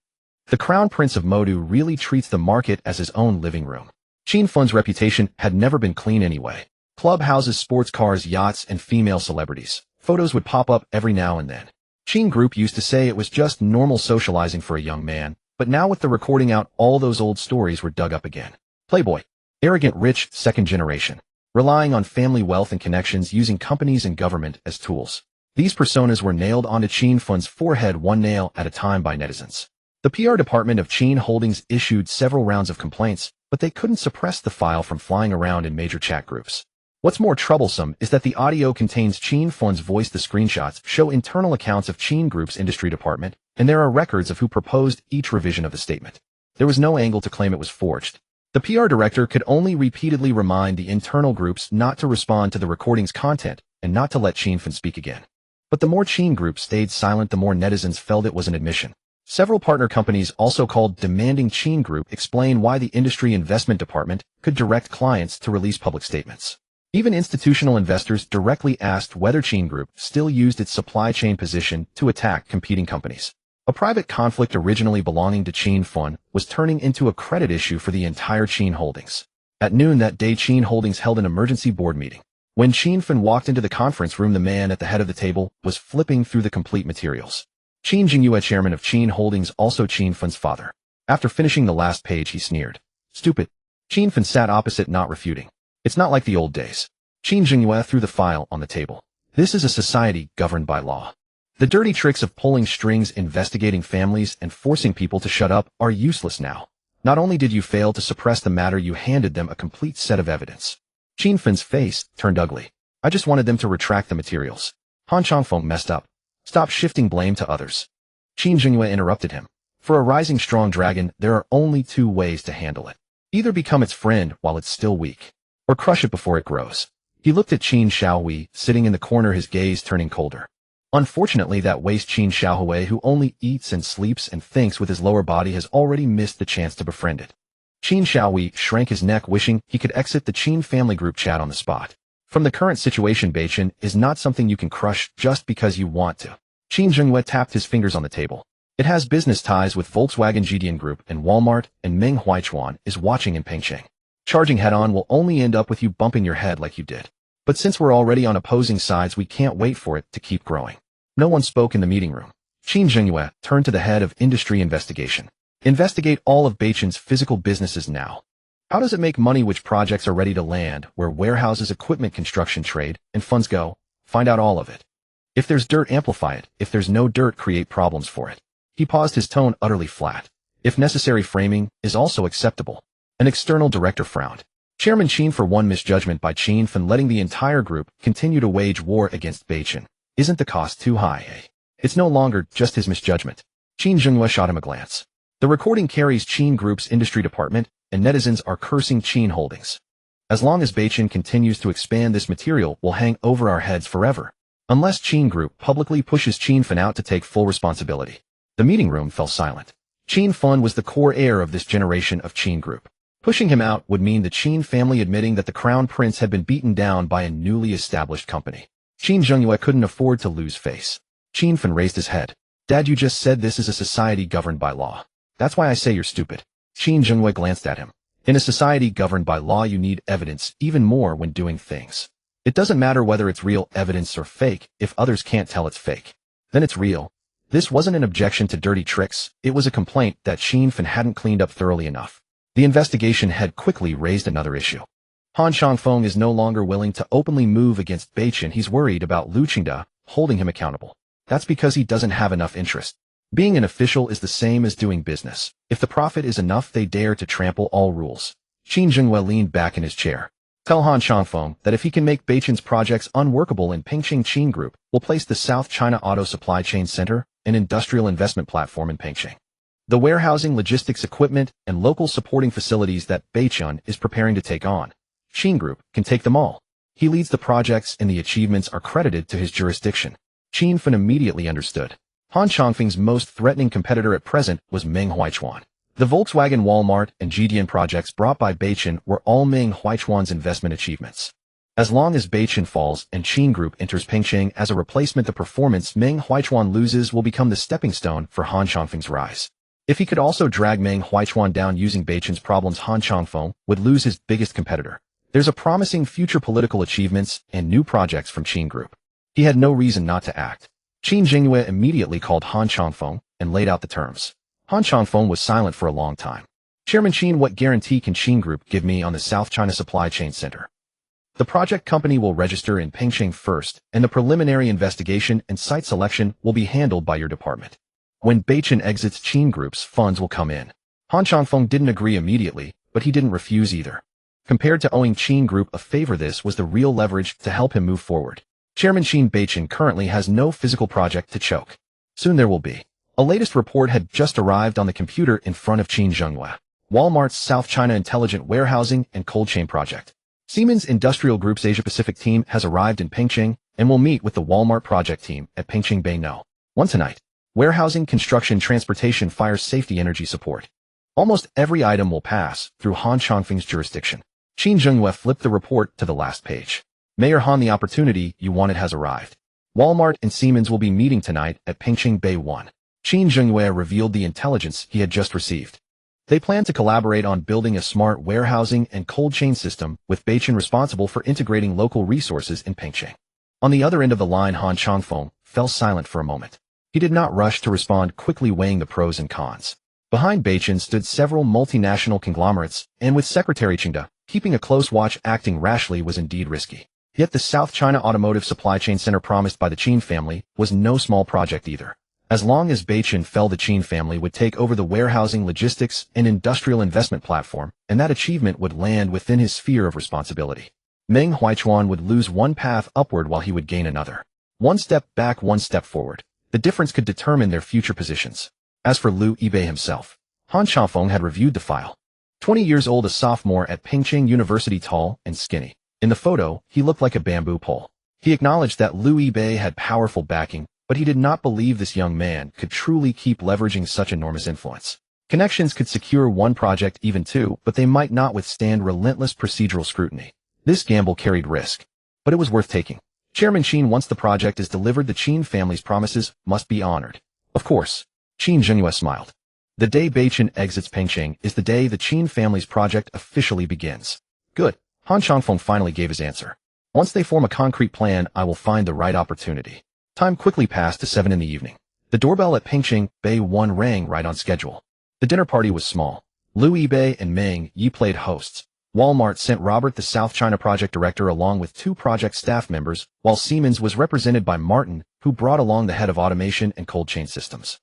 The Crown Prince of Modu really treats the market as his own living room. Qin Fen's reputation had never been clean anyway. Clubhouses, sports cars, yachts, and female celebrities. Photos would pop up every now and then. Qin Group used to say it was just normal socializing for a young man, but now with the recording out, all those old stories were dug up again. Playboy. Arrogant, rich, second generation. relying on family wealth and connections, using companies and government as tools. These personas were nailed onto Qin Fun's forehead one nail at a time by netizens. The PR department of Qin Holdings issued several rounds of complaints, but they couldn't suppress the file from flying around in major chat groups. What's more troublesome is that the audio contains Qin Fun's voice. The screenshots show internal accounts of Qin Group's industry department, and there are records of who proposed each revision of the statement. There was no angle to claim it was forged. The PR director could only repeatedly remind the internal groups not to respond to the recording's content and not to let Qin Fun speak again. But the more Qin Group stayed silent, the more netizens felt it was an admission. Several partner companies also called demanding Qin Group explain why the industry investment department could direct clients to release public statements. Even institutional investors directly asked whether Qin Group still used its supply chain position to attack competing companies. A private conflict originally belonging to Qin Fun was turning into a credit issue for the entire Qin Holdings. At noon that day, Qin Holdings held an emergency board meeting. When Qin Fun walked into the conference room, the man at the head of the table was flipping through the complete materials. Qin Jingyue, chairman of Qin Holdings, also Qin Fun's father. After finishing the last page, he sneered. Stupid. Qin Fun sat opposite, not refuting. It's not like the old days. Qin Jingyue threw the file on the table. This is a society governed by law. The dirty tricks of pulling strings, investigating families, and forcing people to shut up are useless now. Not only did you fail to suppress the matter, you handed them a complete set of evidence. Qin Fun's face turned ugly. I just wanted them to retract the materials. Han Changfeng messed up. Stop shifting blame to others. Qin Jingyue interrupted him. For a rising strong dragon, there are only two ways to handle it. Either become its friend while it's still weak, or crush it before it grows. He looked at Qin Shaohui, sitting in the corner, his gaze turning colder. Unfortunately, that waste Qin Shaohui, who only eats and sleeps and thinks with his lower body, has already missed the chance to befriend it. Qin Shaohui shrank his neck, wishing he could exit the Qin family group chat on the spot. From the current situation, Beichen is not something you can crush just because you want to. Qin Jingyue tapped his fingers on the table. It has business ties with Volkswagen Jidian Group and Walmart, and Meng Huichuan is watching in Pengcheng. Charging head-on will only end up with you bumping your head like you did. But since we're already on opposing sides, we can't wait for it to keep growing. No one spoke in the meeting room. Qin Jingyue turned to the head of industry investigation. Investigate all of Beichen's physical businesses now. How does it make money? Which projects are ready to land? Where warehouses, equipment, construction, trade, and funds go? Find out all of it. If there's dirt, amplify it. If there's no dirt, create problems for it. He paused, his tone utterly flat. If necessary, framing is also acceptable. An external director frowned. Chairman Qin, for one misjudgment by Qin Fun letting the entire group continue to wage war against Beichen. Isn't the cost too high, eh? It's no longer just his misjudgment. Qin Jingyue shot him a glance. The recording carries Qin Group's industry department, and netizens are cursing Qin Holdings. As long as Beichen continues to expand, this material will hang over our heads forever. Unless Qin Group publicly pushes Qin Fun out to take full responsibility. The meeting room fell silent. Qin Fun was the core heir of this generation of Qin Group. Pushing him out would mean the Qin family admitting that the crown prince had been beaten down by a newly established company. Qin Jingyue couldn't afford to lose face. Qin Fun raised his head. Dad, you just said this is a society governed by law. That's why I say you're stupid. Qin Jingyue glanced at him. In a society governed by law, you need evidence even more when doing things. It doesn't matter whether it's real evidence or fake. If others can't tell it's fake, then it's real. This wasn't an objection to dirty tricks. It was a complaint that Qin Fun hadn't cleaned up thoroughly enough. The investigation had quickly raised another issue. Han Changfeng is no longer willing to openly move against Beichen. He's worried about Lu Qingda holding him accountable. That's because he doesn't have enough interest. Being an official is the same as doing business. If the profit is enough, they dare to trample all rules. Qin Jingyue leaned back in his chair. Tell Han Changfeng that if he can make Beichen's projects unworkable in Pengcheng, Qin Group will place the South China Auto Supply Chain Center, an industrial investment platform in Pengcheng. The warehousing, logistics, equipment, and local supporting facilities that Beichen is preparing to take on. Qin Group can take them all. He leads the projects and the achievements are credited to his jurisdiction. Qin Fun immediately understood. Han Changfeng's most threatening competitor at present was Meng Huichuan. The Volkswagen, Walmart, and Jidian projects brought by Beichen were all Meng Huichuan's investment achievements. As long as Beichen falls and Qin Group enters Pengcheng as a replacement, the performance Meng Huichuan loses will become the stepping stone for Han Changfeng's rise. If he could also drag Meng Huichuan down using Beichen's problems, Han Changfeng would lose his biggest competitor. There's a promising future political achievements and new projects from Qin Group. He had no reason not to act. Qin Jingyue immediately called Han Changfeng and laid out the terms. Han Changfeng was silent for a long time. Chairman Qin, what guarantee can Qin Group give me on the South China Supply Chain Center? The project company will register in Pengcheng first, and the preliminary investigation and site selection will be handled by your department. When Beichen exits Qin Group's funds will come in. Han Changfeng didn't agree immediately, but he didn't refuse either. Compared to owing Qin Group a favor, this was the real leverage to help him move forward. Chairman Qin Beichen currently has no physical project to choke. Soon there will be. A latest report had just arrived on the computer in front of Qin Zhenghua. Walmart's South China Intelligent Warehousing and Cold Chain Project. Siemens Industrial Group's Asia-Pacific team has arrived in Pengcheng and will meet with the Walmart project team at Pengcheng Bay No. 1 tonight. Warehousing, construction, transportation, fire safety, energy support. Almost every item will pass through Han Changfeng's jurisdiction. Qin Zhenghua flipped the report to the last page. Mayor Han, the opportunity you wanted has arrived. Walmart and Siemens will be meeting tonight at Pengcheng Bay 1. Qin Zhenghua revealed the intelligence he had just received. They plan to collaborate on building a smart warehousing and cold chain system with Beichen responsible for integrating local resources in Pengcheng. On the other end of the line, Han Changfeng fell silent for a moment. He did not rush to respond, quickly weighing the pros and cons. Behind Beichen stood several multinational conglomerates, and with Secretary Qingda keeping a close watch, acting rashly was indeed risky. Yet the South China Automotive Supply Chain Center promised by the Qin family was no small project either. As long as Beichen fell, the Qin family would take over the warehousing, logistics, and industrial investment platform, and that achievement would land within his sphere of responsibility. Meng Huichuan would lose one path upward while he would gain another. One step back, one step forward. The difference could determine their future positions. As for Liu Yibei himself, Han Changfeng had reviewed the file. 20 years old, a sophomore at Pengcheng University, tall and skinny. In the photo, he looked like a bamboo pole. He acknowledged that Liu Yibei had powerful backing, but he did not believe this young man could truly keep leveraging such enormous influence. Connections could secure one project, even two, but they might not withstand relentless procedural scrutiny. This gamble carried risk, but it was worth taking. Chairman Qin, once the project is delivered, the Qin family's promises must be honored. Of course. Qin Zhenghua smiled. The day Beichen exits Pengcheng is the day the Qin family's project officially begins. Good. Han Changfeng finally gave his answer. Once they form a concrete plan, I will find the right opportunity. Time quickly passed to 7 in the evening. The doorbell at Pengcheng Bay 1 rang right on schedule. The dinner party was small. Liu Yibei and Meng Yi played hosts. Walmart sent Robert, the South China project director, along with 2 project staff members, while Siemens was represented by Martin, who brought along the head of automation and cold chain systems.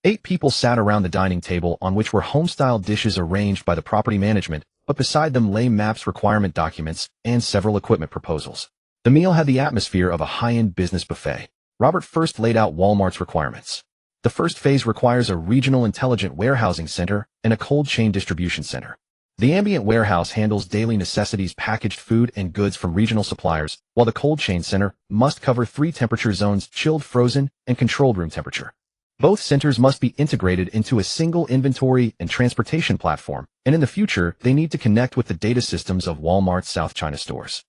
8 people sat around the dining table, on which were home-style dishes arranged by the property management, but beside them lay maps, requirement documents, and several equipment proposals. The meal had the atmosphere of a high-end business buffet. Robert first laid out Walmart's requirements. The first phase requires a regional intelligent warehousing center and a cold chain distribution center. The ambient warehouse handles daily necessities, packaged food and goods from regional suppliers, while the cold chain center must cover 3 temperature zones: chilled, frozen, and controlled room temperature. Both centers must be integrated into a single inventory and transportation platform, and in the future, they need to connect with the data systems of Walmart's South China stores.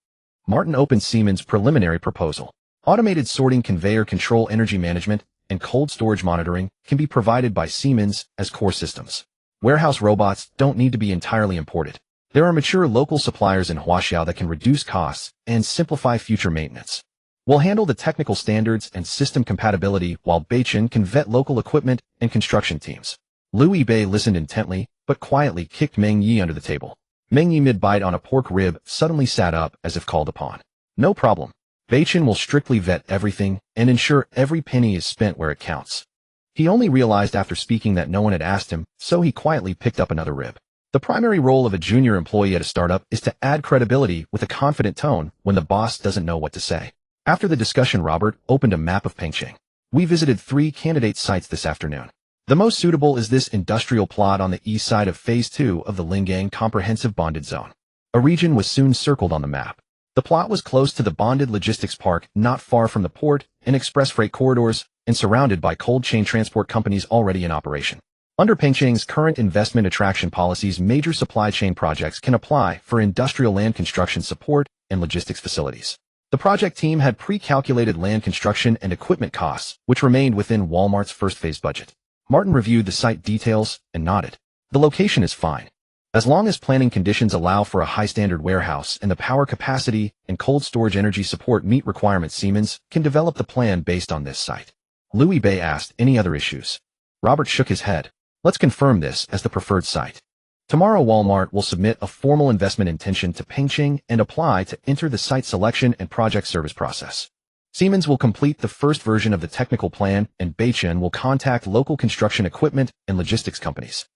Martin opened Siemens' preliminary proposal. Automated sorting, conveyor control, energy management, and cold storage monitoring can be provided by Siemens as core systems. Warehouse robots don't need to be entirely imported. There are mature local suppliers in Huaxiao that can reduce costs and simplify future maintenance. We'll handle the technical standards and system compatibility, while Beichen can vet local equipment and construction teams. Liu Yibei listened intently, but quietly kicked Meng Yi under the table. Meng Yi, mid-bite on a pork rib, suddenly sat up as if called upon. No problem. Beichen will strictly vet everything and ensure every penny is spent where it counts. He only realized after speaking that no one had asked him, so he quietly picked up another rib. The primary role of a junior employee at a startup is to add credibility with a confident tone when the boss doesn't know what to say. After the discussion, Robert opened a map of Pengcheng. We visited 3 candidate sites this afternoon. The most suitable is this industrial plot on the east side of Phase 2 of the Lingang Comprehensive Bonded Zone. A region was soon circled on the map. The plot was close to the bonded logistics park, not far from the port and express freight corridors, and surrounded by cold chain transport companies already in operation. Under Pengcheng's current investment attraction policies, major supply chain projects can apply for industrial land construction support and logistics facilities. The project team had pre-calculated land construction and equipment costs, which remained within Walmart's first phase budget. Martin reviewed the site details and nodded. The location is fine. As long as planning conditions allow for a high-standard warehouse and the power capacity and cold storage energy support meet requirements, Siemens can develop the plan based on this site. Liu Yibei asked, any other issues? Robert shook his head. Let's confirm this as the preferred site. Tomorrow Walmart will submit a formal investment intention to Pengcheng and apply to enter the site selection and project service process. Siemens will complete the first version of the technical plan, and Beichen will contact local construction equipment and logistics companies.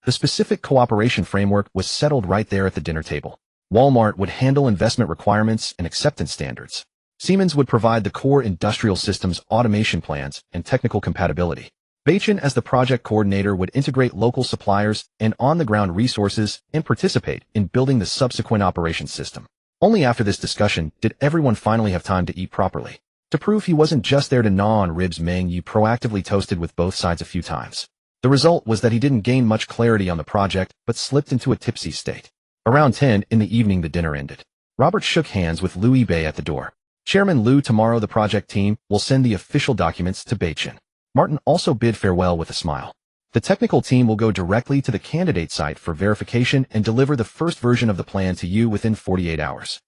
The specific cooperation framework was settled right there at the dinner table. Walmart would handle investment requirements and acceptance standards. Siemens would provide the core industrial systems automation plans and technical compatibility. Beichen, as the project coordinator, would integrate local suppliers and on-the-ground resources and participate in building the subsequent operations system. Only after this discussion did everyone finally have time to eat properly. To prove he wasn't just there to gnaw on ribs, Meng Yi proactively toasted with both sides a few times. The result was that he didn't gain much clarity on the project, but slipped into a tipsy state. Around 10 in the evening the dinner ended. Robert shook hands with Liu Bei at the door. Chairman Liu, tomorrow the project team will send the official documents to Beichen. Martin also bid farewell with a smile. The technical team will go directly to the candidate site for verification and deliver the first version of the plan to you within 48 hours.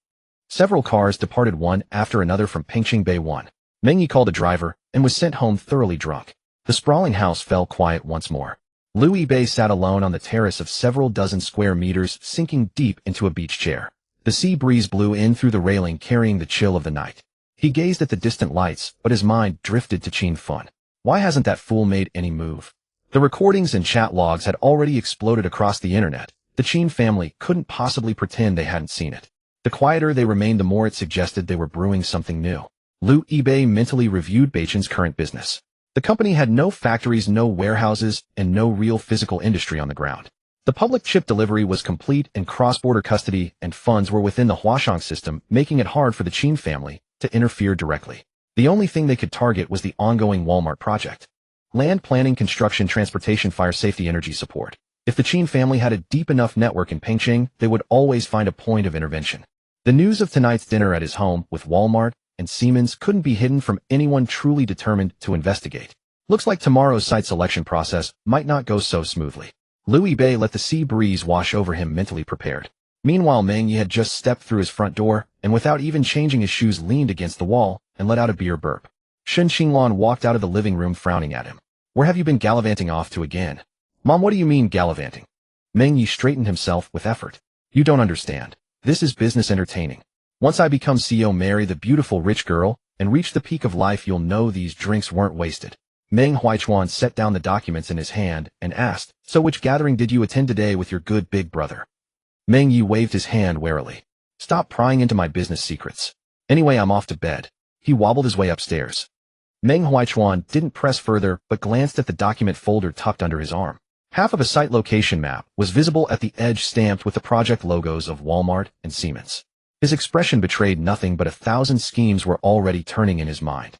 Several cars departed one after another from Pengcheng Bay 1. Meng Yi called a driver and was sent home thoroughly drunk. The sprawling house fell quiet once more. Liu Bei sat alone on the terrace of several dozen square meters, sinking deep into a beach chair. The sea breeze blew in through the railing, carrying the chill of the night. He gazed at the distant lights, but his mind drifted to Qin Fun. Why hasn't that fool made any move? The recordings and chat logs had already exploded across the internet. The Qin family couldn't possibly pretend they hadn't seen it. The quieter they remained, the more it suggested they were brewing something new. Liu Bei mentally reviewed Beichen's current business. The company had no factories, no warehouses, and no real physical industry on the ground. The public chip delivery was complete, and cross-border custody and funds were within the Huashang system, making it hard for the Qin family to interfere directly. The only thing they could target was the ongoing Walmart project. Land planning, construction, transportation, fire safety, energy support. If the Qin family had a deep enough network in Pengcheng, they would always find a point of intervention. The news of tonight's dinner at his home with Walmart and Siemens couldn't be hidden from anyone truly determined to investigate. Looks like tomorrow's site selection process might not go so smoothly. Liu Bei let the sea breeze wash over him, mentally prepared. Meanwhile, Meng Yi had just stepped through his front door, and without even changing his shoes leaned against the wall and let out a beer burp. Shen Qinglan walked out of the living room frowning at him. Where have you been gallivanting off to again? Mom, what do you mean gallivanting? Meng Yi straightened himself with effort. You don't understand. This is business entertaining. Once I become CEO, marry the beautiful rich girl, and reach the peak of life, you'll know these drinks weren't wasted. Meng Huaichuan set down the documents in his hand and asked, so which gathering did you attend today with your good big brother? Meng Yi waved his hand warily. Stop prying into my business secrets. Anyway, I'm off to bed. He wobbled his way upstairs. Meng Huaichuan didn't press further, but glanced at the document folder tucked under his arm. Half of a site location map was visible at the edge, stamped with the project logos of Walmart and Siemens. His expression betrayed nothing, but 1,000 schemes were already turning in his mind.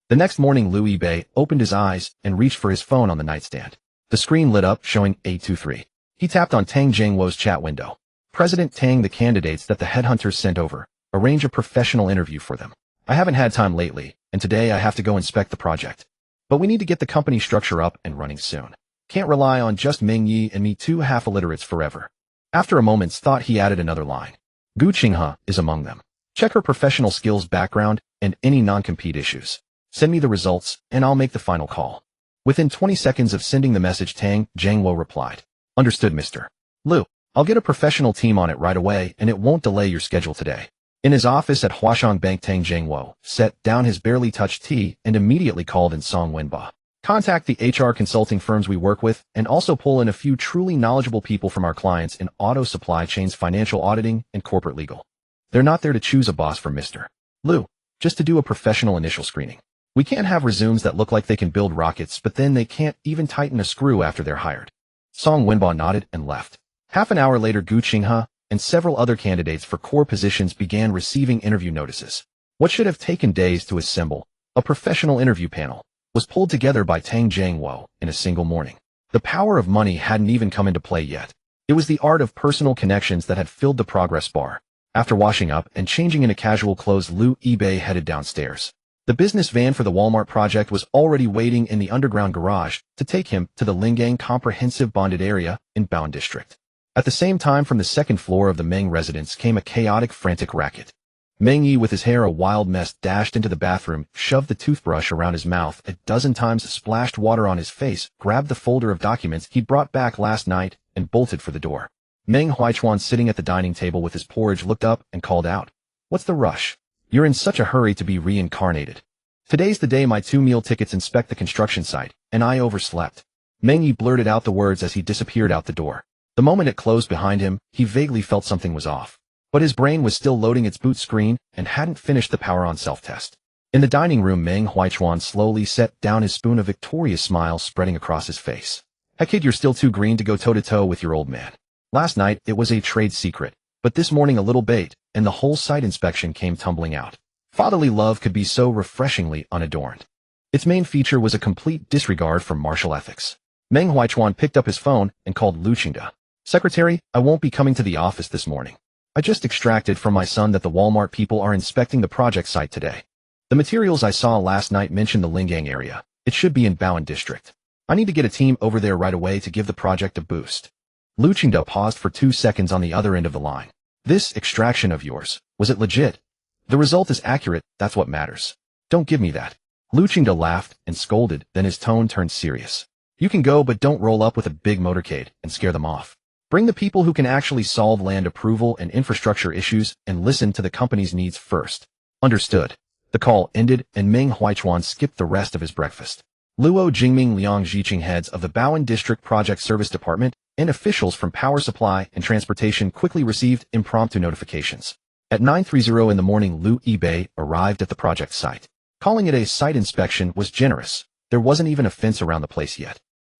The next morning, Liu Bei opened his eyes and reached for his phone on the nightstand. The screen lit up, showing 823. He tapped on Tang Jingwo's chat window. President Tang, the candidates that the headhunters sent over, arrange a professional interview for them. I haven't had time lately, and today I have to go inspect the project. But we need to get the company structure up and running soon. Can't rely on just Meng Yi and me, two half-illiterates, forever. After a moment's thought, he added another line. Gu Qinghe is among them. Check her professional skills, background, and any non-compete issues. Send me the results, and I'll make the final call. Within 20 seconds of sending the message, Tang Jingwo replied. Understood, Mr. Liu. I'll get a professional team on it right away, and it won't delay your schedule today. In his office at Huashang Bank, Tang Jingwo set down his barely touched tea and immediately called in Song Wenba. Contact the HR consulting firms we work with, and also pull in a few truly knowledgeable people from our clients in auto supply chains, financial auditing, and corporate legal. They're not there to choose a boss for Mr. Liu, just to do a professional initial screening. We can't have resumes that look like they can build rockets, but then they can't even tighten a screw after they're hired. Song Wenba nodded and left. Half an hour later, Gu Qinghe and several other candidates for core positions began receiving interview notices. What should have taken days to assemble, a professional interview panel, was pulled together by Tang Jingwo in a single morning. The power of money hadn't even come into play yet. It was the art of personal connections that had filled the progress bar. After washing up and changing into casual clothes, Liu Bei headed downstairs. The business van for the Walmart project was already waiting in the underground garage to take him to the Lingang Comprehensive Bonded Area in Baoan District. At the same time, from the second floor of the Meng residence came a chaotic, frantic racket. Meng Yi, with his hair a wild mess, dashed into the bathroom, shoved the toothbrush around his mouth a dozen times, splashed water on his face, grabbed the folder of documents he'd brought back last night, and bolted for the door. Meng Huichuan, sitting at the dining table with his porridge, looked up and called out, "What's the rush? You're in such a hurry to be reincarnated. Today's the day my 2 meal tickets inspect the construction site, and I overslept." Meng Yi blurted out the words as he disappeared out the door. The moment it closed behind him, he vaguely felt something was off. But his brain was still loading its boot screen and hadn't finished the power on self-test. In the dining room, Meng Huichuan slowly set down his spoon, a victorious smile spreading across his face. "Hey kid, you're still too green to go toe-to-toe with your old man. Last night, it was a trade secret, but this morning a little bait, and the whole site inspection came tumbling out. Fatherly love could be so refreshingly unadorned. Its main feature was a complete disregard for martial ethics." Meng Huichuan picked up his phone and called Lu Qingde. "Secretary, I won't be coming to the office this morning. I just extracted from my son that the Walmart people are inspecting the project site today. The materials I saw last night mention the Lingang area. It should be in Bowen District. I need to get a team over there right away to give the project a boost." Lu Qingde paused for 2 seconds on the other end of the line. "This extraction of yours, was it legit? The result is accurate, that's what matters. Don't give me that." Lu Qingde laughed and scolded, then his tone turned serious. "You can go, but don't roll up with a big motorcade and scare them off. Bring the people who can actually solve land approval and infrastructure issues and listen to the company's needs first." "Understood." The call ended and Meng Huichuan skipped the rest of his breakfast. Luo Jingming, Liang Jiqing, heads of the Bowen District Project Service Department, and officials from Power Supply and Transportation quickly received impromptu notifications. At 9:30 in the morning, Lu Yibei arrived at the project site. Calling it a site inspection was generous. There wasn't even a fence around the place yet.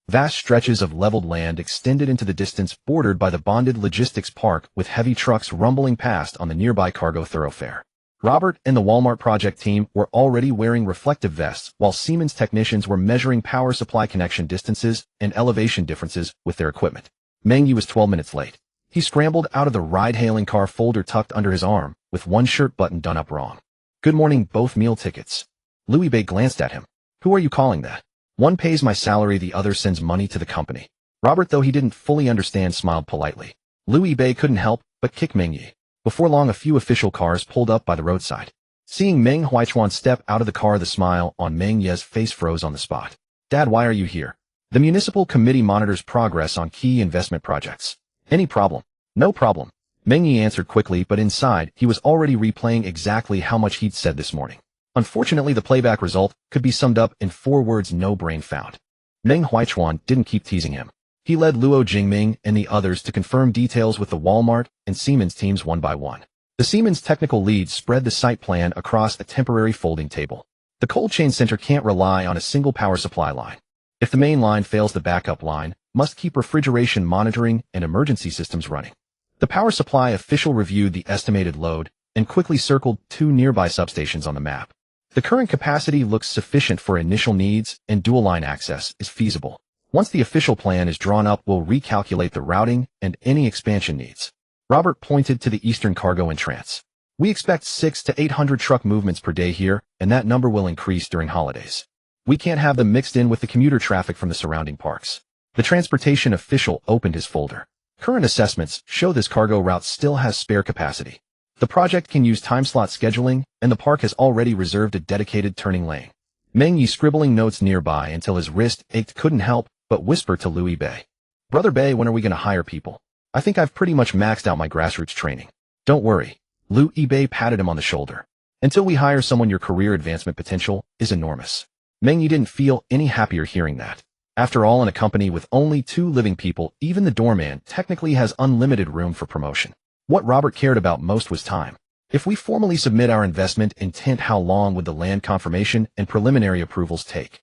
Vast stretches of leveled land extended into the distance, bordered by the bonded logistics park, with heavy trucks rumbling past on the nearby cargo thoroughfare. Robert and the Walmart project team were already wearing reflective vests, while Siemens technicians were measuring power supply connection distances and elevation differences with their equipment. Meng Yi was 12 minutes late. He scrambled out of the ride-hailing car, folder tucked under his arm, with one shirt button done up wrong. "Good morning, both meal tickets." Lu Yibei glanced at him. "Who are you calling that?" "One pays my salary, the other sends money to the company." Robert, though he didn't fully understand, smiled politely. Lu Yibei couldn't help but kick Meng Yi. Before long, a few official cars pulled up by the roadside. Seeing Meng Huichuan step out of the car, the smile on Meng Yi's face froze on the spot. "Dad, why are you here?" "The municipal committee monitors progress on key investment projects." "Any problem?" "No problem." Meng Yi answered quickly, but inside, he was already replaying exactly how much he'd said this morning. Unfortunately, the playback result could be summed up in 4 words: no brain found. Meng Huichuan didn't keep teasing him. He led Luo Jingming and the others to confirm details with the Walmart and Siemens teams one by one. The Siemens technical lead spread the site plan across a temporary folding table. The cold chain center can't rely on a single power supply line. If the main line fails, the backup line must keep refrigeration monitoring and emergency systems running. The power supply official reviewed the estimated load and quickly circled 2 nearby substations on the map. The current capacity looks sufficient for initial needs, and dual line access is feasible. Once the official plan is drawn up, we'll recalculate the routing and any expansion needs. Robert pointed to the eastern cargo entrance. "We expect 600 to 800 truck movements per day here, and that number will increase during holidays. We can't have them mixed in with the commuter traffic from the surrounding parks." The transportation official opened his folder. "Current assessments show this cargo route still has spare capacity. The project can use time-slot scheduling, and the park has already reserved a dedicated turning lane." Meng Yi, scribbling notes nearby until his wrist ached, couldn't help but whisper to Lu Yibei. "Brother Bei, when are we going to hire people? I think I've pretty much maxed out my grassroots training." "Don't worry." Lu Yibei patted him on the shoulder. "Until we hire someone, your career advancement potential is enormous." Meng Yi didn't feel any happier hearing that. After all, in a company with only 2 living people, even the doorman technically has unlimited room for promotion. What Robert cared about most was time. If we formally submit our investment intent, how long would the land confirmation and preliminary approvals take?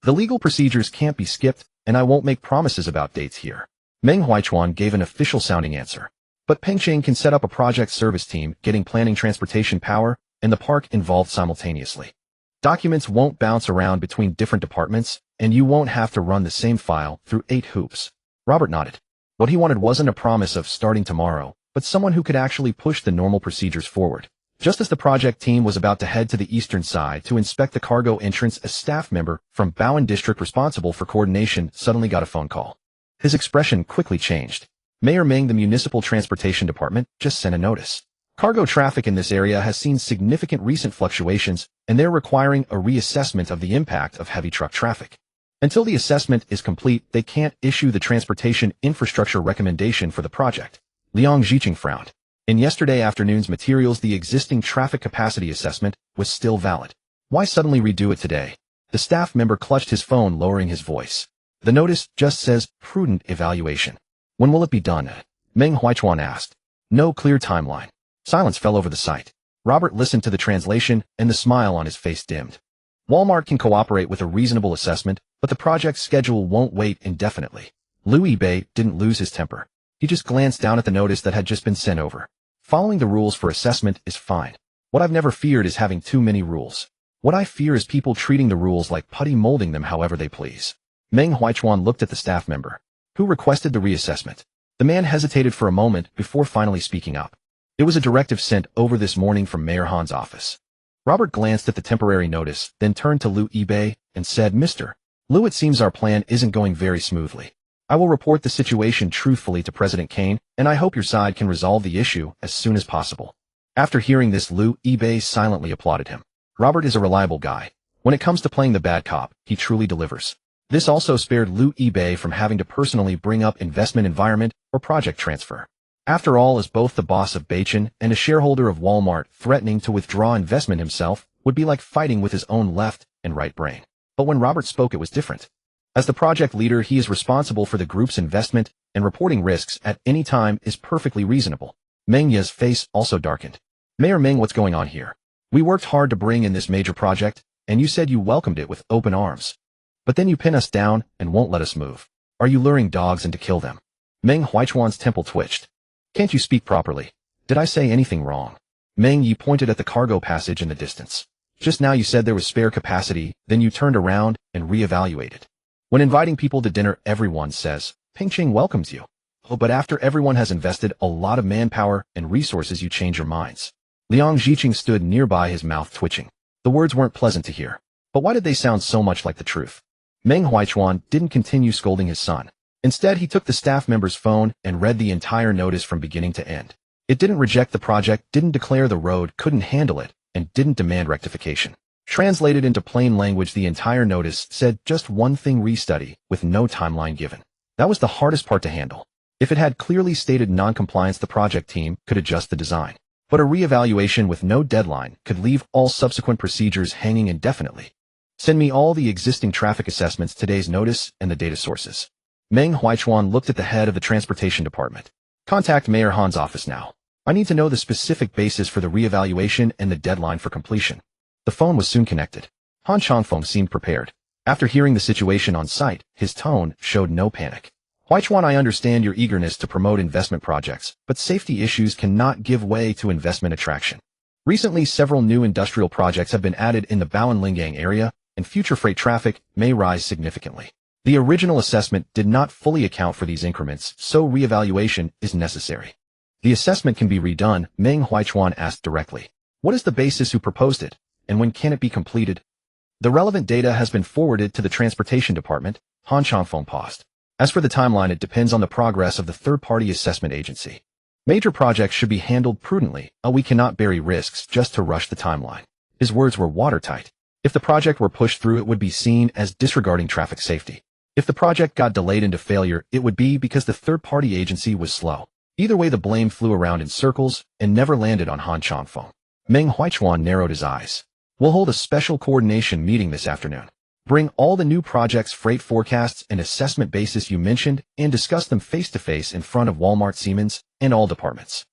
The legal procedures can't be skipped, and I won't make promises about dates here. Meng Huichuan gave an official-sounding answer. But Pengcheng can set up a project service team, getting planning, transportation, power, and the park involved simultaneously. Documents won't bounce around between different departments, and you won't have to run the same file through 8 hoops. Robert nodded. What he wanted wasn't a promise of starting tomorrow, but someone who could actually push the normal procedures forward. Just as the project team was about to head to the eastern side to inspect the cargo entrance, a staff member from Bowen District responsible for coordination suddenly got a phone call. His expression quickly changed. Mayor Meng, the Municipal Transportation Department, just sent a notice. Cargo traffic in this area has seen significant recent fluctuations, and they're requiring a reassessment of the impact of heavy truck traffic. Until the assessment is complete, they can't issue the transportation infrastructure recommendation for the project. Liang Jiqing frowned. In yesterday afternoon's materials, the existing traffic capacity assessment was still valid. Why suddenly redo it today? The staff member clutched his phone, lowering his voice. The notice just says prudent evaluation. When will it be done? Meng Huichuan asked. No clear timeline. Silence fell over the site. Robert listened to the translation, and the smile on his face dimmed. Walmart can cooperate with a reasonable assessment, but the project's schedule won't wait indefinitely. Liu Yibei didn't lose his temper. He just glanced down at the notice that had just been sent over. Following the rules for assessment is fine. What I've never feared is having too many rules. What I fear is people treating the rules like putty, molding them however they please. Meng Huichuan looked at the staff member, who requested the reassessment. The man hesitated for a moment before finally speaking up. It was a directive sent over this morning from Mayor Han's office. Robert glanced at the temporary notice, then turned to Liu Yibei and said, Mr. Liu, it seems our plan isn't going very smoothly. I will report the situation truthfully to President Kane, and I hope your side can resolve the issue as soon as possible. After hearing this, Liu Yibei silently applauded him. Robert is a reliable guy. When it comes to playing the bad cop, he truly delivers. This also spared Liu Yibei from having to personally bring up investment environment or project transfer. After all, as both the boss of Bachin and a shareholder of Walmart, threatening to withdraw investment himself would be like fighting with his own left and right brain. But when Robert spoke, it was different. As the project leader, he is responsible for the group's investment, and reporting risks at any time is perfectly reasonable. Meng Ye's face also darkened. Mayor Meng, what's going on here? We worked hard to bring in this major project, and you said you welcomed it with open arms. But then you pin us down and won't let us move. Are you luring dogs in to kill them? Meng Huichuan's temple twitched. Can't you speak properly? Did I say anything wrong? Meng Yi pointed at the cargo passage in the distance. Just now you said there was spare capacity, then you turned around and reevaluated. When inviting people to dinner, everyone says, Pingqing welcomes you. Oh, but after everyone has invested a lot of manpower and resources, you change your minds. Liang Jiqing stood nearby, his mouth twitching. The words weren't pleasant to hear. But why did they sound so much like the truth? Meng Huichuan didn't continue scolding his son. Instead, he took the staff member's phone and read the entire notice from beginning to end. It didn't reject the project, didn't declare the road couldn't handle it, and didn't demand rectification. Translated into plain language, the entire notice said just one thing: restudy, with no timeline given. That was the hardest part to handle. If it had clearly stated non-compliance, the project team could adjust the design. But a reevaluation with no deadline could leave all subsequent procedures hanging indefinitely. Send me all the existing traffic assessments, today's notice, and the data sources. Meng Huichuan looked at the head of the transportation department. Contact Mayor Han's office now. I need to know the specific basis for the reevaluation and the deadline for completion. The phone was soon connected. Han Changfeng seemed prepared. After hearing the situation on site, his tone showed no panic. Huichuan, I understand your eagerness to promote investment projects, but safety issues cannot give way to investment attraction. Recently, several new industrial projects have been added in the Baoanlingang area, and future freight traffic may rise significantly. The original assessment did not fully account for these increments, so reevaluation is necessary. The assessment can be redone, Meng Huichuan asked directly. What is the basis? Who proposed it? And when can it be completed? The relevant data has been forwarded to the transportation department. Han Changfeng paused. As for the timeline, it depends on the progress of the third-party assessment agency. Major projects should be handled prudently, we cannot bury risks just to rush the timeline. His words were watertight. If the project were pushed through, it would be seen as disregarding traffic safety. If the project got delayed into failure, it would be because the third-party agency was slow. Either way, the blame flew around in circles and never landed on Han Changfeng. Meng Huichuan narrowed his eyes. We'll hold a special coordination meeting this afternoon. Bring all the new projects, freight forecasts, and assessment basis you mentioned and discuss them face-to-face in front of Walmart, Siemens, and all departments.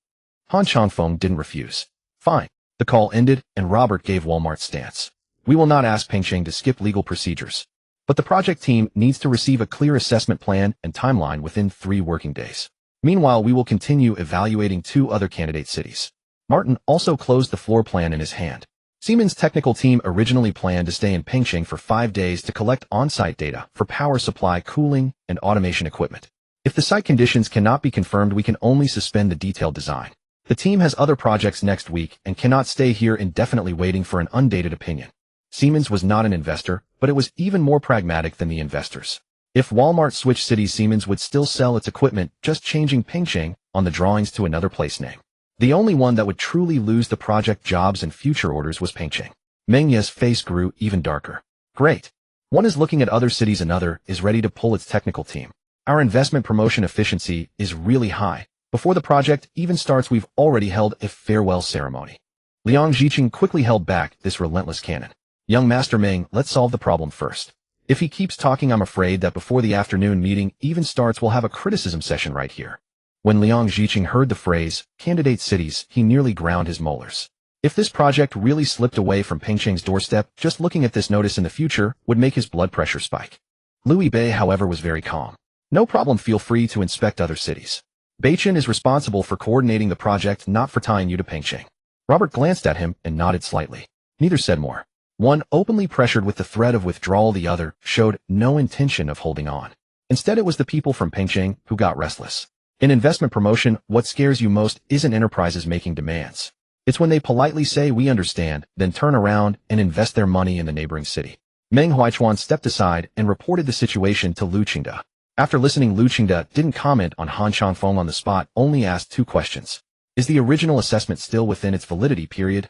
Han Changfeng didn't refuse. Fine. The call ended, and Robert gave Walmart's stance. We will not ask Pingqing to skip legal procedures. But the project team needs to receive a clear assessment plan and timeline within 3 working days. Meanwhile, we will continue evaluating 2 other candidate cities. Martin also closed the floor plan in his hand. Siemens' technical team originally planned to stay in Pingqing for 5 days to collect on-site data for power supply, cooling, and automation equipment. If the site conditions cannot be confirmed, we can only suspend the detailed design. The team has other projects next week and cannot stay here indefinitely waiting for an undated opinion. Siemens was not an investor, but it was even more pragmatic than the investors. If Walmart switched cities, Siemens would still sell its equipment, just changing Pingqing on the drawings to another place name. The only one that would truly lose the project jobs and future orders was Pingqing. Meng Ye's face grew even darker. Great. One is looking at other cities, another is ready to pull its technical team. Our investment promotion efficiency is really high. Before the project even starts, we've already held a farewell ceremony. Liang Jiqing quickly held back this relentless cannon. Young Master Ming, let's solve the problem first. If he keeps talking, I'm afraid that before the afternoon meeting even starts, we'll have a criticism session right here. When Liang Jiqing heard the phrase, candidate cities, he nearly ground his molars. If this project really slipped away from Pengcheng's doorstep, just looking at this notice in the future would make his blood pressure spike. Liu Bei, however, was very calm. No problem, feel free to inspect other cities. Beichen is responsible for coordinating the project, not for tying you to Pengcheng. Robert glanced at him and nodded slightly. Neither said more. One openly pressured with the threat of withdrawal, the other showed no intention of holding on. Instead, it was the people from Pengcheng who got restless. In investment promotion, what scares you most isn't enterprises making demands. It's when they politely say, we understand, then turn around and invest their money in the neighboring city. Meng Huaichuan stepped aside and reported the situation to Lu Qingde. After listening, Lu Qingde didn't comment on Han Changfeng on the spot, only asked 2 questions. Is the original assessment still within its validity period?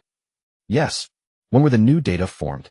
Yes. When were the new data formed?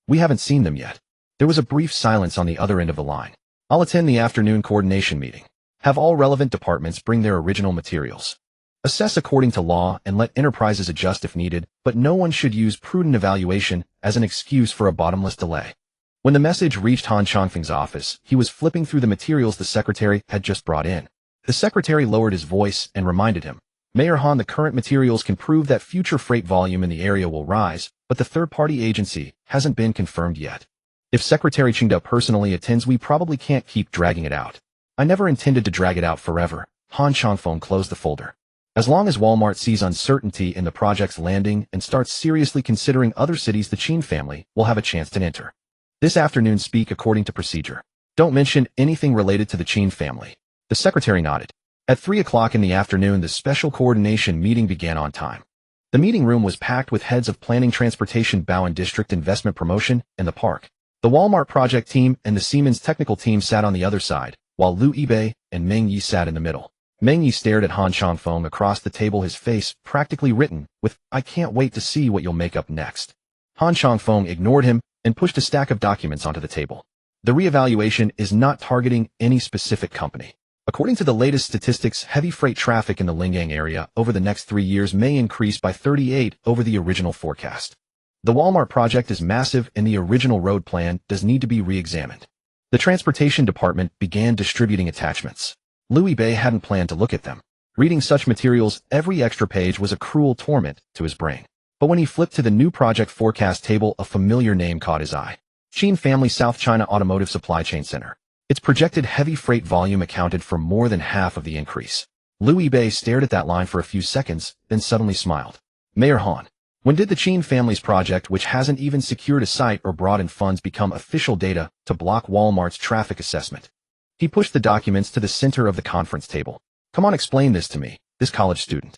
We haven't seen them yet. There was a brief silence on the other end of the line. I'll attend the afternoon coordination meeting. Have all relevant departments bring their original materials. Assess according to law and let enterprises adjust if needed, but no one should use prudent evaluation as an excuse for a bottomless delay. When the message reached Han Changfeng's office, he was flipping through the materials the secretary had just brought in. The secretary lowered his voice and reminded him, Mayor Han, the current materials can prove that future freight volume in the area will rise, but the third-party agency hasn't been confirmed yet. If Secretary Qingde personally attends, we probably can't keep dragging it out. I never intended to drag it out forever. Han Changfeng closed the folder. As long as Walmart sees uncertainty in the project's landing and starts seriously considering other cities, the Qin family will have a chance to enter. This afternoon, speak according to procedure. Don't mention anything related to the Qin family. The secretary nodded. At 3 o'clock in the afternoon, the special coordination meeting began on time. The meeting room was packed with heads of planning, transportation, Bowen District, investment promotion, and the park. The Walmart project team and the Siemens technical team sat on the other side, while Liu Bei and Meng Yi sat in the middle. Meng Yi stared at Han Changfeng across the table, his face practically written with, I can't wait to see what you'll make up next. Han Changfeng ignored him and pushed a stack of documents onto the table. The reevaluation is not targeting any specific company. According to the latest statistics, heavy freight traffic in the Lingang area over the next 3 years may increase by 38 over the original forecast. The Walmart project is massive and the original road plan does need to be re-examined. The transportation department began distributing attachments. Liu Bei hadn't planned to look at them. Reading such materials, every extra page was a cruel torment to his brain. But when he flipped to the new project forecast table, a familiar name caught his eye. Qin Family South China Automotive Supply Chain Center. Its projected heavy freight volume accounted for more than half of the increase. Liu Bei stared at that line for a few seconds, then suddenly smiled. Mayor Han, when did the Qin family's project, which hasn't even secured a site or brought in funds, become official data to block Walmart's traffic assessment? He pushed the documents to the center of the conference table. Come on, explain this to me, this college student.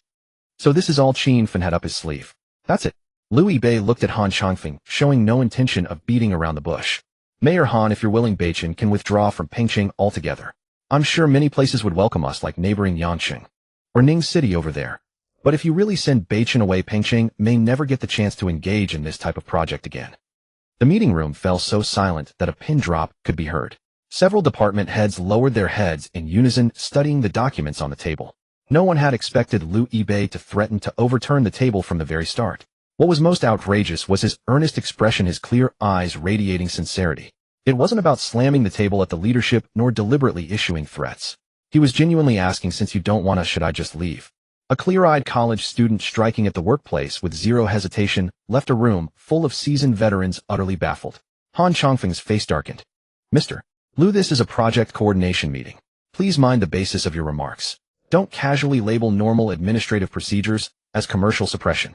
So this is all Qin Fan had up his sleeve. That's it. Liu Bei looked at Han Changfeng, showing no intention of beating around the bush. Mayor Han, if you're willing, Beichen can withdraw from Pengcheng altogether. I'm sure many places would welcome us, like neighboring Yanqing or Ning City over there. But if you really send Beichen away, Pengcheng may never get the chance to engage in this type of project again. The meeting room fell so silent that a pin drop could be heard. Several department heads lowered their heads in unison, studying the documents on the table. No one had expected Liu Bei to threaten to overturn the table from the very start. What was most outrageous was his earnest expression, his clear eyes radiating sincerity. It wasn't about slamming the table at the leadership nor deliberately issuing threats. He was genuinely asking, since you don't want us, should I just leave? A clear-eyed college student striking at the workplace with zero hesitation left a room full of seasoned veterans utterly baffled. Han Changfeng's face darkened. Mr. Liu, this is a project coordination meeting. Please mind the basis of your remarks. Don't casually label normal administrative procedures as commercial suppression.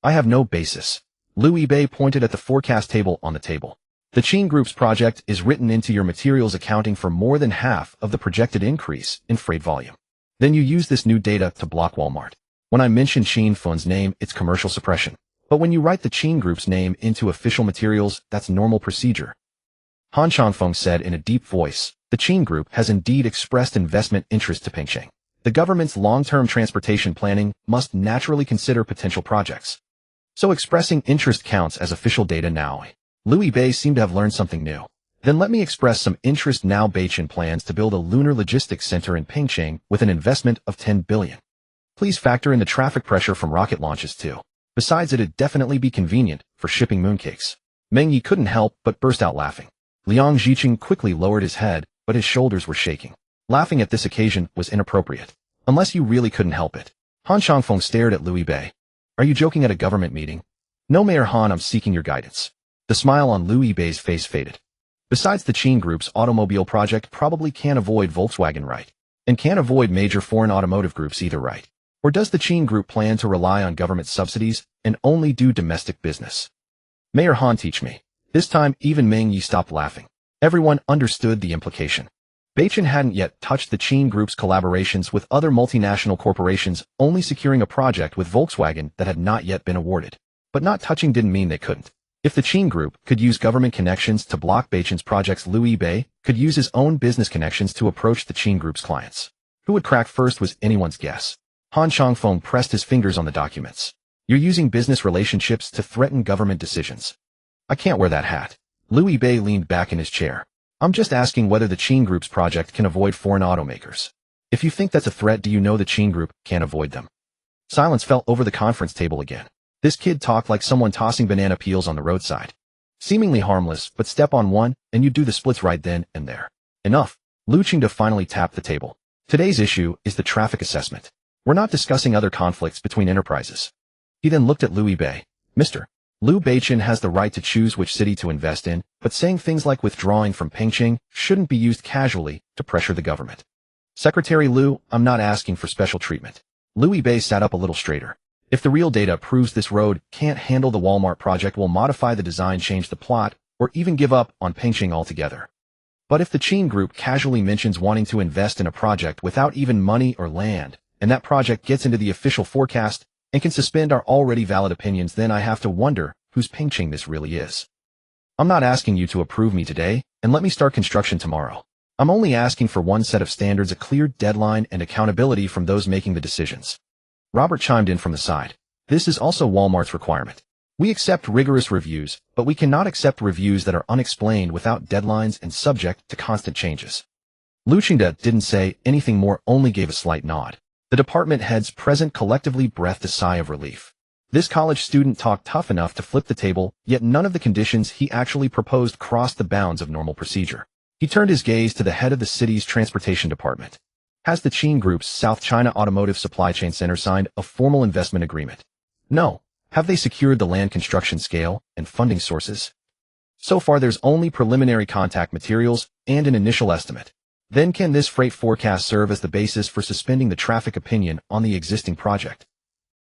I have no basis. Liu Bei pointed at the forecast table on the table. The Qin Group's project is written into your materials, accounting for more than half of the projected increase in freight volume. Then you use this new data to block Walmart. When I mention Qin Fun's name, it's commercial suppression. But when you write the Qin Group's name into official materials, that's normal procedure. Han Changfeng said in a deep voice, the Qin Group has indeed expressed investment interest to Pengcheng. The government's long-term transportation planning must naturally consider potential projects. So expressing interest counts as official data now. Liu Bei seemed to have learned something new. Then let me express some interest now. Beichin plans to build a lunar logistics center in Pingcheng with an investment of 10 billion. Please factor in the traffic pressure from rocket launches too. Besides, it'd definitely be convenient for shipping mooncakes. Meng Yi couldn't help but burst out laughing. Liang Zhiqing quickly lowered his head, but his shoulders were shaking. Laughing at this occasion was inappropriate. Unless you really couldn't help it. Han Changfeng stared at Liu Bei. Are you joking at a government meeting? No, Mayor Han, I'm seeking your guidance. The smile on Liu Bei's face faded. Besides, the Qin Group's automobile project probably can't avoid Volkswagen, right? And can't avoid major foreign automotive groups either, right? Or does the Qin Group plan to rely on government subsidies and only do domestic business? Mayor Han, teach me. This time, even Meng Yi stopped laughing. Everyone understood the implication. Beichin hadn't yet touched the Qin Group's collaborations with other multinational corporations, only securing a project with Volkswagen that had not yet been awarded. But not touching didn't mean they couldn't. If the Qin Group could use government connections to block Beichin's projects, Liu Bei could use his own business connections to approach the Qin Group's clients. Who would crack first was anyone's guess. Han Changfeng pressed his fingers on the documents. You're using business relationships to threaten government decisions. I can't wear that hat. Liu Bei leaned back in his chair. I'm just asking whether the Qin Group's project can avoid foreign automakers. If you think that's a threat, do you know the Qin Group can't avoid them? Silence fell over the conference table again. This kid talked like someone tossing banana peels on the roadside. Seemingly harmless, but step on one, and you'd do the splits right then and there. Enough. Lu Qingde finally tapped the table. Today's issue is the traffic assessment. We're not discussing other conflicts between enterprises. He then looked at Liu Bei. Mr. Liu Beichin has the right to choose which city to invest in, but saying things like withdrawing from Pingcheng shouldn't be used casually to pressure the government. Secretary Liu, I'm not asking for special treatment. Liu Bei sat up a little straighter. If the real data proves this road can't handle the Walmart project, we'll modify the design, change the plot, or even give up on Pingcheng altogether. But if the Qin Group casually mentions wanting to invest in a project without even money or land, and that project gets into the official forecast and can suspend our already valid opinions, then I have to wonder whose Pingcheng this really is. I'm not asking you to approve me today and let me start construction tomorrow. I'm only asking for one set of standards, a clear deadline, and accountability from those making the decisions. Robert chimed in from the side. This is also Walmart's requirement. We accept rigorous reviews, but we cannot accept reviews that are unexplained without deadlines and subject to constant changes. Lu Qingde didn't say anything more, only gave a slight nod. The department heads present collectively breathed a sigh of relief. This college student talked tough enough to flip the table, yet none of the conditions he actually proposed crossed the bounds of normal procedure. He turned his gaze to the head of the city's transportation department. Has the Qin Group's South China Automotive Supply Chain Center signed a formal investment agreement? No. Have they secured the land construction scale and funding sources? So far there's only preliminary contact materials and an initial estimate. Then can this freight forecast serve as the basis for suspending the traffic opinion on the existing project?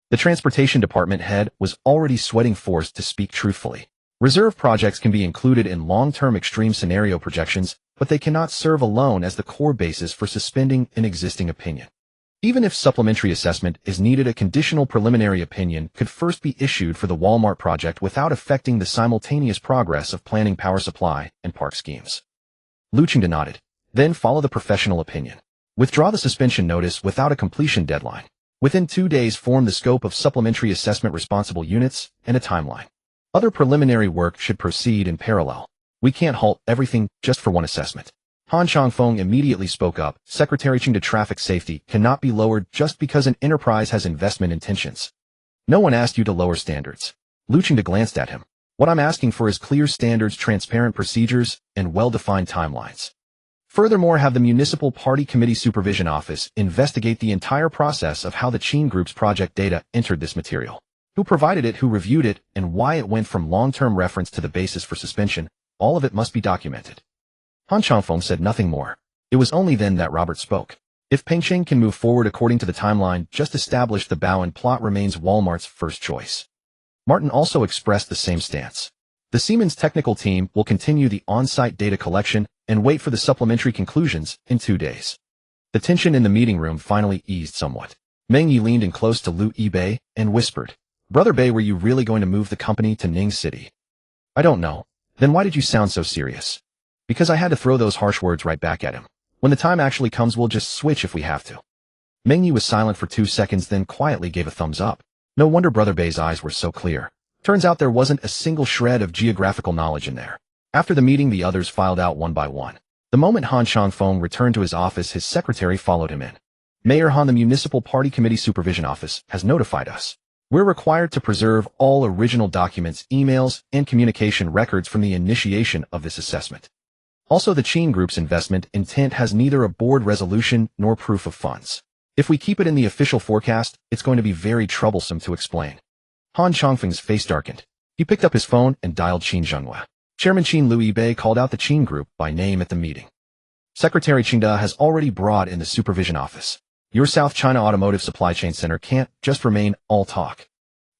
The transportation department head was already sweating, forced to speak truthfully. Reserve projects can be included in long-term extreme scenario projections, but they cannot serve alone as the core basis for suspending an existing opinion. Even if supplementary assessment is needed, a conditional preliminary opinion could first be issued for the Walmart project without affecting the simultaneous progress of planning power supply and park schemes. Lu Qingde nodded. Then follow the professional opinion. Withdraw the suspension notice without a completion deadline. Within 2 days, form the scope of supplementary assessment responsible units and a timeline. Other preliminary work should proceed in parallel. We can't halt everything just for one assessment. Han Changfeng immediately spoke up. Secretary Qingde, traffic safety cannot be lowered just because an enterprise has investment intentions. No one asked you to lower standards. Lu Qingde glanced at him. What I'm asking for is clear standards, transparent procedures, and well-defined timelines. Furthermore, have the Municipal Party Committee Supervision Office investigate the entire process of how the Qin Group's project data entered this material. Who provided it, who reviewed it, and why it went from long-term reference to the basis for suspension. All of it must be documented. Han Changfeng said nothing more. It was only then that Robert spoke. If Pingcheng can move forward according to the timeline just established, the bow and plot remains Walmart's first choice. Martin also expressed the same stance. The Siemens technical team will continue the on-site data collection and wait for the supplementary conclusions in 2 days. The tension in the meeting room finally eased somewhat. Meng Yi leaned in close to Liu Bei and whispered, Brother Bei, were you really going to move the company to Ning City? I don't know. Then why did you sound so serious? Because I had to throw those harsh words right back at him. When the time actually comes, we'll just switch if we have to. Meng Yi was silent for 2 seconds, then quietly gave a thumbs up. No wonder Brother Bei's eyes were so clear. Turns out there wasn't a single shred of geographical knowledge in there. After the meeting, the others filed out one by one. The moment Han Changfeng returned to his office, his secretary followed him in. Mayor Han, the Municipal Party Committee Supervision Office, has notified us. We're required to preserve all original documents, emails, and communication records from the initiation of this assessment. Also, the Qin Group's investment intent has neither a board resolution nor proof of funds. If we keep it in the official forecast, it's going to be very troublesome to explain. Han Changfeng's face darkened. He picked up his phone and dialed Qin Zhenghua. Chairman Qin Liu Yibei called out the Qin Group by name at the meeting. Secretary Qingda has already brought in the supervision office. Your South China Automotive Supply Chain Center can't just remain all talk.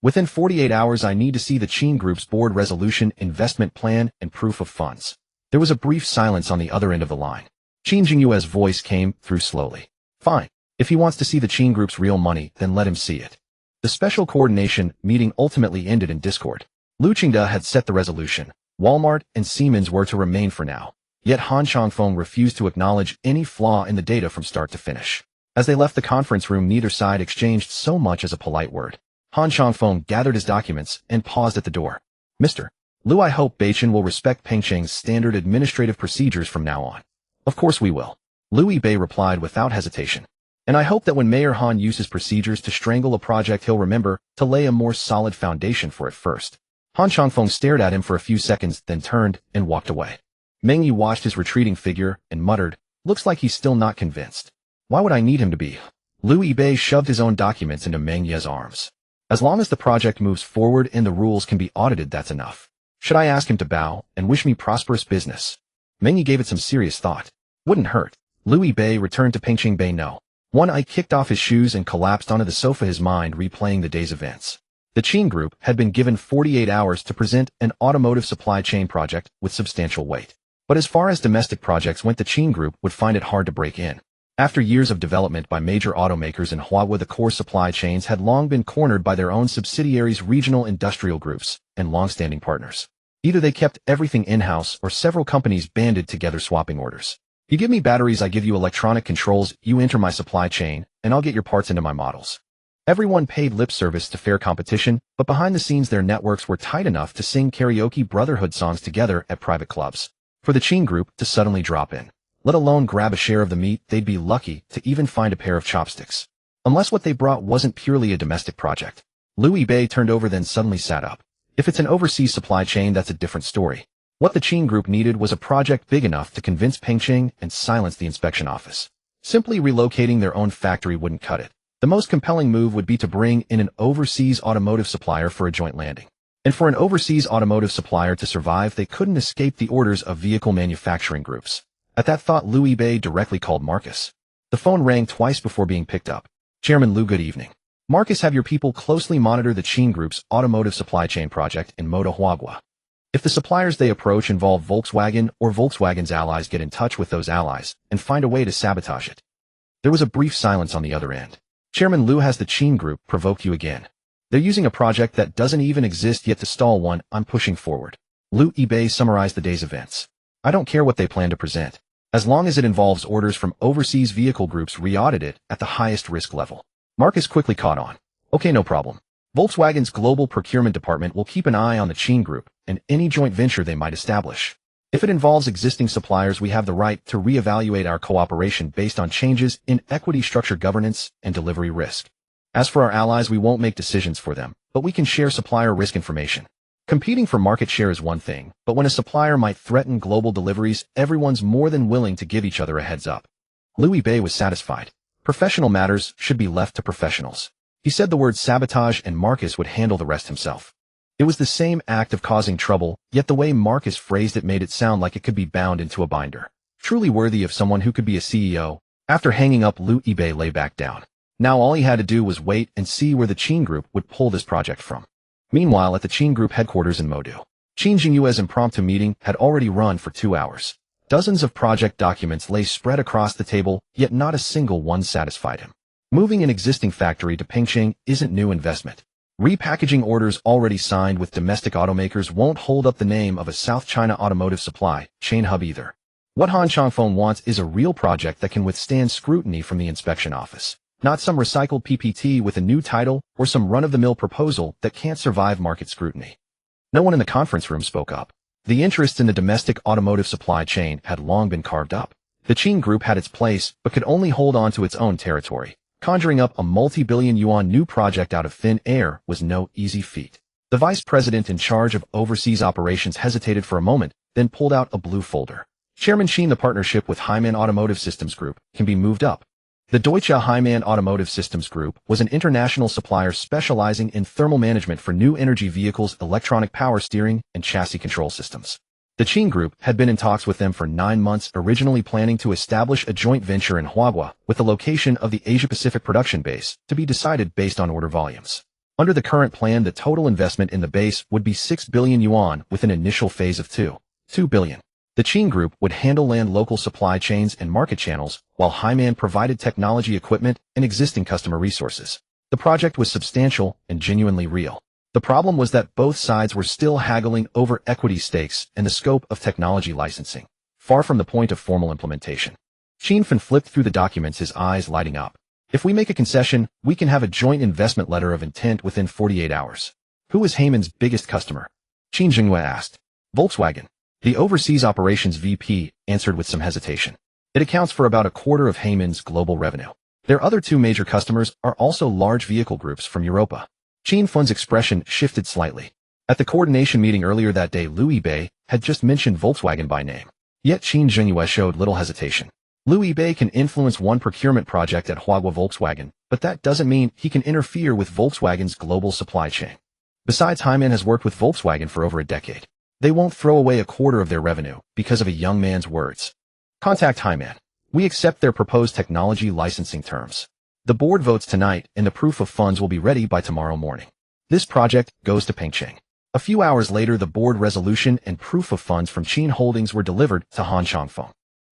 Within 48 hours, I need to see the Qin Group's board resolution, investment plan, and proof of funds. There was a brief silence on the other end of the line. Qin Jingyue's voice came through slowly. Fine. If he wants to see the Qin Group's real money, then let him see it. The special coordination meeting ultimately ended in discord. Liu Qingda had set the resolution. Walmart and Siemens were to remain for now. Yet Han Changfeng refused to acknowledge any flaw in the data from start to finish. As they left the conference room, neither side exchanged so much as a polite word. Han Changfeng gathered his documents and paused at the door. Mr. Liu, I hope Beichin will respect Pengcheng's standard administrative procedures from now on. Of course we will. Liu Yibei replied without hesitation. And I hope that when Mayor Han uses procedures to strangle a project, he'll remember to lay a more solid foundation for it first. Han Changfeng stared at him for a few seconds, then turned and walked away. Meng Yi watched his retreating figure and muttered, looks like he's still not convinced. Why would I need him to be? Liu Yibei shoved his own documents into Meng Yi's arms. As long as the project moves forward and the rules can be audited, that's enough. Should I ask him to bow and wish me prosperous business? Meng Yi gave it some serious thought. Wouldn't hurt. Liu Yibei returned to Pengcheng Bay. No. One eye kicked off his shoes and collapsed onto the sofa, his mind replaying the day's events. The Qin Group had been given 48 hours to present an automotive supply chain project with substantial weight. But as far as domestic projects went, the Qin Group would find it hard to break in. After years of development by major automakers in Huawei, the core supply chains had long been cornered by their own subsidiaries, regional industrial groups, and long-standing partners. Either they kept everything in-house or several companies banded together swapping orders. You give me batteries, I give you electronic controls, you enter my supply chain, and I'll get your parts into my models. Everyone paid lip service to fair competition, but behind the scenes their networks were tight enough to sing karaoke brotherhood songs together at private clubs. For the Qin Group to suddenly drop in, let alone grab a share of the meat, they'd be lucky to even find a pair of chopsticks. Unless what they brought wasn't purely a domestic project. Liu Yibei turned over, then suddenly sat up. If it's an overseas supply chain, that's a different story. What the Qin Group needed was a project big enough to convince Pengcheng and silence the inspection office. Simply relocating their own factory wouldn't cut it. The most compelling move would be to bring in an overseas automotive supplier for a joint landing. And for an overseas automotive supplier to survive, they couldn't escape the orders of vehicle manufacturing groups. At that thought, Liu Yibei directly called Marcus. The phone rang twice before being picked up. Chairman Liu, good evening. Marcus, have your people closely monitor the Qin Group's automotive supply chain project in Moda Huagua. If the suppliers they approach involve Volkswagen or Volkswagen's allies, get in touch with those allies and find a way to sabotage it. There was a brief silence on the other end. Chairman Liu, has the Qin Group provoked you again? They're using a project that doesn't even exist yet to stall one I'm pushing forward. Liu Yibei summarized the day's events. I don't care what they plan to present. As long as it involves orders from overseas vehicle groups, re-audit it at the highest risk level. Marcus quickly caught on. Okay, no problem. Volkswagen's global procurement department will keep an eye on the Qin Group and any joint venture they might establish. If it involves existing suppliers, we have the right to reevaluate our cooperation based on changes in equity structure, governance, and delivery risk. As for our allies, we won't make decisions for them, but we can share supplier risk information. Competing for market share is one thing, but when a supplier might threaten global deliveries, everyone's more than willing to give each other a heads up. Liu Yibei was satisfied. Professional matters should be left to professionals. He said the word sabotage and Marcus would handle the rest himself. It was the same act of causing trouble, yet the way Marcus phrased it made it sound like it could be bound into a binder. Truly worthy of someone who could be a CEO. After hanging up, Liu Yibei lay back down. Now all he had to do was wait and see where the Qin Group would pull this project from. Meanwhile, at the Qin Group headquarters in Modu, Qin Jingyue's impromptu meeting had already run for 2 hours. Dozens of project documents lay spread across the table, yet not a single one satisfied him. Moving an existing factory to Pengcheng isn't new investment. Repackaging orders already signed with domestic automakers won't hold up the name of a South China automotive supply chain hub either. What Han Changfeng wants is a real project that can withstand scrutiny from the inspection office, not some recycled PPT with a new title or some run-of-the-mill proposal that can't survive market scrutiny. No one in the conference room spoke up. The interests in the domestic automotive supply chain had long been carved up. The Qin Group had its place, but could only hold on to its own territory. Conjuring up a multi-billion yuan new project out of thin air was no easy feat. The vice president in charge of overseas operations hesitated for a moment, then pulled out a blue folder. Chairman Qin, the partnership with Hyman Automotive Systems Group can be moved up. The Deutsche Hyman Automotive Systems Group was an international supplier specializing in thermal management for new energy vehicles, electronic power steering, and chassis control systems. The Qin Group had been in talks with them for 9 months, originally planning to establish a joint venture in Huaguo with the location of the Asia-Pacific production base, to be decided based on order volumes. Under the current plan, the total investment in the base would be 6 billion yuan with an initial phase of 2 billion. The Qin Group would handle land local supply chains and market channels, while Hyman provided technology equipment and existing customer resources. The project was substantial and genuinely real. The problem was that both sides were still haggling over equity stakes and the scope of technology licensing, far from the point of formal implementation. Qin Fan flipped through the documents, his eyes lighting up. If we make a concession, we can have a joint investment letter of intent within 48 hours. Who is Hyman's biggest customer? Qin Jinghua asked. Volkswagen. The overseas operations VP answered with some hesitation. It accounts for about a quarter of Hyman's global revenue. Their other 2 major customers are also large vehicle groups from Europa. Qin Fan's expression shifted slightly. At the coordination meeting earlier that day, Liu Bei had just mentioned Volkswagen by name. Yet Qin Jinghua showed little hesitation. Liu Bei can influence one procurement project at Huaguo Volkswagen, but that doesn't mean he can interfere with Volkswagen's global supply chain. Besides, Hyman has worked with Volkswagen for over a decade. They won't throw away a quarter of their revenue because of a young man's words. Contact Hyman. We accept their proposed technology licensing terms. The board votes tonight and the proof of funds will be ready by tomorrow morning. This project goes to Pengcheng. A few hours later, the board resolution and proof of funds from Qin Holdings were delivered to Han Changfeng.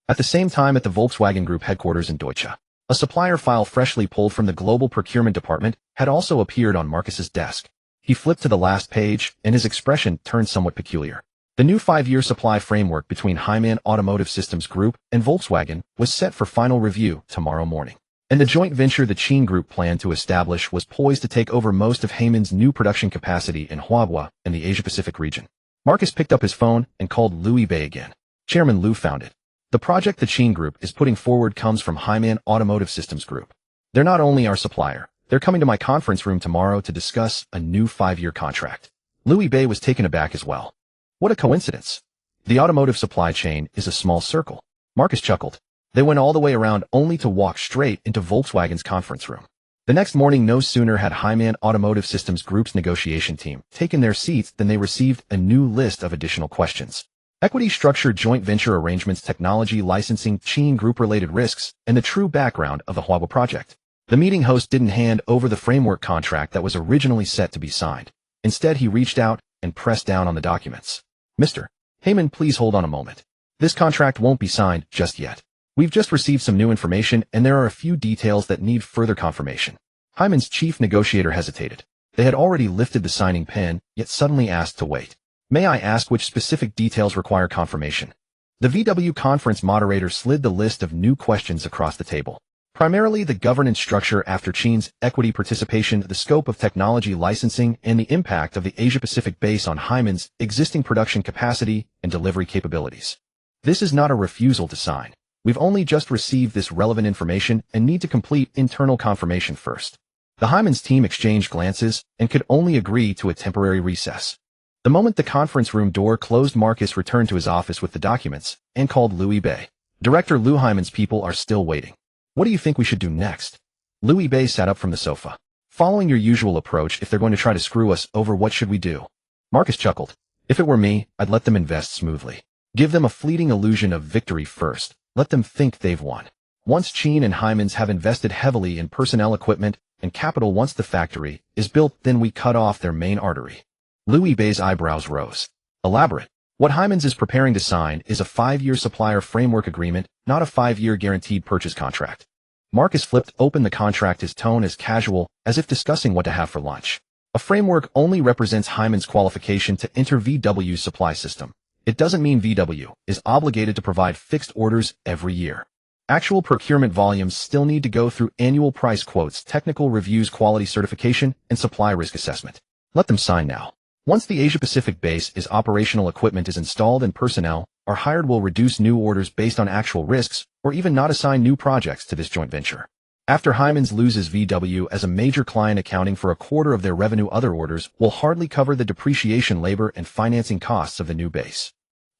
At the same time, at the Volkswagen Group headquarters in Deutsche, a supplier file freshly pulled from the Global Procurement Department had also appeared on Marcus's desk. He flipped to the last page, and his expression turned somewhat peculiar. The new 5-year supply framework between Hyman Automotive Systems Group and Volkswagen was set for final review tomorrow morning. And the joint venture the Qin Group planned to establish was poised to take over most of Hyman's new production capacity in Huaguo and the Asia-Pacific region. Marcus picked up his phone and called Liu Bei again. Chairman Liu found it. The project the Qin Group is putting forward comes from Hyman Automotive Systems Group. They're not only our supplier, they're coming to my conference room tomorrow to discuss a new 5-year contract. Liu Bei was taken aback as well. What a coincidence. The automotive supply chain is a small circle. Marcus chuckled. They went all the way around only to walk straight into Volkswagen's conference room. The next morning, no sooner had Hyman Automotive Systems Group's negotiation team taken their seats than they received a new list of additional questions. Equity structure, joint venture arrangements, technology licensing, Qin Group-related risks, and the true background of the Huaguo project. The meeting host didn't hand over the framework contract that was originally set to be signed. Instead, he reached out and pressed down on the documents. Mr. Hyman, please hold on a moment. This contract won't be signed just yet. We've just received some new information and there are a few details that need further confirmation. Hyman's chief negotiator hesitated. They had already lifted the signing pen, yet suddenly asked to wait. May I ask which specific details require confirmation? The VW conference moderator slid the list of new questions across the table. Primarily the governance structure after Qin's equity participation, the scope of technology licensing, and the impact of the Asia-Pacific base on Hyman's existing production capacity and delivery capabilities. This is not a refusal to sign. We've only just received this relevant information and need to complete internal confirmation first. The Hyman's team exchanged glances and could only agree to a temporary recess. The moment the conference room door closed, Marcus returned to his office with the documents and called Liu Bei. Director Liu, Hyman's people are still waiting. What do you think we should do next? Liu Bei sat up from the sofa. Following your usual approach, if they're going to try to screw us over, what should we do? Marcus chuckled. If it were me, I'd let them invest smoothly. Give them a fleeting illusion of victory first. Let them think they've won. Once Qin and Hyman's have invested heavily in personnel, equipment, and capital, once the factory is built, then we cut off their main artery. Liu Bei's eyebrows rose. Elaborate. What Hyman's is preparing to sign is a 5-year supplier framework agreement, not a 5-year guaranteed purchase contract. Marcus flipped open the contract, his tone as casual as if discussing what to have for lunch. A framework only represents Hyman's qualification to enter VW's supply system. It doesn't mean VW is obligated to provide fixed orders every year. Actual procurement volumes still need to go through annual price quotes, technical reviews, quality certification, and supply risk assessment. Let them sign now. Once the Asia-Pacific base is operational, equipment is installed and personnel are hired, will reduce new orders based on actual risks or even not assign new projects to this joint venture. After Hyman's loses VW as a major client accounting for a quarter of their revenue, other orders will hardly cover the depreciation, labor, and financing costs of the new base.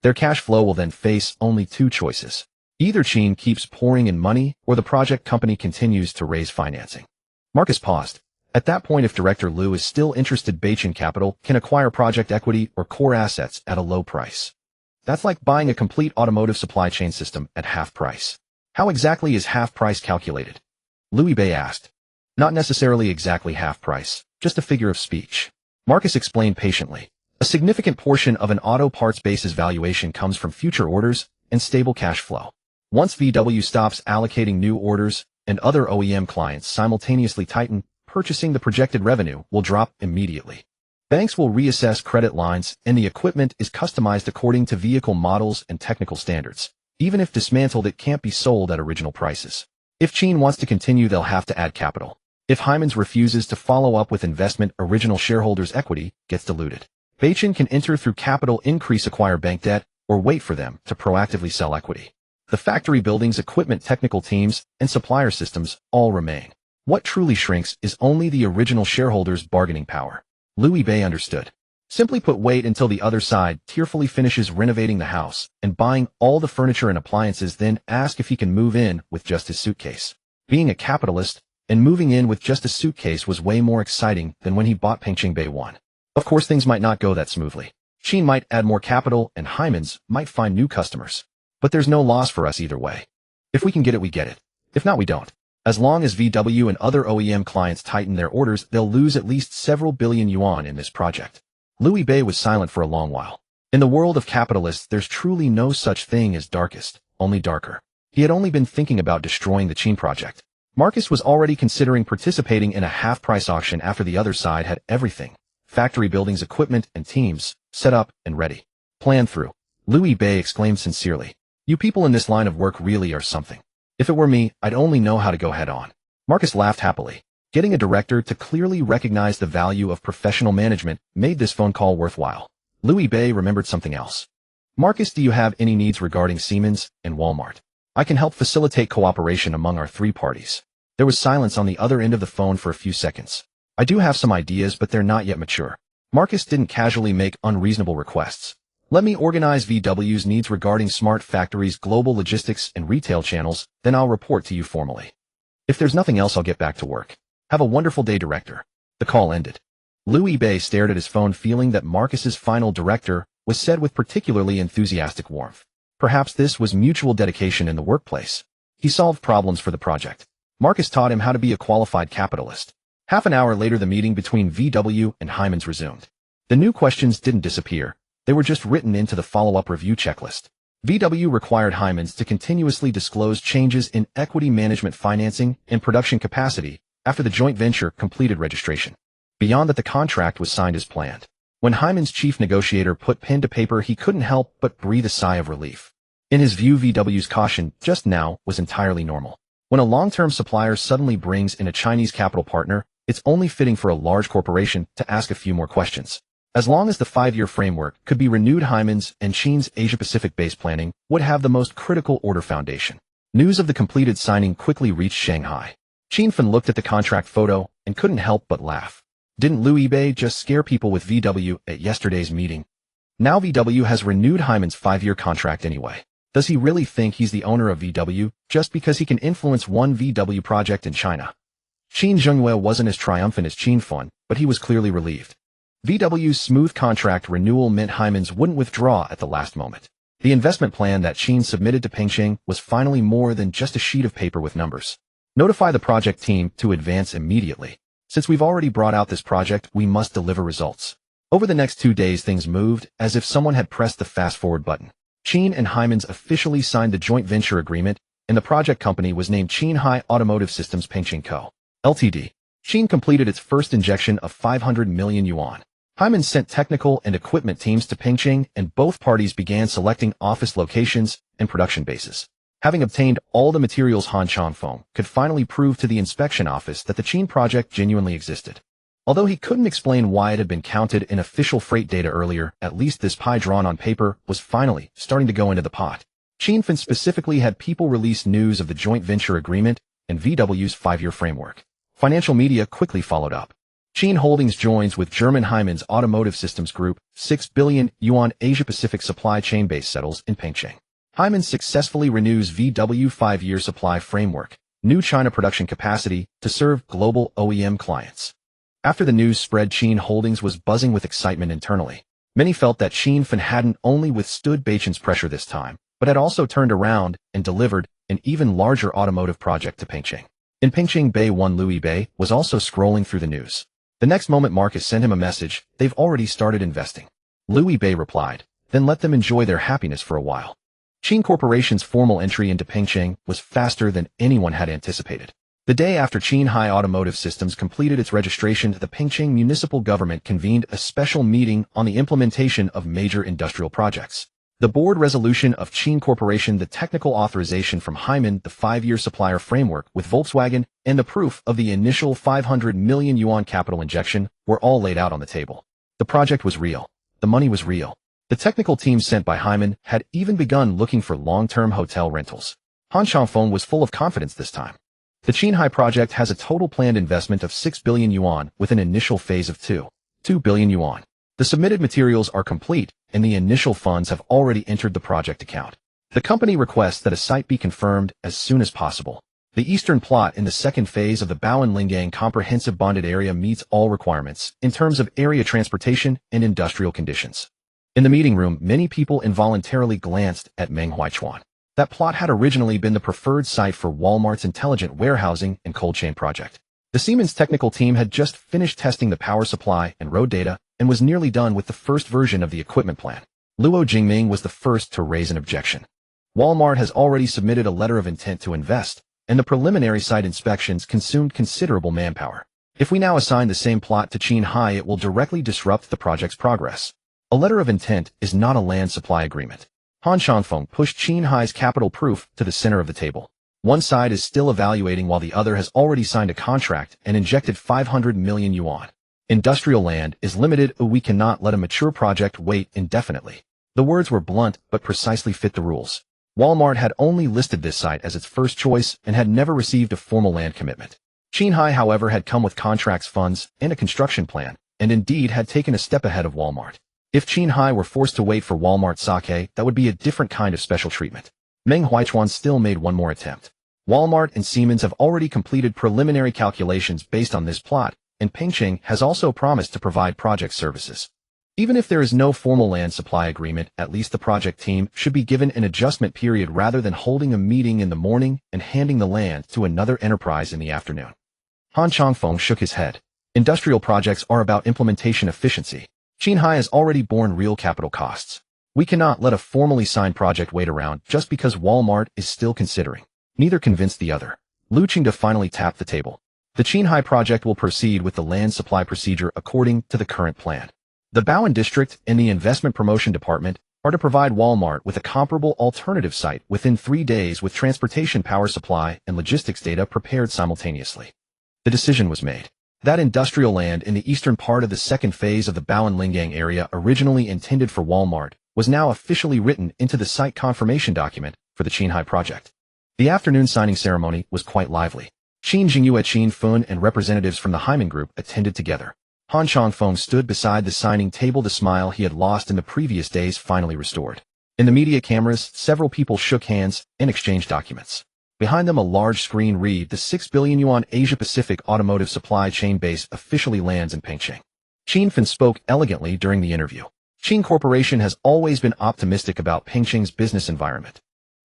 Their cash flow will then face only two choices. Either Qin keeps pouring in money or the project company continues to raise financing. Marcus paused. At that point, if Director Liu is still interested, Beichin Capital can acquire project equity or core assets at a low price. That's like buying a complete automotive supply chain system at half price. How exactly is half price calculated? Louis Bei asked. Not necessarily exactly half price, just a figure of speech. Marcus explained patiently. A significant portion of an auto parts base's valuation comes from future orders and stable cash flow. Once VW stops allocating new orders and other OEM clients simultaneously tighten, purchasing, the projected revenue will drop immediately. Banks will reassess credit lines, and the equipment is customized according to vehicle models and technical standards. Even if dismantled, it can't be sold at original prices. If Qin wants to continue, they'll have to add capital. If Hyman's refuses to follow up with investment, original shareholders' equity gets diluted. Beichin can enter through capital increase, acquire bank debt, or wait for them to proactively sell equity. The factory buildings, equipment, technical teams, and supplier systems all remain. What truly shrinks is only the original shareholders' bargaining power. Louis Bei understood. Simply put, wait until the other side tearfully finishes renovating the house and buying all the furniture and appliances, then ask if he can move in with just his suitcase. Being a capitalist and moving in with just a suitcase was way more exciting than when he bought Pengqing Bay 1. Of course, things might not go that smoothly. Qin might add more capital and Hyman's might find new customers. But there's no loss for us either way. If we can get it, we get it. If not, we don't. As long as VW and other OEM clients tighten their orders, they'll lose at least several billion yuan in this project. Louis Bei was silent for a long while. In the world of capitalists, there's truly no such thing as darkest, only darker. He had only been thinking about destroying the Qin project. Marcus was already considering participating in a half-price auction after the other side had everything. Factory buildings, equipment, and teams set up and ready. Planned through. Louis Bei exclaimed sincerely. You people in this line of work really are something. If it were me, I'd only know how to go head on. Marcus laughed happily. Getting a director to clearly recognize the value of professional management made this phone call worthwhile. Louis Bei remembered something else. Marcus, do you have any needs regarding Siemens and Walmart? I can help facilitate cooperation among our three parties. There was silence on the other end of the phone for a few seconds. I do have some ideas, but they're not yet mature. Marcus didn't casually make unreasonable requests. Let me organize VW's needs regarding smart factories, global logistics, and retail channels, then I'll report to you formally. If there's nothing else, I'll get back to work. Have a wonderful day, Director. The call ended. Louis Bei stared at his phone, feeling that Marcus's final director was said with particularly enthusiastic warmth. Perhaps this was mutual dedication in the workplace. He solved problems for the project. Marcus taught him how to be a qualified capitalist. Half an hour later, the meeting between VW and Hyman's resumed. The new questions didn't disappear. They were just written into the follow-up review checklist. VW required Hyman's to continuously disclose changes in equity management, financing, and production capacity after the joint venture completed registration. Beyond that, the contract was signed as planned. When Hyman's chief negotiator put pen to paper, he couldn't help but breathe a sigh of relief. In his view, VW's caution just now was entirely normal. When a long-term supplier suddenly brings in a Chinese capital partner, it's only fitting for a large corporation to ask a few more questions. As long as the 5-year framework could be renewed, Hyman's and Qin's Asia-Pacific base planning would have the most critical order foundation. News of the completed signing quickly reached Shanghai. Qin Fan looked at the contract photo and couldn't help but laugh. Didn't Louis Bei just scare people with VW at yesterday's meeting? Now VW has renewed Hyman's 5-year contract anyway. Does he really think he's the owner of VW just because he can influence one VW project in China? Qin Zhengyue wasn't as triumphant as Qin Fan, but he was clearly relieved. VW's smooth contract renewal meant Hyman's wouldn't withdraw at the last moment. The investment plan that Qin submitted to Pengqing was finally more than just a sheet of paper with numbers. Notify the project team to advance immediately. Since we've already brought out this project, we must deliver results. Over the next 2 days, things moved as if someone had pressed the fast-forward button. Qin and Hyman's officially signed the joint venture agreement, and the project company was named Qinghai Automotive Systems Pengqing Co., Ltd. Qin completed its first injection of 500 million yuan. Hyman sent technical and equipment teams to Pengqing, and both parties began selecting office locations and production bases. Having obtained all the materials, Han Changfeng could finally prove to the inspection office that the Qin project genuinely existed. Although he couldn't explain why it had been counted in official freight data earlier, at least this pie drawn on paper was finally starting to go into the pot. Qinfen specifically had people release news of the joint venture agreement and VW's 5-year framework. Financial media quickly followed up. Qin Holdings joins with German Hyman's Automotive Systems Group, 6 billion yuan Asia-Pacific supply chain base settles in Pengcheng. Hyman successfully renews VW 5-year supply framework, new China production capacity to serve global OEM clients. After the news spread, Qin Holdings was buzzing with excitement internally. Many felt that Qinfen hadn't only withstood Beichen's pressure this time, but had also turned around and delivered an even larger automotive project to Pengcheng. In Pengcheng, Bei Wan Louis Bei was also scrolling through the news. The next moment Marcus sent him a message, "They've already started investing." Louis Bei replied, "Then let them enjoy their happiness for a while." Qin Corporation's formal entry into Pengcheng was faster than anyone had anticipated. The day after Qinghai Automotive Systems completed its registration, the Pengcheng municipal government convened a special meeting on the implementation of major industrial projects. The board resolution of Qin Corporation, the technical authorization from Hyman, the 5-year supplier framework with Volkswagen, and the proof of the initial 500 million yuan capital injection were all laid out on the table. The project was real. The money was real. The technical team sent by Hyman had even begun looking for long-term hotel rentals. Han Changfeng was full of confidence this time. The Qinghai project has a total planned investment of 6 billion yuan with an initial phase of 2 billion yuan. The submitted materials are complete, and the initial funds have already entered the project account. The company requests that a site be confirmed as soon as possible. The eastern plot in the second phase of the Baoan-Lingang comprehensive bonded area meets all requirements in terms of area transportation and industrial conditions. In the meeting room, many people involuntarily glanced at Meng Huichuan. That plot had originally been the preferred site for Walmart's intelligent warehousing and cold chain project. The Siemens technical team had just finished testing the power supply and road data and was nearly done with the first version of the equipment plan. Luo Jingming was the first to raise an objection. Walmart has already submitted a letter of intent to invest, and the preliminary site inspections consumed considerable manpower. If we now assign the same plot to Qinghai, it will directly disrupt the project's progress. A letter of intent is not a land supply agreement. Han Changfeng pushed Qinghai's capital proof to the center of the table. One side is still evaluating while the other has already signed a contract and injected 500 million yuan. Industrial land is limited. We cannot let a mature project wait indefinitely. The words were blunt but precisely fit the rules. Walmart had only listed this site as its first choice and had never received a formal land commitment. Qinghai, however, had come with contracts, funds, and a construction plan, and indeed had taken a step ahead of Walmart. If Qinghai were forced to wait for Walmart's sake, that would be a different kind of special treatment. Meng Huichuan still made one more attempt. Walmart and Siemens have already completed preliminary calculations based on this plot, and Pengcheng has also promised to provide project services. Even if there is no formal land supply agreement, at least the project team should be given an adjustment period rather than holding a meeting in the morning and handing the land to another enterprise in the afternoon. Han Changfeng shook his head. Industrial projects are about implementation efficiency. Qinghai has already borne real capital costs. We cannot let a formally signed project wait around just because Walmart is still considering. Neither convinced the other. Lu Qingde finally tapped the table. The Qinghai project will proceed with the land supply procedure according to the current plan. The Baoan District and the Investment Promotion Department are to provide Walmart with a comparable alternative site within 3 days with transportation, power supply, and logistics data prepared simultaneously. The decision was made. That industrial land in the eastern part of the second phase of the Baoan-Lingang area, originally intended for Walmart, was now officially written into the site confirmation document for the Qinghai project. The afternoon signing ceremony was quite lively. Qin Jingyue, Qin Fun, and representatives from the Hyman Group attended together. Han Changfeng stood beside the signing table, the smile he had lost in the previous days finally restored. In the media cameras, several people shook hands and exchanged documents. Behind them, a large screen read, "The 6 billion yuan Asia-Pacific automotive supply chain base officially lands in Pengcheng." Qinfen spoke elegantly during the interview. Qin Corporation has always been optimistic about Pengcheng's business environment.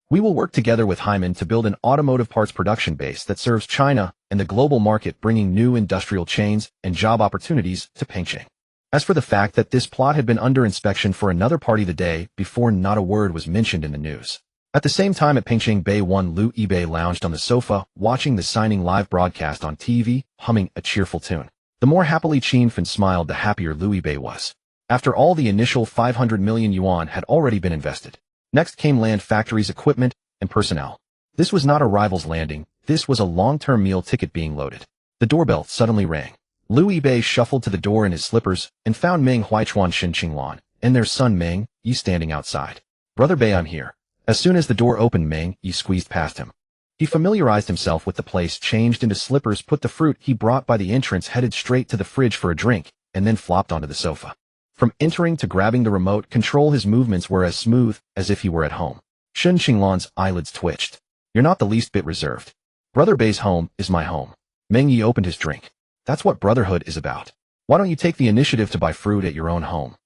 We will work together with Hyman to build an automotive parts production base that serves China and the global market, bringing new industrial chains and job opportunities to Pengcheng. As for the fact that this plot had been under inspection for another party the day before, not a word was mentioned in the news. At the same time at Pengcheng, Bei Wan Louis Bei lounged on the sofa, watching the signing live broadcast on TV, humming a cheerful tune. The more happily Qinfen smiled, the happier Louis Bei was. After all, the initial 500 million yuan had already been invested. Next came land, factories, equipment, and personnel. This was not a rival's landing. This was a long-term meal ticket being loaded. The doorbell suddenly rang. Lu Yibei shuffled to the door in his slippers and found Meng Huichuan Shin Qinglan and their son Meng Yi standing outside. Brother Bei, I'm here. As soon as the door opened, Meng Yi squeezed past him. He familiarized himself with the place, changed into slippers, put the fruit he brought by the entrance, headed straight to the fridge for a drink, and then flopped onto the sofa. From entering to grabbing the remote control, his movements were as smooth as if he were at home. Shin Qinglan's eyelids twitched. You're not the least bit reserved. Brother Bei's home is my home. Meng Yi opened his drink. That's what brotherhood is about. Why don't you take the initiative to buy fruit at your own home?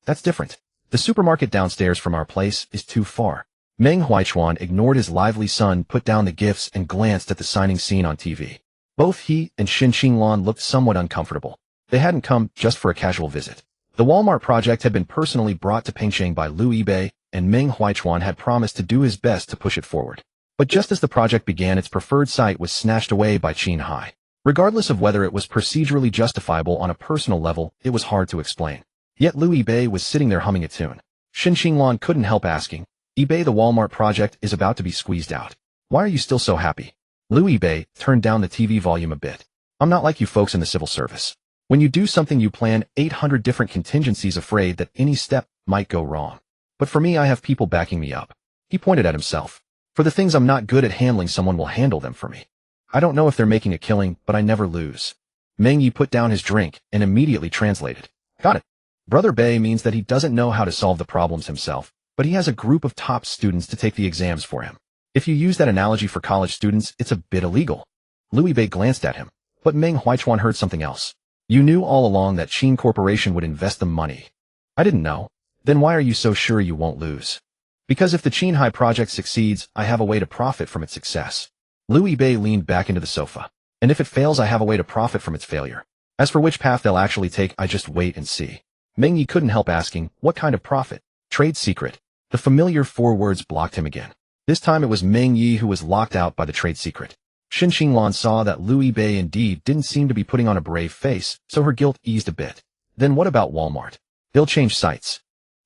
That's different. The supermarket downstairs from our place is too far. Meng Huichuan ignored his lively son, put down the gifts, and glanced at the signing scene on TV. Both he and Shin Qinglan looked somewhat uncomfortable. They hadn't come just for a casual visit. The Walmart project had been personally brought to Pengcheng by Lu Yibei, and Meng Huichuan had promised to do his best to push it forward. But just as the project began, its preferred site was snatched away by Qinghai. Regardless of whether it was procedurally justifiable on a personal level, it was hard to explain. Yet Lu Yibei was sitting there humming a tune. Shin Qinglan couldn't help asking, Yibei, the Walmart project is about to be squeezed out. Why are you still so happy? Lu Yibei turned down the TV volume a bit. I'm not like you folks in the civil service. When you do something, you plan 800 different contingencies, afraid that any step might go wrong. But for me, I have people backing me up. He pointed at himself. For the things I'm not good at handling, someone will handle them for me. I don't know if they're making a killing, but I never lose. Meng Yi put down his drink and immediately translated. Got it. Brother Bei means that he doesn't know how to solve the problems himself, but he has a group of top students to take the exams for him. If you use that analogy for college students, it's a bit illegal. Lu Yibei glanced at him, but Meng Huichuan heard something else. You knew all along that Qin Corporation would invest the money. I didn't know. Then why are you so sure you won't lose? Because if the Qinghai project succeeds, I have a way to profit from its success. Lu Yibei leaned back into the sofa. And if it fails, I have a way to profit from its failure. As for which path they'll actually take, I just wait and see. Meng Yi couldn't help asking, what kind of profit? Trade secret. The familiar 4 words blocked him again. This time it was Meng Yi who was locked out by the trade secret. Shin Qinglan saw that Lu Yibei indeed didn't seem to be putting on a brave face, so her guilt eased a bit. Then what about Walmart? They'll change sites.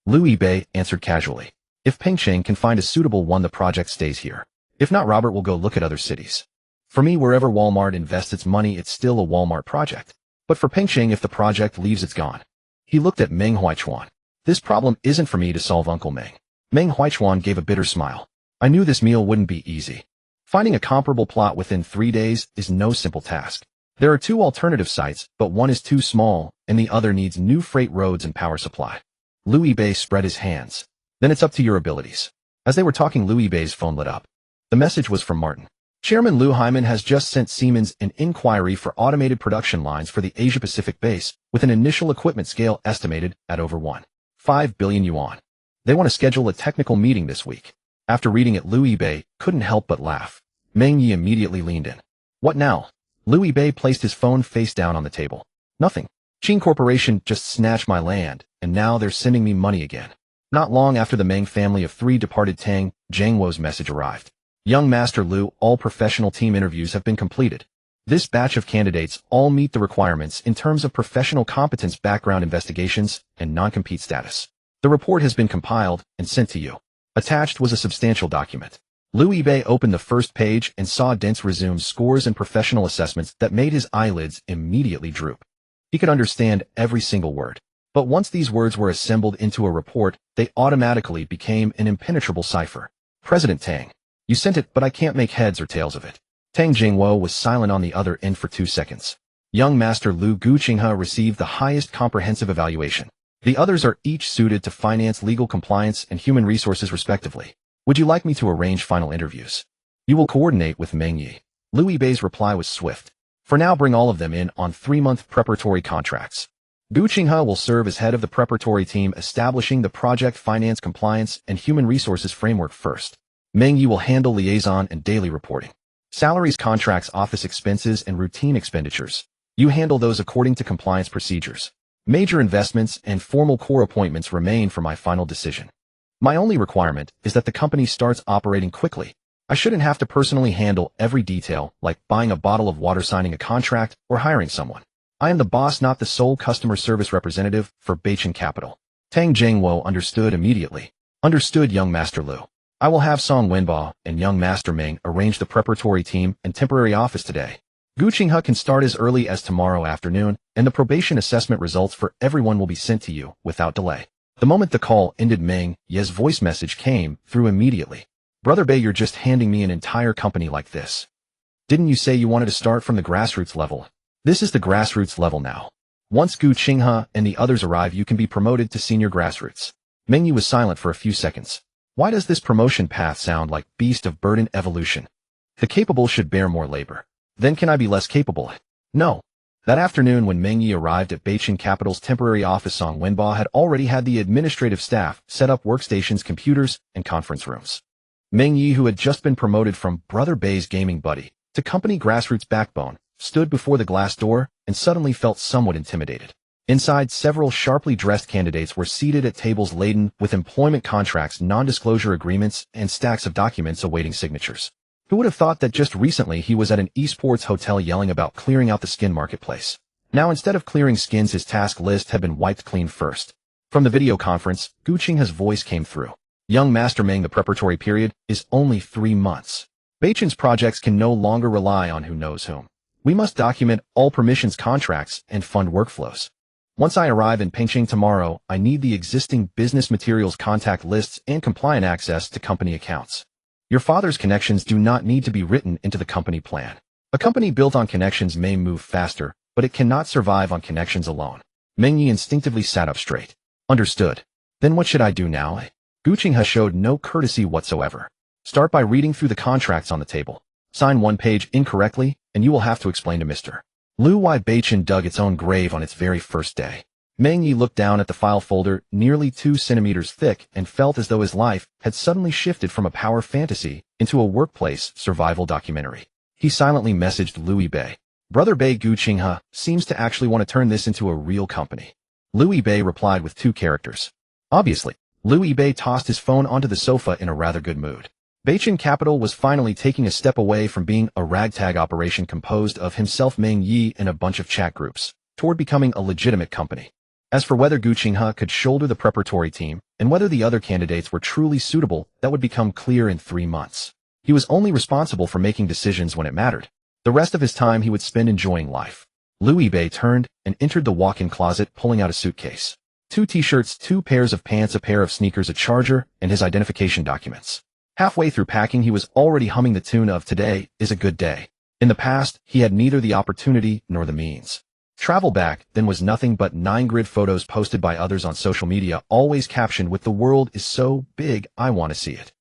Lu Yibei answered casually. If Pengcheng can find a suitable one, the project stays here. If not, Robert will go look at other cities. For me, wherever Walmart invests its money, it's still a Walmart project. But for Pengcheng, if the project leaves, it's gone. He looked at Meng Huichuan. This problem isn't for me to solve, Uncle Meng. Meng Huichuan gave a bitter smile. I knew this meal wouldn't be easy. Finding a comparable plot within 3 days is no simple task. There are 2 alternative sites, but one is too small, and the other needs new freight roads and power supply. Lu Yibei spread his hands. Then it's up to your abilities. As they were talking, Lu Yibei's phone lit up. The message was from Martin. Chairman Lu Hyman has just sent Siemens an inquiry for automated production lines for the Asia-Pacific base, with an initial equipment scale estimated at over 1.5 billion yuan. They want to schedule a technical meeting this week. After reading it, Lu Yibei couldn't help but laugh. Meng Yi immediately leaned in. What now? Lu Yibei placed his phone face down on the table. Nothing. Qin Corporation just snatched my land, and now they're sending me money again. Not long after the Meng family of 3 departed, Tang Zhangwo's message arrived. Young Master Lu, all professional team interviews have been completed. This batch of candidates all meet the requirements in terms of professional competence, background investigations, and non-compete status. The report has been compiled and sent to you. Attached was a substantial document. Lu Yibei opened the first page and saw dense resumes, scores, and professional assessments that made his eyelids immediately droop. He could understand every single word. But once these words were assembled into a report, they automatically became an impenetrable cipher. President Tang. You sent it, but I can't make heads or tails of it. Tang Jingwo was silent on the other end for 2 seconds. Young Master Lu Guqinghe received the highest comprehensive evaluation. The others are each suited to finance, legal, compliance, and human resources respectively. Would you like me to arrange final interviews? You will coordinate with Meng Yi. Lu Yibei's reply was swift. For now, bring all of them in on 3-month preparatory contracts. Guqinghe will serve as head of the preparatory team, establishing the project finance, compliance, and human resources framework first. Meng Yi will handle liaison and daily reporting. Salaries, contracts, office expenses, and routine expenditures. You handle those according to compliance procedures. Major investments and formal core appointments remain for my final decision. My only requirement is that the company starts operating quickly. I shouldn't have to personally handle every detail, like buying a bottle of water, signing a contract, or hiring someone. I am the boss, not the sole customer service representative for Beichin Capital. Tang Jingwo understood immediately. Understood, young Master Lu. I will have Song Wenba and young Master Ming arrange the preparatory team and temporary office today. Gu Qinghe can start as early as tomorrow afternoon, and the probation assessment results for everyone will be sent to you without delay. The moment the call ended, Meng Ye's voice message came through immediately. Brother Bei, you're just handing me an entire company like this. Didn't you say you wanted to start from the grassroots level? This is the grassroots level now. Once Gu Qinghe and the others arrive, you can be promoted to senior grassroots. Meng Ye was silent for a few seconds. Why does this promotion path sound like beast of burden evolution? The capable should bear more labor. Then can I be less capable? No. That afternoon when Meng Ye arrived at Beijing Capital's temporary office, Song Wenba had already had the administrative staff set up workstations, computers, and conference rooms. Meng Ye, who had just been promoted from Brother Bei's gaming buddy to company grassroots backbone, stood before the glass door and suddenly felt somewhat intimidated. Inside, several sharply dressed candidates were seated at tables laden with employment contracts, non-disclosure agreements, and stacks of documents awaiting signatures. Who would have thought that just recently he was at an esports hotel yelling about clearing out the skin marketplace? Now, instead of clearing skins, his task list had been wiped clean first. From the video conference, Gu Qinghe's voice came through. Young Master Meng, the preparatory period is only 3 months. Beichen's projects can no longer rely on who knows whom. We must document all permissions, contracts, and fund workflows. Once I arrive in Pingqing tomorrow, I need the existing business materials, contact lists, and compliant access to company accounts. Your father's connections do not need to be written into the company plan. A company built on connections may move faster, but it cannot survive on connections alone. Meng Ye instinctively sat up straight. Understood. Then what should I do now? Gu Qinghe showed no courtesy whatsoever. Start by reading through the contracts on the table. Sign one page incorrectly, and you will have to explain to Mr. Liu why Beichen dug its own grave on its very first day. Meng Ye looked down at the file folder, nearly 2 centimeters thick, and felt as though his life had suddenly shifted from a power fantasy into a workplace survival documentary. He silently messaged Louis Bei. Brother Bei, Gu Qinghe seems to actually want to turn this into a real company. Louis Bei replied with 2 characters. Obviously, Louis Bei tossed his phone onto the sofa in a rather good mood. Beijing Capital was finally taking a step away from being a ragtag operation composed of himself, Meng Ye, and a bunch of chat groups, toward becoming a legitimate company. As for whether Gu Qinghe could shoulder the preparatory team, and whether the other candidates were truly suitable, that would become clear in 3 months. He was only responsible for making decisions when it mattered. The rest of his time he would spend enjoying life. Louis Bei turned and entered the walk-in closet, pulling out a suitcase. 2 t-shirts, 2 pairs of pants, a pair of sneakers, a charger, and his identification documents. Halfway through packing, he was already humming the tune of "Today is a Good Day." In the past, he had neither the opportunity nor the means. Travel back then was nothing but 9-grid photos posted by others on social media, always captioned with "The world is so big, I want to see it."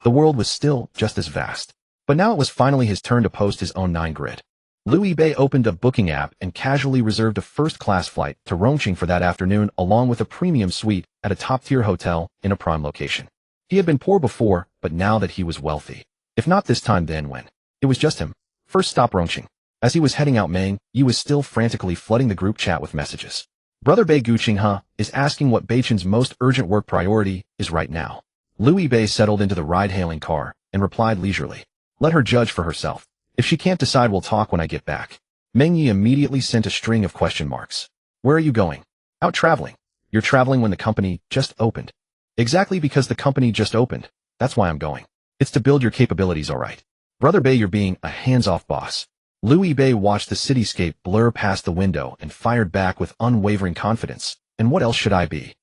The world was still just as vast. But now it was finally his turn to post his own 9-grid. Louis Bei opened a booking app and casually reserved a first-class flight to Rongqing for that afternoon, along with a premium suite at a top-tier hotel in a prime location. He had been poor before, but now that he was wealthy. If not this time, then when? It was just him. First stop, Rongqing. As he was heading out, Meng Ye was still frantically flooding the group chat with messages. Brother Bei, Gu Qinghe is asking what Beichen's most urgent work priority is right now. Louis Bei settled into the ride-hailing car and replied leisurely. Let her judge for herself. If she can't decide, we'll talk when I get back. Meng Ye immediately sent a string of question marks. Where are you going? Out traveling. You're traveling when the company just opened. Exactly, because the company just opened. That's why I'm going. It's to build your capabilities, all right. Brother Bei, you're being a hands-off boss. Louis Bei watched the cityscape blur past the window and fired back with unwavering confidence. And what else should I be?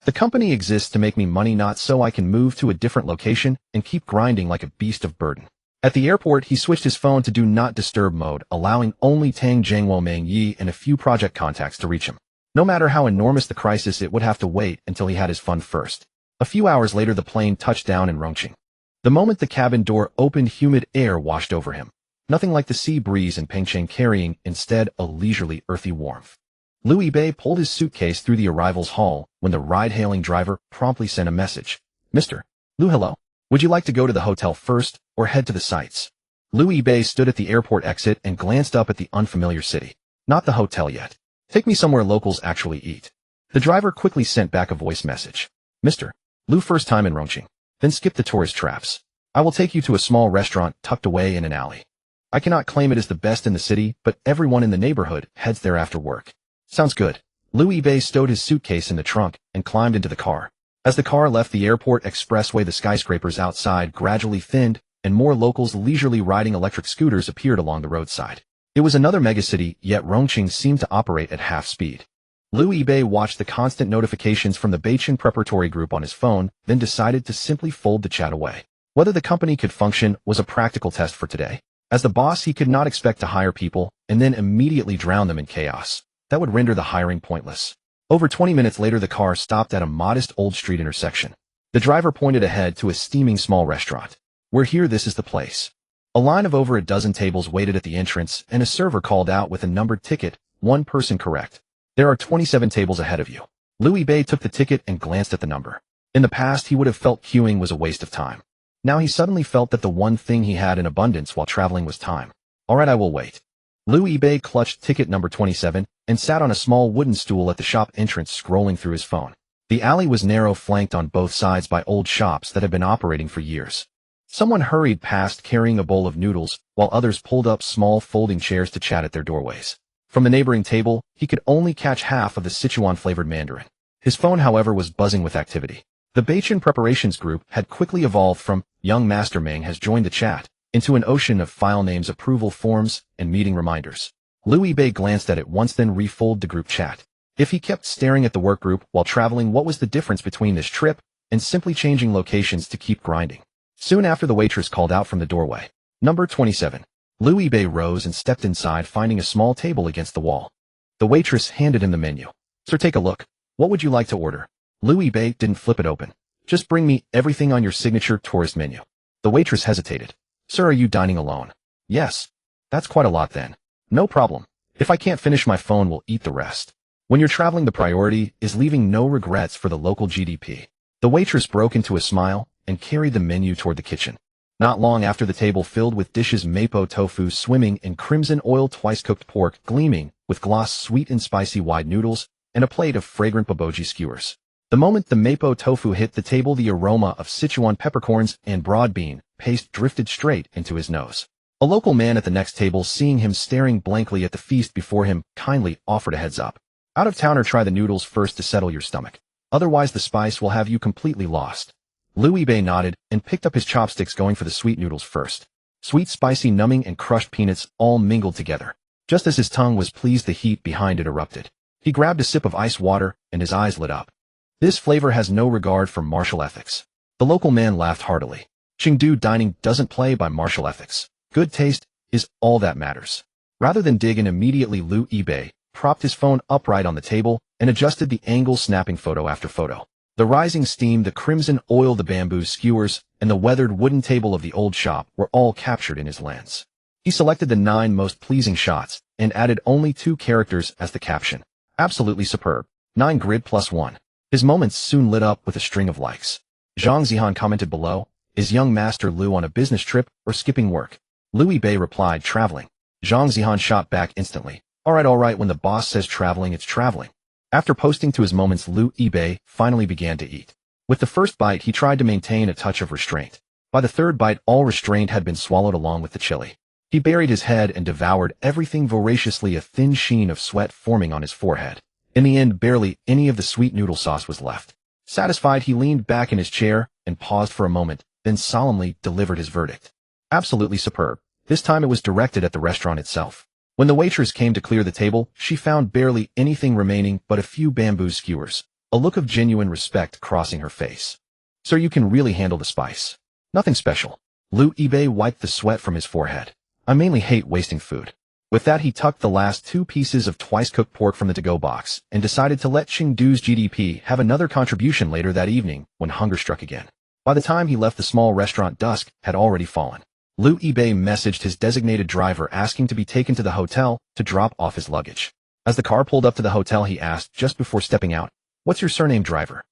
The company exists to make me money, not so I can move to a different location and keep grinding like a beast of burden. At the airport, he switched his phone to do not disturb mode, allowing only Tang Jiangwo, Meng Ye, and a few project contacts to reach him. No matter how enormous the crisis, it would have to wait until he had his fun first. A few hours later, the plane touched down in Rongqing. The moment the cabin door opened, humid air washed over him. Nothing like the sea breeze in Pingqing, carrying, instead, a leisurely, earthy warmth. Louis Bei pulled his suitcase through the arrivals hall when the ride-hailing driver promptly sent a message. Mr. Liu, hello. Would you like to go to the hotel first or head to the sites? Louis Bei stood at the airport exit and glanced up at the unfamiliar city. Not the hotel yet. Take me somewhere locals actually eat. The driver quickly sent back a voice message. Mr. Liu, first time in Rongqing. Then skip the tourist traps. I will take you to a small restaurant tucked away in an alley. I cannot claim it is the best in the city, but everyone in the neighborhood heads there after work. Sounds good. Louis Bei stowed his suitcase in the trunk and climbed into the car. As the car left the airport expressway, the skyscrapers outside gradually thinned, and more locals leisurely riding electric scooters appeared along the roadside. It was another megacity, yet Rongqing seemed to operate at half speed. Liu Yibei watched the constant notifications from the Beijing preparatory group on his phone, then decided to simply fold the chat away. Whether the company could function was a practical test for today. As the boss, he could not expect to hire people and then immediately drown them in chaos. That would render the hiring pointless. Over 20 minutes later, the car stopped at a modest old street intersection. The driver pointed ahead to a steaming small restaurant. "We're here, this is the place." A line of over a dozen tables waited at the entrance, and a server called out with a numbered ticket, "One person correct. There are 27 tables ahead of you." Liu Yibei took the ticket and glanced at the number. In the past, he would have felt queuing was a waste of time. Now he suddenly felt that the one thing he had in abundance while traveling was time. "All right, I will wait." Liu Yibei clutched ticket number 27 and sat on a small wooden stool at the shop entrance, scrolling through his phone. The alley was narrow, flanked on both sides by old shops that had been operating for years. Someone hurried past carrying a bowl of noodles, while others pulled up small folding chairs to chat at their doorways. From the neighboring table, he could only catch half of the Sichuan-flavored mandarin. His phone, however, was buzzing with activity. The Beijing preparations group had quickly evolved from "Young Master Meng has joined the chat" into an ocean of file names, approval forms, and meeting reminders. Liu Yibei glanced at it once, then refolded the group chat. If he kept staring at the work group while traveling, what was the difference between this trip and simply changing locations to keep grinding? Soon after, the waitress called out from the doorway, "Number 27. Liu Yibei rose and stepped inside, finding a small table against the wall. The waitress handed him the menu. "Sir, take a look. What would you like to order?" Liu Yibei didn't flip it open. "Just bring me everything on your signature tourist menu." The waitress hesitated. "Sir, are you dining alone?" "Yes." "That's quite a lot then." "No problem. If I can't finish my phone, we'll eat the rest." When you're traveling, the priority is leaving no regrets for the local GDP. The waitress broke into a smile and carried the menu toward the kitchen. Not long after, the table filled with dishes: mapo tofu swimming in crimson oil, twice-cooked pork gleaming with gloss, sweet and spicy wide noodles, and a plate of fragrant baboji skewers. The moment the mapo tofu hit the table, the aroma of Sichuan peppercorns and broad bean paste drifted straight into his nose. A local man at the next table, seeing him staring blankly at the feast before him, kindly offered a heads up. "Out of towner, try the noodles first to settle your stomach. Otherwise the spice will have you completely lost." Liu Yibei nodded and picked up his chopsticks, going for the sweet noodles first. Sweet, spicy, numbing, and crushed peanuts all mingled together. Just as his tongue was pleased, the heat behind it erupted. He grabbed a sip of ice water and his eyes lit up. This flavor has no regard for martial ethics. The local man laughed heartily. Chengdu dining doesn't play by martial ethics. Good taste is all that matters. Rather than dig in immediately, Liu Yibei propped his phone upright on the table and adjusted the angle, snapping photo after photo. The rising steam, the crimson oil, the bamboo skewers, and the weathered wooden table of the old shop were all captured in his lens. He selected the 9 most pleasing shots and added only 2 characters as the caption. "Absolutely superb. 9 grid plus 1. His moments soon lit up with a string of likes. Zhang Zihan commented below, "Is young Master Liu on a business trip or skipping work?" Liu Yibei replied, "Traveling." Zhang Zihan shot back instantly, all right, when the boss says traveling, it's traveling." After posting to his moments, Liu Yibei finally began to eat. With the first bite, he tried to maintain a touch of restraint. By the third bite, all restraint had been swallowed along with the chili. He buried his head and devoured everything voraciously, a thin sheen of sweat forming on his forehead. In the end, barely any of the sweet noodle sauce was left. Satisfied, he leaned back in his chair and paused for a moment, then solemnly delivered his verdict. "Absolutely superb." This time it was directed at the restaurant itself. When the waitress came to clear the table, she found barely anything remaining but a few bamboo skewers, a look of genuine respect crossing her face. "Sir, you can really handle the spice." "Nothing special." Liu Yibei wiped the sweat from his forehead. "I mainly hate wasting food." With that, he tucked the last 2 pieces of twice-cooked pork from the to-go box and decided to let Chengdu's GDP have another contribution later that evening when hunger struck again. By the time he left the small restaurant, dusk had already fallen. Liu Yibei messaged his designated driver asking to be taken to the hotel to drop off his luggage. As the car pulled up to the hotel, he asked just before stepping out, "What's your surname, driver?"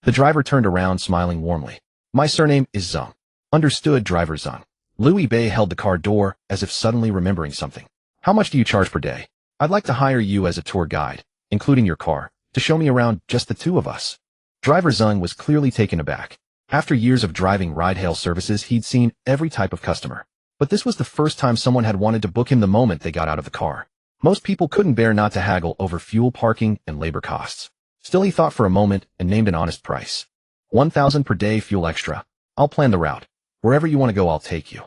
The driver turned around, smiling warmly. "My surname is Zhang." "Understood, driver Zhang." Liu Yibei held the car door as if suddenly remembering something. "How much do you charge per day? I'd like to hire you as a tour guide, including your car, to show me around, just the 2 of us." Driver Zhang was clearly taken aback. After years of driving ride-hail services, he'd seen every type of customer. But this was the first time someone had wanted to book him the moment they got out of the car. Most people couldn't bear not to haggle over fuel, parking, and labor costs. Still, he thought for a moment and named an honest price. 1,000 per day, fuel extra. I'll plan the route. Wherever you want to go, I'll take you.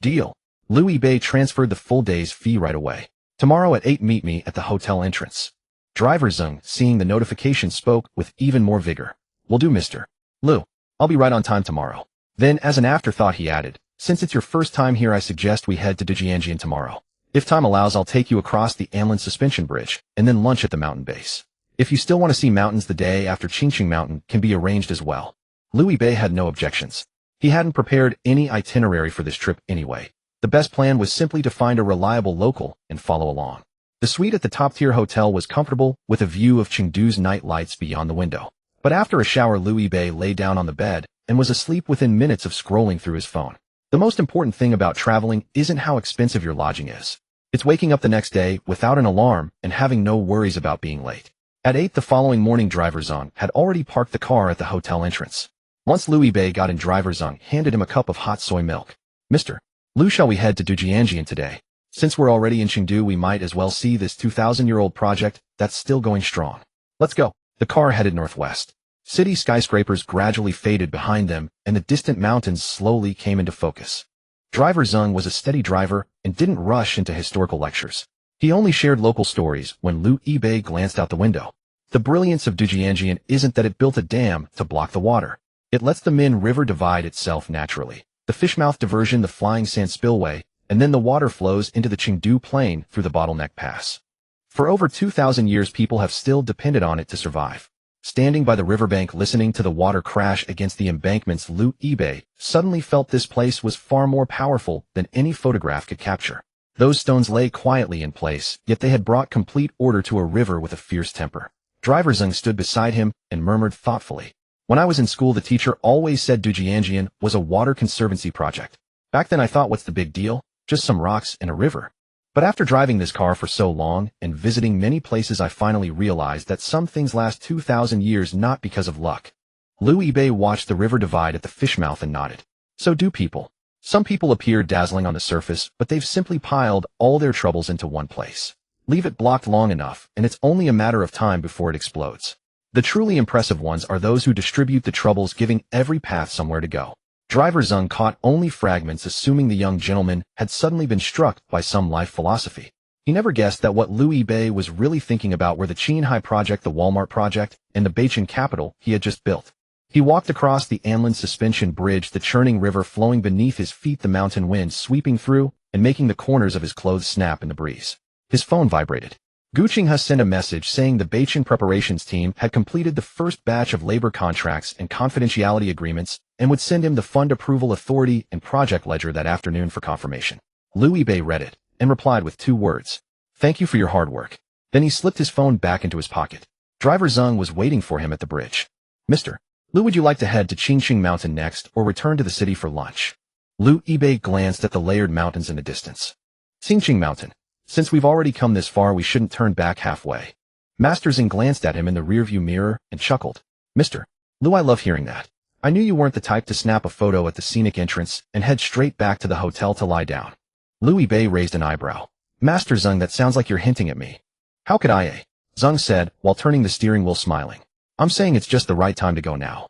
Deal. Liu Yibei transferred the full day's fee right away. Tomorrow at 8 meet me at the hotel entrance. Driver Zeng, seeing the notification, spoke with even more vigor. Will do, Mr. Liu. I'll be right on time tomorrow. Then, as an afterthought, he added, since it's your first time here, I suggest we head to Dujianjian tomorrow. If time allows, I'll take you across the Anlin Suspension Bridge, and then lunch at the mountain base. If you still want to see mountains, the day after Qingqing Mountain can be arranged as well. Liu Yibei had no objections. He hadn't prepared any itinerary for this trip anyway. The best plan was simply to find a reliable local and follow along. The suite at the top-tier hotel was comfortable, with a view of Chengdu's night lights beyond the window. But after a shower, Liu Yibei lay down on the bed and was asleep within minutes of scrolling through his phone. The most important thing about traveling isn't how expensive your lodging is. It's waking up the next day without an alarm and having no worries about being late. At 8 the following morning, Driver Zeng had already parked the car at the hotel entrance. Once Liu Yibei got in, Driver Zeng handed him a cup of hot soy milk. Mr. Liu, shall we head to Dujianjian today? Since we're already in Chengdu, we might as well see this 2,000-year-old project that's still going strong. Let's go. The car headed northwest. City skyscrapers gradually faded behind them, and the distant mountains slowly came into focus. Driver Zeng was a steady driver and didn't rush into historical lectures. He only shared local stories when Liu Yibei glanced out the window. The brilliance of Dujianjian isn't that it built a dam to block the water. It lets the Min River divide itself naturally. The Fishmouth Diversion, the Flying Sand Spillway, and then the water flows into the Chengdu Plain through the Bottleneck Pass. For over 2,000 years, people have still depended on it to survive. Standing by the riverbank listening to the water crash against the embankments, Liu Yibei suddenly felt this place was far more powerful than any photograph could capture. Those stones lay quietly in place, yet they had brought complete order to a river with a fierce temper. Driver Zeng stood beside him and murmured thoughtfully. When I was in school, the teacher always said Dujianjian was a water conservancy project. Back then I thought, what's the big deal? Just some rocks and a river. But after driving this car for so long and visiting many places, I finally realized that some things last 2,000 years not because of luck. Liu Yibei watched the river divide at the Fishmouth and nodded. So do people. Some people appear dazzling on the surface, but they've simply piled all their troubles into one place. Leave it blocked long enough, and it's only a matter of time before it explodes. The truly impressive ones are those who distribute the troubles, giving every path somewhere to go. Driver Zeng caught only fragments, assuming the young gentleman had suddenly been struck by some life philosophy. He never guessed that what Liu Yibei was really thinking about were the Qinghai project, the Walmart project, and the Beijing capital he had just built. He walked across the Anlin Suspension Bridge, the churning river flowing beneath his feet, the mountain wind sweeping through and making the corners of his clothes snap in the breeze. His phone vibrated. Gu Qinghe sent a message saying the Beijing preparations team had completed the first batch of labor contracts and confidentiality agreements and would send him the fund approval authority and project ledger that afternoon for confirmation. Liu Yibei read it and replied with 2 words. Thank you for your hard work. Then he slipped his phone back into his pocket. Driver Zeng was waiting for him at the bridge. Mr. Liu, would you like to head to Qingqing Mountain next or return to the city for lunch? Liu Yibei glanced at the layered mountains in the distance. Qingqing Mountain. Since we've already come this far, we shouldn't turn back halfway. Master Zeng glanced at him in the rearview mirror and chuckled. Mr. Liu, I love hearing that. I knew you weren't the type to snap a photo at the scenic entrance and head straight back to the hotel to lie down. Liu Yibei raised an eyebrow. Master Zeng, that sounds like you're hinting at me. How could I? Zeng said, while turning the steering wheel, smiling. I'm saying it's just the right time to go now.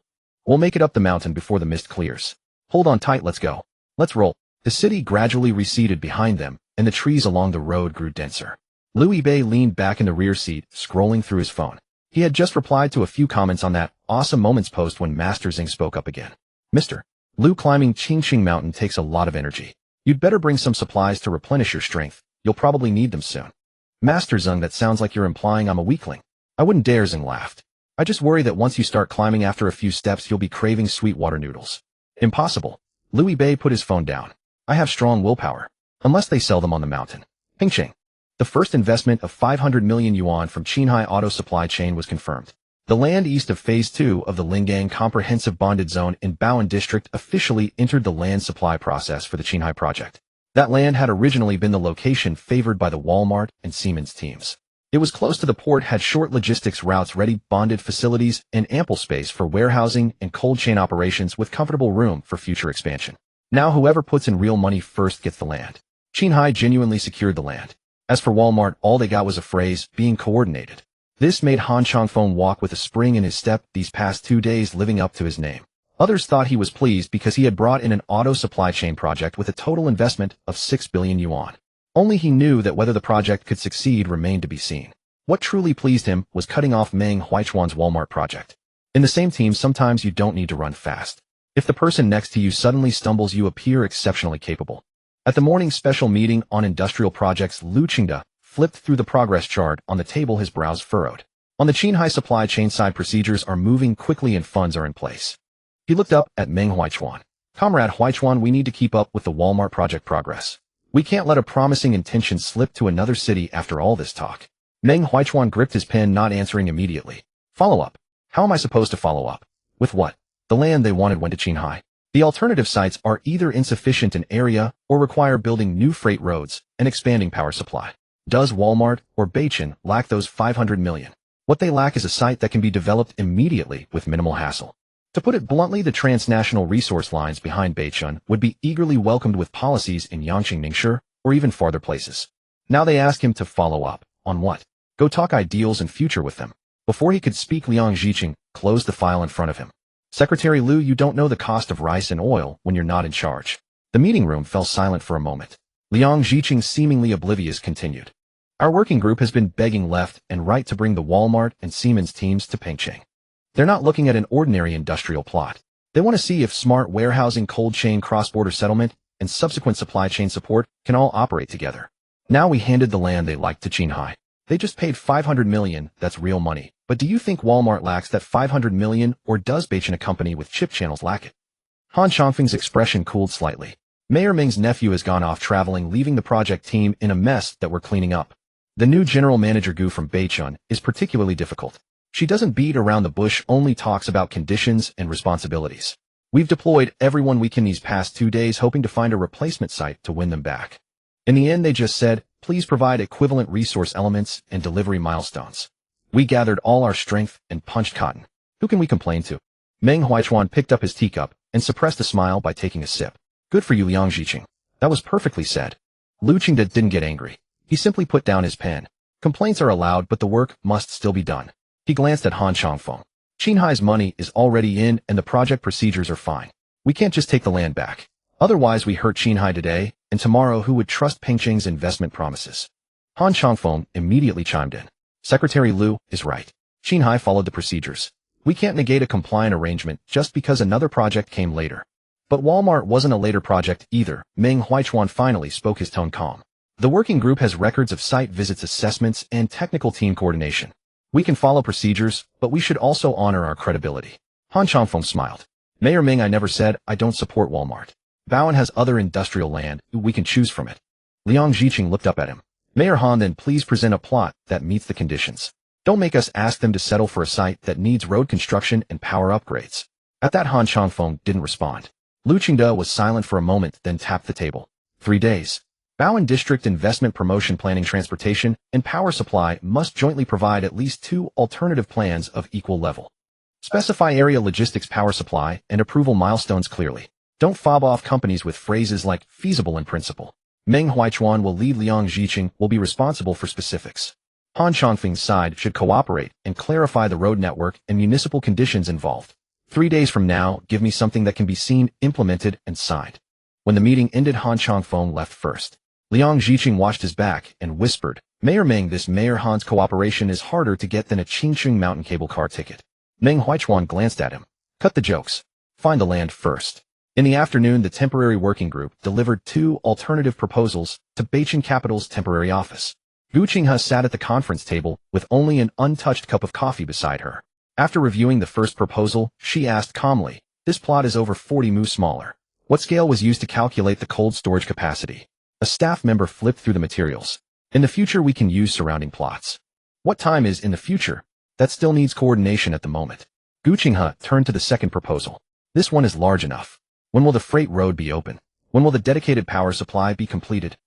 We'll make it up the mountain before the mist clears. Hold on tight, let's go. Let's roll. The city gradually receded behind them, and the trees along the road grew denser. Liu Yibei leaned back in the rear seat, scrolling through his phone. He had just replied to a few comments on that Awesome Moments post when Master Zeng spoke up again. Mr. Liu, climbing Qingqing Mountain takes a lot of energy. You'd better bring some supplies to replenish your strength. You'll probably need them soon. Master Zeng, that sounds like you're implying I'm a weakling. I wouldn't dare, Zeng laughed. I just worry that once you start climbing, after a few steps you'll be craving sweet water noodles. Impossible. Liu Yibei put his phone down. I have strong willpower. Unless they sell them on the mountain. Pingqing. The first investment of 500 million yuan from Qinghai Auto Supply Chain was confirmed. The land east of Phase 2 of the Lingang Comprehensive Bonded Zone in Baoan District officially entered the land supply process for the Qinghai project. That land had originally been the location favored by the Walmart and Siemens teams. It was close to the port, had short logistics routes, ready bonded facilities, and ample space for warehousing and cold chain operations with comfortable room for future expansion. Now whoever puts in real money first gets the land. Qinghai genuinely secured the land. As for Walmart, all they got was a phrase, being coordinated. This made Han Changfeng walk with a spring in his step these past 2 days, living up to his name. Others thought he was pleased because he had brought in an auto supply chain project with a total investment of 6 billion yuan. Only he knew that whether the project could succeed remained to be seen. What truly pleased him was cutting off Meng Huichuan's Walmart project. In the same team, sometimes you don't need to run fast. If the person next to you suddenly stumbles, you appear exceptionally capable. At the morning special meeting on industrial projects, Lu Qingde flipped through the progress chart on the table, his brows furrowed. On the Qinghai supply chain side, procedures are moving quickly and funds are in place. He looked up at Meng Huichuan. Comrade Huichuan, we need to keep up with the Walmart project progress. We can't let a promising intention slip to another city after all this talk. Meng Huichuan gripped his pen, not answering immediately. Follow up. How am I supposed to follow up? With what? The land they wanted went to Qinghai. The alternative sites are either insufficient in area or require building new freight roads and expanding power supply. Does Walmart or Beichen lack those 500 million? What they lack is a site that can be developed immediately with minimal hassle. To put it bluntly, the transnational resource lines behind Beichen would be eagerly welcomed with policies in Yangqing, Ningshi, or even farther places. Now they ask him to follow up. On what? Go talk ideals and future with them. Before he could speak, Liang Zhiqing closed the file in front of him. Secretary Lu, you don't know the cost of rice and oil when you're not in charge. The meeting room fell silent for a moment. Liang Zhiqing, seemingly oblivious, continued. Our working group has been begging left and right to bring the Walmart and Siemens teams to Pengcheng. They're not looking at an ordinary industrial plot. They want to see if smart warehousing, cold chain, cross-border settlement, and subsequent supply chain support can all operate together. Now we handed the land they liked to Qinghai. They just paid 500 million, that's real money. But do you think Walmart lacks that 500 million, or does Beichen, a company with chip channels, lack it? Han Chongfeng's expression cooled slightly. Mayor Meng's nephew has gone off traveling, leaving the project team in a mess that we're cleaning up. The new general manager Gu from Beichen is particularly difficult. She doesn't beat around the bush, only talks about conditions and responsibilities. We've deployed everyone we can these past 2 days, hoping to find a replacement site to win them back. In the end, they just said, please provide equivalent resource elements and delivery milestones. We gathered all our strength and punched cotton. Who can we complain to? Meng Huichuan picked up his teacup and suppressed a smile by taking a sip. Good for you, Liang Zhiqing. That was perfectly said. Lu Qingde didn't get angry. He simply put down his pen. Complaints are allowed, but the work must still be done. He glanced at Han Chongfeng. Qinghai's money is already in and the project procedures are fine. We can't just take the land back. Otherwise we hurt Qinghai today, and tomorrow who would trust Pengcheng's investment promises? Han Chongfeng immediately chimed in. Secretary Lu is right. Qinghai followed the procedures. We can't negate a compliant arrangement just because another project came later. But Walmart wasn't a later project either. Meng Huichuan finally spoke, his tone calm. The working group has records of site visits, assessments, and technical team coordination. We can follow procedures, but we should also honor our credibility. Han Chongfeng smiled. Mayor Meng, I never said I don't support Walmart. Bowen has other industrial land, we can choose from it. Liang Zhiqing looked up at him. Mayor Han, then please present a plot that meets the conditions. Don't make us ask them to settle for a site that needs road construction and power upgrades. At that, Han Chongfeng didn't respond. Lu Qingde was silent for a moment, then tapped the table. 3 days. Bowen District Investment Promotion Planning, Transportation, and Power Supply must jointly provide at least 2 alternative plans of equal level. Specify area, logistics, power supply, and approval milestones clearly. Don't fob off companies with phrases like feasible in principle. Meng Huichuan will lead, Liang Zhiqing will be responsible for specifics. Han Chongfeng's side should cooperate and clarify the road network and municipal conditions involved. 3 days from now, give me something that can be seen, implemented, and signed. When the meeting ended, Han Chongfeng left first. Liang Zhiqing watched his back and whispered, Mayor Meng, this Mayor Han's cooperation is harder to get than a Qingqing mountain cable car ticket. Meng Huichuan glanced at him. Cut the jokes. Find the land first. In the afternoon, the temporary working group delivered 2 alternative proposals to Beichen Capital's temporary office. Gu Qinghe sat at the conference table with only an untouched cup of coffee beside her. After reviewing the first proposal, she asked calmly, this plot is over 40 mu smaller. What scale was used to calculate the cold storage capacity? A staff member flipped through the materials. In the future, we can use surrounding plots. What time is in the future? That still needs coordination at the moment. Gu Qinghe turned to the second proposal. This one is large enough. When will the freight road be open? When will the dedicated power supply be completed?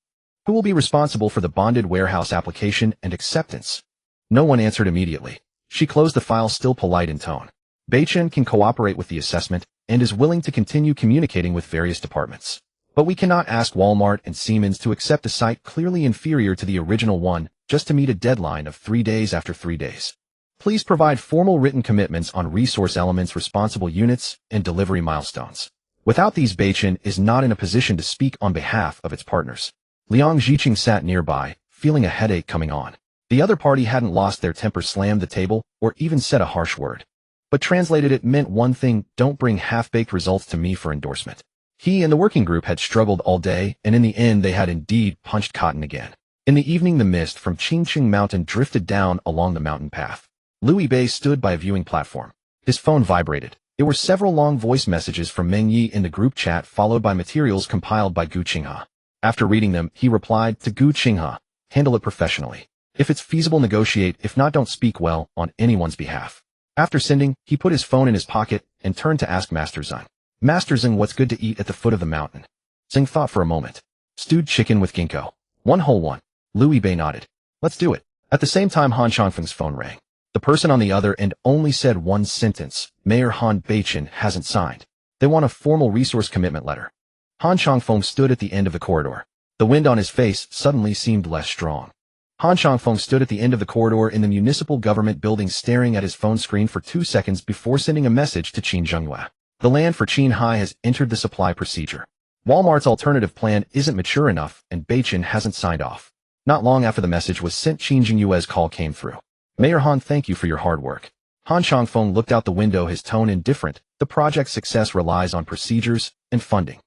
Who will be responsible for the bonded warehouse application and acceptance? No one answered immediately. She closed the file, still polite in tone. Beichen can cooperate with the assessment and is willing to continue communicating with various departments. But we cannot ask Walmart and Siemens to accept a site clearly inferior to the original one just to meet a deadline of 3 days after 3 days. Please provide formal written commitments on resource elements, responsible units, and delivery milestones. Without these, Beichin is not in a position to speak on behalf of its partners. Liang Ziqing sat nearby, feeling a headache coming on. The other party hadn't lost their temper, slammed the table, or even said a harsh word. But translated, it meant one thing: don't bring half-baked results to me for endorsement. He and the working group had struggled all day, and in the end they had indeed punched cotton again. In the evening, the mist from Qingqing Mountain drifted down along the mountain path. Liu Bei stood by a viewing platform. His phone vibrated. It were several long voice messages from Meng Yi in the group chat, followed by materials compiled by Gu Qinghe. After reading them, he replied to Gu Qinghe, "Handle it professionally. If it's feasible, negotiate. If not, don't speak well on anyone's behalf." After sending, he put his phone in his pocket and turned to ask Master Zeng. "Master Zeng, what's good to eat at the foot of the mountain?" Zeng thought for a moment. "Stewed chicken with ginkgo. One whole one." Liu Bei nodded. "Let's do it." At the same time, Han Changfeng's phone rang. The person on the other end only said one sentence: "Mayor Han Beichin hasn't signed. They want a formal resource commitment letter." Han Changfeng stood at the end of the corridor. The wind on his face suddenly seemed less strong. Han Changfeng stood at the end of the corridor in the municipal government building, staring at his phone screen for 2 seconds before sending a message to Qin Zhengyue. "The land for Qinghai has entered the supply procedure. Walmart's alternative plan isn't mature enough, and Beichin hasn't signed off." Not long after the message was sent, Qin Zhengyue's call came through. "Mayor Han, thank you for your hard work." Han Changfeng looked out the window, his tone indifferent. "The project's success relies on procedures and funding.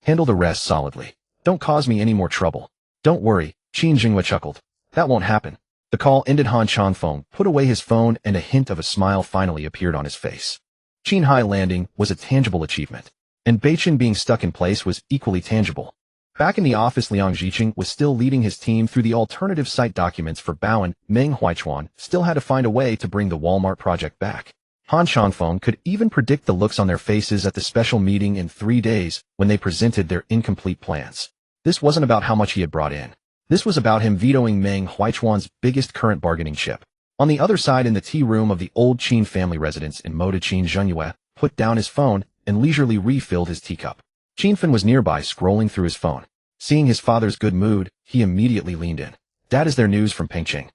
Handle the rest solidly. Don't cause me any more trouble." "Don't worry," Qin Zhengyue chuckled. "That won't happen." The call ended. Han Changfeng put away his phone, and a hint of a smile finally appeared on his face. Qinghai landing was a tangible achievement, and Beichin being stuck in place was equally tangible. Back in the office, Liang Ziqing was still leading his team through the alternative site documents for Bowen. Meng Huichuan still had to find a way to bring the Walmart project back. Han Changfeng could even predict the looks on their faces at the special meeting in 3 days when they presented their incomplete plans. This wasn't about how much he had brought in. This was about him vetoing Meng Huichuan's biggest current bargaining chip. On the other side, in the tea room of the old Qin family residence in Moda, Qin Zhengyue put down his phone and leisurely refilled his teacup. Qinfen was nearby, scrolling through his phone. Seeing his father's good mood, he immediately leaned in. "Dad, is there news from Pengqing?"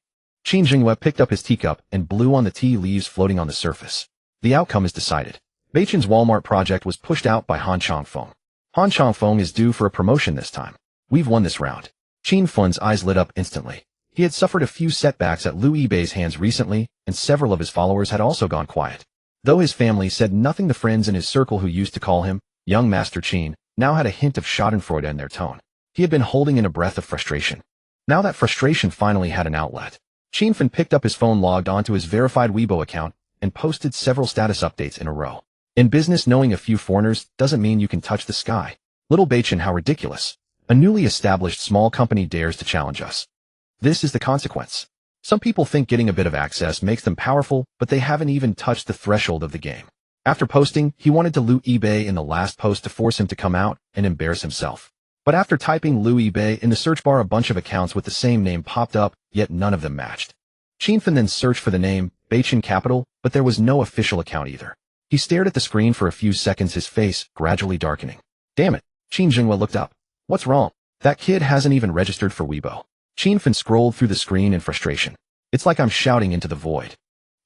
Qin Zhengyue picked up his teacup and blew on the tea leaves floating on the surface. "The outcome is decided. Beichin's Walmart project was pushed out by Han Changfeng. Han Changfeng is due for a promotion this time. We've won this round." Qin Fen's eyes lit up instantly. He had suffered a few setbacks at Liu Bei's hands recently, and several of his followers had also gone quiet. Though his family said nothing, the friends in his circle who used to call him young Master Qin now had a hint of schadenfreude in their tone. He had been holding in a breath of frustration. Now that frustration finally had an outlet. Qinfen picked up his phone, logged onto his verified Weibo account, and posted several status updates in a row. "In business, knowing a few foreigners doesn't mean you can touch the sky. Little Beichin, how ridiculous. A newly established small company dares to challenge us. This is the consequence. Some people think getting a bit of access makes them powerful, but they haven't even touched the threshold of the game." After posting, he wanted to Liu Bei in the last post to force him to come out and embarrass himself. But after typing Liu Bei in the search bar, a bunch of accounts with the same name popped up, yet none of them matched. Qinfen then searched for the name Beichin Capital, but there was no official account either. He stared at the screen for a few seconds, his face gradually darkening. "Damn it." Qin Zhengyue looked up. "What's wrong? That kid hasn't even registered for Weibo." Qinfen scrolled through the screen in frustration. "It's like I'm shouting into the void."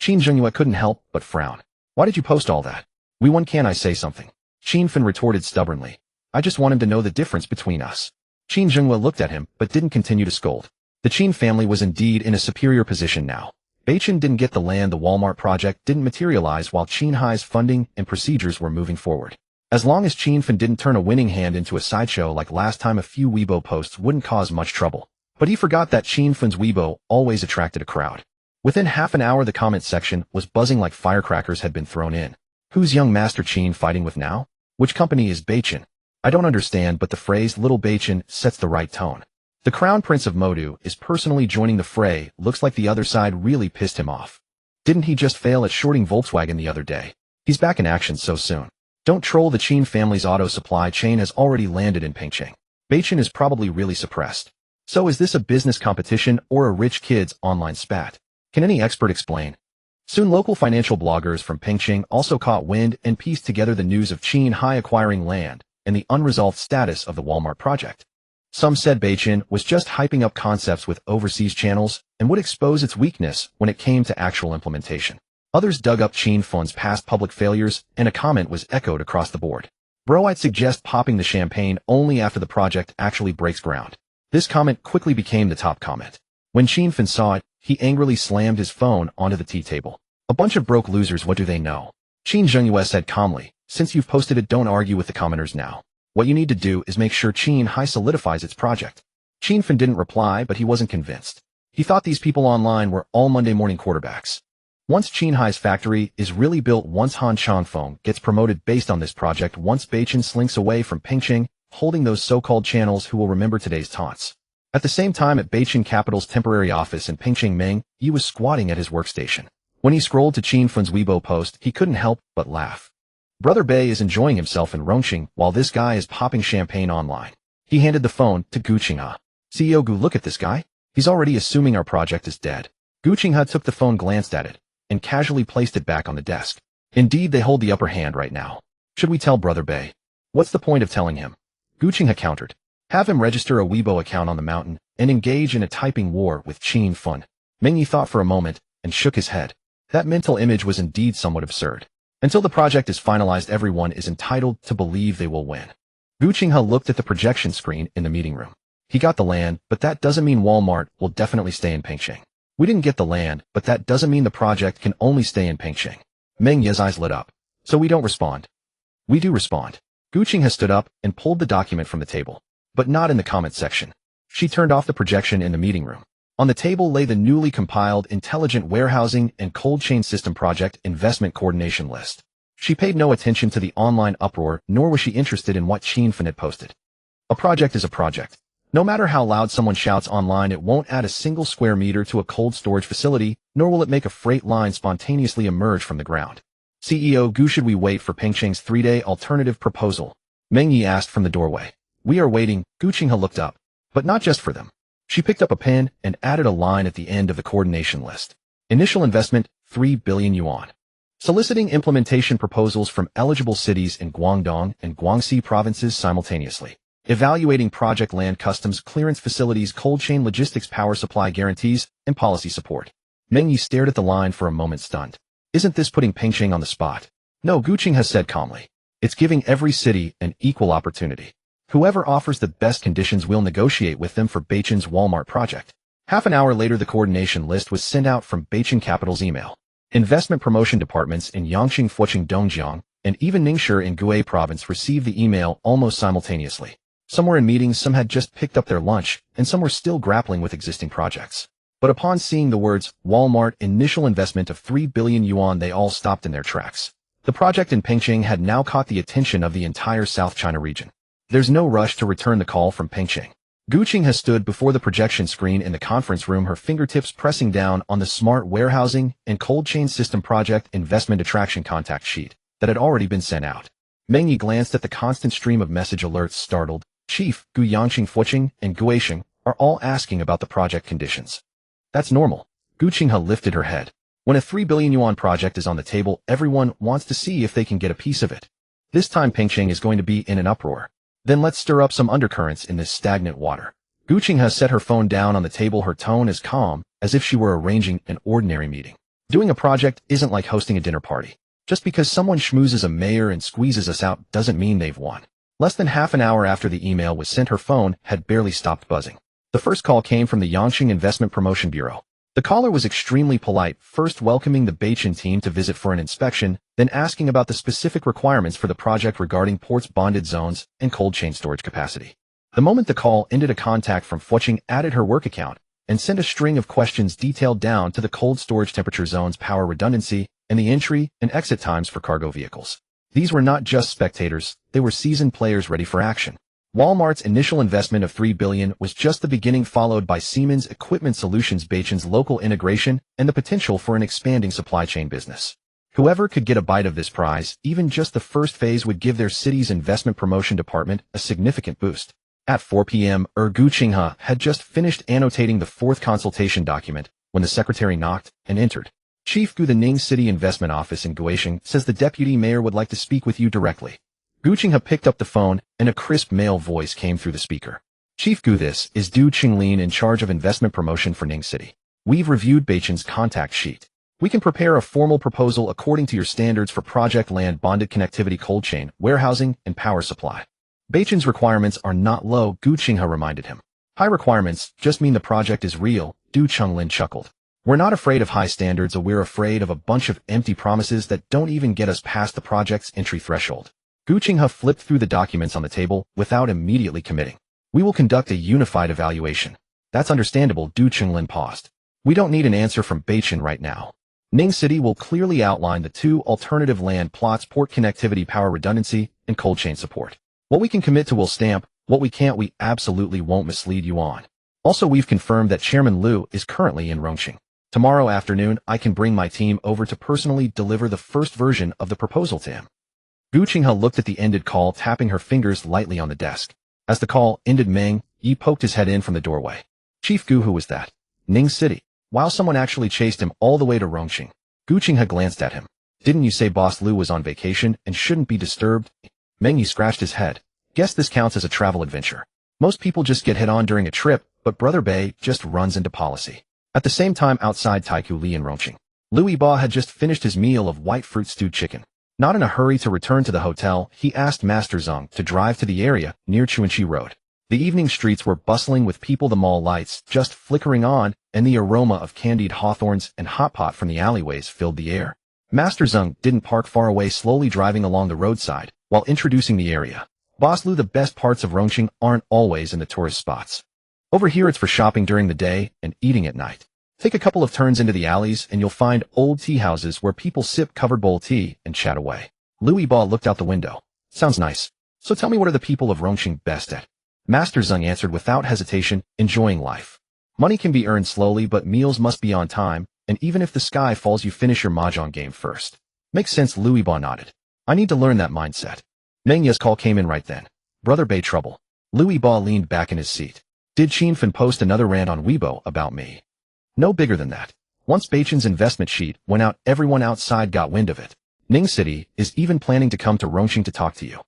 Qin Zhengyue couldn't help but frown. "Why did you post all that?" "We won, can't I say something?" Qinfen retorted stubbornly. "I just want him to know the difference between us." Qin Zhengyue looked at him, but didn't continue to scold. The Qin family was indeed in a superior position now. Beichin didn't get the land, the Walmart project didn't materialize, while Qinghai's funding and procedures were moving forward. As long as Qinfen didn't turn a winning hand into a sideshow like last time, a few Weibo posts wouldn't cause much trouble. But he forgot that Qinfen's Weibo always attracted a crowd. Within half an hour, the comment section was buzzing like firecrackers had been thrown in. "Who's young Master Qin fighting with now? Which company is Beichin? I don't understand," but the phrase "Little Beichin" sets the right tone. The Crown Prince of Modu is personally joining the fray. Looks like the other side really pissed him off. Didn't he just fail at shorting Volkswagen the other day? He's back in action so soon. Don't troll. The Qin family's auto supply chain has already landed in Pengqing. Beichin is probably really suppressed. So is this a business competition or a rich kid's online spat? Can any expert explain? Soon local financial bloggers from Pengqing also caught wind and pieced together the news of Qinghai acquiring land and the unresolved status of the Walmart project. Some said Beijing was just hyping up concepts with overseas channels and would expose its weakness when it came to actual implementation. Others dug up Qin Fun's past public failures, and a comment was echoed across the board. Bro, I'd suggest popping the champagne only after the project actually breaks ground. This comment quickly became the top comment. When Qin Fun saw it, he angrily slammed his phone onto the tea table. A bunch of broke losers, what do they know? Qin Zhengyue said calmly, since you've posted it, don't argue with the commenters now. What you need to do is make sure Qin Hai solidifies its project. Qin Fun didn't reply, but he wasn't convinced. He thought these people online were all Monday morning quarterbacks. Once Qin Hai's factory is really built, once Han Changfeng gets promoted based on this project, once Beijing slinks away from Pingqing, holding those so-called channels who will remember today's taunts. At the same time, at Beijing Capital's temporary office in Pingqing, Meng Yi was squatting at his workstation. When he scrolled to Qin Fun's Weibo post, he couldn't help but laugh. Brother Bei is enjoying himself in Rongqing while this guy is popping champagne online. He handed the phone to Gu Qinghe. CEO Gu, look at this guy. He's already assuming our project is dead. Gu Qinghe took the phone, glanced at it, and casually placed it back on the desk. Indeed, they hold the upper hand right now. Should we tell Brother Bei? What's the point of telling him? Gu Qinghe countered. Have him register a Weibo account on the mountain and engage in a typing war with Qin Fun. Meng Yi thought for a moment and shook his head. That mental image was indeed somewhat absurd. Until the project is finalized, everyone is entitled to believe they will win. Gu Qinghe looked at the projection screen in the meeting room. He got the land, but that doesn't mean Walmart will definitely stay in Pingqing. We didn't get the land, but that doesn't mean the project can only stay in Pingqing. Meng Yi's eyes lit up. So we don't respond. We do respond. Gu Qinghe stood up and pulled the document from the table. But not in the comment section. She turned off the projection in the meeting room. On the table lay the newly compiled Intelligent Warehousing and Cold Chain System Project Investment Coordination List. She paid no attention to the online uproar, nor was she interested in what Qin Fun had posted. A project is a project. No matter how loud someone shouts online, it won't add a single square meter to a cold storage facility, nor will it make a freight line spontaneously emerge from the ground. CEO Gu, should we wait for Pingqing's 3-day alternative proposal? Meng Yi asked from the doorway. We are waiting. Gu Qinghe looked up. But not just for them. She picked up a pen and added a line at the end of the coordination list. Initial investment, 3 billion yuan. Soliciting implementation proposals from eligible cities in Guangdong and Guangxi provinces simultaneously. Evaluating project land customs clearance facilities, cold chain logistics, power supply guarantees, and policy support. Meng Yi stared at the line for a moment, stunned. Isn't this putting Pingqing on the spot? No, Gu Qinghe said calmly. It's giving every city an equal opportunity. Whoever offers the best conditions, will negotiate with them for Beijing's Walmart project. Half an hour later, the coordination list was sent out from Beijing Capital's email. Investment promotion departments in Yangqing, Fuqing, Dongjiang, and even Ningshi in Guai province received the email almost simultaneously. Some were in meetings, some had just picked up their lunch, and some were still grappling with existing projects. But upon seeing the words, Walmart initial investment of 3 billion yuan, they all stopped in their tracks. The project in Pingqing had now caught the attention of the entire South China region. There's no rush to return the call from Pingqing. Gu Qinghe stood before the projection screen in the conference room, her fingertips pressing down on the Smart Warehousing and Cold Chain System Project Investment Attraction contact sheet that had already been sent out. Meng Yi glanced at the constant stream of message alerts, startled. Chief, Gu Yangqing, Fuqing, and Guisheng are all asking about the project conditions. That's normal. Gu Qinghe lifted her head. When a 3 billion yuan project is on the table, everyone wants to see if they can get a piece of it. This time Pingqing is going to be in an uproar. Then let's stir up some undercurrents in this stagnant water. Gu Qinghe set her phone down on the table, her tone as calm as if she were arranging an ordinary meeting. Doing a project isn't like hosting a dinner party. Just because someone schmoozes a mayor and squeezes us out doesn't mean they've won. Less than half an hour after the email was sent, her phone had barely stopped buzzing. The first call came from the Yangqing Investment Promotion Bureau. The caller was extremely polite, first welcoming the Beijing team to visit for an inspection, then asking about the specific requirements for the project regarding ports, bonded zones, and cold chain storage capacity. The moment the call ended, a contact from Fuqing added her work account and sent a string of questions detailed down to the cold storage temperature zones, power redundancy, and the entry and exit times for cargo vehicles. These were not just spectators, they were seasoned players ready for action. Walmart's initial investment of 3 billion was just the beginning, followed by Siemens Equipment Solutions, Beijing's local integration, and the potential for an expanding supply chain business. Whoever could get a bite of this prize, even just the first phase, would give their city's investment promotion department a significant boost. At 4 p.m., Gu Qinghe had just finished annotating the fourth consultation document when the secretary knocked and entered. Chief Gu, the Ning City Investment Office in Guisheng, says the deputy mayor would like to speak with you directly. Gu Qinghe picked up the phone, and a crisp male voice came through the speaker. Chief Gu, this is Du Qinglin in charge of investment promotion for Ning City. We've reviewed Beichen's contact sheet. We can prepare a formal proposal according to your standards for project land bonded connectivity, cold chain, warehousing, and power supply. Beichen's requirements are not low, Gu Qinghe reminded him. High requirements just mean the project is real, Du Qinglin chuckled. We're not afraid of high standards, we're afraid of a bunch of empty promises that don't even get us past the project's entry threshold. Gu Qinghe flipped through the documents on the table without immediately committing. We will conduct a unified evaluation. That's understandable, Du Qinglin paused. We don't need an answer from Beichen right now. Ning City will clearly outline the 2 alternative land plots: port connectivity, power redundancy, and cold chain support. What we can commit to we'll stamp, what we can't we absolutely won't mislead you on. Also, we've confirmed that Chairman Liu is currently in Rongqing. Tomorrow afternoon, I can bring my team over to personally deliver the first version of the proposal to him. Gu Qinghe looked at the ended call, tapping her fingers lightly on the desk. As the call ended, Meng Yi poked his head in from the doorway. Chief Gu, who was that? Ning City. Wow, someone actually chased him all the way to Rongqing. Gu Qinghe glanced at him. Didn't you say Boss Liu was on vacation and shouldn't be disturbed? Meng Yi scratched his head. Guess this counts as a travel adventure. Most people just get hit on during a trip, but Brother Bei just runs into policy. At the same time, outside Taiku Li in Rongqing, Liu Yiba had just finished his meal of white fruit stewed chicken. Not in a hurry to return to the hotel, he asked Master Zhang to drive to the area near Chuanqi Road. The evening streets were bustling with people, the mall lights just flickering on, and the aroma of candied hawthorns and hot pot from the alleyways filled the air. Master Zhang didn't park far away, slowly driving along the roadside while introducing the area. Boss Liu, the best parts of Rongqing aren't always in the tourist spots. Over here it's for shopping during the day and eating at night. Take a couple of turns into the alleys and you'll find old tea houses where people sip covered bowl tea and chat away. Liu Yiba looked out the window. Sounds nice. So tell me, what are the people of Rongqing best at? Master Zhang answered without hesitation, enjoying life. Money can be earned slowly, but meals must be on time, and even if the sky falls, you finish your mahjong game first. Makes sense, Liu Yiba nodded. I need to learn that mindset. Meng Ye's call came in right then. Brother Bei, trouble. Liu Yiba leaned back in his seat. Did Qin Fan post another rant on Weibo about me? No bigger than that. Once Beichen's investment sheet went out, everyone outside got wind of it. Ning City is even planning to come to Rongqing to talk to you.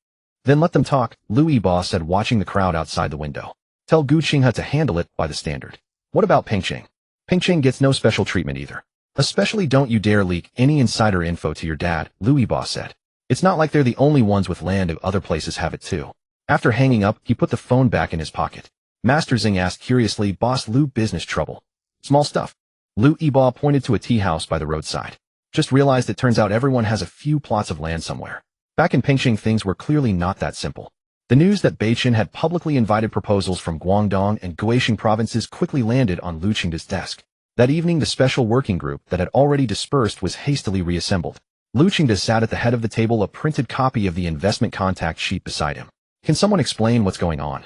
Then let them talk, Liu Yiba said, watching the crowd outside the window. Tell Gu Qinghe to handle it by the standard. What about Pengcheng? Pengcheng gets no special treatment either. Especially don't you dare leak any insider info to your dad, Liu Yiba said. It's not like they're the only ones with land, if other places have it too. After hanging up, he put the phone back in his pocket. Master Zhang asked curiously, Boss Liu, business trouble? Small stuff. Liu Yiba pointed to a tea house by the roadside. Just realized it turns out everyone has a few plots of land somewhere. Back in Pengcheng, things were clearly not that simple. The news that Beichen had publicly invited proposals from Guangdong and Guangxi provinces quickly landed on Liu Qinghe's desk. That evening, the special working group that had already dispersed was hastily reassembled. Liu Qinghe sat at the head of the table, a printed copy of the investment contact sheet beside him. Can someone explain what's going on?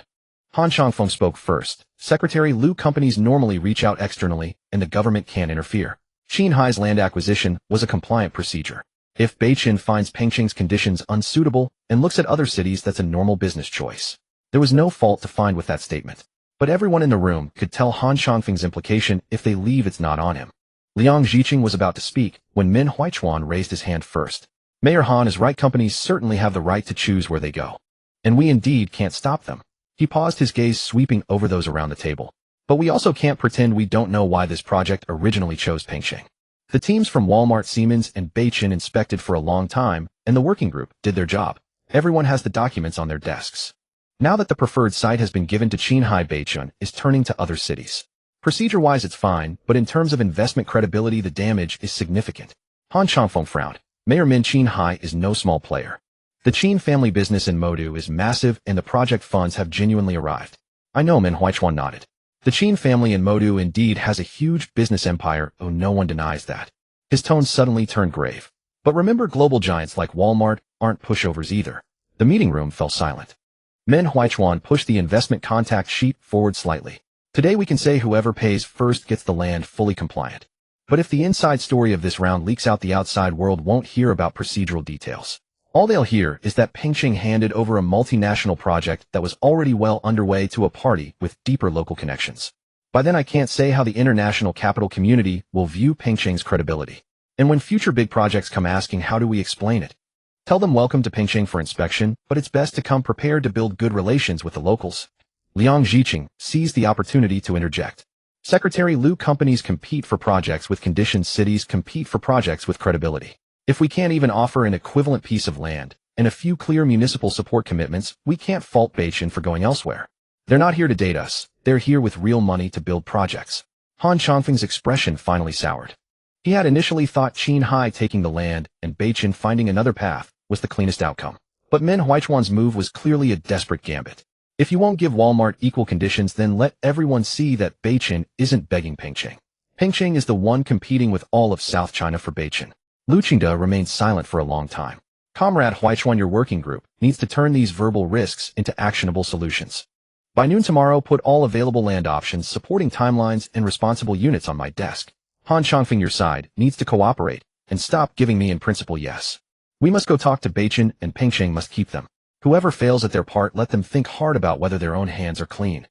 Han Changfeng spoke first. Secretary Liu, companies normally reach out externally, and the government can't interfere. Qinhai's land acquisition was a compliant procedure. If Beichen finds Pengcheng's conditions unsuitable and looks at other cities, that's a normal business choice. There was no fault to find with that statement. But everyone in the room could tell Han Changfeng's implication: if they leave, it's not on him. Liang Zhiqing was about to speak when Min Huichuan raised his hand first. Mayor Han is right, companies certainly have the right to choose where they go. And we indeed can't stop them. He paused, his gaze sweeping over those around the table. But we also can't pretend we don't know why this project originally chose Pengcheng. The teams from Walmart, Siemens, and Beichen inspected for a long time, and the working group did their job. Everyone has the documents on their desks. Now that the preferred site has been given to Qinhai, Beichen is turning to other cities. Procedure-wise it's fine, but in terms of investment credibility the damage is significant. Han Changfeng frowned. Mayor Min, Qinhai is no small player. The Qin family business in Modu is massive, and the project funds have genuinely arrived. I know, Min Huichuan nodded. The Qin family in Modu indeed has a huge business empire, oh, no one denies that. His tone suddenly turned grave. But remember, global giants like Walmart aren't pushovers either. The meeting room fell silent. Min Huichuan pushed the investment contact sheet forward slightly. Today we can say whoever pays first gets the land, fully compliant. But if the inside story of this round leaks out, the outside world won't hear about procedural details. All they'll hear is that Pengcheng handed over a multinational project that was already well underway to a party with deeper local connections. By then I can't say how the international capital community will view Pengcheng's credibility. And when future big projects come asking, how do we explain it? Tell them welcome to Pengcheng for inspection, but it's best to come prepared to build good relations with the locals. Liang Zhiqing seized the opportunity to interject. Secretary Liu, companies compete for projects with conditions, cities compete for projects with credibility. If we can't even offer an equivalent piece of land and a few clear municipal support commitments, we can't fault Beijing for going elsewhere. They're not here to date us. They're here with real money to build projects. Han Chongfeng's expression finally soured. He had initially thought Qinghai taking the land and Beijing finding another path was the cleanest outcome. But Min Huichuan's move was clearly a desperate gambit. If you won't give Walmart equal conditions, then let everyone see that Beijing isn't begging Pingqing. Pingqing is the one competing with all of South China for Beijing. Lu Qingde remained silent for a long time. Comrade Huichuan, your working group needs to turn these verbal risks into actionable solutions. By noon tomorrow, put all available land options, supporting timelines, and responsible units on my desk. Han Chongfeng, your side needs to cooperate and stop giving me in principle yes. We must go talk to Beijing, and Pingqing must keep them. Whoever fails at their part, let them think hard about whether their own hands are clean.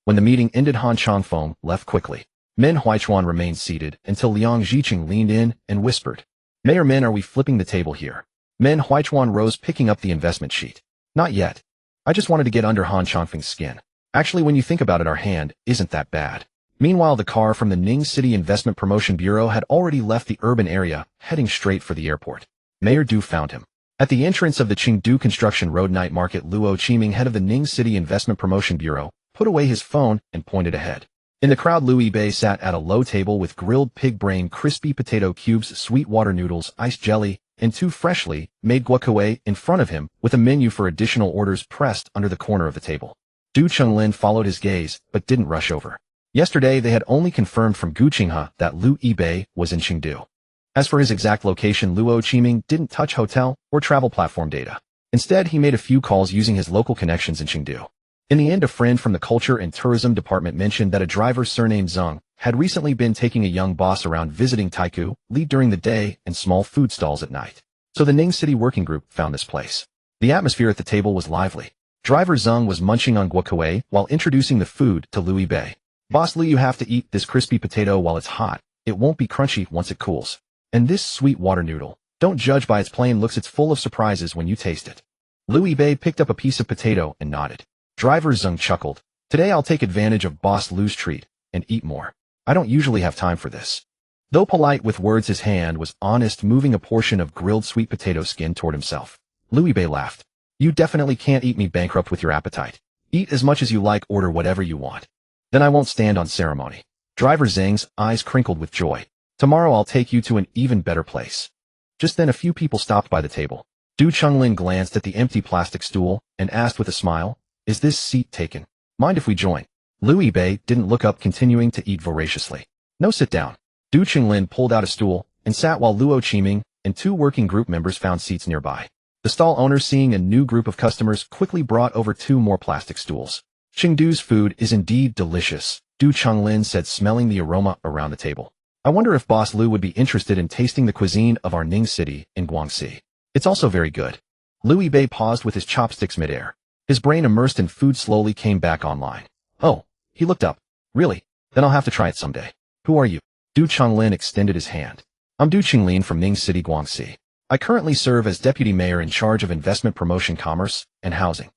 When the meeting ended, Han Chongfeng left quickly. Min Huichuan remained seated until Liang Zhiqing leaned in and whispered, Mayor Min, are we flipping the table here? Min Huichuan rose, picking up the investment sheet. Not yet. I just wanted to get under Han Chongfeng's skin. Actually, when you think about it, our hand isn't that bad. Meanwhile, the car from the Ning City Investment Promotion Bureau had already left the urban area, heading straight for the airport. Mayor Du found him. At the entrance of the Qingdu Construction Road night market, Luo Qiming, head of the Ning City Investment Promotion Bureau, put away his phone and pointed ahead. In the crowd, Lu Yibei sat at a low table with grilled pig brain, crispy potato cubes, sweet water noodles, iced jelly, and 2 freshly made guacamole in front of him, with a menu for additional orders pressed under the corner of the table. Du Chunglin followed his gaze, but didn't rush over. Yesterday, they had only confirmed from Gu Qinghe that Lu Yibei was in Qingdu. As for his exact location, Luo Qiming didn't touch hotel or travel platform data. Instead, he made a few calls using his local connections in Qingdu. In the end, a friend from the Culture and Tourism Department mentioned that a driver surnamed Zeng had recently been taking a young boss around, visiting Taiku Li during the day and small food stalls at night. So the Ning City Working Group found this place. The atmosphere at the table was lively. Driver Zeng was munching on guacamole while introducing the food to Lu Yibei. Boss Lu, you have to eat this crispy potato while it's hot. It won't be crunchy once it cools. And this sweet water noodle, don't judge by its plain looks, it's full of surprises when you taste it. Lu Yibei picked up a piece of potato and nodded. Driver Zeng chuckled. Today I'll take advantage of Boss Lu's treat and eat more. I don't usually have time for this. Though polite with words, his hand was honest, moving a portion of grilled sweet potato skin toward himself. Lu Yibei laughed. You definitely can't eat me bankrupt with your appetite. Eat as much as you like, order whatever you want. Then I won't stand on ceremony. Driver Zeng's eyes crinkled with joy. Tomorrow I'll take you to an even better place. Just then a few people stopped by the table. Du Chunglin glanced at the empty plastic stool and asked with a smile, is this seat taken? Mind if we join? Lu Yibei didn't look up, continuing to eat voraciously. No, sit down. Du Chunglin pulled out a stool and sat while Luo Qiming and 2 working group members found seats nearby. The stall owner, seeing a new group of customers, quickly brought over 2 more plastic stools. Qingdu's food is indeed delicious, Du Chunglin said, smelling the aroma around the table. I wonder if Boss Lu would be interested in tasting the cuisine of our Ning City in Guangxi. It's also very good. Lu Yibei paused with his chopsticks midair. His brain, immersed in food, slowly came back online. Oh, he looked up. Really? Then I'll have to try it someday. Who are you? Du Chunglin extended his hand. I'm Du Qinglin from Ning City, Guangxi. I currently serve as deputy mayor in charge of investment promotion, commerce, and housing.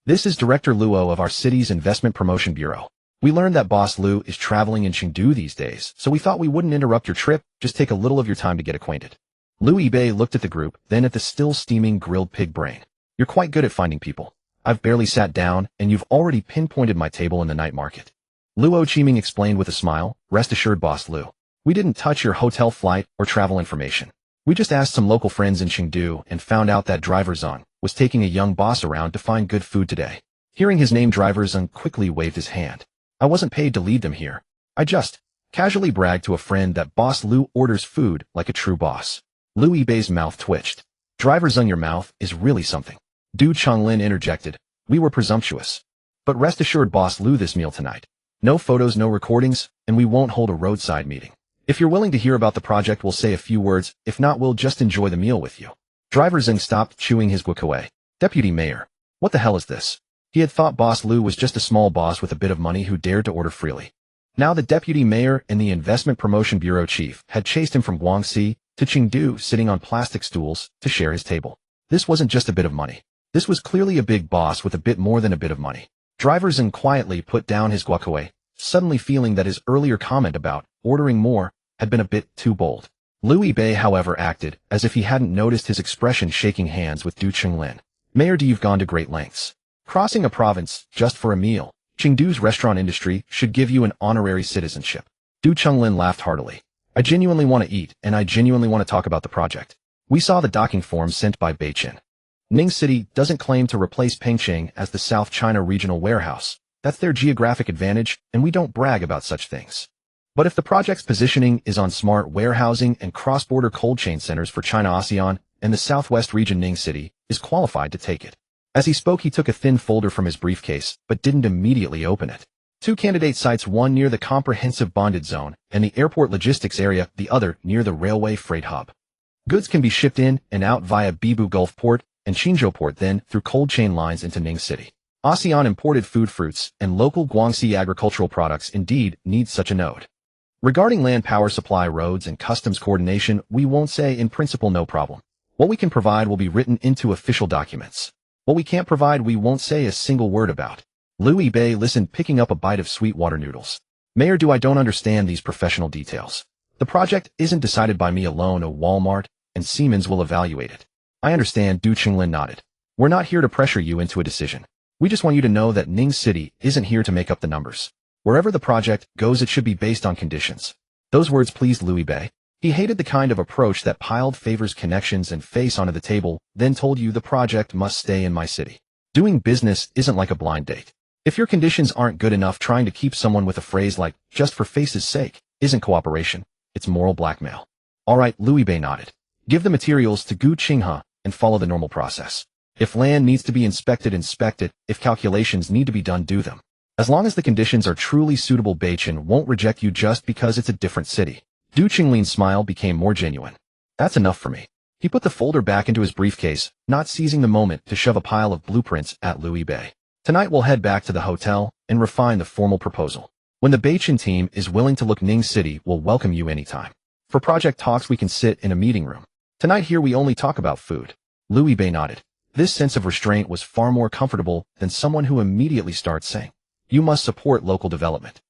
This is Director Luo of our city's investment promotion bureau. We learned that Boss Lu is traveling in Qingdu these days, so we thought we wouldn't interrupt your trip, just take a little of your time to get acquainted. Lu Yibei looked at the group, then at the still steaming grilled pig brain. You're quite good at finding people. I've barely sat down, and you've already pinpointed my table in the night market. Luo Qiming explained with a smile, rest assured, Boss Lu. We didn't touch your hotel, flight, or travel information. We just asked some local friends in Qingdu and found out that Driver Zeng was taking a young boss around to find good food today. Hearing his name, Driver Zeng quickly waved his hand. I wasn't paid to lead them here. I just casually bragged to a friend that Boss Lu orders food like a true boss. Lu Yibei's mouth twitched. Driver Zeng, your mouth is really something. Du Chunglin interjected. We were presumptuous. But rest assured, Boss Lu, this meal tonight. No photos, no recordings, and we won't hold a roadside meeting. If you're willing to hear about the project, we'll say a few words. If not, we'll just enjoy the meal with you. Driver Zeng stopped chewing his guacamole. Deputy Mayor. What the hell is this? He had thought Boss Lu was just a small boss with a bit of money who dared to order freely. Now the deputy mayor and the investment promotion bureau chief had chased him from Guangxi to Qingdu, sitting on plastic stools to share his table. This wasn't just a bit of money. This was clearly a big boss with a bit more than a bit of money. Driver Zheng quietly put down his guacamole, suddenly feeling that his earlier comment about ordering more had been a bit too bold. Liu Bei, however, acted as if he hadn't noticed his expression, shaking hands with Du Qinglin. Mayor, you've gone to great lengths. Crossing a province just for a meal. Chengdu's restaurant industry should give you an honorary citizenship. Du Qinglin laughed heartily. I genuinely want to eat, and I genuinely want to talk about the project. We saw the docking form sent by Beijing. Ning City doesn't claim to replace Pengcheng as the South China regional warehouse. That's their geographic advantage, and we don't brag about such things. But if the project's positioning is on smart warehousing and cross-border cold chain centers for China-ASEAN, and the Southwest region, Ning City is qualified to take it. As he spoke, he took a thin folder from his briefcase, but didn't immediately open it. 2 candidate sites, one near the comprehensive bonded zone and the airport logistics area, the other near the railway freight hub. Goods can be shipped in and out via Bibu Gulf Port and Qinzhou Port, then through cold chain lines into Ning City. ASEAN imported food, fruits, and local Guangxi agricultural products indeed need such a node. Regarding land, power supply, roads, and customs coordination, we won't say in principle no problem. What we can provide will be written into official documents. What we can't provide, we won't say a single word about. Liu Bei listened, picking up a bite of sweet water noodles. Mayor, I don't understand these professional details. The project isn't decided by me alone. Walmart and Siemens will evaluate it. I understand, Du Qinglin nodded. We're not here to pressure you into a decision. We just want you to know that Ning City isn't here to make up the numbers. Wherever the project goes, it should be based on conditions. Those words pleased Liu Bei. He hated the kind of approach that piled favors, connections, and face onto the table, then told you the project must stay in my city. Doing business isn't like a blind date. If your conditions aren't good enough, trying to keep someone with a phrase like, just for face's sake, isn't cooperation, it's moral blackmail. All right, Liu Bei nodded. Give the materials to Gu Qinghe and follow the normal process. If land needs to be inspected, inspect it. If calculations need to be done, do them. As long as the conditions are truly suitable, Beijing won't reject you just because it's a different city. Du Qinglin's smile became more genuine. That's enough for me. He put the folder back into his briefcase, not seizing the moment to shove a pile of blueprints at Liu Bei. Tonight we'll head back to the hotel and refine the formal proposal. When the Beijing team is willing to look, Ning City will welcome you anytime. For project talks, we can sit in a meeting room. Tonight here we only talk about food. Liu Bei nodded. This sense of restraint was far more comfortable than someone who immediately starts saying, you must support local development.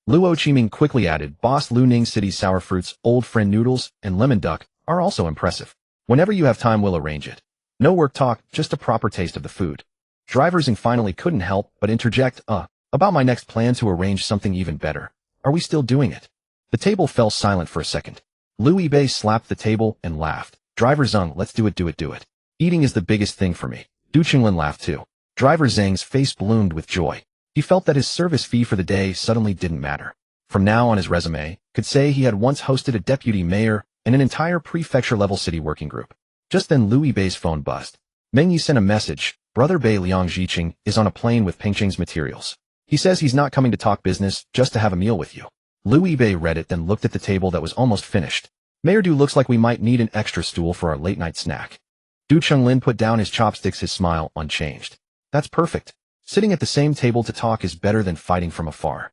Luo Qiming quickly added, Boss Lu, Ning City sour fruits, old friend noodles, and lemon duck are also impressive. Whenever you have time, we'll arrange it. No work talk, just a proper taste of the food. Driver Zheng finally couldn't help but interject, about my next plan to arrange something even better. Are we still doing it? The table fell silent for a second. Liu Bei slapped the table and laughed. Driver Zheng, let's do it. Eating is the biggest thing for me. Du Qinglin laughed too. Driver Zheng's face bloomed with joy. He felt that his service fee for the day suddenly didn't matter. From now on, his resume could say he had once hosted a deputy mayor and an entire prefecture-level city working group. Just then Liu Bei's phone buzzed. Meng Yi sent a message. Brother Bei Liang Jiqing is on a plane with Pengcheng's materials. He says he's not coming to talk business, just to have a meal with you. Liu Bei read it, then looked at the table that was almost finished. Mayor Du, looks like we might need an extra stool for our late-night snack. Du Qinglin put down his chopsticks, his smile unchanged. That's perfect. Sitting at the same table to talk is better than fighting from afar.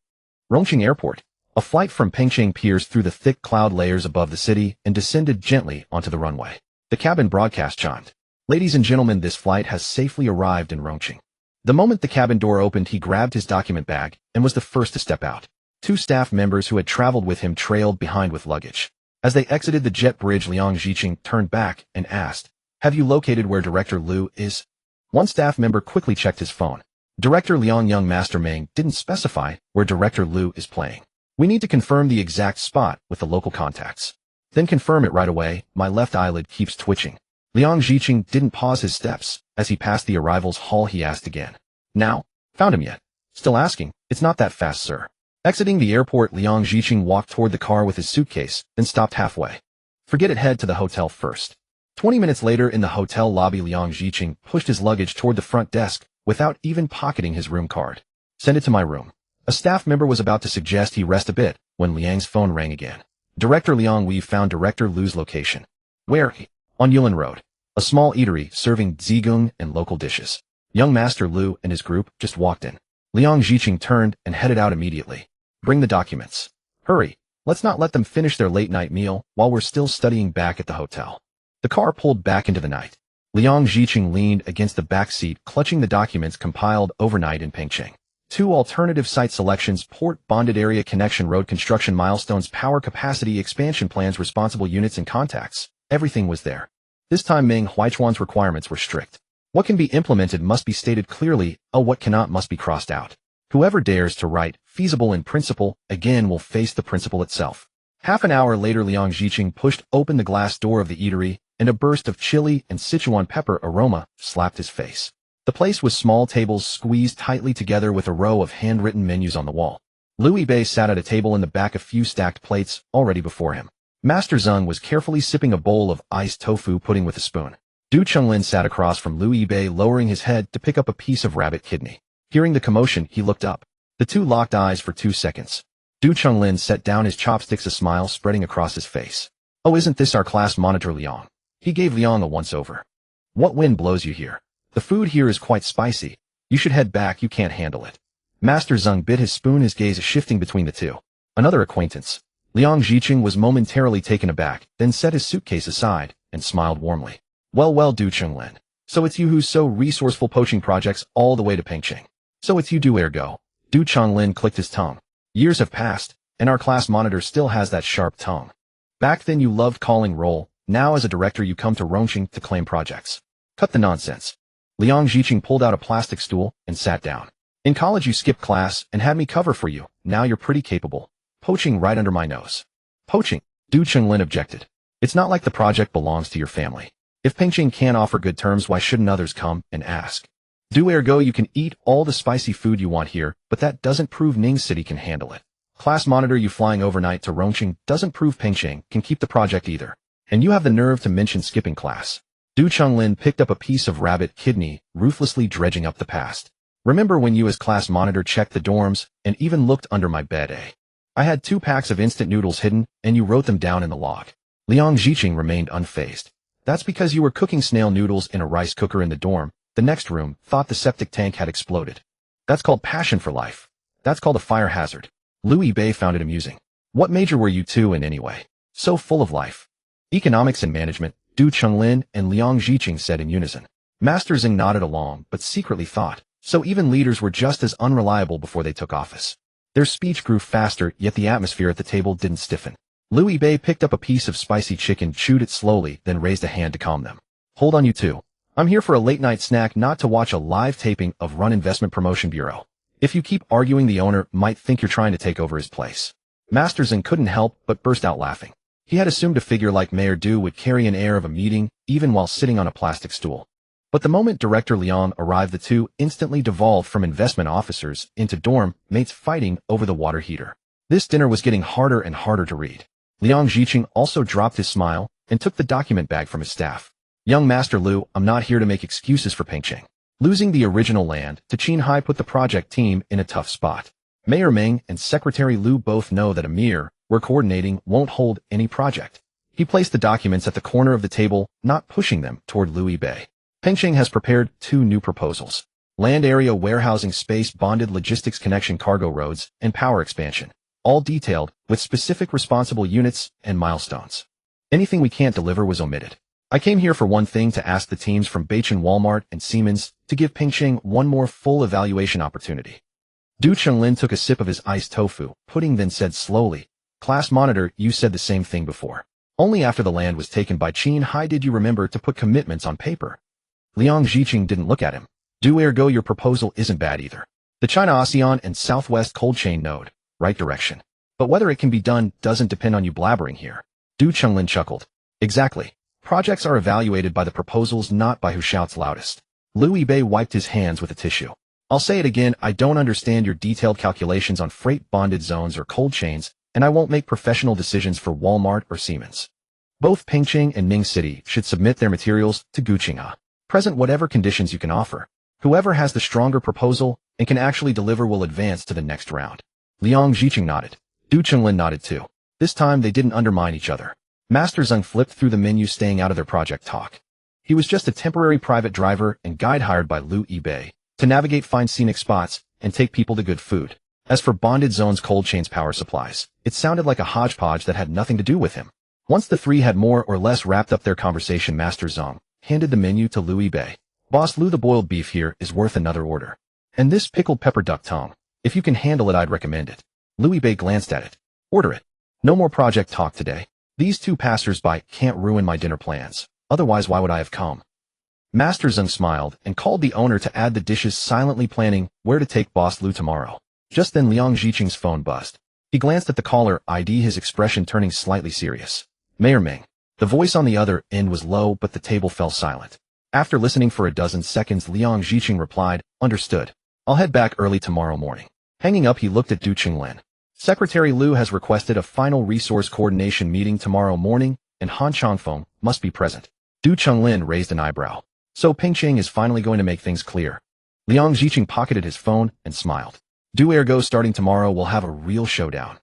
Rongqing Airport. A flight from Pengcheng pierced through the thick cloud layers above the city and descended gently onto the runway. The cabin broadcast chimed. Ladies and gentlemen, this flight has safely arrived in Rongqing. The moment the cabin door opened, he grabbed his document bag and was the first to step out. 2 staff members who had traveled with him trailed behind with luggage. As they exited the jet bridge, Liang Jiqing turned back and asked, have you located where Director Liu is? One staff member quickly checked his phone. Director Liang, young Master Meng didn't specify where Director Liu is playing. We need to confirm the exact spot with the local contacts. Then confirm it right away. My left eyelid keeps twitching. Liang Jiqing didn't pause his steps. As he passed the arrivals hall, he asked again. Now? Found him yet? Still asking? It's not that fast, sir. Exiting the airport, Liang Jiqing walked toward the car with his suitcase, then stopped halfway. Forget it, head to the hotel first. 20 minutes later in the hotel lobby, Liang Jiqing pushed his luggage toward the front desk without even pocketing his room card. Send it to my room. A staff member was about to suggest he rest a bit when Liang's phone rang again. Director Liang, we've found Director Liu's location. Where? On Yulin Road. A small eatery serving zhigung and local dishes. Young Master Liu and his group just walked in. Liang Jiqing turned and headed out immediately. Bring the documents. Hurry. Let's not let them finish their late-night meal while we're still studying back at the hotel. The car pulled back into the night. Liang Jiqing leaned against the back seat, clutching the documents compiled overnight in Pengcheng. 2 alternative site selections, port, bonded area, connection, road construction, milestones, power capacity, expansion plans, responsible units, and contacts. Everything was there. This time Ming Huichuan's requirements were strict. What can be implemented must be stated clearly, what cannot must be crossed out. Whoever dares to write, feasible in principle, again will face the principle itself. Half an hour later, Liang Jiqing pushed open the glass door of the eatery, and a burst of chili and Sichuan pepper aroma slapped his face. The place was small tables squeezed tightly together with a row of handwritten menus on the wall. Liu Yibei sat at a table in the back, a few stacked plates already before him. Master Zeng was carefully sipping a bowl of iced tofu pudding with a spoon. Du Chunglin sat across from Liu Yibei, lowering his head to pick up a piece of rabbit kidney. Hearing the commotion, he looked up. The two locked eyes for 2 seconds. Du Chunglin set down his chopsticks, a smile spreading across his face. Oh, isn't this our class monitor Liang? He gave Liang a once-over. What wind blows you here? The food here is quite spicy. You should head back, you can't handle it. Master Zeng bit his spoon, his gaze shifting between the two. Another acquaintance. Liang Jiqing was momentarily taken aback, then set his suitcase aside, and smiled warmly. Well, Du Chunglin. So it's you who's so resourceful, poaching projects all the way to Pengqing. So it's you, do ergo. Du Chunglin clicked his tongue. Years have passed, and our class monitor still has that sharp tongue. Back then you loved calling roll, now as a director you come to Rongqing to claim projects. Cut the nonsense. Liang Jiqing pulled out a plastic stool and sat down. In college you skipped class and had me cover for you, now you're pretty capable. Poaching right under my nose. Poaching? Du Chunglin objected. It's not like the project belongs to your family. If Pengqing can't offer good terms, why shouldn't others come and ask? Do ergo, you can eat all the spicy food you want here, but that doesn't prove Ning City can handle it. Class monitor, you flying overnight to Rongqing doesn't prove Pengqing can keep the project either. And you have the nerve to mention skipping class. Du Chunglin picked up a piece of rabbit kidney, ruthlessly dredging up the past. Remember when you as class monitor checked the dorms and even looked under my bed, eh? I had 2 packs of instant noodles hidden, and you wrote them down in the log. Liang Jiqing remained unfazed. That's because you were cooking snail noodles in a rice cooker in the dorm. The next room thought the septic tank had exploded. That's called passion for life. That's called a fire hazard. Liu Yibei found it amusing. What major were you two in anyway? So full of life. Economics and management, Du Chunglin and Liang Jiqing said in unison. Master Zeng nodded along, but secretly thought, so even leaders were just as unreliable before they took office. Their speech grew faster, yet the atmosphere at the table didn't stiffen. Liu Yibei picked up a piece of spicy chicken, chewed it slowly, then raised a hand to calm them. Hold on, you two. I'm here for a late-night snack, not to watch a live taping of Run Investment Promotion Bureau. If you keep arguing, the owner might think you're trying to take over his place. Master Zeng couldn't help but burst out laughing. He had assumed a figure like Mayor Du would carry an air of a meeting, even while sitting on a plastic stool. But the moment Director Liang arrived, the two instantly devolved from investment officers into dorm mates fighting over the water heater. This dinner was getting harder and harder to read. Liang Jiqing also dropped his smile and took the document bag from his staff. Young Master Liu, I'm not here to make excuses for Pengqing. Losing the original land to Qinghai put the project team in a tough spot. Mayor Meng and Secretary Liu both know that Amir, we're coordinating, won't hold any project. He placed the documents at the corner of the table, not pushing them toward Liu Yibei. Pengqing has prepared 2 new proposals. Land area, warehousing space, bonded logistics connection, cargo roads, and power expansion. All detailed, with specific responsible units and milestones. Anything we can't deliver was omitted. I came here for one thing, to ask the teams from Beijing, Walmart, and Siemens to give Pengqing one more full evaluation opportunity. Du Chunglin took a sip of his iced tofu pudding, then said slowly, Class monitor, you said the same thing before. Only after the land was taken by Qinghai did you remember to put commitments on paper. Liang Jiqing didn't look at him. Do ergo, your proposal isn't bad either. The China ASEAN and Southwest cold chain node, right direction. But whether it can be done doesn't depend on you blabbering here. Du Chunglin chuckled. Exactly. Projects are evaluated by the proposals, not by who shouts loudest. Liu Yibei wiped his hands with a tissue. I'll say it again, I don't understand your detailed calculations on freight bonded zones or cold chains, and I won't make professional decisions for Walmart or Siemens. Both Pengqing and Ning City should submit their materials to Guqinghai. Present whatever conditions you can offer. Whoever has the stronger proposal and can actually deliver will advance to the next round. Liang Jiqing nodded. Du Chunglin nodded too. This time they didn't undermine each other. Master Zeng flipped through the menu, staying out of their project talk. He was just a temporary private driver and guide hired by Liu Yibei to navigate, find scenic spots, and take people to good food. As for bonded zones, cold chains, power supplies, it sounded like a hodgepodge that had nothing to do with him. Once the three had more or less wrapped up their conversation, Master Zeng handed the menu to Liu Yibei. Boss Liu, the boiled beef here is worth another order. And this pickled pepper duck tongue. If you can handle it, I'd recommend it. Liu Bei glanced at it. Order it. No more project talk today. These two passers-by can't ruin my dinner plans. Otherwise, why would I have come? Master Zeng smiled and called the owner to add the dishes, silently planning where to take Boss Liu tomorrow. Just then Liang Jiqing's phone buzzed. He glanced at the caller ID, his expression turning slightly serious. Mayor Ming. The voice on the other end was low, but the table fell silent. After listening for a dozen seconds, Liang Jiqing replied, Understood. I'll head back early tomorrow morning. Hanging up, he looked at Du Qinglin. Secretary Liu has requested a final resource coordination meeting tomorrow morning, and Han Changfeng must be present. Du Qinglin raised an eyebrow. So Pengcheng is finally going to make things clear. Liang Jiqing pocketed his phone and smiled. Do ergo, starting tomorrow we'll have a real showdown.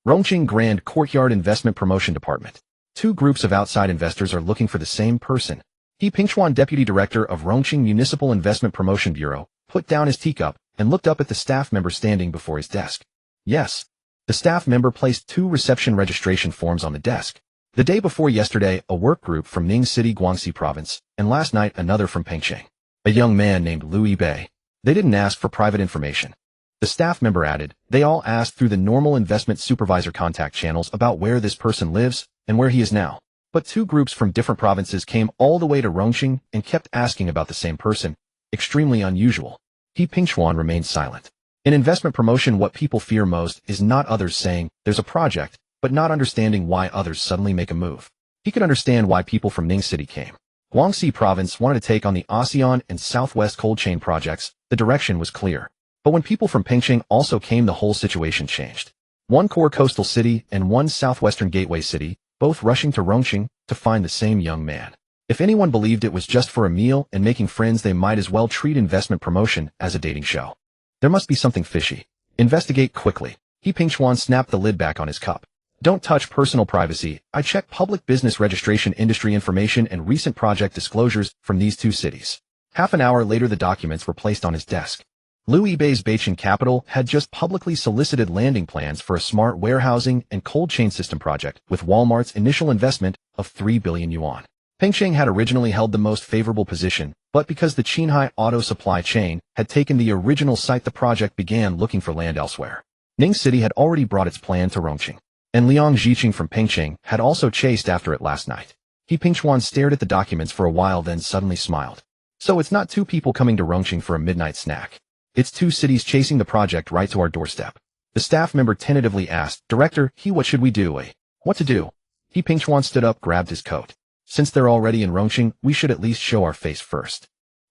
Rongqing Grand Courtyard Investment Promotion Department. Two groups of outside investors are looking for the same person. He Pingchuan, Deputy Director of Rongqing Municipal Investment Promotion Bureau, put down his teacup and looked up at the staff member standing before his desk. Yes. The staff member placed 2 reception registration forms on the desk. The day before yesterday, a work group from Ning City, Guangxi Province, and last night another from Pengcheng. A young man named Liu Bei. They didn't ask for private information. The staff member added, they all asked through the normal investment supervisor contact channels about where this person lives and where he is now. But 2 groups from different provinces came all the way to Rongqing and kept asking about the same person. Extremely unusual. He Pingchuan remained silent. In investment promotion, what people fear most is not others saying, there's a project, but not understanding why others suddenly make a move. He could understand why people from Ning City came. Guangxi Province wanted to take on the ASEAN and Southwest cold chain projects. The direction was clear. But when people from Pengcheng also came, the whole situation changed. 1 core coastal city and 1 southwestern gateway city, both rushing to Rongqing to find the same young man. If anyone believed it was just for a meal and making friends, they might as well treat investment promotion as a dating show. There must be something fishy. Investigate quickly. He Pingchuan snapped the lid back on his cup. Don't touch personal privacy. I checked public business registration, industry information, and recent project disclosures from these 2 cities. Half an hour later, the documents were placed on his desk. Liu Bei's Beichin Capital had just publicly solicited landing plans for a smart warehousing and cold chain system project with Walmart's initial investment of 3 billion yuan. Pengcheng had originally held the most favorable position, but because the Qinghai auto supply chain had taken the original site, the project began looking for land elsewhere. Ning City had already brought its plan to Rongqing, and Liang Jiqing from Pengcheng had also chased after it last night. He Pingchuan stared at the documents for a while, then suddenly smiled. So it's not 2 people coming to Rongqing for a midnight snack. It's 2 cities chasing the project right to our doorstep. The staff member tentatively asked, Director, what should we do? What to do? He Pingchuan stood up, grabbed his coat. Since they're already in Rongqing, we should at least show our face first.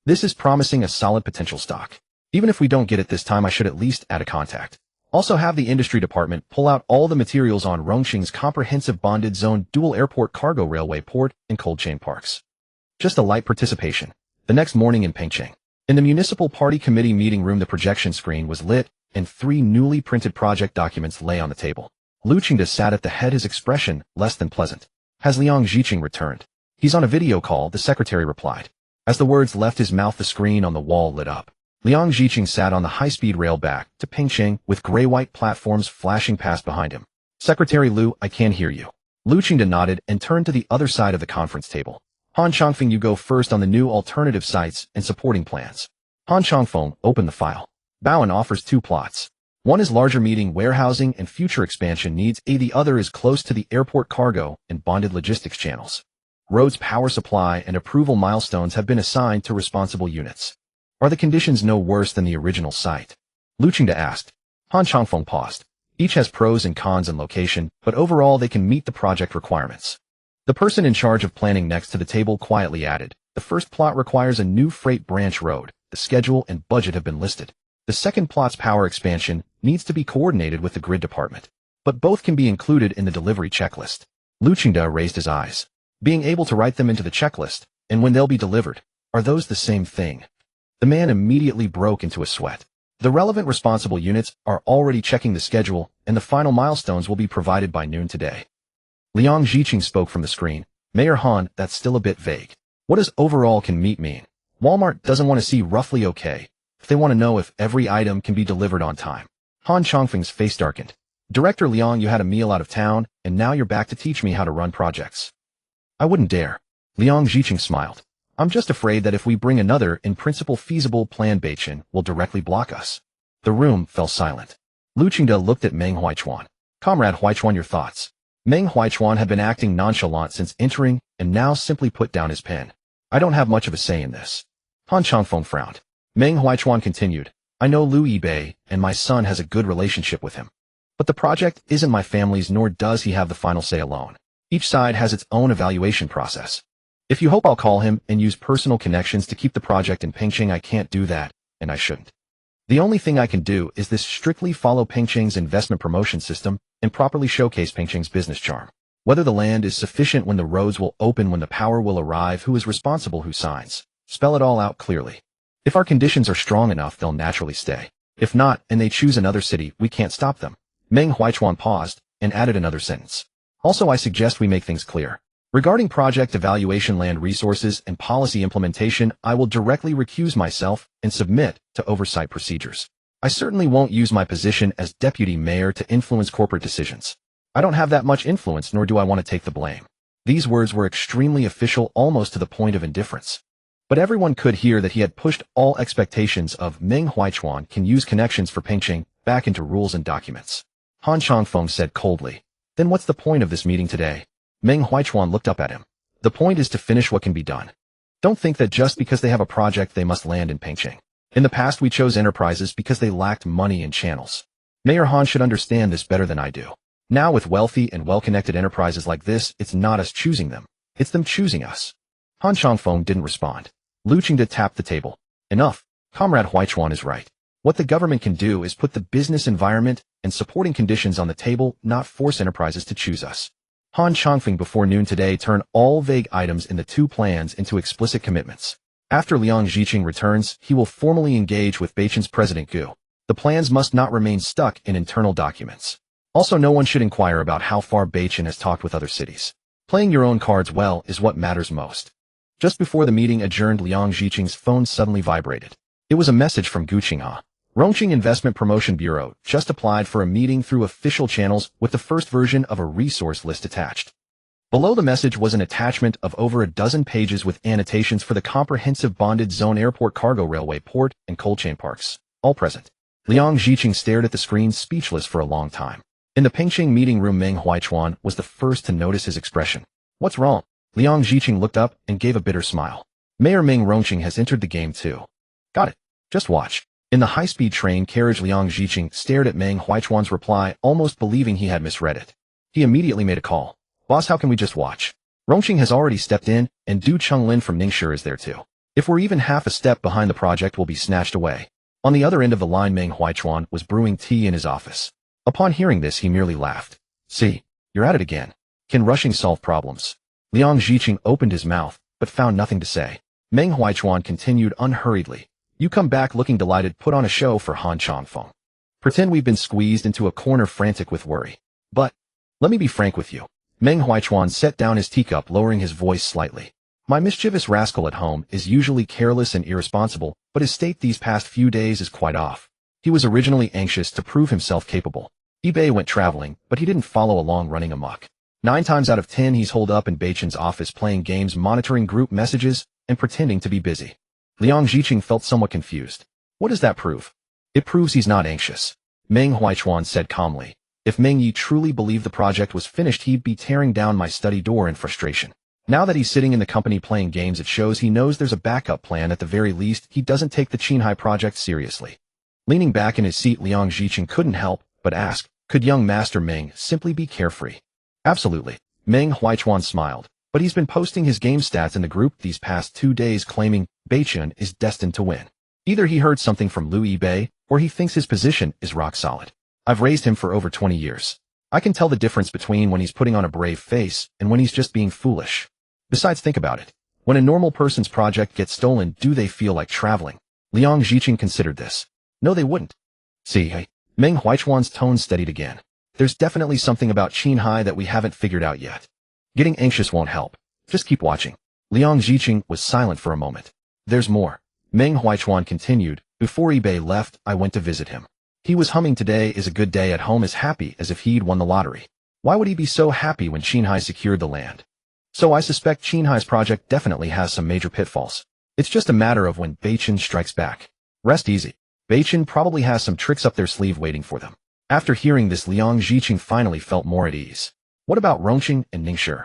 This is promising a solid potential stock. Even if we don't get it this time, I should at least add a contact. Also have the industry department pull out all the materials on Rongqing's comprehensive bonded zone, dual airport, cargo railway, port, and cold chain parks. Just a light participation. The next morning in Pengcheng. In the municipal party committee meeting room, the projection screen was lit, and 3 newly printed project documents lay on the table. Liu Qingda sat at the head, his expression less than pleasant. Has Liang Jiqing returned? He's on a video call, the secretary replied. As the words left his mouth, the screen on the wall lit up. Liang Jiqing sat on the high-speed rail back to Pengcheng with gray-white platforms flashing past behind him. Secretary Liu, I can't hear you. Liu Qingda nodded and turned to the other side of the conference table. Han Changfeng, you go first on the new alternative sites and supporting plans. Han Changfeng opened the file. Bowen offers 2 plots. One is larger, meeting warehousing and future expansion needs. The other is close to the airport, cargo and bonded logistics channels. Roads, power supply, and approval milestones have been assigned to responsible units. Are the conditions no worse than the original site? Liu Qingda asked. Han Changfeng paused. Each has pros and cons and location, but overall they can meet the project requirements. The person in charge of planning next to the table quietly added, the first plot requires a new freight branch road. The schedule and budget have been listed. The second plot's power expansion needs to be coordinated with the grid department, but both can be included in the delivery checklist. Liu Qingda raised his eyes. Being able to write them into the checklist, and when they'll be delivered, are those the same thing? The man immediately broke into a sweat. The relevant responsible units are already checking the schedule, and the final milestones will be provided by noon today. Liang Jiqing spoke from the screen. Mayor Han, that's still a bit vague. What does overall can meet mean? Walmart doesn't want to see roughly okay. They want to know if every item can be delivered on time. Han Changfeng's face darkened. Director Liang, you had a meal out of town, and now you're back to teach me how to run projects. I wouldn't dare. Liang Jiqing smiled. I'm just afraid that if we bring another in principle feasible plan, Beichin will directly block us. The room fell silent. Lu Qingde looked at Meng Huaichuan. Comrade Huaichuan, your thoughts? Meng Huaichuan had been acting nonchalant since entering and now simply put down his pen. I don't have much of a say in this. Han Changfeng frowned. Meng Huaichuan continued. I know Lu Yibei, and my son has a good relationship with him. But the project isn't my family's, nor does he have the final say alone. Each side has its own evaluation process. If you hope I'll call him and use personal connections to keep the project in Pengqing, I can't do that, and I shouldn't. The only thing I can do is this: strictly follow Pengqing's investment promotion system and properly showcase Pengqing's business charm. Whether the land is sufficient, when the roads will open, when the power will arrive, who is responsible, who signs. Spell it all out clearly. If our conditions are strong enough, they'll naturally stay. If not, and they choose another city, we can't stop them. Meng Huaichuan paused and added another sentence. Also, I suggest we make things clear. Regarding project evaluation, land resources, and policy implementation, I will directly recuse myself and submit to oversight procedures. I certainly won't use my position as deputy mayor to influence corporate decisions. I don't have that much influence, nor do I want to take the blame. These words were extremely official, almost to the point of indifference. But everyone could hear that he had pushed all expectations of Meng Huaichuan can use connections for Pengqing back into rules and documents. Han Changfeng said coldly. Then what's the point of this meeting today? Meng Huaichuan looked up at him. The point is to finish what can be done. Don't think that just because they have a project they must land in Pengqing. In the past, we chose enterprises because they lacked money and channels. Mayor Han should understand this better than I do. Now, with wealthy and well-connected enterprises like this, it's not us choosing them. It's them choosing us. Han Changfeng didn't respond. Lu Qingde tapped the table. Enough. Comrade Huaichuan is right. What the government can do is put the business environment and supporting conditions on the table, not force enterprises to choose us. Han Changfeng before noon today turned all vague items in the two plans into explicit commitments. After Liang Zhiqing returns, he will formally engage with Beiqin's President Gu. The plans must not remain stuck in internal documents. Also, no one should inquire about how far Beiqin has talked with other cities. Playing your own cards well is what matters most. Just before the meeting adjourned, Liang Zhiqing's phone suddenly vibrated. It was a message from Gu Qinghe. Rongqing Investment Promotion Bureau just applied for a meeting through official channels with the first version of a resource list attached. Below the message was an attachment of over a dozen pages with annotations for the comprehensive bonded zone airport, cargo railway, port, and cold chain parks, all present. Liang Zhiqing stared at the screen, speechless for a long time. In the Pengqing meeting room, Meng Huaichuan was the first to notice his expression. What's wrong? Liang Zhiqing looked up and gave a bitter smile. Mayor Meng Rongqing has entered the game too. Got it. Just watch. In the high-speed train carriage, Liang Zhiqing stared at Meng Huaichuan's reply, almost believing he had misread it. He immediately made a call. Boss, how can we just watch? Rongqing has already stepped in, and Du Chunglin from Ningshi is there too. If we're even half a step behind, the project will be snatched away. On the other end of the line, Meng Huaichuan was brewing tea in his office. Upon hearing this, he merely laughed. See, you're at it again. Can rushing solve problems? Liang Zhiqing opened his mouth, but found nothing to say. Meng Huaichuan continued unhurriedly. You come back looking delighted, put on a show for Han Changfeng. Pretend we've been squeezed into a corner, frantic with worry. But, let me be frank with you. Meng Huaichuan set down his teacup, lowering his voice slightly. My mischievous rascal at home is usually careless and irresponsible, but his state these past few days is quite off. He was originally anxious to prove himself capable. eBay went traveling, but he didn't follow along running amok. 9 times out of 10 he's holed up in Beiqin's office playing games, monitoring group messages, and pretending to be busy. Liang Zhiqing felt somewhat confused. What does that prove? It proves he's not anxious. Meng Huaichuan said calmly. If Meng Yi truly believed the project was finished, he'd be tearing down my study door in frustration. Now that he's sitting in the company playing games, it shows he knows there's a backup plan. At the very least, he doesn't take the Qinghai project seriously. Leaning back in his seat, Liang Zhiqing couldn't help but ask, could young Master Meng simply be carefree? Absolutely. Meng Huaichuan smiled. But he's been posting his game stats in the group these past 2 days, claiming Beiqin is destined to win. Either he heard something from Lu Yibei, or he thinks his position is rock solid. I've raised him for over 20 years. I can tell the difference between when he's putting on a brave face and when he's just being foolish. Besides, think about it. When a normal person's project gets stolen, do they feel like traveling? Liang Zhiqing considered this. No, they wouldn't. See, Meng Huaichuan's tone steadied again. There's definitely something about Qinghai that we haven't figured out yet. Getting anxious won't help. Just keep watching. Liang Zhiqing was silent for a moment. There's more. Meng Huaichuan continued. Before eBay left, I went to visit him. He was humming, today is a good day at home, as happy as if he'd won the lottery. Why would he be so happy when Qinghai secured the land? So I suspect Qinghai's project definitely has some major pitfalls. It's just a matter of when Beiqin strikes back. Rest easy. Beichen probably has some tricks up their sleeve waiting for them. After hearing this, Liang Ziqing finally felt more at ease. What about Rongqing and Ningshi?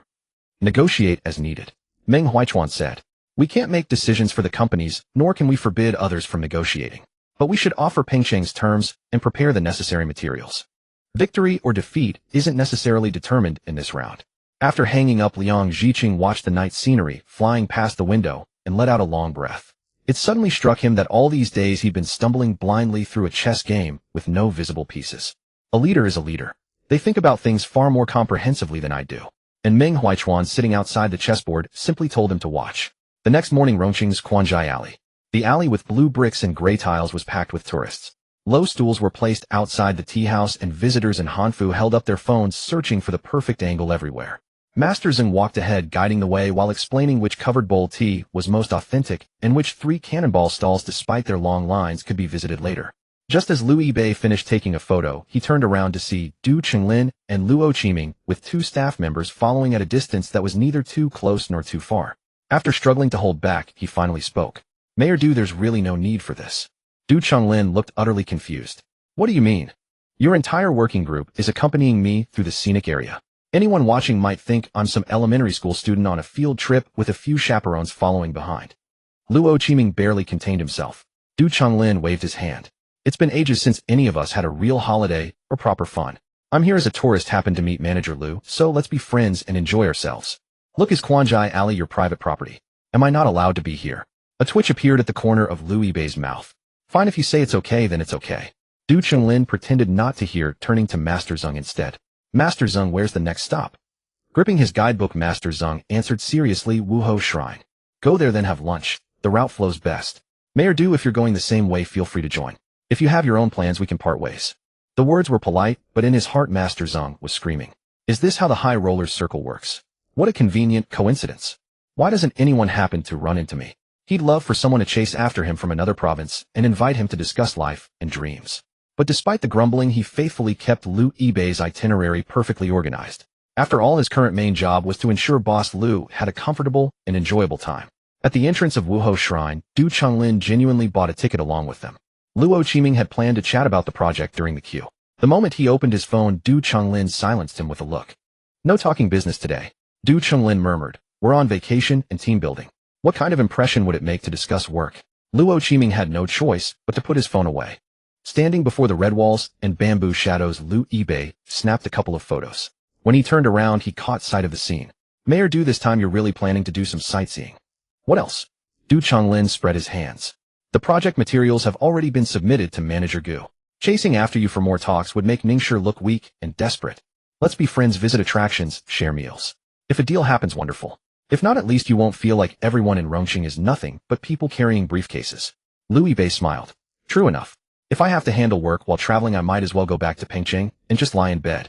Negotiate as needed. Meng Huichuan said. We can't make decisions for the companies, nor can we forbid others from negotiating. But we should offer Pengcheng's terms and prepare the necessary materials. Victory or defeat isn't necessarily determined in this round. After hanging up, Liang Ziqing watched the night scenery flying past the window and let out a long breath. It suddenly struck him that all these days he'd been stumbling blindly through a chess game with no visible pieces. A leader is a leader. They think about things far more comprehensively than I do. And Meng Huichuan, sitting outside the chessboard, simply told him to watch. The next morning, Rongqing's Quanzhai Alley. The alley with blue bricks and gray tiles was packed with tourists. Low stools were placed outside the tea house, and visitors in Hanfu held up their phones searching for the perfect angle everywhere. Master Zeng walked ahead, guiding the way while explaining which covered bowl tea was most authentic and which 3 cannonball stalls, despite their long lines, could be visited later. Just as Liu Yibei finished taking a photo, he turned around to see Du Qinglin and Luo Qiming with 2 staff members following at a distance that was neither too close nor too far. After struggling to hold back, he finally spoke. Mayor Du, there's really no need for this. Du Qinglin looked utterly confused. What do you mean? Your entire working group is accompanying me through the scenic area. Anyone watching might think I'm some elementary school student on a field trip with a few chaperones following behind. Luo Qiming barely contained himself. Du Qinglin waved his hand. It's been ages since any of us had a real holiday or proper fun. I'm here as a tourist, happened to meet Manager Liu, so let's be friends and enjoy ourselves. Look, is Quanzhai Alley your private property? Am I not allowed to be here? A twitch appeared at the corner of Liu Yibei's mouth. Fine, if you say it's okay, then it's okay. Du Qinglin pretended not to hear, turning to Master Zeng instead. Master Zeng, where's the next stop? Gripping his guidebook, Master Zeng answered seriously, Wuhou Shrine. Go there, then have lunch. The route flows best. Mayor Du, if you're going the same way, feel free to join. If you have your own plans, we can part ways. The words were polite, but in his heart Master Zeng was screaming. Is this how the high rollers circle works? What a convenient coincidence. Why doesn't anyone happen to run into me? He'd love for someone to chase after him from another province and invite him to discuss life and dreams. But despite the grumbling, he faithfully kept Liu Yibei's itinerary perfectly organized. After all, his current main job was to ensure Boss Liu had a comfortable and enjoyable time. At the entrance of Wuhou Shrine, Du Qinglin genuinely bought a ticket along with them. Luo Qiming had planned to chat about the project during the queue. The moment he opened his phone, Du Qinglin silenced him with a look. No talking business today. Du Qinglin murmured. We're on vacation and team building. What kind of impression would it make to discuss work? Luo Qiming had no choice but to put his phone away. Standing before the red walls and bamboo shadows, Liu Yibei snapped a couple of photos. When he turned around, he caught sight of the scene. Mayor Du, this time you're really planning to do some sightseeing. What else? Du Qinglin spread his hands. The project materials have already been submitted to Manager Gu. Chasing after you for more talks would make Ningshi look weak and desperate. Let's be friends, visit attractions, share meals. If a deal happens, wonderful. If not, at least you won't feel like everyone in Rongqing is nothing but people carrying briefcases. Liu Yibei smiled. True enough. If I have to handle work while traveling, I might as well go back to Pengcheng and just lie in bed.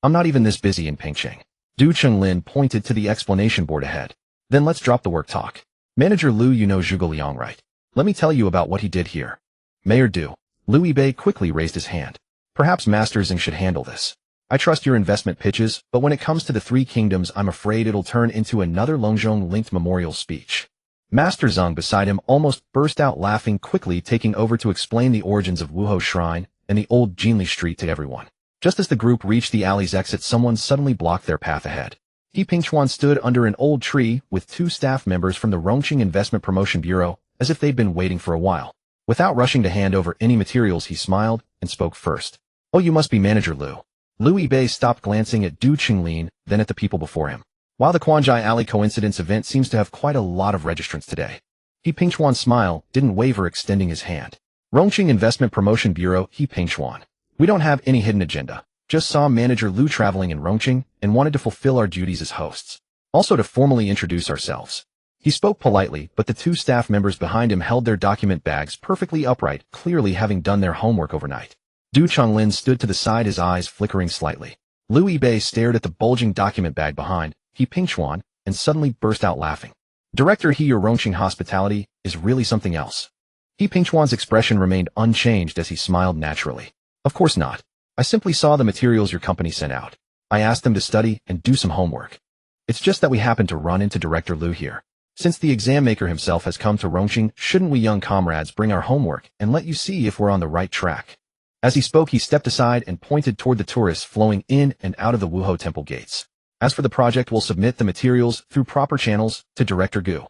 I'm not even this busy in Pengcheng. Du Qinglin pointed to the explanation board ahead. Then let's drop the work talk. Manager Liu, you know Zhuge Liang, right? Let me tell you about what he did here. Mayor Du. Liu Yibei quickly raised his hand. Perhaps Master Zeng should handle this. I trust your investment pitches, but when it comes to the 3 kingdoms, I'm afraid it'll turn into another Longzhong-linked memorial speech. Master Zeng beside him almost burst out laughing, quickly taking over to explain the origins of Wuhou Shrine and the old Jinli Street to everyone. Just as the group reached the alley's exit, someone suddenly blocked their path ahead. He Pingchuan stood under an old tree with 2 staff members from the Rongqing Investment Promotion Bureau, as if they'd been waiting for a while. Without rushing to hand over any materials, he smiled and spoke first. Oh, you must be Manager Liu. Liu Yibei stopped, glancing at Du Qinglin, then at the people before him. While the Quanzhai Alley coincidence event seems to have quite a lot of registrants today. He Pingchuan's smile didn't waver, extending his hand. Rongqing Investment Promotion Bureau, He Pingchuan. We don't have any hidden agenda. Just saw Manager Liu traveling in Rongqing and wanted to fulfill our duties as hosts. Also to formally introduce ourselves. He spoke politely, but the 2 staff members behind him held their document bags perfectly upright, clearly having done their homework overnight. Du Qinglin stood to the side, his eyes flickering slightly. Liu Yibei stared at the bulging document bag behind He Pingchuan and suddenly burst out laughing. Director He, your Rongqing hospitality is really something else. He Pingchuan's expression remained unchanged as he smiled naturally. Of course not. I simply saw the materials your company sent out. I asked them to study and do some homework. It's just that we happened to run into Director Liu here. Since the exam maker himself has come to Rongqing, shouldn't we young comrades bring our homework and let you see if we're on the right track? As he spoke, he stepped aside and pointed toward the tourists flowing in and out of the Wuho temple gates. As for the project, we'll submit the materials through proper channels to Director Gu.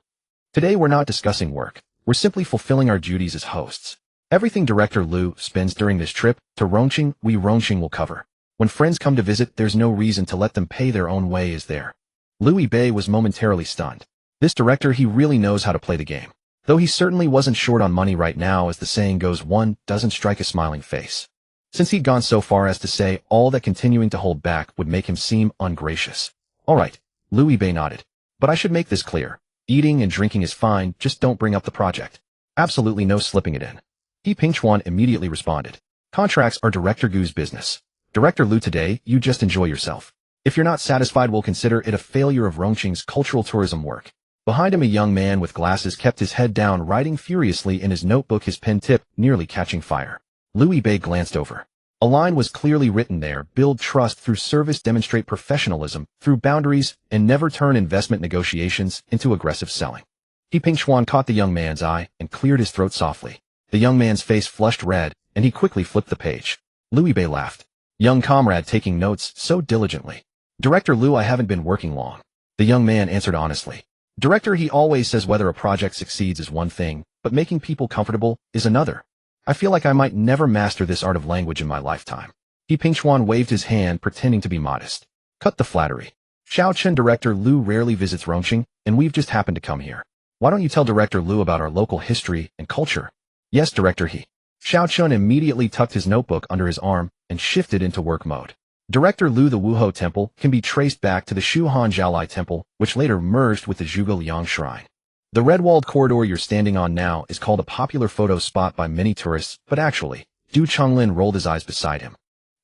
Today we're not discussing work. We're simply fulfilling our duties as hosts. Everything Director Liu spends during this trip to Rongqing, we Rongqing will cover. When friends come to visit, there's no reason to let them pay their own way, is there? Liu Bei was momentarily stunned. This director, he really knows how to play the game. Though he certainly wasn't short on money right now, as the saying goes, one doesn't strike a smiling face. Since he'd gone so far as to say all that continuing to hold back would make him seem ungracious. All right, Liu Bei nodded. But I should make this clear. Eating and drinking is fine, just don't bring up the project. Absolutely no slipping it in. He Pingchuan immediately responded. Contracts are Director Gu's business. Director Liu, today, you just enjoy yourself. If you're not satisfied, we'll consider it a failure of Rongqing's cultural tourism work. Behind him, a young man with glasses kept his head down, writing furiously in his notebook, his pen tip nearly catching fire. Liu Bei glanced over. A line was clearly written there: build trust through service, demonstrate professionalism through boundaries, and never turn investment negotiations into aggressive selling. He Pingchuan caught the young man's eye and cleared his throat softly. The young man's face flushed red, and he quickly flipped the page. Liu Bei laughed. Young comrade taking notes so diligently. Director Liu, I haven't been working long. The young man answered honestly. Director, he always says whether a project succeeds is one thing, but making people comfortable is another. I feel like I might never master this art of language in my lifetime. He Pingchuan waved his hand, pretending to be modest. Cut the flattery. Xiaochen, Director Liu rarely visits Rongqing, and we've just happened to come here. Why don't you tell Director Liu about our local history and culture? Yes, Director, he. Xiaochen immediately tucked his notebook under his arm and shifted into work mode. Director Liu, the Wuho Temple can be traced back to the Shuhan Jiaolai Temple, which later merged with the Zhuge Liang Shrine. The red-walled corridor you're standing on now is called a popular photo spot by many tourists, but actually, Du Chonglin rolled his eyes beside him.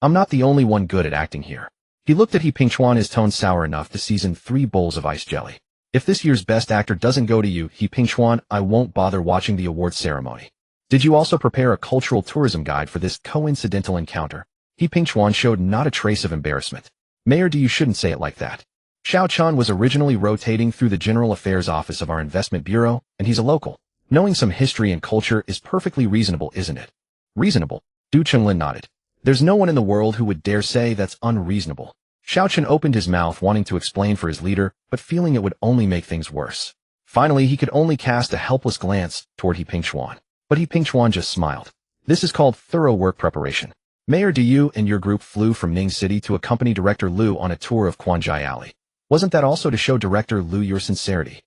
I'm not the only one good at acting here. He looked at He Pingchuan, his tone sour enough to season 3 bowls of ice jelly. If this year's best actor doesn't go to you, He Pingchuan, I won't bother watching the awards ceremony. Did you also prepare a cultural tourism guide for this coincidental encounter? He Pingchuan showed not a trace of embarrassment. Mayor, you shouldn't say it like that. Xiao Chan was originally rotating through the General Affairs Office of our investment bureau, and he's a local. Knowing some history and culture is perfectly reasonable, isn't it? Reasonable? Du Chonglin nodded. There's no one in the world who would dare say that's unreasonable. Xiao Chen opened his mouth, wanting to explain for his leader, but feeling it would only make things worse. Finally, he could only cast a helpless glance toward He Pingchuan. But He Pingchuan just smiled. This is called thorough work preparation. Mayor, you and your group flew from Ning City to accompany Director Liu on a tour of Quanzhai Alley. Wasn't that also to show Director Liu your sincerity?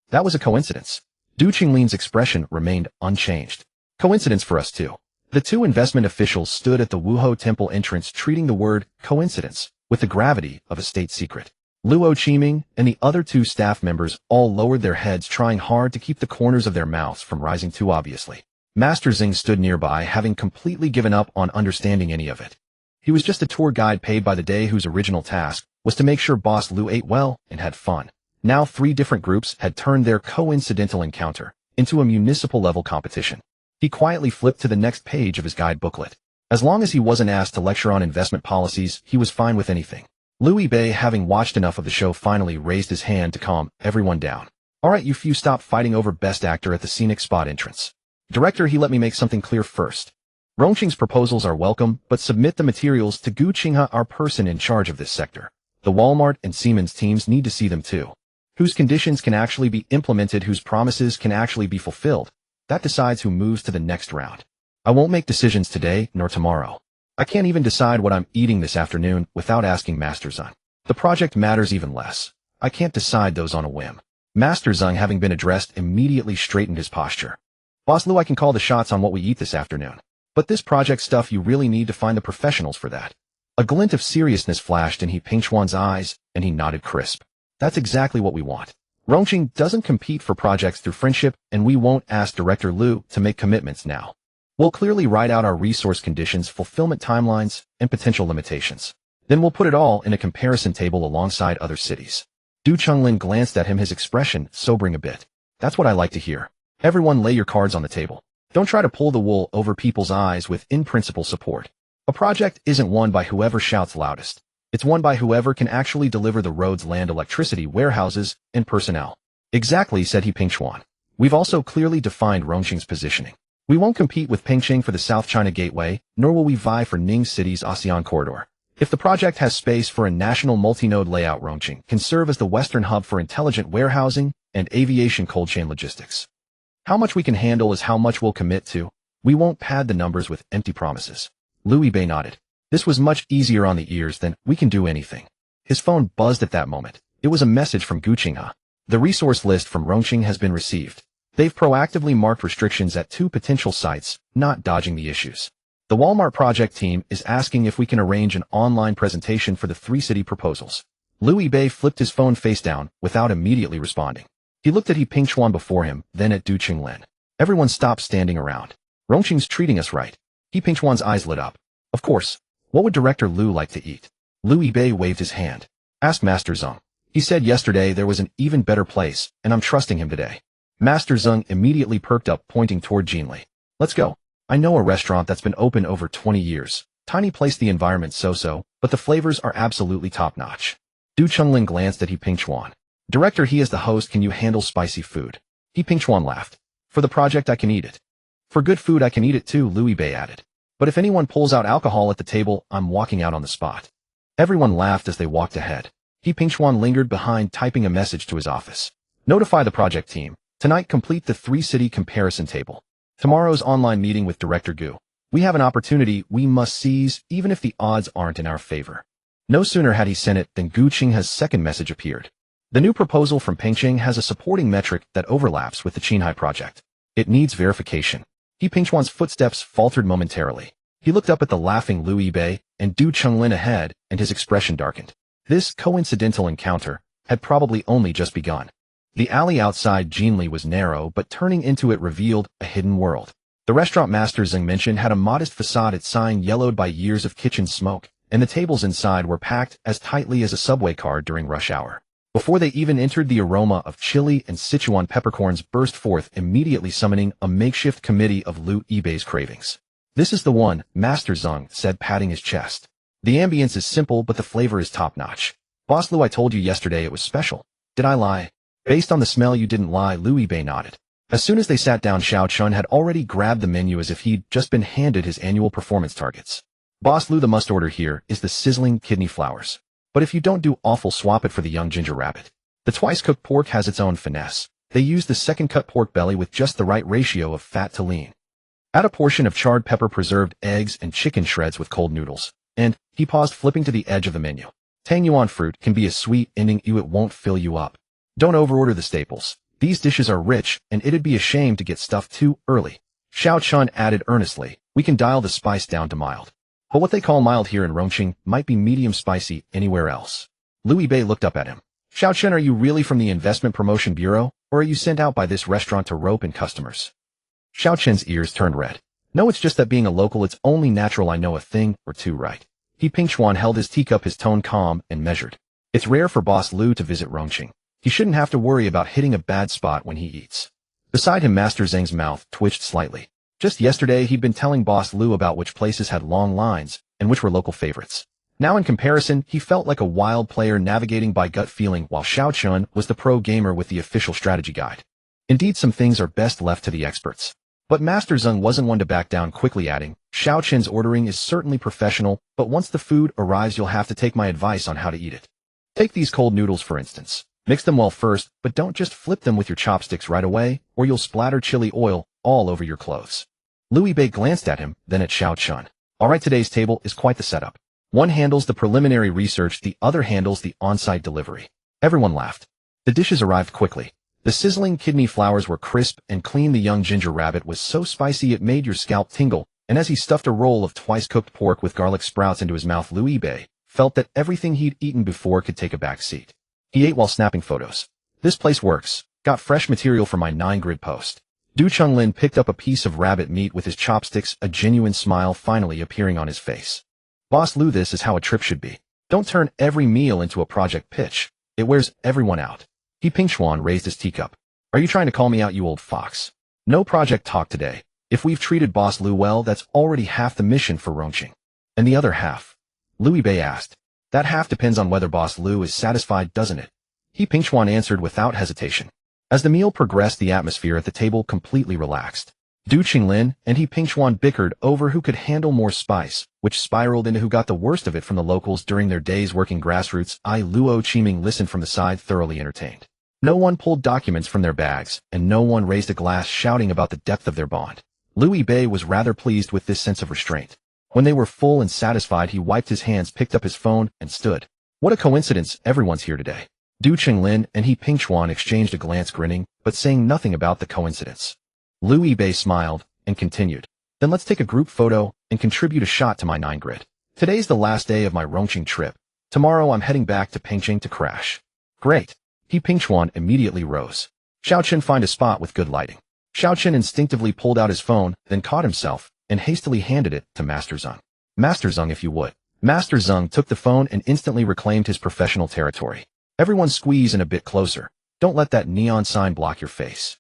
That was a coincidence. Du Qinglin's expression remained unchanged. Coincidence for us too. The 2 investment officials stood at the Wuho Temple entrance, treating the word coincidence with the gravity of a state secret. Luo Qiming and the other 2 staff members all lowered their heads, trying hard to keep the corners of their mouths from rising too obviously. Master Xing stood nearby, having completely given up on understanding any of it. He was just a tour guide paid by the day, whose original task was to make sure Boss Liu ate well and had fun. Now 3 different groups had turned their coincidental encounter into a municipal-level competition. He quietly flipped to the next page of his guide booklet. As long as he wasn't asked to lecture on investment policies, he was fine with anything. Liu Bei, having watched enough of the show, finally raised his hand to calm everyone down. All right, you few, stop fighting over best actor at the scenic spot entrance. Director, he, let me make something clear first. Rongqing's proposals are welcome, but submit the materials to Gu Qinghe, our person in charge of this sector. The Walmart and Siemens teams need to see them too. Whose conditions can actually be implemented, whose promises can actually be fulfilled. That decides who moves to the next round. I won't make decisions today nor tomorrow. I can't even decide what I'm eating this afternoon without asking Master Zeng. The project matters even less. I can't decide those on a whim. Master Zeng, having been addressed, immediately straightened his posture. Boss Liu, I can call the shots on what we eat this afternoon. But this project stuff, you really need to find the professionals for that. A glint of seriousness flashed in He Pingchuan's eyes, and he nodded crisp. That's exactly what we want. Rongqing doesn't compete for projects through friendship, and we won't ask Director Liu to make commitments now. We'll clearly write out our resource conditions, fulfillment timelines, and potential limitations. Then we'll put it all in a comparison table alongside other cities. Du Chonglin glanced at him, his expression sobering a bit. That's what I like to hear. Everyone, lay your cards on the table. Don't try to pull the wool over people's eyes with in-principle support. A project isn't won by whoever shouts loudest. It's won by whoever can actually deliver the roads, land, electricity, warehouses, and personnel. Exactly, said He Pingchuan. We've also clearly defined Rongqing's positioning. We won't compete with Pingqing for the South China Gateway, nor will we vie for Ning City's ASEAN corridor. If the project has space for a national multi-node layout, Rongqing can serve as the Western hub for intelligent warehousing and aviation cold chain logistics. How much we can handle is how much we'll commit to. We won't pad the numbers with empty promises. Liu Bei nodded. This was much easier on the ears than "we can do anything." His phone buzzed at that moment. It was a message from Gu Qinghe. The resource list from Rongqing has been received. They've proactively marked restrictions at 2 potential sites, not dodging the issues. The Walmart project team is asking if we can arrange an online presentation for the 3 city proposals. Liu Bei flipped his phone face down without immediately responding. He looked at He Pingchuan before him, then at Du Qinglin. Everyone stopped standing around. Rongqing's treating us right. He Pingchuan's eyes lit up. Of course. What would Director Liu like to eat? Liu Bei waved his hand. Ask Master Zeng. He said yesterday there was an even better place, and I'm trusting him today. Master Zeng immediately perked up, pointing toward Jinli. Let's go. I know a restaurant that's been open over 20 years. Tiny place, the environment so-so, but the flavors are absolutely top-notch. Du Qinglin glanced at He Pingchuan. Director, he is the host, can you handle spicy food? He Pingchuan laughed. For the project I can eat it. For good food I can eat it too, Liu Bei added. But if anyone pulls out alcohol at the table, I'm walking out on the spot. Everyone laughed as they walked ahead. He Pingchuan lingered behind, typing a message to his office. Notify the project team. Tonight complete the 3-city comparison table. Tomorrow's online meeting with Director Gu. We have an opportunity we must seize, even if the odds aren't in our favor. No sooner had he sent it than Gu Qinghe's second message appeared. The new proposal from Pingqing has a supporting metric that overlaps with the Qinghai project. It needs verification. He Pingchuan's footsteps faltered momentarily. He looked up at the laughing Liu Bei and Du Qinglin ahead, and his expression darkened. This coincidental encounter had probably only just begun. The alley outside Jinli was narrow, but turning into it revealed a hidden world. The restaurant Master Zeng mentioned had a modest facade, its sign yellowed by years of kitchen smoke, and the tables inside were packed as tightly as a subway car during rush hour. Before they even entered, the aroma of chili and Sichuan peppercorns burst forth, immediately summoning a makeshift committee of Liu Bei's cravings. This is the one, Master Zeng said, patting his chest. The ambience is simple, but the flavor is top-notch. Boss Liu, I told you yesterday it was special. Did I lie? Based on the smell, you didn't lie, Liu Bei nodded. As soon as they sat down, Xiao Chun had already grabbed the menu as if he'd just been handed his annual performance targets. Boss Liu, the must-order here is the sizzling kidney flowers. But if you don't do awful, swap it for the young ginger rabbit. The twice-cooked pork has its own finesse. They use the second-cut pork belly with just the right ratio of fat to lean. Add a portion of charred pepper, preserved eggs, and chicken shreds with cold noodles. And, he paused, flipping to the edge of the menu. Tang yuan fruit can be a sweet ending, it won't fill you up. Don't overorder the staples. These dishes are rich, and it'd be a shame to get stuffed too early. Xiao Chun added earnestly, we can dial the spice down to mild. But what they call mild here in Rongqing might be medium spicy anywhere else. Liu Bei looked up at him. Xiao Chun, are you really from the Investment Promotion Bureau, or are you sent out by this restaurant to rope in customers? Xiao Chun's ears turned red. No, it's just that being a local, it's only natural I know a thing or two right. He Pingchuan held his teacup, his tone calm and measured. It's rare for Boss Liu to visit Rongqing. He shouldn't have to worry about hitting a bad spot when he eats. Beside him, Master Zeng's mouth twitched slightly. Just yesterday, he'd been telling Boss Liu about which places had long lines and which were local favorites. Now in comparison, he felt like a wild player navigating by gut feeling, while Xiao Chun was the pro gamer with the official strategy guide. Indeed, some things are best left to the experts. But Master Zeng wasn't one to back down, quickly adding, Xiao Chun's ordering is certainly professional, but once the food arrives, you'll have to take my advice on how to eat it. Take these cold noodles, for instance. Mix them well first, but don't just flip them with your chopsticks right away, or you'll splatter chili oil all over your clothes. Liu Bei glanced at him, then at Xiao Chun. All right, today's table is quite the setup. One handles the preliminary research, the other handles the on-site delivery. Everyone laughed. The dishes arrived quickly. The sizzling kidney flowers were crisp and clean. The young ginger rabbit was so spicy it made your scalp tingle, and as he stuffed a roll of twice-cooked pork with garlic sprouts into his mouth, Liu Bei felt that everything he'd eaten before could take a back seat. He ate while snapping photos. This place works. Got fresh material for my 9-grid post. Du Qinglin picked up a piece of rabbit meat with his chopsticks, a genuine smile finally appearing on his face. Boss Liu, this is how a trip should be. Don't turn every meal into a project pitch. It wears everyone out. He Pingchuan raised his teacup. Are you trying to call me out, you old fox? No project talk today. If we've treated Boss Liu well, that's already half the mission for Rongqing. And the other half? Liu Bei asked. That half depends on whether Boss Liu is satisfied, doesn't it? He Pingchuan answered without hesitation. As the meal progressed, the atmosphere at the table completely relaxed. Du Qinglin and He Pingchuan bickered over who could handle more spice, which spiraled into who got the worst of it from the locals during their days working grassroots. Luo Qiming listened from the side, thoroughly entertained. No one pulled documents from their bags, and no one raised a glass shouting about the depth of their bond. Liu Yibei was rather pleased with this sense of restraint. When they were full and satisfied, he wiped his hands, picked up his phone, and stood. What a coincidence, everyone's here today. Du Qinglin and He Pingchuan exchanged a glance, grinning, but saying nothing about the coincidence. Liu Yibei smiled and continued. Then let's take a group photo and contribute a shot to my 9 grid. Today's the last day of my Rongqing trip. Tomorrow I'm heading back to Pengqing to crash. Great. He Pingchuan immediately rose. Xiaoqin, find a spot with good lighting. Xiaoqin instinctively pulled out his phone, then caught himself, and hastily handed it to Master Zeng. Master Zeng, if you would. Master Zeng took the phone and instantly reclaimed his professional territory. Everyone squeeze in a bit closer. Don't let that neon sign block your face.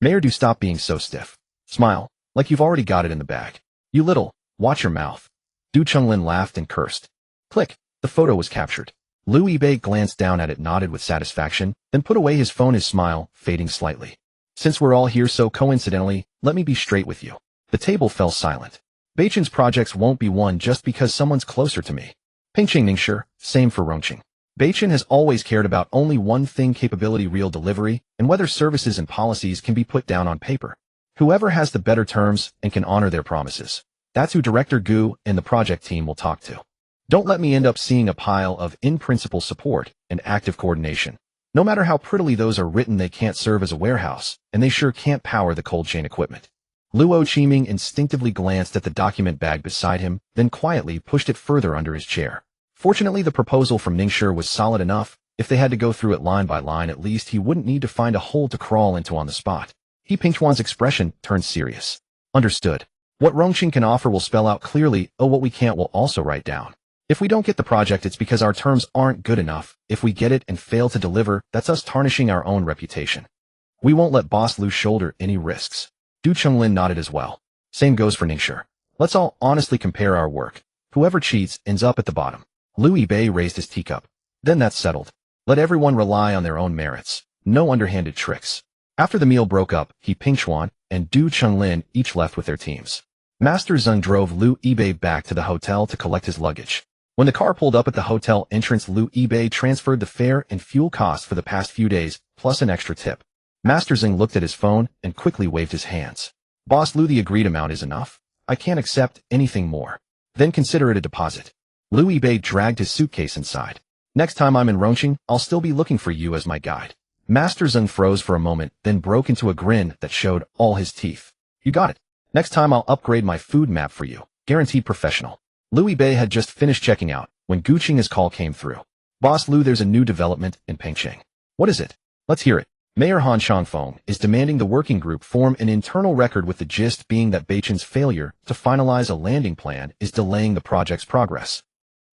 Mayor, do stop being so stiff. Smile, like you've already got it in the bag. You little, watch your mouth. Du Qinglin laughed and cursed. Click, the photo was captured. Liu Yibei glanced down at it, nodded with satisfaction, then put away his phone, his smile fading slightly. Since we're all here so coincidentally, let me be straight with you. The table fell silent. Beichen's projects won't be won just because someone's closer to me. Pengqing Ningshi, same for Rongqing. Beichen has always cared about only one thing: capability, real delivery, and whether services and policies can be put down on paper. Whoever has the better terms and can honor their promises. That's who Director Gu and the project team will talk to. Don't let me end up seeing a pile of in-principle support and active coordination. No matter how prettily those are written, they can't serve as a warehouse, and they sure can't power the cold chain equipment. Luo Qiming instinctively glanced at the document bag beside him, then quietly pushed it further under his chair. Fortunately, the proposal from Ningshi was solid enough. If they had to go through it line by line, at least he wouldn't need to find a hole to crawl into on the spot. He Pingchuan's expression turned serious. Understood. What Rongqing can offer will spell out clearly. What we can't will also write down. If we don't get the project, it's because our terms aren't good enough. If we get it and fail to deliver, that's us tarnishing our own reputation. We won't let Boss Lu shoulder any risks. Du Qinglin nodded as well. Same goes for Ningshi. Let's all honestly compare our work. Whoever cheats ends up at the bottom. Liu Yibei raised his teacup. Then that's settled. Let everyone rely on their own merits. No underhanded tricks. After the meal broke up, He Pingchuan and Du Qinglin each left with their teams. Master Zeng drove Liu Yibei back to the hotel to collect his luggage. When the car pulled up at the hotel entrance, Liu Yibei transferred the fare and fuel costs for the past few days, plus an extra tip. Master Zeng looked at his phone and quickly waved his hands. Boss Liu, the agreed amount is enough. I can't accept anything more. Then consider it a deposit. Liu Yibei dragged his suitcase inside. Next time I'm in Rongqing, I'll still be looking for you as my guide. Master Zeng froze for a moment, then broke into a grin that showed all his teeth. You got it. Next time I'll upgrade my food map for you. Guaranteed professional. Liu Yibei had just finished checking out when Gu Qing's call came through. Boss Liu, there's a new development in Pengqing. What is it? Let's hear it. Mayor Han Changfeng is demanding the working group form an internal record, with the gist being that Beichen's failure to finalize a landing plan is delaying the project's progress.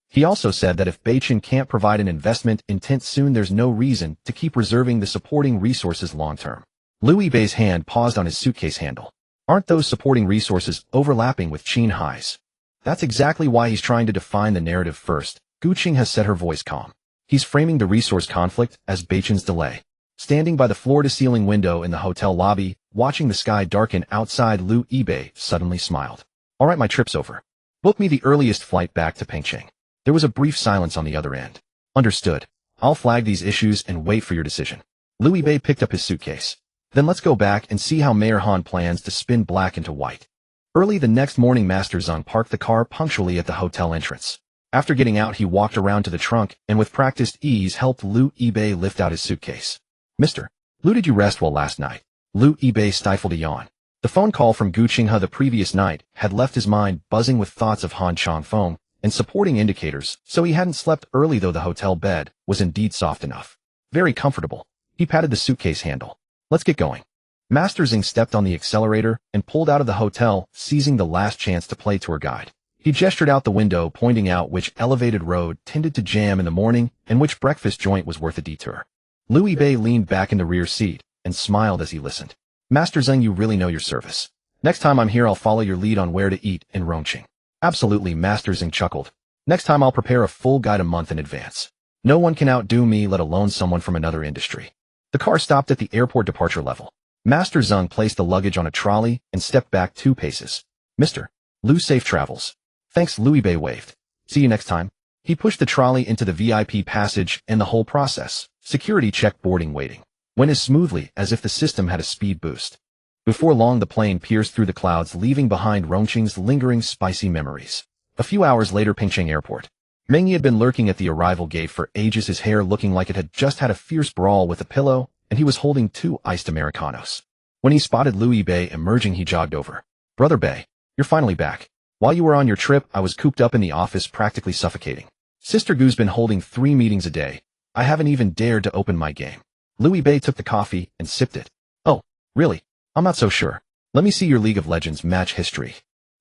He also said that if Beichen can't provide an investment intent soon, there's no reason to keep reserving the supporting resources long-term. Liu Yibei's hand paused on his suitcase handle. Aren't those supporting resources overlapping with Qin Hai's? That's exactly why he's trying to define the narrative first. Gu Qing has said, her voice calm. He's framing the resource conflict as Beichen's delay. Standing by the floor-to-ceiling window in the hotel lobby, watching the sky darken outside, Liu Yibei suddenly smiled. All right, my trip's over. Book me the earliest flight back to Pengqing. There was a brief silence on the other end. Understood. I'll flag these issues and wait for your decision. Liu Yibei picked up his suitcase. Then let's go back and see how Mayor Han plans to spin black into white. Early the next morning, Master Zeng parked the car punctually at the hotel entrance. After getting out, he walked around to the trunk and with practiced ease helped Liu Yibei lift out his suitcase. Mr. Liu, did you rest well last night? Liu Yibei stifled a yawn. The phone call from Gu Qinghe the previous night had left his mind buzzing with thoughts of Han Changfeng and supporting indicators, so he hadn't slept early, though the hotel bed was indeed soft enough. Very comfortable. He patted the suitcase handle. Let's get going. Master Zeng stepped on the accelerator and pulled out of the hotel, seizing the last chance to play tour guide. He gestured out the window, pointing out which elevated road tended to jam in the morning and which breakfast joint was worth a detour. Liu Yibei leaned back in the rear seat and smiled as he listened. Master Zeng, you really know your service. Next time I'm here, I'll follow your lead on where to eat in Rongqing. Absolutely, Master Zeng chuckled. Next time I'll prepare a full guide a month in advance. No one can outdo me, let alone someone from another industry. The car stopped at the airport departure level. Master Zhang placed the luggage on a trolley and stepped back 2 paces. Mr. Liu, safe travels. Thanks, Liu Bei waved. See you next time. He pushed the trolley into the VIP passage and the whole process, security check boarding waiting, went as smoothly as if the system had a speed boost. Before long the plane pierced through the clouds, leaving behind Rongqing's lingering spicy memories. A few hours later, Pingcheng Airport. Meng Yi had been lurking at the arrival gate for ages, his hair looking like it had just had a fierce brawl with a pillow, and he was holding 2 iced Americanos. When he spotted Liu Bei emerging, he jogged over. Brother Bei, you're finally back. While you were on your trip, I was cooped up in the office, practically suffocating. Sister Gu's been holding 3 meetings a day. I haven't even dared to open my game. Liu Bei took the coffee and sipped it. Oh, really? I'm not so sure. Let me see your League of Legends match history.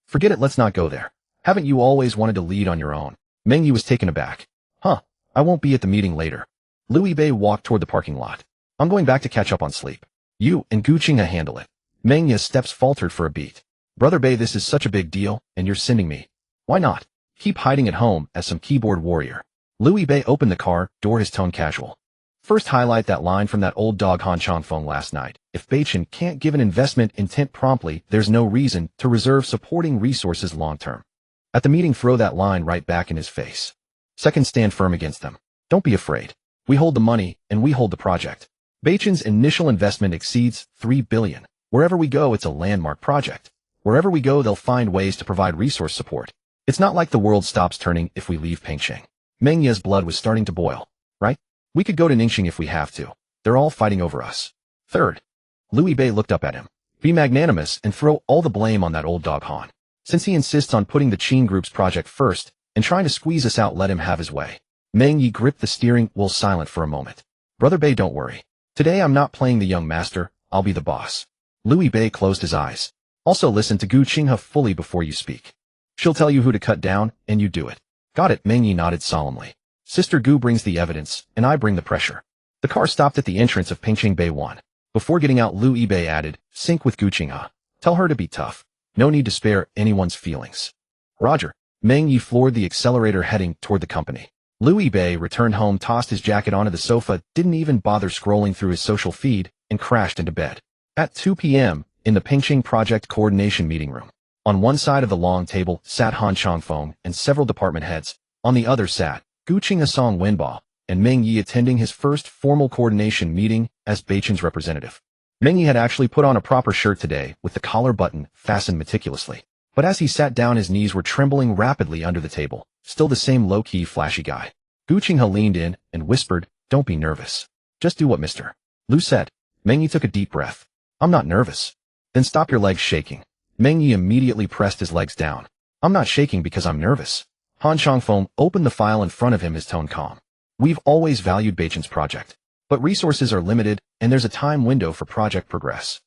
Forget it, let's not go there. Haven't you always wanted to lead on your own? Meng Yi was taken aback. Huh, I won't be at the meeting later. Liu Bei walked toward the parking lot. I'm going back to catch up on sleep. You and Gu Qinghe handle it. Meng Yi's steps faltered for a beat. Brother Bei, this is such a big deal, and you're sending me. Why not? Keep hiding at home as some keyboard warrior. Liu Bei opened the car door, his tone casual. First, highlight that line from that old dog Han Changfeng last night. If Beichen can't give an investment intent promptly, there's no reason to reserve supporting resources long-term. At the meeting, throw that line right back in his face. Second, stand firm against them. Don't be afraid. We hold the money, and we hold the project. Beichen's initial investment exceeds 3 billion. Wherever we go, it's a landmark project. Wherever we go, they'll find ways to provide resource support. It's not like the world stops turning if we leave Pingcheng. Meng Yi's blood was starting to boil, right? We could go to Ningxing if we have to. They're all fighting over us. Third, Liu Bei looked up at him. Be magnanimous and throw all the blame on that old dog Han. Since he insists on putting the Qin Group's project first and trying to squeeze us out, let him have his way. Meng Yi gripped the steering wheel, silent for a moment. Brother Bei, don't worry. Today I'm not playing the young master, I'll be the boss. Liu Bei closed his eyes. Also listen to Gu Qinghe fully before you speak. She'll tell you who to cut down, and you do it. Got it, Meng Yi nodded solemnly. Sister Gu brings the evidence, and I bring the pressure. The car stopped at the entrance of Pingcheng Bay 1. Before getting out, Liu Bei added, sync with Gu Qinghe. Tell her to be tough. No need to spare anyone's feelings. Roger. Meng Yi floored the accelerator, heading toward the company. Liu Bei returned home, tossed his jacket onto the sofa, didn't even bother scrolling through his social feed, and crashed into bed. At 2 p.m., in the Pingcheng Project Coordination meeting room. On one side of the long table sat Han Changfeng and several department heads. On the other sat Gu Qinghe, Song Wenbo, and Meng Yi, attending his first formal coordination meeting as Beichen's representative. Meng Yi had actually put on a proper shirt today, with the collar button fastened meticulously. But as he sat down, his knees were trembling rapidly under the table. Still the same low-key, flashy guy. Gu Qinghe leaned in and whispered, don't be nervous. Just do what Mr. Liu said. Meng Yi took a deep breath. I'm not nervous. Then stop your legs shaking. Meng Yi immediately pressed his legs down. I'm not shaking because I'm nervous. Han Changfeng opened the file in front of him, his tone calm. We've always valued Beichen's project. But resources are limited, and there's a time window for project progress.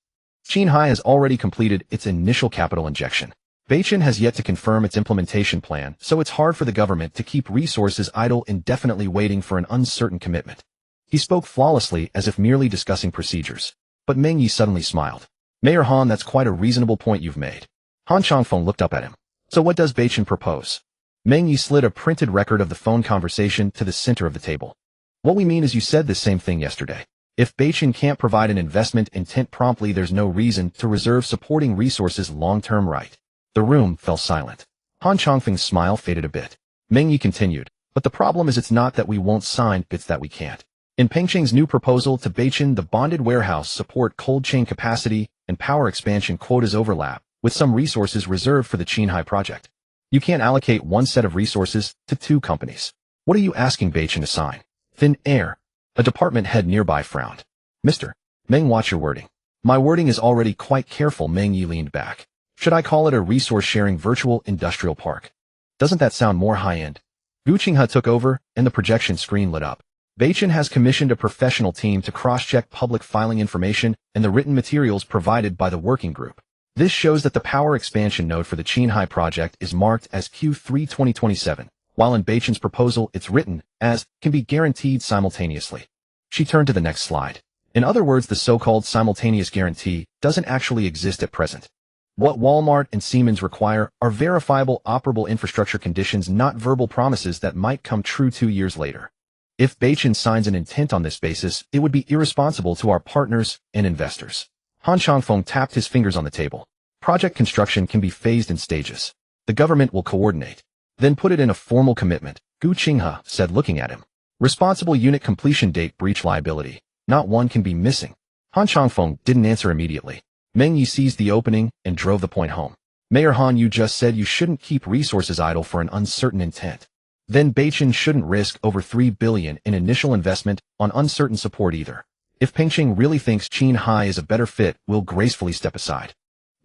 Qinghai has already completed its initial capital injection. Beichen has yet to confirm its implementation plan, so it's hard for the government to keep resources idle indefinitely, waiting for an uncertain commitment. He spoke flawlessly, as if merely discussing procedures. But Meng Yi suddenly smiled. Mayor Han, that's quite a reasonable point you've made. Han Changfeng looked up at him. So what does Beichen propose? Meng Yi slid a printed record of the phone conversation to the center of the table. What we mean is, you said the same thing yesterday. If Beichen can't provide an investment intent promptly, there's no reason to reserve supporting resources long-term, right? The room fell silent. Han Changfeng's smile faded a bit. Meng Yi continued, but the problem is, it's not that we won't sign, it's that we can't. In Pengcheng's new proposal to Beichen, the bonded warehouse support, cold chain capacity, and power expansion quotas overlap, with some resources reserved for the Qinghai project. You can't allocate one set of resources to 2 companies. What are you asking Beichen to sign? Thin air. A department head nearby frowned. Mr. Meng, watch your wording. My wording is already quite careful. Meng Yi leaned back. Should I call it a resource-sharing virtual industrial park? Doesn't that sound more high-end? Gu Qinghe took over, and the projection screen lit up. Beichen has commissioned a professional team to cross-check public filing information and the written materials provided by the working group. This shows that the power expansion node for the Qinghai project is marked as Q3 2027, while in Beichen's proposal it's written as can be guaranteed simultaneously. She turned to the next slide. In other words, the so-called simultaneous guarantee doesn't actually exist at present. What Walmart and Siemens require are verifiable, operable infrastructure conditions, not verbal promises that might come true 2 years later. If Beichen signs an intent on this basis, it would be irresponsible to our partners and investors. Han Changfeng tapped his fingers on the table. Project construction can be phased in stages. The government will coordinate. Then put it in a formal commitment, Gu Qinghe said, looking at him. Responsible unit completion date, breach liability. Not one can be missing. Han Changfeng didn't answer immediately. Meng Yi seized the opening and drove the point home. Mayor Han, you just said you shouldn't keep resources idle for an uncertain intent. Then Beichen shouldn't risk over 3 billion in initial investment on uncertain support either. If Pengqing really thinks Qinghai is a better fit, we'll gracefully step aside.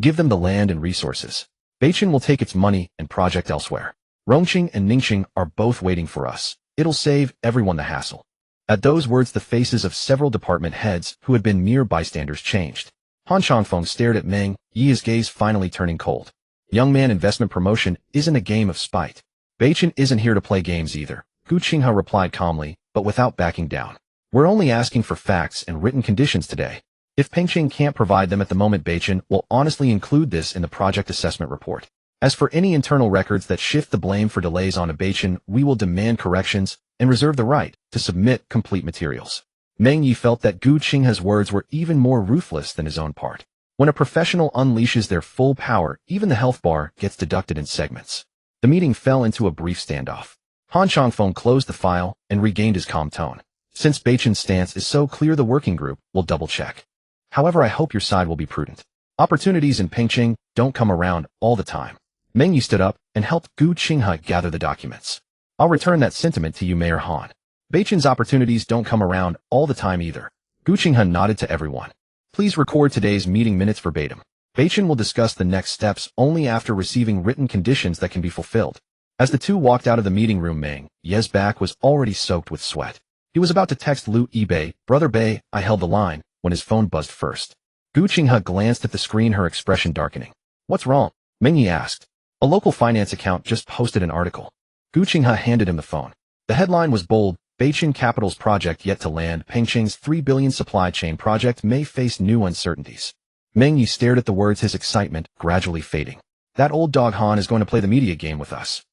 Give them the land and resources. Beichen will take its money and project elsewhere. Rongqing and Ningxing are both waiting for us. It'll save everyone the hassle. At those words, the faces of several department heads who had been mere bystanders changed. Han Changfeng stared at Meng Yi, his gaze finally turning cold. Young man, investment promotion isn't a game of spite. Beichen isn't here to play games either, Gu Qinghe replied calmly, but without backing down. We're only asking for facts and written conditions today. If Pengqing can't provide them at the moment, Beichen will honestly include this in the project assessment report. As for any internal records that shift the blame for delays on Beichen, we will demand corrections and reserve the right to submit complete materials. Meng Yi felt that Gu Qinghe's words were even more ruthless than his own part. When a professional unleashes their full power, even the health bar gets deducted in segments. The meeting fell into a brief standoff. Han Changfeng closed the file and regained his calm tone. Since Beichen's stance is so clear, the working group will double-check. However, I hope your side will be prudent. Opportunities in Pengqing don't come around all the time. Meng Yi stood up and helped Gu Qinghe gather the documents. I'll return that sentiment to you, Mayor Han. Beichen's opportunities don't come around all the time either. Gu Qinghe nodded to everyone. Please record today's meeting minutes verbatim. Beichen will discuss the next steps only after receiving written conditions that can be fulfilled. As the two walked out of the meeting room, Meng Yi's back was already soaked with sweat. He was about to text Lu Yibei, "Brother Bei, I held the line," when his phone buzzed first. Gu Qinghe glanced at the screen, her expression darkening. What's wrong? Meng Yi asked. A local finance account just posted an article. Gu Qinghe handed him the phone. The headline was bold: Beichen Capital's project yet to land. Pengqing's 3 billion supply chain project may face new uncertainties. Meng Yi stared at the words, his excitement gradually fading. That old dog Han is going to play the media game with us.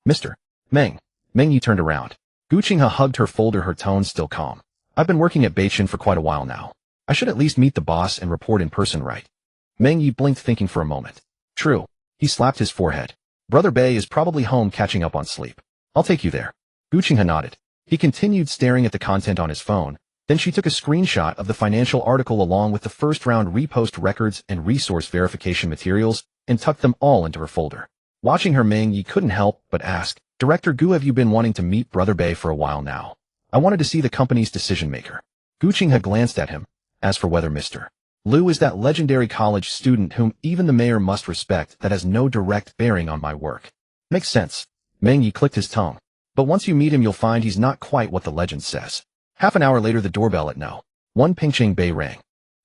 Mr. Meng Yi turned around. Gu Qinghe hugged her folder, her tone still calm. I've been working at Beichen for quite a while now. I should at least meet the boss and report in person, right? Meng Yi blinked, thinking for a moment. True. He slapped his forehead. Brother Bei is probably home catching up on sleep. I'll take you there. Gu Qinghe nodded. He continued staring at the content on his phone. Then she took a screenshot of the financial article along with the first-round repost records and resource verification materials and tucked them all into her folder. Watching her, Meng Yi couldn't help but ask, Director Gu, have you been wanting to meet Brother Bei for a while now? I wanted to see the company's decision-maker. Gu Qinghe glanced at him. As for whether Mr. Lu is that legendary college student whom even the mayor must respect, that has no direct bearing on my work. Makes sense. Meng Yi clicked his tongue. But once you meet him, you'll find he's not quite what the legend says. Half an hour later, the doorbell at No. 1 Pengqing Bei rang.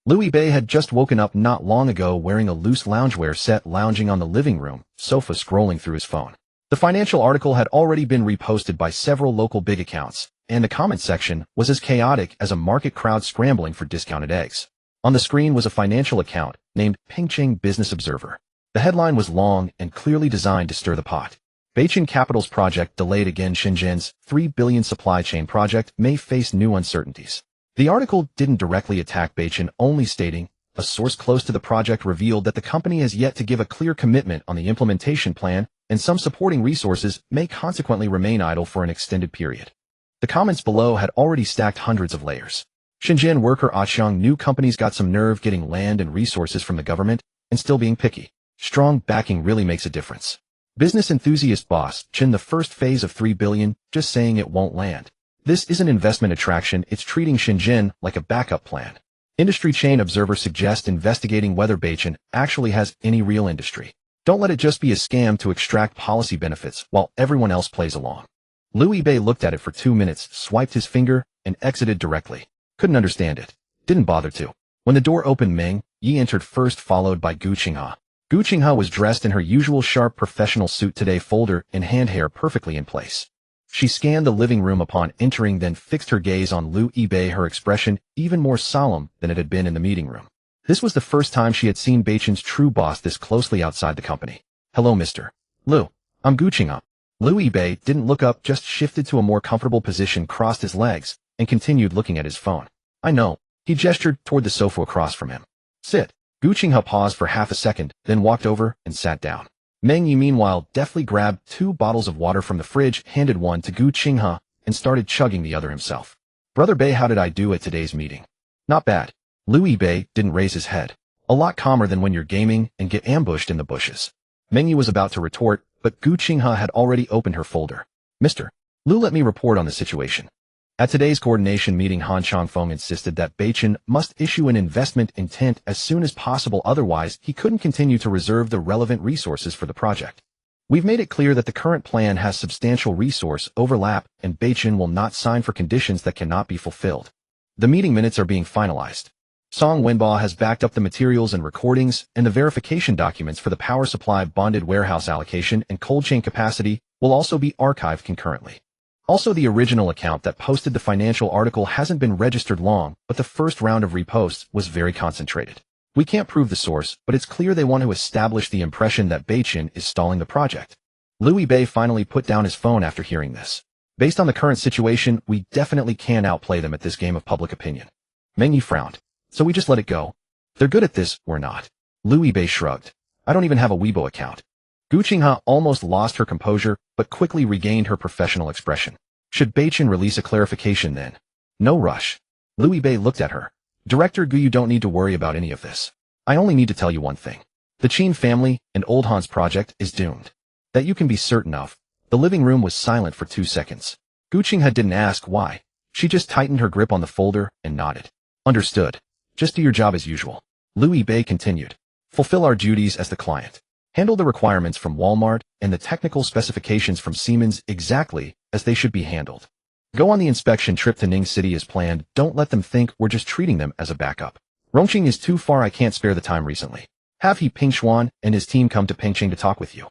Lu Yibei had just woken up not long ago, wearing a loose loungewear set, lounging on the living room sofa, scrolling through his phone. The financial article had already been reposted by several local big accounts, and the comment section was as chaotic as a market crowd scrambling for discounted eggs. On the screen was a financial account named Pengqing Business Observer. The headline was long and clearly designed to stir the pot. Beichen Capital's project delayed again. Shenzhen's 3 billion supply chain project may face new uncertainties. The article didn't directly attack Beichen, only stating, a source close to the project revealed that the company has yet to give a clear commitment on the implementation plan, and some supporting resources may consequently remain idle for an extended period. The comments below had already stacked hundreds of layers. Shenzhen worker Xiang knew companies got some nerve getting land and resources from the government and still being picky. Strong backing really makes a difference. Business enthusiast boss Chen, the first phase of 3 billion, just saying it won't land. This isn't investment attraction, it's treating Shenzhen like a backup plan. Industry chain observer suggests investigating whether Beichen actually has any real industry. Don't let it just be a scam to extract policy benefits while everyone else plays along. Lu Yibei looked at it for 2 minutes, swiped his finger, and exited directly. Couldn't understand it. Didn't bother to. When the door opened, Meng Yi entered first, followed by Gu Qinghe. Gu Qinghe was dressed in her usual sharp professional suit today, folder and hand hair perfectly in place. She scanned the living room upon entering, then fixed her gaze on Lu Yibei, her expression even more solemn than it had been in the meeting room. This was the first time she had seen Beichen's true boss this closely outside the company. Hello, Mr. Lu. I'm Gu Qinghe. Liu Bei didn't look up, just shifted to a more comfortable position, crossed his legs, and continued looking at his phone. I know. He gestured toward the sofa across from him. Sit. Gu Qinghe paused for half a second, then walked over and sat down. Meng Yi meanwhile deftly grabbed 2 bottles of water from the fridge, handed one to Gu Qinghe, and started chugging the other himself. Brother Bei, how did I do at today's meeting? Not bad. Liu Bei didn't raise his head. A lot calmer than when you're gaming and get ambushed in the bushes. Meng Yi was about to retort, but Gu Qinghe had already opened her folder. Mr. Liu, let me report on the situation. At today's coordination meeting, Han Changfeng insisted that Beichen must issue an investment intent as soon as possible, otherwise he couldn't continue to reserve the relevant resources for the project. We've made it clear that the current plan has substantial resource overlap and Beichen will not sign for conditions that cannot be fulfilled. The meeting minutes are being finalized. Song Wenba has backed up the materials and recordings, and the verification documents for the power supply, bonded warehouse allocation, and cold chain capacity will also be archived concurrently. Also, the original account that posted the financial article hasn't been registered long, but the first round of reposts was very concentrated. We can't prove the source, but it's clear they want to establish the impression that Beichen is stalling the project. Liu Bei finally put down his phone after hearing this. Based on the current situation, we definitely can outplay them at this game of public opinion. Meng Yi frowned. So we just let it go? They're good at this, we're not. Liu Bei shrugged. I don't even have a Weibo account. Gu Qinghe almost lost her composure, but quickly regained her professional expression. Should Beichen release a clarification then? No rush. Liu Bei looked at her. Director Gu, you don't need to worry about any of this. I only need to tell you one thing. The Qin family and Old Han's project is doomed. That you can be certain of. The living room was silent for 2 seconds. Gu Qinghe didn't ask why. She just tightened her grip on the folder and nodded. Understood. Just do your job as usual. Liu Bei continued. Fulfill our duties as the client. Handle the requirements from Walmart and the technical specifications from Siemens exactly as they should be handled. Go on the inspection trip to Ning City as planned. Don't let them think we're just treating them as a backup. Rongqing is too far, I can't spare the time recently. Have he Ping Xuan and his team come to Pingqing to talk with you.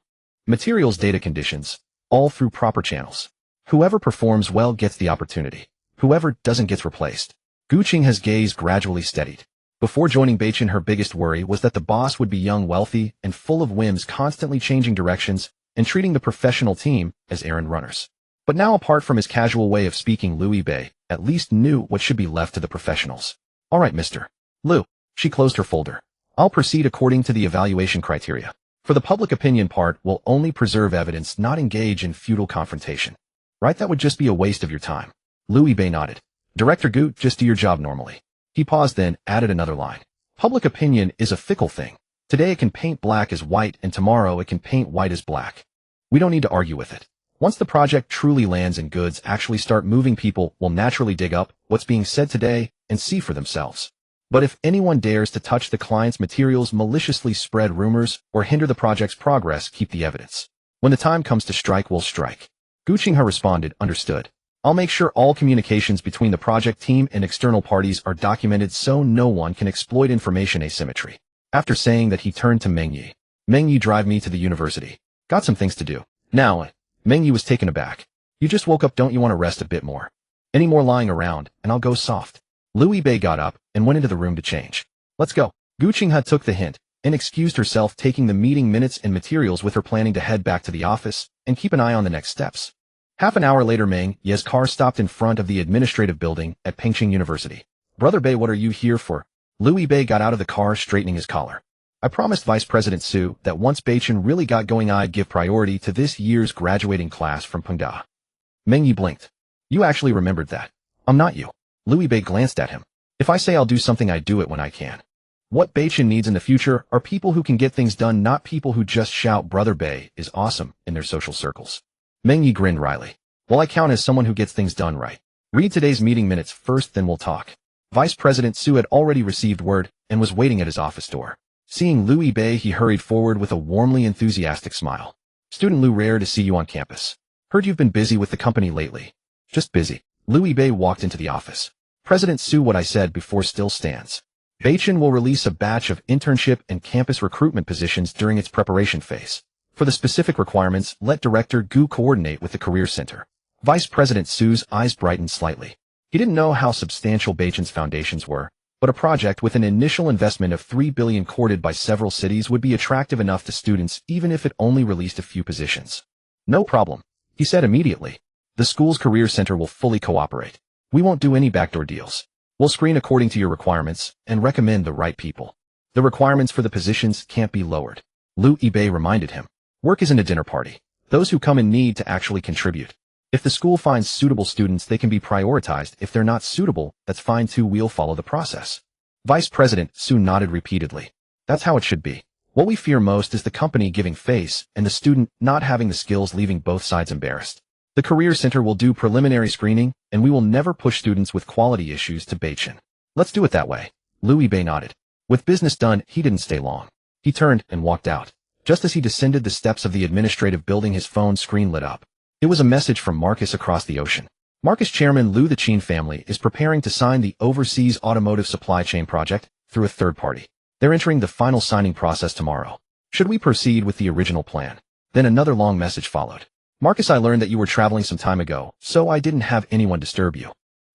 Materials, data, conditions, all through proper channels. Whoever performs well gets the opportunity. Whoever doesn't gets replaced. Gu Qinghe's gaze gradually steadied. Before joining Beichen, her biggest worry was that the boss would be young, wealthy, and full of whims, constantly changing directions and treating the professional team as errand runners. But now, apart from his casual way of speaking, Liu Bei at least knew what should be left to the professionals. All right, Mr. Liu. She closed her folder. I'll proceed according to the evaluation criteria. For the public opinion part, we'll only preserve evidence, not engage in futile confrontation. Right? That would just be a waste of your time. Liu Bei nodded. Director Gu, just do your job normally. He paused, then added another line. Public opinion is a fickle thing. Today it can paint black as white, and tomorrow it can paint white as black. We don't need to argue with it. Once the project truly lands and goods actually start moving, people will naturally dig up what's being said today and see for themselves. But if anyone dares to touch the client's materials, maliciously spread rumors, or hinder the project's progress, keep the evidence. When the time comes to strike, we'll strike. Gu Qinghe responded, understood. I'll make sure all communications between the project team and external parties are documented so no one can exploit information asymmetry. After saying that, he turned to Meng Yi. Meng Yi, drive me to the university. Got some things to do. Now, Meng Yi was taken aback. You just woke up, don't you want to rest a bit more? Any more lying around, and I'll go soft. Liu Bei got up and went into the room to change. Let's go. Gu Qinghe took the hint and excused herself, taking the meeting minutes and materials with her, planning to head back to the office and keep an eye on the next steps. Half an hour later, Meng Yi's car stopped in front of the administrative building at Pingqing University. Brother Bei, what are you here for? Liu Bei got out of the car, straightening his collar. I promised Vice President Su that once Beichen really got going, I'd give priority to this year's graduating class from Pengda. Meng Yi blinked. You actually remembered that. I'm not you. Liu Bei glanced at him. If I say I'll do something, I do it when I can. What Beichen needs in the future are people who can get things done, not people who just shout Brother Bei is awesome in their social circles. Meng Yi grinned wryly. Well, I count as someone who gets things done right. Read today's meeting minutes first, then we'll talk. Vice President Su had already received word and was waiting at his office door. Seeing Liu Bei, he hurried forward with a warmly enthusiastic smile. Student Liu, rare to see you on campus. Heard you've been busy with the company lately. Just busy. Liu Bei walked into the office. President Su, what I said before still stands. Beichen will release a batch of internship and campus recruitment positions during its preparation phase. For the specific requirements, let Director Gu coordinate with the Career Center. Vice President Su's eyes brightened slightly. He didn't know how substantial Beichen's foundations were, but a project with an initial investment of 3 billion courted by several cities would be attractive enough to students even if it only released a few positions. No problem. he said immediately. The school's career center will fully cooperate. We won't do any backdoor deals. We'll screen according to your requirements and recommend the right people. The requirements for the positions can't be lowered. Liu Yibei reminded him. Work isn't a dinner party. Those who come in need to actually contribute. If the school finds suitable students, they can be prioritized. If they're not suitable, that's fine too. We'll follow the process. Vice President Su nodded repeatedly. That's how it should be. What we fear most is the company giving face and the student not having the skills, leaving both sides embarrassed. The Career Center will do preliminary screening, and we will never push students with quality issues to Beichin. Let's do it that way. Liu Yibei nodded. With business done, he didn't stay long. He turned and walked out. Just as he descended the steps of the administrative building, his phone screen lit up. It was a message from Marcus across the ocean. Marcus, Chairman Liu, the Qin family is preparing to sign the Overseas Automotive Supply Chain Project through a third party. They're entering the final signing process tomorrow. Should we proceed with the original plan? Then another long message followed. Marcus, I learned that you were traveling some time ago, so I didn't have anyone disturb you.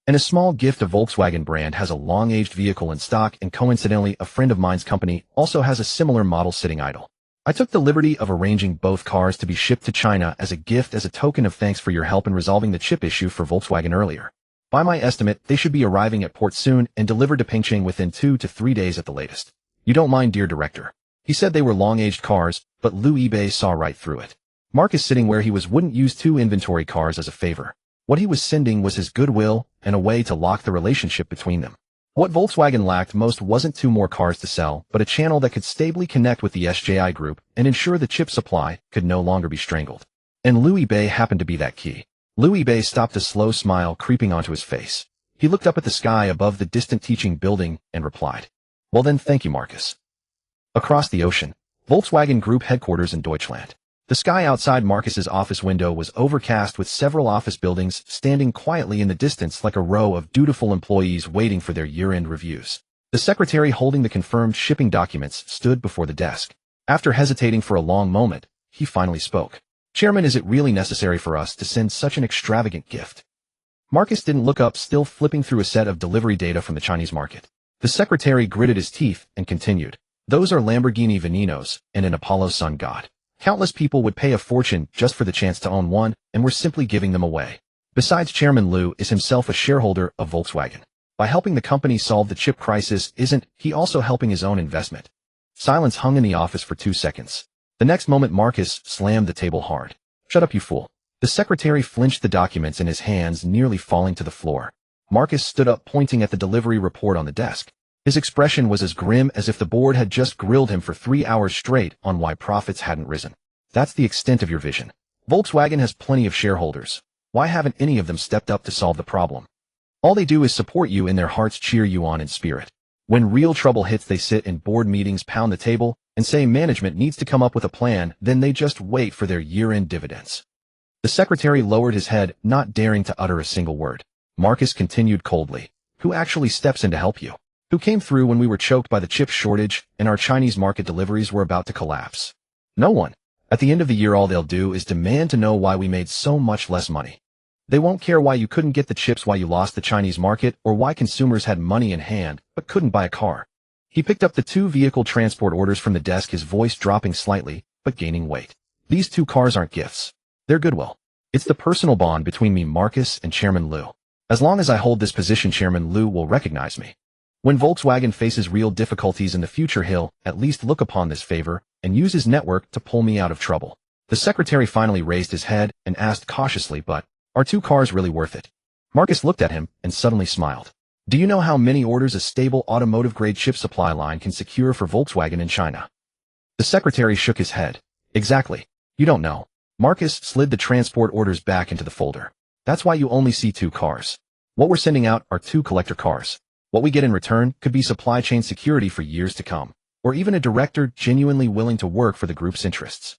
And a small gift. Of Volkswagen brand has a long-aged vehicle in stock, and coincidentally, a friend of mine's company also has a similar model sitting idle. I took the liberty of arranging both cars to be shipped to China as a gift, as a token of thanks for your help in resolving the chip issue for Volkswagen earlier. By my estimate, they should be arriving at port soon and delivered to Pingcheng within 2 to 3 days at the latest. You don't mind, dear director. He said they were long-aged cars, but Liu Yibei saw right through it. Marcus, sitting where he was, wouldn't use 2 inventory cars as a favor. What he was sending was his goodwill and a way to lock the relationship between them. What Volkswagen lacked most wasn't 2 more cars to sell, but a channel that could stably connect with the SJI group and ensure the chip supply could no longer be strangled. And Liu Yibei happened to be that key. Liu Yibei stopped, a slow smile creeping onto his face. He looked up at the sky above the distant teaching building and replied, Well then, thank you, Marcus. Across the ocean, Volkswagen Group headquarters in Deutschland. The sky outside Marcus's office window was overcast, with several office buildings standing quietly in the distance like a row of dutiful employees waiting for their year-end reviews. The secretary holding the confirmed shipping documents stood before the desk. After hesitating for a long moment, he finally spoke. Chairman, is it really necessary for us to send such an extravagant gift? Marcus didn't look up, still flipping through a set of delivery data from the Chinese market. The secretary gritted his teeth and continued. Those are Lamborghini Venenos and an Apollo Sun God. Countless people would pay a fortune just for the chance to own one, and we're simply giving them away. Besides, Chairman Liu is himself a shareholder of Volkswagen. By helping the company solve the chip crisis, isn't he also helping his own investment? Silence hung in the office for 2 seconds. The next moment, Marcus slammed the table hard. Shut up, you fool. The secretary flinched, the documents in his hands nearly falling to the floor. Marcus stood up, pointing at the delivery report on the desk. His expression was as grim as if the board had just grilled him for 3 hours straight on why profits hadn't risen. That's the extent of your vision. Volkswagen has plenty of shareholders. Why haven't any of them stepped up to solve the problem? All they do is support you in their hearts, cheer you on in spirit. When real trouble hits, they sit in board meetings, pound the table, and say management needs to come up with a plan, then they just wait for their year-end dividends. The secretary lowered his head, not daring to utter a single word. Marcus continued coldly. Who actually steps in to help you? Who came through when we were choked by the chip shortage and our Chinese market deliveries were about to collapse? No one. At the end of the year, all they'll do is demand to know why we made so much less money. They won't care why you couldn't get the chips, why you lost the Chinese market, or why consumers had money in hand but couldn't buy a car. He picked up the 2 vehicle transport orders from the desk, his voice dropping slightly but gaining weight. These 2 cars aren't gifts. They're goodwill. It's the personal bond between me, Marcus, and Chairman Liu. As long as I hold this position, Chairman Liu will recognize me. When Volkswagen faces real difficulties in the future, he'll at least look upon this favor and use his network to pull me out of trouble. The secretary finally raised his head and asked cautiously, but are 2 cars really worth it? Marcus looked at him and suddenly smiled. Do you know how many orders a stable automotive-grade chip supply line can secure for Volkswagen in China? The secretary shook his head. Exactly. You don't know. Marcus slid the transport orders back into the folder. That's why you only see 2 cars. What we're sending out are 2 collector cars. What we get in return could be supply chain security for years to come, or even a director genuinely willing to work for the group's interests.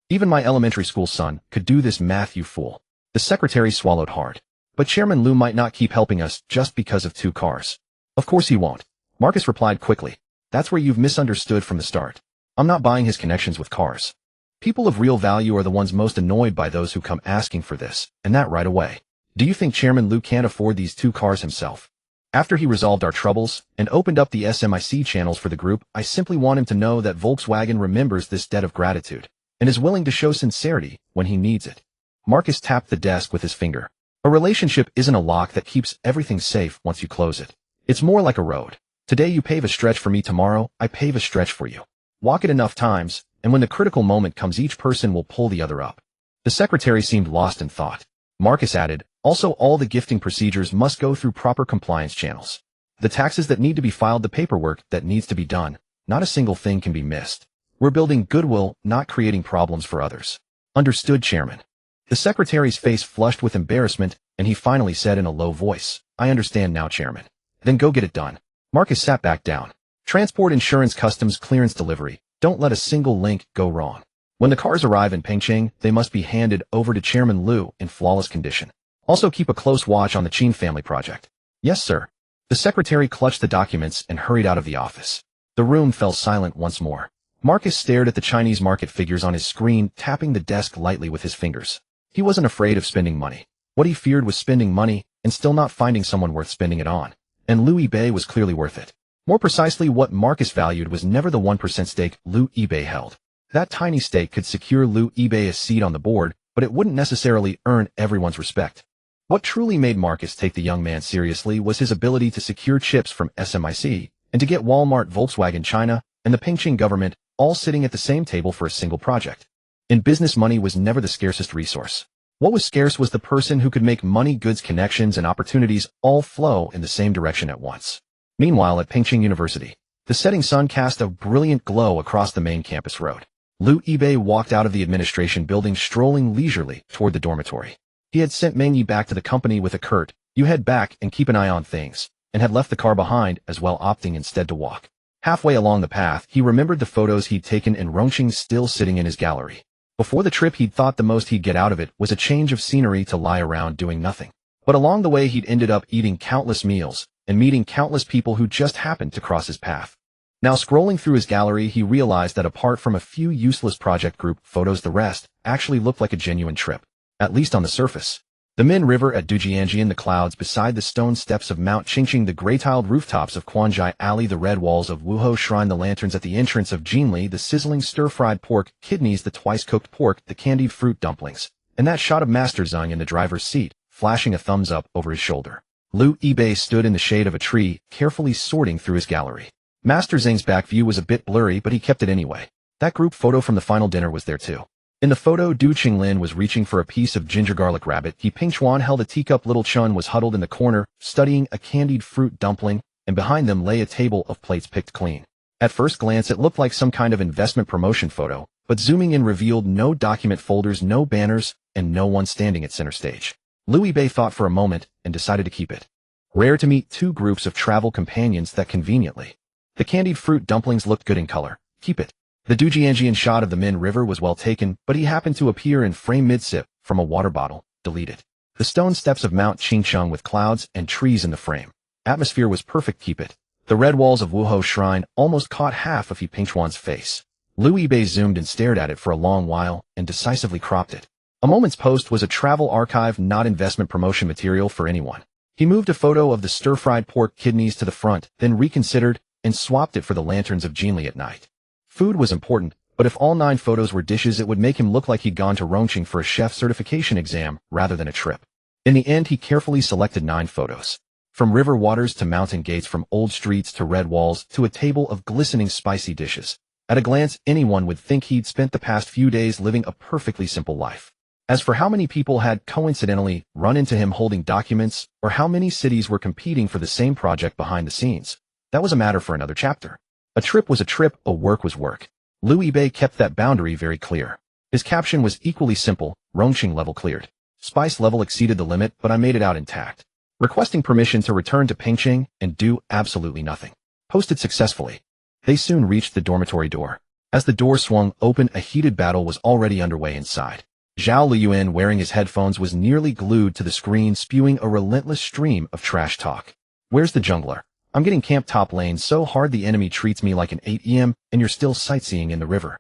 Even my elementary school son could do this math, you fool. The secretary swallowed hard. But Chairman Liu might not keep helping us just because of 2 cars. Of course he won't. Marcus replied quickly. That's where you've misunderstood from the start. I'm not buying his connections with cars. People of real value are the ones most annoyed by those who come asking for this, and that right away. Do you think Chairman Liu can't afford these 2 cars himself? After he resolved our troubles and opened up the SMIC channels for the group, I simply want him to know that Volkswagen remembers this debt of gratitude and is willing to show sincerity when he needs it. Marcus tapped the desk with his finger. A relationship isn't a lock that keeps everything safe once you close it. It's more like a road. Today you pave a stretch for me, tomorrow I pave a stretch for you. Walk it enough times, and when the critical moment comes, each person will pull the other up. The secretary seemed lost in thought. Marcus added, also all the gifting procedures must go through proper compliance channels. The taxes that need to be filed, the paperwork that needs to be done, not a single thing can be missed. We're building goodwill, not creating problems for others. Understood, Chairman. The secretary's face flushed with embarrassment, and he finally said in a low voice, I understand now, Chairman. Then go get it done. Marcus sat back down. Transport, insurance, customs, clearance, delivery. Don't let a single link go wrong. When the cars arrive in Pengcheng, they must be handed over to Chairman Liu in flawless condition. Also keep a close watch on the Qin family project. Yes, sir. The secretary clutched the documents and hurried out of the office. The room fell silent once more. Marcus stared at the Chinese market figures on his screen, tapping the desk lightly with his fingers. He wasn't afraid of spending money. What he feared was spending money and still not finding someone worth spending it on. And Liu Bei was clearly worth it. More precisely, what Marcus valued was never the 1% stake Liu Bei held. That tiny stake could secure Liu Bei a seat on the board, but it wouldn't necessarily earn everyone's respect. What truly made Marcus take the young man seriously was his ability to secure chips from SMIC and to get Walmart, Volkswagen China, and the Pengcheng government all sitting at the same table for a single project. In business, money was never the scarcest resource. What was scarce was the person who could make money, goods, connections, and opportunities all flow in the same direction at once. Meanwhile, at Pengcheng University, the setting sun cast a brilliant glow across the main campus road. Liu Bei walked out of the administration building, strolling leisurely toward the dormitory. He had sent Meng Yi back to the company with a curt, "You head back and keep an eye on things," and had left the car behind as well, opting instead to walk. Halfway along the path, he remembered the photos he'd taken in Rongqing still sitting in his gallery. Before the trip, he'd thought the most he'd get out of it was a change of scenery to lie around doing nothing. But along the way, he'd ended up eating countless meals and meeting countless people who just happened to cross his path. Now, scrolling through his gallery, he realized that apart from a few useless project group photos, the rest actually looked like a genuine trip, at least on the surface. The Min River at Dujianjian, the clouds beside the stone steps of Mount Qingqing, the gray-tiled rooftops of Quanzhai Alley, the red walls of Wuhou Shrine, the lanterns at the entrance of Jinli, the sizzling stir-fried pork kidneys, the twice-cooked pork, the candied fruit dumplings, and that shot of Master Zheng in the driver's seat, flashing a thumbs-up over his shoulder. Liu Bei stood in the shade of a tree, carefully sorting through his gallery. Master Zheng's back view was a bit blurry, but he kept it anyway. That group photo from the final dinner was there too. In the photo, Du Qinglin was reaching for a piece of ginger garlic rabbit. Ping Chuan held a teacup. Little Chun was huddled in the corner, studying a candied fruit dumpling, and behind them lay a table of plates picked clean. At first glance, it looked like some kind of investment promotion photo, but zooming in revealed no document folders, no banners, and no one standing at center stage. Liu Bei thought for a moment and decided to keep it. Rare to meet two groups of travel companions that conveniently. The candied fruit dumplings looked good in color. Keep it. The Dujianjian shot of the Min River was well taken, but he happened to appear in frame mid-sip from a water bottle. Delete it. The stone steps of Mount Qingcheng with clouds and trees in the frame. Atmosphere was perfect. Keep it. The red walls of Wuhou Shrine almost caught half of Ping Chuan's face. Liu Bei zoomed and stared at it for a long while and decisively cropped it. A moment's post was a travel archive, not investment promotion material for anyone. He moved a photo of the stir-fried pork kidneys to the front, then reconsidered and swapped it for the lanterns of Jinli at night. Food was important, but if all 9 photos were dishes, it would make him look like he'd gone to Rongqing for a chef certification exam rather than a trip. In the end, he carefully selected 9 photos. From river waters to mountain gates, from old streets to red walls to a table of glistening spicy dishes. At a glance, anyone would think he'd spent the past few days living a perfectly simple life. As for how many people had coincidentally run into him holding documents, or how many cities were competing for the same project behind the scenes, that was a matter for another chapter. A trip was a trip, a work was work. Liu Bei kept that boundary very clear. His caption was equally simple: Rongqing level cleared. Spice level exceeded the limit, but I made it out intact. Requesting permission to return to Pengcheng and do absolutely nothing. Posted successfully. They soon reached the dormitory door. As the door swung open, a heated battle was already underway inside. Zhao Liyuan, wearing his headphones, was nearly glued to the screen, spewing a relentless stream of trash talk. Where's the jungler? I'm getting camp top lane so hard the enemy treats me like an 8 EM, and you're still sightseeing in the river.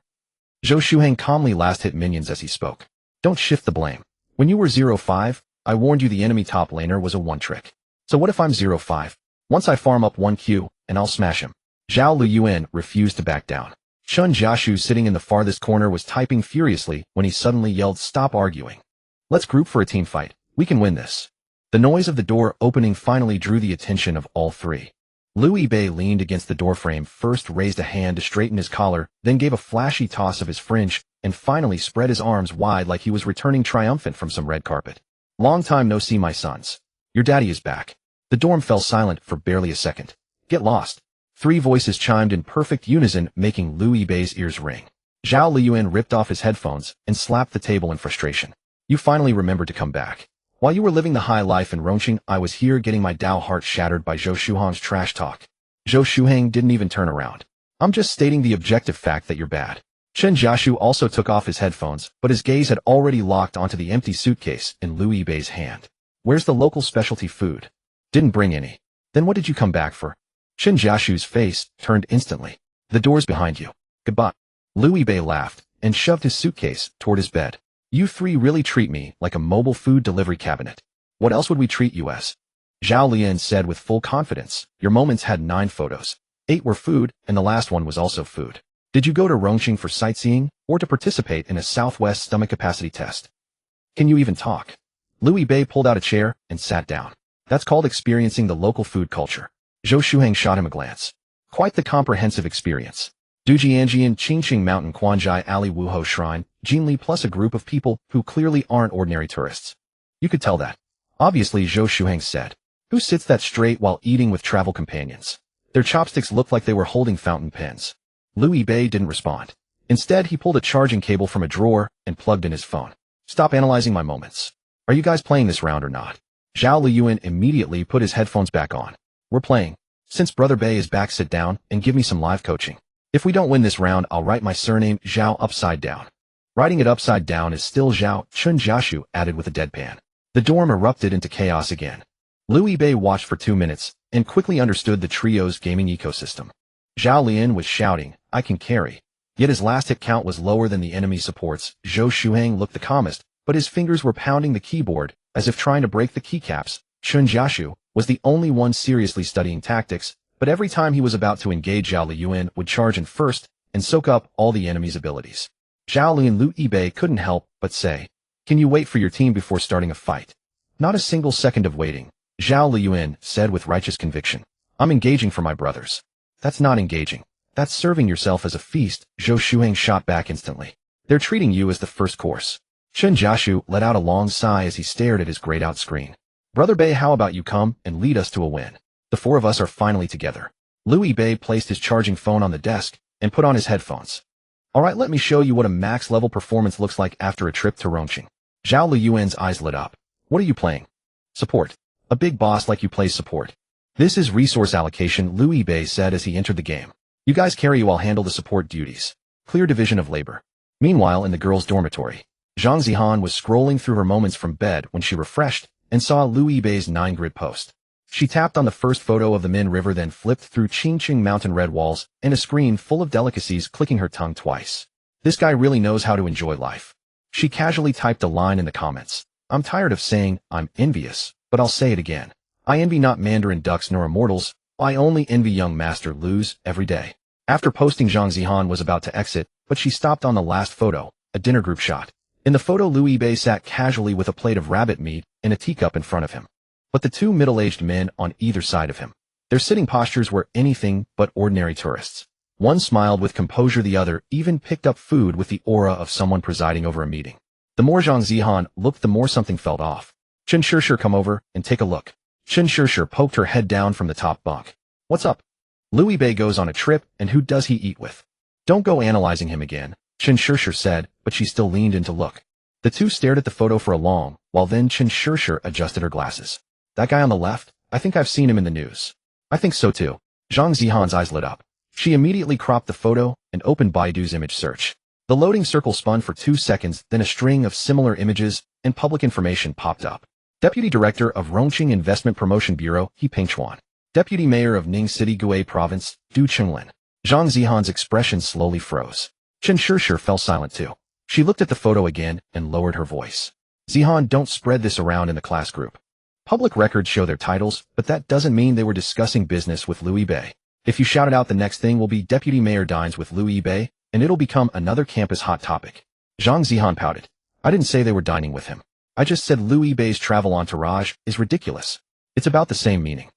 Zhou Shuheng calmly last hit minions as he spoke. Don't shift the blame. When you were 0-5, I warned you the enemy top laner was a one-trick. So what if I'm 0-5? Once I farm up 1 Q, and I'll smash him. Zhao Liyuan refused to back down. Chun Jiashu, sitting in the farthest corner, was typing furiously when he suddenly yelled, "Stop arguing. Let's group for a team fight. We can win this. The noise of the door opening finally drew the attention of all three. Liu Bei leaned against the doorframe, first raised a hand to straighten his collar, then gave a flashy toss of his fringe, and finally spread his arms wide like he was returning triumphant from some red carpet. Long time no see, my sons. Your daddy is back. The dorm fell silent for barely a second. Get lost. Three voices chimed in perfect unison, making Liu Bei's ears ring. Zhao Liyuan ripped off his headphones and slapped the table in frustration. You finally remembered to come back. While you were living the high life in Rongqing, I was here getting my Dao heart shattered by Zhou Shuhang's trash talk. Zhou Shuhang didn't even turn around. I'm just stating the objective fact that you're bad. Chen Jiashu also took off his headphones, but his gaze had already locked onto the empty suitcase in Liu Bei's hand. Where's the local specialty food? Didn't bring any. Then what did you come back for? Chen Jiashu's face turned instantly. The door's behind you. Goodbye. Liu Bei laughed and shoved his suitcase toward his bed. You three really treat me like a mobile food delivery cabinet. What else would we treat you as? Zhao Lian said with full confidence. Your moments had 9 photos. 8 were food, and the last one was also food. Did you go to Rongqing for sightseeing, or to participate in a Southwest stomach capacity test? Can you even talk? Liu Bei pulled out a chair and sat down. That's called experiencing the local food culture. Zhou Shuhang shot him a glance. Quite the comprehensive experience. Dujianjian Qingqing Mountain Quanzhai Ali Wuho Shrine, Jinli plus a group of people who clearly aren't ordinary tourists. You could tell that. Obviously, Zhou Shuhang said. Who sits that straight while eating with travel companions? Their chopsticks looked like they were holding fountain pens. Liu Bei didn't respond. Instead, he pulled a charging cable from a drawer and plugged in his phone. Stop analyzing my moments. Are you guys playing this round or not? Zhao Liyuan immediately put his headphones back on. We're playing. Since Brother Bei is back, sit down and give me some live coaching. If we don't win this round, I'll write my surname Zhao upside down. Writing it upside down is still Zhao, Chen Jiashu added with a deadpan. The dorm erupted into chaos again. Liu Bei watched for 2 minutes and quickly understood the trio's gaming ecosystem. Zhao Lian was shouting, I can carry. Yet his last hit count was lower than the enemy supports. Zhou Shuhang looked the calmest, but his fingers were pounding the keyboard as if trying to break the keycaps. Chen Jiashu was the only one seriously studying tactics, but every time he was about to engage, Zhao Liyuan would charge in first and soak up all the enemy's abilities. Zhao Li and Liu Bei couldn't help but say, can you wait for your team before starting a fight? Not a single second of waiting. Zhao Liyuan said with righteous conviction. I'm engaging for my brothers. That's not engaging. That's serving yourself as a feast. Zhou Shuhang shot back instantly. They're treating you as the first course. Chen Jiashu let out a long sigh as he stared at his grayed-out screen. Brother Bei, how about you come and lead us to a win? The 4 of us are finally together. Liu Bei placed his charging phone on the desk and put on his headphones. Alright, let me show you what a max-level performance looks like after a trip to Rongqing. Zhao Liyuan's eyes lit up. What are you playing? Support. A big boss like you plays support. This is resource allocation, Liu Bei said as he entered the game. You guys carry, you all handle the support duties. Clear division of labor. Meanwhile, in the girls' dormitory, Zhang Zihan was scrolling through her moments from bed when she refreshed and saw Liu Bei's 9-grid post. She tapped on the first photo of the Min River, then flipped through Qingqing Mountain red walls and a screen full of delicacies, clicking her tongue twice. This guy really knows how to enjoy life. She casually typed a line in the comments. I'm tired of saying I'm envious, but I'll say it again. I envy not Mandarin ducks nor immortals. I only envy young Master Lu's every day. After posting, Zhang Zihan was about to exit, but she stopped on the last photo, a dinner group shot. In the photo, Liu Bei sat casually with a plate of rabbit meat and a teacup in front of him. But the 2 middle-aged men on either side of him, their sitting postures were anything but ordinary tourists. One smiled with composure, the other even picked up food with the aura of someone presiding over a meeting. The more Zhang Zihan looked, the more something felt off. Chen Shishir, come over and take a look. Chen Shishir poked her head down from the top bunk. What's up? Liu Bei goes on a trip, and who does he eat with? Don't go analyzing him again, Chen Shishir said, but she still leaned in to look. The 2 stared at the photo for a long while, then Chen Shishir adjusted her glasses. That guy on the left? I think I've seen him in the news. I think so too. Zhang Zihan's eyes lit up. She immediately cropped the photo and opened Baidu's image search. The loading circle spun for 2 seconds, then a string of similar images and public information popped up. Deputy Director of Rongqing Investment Promotion Bureau, He Pingchuan. Deputy Mayor of Ning City, Gui Province, Du Chenglin. Zhang Zihan's expression slowly froze. Chen Shishir fell silent too. She looked at the photo again and lowered her voice. Zihan, don't spread this around in the class group. Public records show their titles, but that doesn't mean they were discussing business with Liu Bei. If you shout it out, the next thing will be Deputy Mayor dines with Liu Bei, and it'll become another campus hot topic. Zhang Zihan pouted. I didn't say they were dining with him. I just said Liu Yibei's travel entourage is ridiculous. It's about the same meaning.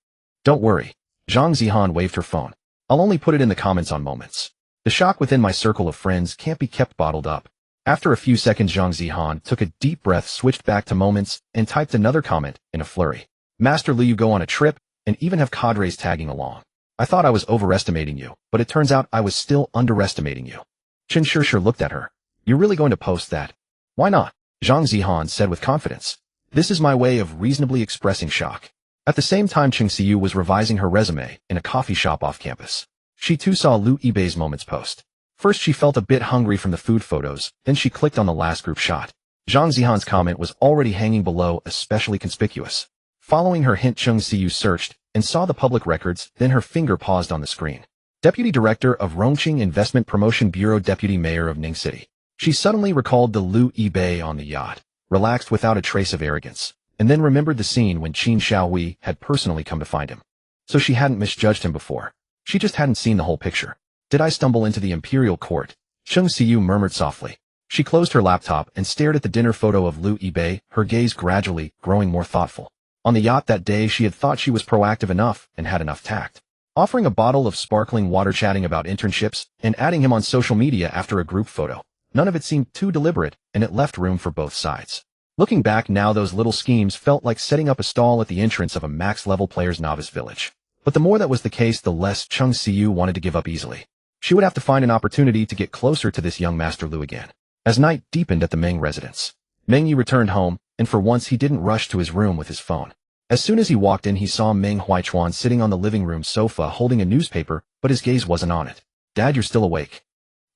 Don't worry. Zhang Zihan waved her phone. I'll only put it in the comments on moments. The shock within my circle of friends can't be kept bottled up. After a few seconds, Zhang Zihan took a deep breath, switched back to moments, and typed another comment in a flurry. Master Liu, you go on a trip, and even have cadres tagging along. I thought I was overestimating you, but it turns out I was still underestimating you. Chen Shishir looked at her. You're really going to post that? Why not? Zhang Zihan said with confidence. This is my way of reasonably expressing shock. At the same time, Cheng Xiu was revising her resume in a coffee shop off campus. She too saw Liu Yibei's moments post. First she felt a bit hungry from the food photos, then she clicked on the last group shot. Zhang Zihan's comment was already hanging below, especially conspicuous. Following her hint, Cheng Xiu searched and saw the public records, then her finger paused on the screen. Deputy Director of Rongqing Investment Promotion Bureau, Deputy Mayor of Ning City. She suddenly recalled the Liu Yibei on the yacht, relaxed without a trace of arrogance, and then remembered the scene when Qin Xiaohui had personally come to find him. So she hadn't misjudged him before. She just hadn't seen the whole picture. Did I stumble into the imperial court? Cheng Xiu murmured softly. She closed her laptop and stared at the dinner photo of Liu Yibei, her gaze gradually growing more thoughtful. On the yacht that day, she had thought she was proactive enough and had enough tact. Offering a bottle of sparkling water, chatting about internships, and adding him on social media after a group photo. None of it seemed too deliberate, and it left room for both sides. Looking back now, those little schemes felt like setting up a stall at the entrance of a max-level player's novice village. But the more that was the case, the less Cheng Xiu wanted to give up easily. She would have to find an opportunity to get closer to this young Master Liu again. As night deepened at the Meng residence, Meng Yi returned home, and for once he didn't rush to his room with his phone. As soon as he walked in, he saw Meng Huaichuan sitting on the living room sofa holding a newspaper, but his gaze wasn't on it. Dad, you're still awake.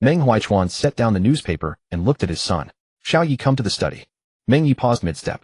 Meng Huaichuan set down the newspaper and looked at his son. Shall Yi come to the study? Meng Yi paused mid-step.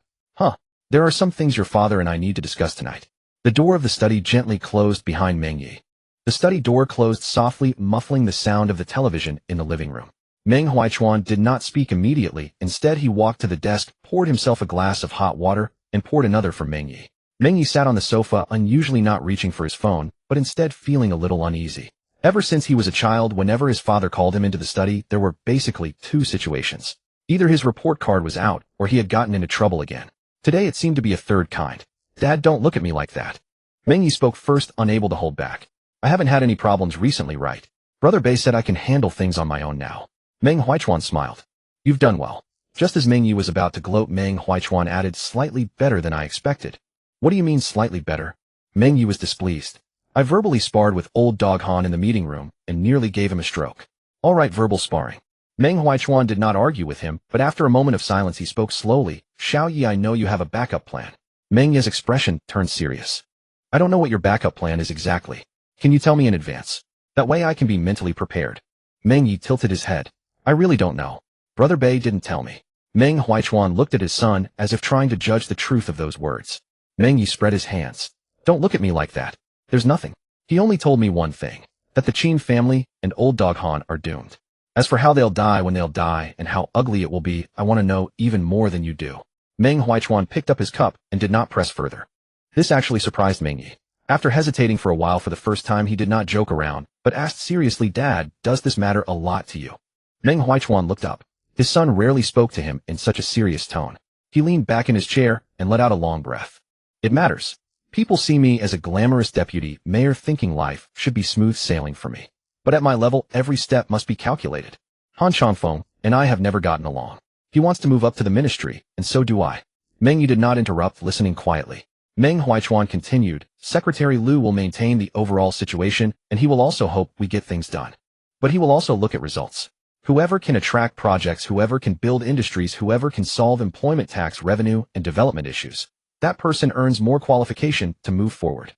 There are some things your father and I need to discuss tonight. The door of the study gently closed behind Meng Yi. The study door closed softly, muffling the sound of the television in the living room. Meng Huaichuan did not speak immediately. Instead, he walked to the desk, poured himself a glass of hot water, and poured another for Meng Yi. Meng Yi sat on the sofa, unusually not reaching for his phone, but instead feeling a little uneasy. Ever since he was a child, whenever his father called him into the study, there were basically two situations. Either his report card was out, or he had gotten into trouble again. Today it seemed to be a third kind. Dad, don't look at me like that. Meng Yi spoke first, unable to hold back. I haven't had any problems recently, right? Brother Bei said I can handle things on my own now. Meng Huaichuan smiled. You've done well. Just as Meng Yi was about to gloat, Meng Huaichuan added, slightly better than I expected. What do you mean slightly better? Meng Yi was displeased. I verbally sparred with old dog Han in the meeting room and nearly gave him a stroke. All right, verbal sparring. Meng Huaichuan did not argue with him, but after a moment of silence he spoke slowly. Xiao Yi, I know you have a backup plan. Meng Yi's expression turned serious. I don't know what your backup plan is exactly. Can you tell me in advance? That way I can be mentally prepared. Meng Yi tilted his head. I really don't know. Brother Bei didn't tell me. Meng Huaichuan looked at his son as if trying to judge the truth of those words. Meng Yi spread his hands. Don't look at me like that. There's nothing. He only told me one thing, that the Qin family and old dog Han are doomed. As for how they'll die when they'll die and how ugly it will be, I want to know even more than you do. Meng Huaichuan picked up his cup and did not press further. This actually surprised Meng Yi. After hesitating for a while, for the first time he did not joke around, but asked seriously, Dad, does this matter a lot to you? Meng Huaichuan looked up. His son rarely spoke to him in such a serious tone. He leaned back in his chair and let out a long breath. It matters. People see me as a glamorous deputy mayor, thinking life should be smooth sailing for me. But at my level, every step must be calculated. Han Chanfeng and I have never gotten along. He wants to move up to the ministry, and so do I. Meng Yi did not interrupt, listening quietly. Meng Huaichuan continued, Secretary Liu will maintain the overall situation, and he will also hope we get things done. But he will also look at results. Whoever can attract projects, whoever can build industries, whoever can solve employment, tax, revenue, and development issues, that person earns more qualification to move forward.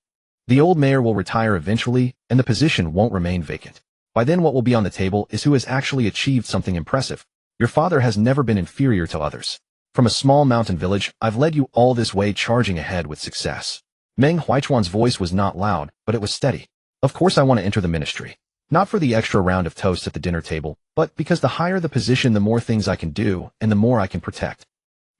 The old mayor will retire eventually, and the position won't remain vacant. By then what will be on the table is who has actually achieved something impressive. Your father has never been inferior to others. From a small mountain village, I've led you all this way, charging ahead with success. Meng Huaichuan's voice was not loud, but it was steady. Of course I want to enter the ministry. Not for the extra round of toasts at the dinner table, but because the higher the position, the more things I can do, and the more I can protect.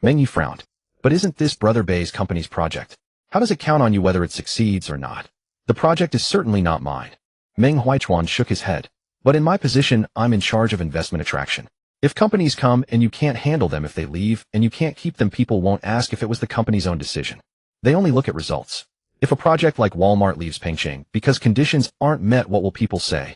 Meng Yi frowned. But isn't this Brother Bei's company's project? How does it count on you whether it succeeds or not? The project is certainly not mine. Meng Huaichuan shook his head. But in my position, I'm in charge of investment attraction. If companies come and you can't handle them, if they leave and you can't keep them, people won't ask if it was the company's own decision. They only look at results. If a project like Walmart leaves Pengcheng because conditions aren't met, what will people say?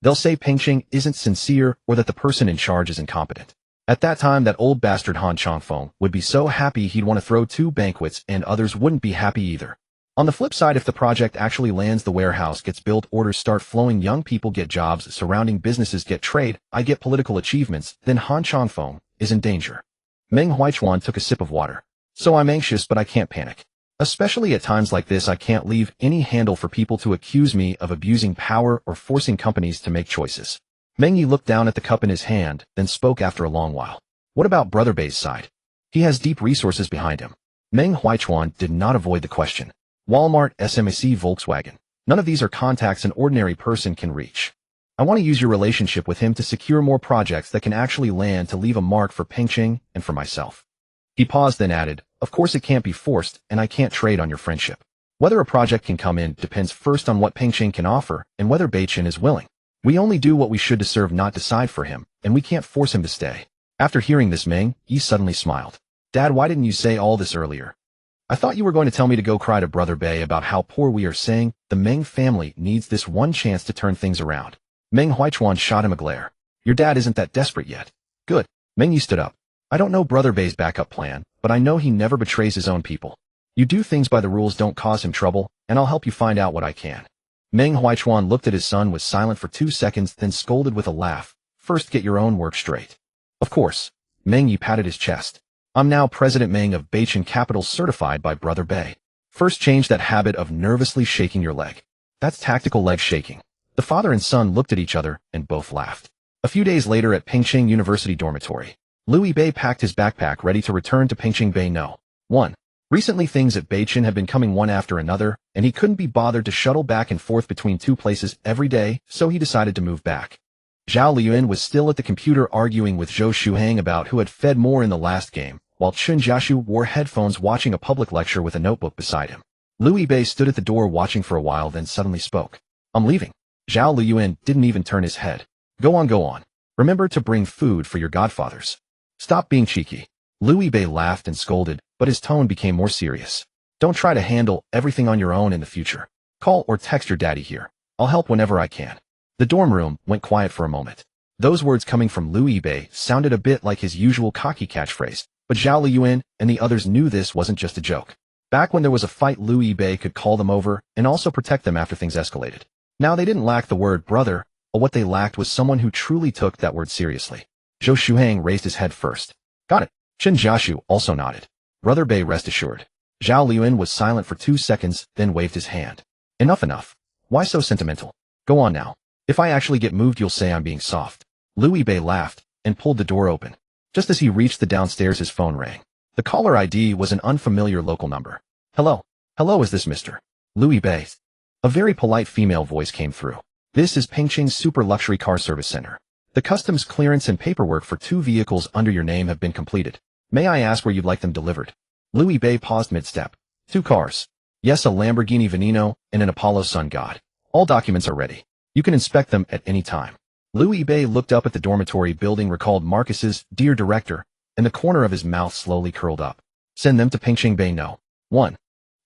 They'll say Pengcheng isn't sincere or that the person in charge is incompetent. At that time, that old bastard Han Changfeng would be so happy he'd want to throw 2 banquets, and others wouldn't be happy either. On the flip side, if the project actually lands, the warehouse gets built, orders start flowing, young people get jobs, surrounding businesses get trade, I get political achievements, then Han Changfeng is in danger. Meng Huichuan took a sip of water. So I'm anxious, but I can't panic. Especially at times like this, I can't leave any handle for people to accuse me of abusing power or forcing companies to make choices. Meng Yi looked down at the cup in his hand, then spoke after a long while. What about Brother Bei's side? He has deep resources behind him. Meng Huichuan did not avoid the question. Walmart, SMAC, Volkswagen. None of these are contacts an ordinary person can reach. I want to use your relationship with him to secure more projects that can actually land, to leave a mark for Pengcheng and for myself. He paused, then added, of course it can't be forced, and I can't trade on your friendship. Whether a project can come in depends first on what Pengcheng can offer and whether Beichen is willing. We only do what we should to serve, not decide for him, and we can't force him to stay. After hearing this, Meng Yi suddenly smiled. Dad, why didn't you say all this earlier? I thought you were going to tell me to go cry to Brother Bei about how poor we are, saying the Meng family needs this one chance to turn things around. Meng Huichuan shot him a glare. Your dad isn't that desperate yet. Good. Meng Yi stood up. I don't know Brother Bei's backup plan, but I know he never betrays his own people. You do things by the rules, don't cause him trouble, and I'll help you find out what I can. Meng Huichuan looked at his son, was silent for 2 seconds, then scolded with a laugh. First, get your own work straight. Of course. Meng Yi patted his chest. I'm now President Meng of Beichen Capital, certified by Brother Bei. First, change that habit of nervously shaking your leg. That's tactical leg shaking. The father and son looked at each other and both laughed. A few days later at Pengcheng University dormitory, Louis Bei packed his backpack, ready to return to Pengcheng Bei No. 1. Recently things at Beichen have been coming one after another, and he couldn't be bothered to shuttle back and forth between 2 places every day, so he decided to move back. Zhao Liuan was still at the computer arguing with Zhou Shuhang about who had fed more in the last game, while Chun Jiashu wore headphones watching a public lecture with a notebook beside him. Louis Bei stood at the door watching for a while, then suddenly spoke. I'm leaving. Zhao Liuan didn't even turn his head. Go on, go on. Remember to bring food for your godfathers. Stop being cheeky. Louis Bei laughed and scolded, but his tone became more serious. Don't try to handle everything on your own in the future. Call or text your daddy here. I'll help whenever I can. The dorm room went quiet for a moment. Those words coming from Louis Bei sounded a bit like his usual cocky catchphrase, but Zhao Liuan and the others knew this wasn't just a joke. Back when there was a fight, Louis Bei could call them over and also protect them after things escalated. Now they didn't lack the word brother, but what they lacked was someone who truly took that word seriously. Zhou Shuhang raised his head first. Got it. Chen Jiashu also nodded. Brother Bei, rest assured. Zhao Liuan was silent for 2 seconds, then waved his hand. Enough. Why so sentimental? Go on now. If I actually get moved, you'll say I'm being soft. Louis Bei laughed and pulled the door open. Just as he reached the downstairs, his phone rang. The caller ID was an unfamiliar local number. Hello, is this Mr. Louis Bei? A very polite female voice came through. This is Pengcheng's super luxury car service center. The customs clearance and paperwork for 2 vehicles under your name have been completed. May I ask where you'd like them delivered? Louis Bei paused mid-step. 2 cars. Yes, a Lamborghini Veneno and an Apollo Sun God. All documents are ready. You can inspect them at any time. Louis Bei looked up at the dormitory building, recalled Marcus's "Dear Director," and the corner of his mouth slowly curled up. Send them to Pengcheng Bei No. 1.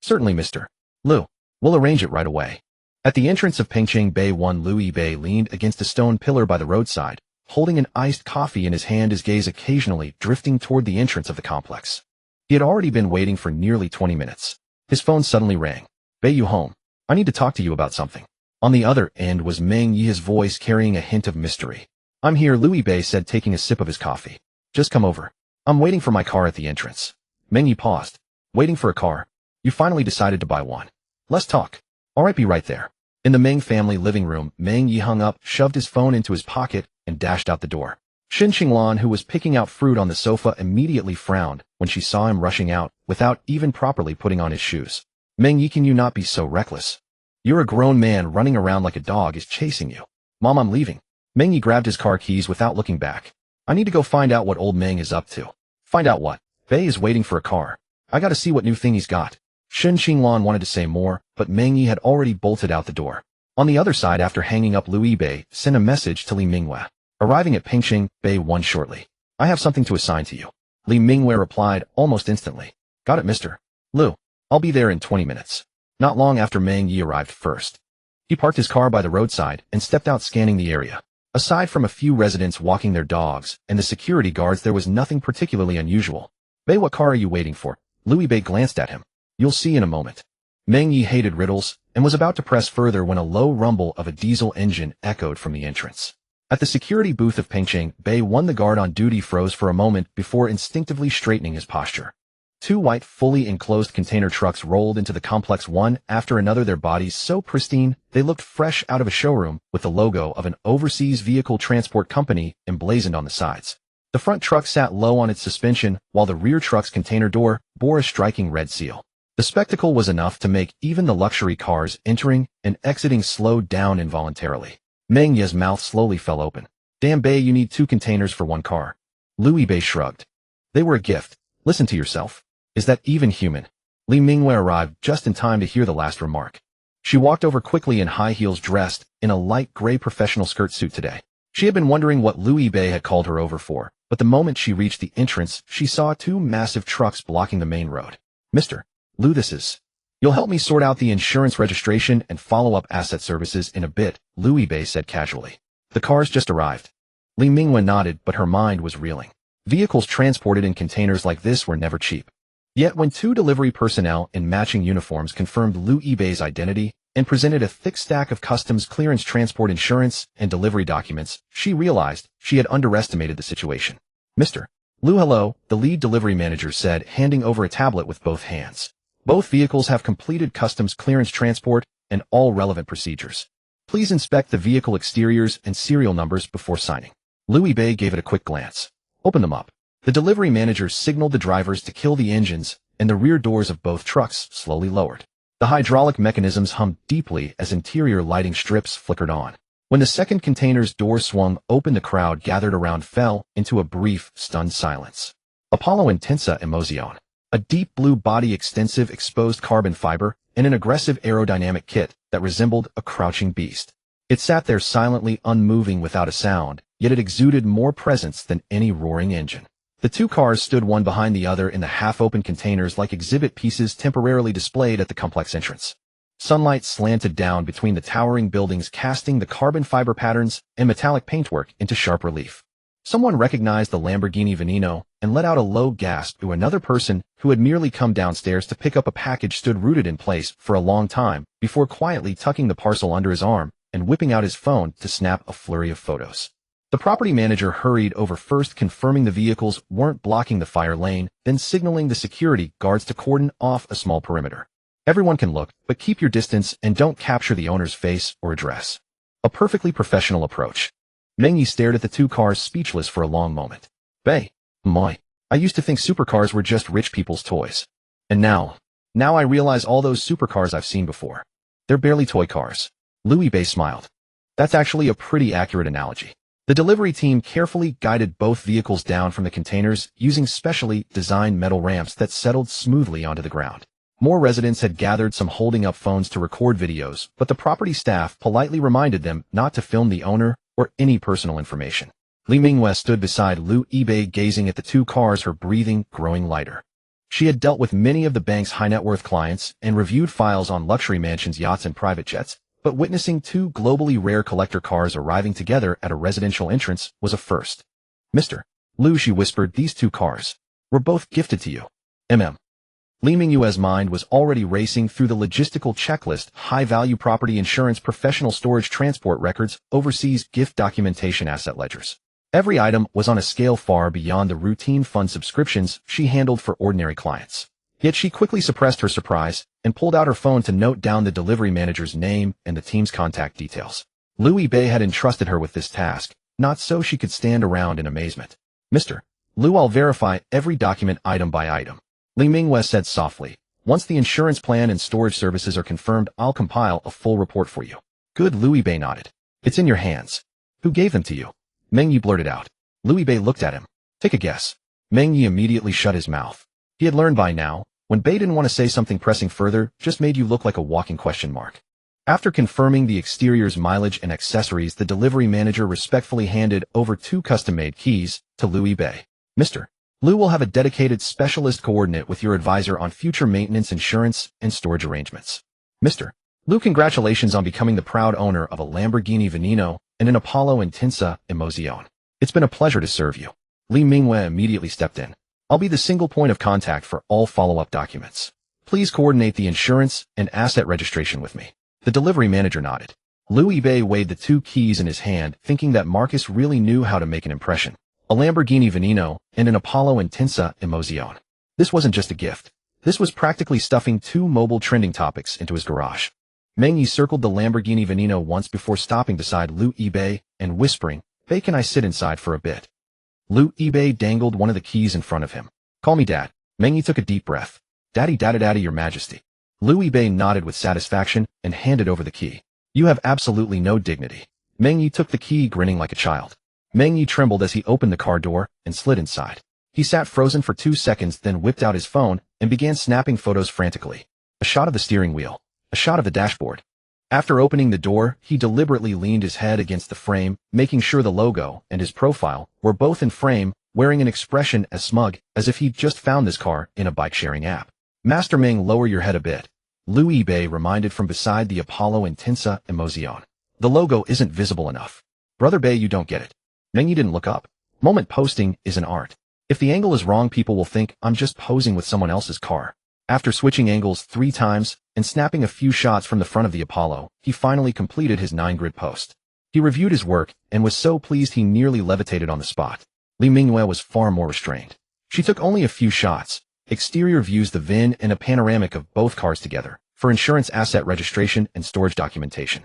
Certainly, Mr. Liu. We'll arrange it right away. At the entrance of Pengcheng Bei 1, Louis Bei leaned against a stone pillar by the roadside, holding an iced coffee in his hand, his gaze occasionally drifting toward the entrance of the complex. He had already been waiting for nearly 20 minutes. His phone suddenly rang. Bei, you home? I need to talk to you about something. On the other end was Meng Yi, his voice carrying a hint of mystery. I'm here, Louis Bei said, taking a sip of his coffee. Just come over. I'm waiting for my car at the entrance. Meng Yi paused. Waiting for a car? You finally decided to buy one. Let's talk. All right, be right there. In the Meng family living room, Meng Yi hung up, shoved his phone into his pocket, and dashed out the door. Xin Qinglan, who was picking out fruit on the sofa, immediately frowned when she saw him rushing out without even properly putting on his shoes. Meng Yi, can you not be so reckless? You're a grown man. Running around like a dog is chasing you. Mom, I'm leaving. Meng Yi grabbed his car keys without looking back. I need to go find out what old Meng is up to. Find out what? Bei is waiting for a car. I gotta see what new thing he's got. Xin Qinglan wanted to say more, but Meng Yi had already bolted out the door. On the other side, after hanging up, Louis Bei sent a message to Li Minghua. Arriving at Pingxing Bay 1 shortly. I have something to assign to you. Li Mingwei replied almost instantly. Got it, Mr. Lu. I'll be there in 20 minutes. Not long after Meng Yi arrived first. He parked his car by the roadside and stepped out scanning the area. Aside from a few residents walking their dogs and the security guards, there was nothing particularly unusual. Bei, what car are you waiting for? Louis Bei glanced at him. You'll see in a moment. Meng Yi hated riddles and was about to press further when a low rumble of a diesel engine echoed from the entrance. At the security booth of Pingxing Bay 1, the guard on duty froze for a moment before instinctively straightening his posture. Two white, fully enclosed container trucks rolled into the complex one after another, their bodies so pristine they looked fresh out of a showroom, with the logo of an overseas vehicle transport company emblazoned on the sides. The front truck sat low on its suspension, while the rear truck's container door bore a striking red seal. The spectacle was enough to make even the luxury cars entering and exiting slow down involuntarily. Meng Yi's mouth slowly fell open. Damn, Bei, you need 2 containers for 1 car. Louis Bei shrugged. They were a gift. Listen to yourself. Is that even human? Li Mingwei arrived just in time to hear the last remark. She walked over quickly in high heels, dressed in a light gray professional skirt suit today. She had been wondering what Louis Bei had called her over for, but the moment she reached the entrance, she saw 2 massive trucks blocking the main road. Mr. Lu, this is... You'll help me sort out the insurance registration and follow-up asset services in a bit, Louis Bei said casually. The cars just arrived. Li Mingwen nodded, but her mind was reeling. Vehicles transported in containers like this were never cheap. Yet when 2 delivery personnel in matching uniforms confirmed Louis Bei's identity and presented a thick stack of customs clearance, transport insurance, and delivery documents, she realized she had underestimated the situation. Mr. Lu, hello, the lead delivery manager said, handing over a tablet with both hands. Both vehicles have completed customs clearance transport and all relevant procedures. Please inspect the vehicle exteriors and serial numbers before signing. Louis Bei gave it a quick glance. Open them up. The delivery manager signaled the drivers to kill the engines, and the rear doors of both trucks slowly lowered. The hydraulic mechanisms hummed deeply as interior lighting strips flickered on. When the second container's door swung open, the crowd gathered around fell into a brief, stunned silence. Apollo Intensa Emotion. A deep blue body, extensive exposed carbon fiber, and an aggressive aerodynamic kit that resembled a crouching beast. It sat there silently, unmoving without a sound, yet it exuded more presence than any roaring engine. The 2 cars stood one behind the other in the half-open containers like exhibit pieces temporarily displayed at the complex entrance. Sunlight slanted down between the towering buildings, casting the carbon fiber patterns and metallic paintwork into sharp relief. Someone recognized the Lamborghini Veneno and let out a low gasp to another person who had merely come downstairs to pick up a package, stood rooted in place for a long time before quietly tucking the parcel under his arm and whipping out his phone to snap a flurry of photos. The property manager hurried over, first confirming the vehicles weren't blocking the fire lane, then signaling the security guards to cordon off a small perimeter. Everyone can look, but keep your distance and don't capture the owner's face or address. A perfectly professional approach. Meng Yi stared at the 2 cars, speechless for a long moment. Bei, moi, I used to think supercars were just rich people's toys. And now I realize all those supercars I've seen before. They're barely toy cars. Louis Bei smiled. That's actually a pretty accurate analogy. The delivery team carefully guided both vehicles down from the containers using specially designed metal ramps that settled smoothly onto the ground. More residents had gathered, some holding up phones to record videos, but the property staff politely reminded them not to film the owner or any personal information. Li Mingwei stood beside Louis Bei, gazing at the 2 cars, her breathing growing lighter. She had dealt with many of the bank's high-net-worth clients and reviewed files on luxury mansions, yachts, and private jets, but witnessing 2 globally rare collector cars arriving together at a residential entrance was a first. Mr. Lu, she whispered, these 2 cars were both gifted to you. Li Mingwei's mind was already racing through the logistical checklist: high-value property insurance, professional storage, transport records, overseas gift documentation, asset ledgers. Every item was on a scale far beyond the routine fund subscriptions she handled for ordinary clients. Yet she quickly suppressed her surprise and pulled out her phone to note down the delivery manager's name and the team's contact details. Louis Bei had entrusted her with this task, not so she could stand around in amazement. Mr. Lu, I'll verify every document item by item. Li Mingwei said softly. Once the insurance plan and storage services are confirmed, I'll compile a full report for you. Good, Louis Bei nodded. It's in your hands. Who gave them to you? Meng Yi blurted out. Louis Bei looked at him. Take a guess. Meng Yi immediately shut his mouth. He had learned by now, when Bei didn't want to say something pressing further, just made you look like a walking question mark. After confirming the exterior's mileage and accessories, the delivery manager respectfully handed over 2 custom-made keys to Liu Bei. Mr. Liu will have a dedicated specialist coordinate with your advisor on future maintenance, insurance, and storage arrangements. Mr. Liu, congratulations on becoming the proud owner of a Lamborghini Veneno and an Apollo Intensa Emozione. It's been a pleasure to serve you. Li Mingwei immediately stepped in. I'll be the single point of contact for all follow-up documents. Please coordinate the insurance and asset registration with me. The delivery manager nodded. Liu Bei weighed the 2 keys in his hand, thinking that Marcus really knew how to make an impression. A Lamborghini Veneno and an Apollo Intensa Emozione. This wasn't just a gift. This was practically stuffing 2 mobile trending topics into his garage. Meng Yi circled the Lamborghini Veneno once before stopping beside Liu Bei and whispering, "Bei, can I sit inside for a bit?" Liu Bei dangled one of the keys in front of him. "Call me Dad." Meng Yi took a deep breath. "Daddy, daddy, your majesty." Liu Bei nodded with satisfaction and handed over the key. "You have absolutely no dignity." Meng Yi took the key, grinning like a child. Meng Yi trembled as he opened the car door and slid inside. He sat frozen for 2 seconds, then whipped out his phone and began snapping photos frantically. A shot of the steering wheel. A shot of the dashboard. After opening the door, he deliberately leaned his head against the frame, making sure the logo and his profile were both in frame, wearing an expression as smug as if he'd just found this car in a bike-sharing app. "Master Ming, lower your head a bit," Liu Bei reminded from beside the Apollo Intensa Emozione. "The logo isn't visible enough." "Brother Bei, you don't get it." Meng Yi didn't look up. Moment posting is an art. If the angle is wrong, people will think I'm just posing with someone else's car. After switching angles 3 times and snapping a few shots from the front of the Apollo, he finally completed his 9-grid post. He reviewed his work and was so pleased he nearly levitated on the spot. Li Mingwei was far more restrained. She took only a few shots, exterior views, the VIN, and a panoramic of both cars together, for insurance, asset registration, and storage documentation.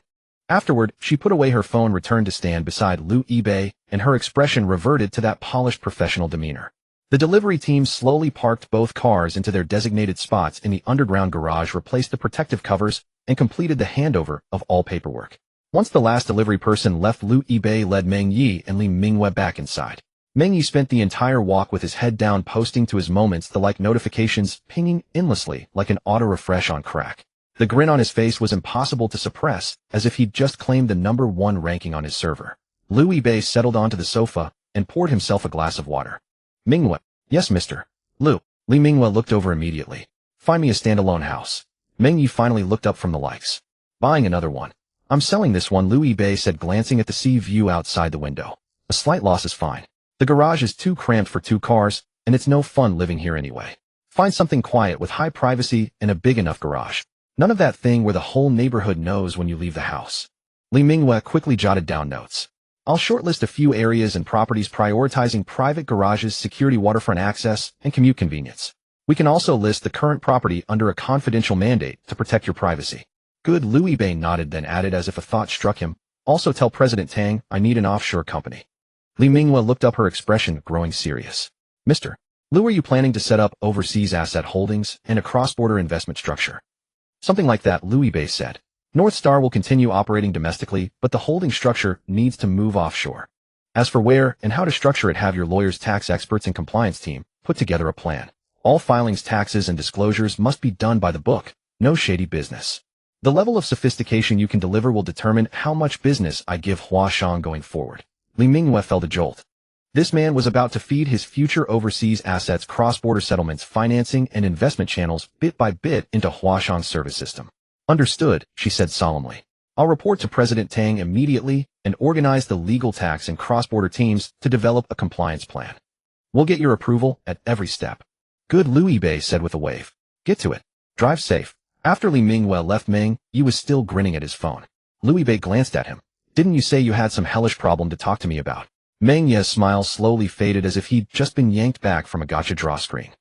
Afterward, she put away her phone, returned to stand beside Liu Bei, and her expression reverted to that polished professional demeanor. The delivery team slowly parked both cars into their designated spots in the underground garage, replaced the protective covers, and completed the handover of all paperwork. Once the last delivery person left, Liu Bei led Meng Yi and Li Mingwei back inside. Meng Yi spent the entire walk with his head down, posting to his moments the like notifications pinging endlessly like an auto-refresh on crack. The grin on his face was impossible to suppress, as if he'd just claimed the #1 ranking on his server. Liu Bei settled onto the sofa and poured himself a glass of water. "Mingwei." "Yes, Mr. Liu." Li Mingwei looked over immediately. "Find me a standalone house." Meng Yi finally looked up from the likes. "Buying another one." "I'm selling this one," Liu Bei said, glancing at the sea view outside the window. "A slight loss is fine. The garage is too cramped for 2 cars, and it's no fun living here anyway. Find something quiet with high privacy and a big enough garage. None of that thing where the whole neighborhood knows when you leave the house." Li Mingwei quickly jotted down notes. "I'll shortlist a few areas and properties, prioritizing private garages, security, waterfront access, and commute convenience. We can also list the current property under a confidential mandate to protect your privacy." "Good," Liu Bei nodded, then added as if a thought struck him, "Also tell President Tang I need an offshore company." Li Mingwei looked up, her expression growing serious. "Mr. Liu, are you planning to set up overseas asset holdings and a cross-border investment structure?" "Something like that," Liu Bei said. "North Star will continue operating domestically, but the holding structure needs to move offshore. As for where and how to structure it, have your lawyers, tax experts, and compliance team put together a plan. All filings, taxes, and disclosures must be done by the book. No shady business. The level of sophistication you can deliver will determine how much business I give Huashang going forward." Li Mingwei felt a jolt. This man was about to feed his future overseas assets, cross-border settlements, financing, and investment channels bit by bit into Huashang's service system. "Understood," she said solemnly. "I'll report to President Tang immediately and organize the legal, tax, and cross-border teams to develop a compliance plan. We'll get your approval at every step." "Good," Liu Bei said with a wave. "Get to it. Drive safe." After Li Mingwei left, Meng Yi was still grinning at his phone. Liu Bei glanced at him. "Didn't you say you had some hellish problem to talk to me about?" Meng Yi's smile slowly faded as if he'd just been yanked back from a gotcha draw screen.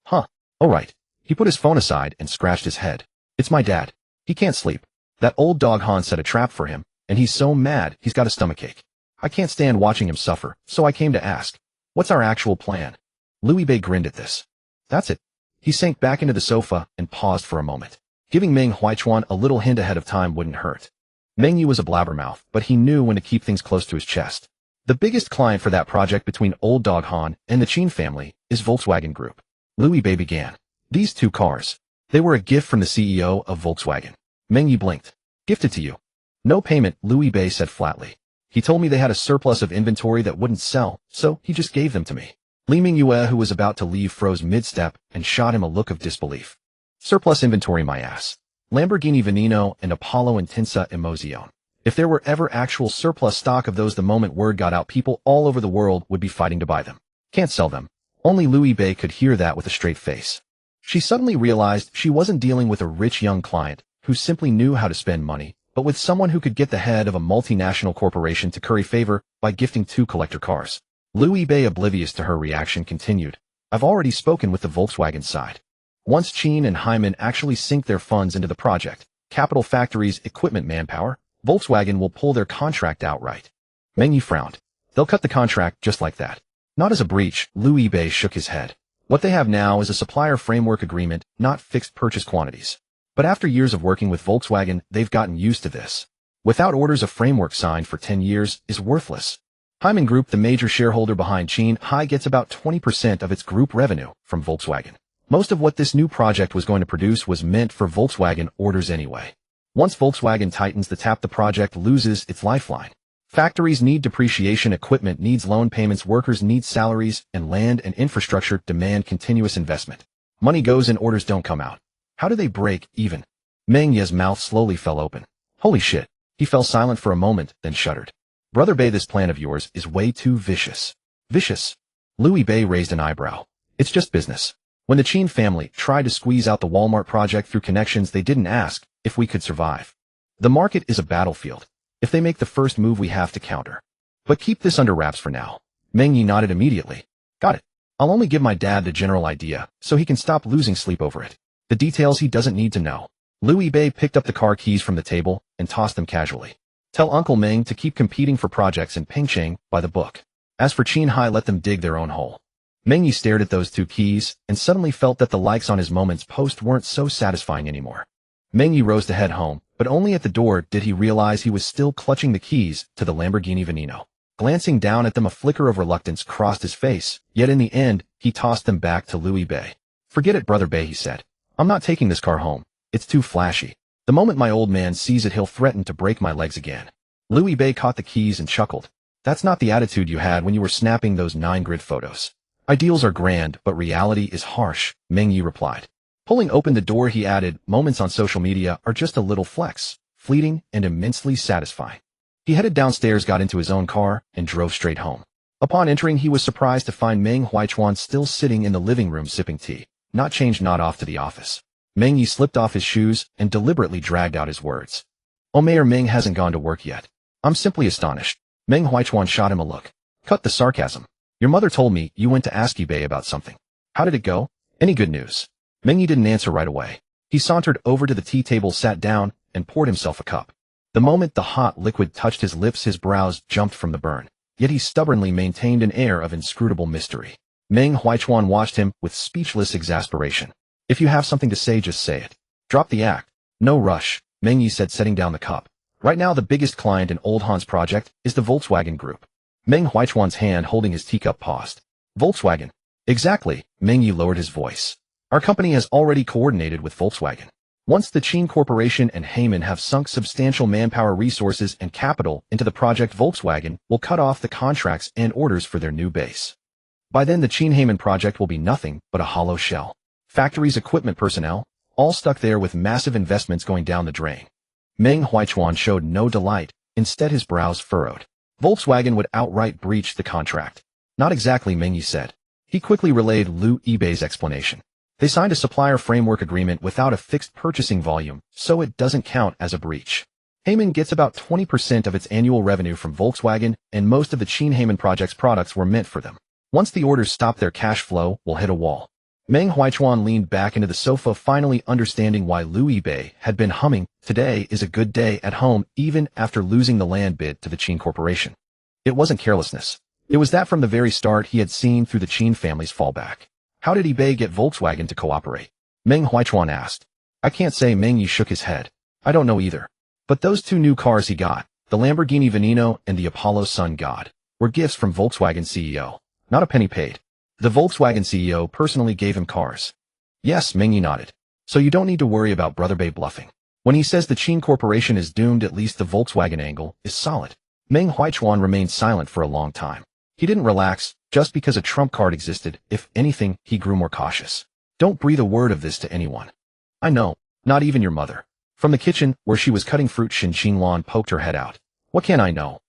"Huh. All right." He put his phone aside and scratched his head. "It's my dad. He can't sleep. That old dog Han set a trap for him, and he's so mad he's got a stomachache. I can't stand watching him suffer, so I came to ask, what's our actual plan?" Liu Bei grinned at this. "That's it." He sank back into the sofa and paused for a moment. Giving Meng Huichuan a little hint ahead of time wouldn't hurt. Meng Yi was a blabbermouth, but he knew when to keep things close to his chest. The biggest client for that project between Old Dog Han and the Qin family is Volkswagen Group. Liu Bei began. "These 2 cars. They were a gift from the CEO of Volkswagen." Meng Yi blinked. Gifted to you. No payment, Louis Bay said flatly. He told me they had a surplus of inventory that wouldn't sell, so he just gave them to me. Li Mingyue, who was about to leave, froze mid-step and shot him a look of disbelief. Surplus inventory, my ass. Lamborghini Veneno and Apollo Intensa Emozione. If there were ever actual surplus stock of those, the moment word got out, people all over the world would be fighting to buy them. Can't sell them. Only Louis Bay could hear that with a straight face. She suddenly realized she wasn't dealing with a rich young client who simply knew how to spend money, but with someone who could get the head of a multinational corporation to curry favor by gifting 2 collector cars. Louis Bay, oblivious to her reaction, continued. I've already spoken with the Volkswagen side. Once Qin and Hyman actually sink their funds into the project, capital, factories, equipment, manpower, Volkswagen will pull their contract outright. Meng Yi frowned. They'll cut the contract just like that. Not as a breach, Louis Bay shook his head. What they have now is a supplier framework agreement, not fixed purchase quantities. But after years of working with Volkswagen, they've gotten used to this. Without orders, a framework signed for 10 years is worthless. Hyman Group, the major shareholder behind Qin Hai, gets about 20% of its group revenue from Volkswagen. Most of what this new project was going to produce was meant for Volkswagen orders anyway. Once Volkswagen tightens the tap, the project loses its lifeline. Factories need depreciation, equipment needs loan payments, workers need salaries, and land and infrastructure demand continuous investment. Money goes in, orders don't come out. How do they break even? Meng Yi's mouth slowly fell open. Holy shit. He fell silent for a moment, then shuddered. Brother Bay, this plan of yours is way too vicious. Vicious? Louis Bay raised an eyebrow. It's just business. When the Qin family tried to squeeze out the Walmart project through connections, they didn't ask if we could survive. The market is a battlefield. If they make the first move, we have to counter. But keep this under wraps for now. Meng Yi nodded immediately. Got it. I'll only give my dad the general idea, so he can stop losing sleep over it. The details he doesn't need to know. Louis Bay picked up the car keys from the table and tossed them casually. Tell Uncle Meng to keep competing for projects in Pingcheng by the book. As for Qin Hai, let them dig their own hole. Meng Yi stared at those 2 keys and suddenly felt that the likes on his Moments post weren't so satisfying anymore. Meng Yi rose to head home, but only at the door did he realize he was still clutching the keys to the Lamborghini Veneno. Glancing down at them, a flicker of reluctance crossed his face, yet in the end, he tossed them back to Louis Bay. Forget it, Brother Bay, he said. I'm not taking this car home. It's too flashy. The moment my old man sees it, he'll threaten to break my legs again. Louis Bay caught the keys and chuckled. That's not the attitude you had when you were snapping those 9-grid photos. Ideals are grand, but reality is harsh, Meng Yi replied. Pulling open the door, he added, moments on social media are just a little flex, fleeting and immensely satisfying. He headed downstairs, got into his own car, and drove straight home. Upon entering, he was surprised to find Meng Huichuan still sitting in the living room sipping tea, not changed, not off to the office. Meng Yi slipped off his shoes and deliberately dragged out his words. Oh, Mayor Meng hasn't gone to work yet. I'm simply astonished. Meng Huichuan shot him a look. Cut the sarcasm. Your mother told me you went to ask eBay about something. How did it go? Any good news? Meng Yi didn't answer right away. He sauntered over to the tea table, sat down, and poured himself a cup. The moment the hot liquid touched his lips, his brows jumped from the burn. Yet he stubbornly maintained an air of inscrutable mystery. Meng Huichuan watched him with speechless exasperation. If you have something to say, just say it. Drop the act. No rush, Meng Yi said, setting down the cup. Right now, the biggest client in Old Han's project is the Volkswagen Group. Meng Huichuan's hand holding his teacup paused. Volkswagen. Exactly, Meng Yi lowered his voice. Our company has already coordinated with Volkswagen. Once the Qin Corporation and Hyman have sunk substantial manpower, resources, and capital into the project, Volkswagen will cut off the contracts and orders for their new base. By then, the Qin-Hyman project will be nothing but a hollow shell. Factories, equipment, personnel, all stuck there with massive investments going down the drain. Meng Huichuan showed no delight. Instead, his brows furrowed. Volkswagen would outright breach the contract. Not exactly, Meng Yi said. He quickly relayed Louis Bay's explanation. They signed a supplier framework agreement without a fixed purchasing volume, so it doesn't count as a breach. Hyman gets about 20% of its annual revenue from Volkswagen, and most of the Qin-Hyman project's products were meant for them. Once the orders stop, their cash flow will hit a wall. Meng Huichuan leaned back into the sofa, finally understanding why Louis Bay had been humming, "Today is a good day at home," even after losing the land bid to the Qin Corporation. It wasn't carelessness. It was that from the very start he had seen through the Qin family's fallback. How did eBay get Volkswagen to cooperate? Meng Huichuan asked. I can't say, Meng Yi shook his head. I don't know either. But those 2 new cars he got, the Lamborghini Veneno and the Apollo Sun God, were gifts from Volkswagen CEO. Not a penny paid. The Volkswagen CEO personally gave him cars. Yes, Meng Yi nodded. So you don't need to worry about Brother Bay bluffing. When he says the Qin Corporation is doomed, at least the Volkswagen angle is solid. Meng Huichuan remained silent for a long time. He didn't relax just because a trump card existed. If anything, he grew more cautious. Don't breathe a word of this to anyone. I know, not even your mother. From the kitchen, where she was cutting fruit, Shin Qingluan poked her head out. What can I know?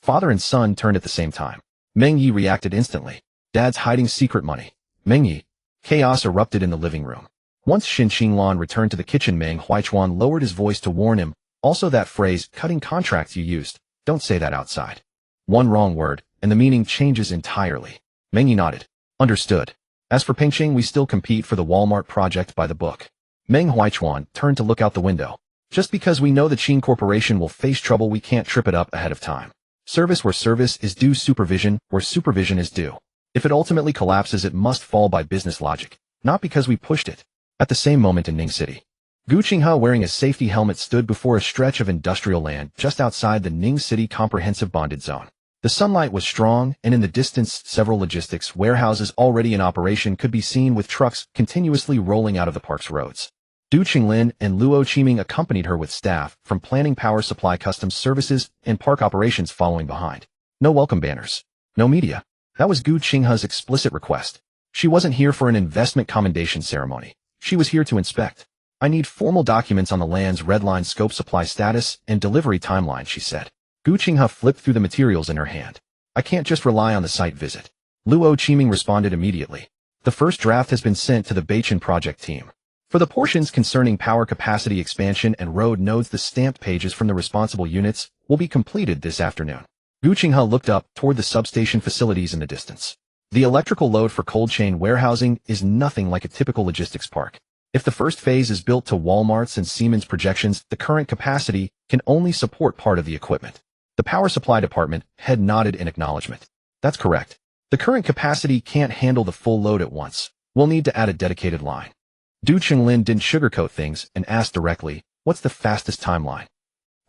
Father and son turned at the same time. Meng Yi reacted instantly. Dad's hiding secret money. Meng Yi. Chaos erupted in the living room. Once Shin Qingluan returned to the kitchen, Meng Huichuan lowered his voice to warn him. Also, that phrase, cutting contracts, you used. Don't say that outside. One wrong word, and the meaning changes entirely. Meng Yi nodded. Understood. As for Pengqing, we still compete for the Walmart project by the book. Meng Huichuan turned to look out the window. Just because we know the Qin Corporation will face trouble, we can't trip it up ahead of time. Service where service is due, supervision where supervision is due. If it ultimately collapses, it must fall by business logic, not because we pushed it. At the same moment in Ning City, Gu Qinghe, wearing a safety helmet, stood before a stretch of industrial land just outside the Ning City Comprehensive Bonded Zone. The sunlight was strong, and in the distance, several logistics warehouses already in operation could be seen, with trucks continuously rolling out of the park's roads. Du Qinglin and Luo Qiming accompanied her with staff from planning, power supply, customs services, and park operations following behind. No welcome banners. No media. That was Gu Qinghe's explicit request. She wasn't here for an investment commendation ceremony. She was here to inspect. I need formal documents on the land's redline, scope, supply status, and delivery timeline, she said. Gu Qinghe flipped through the materials in her hand. I can't just rely on the site visit. Luo Qiming responded immediately. The first draft has been sent to the Beichin project team. For the portions concerning power capacity expansion and road nodes, the stamped pages from the responsible units will be completed this afternoon. Gu Qinghe looked up toward the substation facilities in the distance. The electrical load for cold chain warehousing is nothing like a typical logistics park. If the first phase is built to Walmart's and Siemens projections, the current capacity can only support part of the equipment. The power supply department head nodded in acknowledgement. That's correct. The current capacity can't handle the full load at once. We'll need to add a dedicated line. Du Qinglin didn't sugarcoat things and asked directly, what's the fastest timeline?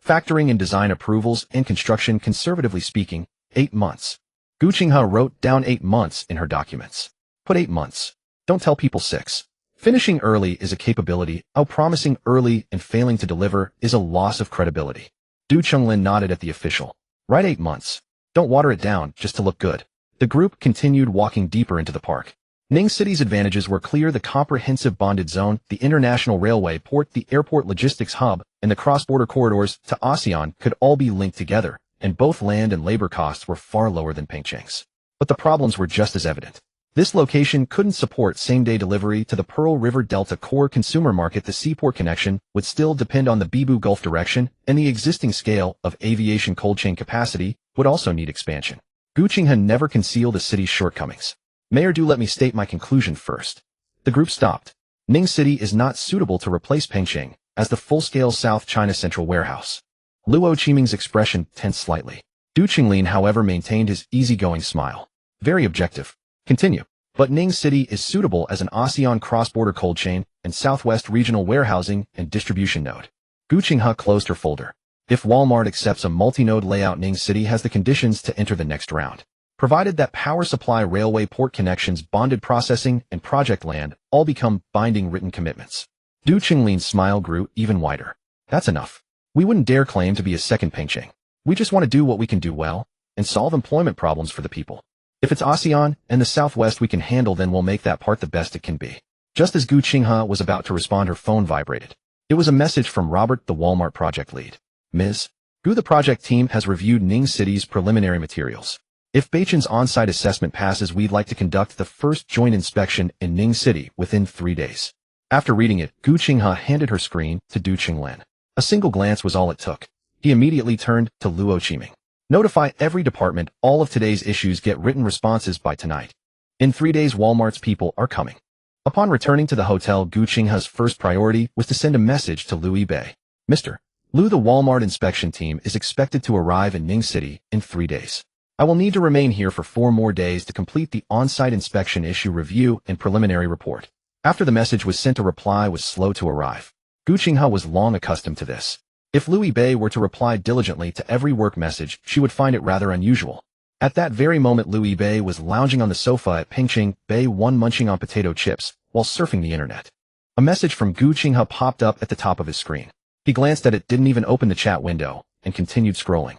Factoring in design approvals and construction, conservatively speaking, 8 months. Gu Qinghe wrote down 8 months in her documents. Put 8 months. Don't tell people 6. Finishing early is a capability. Promising early and failing to deliver is a loss of credibility. Du Qinglin nodded at the official. Write 8 months. Don't water it down just to look good. The group continued walking deeper into the park. Ning City's advantages were clear: the comprehensive bonded zone, the international railway port, the airport logistics hub, and the cross-border corridors to ASEAN could all be linked together, and both land and labor costs were far lower than Pengqing's. But the problems were just as evident. This location couldn't support same-day delivery to the Pearl River Delta core consumer market. The seaport connection would still depend on the Bibu Gulf direction, and the existing scale of aviation cold chain capacity would also need expansion. Gu Qinghe never concealed the city's shortcomings. Mayor, do let me state my conclusion first. The group stopped. Ning City is not suitable to replace Pengqing as the full-scale South China Central warehouse. Luo Qiming's expression tensed slightly. Du Qinglin, however, maintained his easygoing smile. Very objective. Continue. But Ning City is suitable as an ASEAN cross-border cold chain and Southwest regional warehousing and distribution node. Gu Qinghe closed her folder. If Walmart accepts a multi-node layout, Ning City has the conditions to enter the next round. Provided that power supply, railway, port connections, bonded processing, and project land all become binding written commitments. Du Qinglin's smile grew even wider. That's enough. We wouldn't dare claim to be a second Pengqing. We just want to do what we can do well and solve employment problems for the people. If it's ASEAN and the Southwest we can handle, then we'll make that part the best it can be. Just as Gu Qinghe was about to respond, her phone vibrated. It was a message from Robert, the Walmart project lead. Ms. Gu, the project team has reviewed Ning City's preliminary materials. If Beichin's on-site assessment passes, we'd like to conduct the first joint inspection in Ning City within 3 days. After reading it, Gu Qinghe handed her screen to Du Qinglin. A single glance was all it took. He immediately turned to Luo Qiming. Notify every department all of today's issues, get written responses by tonight. In 3 days, Walmart's people are coming. Upon returning to the hotel, Gu Qinghe's first priority was to send a message to Liu Bei. Mr. Liu, the Walmart inspection team is expected to arrive in Ning City in 3 days. I will need to remain here for 4 more days to complete the on-site inspection, issue review, and preliminary report. After the message was sent, a reply was slow to arrive. Gu Qinghe was long accustomed to this. If Liu Bei were to reply diligently to every work message, she would find it rather unusual. At that very moment, Liu Bei was lounging on the sofa at Pengqing Bay 1, munching on potato chips while surfing the internet. A message from Gu Qinghe popped up at the top of his screen. He glanced at it, didn't even open the chat window, and continued scrolling.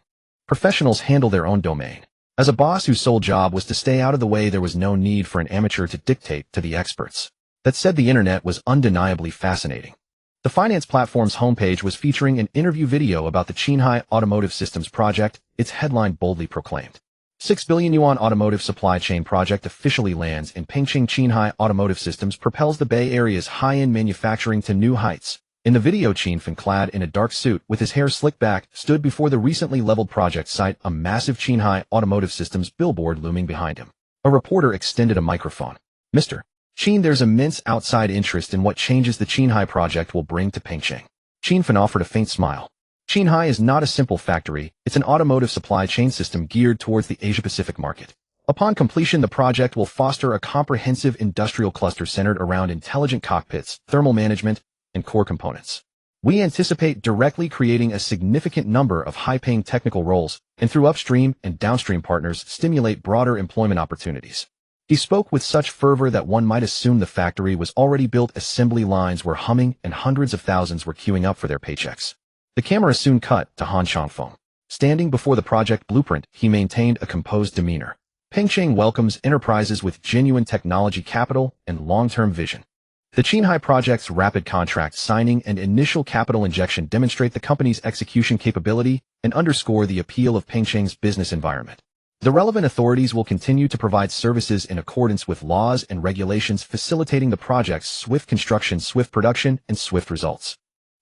Professionals handle their own domain. As a boss whose sole job was to stay out of the way, there was no need for an amateur to dictate to the experts. That said, the internet was undeniably fascinating. The finance platform's homepage was featuring an interview video about the Qinghai Automotive Systems project. Its headline boldly proclaimed, 6 billion yuan automotive supply chain project officially lands in Pingqing. Qinghai Automotive Systems propels the Bay Area's high-end manufacturing to new heights. In the video, Qin Fan, clad in a dark suit with his hair slicked back, stood before the recently leveled project site, a massive Qinghai Automotive Systems billboard looming behind him. A reporter extended a microphone. Mr. Qin, there's immense outside interest in what changes the Qinghai project will bring to Pingqing. Qin Fan offered a faint smile. Qinghai is not a simple factory, it's an automotive supply chain system geared towards the Asia-Pacific market. Upon completion, the project will foster a comprehensive industrial cluster centered around intelligent cockpits, thermal management, and core components. We anticipate directly creating a significant number of high-paying technical roles, and through upstream and downstream partners, stimulate broader employment opportunities. He spoke with such fervor that one might assume the factory was already built. Assembly lines were humming, and hundreds of thousands were queuing up for their paychecks. The camera soon cut to Han Changfeng. Standing before the project blueprint, he maintained a composed demeanor. Pingqing welcomes enterprises with genuine technology capital and long-term vision. The Qinghai project's rapid contract signing and initial capital injection demonstrate the company's execution capability and underscore the appeal of Pingqing's business environment. The relevant authorities will continue to provide services in accordance with laws and regulations, facilitating the project's swift construction, swift production, and swift results.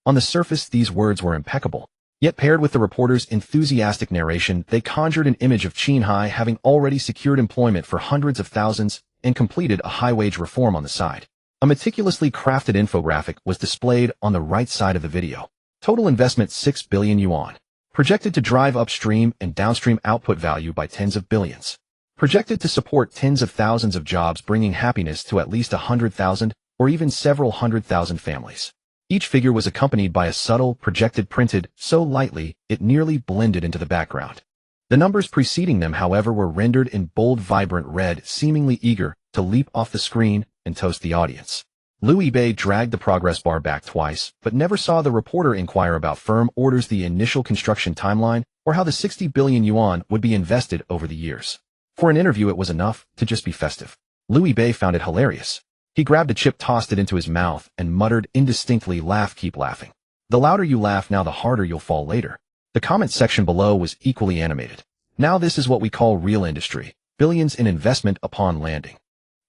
On the surface, these words were impeccable. Yet paired with the reporter's enthusiastic narration, they conjured an image of Qinghai having already secured employment for hundreds of thousands and completed a high-wage reform on the side. A meticulously crafted infographic was displayed on the right side of the video. Total investment 6 billion yuan. Projected to drive upstream and downstream output value by tens of billions. Projected to support tens of thousands of jobs, bringing happiness to at least 100,000 or even several 100,000 families. Each figure was accompanied by a subtle, projected printed so lightly it nearly blended into the background. The numbers preceding them, however, were rendered in bold, vibrant red, seemingly eager to leap off the screen and toast the audience. Liu Yibei dragged the progress bar back twice, but never saw the reporter inquire about firm orders, the initial construction timeline, or how the 60 billion yuan would be invested over the years. For an interview, it was enough to just be festive. Liu Yibei found it hilarious. He grabbed a chip, tossed it into his mouth, and muttered indistinctly, "Laugh, keep laughing. The louder you laugh now, the harder you'll fall later." The comment section below was equally animated. Now this is what we call real industry. Billions in investment upon landing.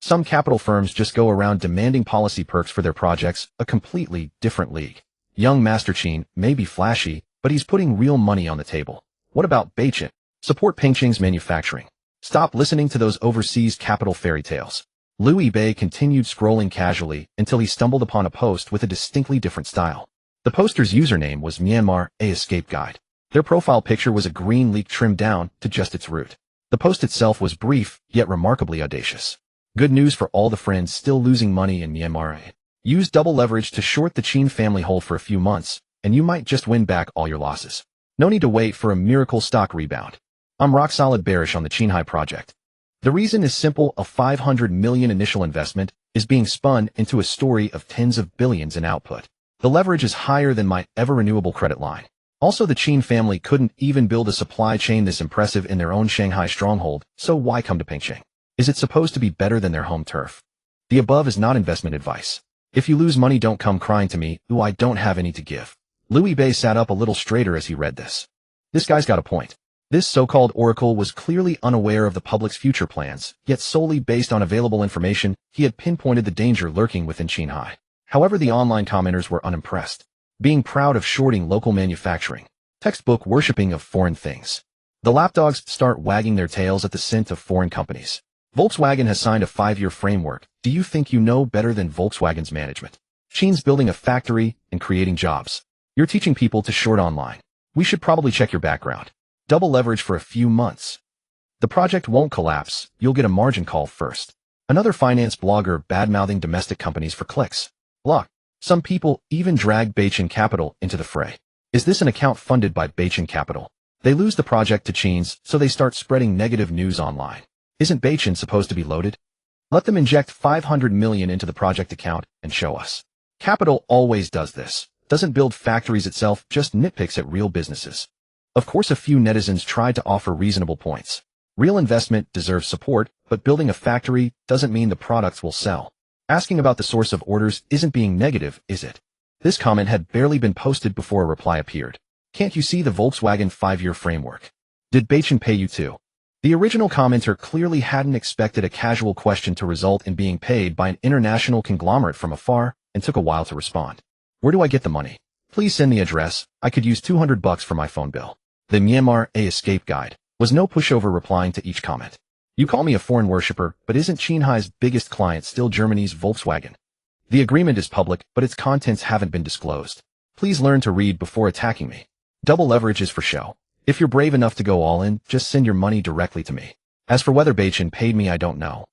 Some capital firms just go around demanding policy perks for their projects, a completely different league. Young Master Qin may be flashy, but he's putting real money on the table. What about Beijing? Support Pingqing's manufacturing. Stop listening to those overseas capital fairy tales. Liu Yibei continued scrolling casually until he stumbled upon a post with a distinctly different style. The poster's username was Myanmar, a escape guide. Their profile picture was a green leek trimmed down to just its root. The post itself was brief, yet remarkably audacious. Good news for all the friends still losing money in Myanmar. Use double leverage to short the Qin family hold for a few months, and you might just win back all your losses. No need to wait for a miracle stock rebound. I'm rock solid bearish on the Qinghai project. The reason is simple: a 500 million initial investment is being spun into a story of tens of billions in output. The leverage is higher than my ever-renewable credit line. Also, the Qin family couldn't even build a supply chain this impressive in their own Shanghai stronghold, so why come to Pingqing? Is it supposed to be better than their home turf? The above is not investment advice. If you lose money, don't come crying to me, "Ooh, I don't have any to give." Liu Yibei sat up a little straighter as he read this. This guy's got a point. This so-called oracle was clearly unaware of the public's future plans, yet solely based on available information, he had pinpointed the danger lurking within Qinghai. However, the online commenters were unimpressed. Being proud of shorting local manufacturing. Textbook worshipping of foreign things. The lapdogs start wagging their tails at the scent of foreign companies. Volkswagen has signed a 5-year framework. Do you think you know better than Volkswagen's management? Qin's building a factory and creating jobs. You're teaching people to short online. We should probably check your background. Double leverage for a few months. The project won't collapse. You'll get a margin call first. Another finance blogger bad-mouthing domestic companies for clicks. Block. Some people even drag Beijing Capital into the fray. Is this an account funded by Beijing Capital? They lose the project to Qin's, so they start spreading negative news online. Isn't Beijing supposed to be loaded? Let them inject 500 million into the project account and show us. Capital always does this. doesn't build factories itself, just nitpicks at real businesses. Of course, a few netizens tried to offer reasonable points. Real investment deserves support, but building a factory doesn't mean the products will sell. Asking about the source of orders isn't being negative, is it? This comment had barely been posted before a reply appeared. Can't you see the Volkswagen 5-year framework? Did Bachin pay you too? The original commenter clearly hadn't expected a casual question to result in being paid by an international conglomerate from afar and took a while to respond. Where do I get the money? Please send the address. I could use $200 for my phone bill. The Myanmar escape guide was no pushover replying to each comment. You call me a foreign worshipper, but isn't Qinghai's biggest client still Germany's Volkswagen? The agreement is public, but its contents haven't been disclosed. Please learn to read before attacking me. Double leverage is for show. If you're brave enough to go all in, just send your money directly to me. As for whether Bachin paid me, I don't know.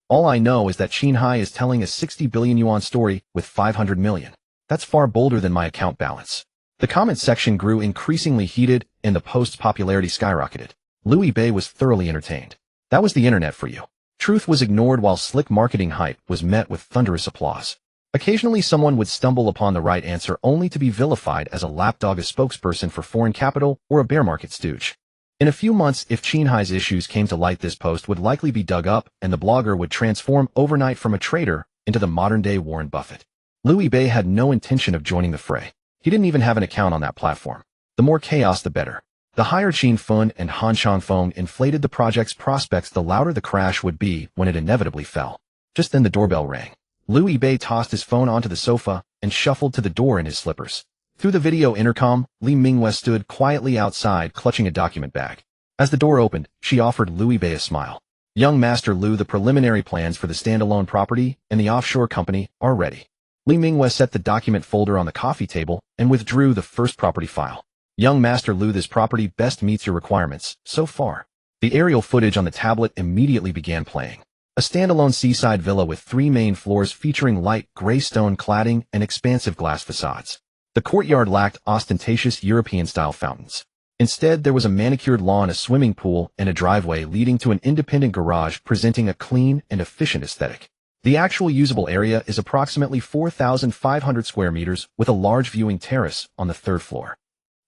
All I know is that Qinghai is telling a 60 billion yuan story with 500 million. That's far bolder than my account balance. The comment section grew increasingly heated and the post's popularity skyrocketed. Louis Bay was thoroughly entertained. That was the internet for you. Truth was ignored while slick marketing hype was met with thunderous applause. Occasionally someone would stumble upon the right answer only to be vilified as a lapdog, a spokesperson for foreign capital, or a bear market stooge. In a few months, if Qinghai's issues came to light, this post would likely be dug up and the blogger would transform overnight from a trader into the modern-day Warren Buffett. Louis Bay had no intention of joining the fray. He didn't even have an account on that platform. The more chaos, the better. The higher Qin Fun and Han Changfeng inflated the project's prospects, the louder the crash would be when it inevitably fell. Just then the doorbell rang. Louis Bay tossed his phone onto the sofa and shuffled to the door in his slippers. Through the video intercom, Li Mingwei stood quietly outside, clutching a document bag. As the door opened, she offered Louis Bay a smile. Young Master Liu, the preliminary plans for the standalone property and the offshore company are ready. Li Mingwei set the document folder on the coffee table and withdrew the first property file. Young Master Liu, this property best meets your requirements so far. The aerial footage on the tablet immediately began playing. A standalone seaside villa with 3 main floors featuring light gray stone cladding and expansive glass facades. The courtyard lacked ostentatious European-style fountains. Instead, there was a manicured lawn, a swimming pool, and a driveway leading to an independent garage presenting a clean and efficient aesthetic. The actual usable area is approximately 4,500 square meters with a large viewing terrace on the 3rd floor.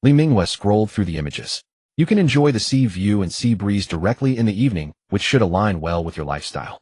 Li Mingwei scrolled through the images. You can enjoy the sea view and sea breeze directly in the evening, which should align well with your lifestyle.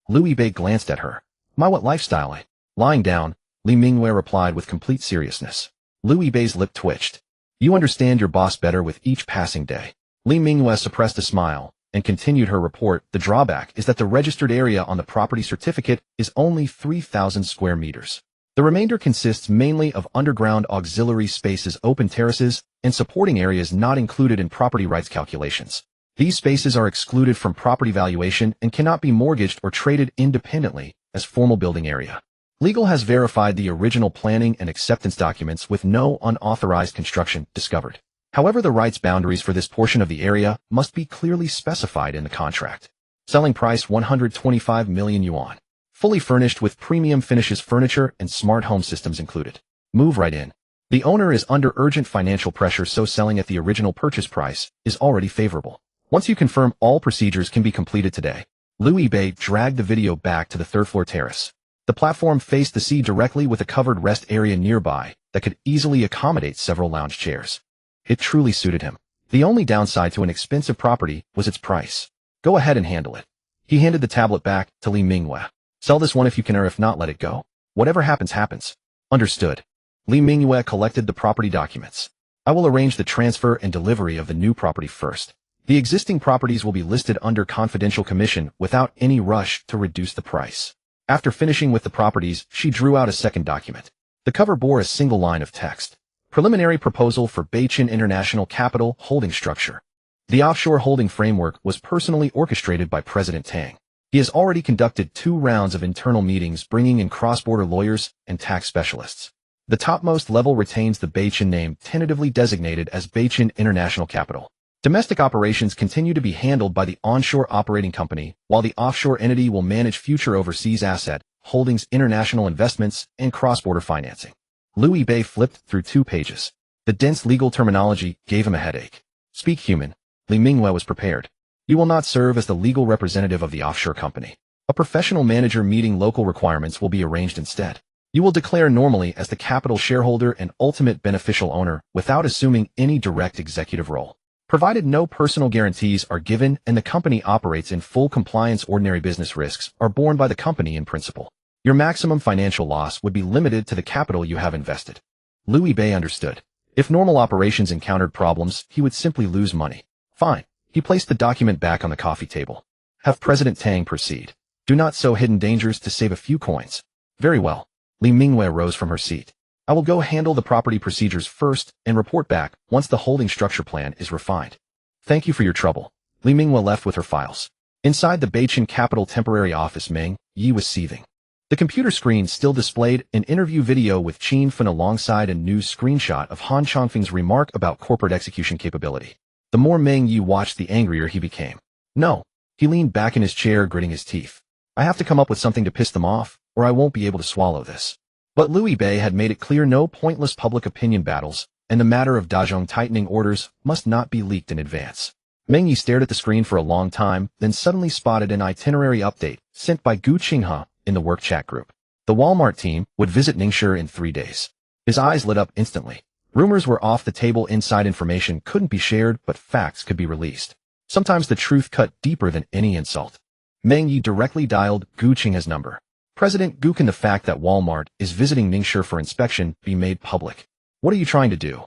Louis Bay glanced at her. My, what lifestyle? Lying down, Li Mingwei replied with complete seriousness. Louis Bay's lip twitched. You understand your boss better with each passing day. Li Mingwei suppressed a smile and continued her report. The drawback is that the registered area on the property certificate is only 3,000 square meters. The remainder consists mainly of underground auxiliary spaces, open terraces, and supporting areas not included in property rights calculations. These spaces are excluded from property valuation and cannot be mortgaged or traded independently as formal building area. Legal has verified the original planning and acceptance documents with no unauthorized construction discovered. However, the rights boundaries for this portion of the area must be clearly specified in the contract. Selling price 125 million yuan. Fully furnished with premium finishes, furniture, and smart home systems included. Move right in. The owner is under urgent financial pressure, so selling at the original purchase price is already favorable. Once you confirm, all procedures can be completed today. Louis Bay dragged the video back to the 3rd floor terrace. The platform faced the sea directly with a covered rest area nearby that could easily accommodate several lounge chairs. It truly suited him. The only downside to an expensive property was its price. Go ahead and handle it. He handed the tablet back to Li Mingwei. Sell this one if you can, or if not, let it go. Whatever happens, happens. Understood. Li Mingwei collected the property documents. I will arrange the transfer and delivery of the new property first. The existing properties will be listed under confidential commission without any rush to reduce the price. After finishing with the properties, she drew out a second document. The cover bore a single line of text. Preliminary proposal for Bachin International Capital Holding Structure. The offshore holding framework was personally orchestrated by President Tang. He has already conducted 2 rounds of internal meetings, bringing in cross-border lawyers and tax specialists. The topmost level retains the Bachin name, tentatively designated as Bachin International Capital. Domestic operations continue to be handled by the onshore operating company, while the offshore entity will manage future overseas asset holdings, international investments, and cross-border financing. Louis Bay flipped through 2 pages. The dense legal terminology gave him a headache. Speak human. Li Mingwei was prepared. You will not serve as the legal representative of the offshore company. A professional manager meeting local requirements will be arranged instead. You will declare normally as the capital shareholder and ultimate beneficial owner without assuming any direct executive role. Provided no personal guarantees are given and the company operates in full compliance, ordinary business risks are borne by the company in principle. Your maximum financial loss would be limited to the capital you have invested. Louis Bay understood. If normal operations encountered problems, he would simply lose money. Fine. He placed the document back on the coffee table. Have President Tang proceed. Do not sow hidden dangers to save a few coins. Very well. Li Mingwei rose from her seat. I will go handle the property procedures first and report back once the holding structure plan is refined. Thank you for your trouble. Li Mingwei left with her files. Inside the Beichin Capital temporary office, Meng Yi was seething. The computer screen still displayed an interview video with Qin Fen alongside a news screenshot of Han Chongfeng's remark about corporate execution capability. The more Meng Yi watched, the angrier he became. No. He leaned back in his chair, gritting his teeth. I have to come up with something to piss them off, or I won't be able to swallow this. But Louis Bay had made it clear no pointless public opinion battles, and the matter of Dazhong tightening orders must not be leaked in advance. Meng Yi stared at the screen for a long time, then suddenly spotted an itinerary update sent by Gu Qinghe in the work chat group. The Walmart team would visit Ningshi in 3 days. His eyes lit up instantly. Rumors were off the table, inside information couldn't be shared, but facts could be released. Sometimes the truth cut deeper than any insult. Meng Yi directly dialed Gu Qinghe's number. President Gu, can the fact that Walmart is visiting Ningshi for inspection be made public? What are you trying to do?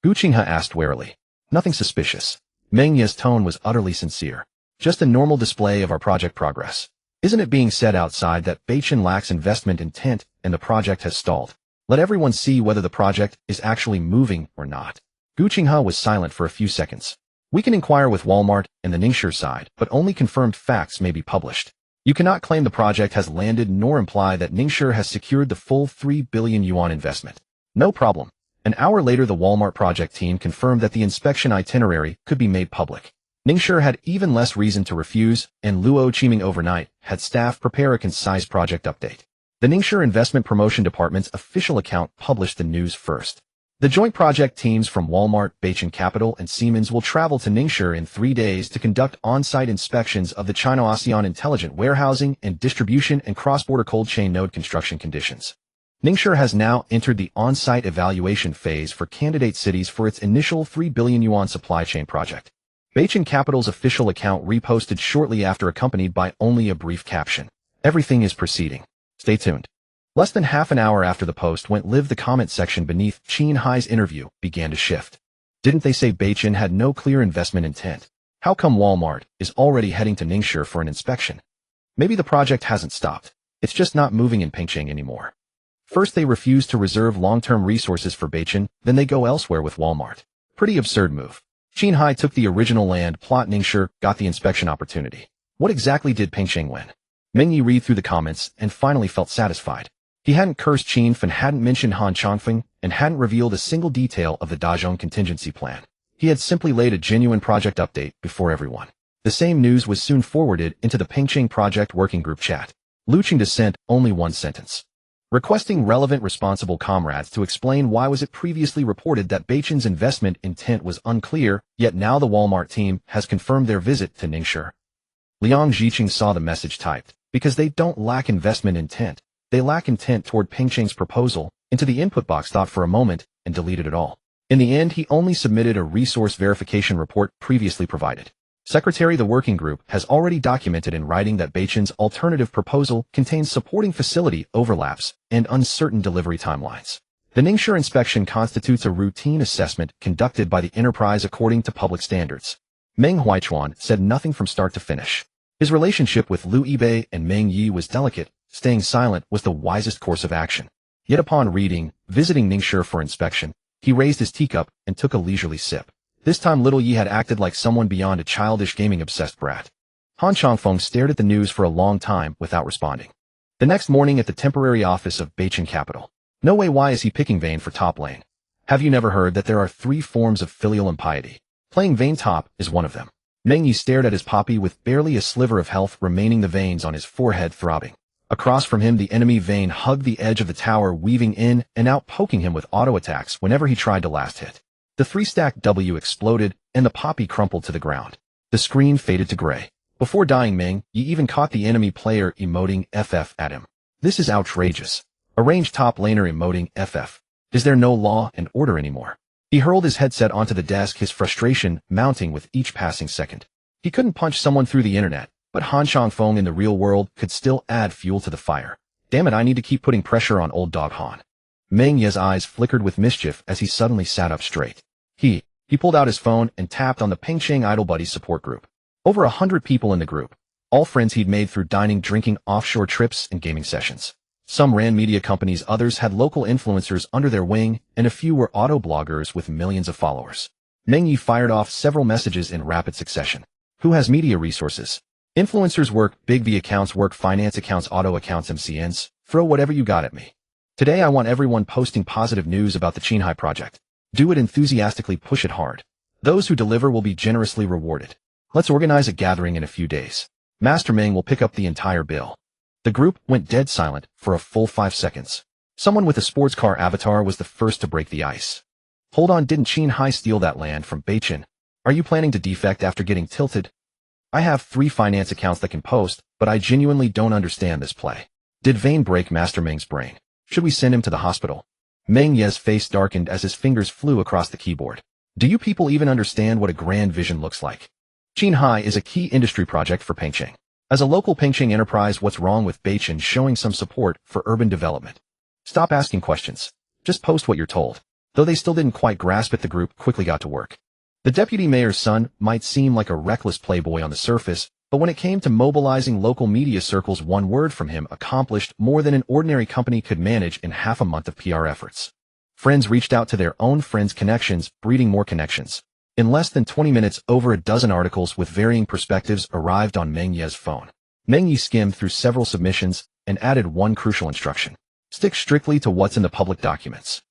Gu Qinghe asked warily. Nothing suspicious. Meng Yi's tone was utterly sincere. Just a normal display of our project progress. Isn't it being said outside that Beichin lacks investment intent and the project has stalled? Let everyone see whether the project is actually moving or not. Gu Qinghe was silent for a few seconds. We can inquire with Walmart and the Ningshi side, but only confirmed facts may be published. You cannot claim the project has landed nor imply that Ningshi has secured the full 3 billion yuan investment. No problem. An hour later, the Walmart project team confirmed that the inspection itinerary could be made public. Ningshi had even less reason to refuse, and Luo Qiming overnight had staff prepare a concise project update. The Ningshi Investment Promotion Department's official account published the news first. The joint project teams from Walmart, Beichin Capital, and Siemens will travel to Ningshi in 3 days to conduct on-site inspections of the China-ASEAN intelligent warehousing and distribution and cross-border cold chain node construction conditions. Ningshi has now entered the on-site evaluation phase for candidate cities for its initial 3 billion yuan supply chain project. Beichin Capital's official account reposted shortly after, accompanied by only a brief caption. Everything is proceeding. Stay tuned. Less than half an hour after the post went live, the comment section beneath Qin Hai's interview began to shift. Didn't they say Beichin had no clear investment intent? How come Walmart is already heading to Ningshi for an inspection? Maybe the project hasn't stopped. It's just not moving in Pengcheng anymore. First they refuse to reserve long-term resources for Beichin, then they go elsewhere with Walmart. Pretty absurd move. Qin Hai took the original land plot, Ningshi got the inspection opportunity. What exactly did Pengcheng win? Meng Yi read through the comments and finally felt satisfied. He hadn't cursed Qin Fen, hadn't mentioned Han Chongfeng, and hadn't revealed a single detail of the Dazhong contingency plan. He had simply laid a genuine project update before everyone. The same news was soon forwarded into the Pengcheng project working group chat. Lu Qingde sent only one sentence, requesting relevant responsible comrades to explain why was it previously reported that Beichin's investment intent was unclear, yet now the Walmart team has confirmed their visit to Ningshi. Liang Zhiqing saw the message typed. Because they don't lack investment intent, they lack intent toward Pengcheng's proposal, into the input box, thought for a moment, and deleted it all. In the end, he only submitted a resource verification report previously provided. Secretary, the working group has already documented in writing that Beichin's alternative proposal contains supporting facility overlaps and uncertain delivery timelines. The Ningshi inspection constitutes a routine assessment conducted by the enterprise according to public standards. Meng Huichuan said nothing from start to finish. His relationship with Liu Yibei and Meng Yi was delicate. Staying silent was the wisest course of action. Yet upon reading, visiting Ningshi for inspection, he raised his teacup and took a leisurely sip. This time little Yi had acted like someone beyond a childish gaming-obsessed brat. Han Chongfeng stared at the news for a long time without responding. The next morning at the temporary office of Beichin Capital. No way, why is he picking vain for top lane? Have you never heard that there are 3 forms of filial impiety? Playing vain top is one of them. Meng Yi stared at his poppy with barely a sliver of health remaining, the veins on his forehead throbbing. Across from him, the enemy Vayne hugged the edge of the tower, weaving in and out, poking him with auto attacks whenever he tried to last hit. The 3-stack W exploded, and the poppy crumpled to the ground. The screen faded to gray. Before dying, Meng Yi even caught the enemy player emoting FF at him. This is outrageous. A range top laner emoting FF. Is there no law and order anymore? He hurled his headset onto the desk, his frustration mounting with each passing second. He couldn't punch someone through the internet, but Han Changfeng in the real world could still add fuel to the fire. Damn it, I need to keep putting pressure on old dog Han. Meng Ye's eyes flickered with mischief as he suddenly sat up straight. He pulled out his phone and tapped on the Pingcheng Idol Buddies support group. Over 100 people in the group, all friends he'd made through dining, drinking, offshore trips, and gaming sessions. Some ran media companies, others had local influencers under their wing, and a few were auto bloggers with millions of followers. Meng Ye fired off several messages in rapid succession. Who has media resources? Influencers work, big V accounts work, finance accounts, auto accounts, MCNs, throw whatever you got at me. Today I want everyone posting positive news about the Qinghai project. Do it enthusiastically, push it hard. Those who deliver will be generously rewarded. Let's organize a gathering in a few days. Master Meng will pick up the entire bill. The group went dead silent for a full 5 seconds. Someone with a sports car avatar was the first to break the ice. Hold on, didn't Qinghai steal that land from Beichin? Are you planning to defect after getting tilted? I have 3 finance accounts that can post, but I genuinely don't understand this play. Did Vane break Master Meng's brain? Should we send him to the hospital? Meng Ye's face darkened as his fingers flew across the keyboard. Do you people even understand what a grand vision looks like? Qinghai is a key industry project for Pingcheng. As a local Pingcheng enterprise, what's wrong with Beichin showing some support for urban development? Stop asking questions. Just post what you're told. Though they still didn't quite grasp it, the group quickly got to work. The deputy mayor's son might seem like a reckless playboy on the surface, but when it came to mobilizing local media circles, one word from him accomplished more than an ordinary company could manage in half a month of PR efforts. Friends reached out to their own friends' connections, breeding more connections. In less than 20 minutes, over a dozen articles with varying perspectives arrived on Meng Ye's phone. Meng Ye skimmed through several submissions and added one crucial instruction. Stick strictly to what's in the public documents.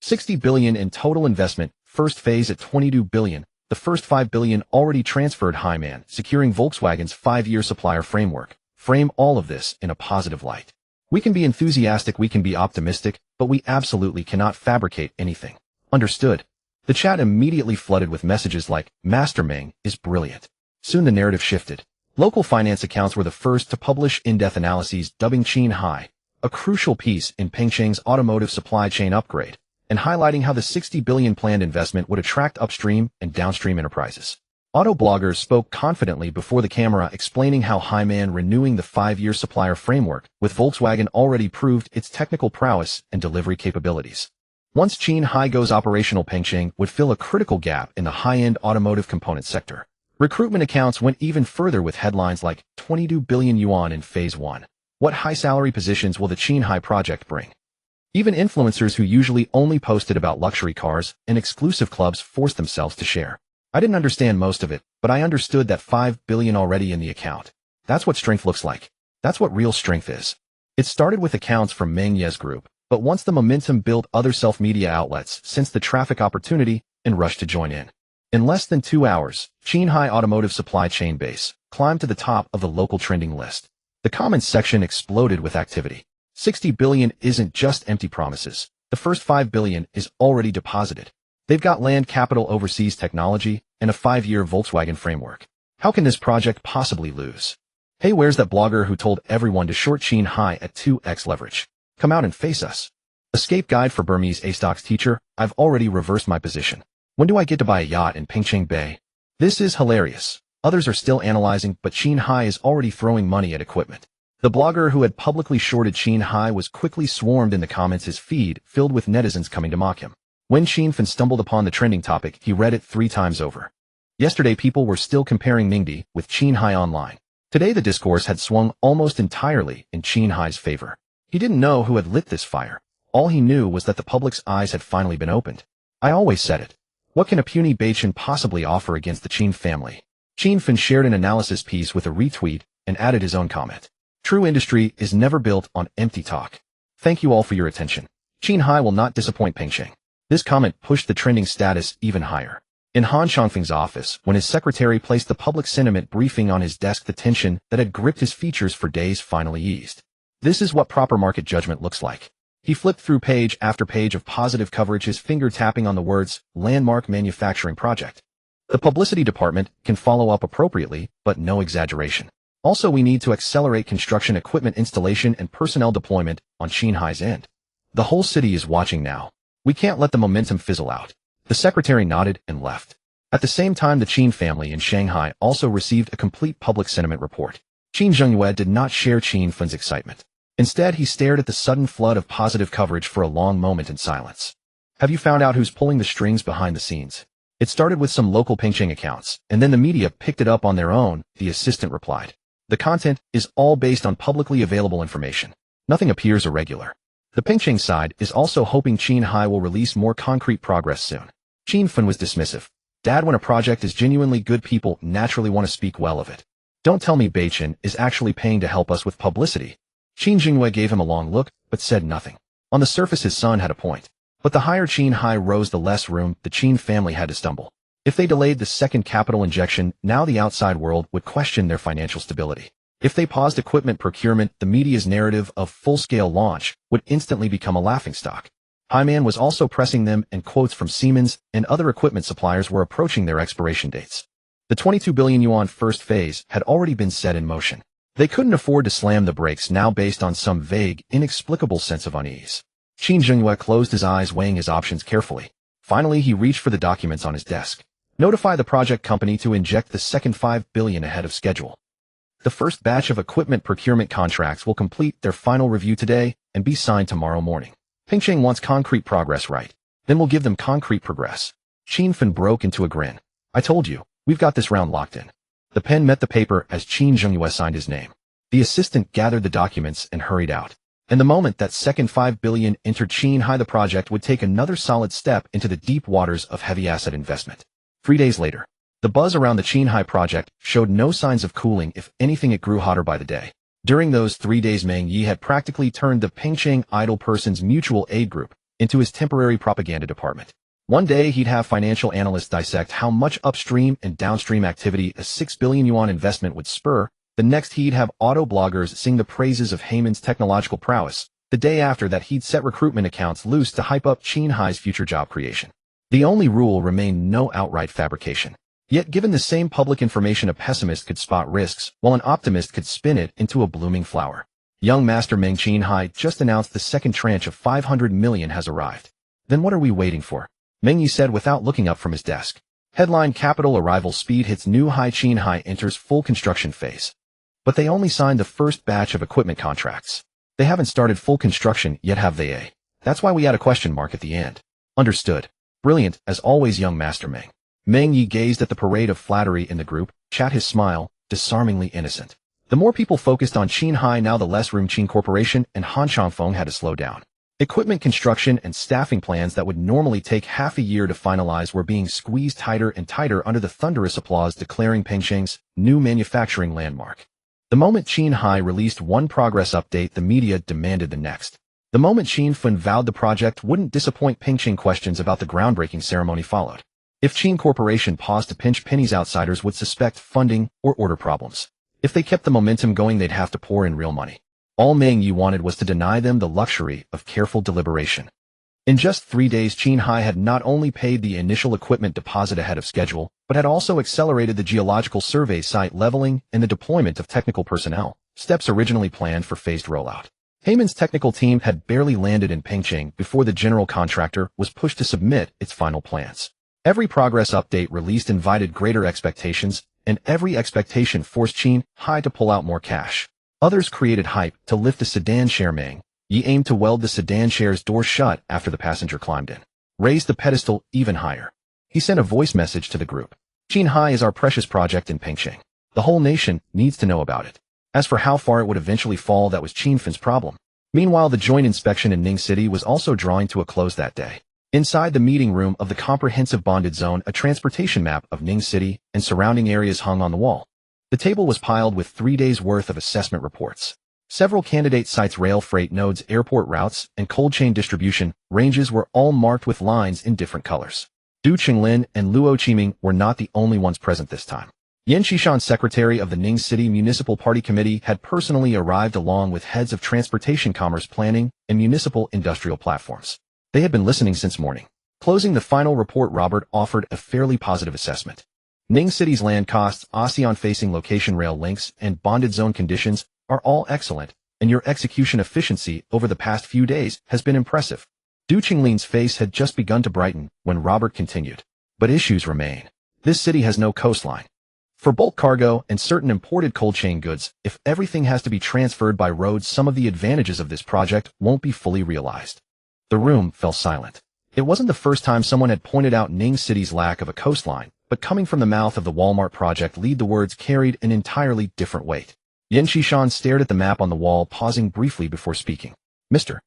60 billion in total investment, first phase at 22 billion. The first 5 billion already transferred. Hyman, securing Volkswagen's 5-year supplier framework. Frame all of this in a positive light. We can be enthusiastic, we can be optimistic, but we absolutely cannot fabricate anything. Understood? The chat immediately flooded with messages like, Master Meng is brilliant. Soon the narrative shifted. Local finance accounts were the first to publish in-depth analyses dubbing Qinghai a crucial piece in Pingcheng's automotive supply chain upgrade, and highlighting how the 60 billion planned investment would attract upstream and downstream enterprises. Auto bloggers spoke confidently before the camera, explaining how Hyman renewing the 5-year supplier framework with Volkswagen already proved its technical prowess and delivery capabilities. Once Qinghai goes operational, Pingcheng would fill a critical gap in the high-end automotive component sector. Recruitment accounts went even further with headlines like 22 billion yuan in Phase 1. What high-salary positions will the Qinghai project bring? Even influencers who usually only posted about luxury cars and exclusive clubs forced themselves to share. I didn't understand most of it, but I understood that 5 billion already in the account. That's what strength looks like. That's what real strength is. It started with accounts from Meng Ye's group, but once the momentum built, other self-media outlets sensed the traffic opportunity and rushed to join in. In less than 2 hours, Qinghai automotive supply chain base climbed to the top of the local trending list. The comments section exploded with activity. 60 billion isn't just empty promises. The first 5 billion is already deposited. They've got land, capital, overseas technology, and a 5-year Volkswagen framework. How can this project possibly lose? Hey, where's that blogger who told everyone to short Qinghai at 2x leverage? Come out and face us. Escape guide for Burmese A-stocks teacher. I've already reversed my position. When do I get to buy a yacht in Pingcheng Bay? This is hilarious. Others are still analyzing, but Qinghai is already throwing money at equipment. The blogger who had publicly shorted Qinghai was quickly swarmed in the comments, his feed filled with netizens coming to mock him. When Qinfen stumbled upon the trending topic, he read it 3 times over. Yesterday, people were still comparing Mingdi with Qinghai online. Today, the discourse had swung almost entirely in Qinghai's favor. He didn't know who had lit this fire. All he knew was that the public's eyes had finally been opened. I always said it. What can a puny Beichin possibly offer against the Qin family? Qinfen shared an analysis piece with a retweet and added his own comment. True industry is never built on empty talk. Thank you all for your attention. Qinghai will not disappoint Pingcheng. This comment pushed the trending status even higher. In Han Changfeng's office, when his secretary placed the public sentiment briefing on his desk, the tension that had gripped his features for days finally eased. This is what proper market judgment looks like. He flipped through page after page of positive coverage, his finger tapping on the words, landmark manufacturing project. The publicity department can follow up appropriately, but no exaggeration. Also, we need to accelerate construction equipment installation and personnel deployment on Qinghai's end. The whole city is watching now. We can't let the momentum fizzle out. The secretary nodded and left. At the same time, the Qin family in Shanghai also received a complete public sentiment report. Qin Zhengyue did not share Qin Fen's excitement. Instead, he stared at the sudden flood of positive coverage for a long moment in silence. Have you found out who's pulling the strings behind the scenes? It started with some local Pingcheng accounts, and then the media picked it up on their own, the assistant replied. The content is all based on publicly available information. Nothing appears irregular. The Pingcheng side is also hoping Qinghai will release more concrete progress soon. Qin Fen was dismissive. Dad, when a project is genuinely good, people naturally want to speak well of it. Don't tell me Beichin is actually paying to help us with publicity. Qin Jingyue gave him a long look, but said nothing. On the surface, his son had a point. But the higher Qinghai rose, the less room the Qin family had to stumble. If they delayed the second capital injection, now the outside world would question their financial stability. If they paused equipment procurement, the media's narrative of full-scale launch would instantly become a laughingstock. Hyman was also pressing them, and quotes from Siemens and other equipment suppliers were approaching their expiration dates. The 22 billion yuan first phase had already been set in motion. They couldn't afford to slam the brakes now based on some vague, inexplicable sense of unease. Qin Zhengyue closed his eyes, weighing his options carefully. Finally, he reached for the documents on his desk. Notify the project company to inject the second 5 billion ahead of schedule. The first batch of equipment procurement contracts will complete their final review today and be signed tomorrow morning. Pingcheng wants concrete progress, right? Then we'll give them concrete progress. Qin Fen broke into a grin. I told you, we've got this round locked in. The pen met the paper as Qin Zhengyue signed his name. The assistant gathered the documents and hurried out. And the moment that second 5 billion entered Qinghai, the project would take another solid step into the deep waters of heavy asset investment. 3 days later, the buzz around the Qinghai project showed no signs of cooling. If anything, it grew hotter by the day. During those 3 days, Meng Yi had practically turned the Pingcheng Idle Persons Mutual Aid Group into his temporary propaganda department. One day, he'd have financial analysts dissect how much upstream and downstream activity a 6 billion yuan investment would spur. The next, he'd have auto bloggers sing the praises of Heyman's technological prowess. The day after that, he'd set recruitment accounts loose to hype up Qinghai's future job creation. The only rule remained no outright fabrication. Yet given the same public information, a pessimist could spot risks, while an optimist could spin it into a blooming flower. Young Master Meng Qinghai just announced the second tranche of 500 million has arrived. Then what are we waiting for? Meng Yi said without looking up from his desk. Headline: Capital arrival speed hits new high. Qinghai enters full construction phase. But they only signed the first batch of equipment contracts. They haven't started full construction yet, have they? That's why we had a question mark at the end. Understood. Brilliant, as always, young Master Meng. Meng Yi gazed at the parade of flattery in the group, chat his smile, disarmingly innocent. The more people focused on Qinghai now, the less room Qin Corporation and Han Changfeng had to slow down. Equipment construction and staffing plans that would normally take half a year to finalize were being squeezed tighter and tighter under the thunderous applause declaring Pingcheng's new manufacturing landmark. The moment Qinghai released one progress update, the media demanded the next. The moment Qin Fen vowed the project wouldn't disappoint, Pingcheng questions about the groundbreaking ceremony followed. If Qin Corporation paused to pinch pennies, outsiders would suspect funding or order problems. If they kept the momentum going, they'd have to pour in real money. All Meng Yi wanted was to deny them the luxury of careful deliberation. In just 3 days, Qinghai had not only paid the initial equipment deposit ahead of schedule, but had also accelerated the geological survey, site leveling, and the deployment of technical personnel, steps originally planned for phased rollout. Heyman's technical team had barely landed in Pingcheng before the general contractor was pushed to submit its final plans. Every progress update released invited greater expectations, and every expectation forced Qinghai to pull out more cash. Others created hype to lift the sedan share. Meng Yi aimed to weld the sedan share's door shut after the passenger climbed in. Raised the pedestal even higher. He sent a voice message to the group. Qinghai is our precious project in Pingcheng. The whole nation needs to know about it. As for how far it would eventually fall, that was Qin Fen's problem. Meanwhile, the joint inspection in Ning City was also drawing to a close that day. Inside the meeting room of the comprehensive bonded zone, a transportation map of Ning City and surrounding areas hung on the wall. The table was piled with 3 days' worth of assessment reports. Several candidate sites, rail freight nodes, airport routes, and cold chain distribution ranges were all marked with lines in different colors. Du Qinglin and Luo Qiming were not the only ones present this time. Yan Qishan, secretary of the Ning City Municipal Party Committee, had personally arrived along with heads of transportation, commerce planning, and municipal industrial platforms. They had been listening since morning. Closing the final report, Robert offered a fairly positive assessment. Ning City's land costs, ASEAN-facing location, rail links, and bonded zone conditions are all excellent, and your execution efficiency over the past few days has been impressive. Du Qinglin's face had just begun to brighten when Robert continued. But issues remain. This city has no coastline. For bulk cargo and certain imported cold chain goods, if everything has to be transferred by road, some of the advantages of this project won't be fully realized. The room fell silent. It wasn't the first time someone had pointed out Ning City's lack of a coastline, but coming from the mouth of the Walmart project lead, the words carried an entirely different weight. Yan Shishan stared at the map on the wall, pausing briefly before speaking. Mr.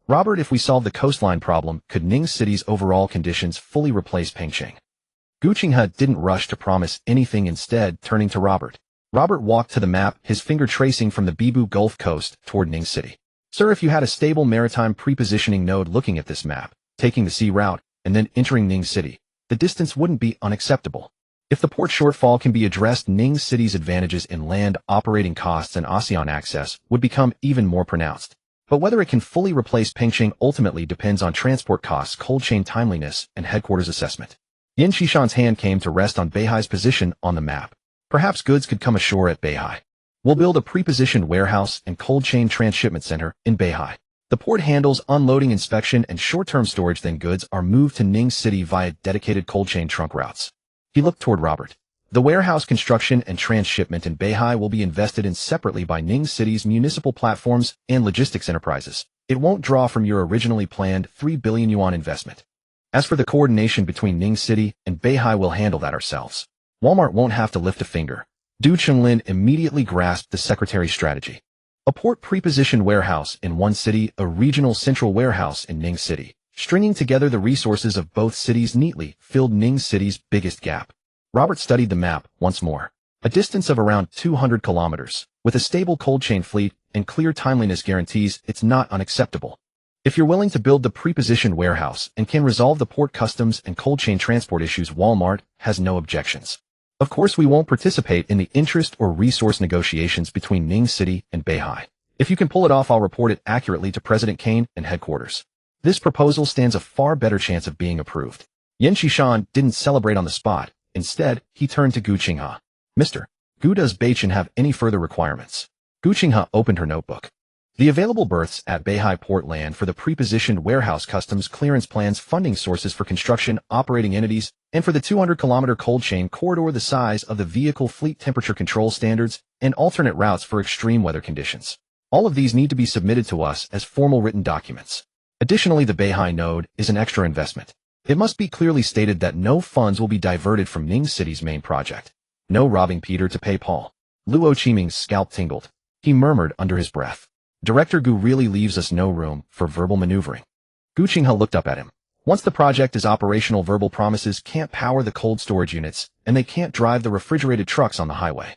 Robert, if we solve the coastline problem, could Ning City's overall conditions fully replace Pengcheng? Gu Qinghe didn't rush to promise anything, instead turning to Robert. Robert walked to the map, his finger tracing from the Bibu Gulf coast toward Ning City. Sir, if you had a stable maritime prepositioning node looking at this map, taking the sea route, and then entering Ning City, the distance wouldn't be unacceptable. If the port shortfall can be addressed, Ning City's advantages in land operating costs and ASEAN access would become even more pronounced. But whether it can fully replace Pengcheng ultimately depends on transport costs, cold chain timeliness, and headquarters assessment. Yan Shishan's hand came to rest on Beihai's position on the map. Perhaps goods could come ashore at Beihai. We'll build a prepositioned warehouse and cold chain transshipment center in Beihai. The port handles unloading, inspection, and short-term storage, then goods are moved to Ning City via dedicated cold chain trunk routes. He looked toward Robert. The warehouse construction and transshipment in Beihai will be invested in separately by Ning City's municipal platforms and logistics enterprises. It won't draw from your originally planned 3 billion yuan investment. As for the coordination between Ning City and Beihai, we'll handle that ourselves. Walmart won't have to lift a finger. Du Qinglin immediately grasped the secretary's strategy. A port prepositioned warehouse in one city, a regional central warehouse in Ning City. Stringing together the resources of both cities neatly filled Ning City's biggest gap. Robert studied the map once more. A distance of around 200 kilometers. With a stable cold chain fleet and clear timeliness guarantees, it's not unacceptable. If you're willing to build the prepositioned warehouse and can resolve the port customs and cold chain transport issues, Walmart has no objections. Of course, we won't participate in the interest or resource negotiations between Ning City and Beihai. If you can pull it off, I'll report it accurately to President Kane and headquarters. This proposal stands a far better chance of being approved. Yan Shishan didn't celebrate on the spot. Instead, he turned to Gu Qinghe. Mr. Gu, does Beichin have any further requirements? Gu Qinghe opened her notebook. The available berths at Beihai Port land for the prepositioned warehouse, customs clearance plans, funding sources for construction, operating entities, and for the 200-kilometer cold chain corridor, the size of the vehicle fleet, temperature control standards, and alternate routes for extreme weather conditions. All of these need to be submitted to us as formal written documents. Additionally, the Beihai node is an extra investment. It must be clearly stated that no funds will be diverted from Ning City's main project. No robbing Peter to pay Paul. Luo Qiming's scalp tingled. He murmured under his breath. Director Gu really leaves us no room for verbal maneuvering. Gu Qinghe looked up at him. Once the project is operational, verbal promises can't power the cold storage units, and they can't drive the refrigerated trucks on the highway.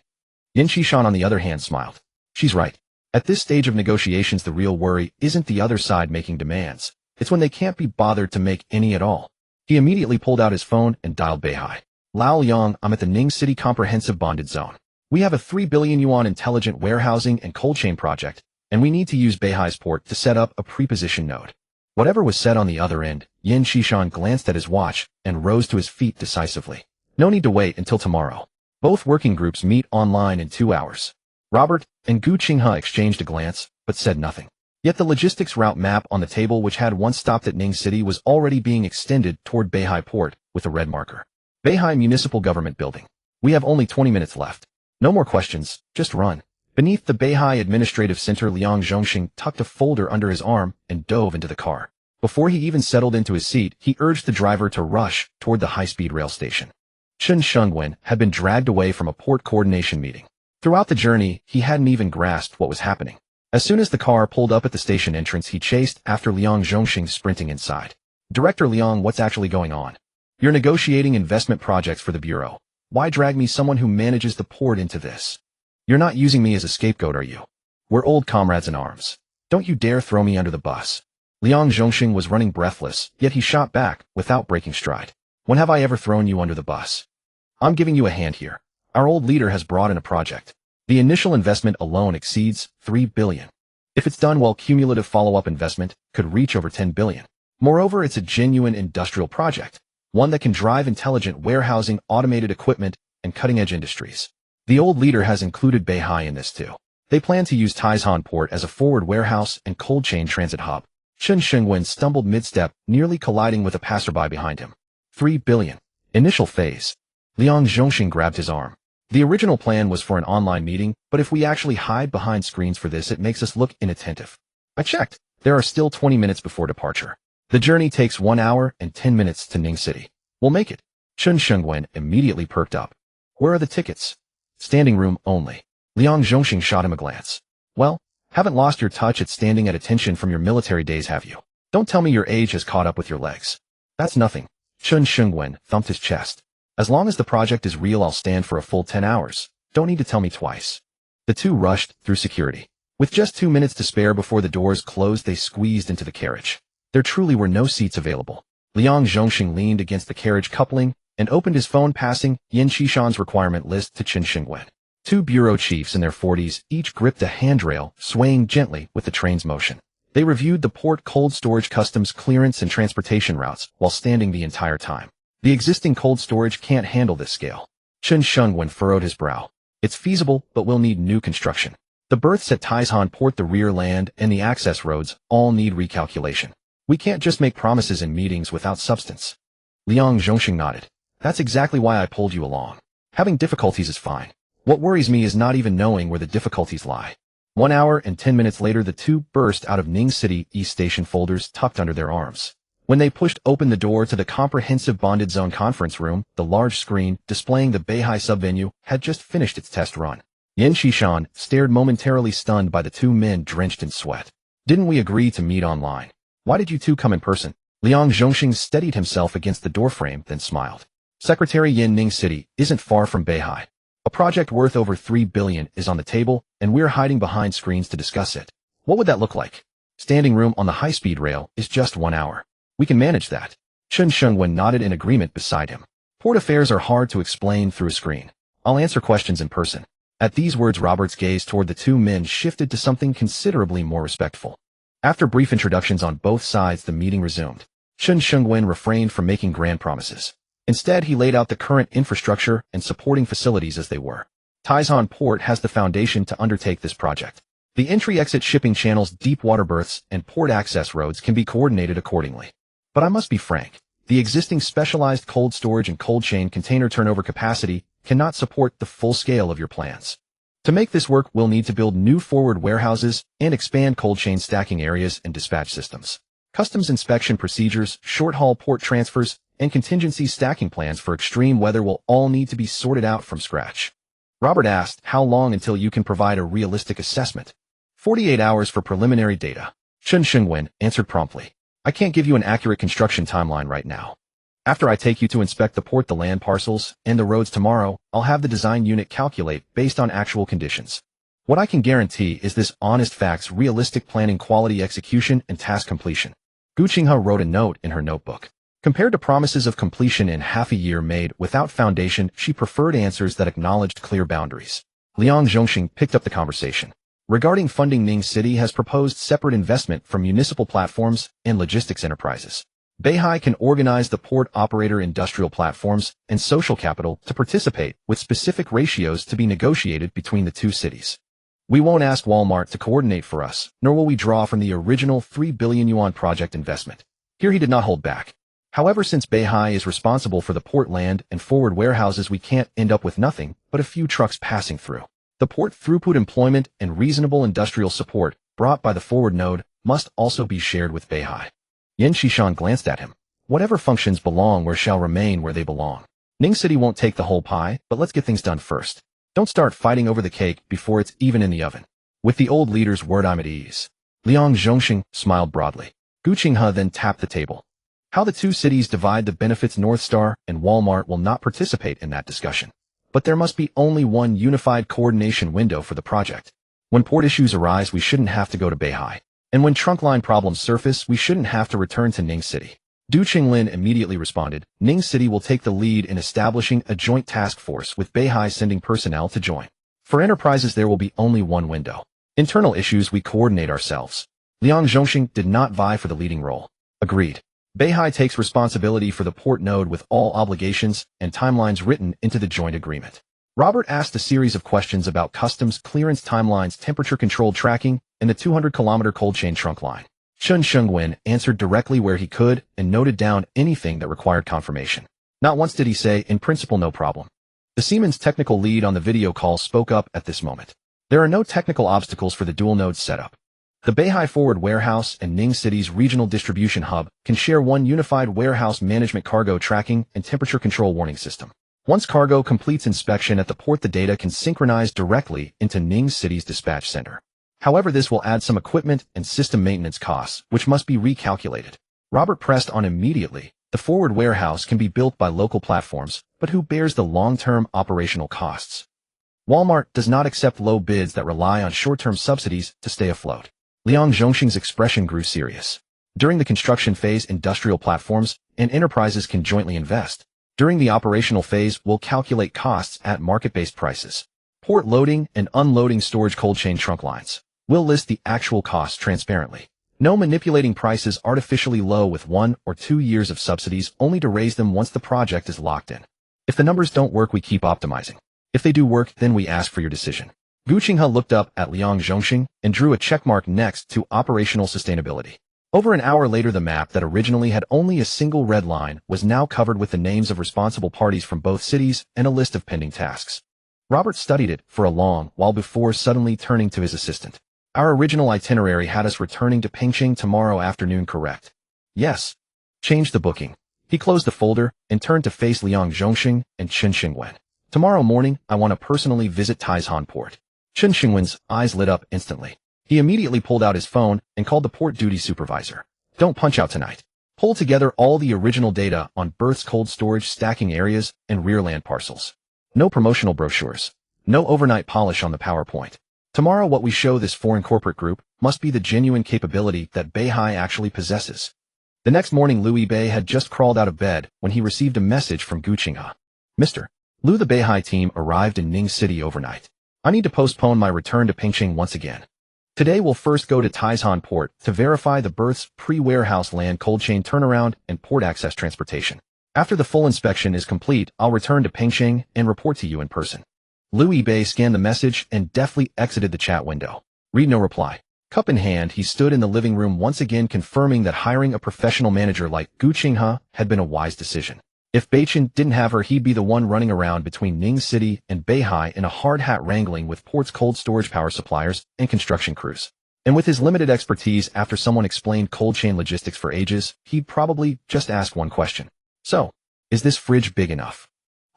Yan Shishan, on the other hand, smiled. She's right. At this stage of negotiations, the real worry isn't the other side making demands. It's when they can't be bothered to make any at all. He immediately pulled out his phone and dialed Beihai. Lao Liang, I'm at the Ning City Comprehensive Bonded Zone. We have a 3 billion yuan intelligent warehousing and cold chain project, and we need to use Beihai's port to set up a preposition node. Whatever was said on the other end, Yan Shishan glanced at his watch and rose to his feet decisively. No need to wait until tomorrow. Both working groups meet online in 2 hours. Robert and Gu Qinghe exchanged a glance, but said nothing. Yet the logistics route map on the table, which had once stopped at Ning City, was already being extended toward Beihai Port with a red marker. Beihai Municipal Government Building. We have only 20 minutes left. No more questions, just run. Beneath the Beihai Administrative Center, Liang Zhongxing tucked a folder under his arm and dove into the car. Before he even settled into his seat, he urged the driver to rush toward the high-speed rail station. Chen Shengwen had been dragged away from a port coordination meeting. Throughout the journey, he hadn't even grasped what was happening. As soon as the car pulled up at the station entrance, he chased after Liang Zhongxing, sprinting inside. Director Liang, what's actually going on? You're negotiating investment projects for the Bureau. Why drag me, someone who manages the port, into this? You're not using me as a scapegoat, are you? We're old comrades in arms. Don't you dare throw me under the bus. Liang Zhongxing was running breathless, yet he shot back without breaking stride. When have I ever thrown you under the bus? I'm giving you a hand here. Our old leader has brought in a project. The initial investment alone exceeds 3 billion. If it's done well, cumulative follow-up investment could reach over 10 billion. Moreover, it's a genuine industrial project, one that can drive intelligent warehousing, automated equipment, and cutting-edge industries. The old leader has included Beihai in this too. They plan to use Taizhan Port as a forward warehouse and cold chain transit hub. Chen Shengwen stumbled mid-step, nearly colliding with a passerby behind him. 3 billion. Initial phase. Liang Zhongxing grabbed his arm. The original plan was for an online meeting, but if we actually hide behind screens for this, it makes us look inattentive. I checked. There are still 20 minutes before departure. The journey takes 1 hour and 10 minutes to Ning City. We'll make it. Chen Shengwen immediately perked up. Where are the tickets? Standing room only. Liang Zhongxing shot him a glance. Well, haven't lost your touch at standing at attention from your military days, have you? Don't tell me your age has caught up with your legs. That's nothing. Chen Shengwen thumped his chest. As long as the project is real, I'll stand for a full 10 hours. Don't need to tell me twice. The two rushed through security. With just 2 minutes to spare before the doors closed, they squeezed into the carriage. There truly were no seats available. Liang Zhongxing leaned against the carriage coupling and opened his phone, passing Yin Shishan's requirement list to Chen Shengwen. 2 bureau chiefs in their 40s each gripped a handrail, swaying gently with the train's motion. They reviewed the port cold storage customs clearance and transportation routes while standing the entire time. The existing cold storage can't handle this scale. Chen Shengwen furrowed his brow. It's feasible, but we'll need new construction. The berths at Taizhan Port, the rear land, and the access roads all need recalculation. We can't just make promises in meetings without substance. Liang Zhongxing nodded. That's exactly why I pulled you along. Having difficulties is fine. What worries me is not even knowing where the difficulties lie. 1 hour and 10 minutes later, the two burst out of Ning City East Station, folders tucked under their arms. When they pushed open the door to the comprehensive bonded zone conference room, the large screen displaying the Beihai subvenue had just finished its test run. Yin Shishan stared, momentarily stunned by the two men drenched in sweat. Didn't we agree to meet online? Why did you two come in person? Liang Zhongxing steadied himself against the doorframe, then smiled. Secretary Yin, Ning City isn't far from Beihai. A project worth over 3 billion is on the table, and we're hiding behind screens to discuss it. What would that look like? Standing room on the high-speed rail is just 1 hour. We can manage that. Chen Shengwen nodded in agreement beside him. Port affairs are hard to explain through a screen. I'll answer questions in person. At these words, Robert's gaze toward the two men shifted to something considerably more respectful. After brief introductions on both sides, the meeting resumed. Chen Shengwen refrained from making grand promises. Instead, he laid out the current infrastructure and supporting facilities as they were. Taizhan Port has the foundation to undertake this project. The entry-exit shipping channels, deep water berths, and port access roads can be coordinated accordingly. But I must be frank, the existing specialized cold storage and cold chain container turnover capacity cannot support the full scale of your plans. To make this work, we'll need to build new forward warehouses and expand cold chain stacking areas and dispatch systems. Customs inspection procedures, short-haul port transfers, and contingency stacking plans for extreme weather will all need to be sorted out from scratch. Robert asked, how long until you can provide a realistic assessment? 48 hours for preliminary data. Chen Shengwen answered promptly. I can't give you an accurate construction timeline right now. After I take you to inspect the port, the land parcels, and the roads tomorrow, I'll have the design unit calculate based on actual conditions. What I can guarantee is this: honest facts, realistic planning, quality execution, and task completion. Gu Qinghe wrote a note in her notebook. Compared to promises of completion in half a year made without foundation, she preferred answers that acknowledged clear boundaries. Liang Zhongxing picked up the conversation. Regarding funding, Ning City has proposed separate investment from municipal platforms and logistics enterprises. Beihai can organize the port operator, industrial platforms, and social capital to participate, with specific ratios to be negotiated between the two cities. We won't ask Walmart to coordinate for us, nor will we draw from the original 3 billion yuan project investment. Here he did not hold back. However, since Beihai is responsible for the port land and forward warehouses, we can't end up with nothing but a few trucks passing through. The port throughput, employment, and reasonable industrial support brought by the forward node must also be shared with Beihai. Yin Shishan glanced at him. Whatever functions belong where shall remain where they belong. Ning City won't take the whole pie, but let's get things done first. Don't start fighting over the cake before it's even in the oven. With the old leader's word, I'm at ease. Liang Zhongxing smiled broadly. Gu Qinghe then tapped the table. How the two cities divide the benefits, North Star and Walmart will not participate in that discussion. But there must be only one unified coordination window for the project. When port issues arise, we shouldn't have to go to Beihai. And when trunkline problems surface, we shouldn't have to return to Ning City. Du Qinglin immediately responded. Ning City will take the lead in establishing a joint task force, with Beihai sending personnel to join. For enterprises, there will be only one window. Internal issues, we coordinate ourselves. Liang Zhongxing did not vie for the leading role. Agreed. Beihai takes responsibility for the port node with all obligations and timelines written into the joint agreement. Robert asked a series of questions about customs clearance timelines, temperature-controlled tracking, and the 200-kilometer cold chain trunk line. Chen Shengwen answered directly where he could and noted down anything that required confirmation. Not once did he say, in principle, no problem. The Siemens technical lead on the video call spoke up at this moment. There are no technical obstacles for the dual-node setup. The Beihai Forward Warehouse and Ning City's regional distribution hub can share one unified warehouse management cargo tracking and temperature control warning system. Once cargo completes inspection at the port, the data can synchronize directly into Ning City's dispatch center. However, this will add some equipment and system maintenance costs, which must be recalculated. Robert pressed on immediately. The forward warehouse can be built by local platforms, but who bears the long-term operational costs? Walmart does not accept low bids that rely on short-term subsidies to stay afloat. Liang Zhongxing's expression grew serious. During the construction phase, industrial platforms and enterprises can jointly invest. During the operational phase, we'll calculate costs at market-based prices. Port loading and unloading storage cold chain trunk lines. We'll list the actual costs transparently. No manipulating prices artificially low with 1 or 2 years of subsidies only to raise them once the project is locked in. If the numbers don't work, we keep optimizing. If they do work, then we ask for your decision. Gu Qinghe looked up at Liang Zhongxing and drew a checkmark next to operational sustainability. Over an hour later, the map that originally had only a single red line was now covered with the names of responsible parties from both cities and a list of pending tasks. Robert studied it for a long while before suddenly turning to his assistant. Our original itinerary had us returning to Pingqing tomorrow afternoon, correct? Yes. Change the booking. He closed the folder and turned to face Liang Zhongxing and Chen Xingwen. Tomorrow morning, I want to personally visit Taishan Port. Chen Xingwen's eyes lit up instantly. He immediately pulled out his phone and called the port duty supervisor. Don't punch out tonight. Pull together all the original data on berths, cold storage, stacking areas, and rear land parcels. No promotional brochures. No overnight polish on the PowerPoint. Tomorrow, what we show this foreign corporate group must be the genuine capability that Beihai actually possesses. The next morning, Louis Bei had just crawled out of bed when he received a message from Gu Qinghe. Mr. Lu, the Beihai team arrived in Ning City overnight. I need to postpone my return to Pingqing once again. Today we'll first go to Taishan Port to verify the berths, pre-warehouse land, cold chain turnaround, and port access transportation. After the full inspection is complete, I'll return to Pingqing and report to you in person. Louis Bei scanned the message and deftly exited the chat window. Read no reply. Cup in hand, he stood in the living room once again, confirming that hiring a professional manager like Gu Qinghe had been a wise decision. If Beichen didn't have her, he'd be the one running around between Ning City and Beihai in a hard hat, wrangling with port's cold storage power suppliers and construction crews. And with his limited expertise, after someone explained cold chain logistics for ages, he'd probably just ask one question. So, is this fridge big enough?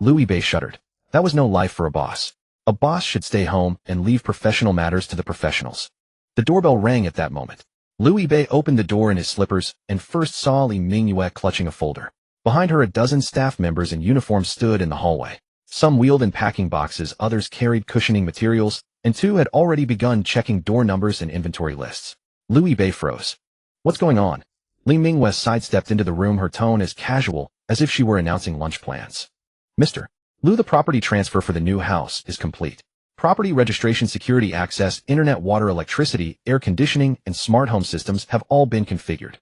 Louis Bei shuddered. That was no life for a boss. A boss should stay home and leave professional matters to the professionals. The doorbell rang at that moment. Louis Bei opened the door in his slippers and first saw Li Mingyue clutching a folder. Behind her, a dozen staff members in uniform stood in the hallway. Some wheeled in packing boxes, others carried cushioning materials, and 2 had already begun checking door numbers and inventory lists. Louis Bei froze. What's going on? Li Mingyue sidestepped into the room, her tone as casual as if she were announcing lunch plans. Mr. Lu, the property transfer for the new house is complete. Property registration, security access, internet, water, electricity, air conditioning, and smart home systems have all been configured.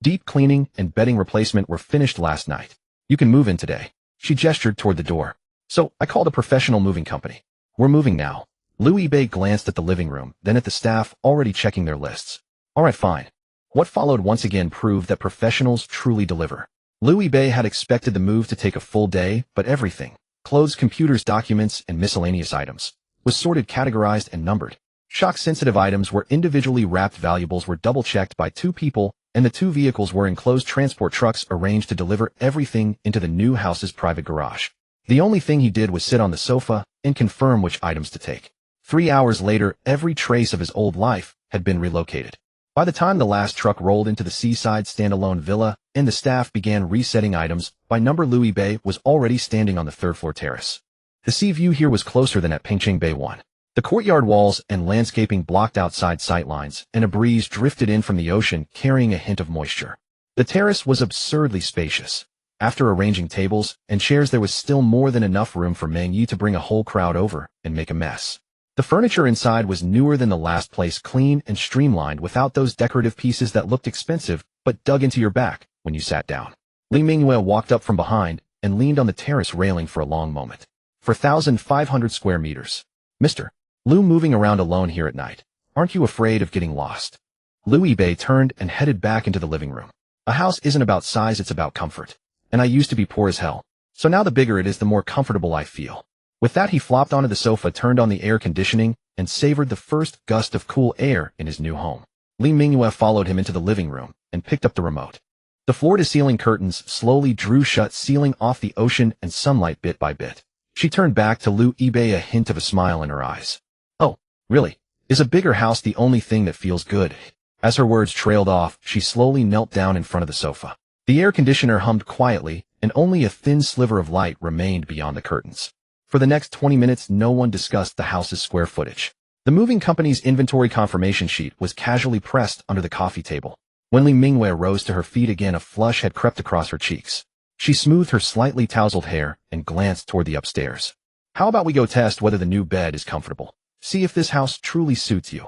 Deep cleaning and bedding replacement were finished last night. You can move in today. She gestured toward the door. So, I called a professional moving company. We're moving now. Louis Bei glanced at the living room, then at the staff already checking their lists. All right, fine. What followed once again proved that professionals truly deliver. Louis Bei had expected the move to take a full day, but everything, clothes, computers, documents, and miscellaneous items, was sorted, categorized, and numbered. Shock-sensitive items were individually wrapped, valuables were double-checked by 2 people, and the 2 vehicles were enclosed transport trucks arranged to deliver everything into the new house's private garage. The only thing he did was sit on the sofa and confirm which items to take. 3 hours later, every trace of his old life had been relocated. By the time the last truck rolled into the seaside standalone villa and the staff began resetting items by number, Louis Bei was already standing on the 3rd floor terrace. The sea view here was closer than at Pingqing Bay 1. The courtyard walls and landscaping blocked outside sightlines, and a breeze drifted in from the ocean carrying a hint of moisture. The terrace was absurdly spacious. After arranging tables and chairs, there was still more than enough room for Meng Yi to bring a whole crowd over and make a mess. The furniture inside was newer than the last place, clean and streamlined without those decorative pieces that looked expensive but dug into your back when you sat down. Li Mingyue walked up from behind and leaned on the terrace railing for a long moment. for 1,500 square meters. Mr. Liu, moving around alone here at night. Aren't you afraid of getting lost? Liu Yibei turned and headed back into the living room. A house isn't about size, it's about comfort. And I used to be poor as hell. So now the bigger it is, the more comfortable I feel. With that, he flopped onto the sofa, turned on the air conditioning, and savored the first gust of cool air in his new home. Li Mingyue followed him into the living room and picked up the remote. The floor-to-ceiling curtains slowly drew shut, sealing off the ocean and sunlight bit by bit. She turned back to Liu Yibei, a hint of a smile in her eyes. Oh, really? Is a bigger house the only thing that feels good? As her words trailed off, she slowly knelt down in front of the sofa. The air conditioner hummed quietly, and only a thin sliver of light remained beyond the curtains. For the next 20 minutes, no one discussed the house's square footage. The moving company's inventory confirmation sheet was casually pressed under the coffee table. When Li Mingyue rose to her feet again, a flush had crept across her cheeks. She smoothed her slightly tousled hair and glanced toward the upstairs. How about we go test whether the new bed is comfortable? See if this house truly suits you.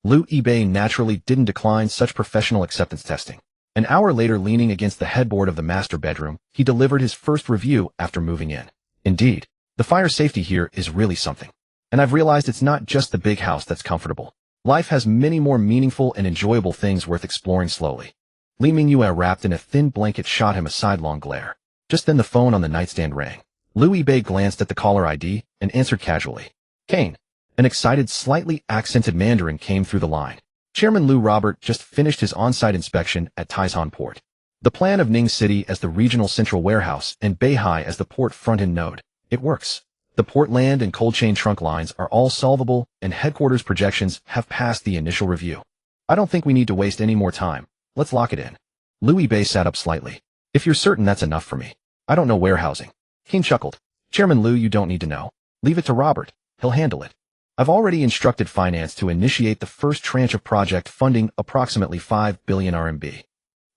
Liu Yibei naturally didn't decline such professional acceptance testing. An hour later, leaning against the headboard of the master bedroom, he delivered his first review after moving in. Indeed, the fire safety here is really something. And I've realized it's not just the big house that's comfortable. Life has many more meaningful and enjoyable things worth exploring slowly. Li Mingyue, wrapped in a thin blanket, shot him a sidelong glare. Just then the phone on the nightstand rang. Liu Yibei glanced at the caller ID and answered casually. Kane. An excited, slightly accented Mandarin came through the line. Chairman Liu Robert just finished his on-site inspection at Taishan Port. The plan of Ning City as the regional central warehouse and Beihai as the port front-end node. It works. The port land and cold chain trunk lines are all solvable, and headquarters projections have passed the initial review. I don't think we need to waste any more time. Let's lock it in. Liu Yibei sat up slightly. If you're certain, that's enough for me. I don't know warehousing. Kane chuckled. Chairman Liu, you don't need to know. Leave it to Robert. He'll handle it. I've already instructed finance to initiate the first tranche of project funding, approximately 5 billion RMB.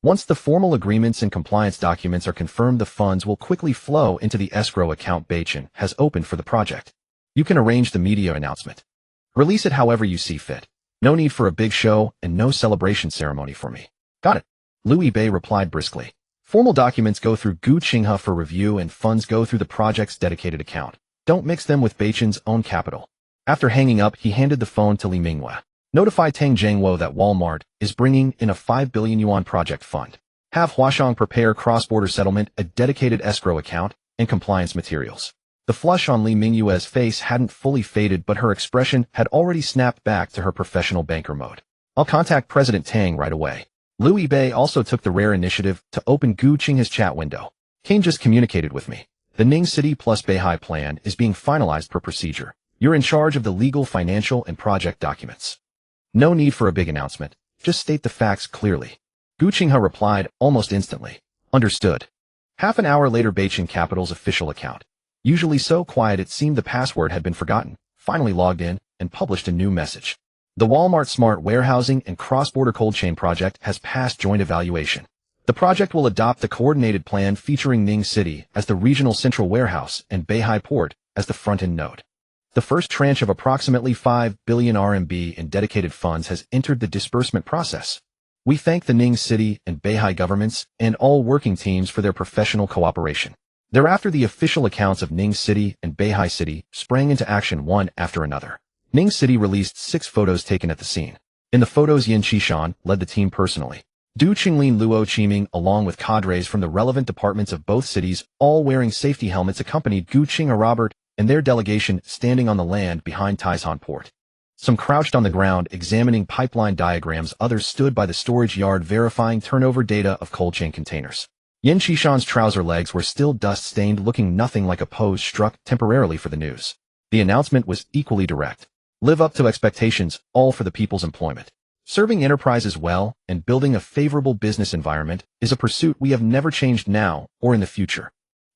Once the formal agreements and compliance documents are confirmed, the funds will quickly flow into the escrow account Beichin has opened for the project. You can arrange the media announcement. Release it however you see fit. No need for a big show and no celebration ceremony for me. Got it. Liu Yibei replied briskly. Formal documents go through Gu Qinghe for review and funds go through the project's dedicated account. Don't mix them with Beichin's own capital. After hanging up, he handed the phone to Li Mingyue. Notify Tang Zhengwo that Walmart is bringing in a 5 billion yuan project fund. Have Huashang prepare cross-border settlement, a dedicated escrow account, and compliance materials. The flush on Li Mingyue's face hadn't fully faded, but her expression had already snapped back to her professional banker mode. I'll contact President Tang right away. Liu Yibei also took the rare initiative to open Gu Qinghe's chat window. Kane just communicated with me. The Ning City plus Beihai plan is being finalized per procedure. You're in charge of the legal, financial, and project documents. No need for a big announcement. Just state the facts clearly. Gu Qinghe replied almost instantly. Understood. Half an hour later, Beichin Capital's official account. Usually so quiet it seemed the password had been forgotten, finally logged in and published a new message. The Walmart Smart Warehousing and Cross-Border Cold Chain project has passed joint evaluation. The project will adopt the coordinated plan featuring Ning City as the regional central warehouse and Beihai Port as the front-end node. The first tranche of approximately 5 billion RMB in dedicated funds has entered the disbursement process. We thank the Ning City and Beihai governments and all working teams for their professional cooperation. Thereafter, the official accounts of Ning City and Beihai City sprang into action one after another. Ning City released 6 photos taken at the scene. In the photos, Yan Qishan led the team personally. Du Qinglin, Luo Qiming, along with cadres from the relevant departments of both cities, all wearing safety helmets, accompanied Gu Qinghe, Robert, and their delegation standing on the land behind Taishan Port. Some crouched on the ground examining pipeline diagrams, others stood by the storage yard verifying turnover data of cold chain containers. Yan Qishan's trouser legs were still dust-stained, looking nothing like a pose struck temporarily for the news. The announcement was equally direct. Live up to expectations, all for the people's employment. Serving enterprises well and building a favorable business environment is a pursuit we have never changed now or in the future.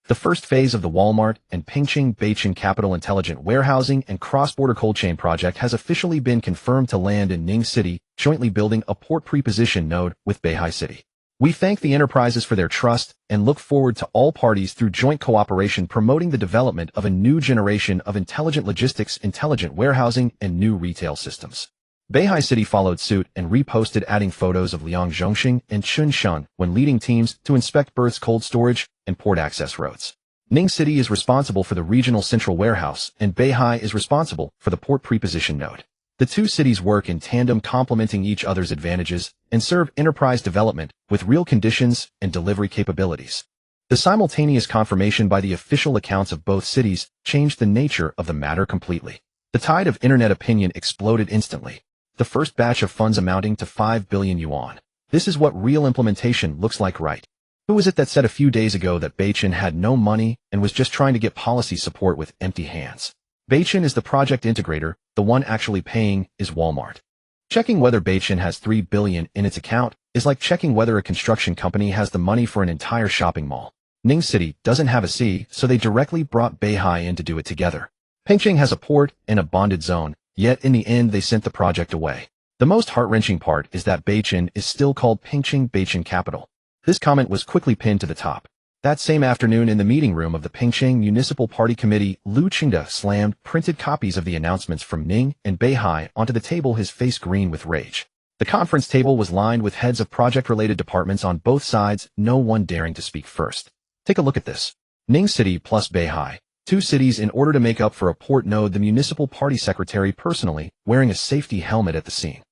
The first phase of the Walmart and Pingqing Beichin Capital Intelligent Warehousing and Cross-Border Cold Chain project has officially been confirmed to land in Ning City, jointly building a port preposition node with Beihai City. We thank the enterprises for their trust and look forward to all parties through joint cooperation promoting the development of a new generation of intelligent logistics, intelligent warehousing, and new retail systems. Beihai City followed suit and reposted, adding photos of Liang Zhongxing and Chun Shun when leading teams to inspect berths, cold storage, and port access roads. Ning City is responsible for the regional central warehouse, and Beihai is responsible for the port preposition node. The two cities work in tandem, complementing each other's advantages and serve enterprise development with real conditions and delivery capabilities. The simultaneous confirmation by the official accounts of both cities changed the nature of the matter completely. The tide of internet opinion exploded instantly. The first batch of funds amounting to 5 billion yuan. This is what real implementation looks like, right? Who was it that said a few days ago that Beichin had no money and was just trying to get policy support with empty hands? Beichin is the project integrator, the one actually paying is Walmart. Checking whether Beichin has 3 billion in its account is like checking whether a construction company has the money for an entire shopping mall. Ning City doesn't have a C, so they directly brought Beihai in to do it together. Pengcheng has a port and a bonded zone, yet in the end they sent the project away. The most heart-wrenching part is that Beichin is still called Pengcheng Beichin Capital. This comment was quickly pinned to the top. That same afternoon in the meeting room of the Pengcheng Municipal Party Committee, Lu Qingda slammed printed copies of the announcements from Ning and Beihai onto the table, his face green with rage. The conference table was lined with heads of project-related departments on both sides, no one daring to speak first. Take a look at this. Ning City plus Beihai. Two cities in order to make up for a port node, the municipal party secretary personally, wearing a safety helmet at the scene.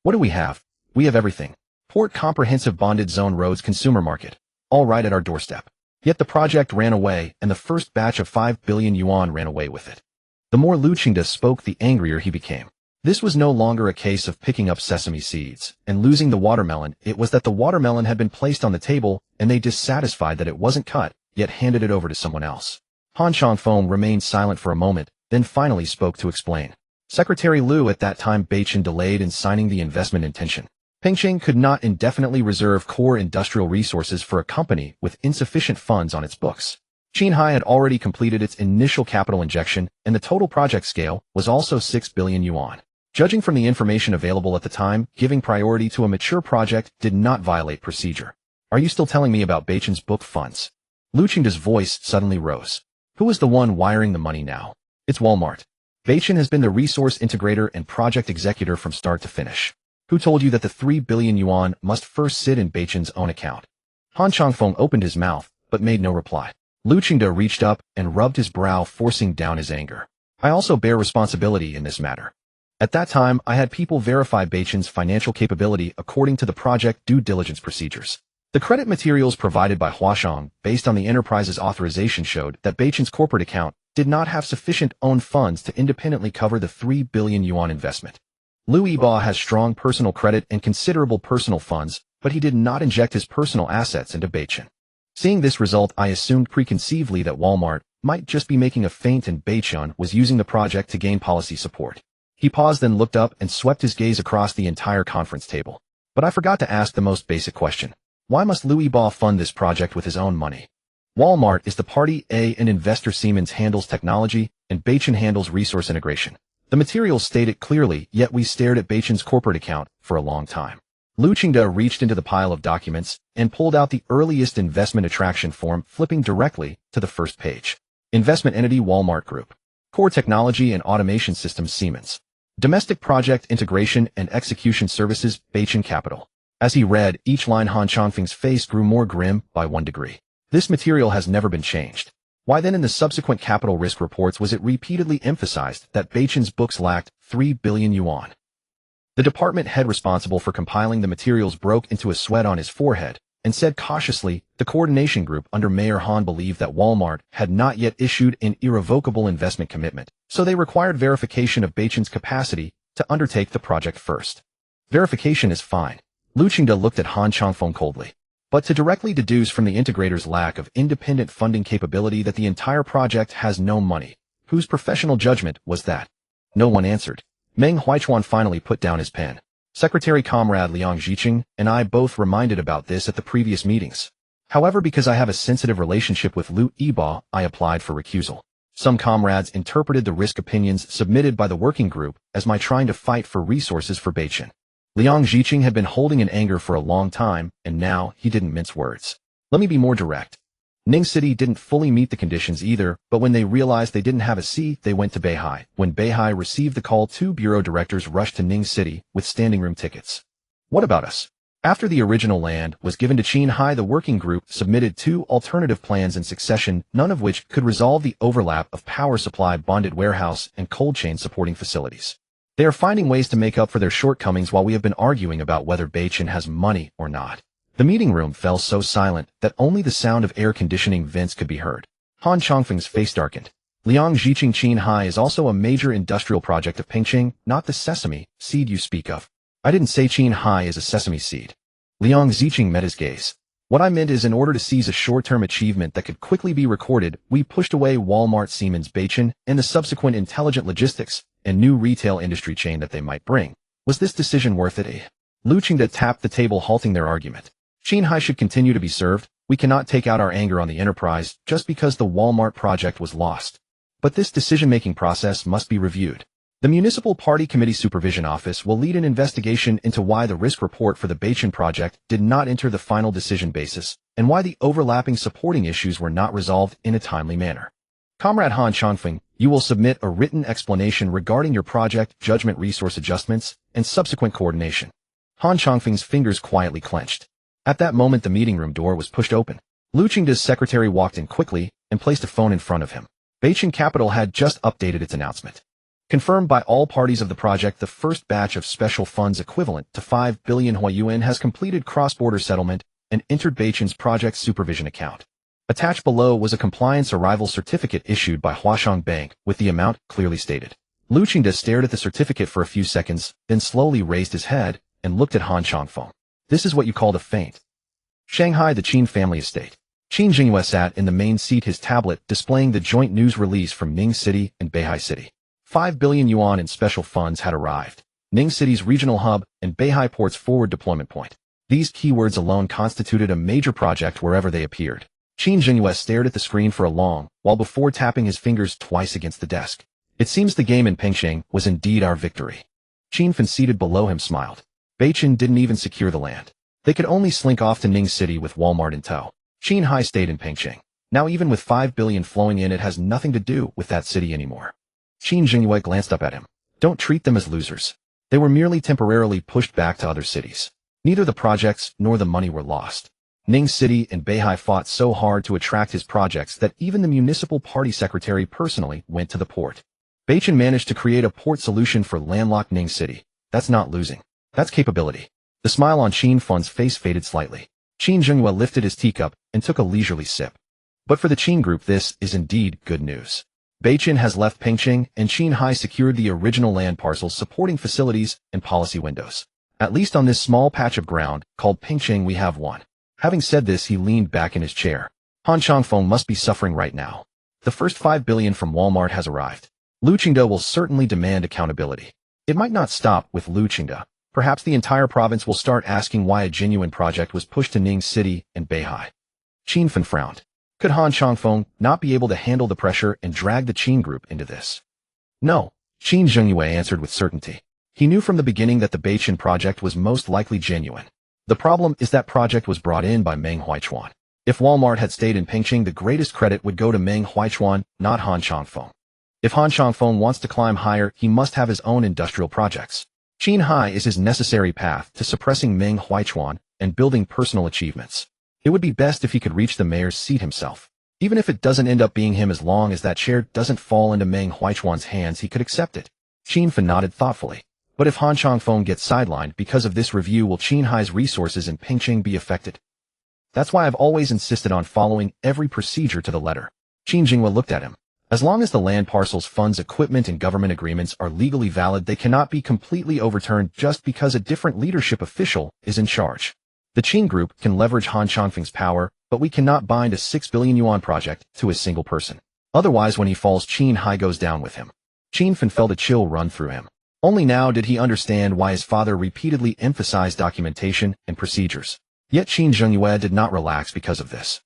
What do we have? We have everything. Port, comprehensive bonded zone, roads, consumer market. All right at our doorstep. Yet the project ran away, and the first batch of 5 billion yuan ran away with it. The more Lu Qingda spoke, the angrier he became. This was no longer a case of picking up sesame seeds and losing the watermelon. It was that the watermelon had been placed on the table, and they, dissatisfied that it wasn't cut, yet handed it over to someone else. Han Changfeng remained silent for a moment, then finally spoke to explain. Secretary Lu, at that time Beichin delayed in signing the investment intention. Pengcheng could not indefinitely reserve core industrial resources for a company with insufficient funds on its books. Qinghai had already completed its initial capital injection, and the total project scale was also 6 billion yuan. Judging from the information available at the time, giving priority to a mature project did not violate procedure. Are you still telling me about Beichin's book funds? Lu Qingda's voice suddenly rose. Who is the one wiring the money now? It's Walmart. Beichin has been the resource integrator and project executor from start to finish. Who told you that the 3 billion yuan must first sit in Beichin's own account? Han Changfeng opened his mouth, but made no reply. Lu Qingda reached up and rubbed his brow, forcing down his anger. I also bear responsibility in this matter. At that time, I had people verify Beichin's financial capability according to the project due diligence procedures. The credit materials provided by Huashang, based on the enterprise's authorization, showed that Beichin's corporate account did not have sufficient own funds to independently cover the 3 billion yuan investment. Lu Yiba has strong personal credit and considerable personal funds, but he did not inject his personal assets into Beichin. Seeing this result, I assumed preconceively that Walmart might just be making a feint and Beichin was using the project to gain policy support. He paused, then looked up and swept his gaze across the entire conference table. But I forgot to ask the most basic question. Why must Lu Yiba fund this project with his own money? Walmart is the party A, and investor Siemens handles technology, and Beichin handles resource integration. The materials state it clearly, yet we stared at Beichin's corporate account for a long time. Lu Qingda reached into the pile of documents and pulled out the earliest investment attraction form, flipping directly to the first page. Investment entity Walmart Group. Core technology and automation systems Siemens. Domestic project integration and execution services Beichin Capital. As he read each line, Han Changfeng's face grew more grim by 1 degree. This material has never been changed. Why then in the subsequent capital risk reports was it repeatedly emphasized that Beichin's books lacked 3 billion yuan? The department head responsible for compiling the materials broke into a sweat on his forehead and said cautiously, the coordination group under Mayor Han believed that Walmart had not yet issued an irrevocable investment commitment, so they required verification of Beichin's capacity to undertake the project first. Verification is fine. Lu Qingda looked at Han Changfeng coldly. But to directly deduce from the integrator's lack of independent funding capability that the entire project has no money, whose professional judgment was that? No one answered. Meng Huichuan finally put down his pen. Secretary Comrade Liang Zhiqing and I both reminded about this at the previous meetings. However, because I have a sensitive relationship with Lu Yiba, I applied for recusal. Some comrades interpreted the risk opinions submitted by the working group as my trying to fight for resources for Beichin. Liang Zhiqing had been holding in anger for a long time, and now he didn't mince words. Let me be more direct. Ning City didn't fully meet the conditions either, but when they realized they didn't have a seat, they went to Beihai. When Beihai received the call, 2 bureau directors rushed to Ning City with standing room tickets. What about us? After the original land was given to Qin Hai, the working group submitted 2 alternative plans in succession, none of which could resolve the overlap of power supply, bonded warehouse, and cold chain supporting facilities. They are finding ways to make up for their shortcomings while we have been arguing about whether Beichin has money or not. The meeting room fell so silent that only the sound of air conditioning vents could be heard. Han Chongfeng's face darkened. Liang Zhiqing, Qin Hai is also a major industrial project of Pingqing, not the sesame seed you speak of. I didn't say Qin Hai is a sesame seed. Liang Zhiqing met his gaze. What I meant is, in order to seize a short-term achievement that could quickly be recorded, we pushed away Walmart, Siemens, Beichin, and the subsequent intelligent logistics and new retail industry chain that they might bring. Was this decision worth it? Lu Qingde tapped the table, halting their argument. Qin Hai should continue to be served. We cannot take out our anger on the enterprise just because the Walmart project was lost. But this decision-making process must be reviewed. The Municipal Party Committee Supervision Office will lead an investigation into why the risk report for the Beichin project did not enter the final decision basis, and why the overlapping supporting issues were not resolved in a timely manner. Comrade Han Chongfeng, you will submit a written explanation regarding your project, judgment, resource adjustments, and subsequent coordination. Han Chongfeng's fingers quietly clenched. At that moment, the meeting room door was pushed open. Lu Qingde's secretary walked in quickly and placed a phone in front of him. Beichin Capital had just updated its announcement. Confirmed by all parties of the project, the first batch of special funds equivalent to 5 billion yuan has completed cross-border settlement and entered Beichin's project supervision account. Attached below was a compliance arrival certificate issued by Huashang Bank with the amount clearly stated. Lu Qingde stared at the certificate for a few seconds, then slowly raised his head and looked at Han Chongfeng. This is what you called a feint. Shanghai, the Qin family estate. Qin Jingyue sat in the main seat, his tablet displaying the joint news release from Ning City and Beihai City. 5 billion yuan in special funds had arrived. Ning City's regional hub and Beihai Port's forward deployment point. These keywords alone constituted a major project wherever they appeared. Qin Jingyue stared at the screen for a long while before tapping his fingers twice against the desk. It seems the game in Pingqing was indeed our victory. Qin Fan, seated below him, smiled. Beichin didn't even secure the land. They could only slink off to Ning City with Walmart in tow. Qin Hai stayed in Pingqing. Now even with 5 billion flowing in, it has nothing to do with that city anymore. Qin Jingyue glanced up at him. Don't treat them as losers. They were merely temporarily pushed back to other cities. Neither the projects nor the money were lost. Ning City and Beihai fought so hard to attract his projects that even the municipal party secretary personally went to the port. Beichin managed to create a port solution for landlocked Ning City. That's not losing. That's capability. The smile on Qin Fan's face faded slightly. Qin Jingyue lifted his teacup and took a leisurely sip. But for the Qin group, this is indeed good news. Beichin has left Pingqing, and Qin Hai secured the original land parcels supporting facilities and policy windows. At least on this small patch of ground called Pingqing, we have won. Having said this, he leaned back in his chair. Han Chongfeng must be suffering right now. The first 5 billion from Walmart has arrived. Lu Qingde will certainly demand accountability. It might not stop with Lu Qingde. Perhaps the entire province will start asking why a genuine project was pushed to Ning City and Beihai. Qin Fan frowned. Could Han Chongfeng not be able to handle the pressure and drag the Qin group into this? No, Qin Jingyue answered with certainty. He knew from the beginning that the Beichin project was most likely genuine. The problem is that project was brought in by Meng Huichuan. If Walmart had stayed in Pingqing, the greatest credit would go to Meng Huichuan, not Han Chongfeng. If Han Chongfeng wants to climb higher, he must have his own industrial projects. Qin Hai is his necessary path to suppressing Meng Huichuan and building personal achievements. It would be best if he could reach the mayor's seat himself. Even if it doesn't end up being him, as long as that chair doesn't fall into Meng Huichuan's hands, he could accept it. Qin Fan nodded thoughtfully. But if Han Chongfeng gets sidelined because of this review, will Qin Hai's resources in Pingqing be affected? That's why I've always insisted on following every procedure to the letter. Qin Jingyue looked at him. As long as the land parcels, funds, equipment, and government agreements are legally valid, they cannot be completely overturned just because a different leadership official is in charge. The Qin group can leverage Han Chongfeng's power, but we cannot bind a 6 billion yuan project to a single person. Otherwise, when he falls, Qin Hai goes down with him. Qin Fan felt a chill run through him. Only now did he understand why his father repeatedly emphasized documentation and procedures. Yet Qin Jingyue did not relax because of this.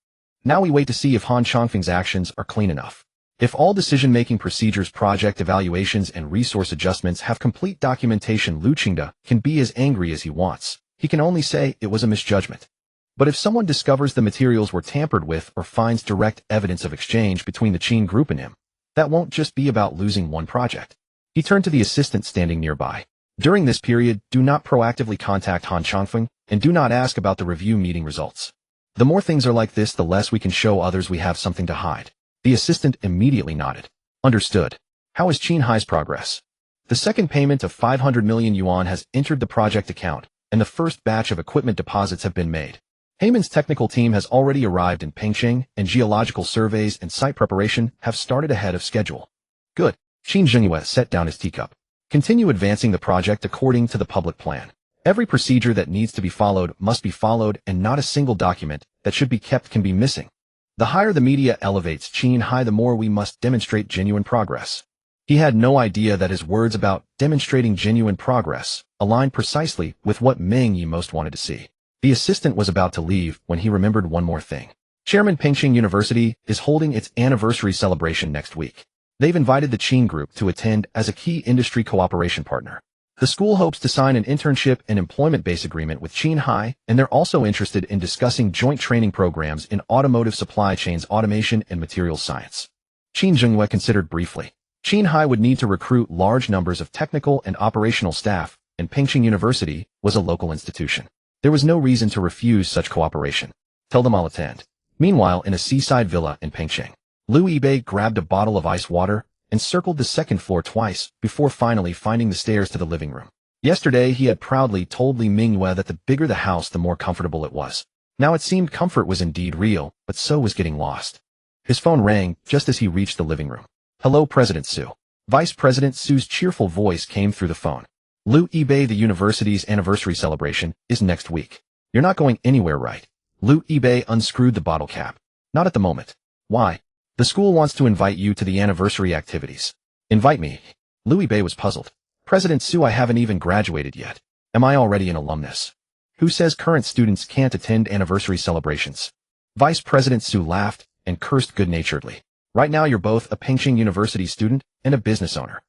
Now we wait to see if Han Chongfeng's actions are clean enough. If all decision-making procedures, project evaluations, and resource adjustments have complete documentation, Lu Qingde can be as angry as he wants. He can only say it was a misjudgment. But if someone discovers the materials were tampered with or finds direct evidence of exchange between the Qin group and him, that won't just be about losing one project. He turned to the assistant standing nearby. During this period, do not proactively contact Han Chongfeng. and do not ask about the review meeting results. The more things are like this, the less we can show others we have something to hide. The assistant immediately nodded. Understood. How is Qinghai's progress? The second payment of 500 million yuan has entered the project account, and the first batch of equipment deposits have been made. Heyman's technical team has already arrived in Pengcheng, and geological surveys and site preparation have started ahead of schedule. Good. Qin Zhengyue set down his teacup. Continue advancing the project according to the public plan. Every procedure that needs to be followed must be followed, and not a single document that should be kept can be missing. The higher the media elevates Qinghai, the more we must demonstrate genuine progress. He had no idea that his words about demonstrating genuine progress aligned precisely with what Meng Yi most wanted to see. The assistant was about to leave when he remembered one more thing. Chairman Pengcheng University is holding its anniversary celebration next week. They've invited the Qin Group to attend as a key industry cooperation partner. The school hopes to sign an internship and employment-based agreement with Qinghai, and they're also interested in discussing joint training programs in automotive supply chains, automation, and materials science. Qin Zhengyue considered briefly. Qinghai would need to recruit large numbers of technical and operational staff, and Pengcheng University was a local institution. There was no reason to refuse such cooperation. Tell them I'll attend. Meanwhile, in a seaside villa in Pengcheng, Liu Yibei grabbed a bottle of ice water and circled the second floor twice before finally finding the stairs to the living room. Yesterday, he had proudly told Li Mingyue that the bigger the house, the more comfortable it was. Now it seemed comfort was indeed real, but so was getting lost. His phone rang just as he reached the living room. Hello, President Su. Vice President Su's cheerful voice came through the phone. Liu Yibei, the university's anniversary celebration is next week. You're not going anywhere, right? Liu Yibei unscrewed the bottle cap. Not at the moment. Why? The school wants to invite you to the anniversary activities. Invite me? Liu Yibei was puzzled. President Su, I haven't even graduated yet. Am I already an alumnus? Who says current students can't attend anniversary celebrations? Vice President Su laughed and cursed good-naturedly. Right now you're both a Pengcheng University student and a business owner.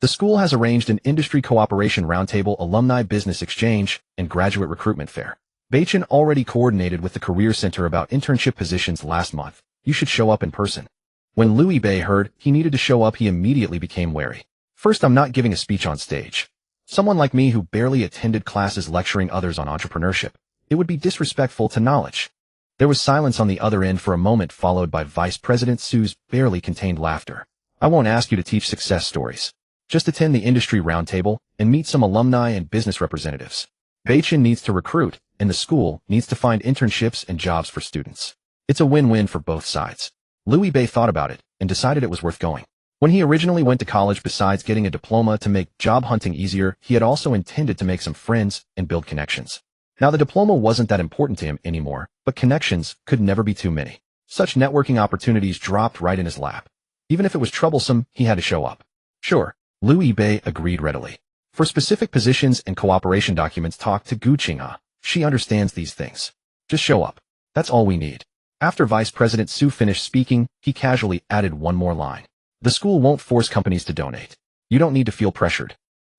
The school has arranged an industry cooperation roundtable, alumni business exchange, and graduate recruitment fair. Beichen already coordinated with the Career Center about internship positions last month. You should show up in person. When Liu Yibei heard he needed to show up, he immediately became wary. First, I'm not giving a speech on stage. Someone like me who barely attended classes lecturing others on entrepreneurship. It would be disrespectful to knowledge. There was silence on the other end for a moment, followed by Vice President Su's barely contained laughter. I won't ask you to teach success stories. Just attend the industry roundtable and meet some alumni and business representatives. Beichen needs to recruit, and the school needs to find internships and jobs for students. It's a win-win for both sides. Liu Yibei thought about it and decided it was worth going. When he originally went to college, besides getting a diploma to make job hunting easier, he had also intended to make some friends and build connections. Now the diploma wasn't that important to him anymore, but connections could never be too many. Such networking opportunities dropped right in his lap. Even if it was troublesome, he had to show up. Sure, Liu Yibei agreed readily. For specific positions and cooperation documents, talk to Gu Qingha. She understands these things. Just show up. That's all we need. After Vice President Su finished speaking, he casually added one more line. The school won't force companies to donate. You don't need to feel pressured.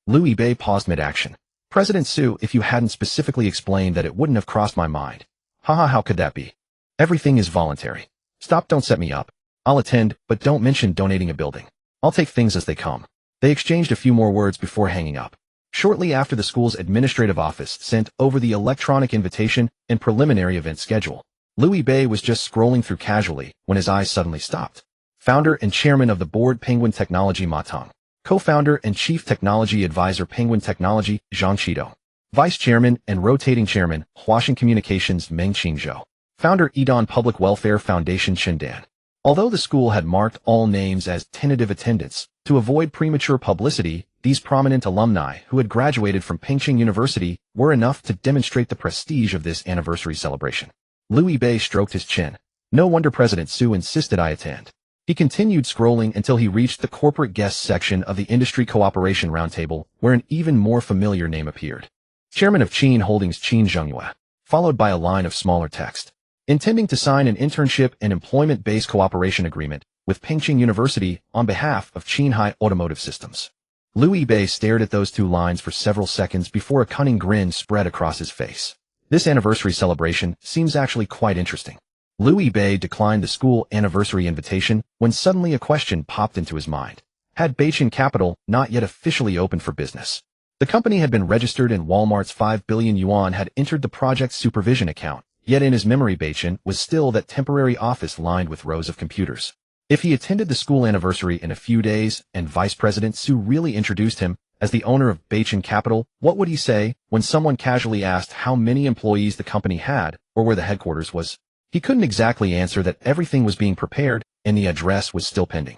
Liu Yibei paused mid-action. President Su, if you hadn't specifically explained that, it wouldn't have crossed my mind. Haha, how could that be? Everything is voluntary. Stop, don't set me up. I'll attend, but don't mention donating a building. I'll take things as they come. They exchanged a few more words before hanging up. Shortly after, the school's administrative office sent over the electronic invitation and preliminary event schedule. Liu Yibei was just scrolling through casually when his eyes suddenly stopped. Founder and chairman of the board, Penguin Technology, Ma Teng. Co-founder and chief technology advisor, Penguin Technology, Zhang Qido. Vice chairman and rotating chairman, Huaxin Communications, Meng Qingzhou. Founder, Edan Public Welfare Foundation, Chen Dan. Although the school had marked all names as tentative attendance to avoid premature publicity, these prominent alumni who had graduated from Pengcheng University were enough to demonstrate the prestige of this anniversary celebration. Liu Yibei stroked his chin. No wonder President Su insisted I attend. He continued scrolling until he reached the corporate guests section of the Industry Cooperation Roundtable, where an even more familiar name appeared. Chairman of Qin Holdings, Qin Zhengyue, followed by a line of smaller text. Intending to sign an internship and employment-based cooperation agreement with Pengcheng University on behalf of Qinghai Automotive Systems. Liu Yibei stared at those two lines for several seconds before a cunning grin spread across his face. This anniversary celebration seems actually quite interesting. Liu Yibei declined the school anniversary invitation when suddenly a question popped into his mind. Had Beichen Capital not yet officially opened for business? The The company had been registered and Walmart's 5 billion yuan had entered the project's supervision account, yet in his memory Beichin was still that temporary office lined with rows of computers. If he attended the school anniversary in a few days and Vice President Su really introduced him as the owner of Beichin Capital, what would he say when someone casually asked how many employees the company had or where the headquarters was? He couldn't exactly answer that everything was being prepared and the address was still pending.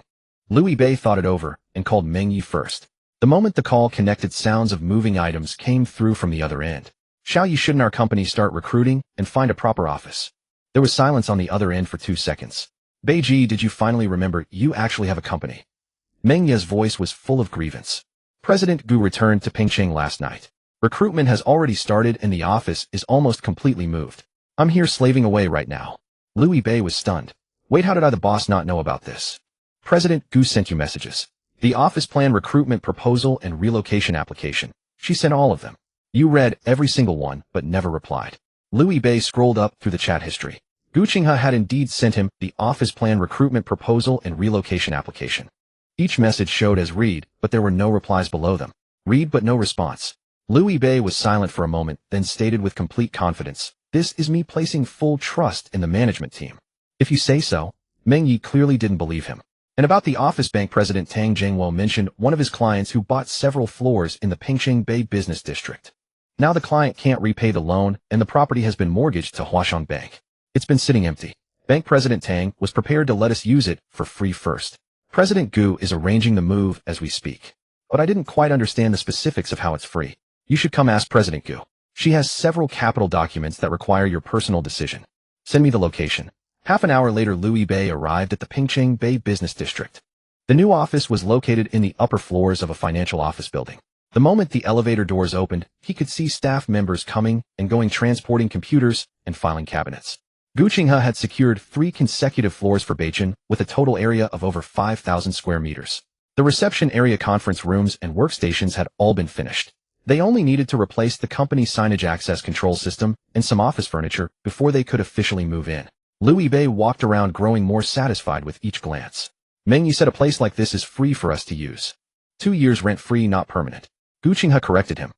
Liu Bei thought it over and called Meng Yi first. The moment the call connected, sounds of moving items came through from the other end. Xiao Yi, shouldn't our company start recruiting and find a proper office? There was silence on the other end for 2 seconds. Beiji, did you finally remember you actually have a company? Meng Yi's voice was full of grievance. President Gu returned to Pingcheng last night. Recruitment has already started and the office is almost completely moved. I'm here slaving away right now. Liu Bei was stunned. Wait, how did the boss not know about this? President Gu sent you messages. The office plan, recruitment proposal, and relocation application. She sent all of them. You read every single one, but never replied. Liu Bei scrolled up through the chat history. Gu Qinghe had indeed sent him the office plan, recruitment proposal, and relocation application. Each message showed as read, but there were no replies below them. Read but no response. Liu Bei was silent for a moment, then stated with complete confidence, "This is me placing full trust in the management team." If you say so. Meng Yi clearly didn't believe him. And about the office, bank president Tang Jingwo mentioned one of his clients who bought several floors in the Pingcheng Bay business district. Now the client can't repay the loan and the property has been mortgaged to Huashan Bank. It's been sitting empty. Bank president Tang was prepared to let us use it for free first. President Gu is arranging the move as we speak. But I didn't quite understand the specifics of how it's free. You should come ask President Gu. She has several capital documents that require your personal decision. Send me the location. Half an hour later, Liu Bei arrived at the Pingcheng Bay business district. The new office was located in the upper floors of a financial office building. The moment the elevator doors opened, he could see staff members coming and going, transporting computers and filing cabinets. Gu Qinghe had secured 3 consecutive floors for Beichin with a total area of over 5,000 square meters. The reception area, conference rooms, and workstations had all been finished. They only needed to replace the company's signage access control system and some office furniture before they could officially move in. Liu Bei walked around, growing more satisfied with each glance. Meng Yi said, a place like this is free for us to use. 2 years rent-free, not permanent. Gu Qinghe corrected him.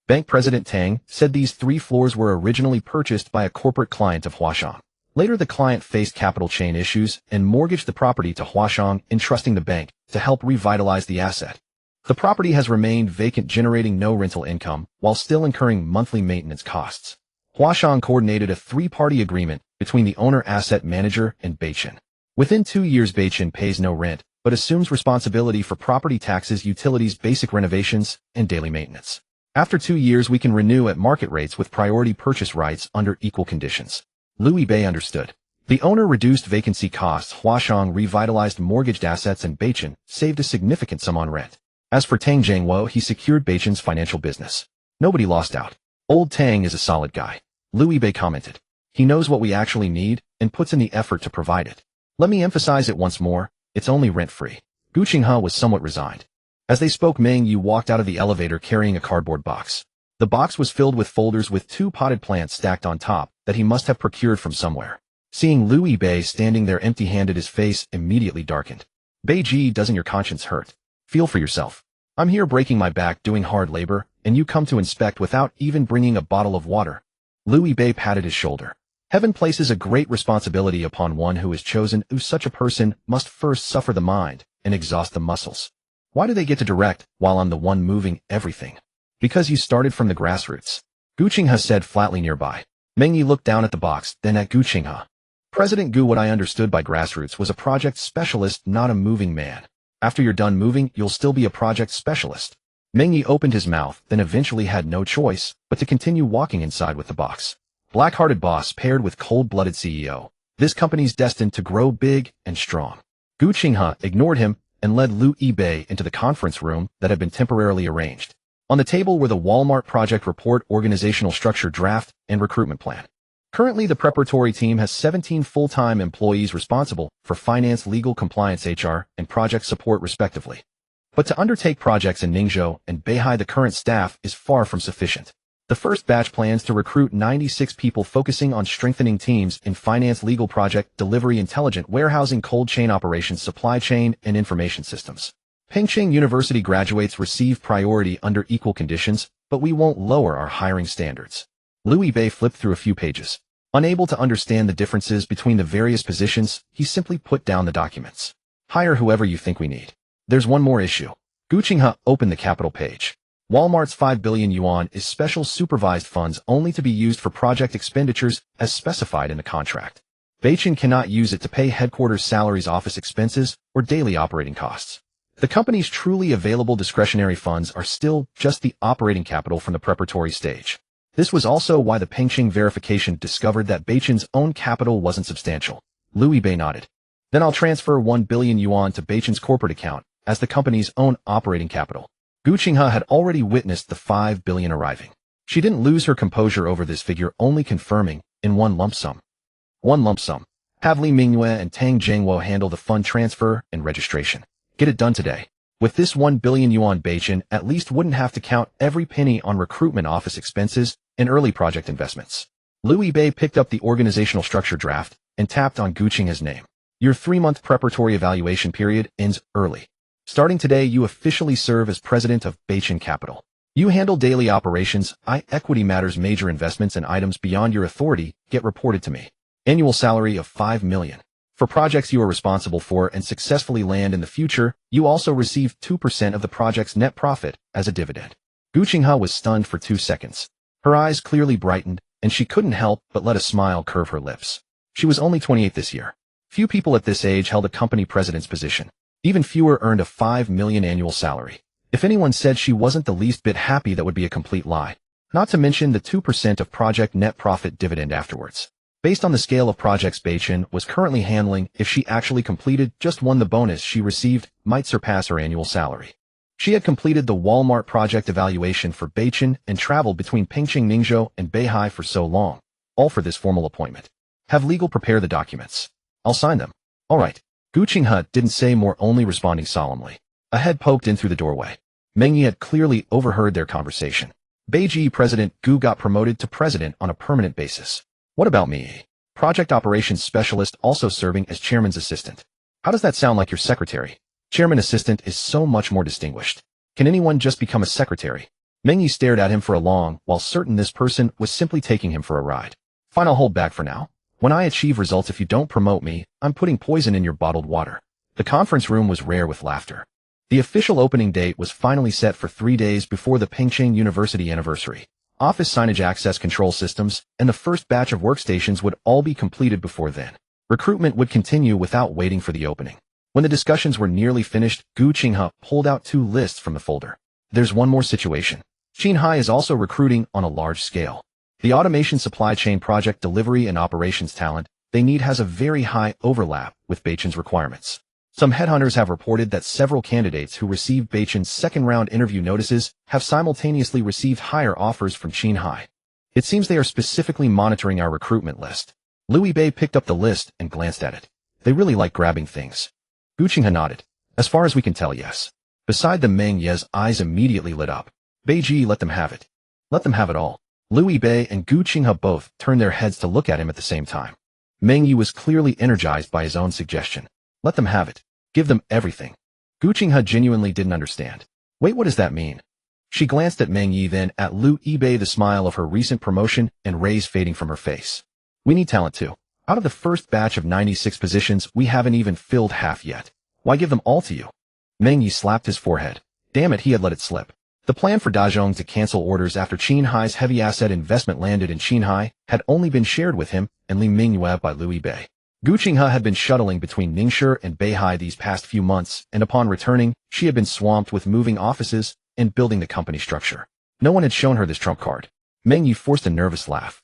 Bank President Tang said these 3 floors were originally purchased by a corporate client of Huashan. Later, the client faced capital chain issues and mortgaged the property to Huashan, entrusting the bank to help revitalize the asset. The property has remained vacant, generating no rental income while still incurring monthly maintenance costs. Huashan coordinated a 3-party agreement between the owner, asset manager, and Beichin. Within 2 years, Beichin pays no rent, but assumes responsibility for property taxes, utilities, basic renovations, and daily maintenance. After 2 years, we can renew at market rates with priority purchase rights under equal conditions. Liu Bei understood. The owner reduced vacancy costs, Huashan revitalized mortgaged assets, and Beichin saved a significant sum on rent. As for Tang Jingwo, he secured Beichin's financial business. Nobody lost out. Old Tang is a solid guy. Liu Bei commented. He knows what we actually need and puts in the effort to provide it. Let me emphasize it once more, it's only rent-free. Gu Qinghe was somewhat resigned. As they spoke, Meng Yi walked out of the elevator carrying a cardboard box. The box was filled with folders with 2 potted plants stacked on top that he must have procured from somewhere. Seeing Liu Bei standing there empty-handed, his face immediately darkened. Beiji, doesn't your conscience hurt? Feel for yourself. I'm here breaking my back doing hard labor, and you come to inspect without even bringing a bottle of water. Liu Bei patted his shoulder. Heaven places a great responsibility upon one who is chosen. Such a person must first suffer the mind and exhaust the muscles. Why do they get to direct while I'm the one moving everything? Because you started from the grassroots. Gu Qinghe said flatly nearby. Meng Yi looked down at the box, then at Gu Qinghe. President Gu, what I understood by grassroots was a project specialist, not a moving man. After you're done moving, you'll still be a project specialist. Meng Yi opened his mouth, then eventually had no choice but to continue walking inside with the box. Black-hearted boss paired with cold-blooded CEO. This company's destined to grow big and strong. Gu Qinghe ignored him and led Liu Bei into the conference room that had been temporarily arranged. On the table were the Walmart project report, organizational structure draft, and recruitment plan. Currently, the preparatory team has 17 full-time employees responsible for finance, legal, compliance, HR, and project support respectively. But to undertake projects in Ningzhou and Beihai, the current staff is far from sufficient. The first batch plans to recruit 96 people, focusing on strengthening teams in finance, legal, project, delivery, intelligent warehousing, cold chain operations, supply chain, and information systems. Pingching University graduates receive priority under equal conditions, but we won't lower our hiring standards. Liu Yibei flipped through a few pages. Unable to understand the differences between the various positions, he simply put down the documents. Hire whoever you think we need. There's one more issue. Gu Qinghe opened the capital page. Walmart's 5 billion yuan is special supervised funds only to be used for project expenditures as specified in the contract. Beichin cannot use it to pay headquarters salaries, office expenses, or daily operating costs. The company's truly available discretionary funds are still just the operating capital from the preparatory stage. This was also why the Pingching verification discovered that Beichin's own capital wasn't substantial. Liu Yibei nodded. Then I'll transfer 1 billion yuan to Beichin's corporate account as the company's own operating capital. Gu Qinghe had already witnessed the 5 billion arriving. She didn't lose her composure over this figure, only confirming, in one lump sum. One lump sum. Have Li Mingyue and Tang Jingwo handle the fund transfer and registration. Get it done today. With this 1 billion yuan, Beichin at least wouldn't have to count every penny on recruitment, office expenses, and early project investments. Liu Yibei picked up the organizational structure draft and tapped on Gu Qinghe's name. Your 3-month preparatory evaluation period ends early. Starting today, you officially serve as president of Beichin Capital. You handle daily operations, equity matters, major investments, and items beyond your authority get reported to me. Annual salary of 5 million. For projects you are responsible for and successfully land in the future, you also receive 2% of the project's net profit as a dividend. Gu Qinghe was stunned for 2 seconds. Her eyes clearly brightened, and she couldn't help but let a smile curve her lips. She was only 28 this year. Few people at this age held a company president's position. Even fewer earned a 5 million annual salary. If anyone said she wasn't the least bit happy, that would be a complete lie. Not to mention the 2% of project net profit dividend afterwards. Based on the scale of projects Beichin was currently handling, if she actually completed just one, the bonus she received might surpass her annual salary. She had completed the Walmart project evaluation for Beichin and traveled between Pingching, Ningzhou, and Beihai for so long, all for this formal appointment. Have legal prepare the documents. I'll sign them. All right. Gu Qinghe didn't say more, only responding solemnly. A head poked in through the doorway. Meng Yi had clearly overheard their conversation. Beiji President Gu got promoted to president on a permanent basis. What about me? Project operations specialist, also serving as chairman's assistant. How does that sound like your secretary? Chairman assistant is so much more distinguished. Can anyone just become a secretary? Meng Yi stared at him for a long while, certain this person was simply taking him for a ride. Fine, I'll hold back for now. When I achieve results, if you don't promote me, I'm putting poison in your bottled water. The conference room was rare with laughter. The official opening date was finally set for 3 days before the Pingching University anniversary. Office signage, access control systems, and the first batch of workstations would all be completed before then. Recruitment would continue without waiting for the opening. When the discussions were nearly finished, Gu Qinghe pulled out 2 lists from the folder. There's one more situation. Qinghai is also recruiting on a large scale. The automation supply chain project delivery and operations talent they need has a very high overlap with Beichin's requirements. Some headhunters have reported that several candidates who received Beichin's second-round interview notices have simultaneously received higher offers from Qinghai. It seems they are specifically monitoring our recruitment list. Liu Yibei picked up the list and glanced at it. They really like grabbing things. Gu Qinghe nodded. As far as we can tell, yes. Beside them, Meng Ye's eyes immediately lit up. Beiji, let them have it. Let them have it all. Liu Yibei and Gu Qinghe both turned their heads to look at him at the same time. Meng Yi was clearly energized by his own suggestion. Let them have it. Give them everything. Gu Qinghe genuinely didn't understand. Wait, what does that mean? She glanced at Meng Yi, then at Liu Yibei, the smile of her recent promotion and rays fading from her face. We need talent too. Out of the first batch of 96 positions, we haven't even filled half yet. Why give them all to you? Meng Yi slapped his forehead. Damn it, he had let it slip. The plan for Dazhong to cancel orders after Qinghai's heavy asset investment landed in Qinghai had only been shared with him and Li Mingyue by Liu Yibei. Gu Qinghe had been shuttling between Ningshi and Beihai these past few months, and upon returning, she had been swamped with moving offices and building the company structure. No one had shown her this trump card. Meng Yi forced a nervous laugh.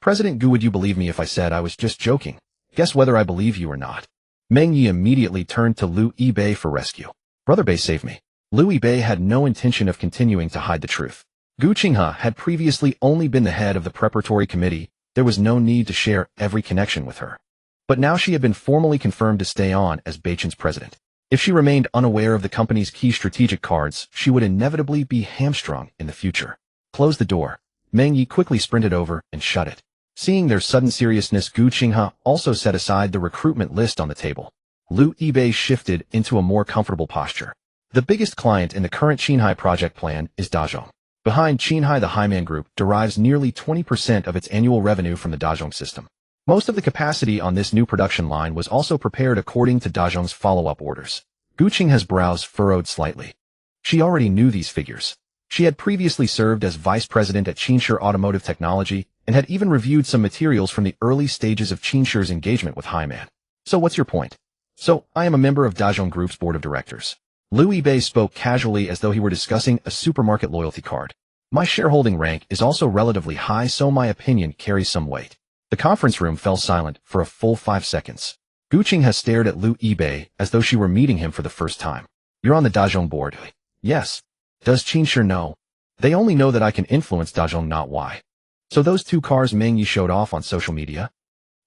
President Gu, would you believe me if I said I was just joking? Guess whether I believe you or not. Meng Yi immediately turned to Liu Yibei for rescue. Brother Bei, save me. Liu Yibei had no intention of continuing to hide the truth. Gu Qinghe had previously only been the head of the preparatory committee. There was no need to share every connection with her. But now she had been formally confirmed to stay on as Beichin's president. If she remained unaware of the company's key strategic cards, she would inevitably be hamstrung in the future. Close the door. Meng Yi quickly sprinted over and shut it. Seeing their sudden seriousness, Gu Qinghe also set aside the recruitment list on the table. Liu Yibei shifted into a more comfortable posture. The biggest client in the current Qinghai project plan is Dazhong. Behind Qinghai, the Haiman Group derives nearly 20% of its annual revenue from the Dazhong system. Most of the capacity on this new production line was also prepared according to Dazhong's follow-up orders. Guqinghe's brows furrowed slightly. She already knew these figures. She had previously served as vice president at Qinshe Automotive Technology and had even reviewed some materials from the early stages of Qinshe's engagement with Haiman. So what's your point? So, I am a member of Dazhong Group's board of directors. Liu Yibei spoke casually as though he were discussing a supermarket loyalty card. My shareholding rank is also relatively high, so my opinion carries some weight. The conference room fell silent for a full 5 seconds. Guqinghe stared at Liu Yibei as though she were meeting him for the first time. You're on the Dazhong board. Yes. Does Qinshe know? They only know that I can influence Dazhong, not why. So those 2 cars Meng Yi showed off on social media?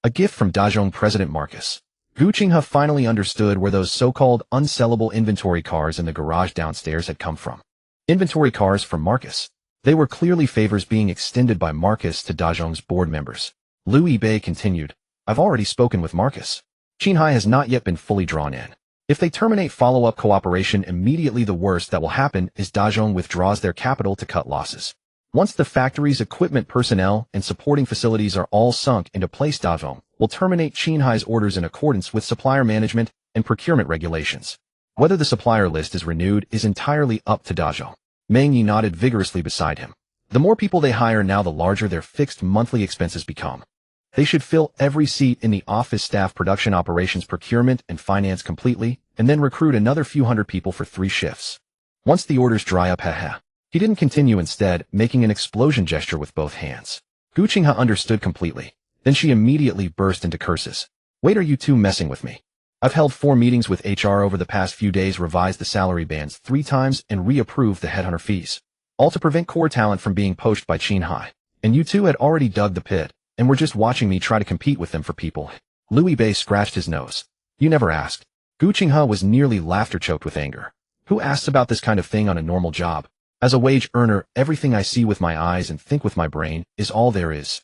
A gift from Dazhong President Marcus. Guqinghe finally understood where those so-called unsellable inventory cars in the garage downstairs had come from. Inventory cars from Marcus. They were clearly favors being extended by Marcus to Dazhong's board members. Liu Yibei continued, I've already spoken with Marcus. Qinghai has not yet been fully drawn in. If they terminate follow-up cooperation immediately, the worst that will happen is Dazhong withdraws their capital to cut losses. Once the factory's equipment, personnel, and supporting facilities are all sunk into place, Dazhong will terminate Qinghai's orders in accordance with supplier management and procurement regulations. Whether the supplier list is renewed is entirely up to Dazhong. Meng Yi nodded vigorously beside him. The more people they hire now, the larger their fixed monthly expenses become. They should fill every seat in the office staff, production, operations, procurement, and finance completely, and then recruit another few hundred people for 3 shifts. Once the orders dry up, haha. He didn't continue, instead, making an explosion gesture with both hands. Guqinghe understood completely. Then she immediately burst into curses. Wait, are you 2 messing with me? I've held 4 meetings with HR over the past few days, revised the salary bands 3 times, and reapproved the headhunter fees. All to prevent core talent from being poached by Qinghai. And you 2 had already dug the pit, and were just watching me try to compete with them for people. Liu Yibei scratched his nose. You never asked. Guqinghe was nearly laughter-choked with anger. Who asks about this kind of thing on a normal job? As a wage earner, everything I see with my eyes and think with my brain is all there is.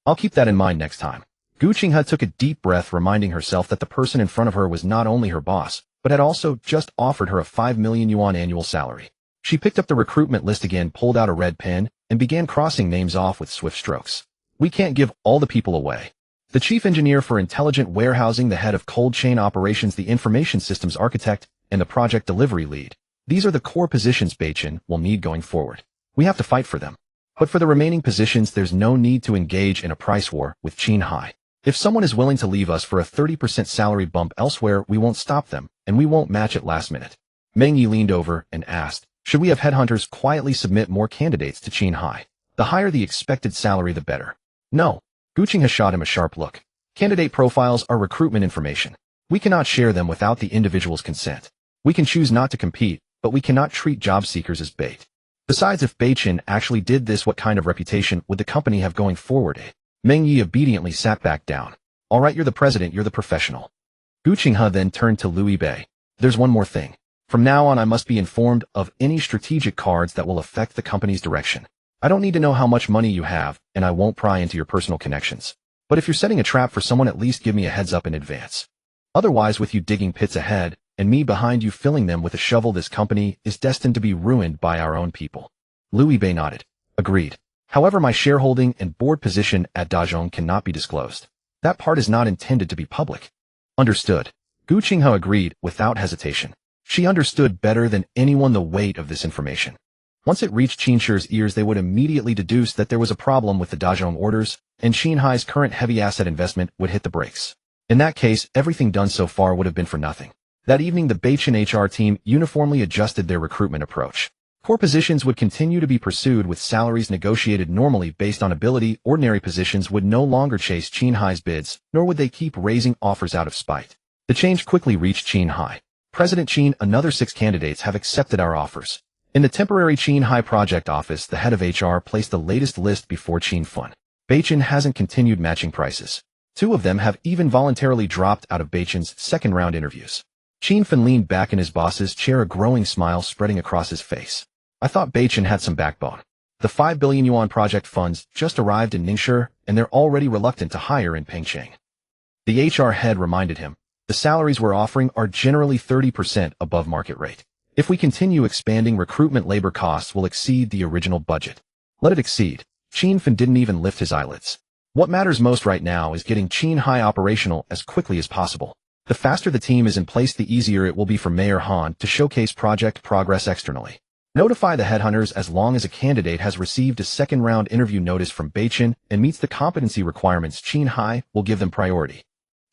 I'll keep that in mind next time. Guqinghe took a deep breath, reminding herself that the person in front of her was not only her boss, but had also just offered her a 5 million yuan annual salary. She picked up the recruitment list again, pulled out a red pen, and began crossing names off with swift strokes. We can't give all the people away. The chief engineer for intelligent warehousing, the head of cold chain operations, the information systems architect, and the project delivery lead. These are the core positions Beichin will need going forward. We have to fight for them. But for the remaining positions, there's no need to engage in a price war with Qinghai. If someone is willing to leave us for a 30% salary bump elsewhere, we won't stop them, and we won't match it last minute. Meng Yi leaned over and asked, should we have headhunters quietly submit more candidates to Qinghai? The higher the expected salary, the better. No. Guqinghe shot him a sharp look. Candidate profiles are recruitment information. We cannot share them without the individual's consent. We can choose not to compete, but we cannot treat job seekers as bait. Besides, if Beichin actually did this, what kind of reputation would the company have going forward? Meng Yi obediently sat back down. All right, you're the president, you're the professional. Guqinghe then turned to Liu Yibei. There's one more thing. From now on, I must be informed of any strategic cards that will affect the company's direction. I don't need to know how much money you have, and I won't pry into your personal connections. But if you're setting a trap for someone, at least give me a heads up in advance. Otherwise, with you digging pits ahead, and me behind you filling them with a shovel, this company is destined to be ruined by our own people. Liu Yibei nodded. Agreed. However, my shareholding and board position at Dazhong cannot be disclosed. That part is not intended to be public. Understood. Guqinghe agreed without hesitation. She understood better than anyone the weight of this information. Once it reached Qinshe's ears, they would immediately deduce that there was a problem with the Dazhong orders, and Qinghai's current heavy asset investment would hit the brakes. In that case, everything done so far would have been for nothing. That evening, the Beichin HR team uniformly adjusted their recruitment approach. Core positions would continue to be pursued with salaries negotiated normally based on ability. Ordinary positions would no longer chase Qinghai's bids, nor would they keep raising offers out of spite. The change quickly reached Qinghai. President Qin, another 6 candidates have accepted our offers. In the temporary Qinghai project office, the head of HR placed the latest list before Qin Fun. Beichin hasn't continued matching prices. 2 of them have even voluntarily dropped out of Beichin's second-round interviews. Qin Fun leaned back in his boss's chair, a growing smile spreading across his face. I thought Beichin had some backbone. The 5 billion yuan project funds just arrived in Ningshi, and they're already reluctant to hire in Pengcheng. The HR head reminded him, the salaries we're offering are generally 30% above market rate. If we continue expanding, recruitment labor costs will exceed the original budget. Let it exceed. Qinfen didn't even lift his eyelids. What matters most right now is getting Qinghai operational as quickly as possible. The faster the team is in place, the easier it will be for Mayor Han to showcase project progress externally. Notify the headhunters as long as a candidate has received a second-round interview notice from Beichin and meets the competency requirements. Qinghai will give them priority.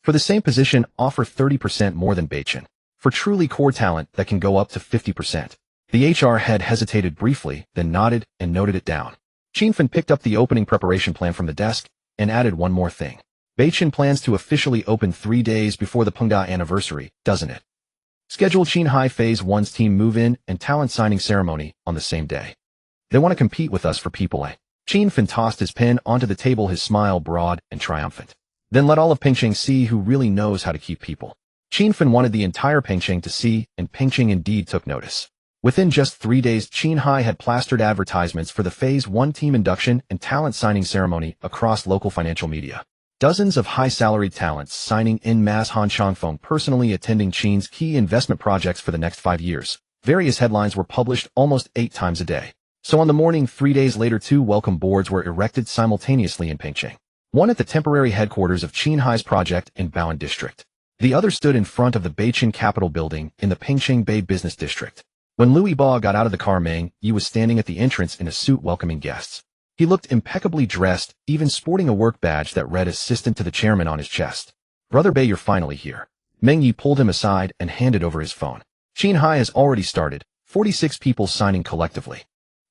For the same position, offer 30% more than Beichin. For truly core talent, that can go up to 50%. The HR head hesitated briefly, then nodded and noted it down. Qinfen picked up the opening preparation plan from the desk and added one more thing. Beichin plans to officially open 3 days before the Pengda anniversary, doesn't it? Schedule Qinghai Phase 1's team move-in and talent signing ceremony on the same day. They want to compete with us for people, eh? Qinfen tossed his pen onto the table, his smile broad and triumphant. Then let all of Pengcheng see who really knows how to keep people. Qinfen wanted the entire Pengcheng to see, and Pengcheng indeed took notice. Within just 3 days, Qinghai had plastered advertisements for the Phase 1 team induction and talent signing ceremony across local financial media. Dozens of high-salaried talents signing en masse. Han Changfeng personally attending Qin's key investment projects for the next 5 years. Various headlines were published almost 8 times a day. So on the morning 3 days later, 2 welcome boards were erected simultaneously in Pengcheng. One at the temporary headquarters of Qinghai's project in Baoan District. The other stood in front of the Beichin Capital Building in the Pengcheng Bay Business District. When Louis Ba got out of the car, Meng Yi was standing at the entrance in a suit welcoming guests. He looked impeccably dressed, even sporting a work badge that read Assistant to the Chairman on his chest. Brother Bei, you're finally here. Meng Yi pulled him aside and handed over his phone. Qinghai has already started, 46 people signing collectively.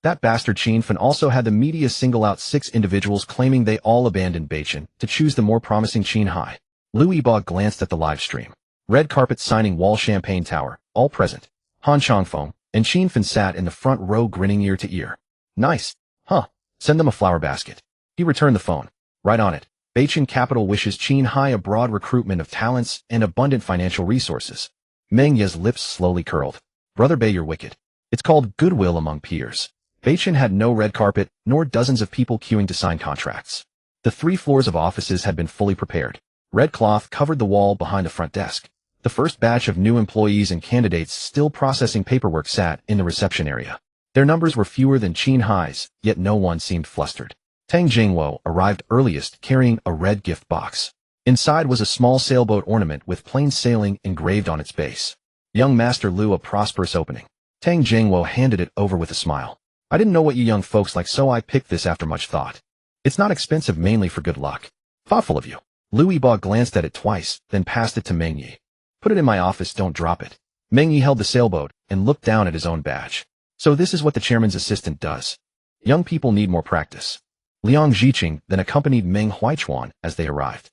That bastard Qinfen also had the media single out 6 individuals claiming they all abandoned Beichin to choose the more promising Qinghai. Louis Ba glanced at the live stream. Red carpet signing wall, Champagne Tower, all present. Han Changfeng and Qinfen sat in the front row grinning ear to ear. Nice, huh? Send them a flower basket. He returned the phone. Right on it. Beichin Capital wishes Qinghai a broad recruitment of talents and abundant financial resources. Meng Yi's lips slowly curled. Brother Bei, you're wicked. It's called goodwill among peers. Beichin had no red carpet, nor dozens of people queuing to sign contracts. The 3 floors of offices had been fully prepared. Red cloth covered the wall behind the front desk. The first batch of new employees and candidates still processing paperwork sat in the reception area. Their numbers were fewer than Qinghai's, yet no one seemed flustered. Tang Jingwo arrived earliest, carrying a red gift box. Inside was a small sailboat ornament with plain sailing engraved on its base. Young Master Liu, a prosperous opening. Tang Jingwo handed it over with a smile. I didn't know what you young folks like, so I picked this after much thought. It's not expensive, mainly for good luck. Thoughtful of you. Louis Ba glanced at it twice, then passed it to Meng Yi. Put it in my office, don't drop it. Meng Yi held the sailboat and looked down at his own badge. So this is what the chairman's assistant does. Young people need more practice. Liang Zhiqing then accompanied Meng Huichuan as they arrived.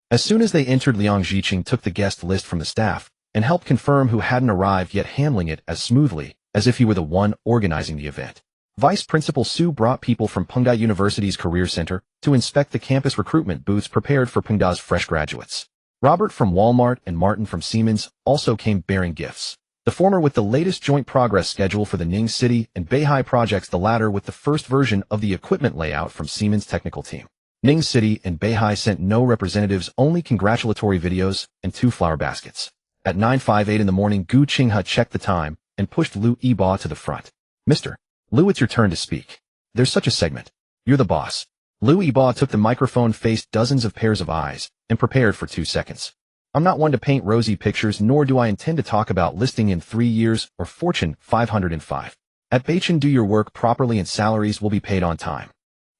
As soon as they entered, Liang Zhiqing took the guest list from the staff and helped confirm who hadn't arrived yet, handling it as smoothly as if he were the one organizing the event. Vice Principal Su brought people from Pengda University's Career Center to inspect the campus recruitment booths prepared for Pengda's fresh graduates. Robert from Walmart and Martin from Siemens also came bearing gifts. The former with the latest joint progress schedule for the Ning City and Beihai projects, the latter with the first version of the equipment layout from Siemens' technical team. Ning City and Beihai sent no representatives, only congratulatory videos and 2 flower baskets. At 9:58 in the morning, Gu Qinghe checked the time and pushed Liu Yiba to the front. Mr. Liu, it's your turn to speak. There's such a segment. You're the boss. Liu Yiba took the microphone, faced dozens of pairs of eyes, and prepared for 2 seconds. I'm not one to paint rosy pictures, nor do I intend to talk about listing in 3 years or Fortune 505. At Beichin, do your work properly and salaries will be paid on time.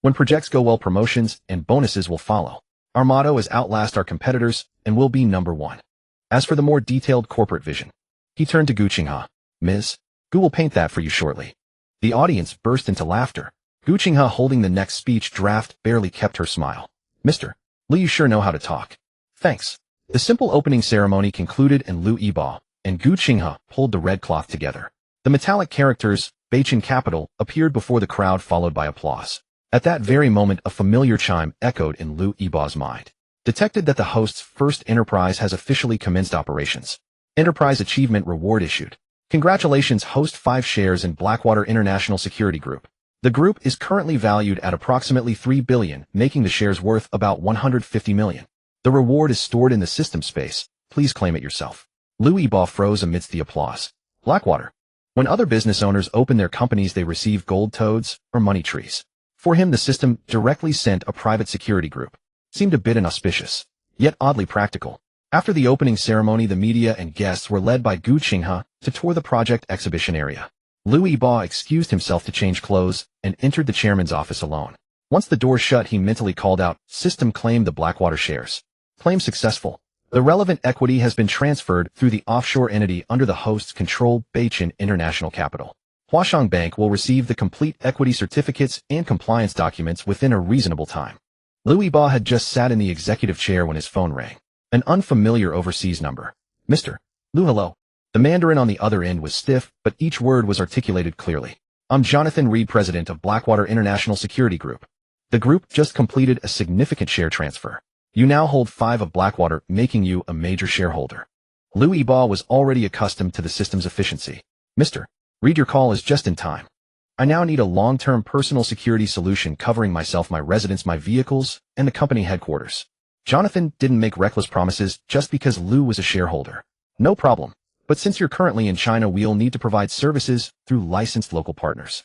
When projects go well, promotions and bonuses will follow. Our motto is outlast our competitors and will be number 1. As for the more detailed corporate vision, he turned to Gu Qinghe. Ms. Gu will paint that for you shortly. The audience burst into laughter. Gu Qinghe, holding the next speech draft, barely kept her smile. Mr. Liu, you sure know how to talk. Thanks. The simple opening ceremony concluded and Liu Yiba and Gu Qinghe pulled the red cloth together. The metallic characters, Beichin Capital, appeared before the crowd, followed by applause. At that very moment, a familiar chime echoed in Liu Yiba's mind. Detected that the host's first enterprise has officially commenced operations. Enterprise Achievement Reward issued. Congratulations, host 5 shares in Blackwater International Security Group. The group is currently valued at approximately 3 billion, making the shares worth about 150 million. The reward is stored in the system space. Please claim it yourself. Liu Yiba froze amidst the applause. Blackwater. When other business owners open their companies, they receive gold toads or money trees. For him, the system directly sent a private security group. Seemed a bit inauspicious, yet oddly practical. After the opening ceremony, the media and guests were led by Gu Qinghe to tour the project exhibition area. Liu Yiba excused himself to change clothes and entered the chairman's office alone. Once the door shut, he mentally called out, "System claimed the Blackwater shares. Claim successful. The relevant equity has been transferred through the offshore entity under the host's control, Beichin International Capital. Huashang Bank will receive the complete equity certificates and compliance documents within a reasonable time." Liu Yiba had just sat in the executive chair when his phone rang. An unfamiliar overseas number. "Mr. Liu, hello." The Mandarin on the other end was stiff, but each word was articulated clearly. "I'm Jonathan Reed, president of Blackwater International Security Group. The group just completed a significant share transfer. You now hold 5 of Blackwater, making you a major shareholder." Liu Yiba was already accustomed to the system's efficiency. "Mr. Reed, your call is just in time. I now need a long-term personal security solution covering myself, my residence, my vehicles, and the company headquarters." Jonathan didn't make reckless promises just because Liu was a shareholder. "No problem. But since you're currently in China, we'll need to provide services through licensed local partners.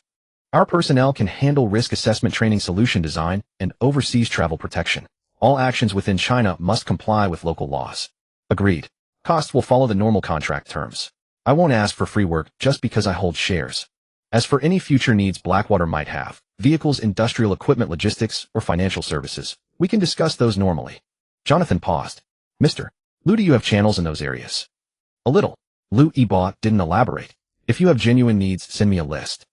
Our personnel can handle risk assessment, training, solution design, and overseas travel protection. All actions within China must comply with local laws." "Agreed. Costs will follow the normal contract terms. I won't ask for free work just because I hold shares. As for any future needs Blackwater might have, vehicles, industrial equipment, logistics, or financial services, we can discuss those normally." Jonathan paused. "Mr. Liu, do you have channels in those areas?" "A little." Liu Yiba didn't elaborate. "If you have genuine needs, send me a list.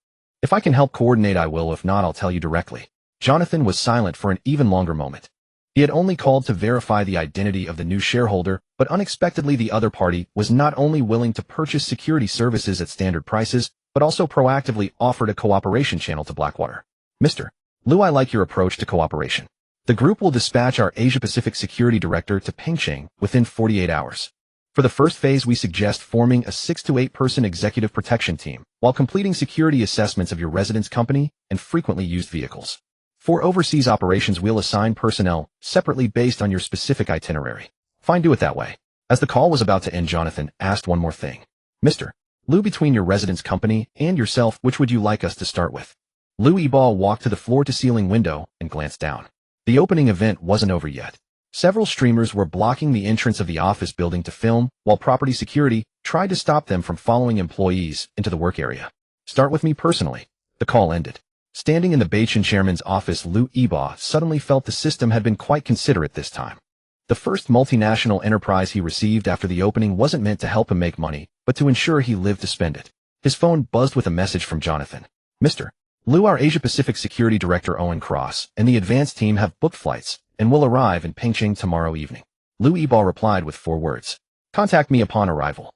If I can help coordinate, I will. If not, I'll tell you directly." Jonathan was silent for an even longer moment. He had only called to verify the identity of the new shareholder, but unexpectedly the other party was not only willing to purchase security services at standard prices, but also proactively offered a cooperation channel to Blackwater. "Mr. Liu, I like your approach to cooperation. The group will dispatch our Asia-Pacific security director to Pengcheng within 48 hours. For the first phase, we suggest forming a 6 to 8 person executive protection team while completing security assessments of your residence company and frequently used vehicles. For overseas operations, we'll assign personnel separately based on your specific itinerary. Fine, do it that way." As the call was about to end, Jonathan asked one more thing. "Mr. Liu, between your residence company and yourself, which would you like us to start with?" Liu Yiba walked to the floor-to-ceiling window and glanced down. The opening event wasn't over yet. Several streamers were blocking the entrance of the office building to film, while property security tried to stop them from following employees into the work area. "Start with me personally." The call ended. Standing in the Beichin chairman's office, Liu Yiba suddenly felt the system had been quite considerate this time. The first multinational enterprise he received after the opening wasn't meant to help him make money, but to ensure he lived to spend it. His phone buzzed with a message from Jonathan. "Mr. Liu, our Asia-Pacific Security Director Owen Cross and the advanced team have booked flights and will arrive in Pengcheng tomorrow evening." Liu Yiba replied with 4 words. "Contact me upon arrival."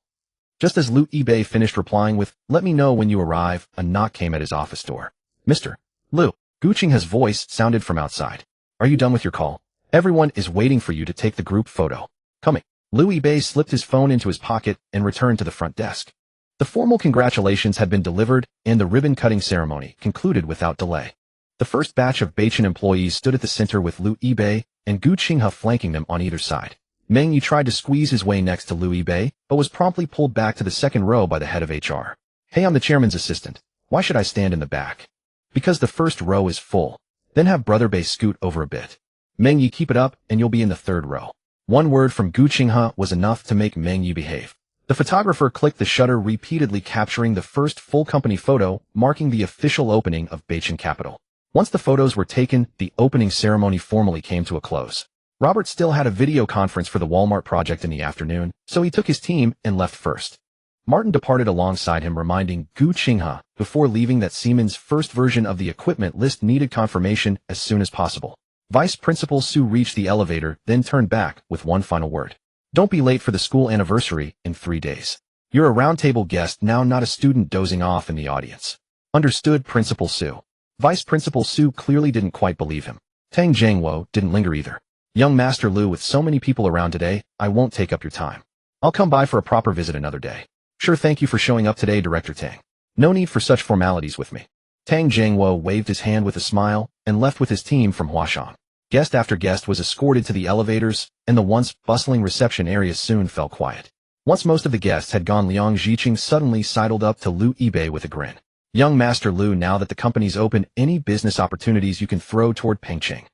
Just as Liu Yiba finished replying with, "Let me know when you arrive," a knock came at his office door. "Mr. Liu," Gu Qinghe's voice sounded from outside. "Are you done with your call? Everyone is waiting for you to take the group photo. Coming." Liu Yiba slipped his phone into his pocket and returned to the front desk. The formal congratulations had been delivered, and the ribbon-cutting ceremony concluded without delay. The first batch of Beichin employees stood at the center with Liu Yiba and Gu Qinghe flanking them on either side. Meng Yi tried to squeeze his way next to Liu Yiba, but was promptly pulled back to the second row by the head of HR. "Hey, I'm the chairman's assistant. Why should I stand in the back?" "Because the first row is full. Then have Brother Bei scoot over a bit." "Meng Yi, keep it up, and you'll be in the third row." One word from Gu Qinghe was enough to make Meng Yi behave. The photographer clicked the shutter, repeatedly capturing the first full company photo, marking the official opening of Beichin Capital. Once the photos were taken, the opening ceremony formally came to a close. Robert still had a video conference for the Walmart project in the afternoon, so he took his team and left first. Martin departed alongside him, reminding Gu Qinghe before leaving that Siemens' first version of the equipment list needed confirmation as soon as possible. Vice Principal Su reached the elevator, then turned back with one final word. "Don't be late for the school anniversary in 3 days. You're a roundtable guest now, not a student dozing off in the audience." "Understood, Principal Su." Vice Principal Su clearly didn't quite believe him. Tang Jiangwo didn't linger either. "Young Master Liu, with so many people around today, I won't take up your time. I'll come by for a proper visit another day." "Sure, thank you for showing up today, Director Tang. No need for such formalities with me." Tang Jiangwo waved his hand with a smile and left with his team from Huashang. Guest after guest was escorted to the elevators, and the once bustling reception area soon fell quiet. Once most of the guests had gone, Liang Zhiqing suddenly sidled up to Lu Yibei with a grin. Young Master Lu, now that the company's open, any business opportunities you can throw toward Pengqing?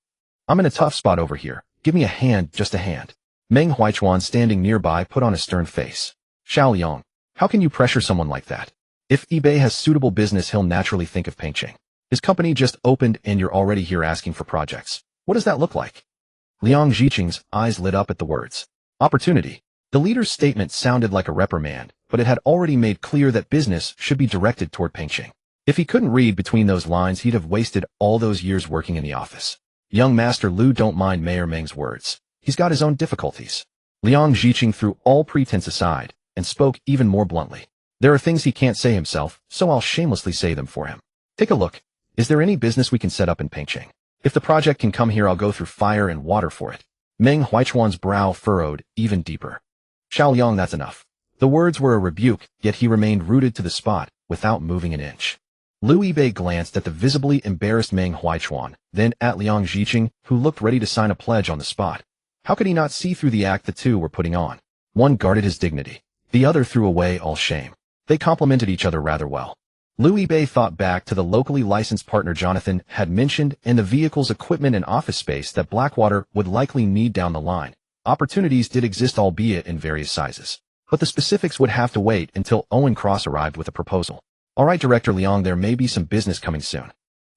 I'm in a tough spot over here. Give me a hand, just a hand. Meng Huichuan, standing nearby, put on a stern face. Xiao Liang, how can you pressure someone like that? If eBay has suitable business, he'll naturally think of Pengqing. His company just opened and you're already here asking for projects. What does that look like? Liang Zhiqing's eyes lit up at the words. Opportunity. The leader's statement sounded like a reprimand, but it had already made clear that business should be directed toward Pengqing. If he couldn't read between those lines, he'd have wasted all those years working in the office. Young Master Lu, don't mind Mayor Meng's words. He's got his own difficulties. Liang Zhiqing threw all pretense aside and spoke even more bluntly. There are things he can't say himself, so I'll shamelessly say them for him. Take a look. Is there any business we can set up in Pengqing? If the project can come here, I'll go through fire and water for it. Meng Huichuan's brow furrowed even deeper. Xiao Liang, that's enough. The words were a rebuke, yet he remained rooted to the spot, without moving an inch. Lu Yibei glanced at the visibly embarrassed Meng Huichuan, then at Liang Zhiqing, who looked ready to sign a pledge on the spot. How could he not see through the act the two were putting on? One guarded his dignity. The other threw away all shame. They complemented each other rather well. Lu Yibei thought back to the locally licensed partner Jonathan had mentioned and the vehicles, equipment, and office space that Blackwater would likely need down the line. Opportunities did exist, albeit in various sizes. But the specifics would have to wait until Owen Cross arrived with a proposal. All right, Director Liang, there may be some business coming soon.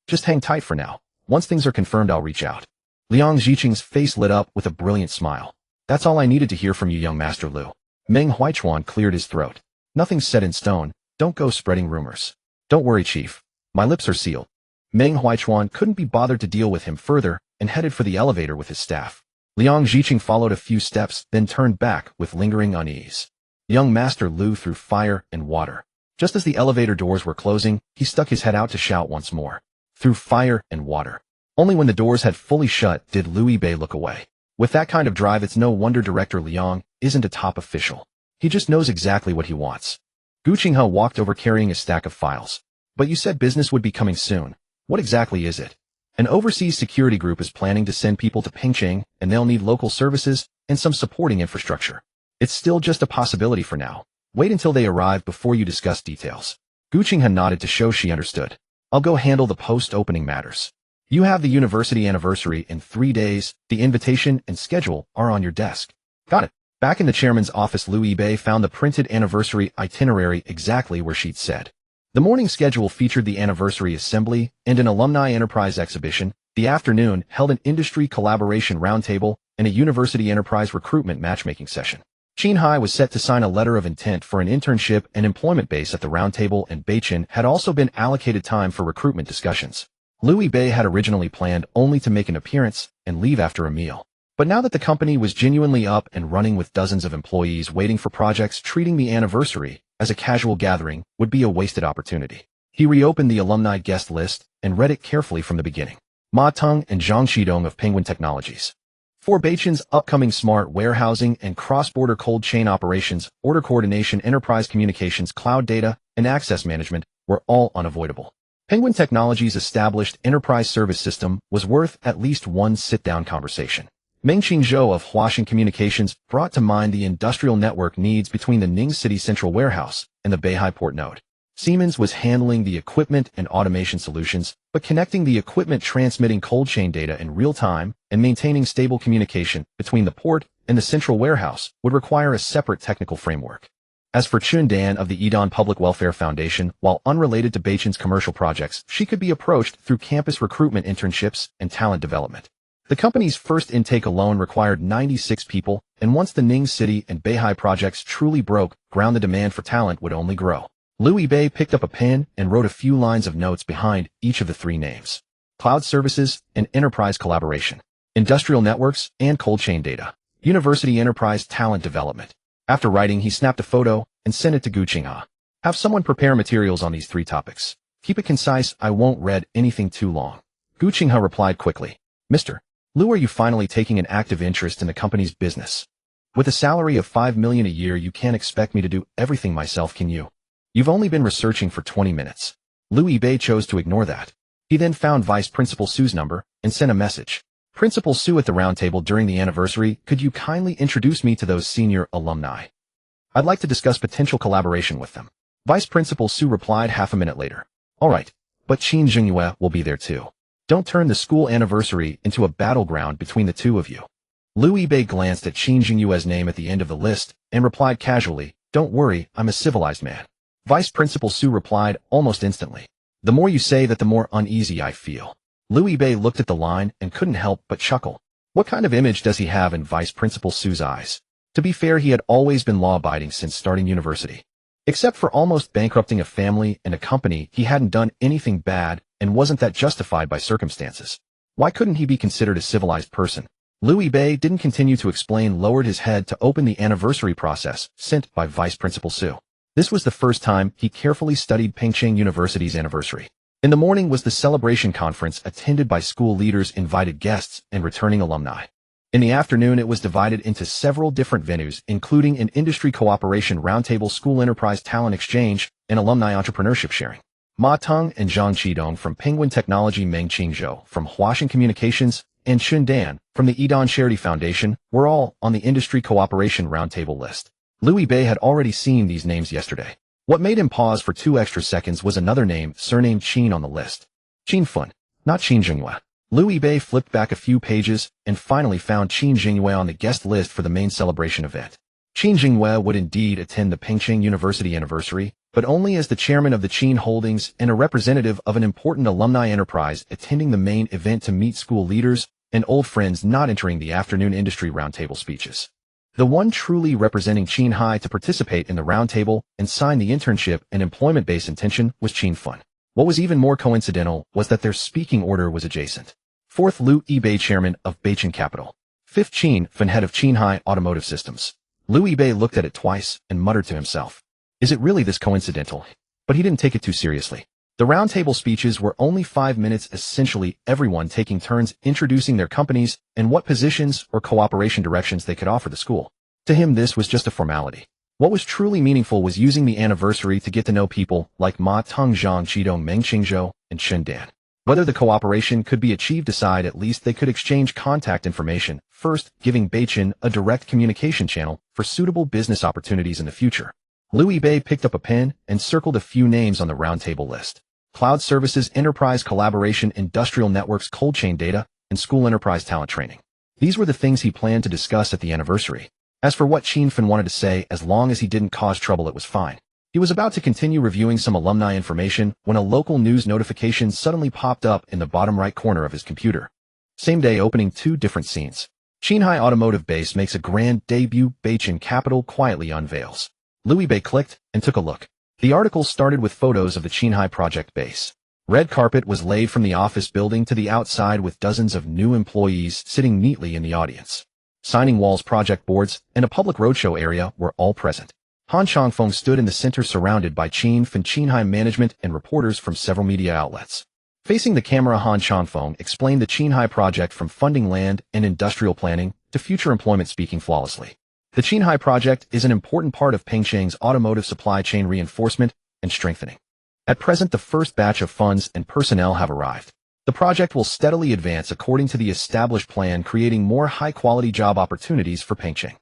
Just hang tight for now. Once things are confirmed, I'll reach out. Liang Zhiqing's face lit up with a brilliant smile. That's all I needed to hear from you, young Master Lu. Meng Huichuan cleared his throat. Nothing's set in stone. Don't go spreading rumors. Don't worry, Chief. My lips are sealed. Meng Huichuan couldn't be bothered to deal with him further and headed for the elevator with his staff. Liang Zhiqing followed a few steps, then turned back with lingering unease. Young Master Lu threw fire and water. Just as the elevator doors were closing, he stuck his head out to shout once more. Through fire and water. Only when the doors had fully shut did Lu Yibei look away. With that kind of drive, it's no wonder Director Liang isn't a top official. He just knows exactly what he wants. Gu Qinghe walked over carrying a stack of files. But you said business would be coming soon. What exactly is it? An overseas security group is planning to send people to Pengqing, and they'll need local services and some supporting infrastructure. It's still just a possibility for now. Wait until they arrive before you discuss details. Gu Qinghe nodded to show she understood. I'll go handle the post-opening matters. You have the university anniversary in 3 days. The invitation and schedule are on your desk. Got it. Back in the chairman's office, Lu Yibei found the printed anniversary itinerary exactly where she'd said. The morning schedule featured the anniversary assembly and an alumni enterprise exhibition. The afternoon held an industry collaboration roundtable and a university enterprise recruitment matchmaking session. Qinhai was set to sign a letter of intent for an internship and employment base at the roundtable, and Beichin had also been allocated time for recruitment discussions. Lu Yibei had originally planned only to make an appearance and leave after a meal. But now that the company was genuinely up and running with dozens of employees waiting for projects, treating the anniversary as a casual gathering would be a wasted opportunity. He reopened the alumni guest list and read it carefully from the beginning. Ma Teng and Zhang Qidong of Penguin Technologies. For Beichin's upcoming smart warehousing and cross-border cold chain operations, order coordination, enterprise communications, cloud data, and access management were all unavoidable. Penguin Technologies' established enterprise service system was worth at least one sit-down conversation. Meng Qingzhou of Huaxin Communications brought to mind the industrial network needs between the Ning City Central Warehouse and the Beihai Port Node. Siemens was handling the equipment and automation solutions, but connecting the equipment, transmitting cold chain data in real time, and maintaining stable communication between the port and the central warehouse would require a separate technical framework. As for Chun Dan of the Edan Public Welfare Foundation, while unrelated to Beichin's commercial projects, she could be approached through campus recruitment, internships, and talent development. The company's first intake alone required 96 people, and once the Ning City and Beihai projects truly broke ground, the demand for talent would only grow. Lu Yibei picked up a pen and wrote a few lines of notes behind each of the three names. Cloud services and enterprise collaboration. Industrial networks and cold chain data. University enterprise talent development. After writing, he snapped a photo and sent it to Gu Qinghe. Have someone prepare materials on these 3 topics. Keep it concise, I won't read anything too long. Gu Qinghe replied quickly. Mr. Lu, are you finally taking an active interest in the company's business? With a salary of 5 million a year, you can't expect me to do everything myself, can you? You've only been researching for 20 minutes. Lu Yibei chose to ignore that. He then found Vice Principal Su's number and sent a message. Principal Su, at the roundtable during the anniversary, could you kindly introduce me to those senior alumni? I'd like to discuss potential collaboration with them. Vice Principal Su replied half a minute later. All right, but Qin Jingyue will be there too. Don't turn the school anniversary into a battleground between the two of you. Liu Yibei glanced at Qin Jingyue's name at the end of the list and replied casually, don't worry, I'm a civilized man. Vice Principal Su replied almost instantly. The more you say that, the more uneasy I feel. Liu Yibei looked at the line and couldn't help but chuckle. What kind of image does he have in Vice Principal Su's eyes? To be fair, he had always been law-abiding since starting university. Except for almost bankrupting a family and a company, he hadn't done anything bad, and wasn't that justified by circumstances. Why couldn't he be considered a civilized person? Liu Yibei didn't continue to explain, lowered his head to open the anniversary process sent by Vice Principal Su. This was the first time he carefully studied Pengcheng University's anniversary. In the morning was the celebration conference attended by school leaders, invited guests, and returning alumni. In the afternoon, it was divided into several different venues, including an industry cooperation roundtable, school enterprise talent exchange, and alumni entrepreneurship sharing. Ma Teng and Zhang Qidong from Penguin Technology, Meng Qingzhou from Huaxin Communications, and Chun Dan from the Yidan Charity Foundation were all on the industry cooperation roundtable list. Liu Yibei had already seen these names yesterday. What made him pause for 2 extra seconds was another name, surnamed Qin, on the list. Qin Fun, not Qin Jingyue. Liu Yibei flipped back a few pages and finally found Qin Jingyue on the guest list for the main celebration event. Qin Jingyue would indeed attend the Pengcheng University anniversary, but only as the chairman of the Qin Holdings and a representative of an important alumni enterprise, attending the main event to meet school leaders and old friends, not entering the afternoon industry roundtable speeches. The one truly representing Qin Hai to participate in the roundtable and sign the internship and employment-based intention was Qin Fun. What was even more coincidental was that their speaking order was adjacent. 4th, Liu Yibei, chairman of Beichen Capital. 5th, Qin Fun, head of Qin Hai Automotive Systems. Liu Yibei looked at it twice and muttered to himself, is it really this coincidental? But he didn't take it too seriously. The roundtable speeches were only 5 minutes, essentially everyone taking turns introducing their companies and what positions or cooperation directions they could offer the school. To him, this was just a formality. What was truly meaningful was using the anniversary to get to know people like Ma Teng, Zhang Qidong, Meng Qingzhou, and Chun Dan. Whether the cooperation could be achieved aside, at least they could exchange contact information, first giving Beichen a direct communication channel for suitable business opportunities in the future. Liu Yibei picked up a pen and circled a few names on the roundtable list. Cloud services, enterprise collaboration, industrial networks, cold chain data, and school enterprise talent training. These were the things he planned to discuss at the anniversary. As for what Qin Fun wanted to say, as long as he didn't cause trouble, it was fine. He was about to continue reviewing some alumni information when a local news notification suddenly popped up in the bottom right corner of his computer. Same day, opening 2 different scenes. Qin Hai Automotive Base makes a grand debut, Beichen Capital quietly unveils. Liu Yibei clicked and took a look. The article started with photos of the Qin Hai project base. Red carpet was laid from the office building to the outside, with dozens of new employees sitting neatly in the audience. Signing walls, project boards, and a public roadshow area were all present. Han Changfeng stood in the center, surrounded by Qin Fun, Qin Hai management, and reporters from several media outlets. Facing the camera, Han Changfeng explained the Qin Hai project from funding land and industrial planning to future employment, speaking flawlessly. The Qin Hai project is an important part of Pengcheng's automotive supply chain reinforcement and strengthening. At present, the first batch of funds and personnel have arrived. The project will steadily advance according to the established plan, creating more high-quality job opportunities for Pengcheng.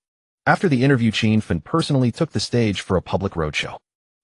After the interview, Qin Fun personally took the stage for a public roadshow.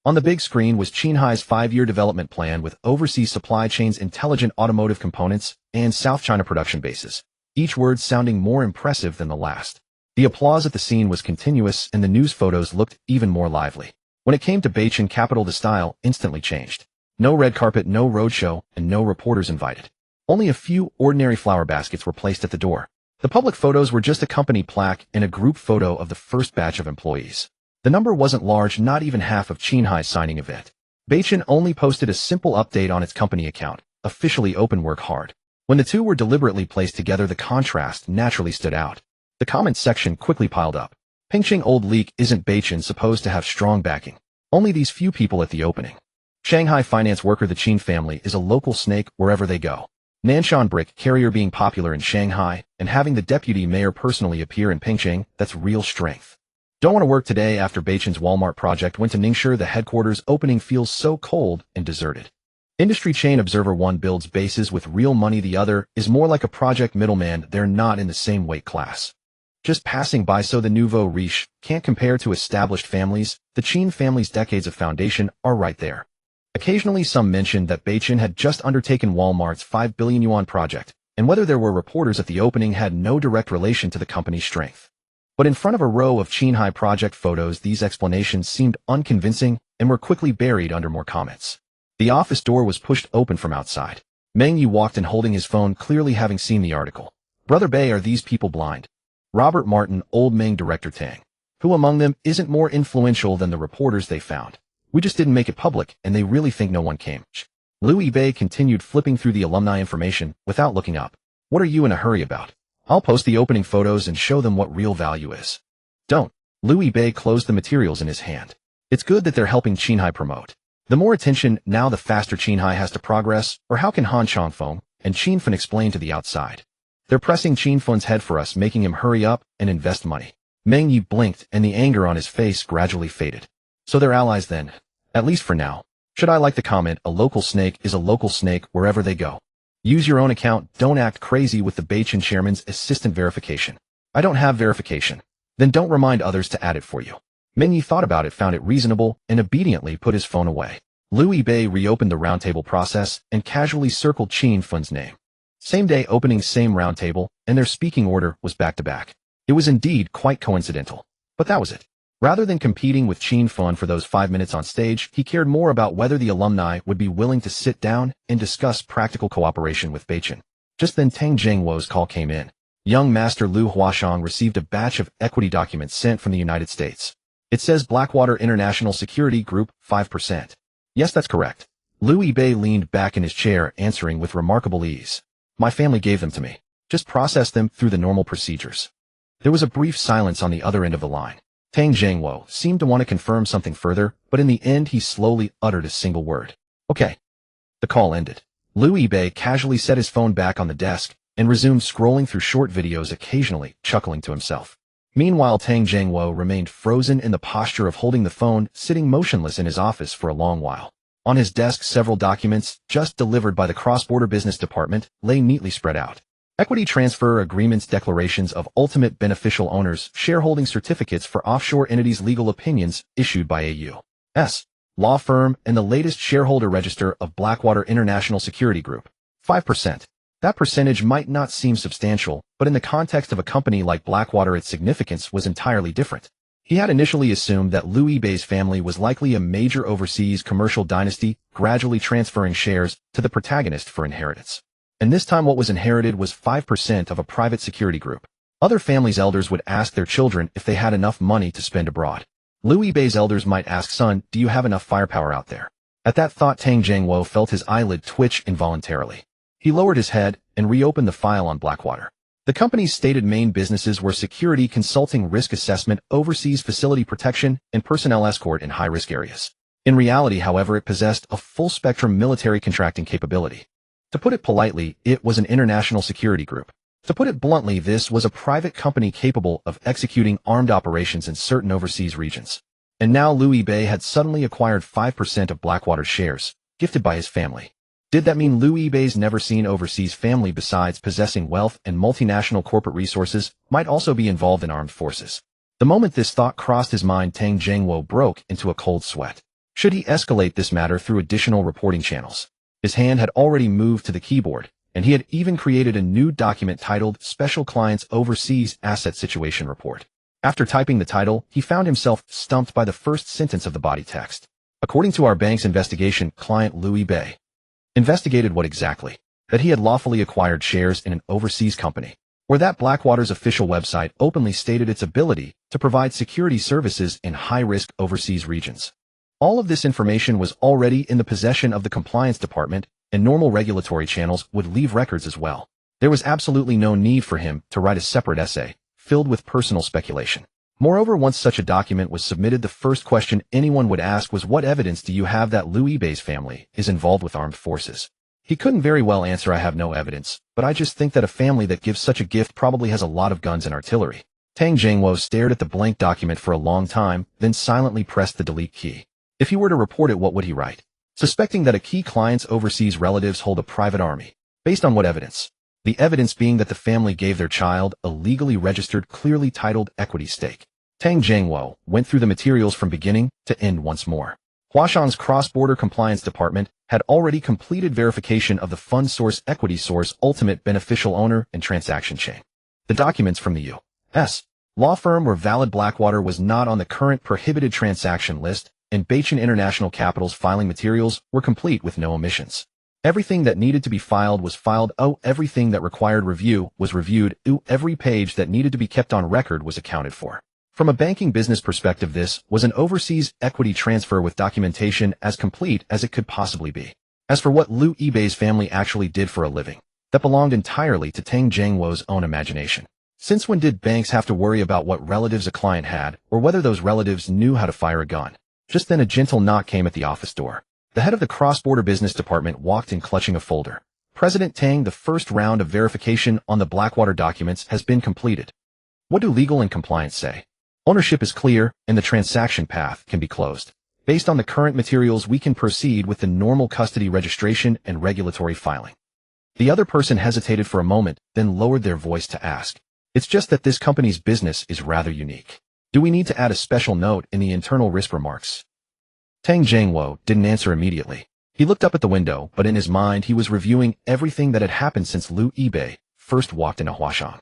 On the big screen was Qin Hai's 5-year development plan with overseas supply chains, intelligent automotive components, and South China production bases, each word sounding more impressive than the last. The applause at the scene was continuous, and the news photos looked even more lively. When it came to Beichen Capital, the style instantly changed. No red carpet, no roadshow, and no reporters invited. Only a few ordinary flower baskets were placed at the door. The public photos were just a company plaque and a group photo of the first batch of employees. The number wasn't large, not even half of Qin Hai's signing event. Beichen only posted a simple update on its company account, officially open, work hard. When the two were deliberately placed together, the contrast naturally stood out. The comments section quickly piled up. Pengcheng old leak, isn't Beichen supposed to have strong backing? Only these few people at the opening. Shanghai finance worker, the Qin family is a local snake wherever they go. Nanshan brick carrier being popular in Shanghai and having the deputy mayor personally appear in Pengcheng, that's real strength. Don't want to work today after Beichen's Walmart project went to Ningshi. The headquarters opening feels so cold and deserted. Industry chain observer, one builds bases with real money, the other is more like a project middleman. They're not in the same weight class. Just passing by, so the nouveau riche can't compare to established families. The Qin family's decades of foundation are right there. Occasionally some mentioned that Beichin had just undertaken Walmart's 5 billion yuan project, and whether there were reporters at the opening had no direct relation to the company's strength. But in front of a row of Qinghai project photos, these explanations seemed unconvincing and were quickly buried under more comments. The office door was pushed open from outside. Meng Yi walked in holding his phone, clearly having seen the article. Brother Bei, are these people blind? Robert Martin, old Ming director Tang. Who among them isn't more influential than the reporters they found? We just didn't make it public, and they really think no one came. Liu Bei continued flipping through the alumni information without looking up. What are you in a hurry about? I'll post the opening photos and show them what real value is. Don't. Liu Bei closed the materials in his hand. It's good that they're helping Qinghai promote. The more attention now, the faster Qinghai has to progress, or how can Han Changfeng and Qin Fen explain to the outside? They're pressing Qin Fen's head for us, making him hurry up and invest money. Meng Yi blinked, and the anger on his face gradually faded. So they're allies then, at least for now. Should I like the comment, a local snake is a local snake wherever they go. Use your own account, don't act crazy with the Beichin chairman's assistant verification. I don't have verification. Then don't remind others to add it for you. Meng Yi thought about it, found it reasonable, and obediently put his phone away. Liu Bei reopened the roundtable process and casually circled Qin Fen's name. Same day opening, same roundtable, and their speaking order was back-to-back. It was indeed quite coincidental. But that was it. Rather than competing with Qin Fen for those 5 minutes on stage, he cared more about whether the alumni would be willing to sit down and discuss practical cooperation with Beichin. Just then Tang Zhengwo's call came in. Young Master Liu Huashang received a batch of equity documents sent from the United States. It says Blackwater International Security Group, 5%. Yes, that's correct. Liu Bei leaned back in his chair, answering with remarkable ease. My family gave them to me. Just process them through the normal procedures. There was a brief silence on the other end of the line. Tang Zhengwo seemed to want to confirm something further, but in the end he slowly uttered a single word. Okay. The call ended. Liu Bei casually set his phone back on the desk and resumed scrolling through short videos, occasionally chuckling to himself. Meanwhile, Tang Zhengwo remained frozen in the posture of holding the phone, sitting motionless in his office for a long while. On his desk, several documents, just delivered by the cross-border business department, lay neatly spread out. Equity transfer agreements, declarations of ultimate beneficial owners, shareholding certificates for offshore entities, legal opinions issued by a U.S. law firm, and the latest shareholder register of Blackwater International Security Group. 5%. That percentage might not seem substantial, but in the context of a company like Blackwater, its significance was entirely different. He had initially assumed that Liu Bei's family was likely a major overseas commercial dynasty, gradually transferring shares to the protagonist for inheritance. And this time what was inherited was 5% of a private security group. Other families' elders would ask their children if they had enough money to spend abroad. Liu Bei's elders might ask, son, do you have enough firepower out there? At that thought, Tang Zhengwo felt his eyelid twitch involuntarily. He lowered his head and reopened the file on Blackwater. The company's stated main businesses were security consulting, risk assessment, overseas facility protection, and personnel escort in high-risk areas. In reality, however, it possessed a full-spectrum military contracting capability. To put it politely, it was an international security group. To put it bluntly, this was a private company capable of executing armed operations in certain overseas regions. And now Liu Bei had suddenly acquired 5% of Blackwater's shares, gifted by his family. Did that mean Liu Bei's never-seen overseas family, besides possessing wealth and multinational corporate resources, might also be involved in armed forces? The moment this thought crossed his mind, Tang Zhengwo broke into a cold sweat. Should he escalate this matter through additional reporting channels? His hand had already moved to the keyboard, and he had even created a new document titled Special Clients Overseas Asset Situation Report. After typing the title, he found himself stumped by the first sentence of the body text. According to our bank's investigation, client Liu Bei investigated what exactly? That he had lawfully acquired shares in an overseas company, or that Blackwater's official website openly stated its ability to provide security services in high-risk overseas regions. All of this information was already in the possession of the compliance department, and normal regulatory channels would leave records as well. There was absolutely no need for him to write a separate essay, filled with personal speculation. Moreover, once such a document was submitted, the first question anyone would ask was, what evidence do you have that Liu Bei's family is involved with armed forces? He couldn't very well answer, I have no evidence, but I just think that a family that gives such a gift probably has a lot of guns and artillery. Tang Zhengwo stared at the blank document for a long time, then silently pressed the delete key. If he were to report it, what would he write? Suspecting that a key client's overseas relatives hold a private army. Based on what evidence? The evidence being that the family gave their child a legally registered, clearly titled equity stake. Tang Jiangwo went through the materials from beginning to end once more. Huashan's cross-border compliance department had already completed verification of the fund source, equity source, ultimate beneficial owner, and transaction chain. The documents from the U.S. law firm were valid. Blackwater was not on the current prohibited transaction list, and Beichin International Capital's filing materials were complete with no omissions. Everything that needed to be filed was filed. Everything that required review was reviewed. Every page that needed to be kept on record was accounted for. From a banking business perspective, this was an overseas equity transfer with documentation as complete as it could possibly be. As for what Liu Yibei's family actually did for a living, that belonged entirely to Tang Jiangwo's own imagination. Since when did banks have to worry about what relatives a client had, or whether those relatives knew how to fire a gun? Just then a gentle knock came at the office door. The head of the cross-border business department walked in clutching a folder. President Tang, the first round of verification on the Blackwater documents has been completed. What do legal and compliance say? Ownership is clear, and the transaction path can be closed. Based on the current materials, we can proceed with the normal custody registration and regulatory filing. The other person hesitated for a moment, then lowered their voice to ask. It's just that this company's business is rather unique. Do we need to add a special note in the internal risk remarks? Tang Jiangwo didn't answer immediately. He looked up at the window, but in his mind he was reviewing everything that had happened since Liu Yibei first walked into Huashan.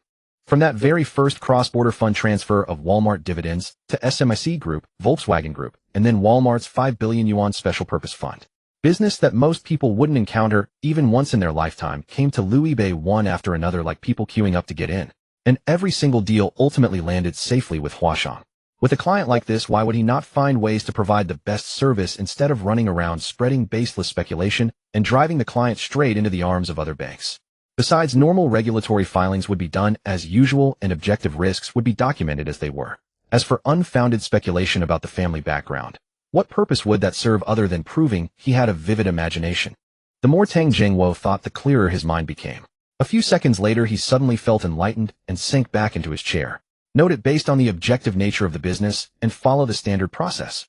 From that very first cross-border fund transfer of Walmart dividends to SMIC Group, Volkswagen Group, and then Walmart's 5 billion yuan special purpose fund. Business that most people wouldn't encounter even once in their lifetime came to Liu Yibei one after another, like people queuing up to get in. And every single deal ultimately landed safely with Huashan. With a client like this, why would he not find ways to provide the best service instead of running around spreading baseless speculation and driving the client straight into the arms of other banks? Besides, normal regulatory filings would be done as usual and objective risks would be documented as they were. As for unfounded speculation about the family background, what purpose would that serve other than proving he had a vivid imagination? The more Tang Jiangwo thought, the clearer his mind became. A few seconds later, he suddenly felt enlightened and sank back into his chair. Note it based on the objective nature of the business and follow the standard process.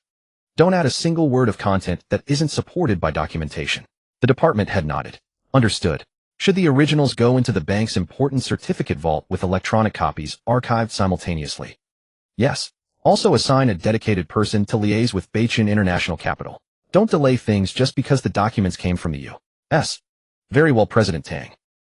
Don't add a single word of content that isn't supported by documentation. The department had nodded. Understood. Should the originals go into the bank's important certificate vault with electronic copies archived simultaneously? Yes. Also assign a dedicated person to liaise with Beichin International Capital. Don't delay things just because the documents came from the U.S. Very well, President Tang.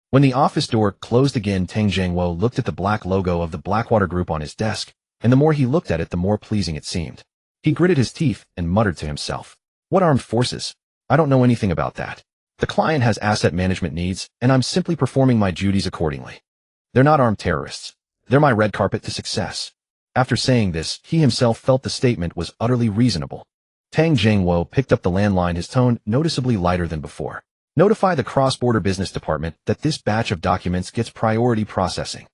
When the office door closed again, Tang Jiangwo looked at the black logo of the Blackwater Group on his desk, and the more he looked at it, the more pleasing it seemed. He gritted his teeth and muttered to himself, "What armed forces? I don't know anything about that. The client has asset management needs, and I'm simply performing my duties accordingly. They're not armed terrorists. They're my red carpet to success." After saying this, he himself felt the statement was utterly reasonable. Tang Jiangwo picked up the landline, his tone noticeably lighter than before. Notify the cross-border business department that this batch of documents gets priority processing.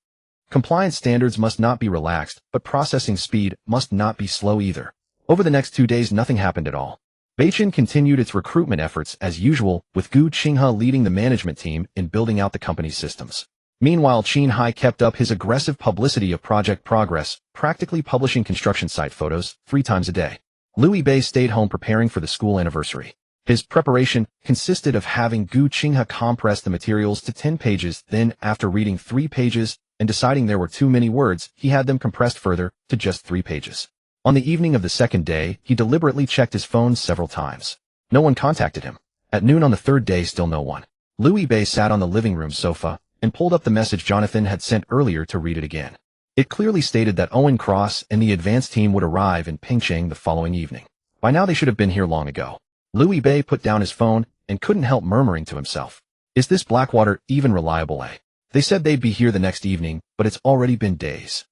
Compliance standards must not be relaxed, but processing speed must not be slow either. Over the next 2 days, nothing happened at all. Beichin continued its recruitment efforts as usual, with Gu Qinghe leading the management team in building out the company's systems. Meanwhile, Qin Hai kept up his aggressive publicity of project progress, practically publishing construction site photos 3 times a day. Liu Yibei stayed home preparing for the school anniversary. His preparation consisted of having Gu Qinghe compress the materials to 10 pages, then, after reading 3 pages and deciding there were too many words, he had them compressed further to just 3 pages. On the evening of the second day, he deliberately checked his phone several times. No one contacted him. At noon on the third day, still no one. Liu Yibei sat on the living room sofa and pulled up the message Jonathan had sent earlier to read it again. It clearly stated that Owen Cross and the advance team would arrive in Pingcheng the following evening. By now they should have been here long ago. Liu Yibei put down his phone and couldn't help murmuring to himself, "Is this Blackwater even reliable, eh? They said they'd be here the next evening, but it's already been days."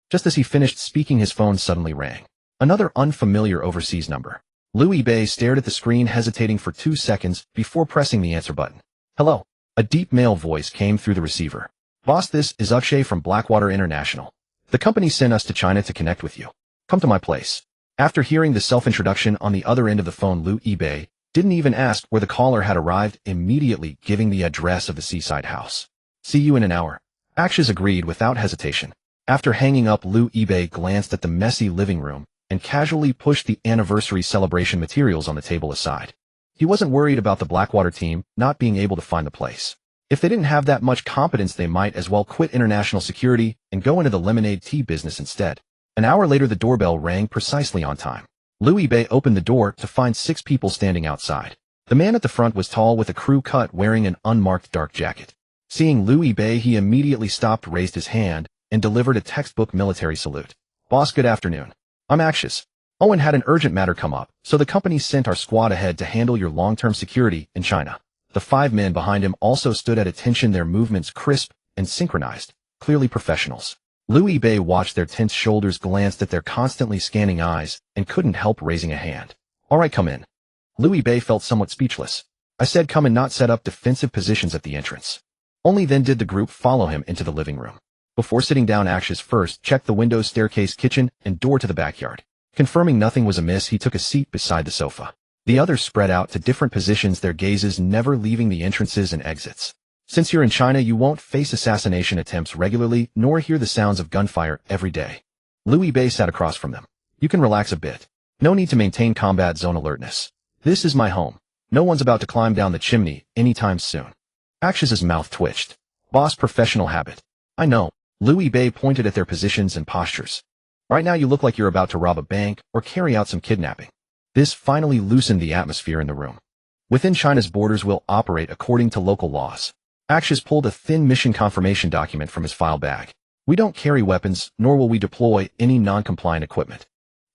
Just as he finished speaking, his phone suddenly rang. Another unfamiliar overseas number. Liu Yibei stared at the screen, hesitating for 2 seconds before pressing the answer button. "Hello." A deep male voice came through the receiver. "Boss, this is Akshay from Blackwater International. The company sent us to China to connect with you. Come to my place." After hearing the self-introduction on the other end of the phone, Liu Yibei didn't even ask where the caller had arrived, immediately giving the address of the seaside house. "See you in an hour." Akshay agreed without hesitation. After hanging up, Liu Yibei glanced at the messy living room and casually pushed the anniversary celebration materials on the table aside. He wasn't worried about the Blackwater team not being able to find the place. If they didn't have that much competence, they might as well quit international security and go into the lemonade tea business instead. An hour later, the doorbell rang precisely on time. Louis Bay opened the door to find 6 people standing outside. The man at the front was tall with a crew cut, wearing an unmarked dark jacket. Seeing Louis Bay, he immediately stopped, raised his hand, and delivered a textbook military salute. Boss, good afternoon. I'm anxious. Owen had an urgent matter come up, so the company sent our squad ahead to handle your long-term security in China. The 5 men behind him also stood at attention, their movements crisp and synchronized, clearly professionals. Louis Bay watched their tense shoulders, glanced at their constantly scanning eyes, and couldn't help raising a hand. All right, come in. Louis Bay felt somewhat speechless. I said come and not set up defensive positions at the entrance. Only then did the group follow him into the living room. Before sitting down, Ashes first checked the windows, staircase, kitchen, and door to the backyard. Confirming nothing was amiss, he took a seat beside the sofa. The others spread out to different positions, their gazes never leaving the entrances and exits. Since you're in China, you won't face assassination attempts regularly, nor hear the sounds of gunfire every day. Louis Bay sat across from them. You can relax a bit. No need to maintain combat zone alertness. This is my home. No one's about to climb down the chimney anytime soon. Aksh's mouth twitched. Boss, professional habit. I know. Louis Bay pointed at their positions and postures. Right now you look like you're about to rob a bank or carry out some kidnapping. This finally loosened the atmosphere in the room. Within China's borders, we'll operate according to local laws. Aksh's pulled a thin mission confirmation document from his file bag. We don't carry weapons, nor will we deploy any non-compliant equipment.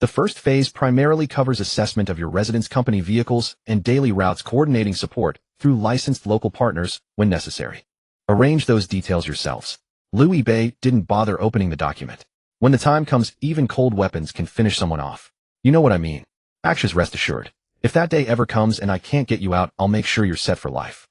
The first phase primarily covers assessment of your residence, company vehicles, and daily routes, coordinating support through licensed local partners when necessary. Arrange those details yourselves. Louis Bay didn't bother opening the document. When the time comes, even cold weapons can finish someone off. You know what I mean. Aksh's, rest assured. If that day ever comes and I can't get you out, I'll make sure you're set for life.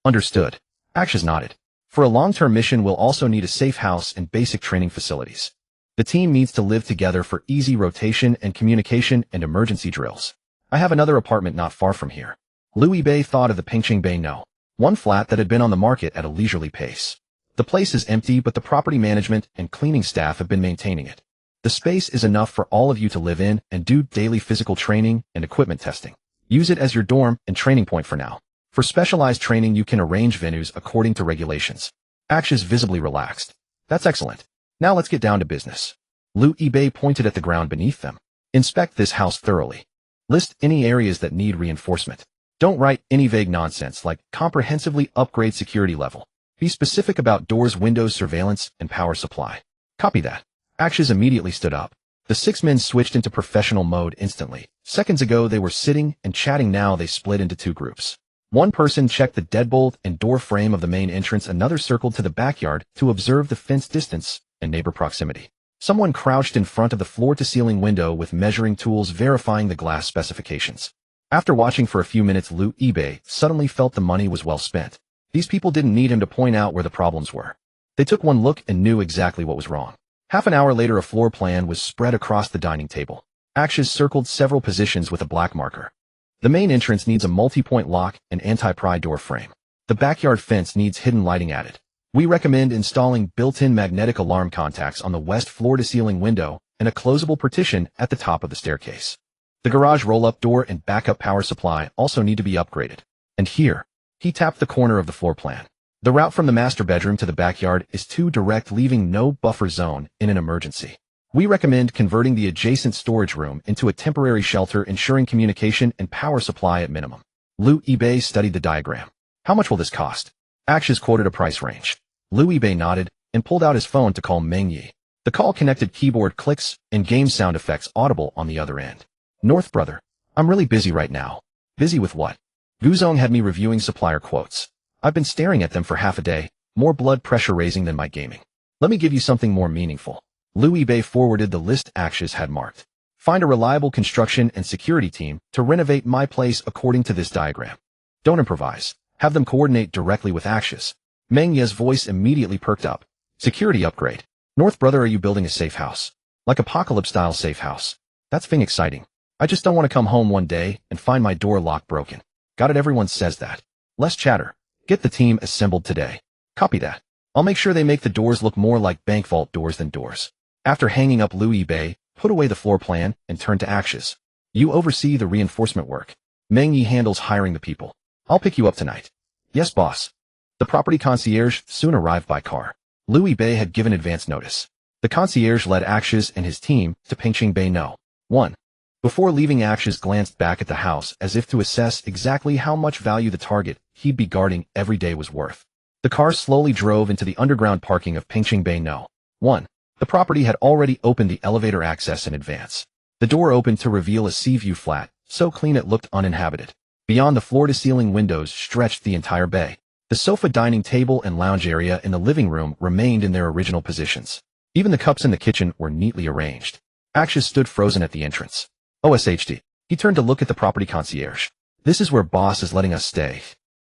Understood. Aksh's nodded. For a long-term mission, we'll also need a safe house and basic training facilities. The team needs to live together for easy rotation and communication and emergency drills. I have another apartment not far from here. Louis Bay thought of the Pingqing Bay No. 1 flat that had been on the market at a leisurely pace. The place is empty, but the property management and cleaning staff have been maintaining it. The space is enough for all of you to live in and do daily physical training and equipment testing. Use it as your dorm and training point for now. For specialized training, you can arrange venues according to regulations. Aksh's visibly relaxed. That's excellent. Now let's get down to business. Louis Bay pointed at the ground beneath them. Inspect this house thoroughly. List any areas that need reinforcement. Don't write any vague nonsense like comprehensively upgrade security level. Be specific about doors, windows, surveillance, and power supply. Copy that. Aksh's immediately stood up. The 6 men switched into professional mode instantly. Seconds ago they were sitting and chatting, now they split into 2 groups. One person checked the deadbolt and door frame of the main entrance, another circled to the backyard to observe the fence distance and neighbor proximity. Someone crouched in front of the floor-to-ceiling window with measuring tools, verifying the glass specifications. After watching for a few minutes, Louis Bay suddenly felt the money was well spent. These people didn't need him to point out where the problems were. They took one look and knew exactly what was wrong. Half an hour later, a floor plan was spread across the dining table. Aksh's circled several positions with a black marker. The main entrance needs a multi-point lock and anti-pry door frame. The backyard fence needs hidden lighting added. We recommend installing built-in magnetic alarm contacts on the west floor-to-ceiling window and a closable partition at the top of the staircase. The garage roll-up door and backup power supply also need to be upgraded. And here, he tapped the corner of the floor plan. The route from the master bedroom to the backyard is too direct, leaving no buffer zone in an emergency. We recommend converting the adjacent storage room into a temporary shelter, ensuring communication and power supply at minimum. Louis Bay studied the diagram. How much will this cost? Aksh's quoted a price range. Louis Bay nodded and pulled out his phone to call Meng Yi. The call connected, keyboard clicks and game sound effects audible on the other end. North brother, I'm really busy right now. Busy with what? Guzong had me reviewing supplier quotes. I've been staring at them for half a day, more blood pressure raising than my gaming. Let me give you something more meaningful. Louis Bay forwarded the list Aksh's had marked. Find a reliable construction and security team to renovate my place according to this diagram. Don't improvise. Have them coordinate directly with Aksh's. Meng Ye's voice immediately perked up. Security upgrade. North brother, are you building a safe house? Like apocalypse-style safe house? That's thing exciting. I just don't want to come home one day and find my door lock broken. Got it, everyone says that. Less chatter. Get the team assembled today. Copy that. I'll make sure they make the doors look more like bank vault doors than doors. After hanging up, Louis Bay put away the floor plan and turned to Aksh's. You oversee the reinforcement work. Meng Yi handles hiring the people. I'll pick you up tonight. Yes, boss. The property concierge soon arrived by car. Louis Bay had given advance notice. The concierge led Akshay and his team to Pingqing Bay No. 1. Before leaving, Akshay glanced back at the house as if to assess exactly how much value the target he'd be guarding every day was worth. The car slowly drove into the underground parking of Pingqing Bay No. 1. The property had already opened the elevator access in advance. The door opened to reveal a sea-view flat, so clean it looked uninhabited. Beyond, the floor-to-ceiling windows stretched the entire bay. The sofa, dining table, and lounge area in the living room remained in their original positions. Even the cups in the kitchen were neatly arranged. Akshay stood frozen at the entrance. OSHD. He turned to look at the property concierge. This is where boss is letting us stay.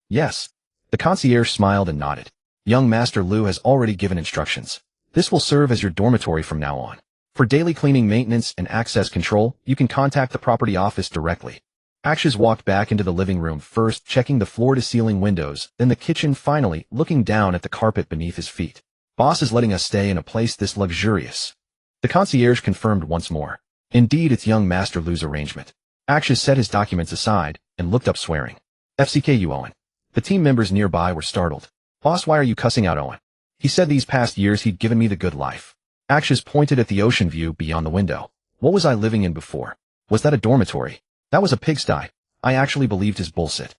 Yes. The concierge smiled and nodded. Young Master Liu has already given instructions. This will serve as your dormitory from now on. For daily cleaning, maintenance, and access control, you can contact the property office directly. Akshay walked back into the living room, first checking the floor-to-ceiling windows, then the kitchen, finally looking down at the carpet beneath his feet. Boss is letting us stay in a place this luxurious. The concierge confirmed once more. Indeed, it's young Master Liu's arrangement. Akshay set his documents aside and looked up, swearing. FCKU Owen. The team members nearby were startled. Boss, why are you cussing out Owen? He said these past years he'd given me the good life. Akshay pointed at the ocean view beyond the window. What was I living in before? Was that a dormitory? That was a pigsty. I actually believed his bullshit.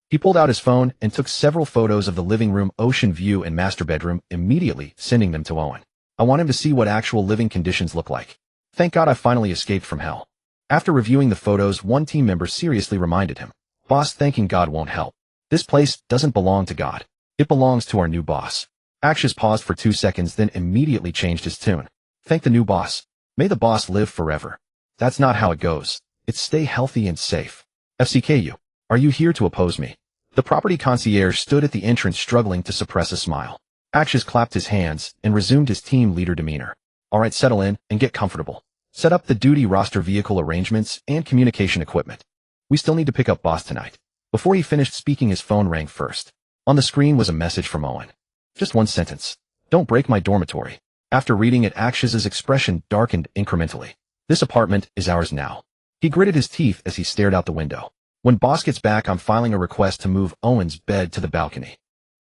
He pulled out his phone and took several photos of the living room, ocean view, and master bedroom, immediately sending them to Owen. I want him to see what actual living conditions look like. Thank God I finally escaped from hell. After reviewing the photos, one team member seriously reminded him. Boss, thanking God won't help. This place doesn't belong to God. It belongs to our new boss. Akshay paused for 2 seconds, then immediately changed his tune. Thank the new boss. May the boss live forever. That's not how it goes. It's stay healthy and safe. FCKU. Are you here to oppose me? The property concierge stood at the entrance, struggling to suppress a smile. Akshay clapped his hands and resumed his team leader demeanor. All right, settle in and get comfortable. Set up the duty roster, vehicle arrangements, and communication equipment. We still need to pick up boss tonight. Before he finished speaking, his phone rang first. On the screen was a message from Owen. Just one sentence. Don't break my dormitory. After reading it, Akshay's expression darkened incrementally. This apartment is ours now. He gritted his teeth as he stared out the window. When boss gets back, I'm filing a request to move Owen's bed to the balcony.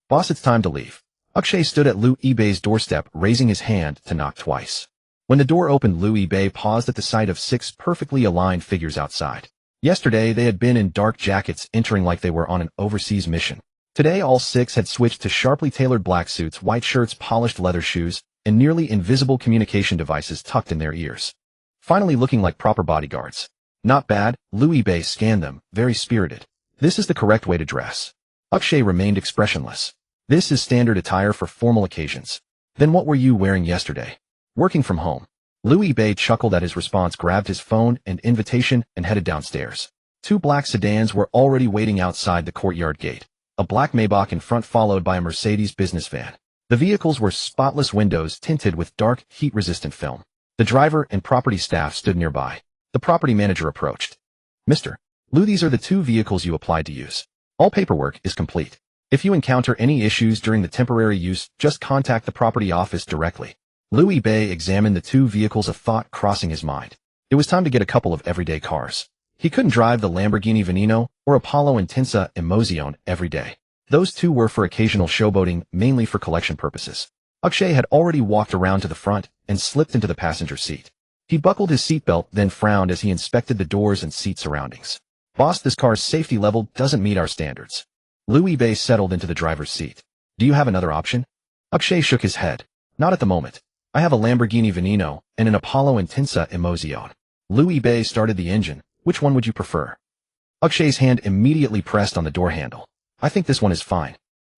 Boss, it's time to leave. Akshay stood at Louis Bay's doorstep, raising his hand to knock twice. When the door opened, Louis Bay paused at the sight of 6 perfectly aligned figures outside. Yesterday, they had been in dark jackets, entering like they were on an overseas mission. Today, all 6 had switched to sharply tailored black suits, white shirts, polished leather shoes, and nearly invisible communication devices tucked in their ears. Finally looking like proper bodyguards. Not bad, Louis Bay scanned them, very spirited. This is the correct way to dress. Akshay remained expressionless. This is standard attire for formal occasions. Then what were you wearing yesterday? Working from home. Louis Bay chuckled at his response, grabbed his phone and invitation, and headed downstairs. 2 black sedans were already waiting outside the courtyard gate. A black Maybach in front, followed by a Mercedes business van. The vehicles were spotless windows tinted with dark, heat-resistant film. The driver and property staff stood nearby. The property manager approached. Mr. Liu, these are the 2 vehicles you applied to use. All paperwork is complete. If you encounter any issues during the temporary use, just contact the property office directly. Louis Bay examined the 2 vehicles, a thought crossing his mind. It was time to get a couple of everyday cars. He couldn't drive the Lamborghini Veneno or Apollo Intensa Emozione every day. Those 2 were for occasional showboating, mainly for collection purposes. Akshay had already walked around to the front and slipped into the passenger seat. He buckled his seatbelt, then frowned as he inspected the doors and seat surroundings. Boss, this car's safety level doesn't meet our standards. Louis Bay settled into the driver's seat. Do you have another option? Akshay shook his head. Not at the moment. I have a Lamborghini Veneno and an Apollo Intensa Emozione. Louis Bay started the engine. Which one would you prefer? Akshay's hand immediately pressed on the door handle. I think this one is fine.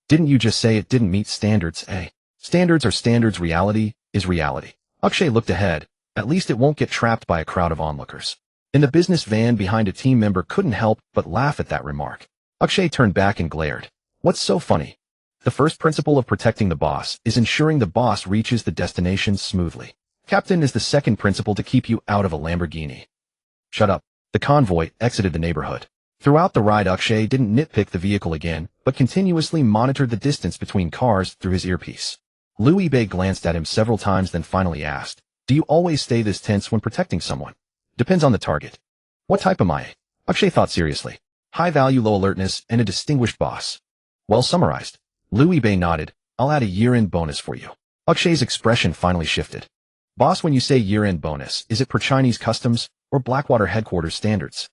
Didn't you just say it didn't meet standards, eh? Standards are standards, reality is reality. Akshay looked ahead. At least it won't get trapped by a crowd of onlookers. In the business van behind, a team member couldn't help but laugh at that remark. Akshay turned back and glared. What's so funny? The first principle of protecting the boss is ensuring the boss reaches the destination smoothly. Captain is the second principle, to keep you out of a Lamborghini. Shut up. The convoy exited the neighborhood. Throughout the ride, Akshay didn't nitpick the vehicle again, but continuously monitored the distance between cars through his earpiece. Louis Bay glanced at him several times, then finally asked, do you always stay this tense when protecting someone? Depends on the target. What type am I? Akshay thought seriously. High value, low alertness, and a distinguished boss. Well summarized. Liu Yibei nodded. I'll add a year-end bonus for you. Akshay's expression finally shifted. Boss, when you say year-end bonus, is it per Chinese customs or Blackwater headquarters standards?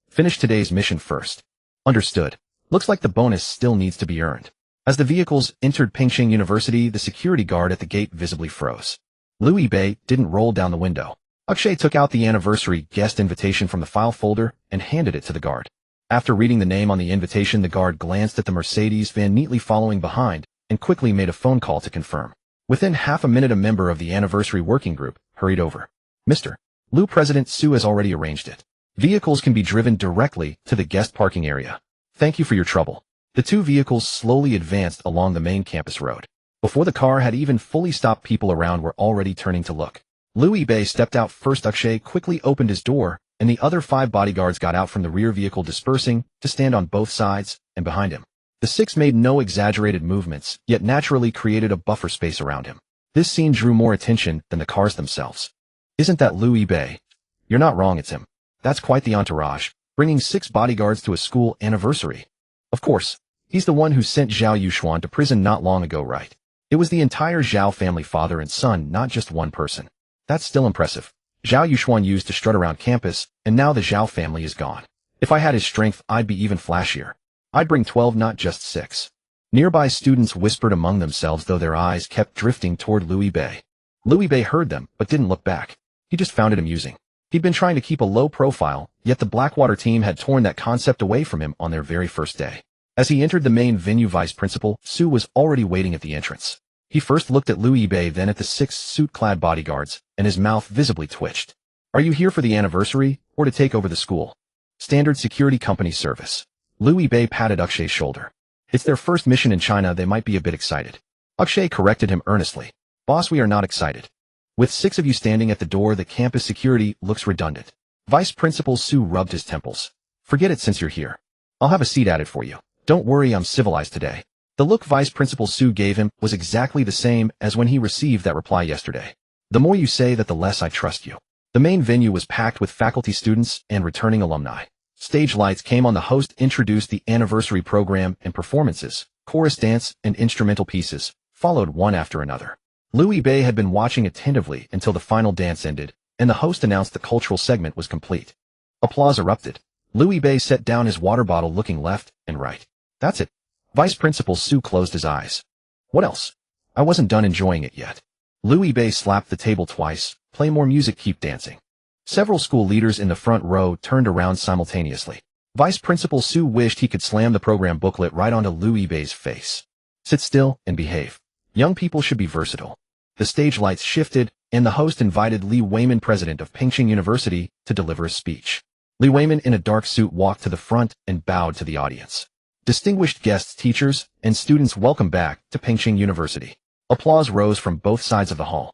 Finish today's mission first. Understood. Looks like the bonus still needs to be earned. As the vehicles entered Pingqing University, the security guard at the gate visibly froze. Liu Yibei didn't roll down the window. Akshay took out the anniversary guest invitation from the file folder and handed it to the guard. After reading the name on the invitation, the guard glanced at the Mercedes van neatly following behind and quickly made a phone call to confirm. Within half a minute, a member of the anniversary working group hurried over. Mr. Liu, President Su has already arranged it. Vehicles can be driven directly to the guest parking area. Thank you for your trouble. The two vehicles slowly advanced along the main campus road. Before the car had even fully stopped, people around were already turning to look. Liu Yibei stepped out first. Akshay quickly opened his door, and the other 5 bodyguards got out from the rear vehicle, dispersing to stand on both sides and behind him. The 6 made no exaggerated movements, yet naturally created a buffer space around him. This scene drew more attention than the cars themselves. Isn't that Liu Yibei? You're not wrong, it's him. That's quite the entourage, bringing 6 bodyguards to a school anniversary. Of course, he's the one who sent Zhao Yuxuan to prison not long ago, right? It was the entire Zhao family, father and son, not just one person. That's still impressive. Zhao Yuxuan used to strut around campus, and now the Zhao family is gone. If I had his strength, I'd be even flashier. I'd bring 12, not just 6. Nearby students whispered among themselves, though their eyes kept drifting toward Liu Yibei. Liu Yibei heard them, but didn't look back. He just found it amusing. He'd been trying to keep a low profile, yet the Blackwater team had torn that concept away from him on their very first day. As he entered the main venue, Vice Principal Su was already waiting at the entrance. He first looked at Liu Yibei, then at the 6 suit-clad bodyguards, and his mouth visibly twitched. Are you here for the anniversary, or to take over the school? Standard security company service. Liu Yibei patted Akshay's shoulder. It's their first mission in China, they might be a bit excited. Akshay corrected him earnestly. Boss, we are not excited. With 6 of you standing at the door, the campus security looks redundant. Vice Principal Su rubbed his temples. Forget it since you're here. I'll have a seat added for you. Don't worry, I'm civilized today. The look Vice Principal Su gave him was exactly the same as when he received that reply yesterday. The more you say that, the less I trust you. The main venue was packed with faculty, students, and returning alumni. Stage lights came on. The host introduced the anniversary program and performances. Chorus dance and instrumental pieces followed one after another. Liu Yibei had been watching attentively until the final dance ended, and the host announced the cultural segment was complete. Applause erupted. Liu Yibei set down his water bottle, looking left and right. That's it. Vice Principal Su closed his eyes. What else? I wasn't done enjoying it yet. Liu Yibei slapped the table twice. Play more music, keep dancing. Several school leaders in the front row turned around simultaneously. Vice Principal Su wished he could slam the program booklet right onto Liu Yibei's face. Sit still and behave. Young people should be versatile. The stage lights shifted, and the host invited Li Weiman, president of Pingqing University, to deliver a speech. Li Weiman, in a dark suit, walked to the front and bowed to the audience. Distinguished guests, teachers, and students, welcome back to Pingqing University. Applause rose from both sides of the hall.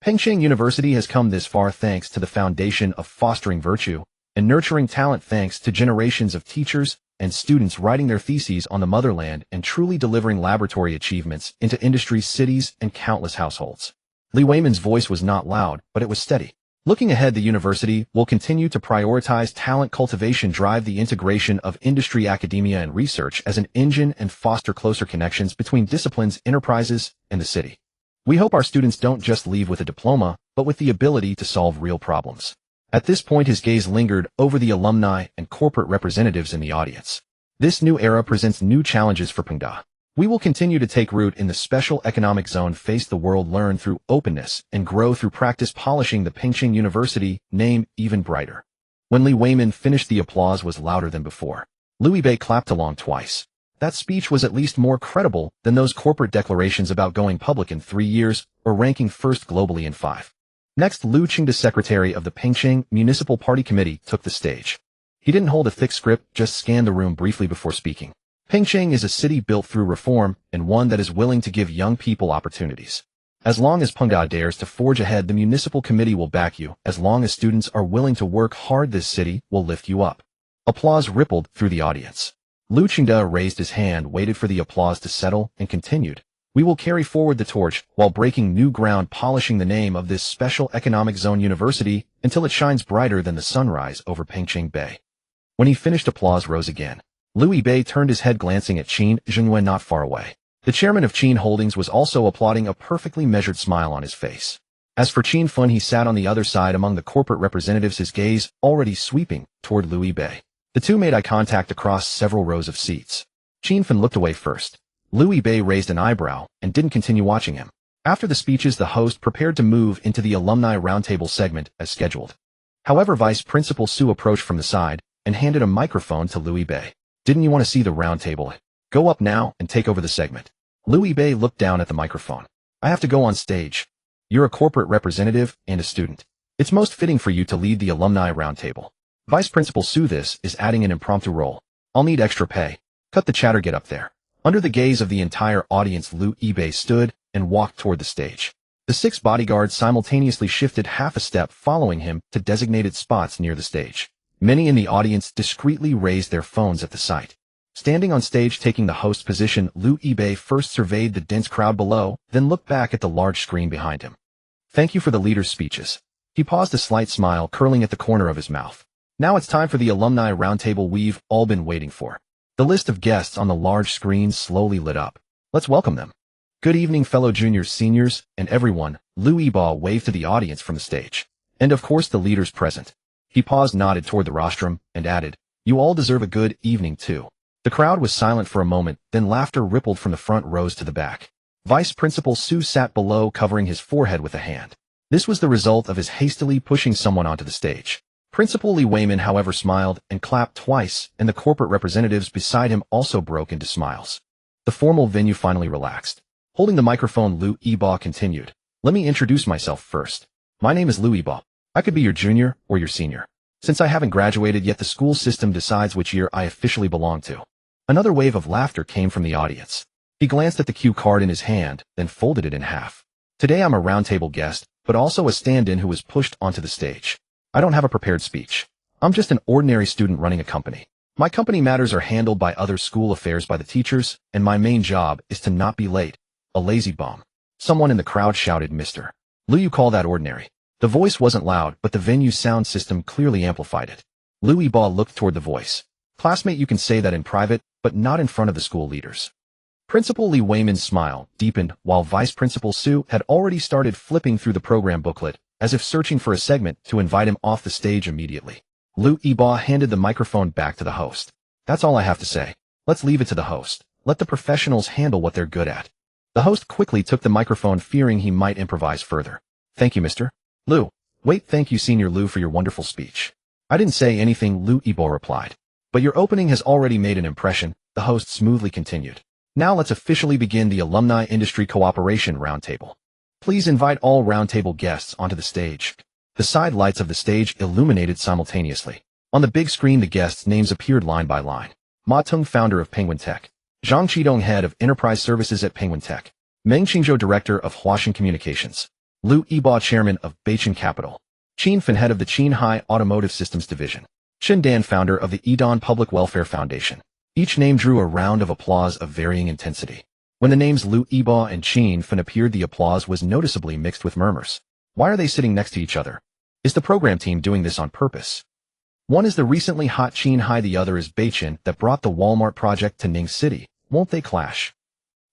Pingqing University has come this far thanks to the foundation of fostering virtue and nurturing talent, thanks to generations of teachers and students writing their theses on the motherland and truly delivering laboratory achievements into industries, cities, and countless households. Li Weiman's voice was not loud, but it was steady. Looking ahead, the university will continue to prioritize talent cultivation, drive the integration of industry, academia, and research as an engine, and foster closer connections between disciplines, enterprises, and the city. We hope our students don't just leave with a diploma, but with the ability to solve real problems. At this point, his gaze lingered over the alumni and corporate representatives in the audience. This new era presents new challenges for Pengda. We will continue to take root in the special economic zone, face the world, learn through openness, and grow through practice, polishing the Pingqing University name even brighter. When Li Weiman finished, the applause was louder than before. Liu Yibei clapped along twice. That speech was at least more credible than those corporate declarations about going public in 3 years or ranking first globally in 5. Next, Liu Qingda, secretary of the Pingqing Municipal Party Committee, took the stage. He didn't hold a thick script, just scanned the room briefly before speaking. Pingqing is a city built through reform, and one that is willing to give young people opportunities. As long as Pengda dares to forge ahead, the municipal committee will back you. As long as students are willing to work hard, this city will lift you up. Applause rippled through the audience. Liu Qingda raised his hand, waited for the applause to settle, and continued. We will carry forward the torch while breaking new ground, polishing the name of this special economic zone university until it shines brighter than the sunrise over Pingqing Bay. When he finished, applause rose again. Liu Yibei turned his head, glancing at Qin Zhengwen not far away. The chairman of Qin Holdings was also applauding, a perfectly measured smile on his face. As for Qin Fun, he sat on the other side among the corporate representatives, his gaze already sweeping toward Liu Bei. The two made eye contact across several rows of seats. Qin Fun looked away first. Liu Bei raised an eyebrow and didn't continue watching him. After the speeches, the host prepared to move into the alumni roundtable segment as scheduled. However, Vice Principal Su approached from the side and handed a microphone to Liu Bei. "Didn't you want to see the roundtable? Go up now and take over the segment." Liu Bei looked down at the microphone. "I have to go on stage. You're a corporate representative and a student. It's most fitting for you to lead the alumni roundtable." Vice Principal Su, this is adding an impromptu role. "I'll need extra pay. Cut the chatter, get up there." Under the gaze of the entire audience, Liu Bei stood and walked toward the stage. The 6 bodyguards simultaneously shifted half a step, following him to designated spots near the stage. Many in the audience discreetly raised their phones at the sight. Standing on stage, taking the host position, Liu Bei first surveyed the dense crowd below, then looked back at the large screen behind him. "Thank you for the leaders' speeches." He paused, a slight smile curling at the corner of his mouth. "Now it's time for the alumni roundtable we've all been waiting for." The list of guests on the large screen slowly lit up. "Let's welcome them." "Good evening, fellow juniors, seniors, and everyone." Liu Bei waved to the audience from the stage. "And of course the leaders present." He paused, nodded toward the rostrum, and added, "You all deserve a good evening too." The crowd was silent for a moment, then laughter rippled from the front rows to the back. Vice Principal Su sat below, covering his forehead with a hand. This was the result of his hastily pushing someone onto the stage. Principal Li Weimin, however, smiled and clapped twice, and the corporate representatives beside him also broke into smiles. The formal venue finally relaxed. Holding the microphone, Liu Bei continued, "Let me introduce myself first. My name is Liu Bei. I could be your junior or your senior. Since I haven't graduated yet, the school system decides which year I officially belong to." Another wave of laughter came from the audience. He glanced at the cue card in his hand, then folded it in half. "Today I'm a roundtable guest, but also a stand-in who was pushed onto the stage. I don't have a prepared speech. I'm just an ordinary student running a company. My company matters are handled by other school affairs by the teachers, and my main job is to not be late. A lazy bum." Someone in the crowd shouted, "Mr. Liu, you call that ordinary?" The voice wasn't loud, but the venue's sound system clearly amplified it. Liu Bei looked toward the voice. "Classmate, you can say that in private, but not in front of the school leaders." Principal Li Weimin's smile deepened, while Vice Principal Su had already started flipping through the program booklet, as if searching for a segment to invite him off the stage immediately. Liu Bei handed the microphone back to the host. "That's all I have to say. Let's leave it to the host. Let the professionals handle what they're good at." The host quickly took the microphone, fearing he might improvise further. "Thank you, Mr. Liu." "Wait, thank you, Senior Liu, for your wonderful speech." "I didn't say anything," Liu Bei replied. "But your opening has already made an impression," the host smoothly continued. "Now let's officially begin the Alumni Industry Cooperation Roundtable. Please invite all roundtable guests onto the stage." The side lights of the stage illuminated simultaneously. On the big screen, the guests' names appeared line by line. Ma Tung, founder of Penguin Tech. Zhang Qidong, head of enterprise services at Penguin Tech. Meng Qingzhou, director of Huaxin Communications. Liu Bei, chairman of Beichin Capital. Qin Fen, head of the Qinghai Automotive Systems Division. Chen Dan, founder of the Edan Public Welfare Foundation. Each name drew a round of applause of varying intensity. When the names Liu Bei and Qin Fen appeared, the applause was noticeably mixed with murmurs. Why are they sitting next to each other? Is the program team doing this on purpose? One is the recently hot Qinghai, the other is Beichin that brought the Walmart project to Ning City. Won't they clash?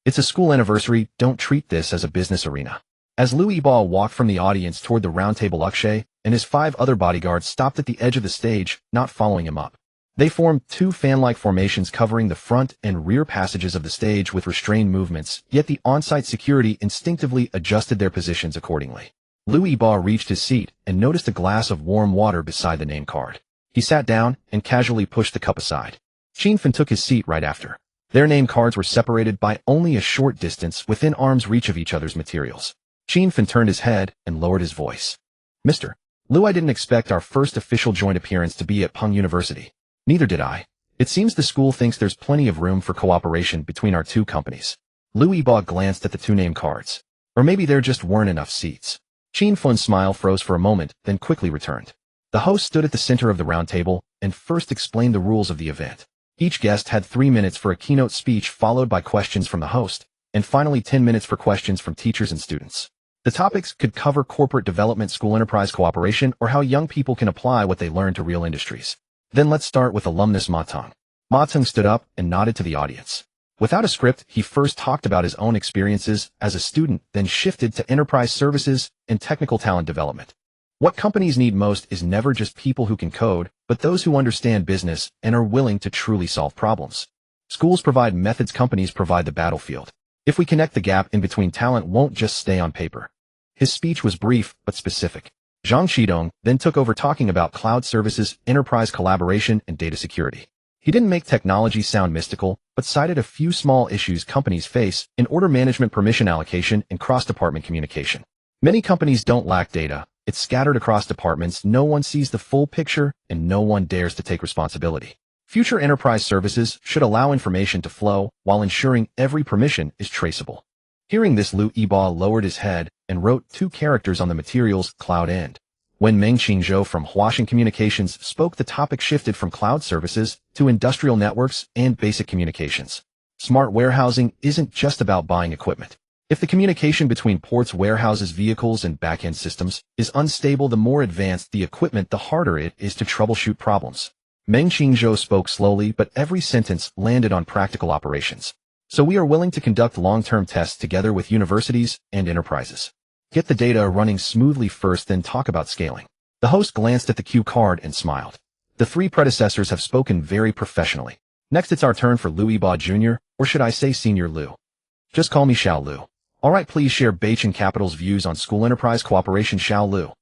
It's a school anniversary, don't treat this as a business arena. As Liu Bei walked from the audience toward the roundtable, Akshay and his 5 other bodyguards stopped at the edge of the stage, not following him up. They formed 2 fan-like formations covering the front and rear passages of the stage with restrained movements, yet the on-site security instinctively adjusted their positions accordingly. Liu Bei reached his seat and noticed a glass of warm water beside the name card. He sat down and casually pushed the cup aside. Qin Fen took his seat right after. Their name cards were separated by only a short distance within arm's reach of each other's materials. Qin Fen turned his head and lowered his voice. "Mr. Liu, I didn't expect our first official joint appearance to be at Peng University." "Neither did I. It seems the school thinks there's plenty of room for cooperation between our 2 companies." Liu Bei glanced at the 2 name cards. "Or maybe there just weren't enough seats." Qin Fen's smile froze for a moment, then quickly returned. The host stood at the center of the round table and first explained the rules of the event. Each guest had 3 minutes for a keynote speech, followed by questions from the host, and finally 10 minutes for questions from teachers and students. The topics could cover corporate development, school enterprise cooperation, or how young people can apply what they learn to real industries. "Then let's start with alumnus Ma Tung." Ma Tung stood up and nodded to the audience. Without a script, he first talked about his own experiences as a student, then shifted to enterprise services and technical talent development. What companies need most is never just people who can code, but those who understand business and are willing to truly solve problems. Schools provide methods, companies provide the battlefield. If we connect the gap in between, talent won't just stay on paper. His speech was brief but specific. Zhang Shidong then took over, talking about cloud services, enterprise collaboration, and data security. He didn't make technology sound mystical, but cited a few small issues companies face in order management, permission allocation, and cross-department communication. Many companies don't lack data. It's scattered across departments, no one sees the full picture, and no one dares to take responsibility. Future enterprise services should allow information to flow while ensuring every permission is traceable. Hearing this, Lu Yiba lowered his head and wrote 2 characters on the material's cloud end. When Meng Qingzhou from Huaxin Communications spoke, the topic shifted from cloud services to industrial networks and basic communications. Smart warehousing isn't just about buying equipment. If the communication between ports, warehouses, vehicles, and back-end systems is unstable, the more advanced the equipment, the harder it is to troubleshoot problems. Meng Qingzhou spoke slowly, but every sentence landed on practical operations. So we are willing to conduct long-term tests together with universities and enterprises. Get the data running smoothly first, then talk about scaling. The host glanced at the cue card and smiled. The 3 predecessors have spoken very professionally. Next, it's our turn for Lu Yiba Jr., or should I say Senior Lu? Just call me Xiao Lu. Alright, please share Beichin Capital's views on school enterprise cooperation. Xiao Lu.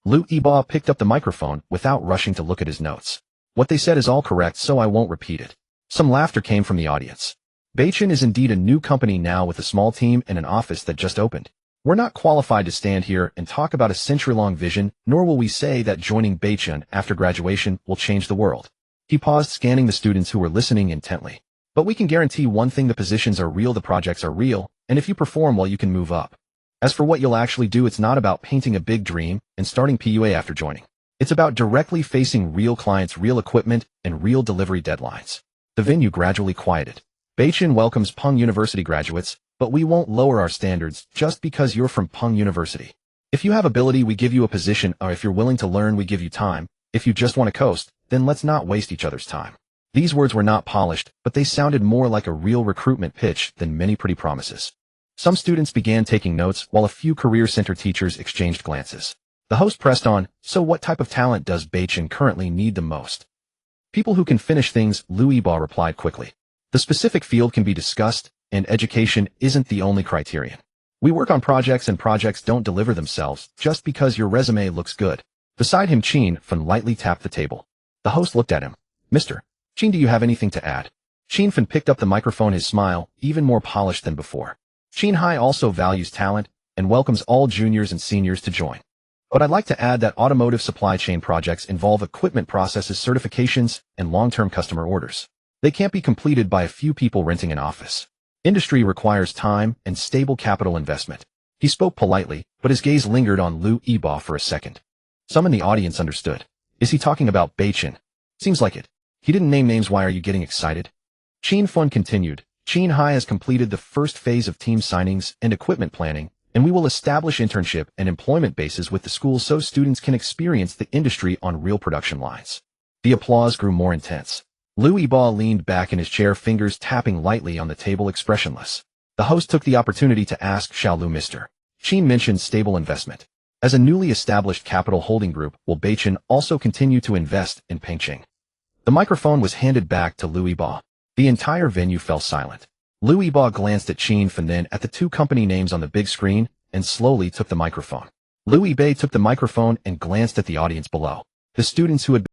Lu Yiba picked up the microphone without rushing to look at his notes. What they said is all correct, so I won't repeat it. Some laughter came from the audience. Beichin is indeed a new company now with a small team and an office that just opened. We're not qualified to stand here and talk about a century-long vision, nor will we say that joining Beichin after graduation will change the world. He paused, scanning the students who were listening intently. But we can guarantee one thing: the positions are real, the projects are real, and if you perform well, you can move up. As for what you'll actually do, it's not about painting a big dream and starting PUA after joining. It's about directly facing real clients, real equipment, and real delivery deadlines. The venue gradually quieted. Beichin welcomes Peng University graduates, but we won't lower our standards just because you're from Peng University. If you have ability, we give you a position, or if you're willing to learn, we give you time. If you just want to coast, then let's not waste each other's time. These words were not polished, but they sounded more like a real recruitment pitch than many pretty promises. Some students began taking notes, while a few career center teachers exchanged glances. The host pressed on, so what type of talent does Beichin currently need the most? People who can finish things, Lu Yiba replied quickly. The specific field can be discussed, and education isn't the only criterion. We work on projects, and projects don't deliver themselves just because your resume looks good. Beside him, Qin Fan lightly tapped the table. The host looked at him. Mr. Qin, do you have anything to add? Qin Fan picked up the microphone, his smile even more polished than before. Qin Hai also values talent and welcomes all juniors and seniors to join. But I'd like to add that automotive supply chain projects involve equipment processes, certifications, and long-term customer orders. They can't be completed by a few people renting an office. Industry requires time and stable capital investment. He spoke politely, but his gaze lingered on Lu Yiba for a second. Some in the audience understood. Is he talking about Beichin? Seems like it. He didn't name names. Why are you getting excited? Qin Fan continued. Qin Hai has completed the first phase of team signings and equipment planning, and we will establish internship and employment bases with the school so students can experience the industry on real production lines. The applause grew more intense. Lu Yiba leaned back in his chair, fingers tapping lightly on the table, expressionless. The host took the opportunity to ask Xiao Lu, Mr. Qin mentioned stable investment. As a newly established capital holding group, will Beichin also continue to invest in Pengqing? The microphone was handed back to Lu Yiba. The entire venue fell silent. Lu Yiba glanced at Qin Fan, then at the 2 company names on the big screen, and slowly took the microphone. Lu Yiba took the microphone and glanced at the audience below. The students who had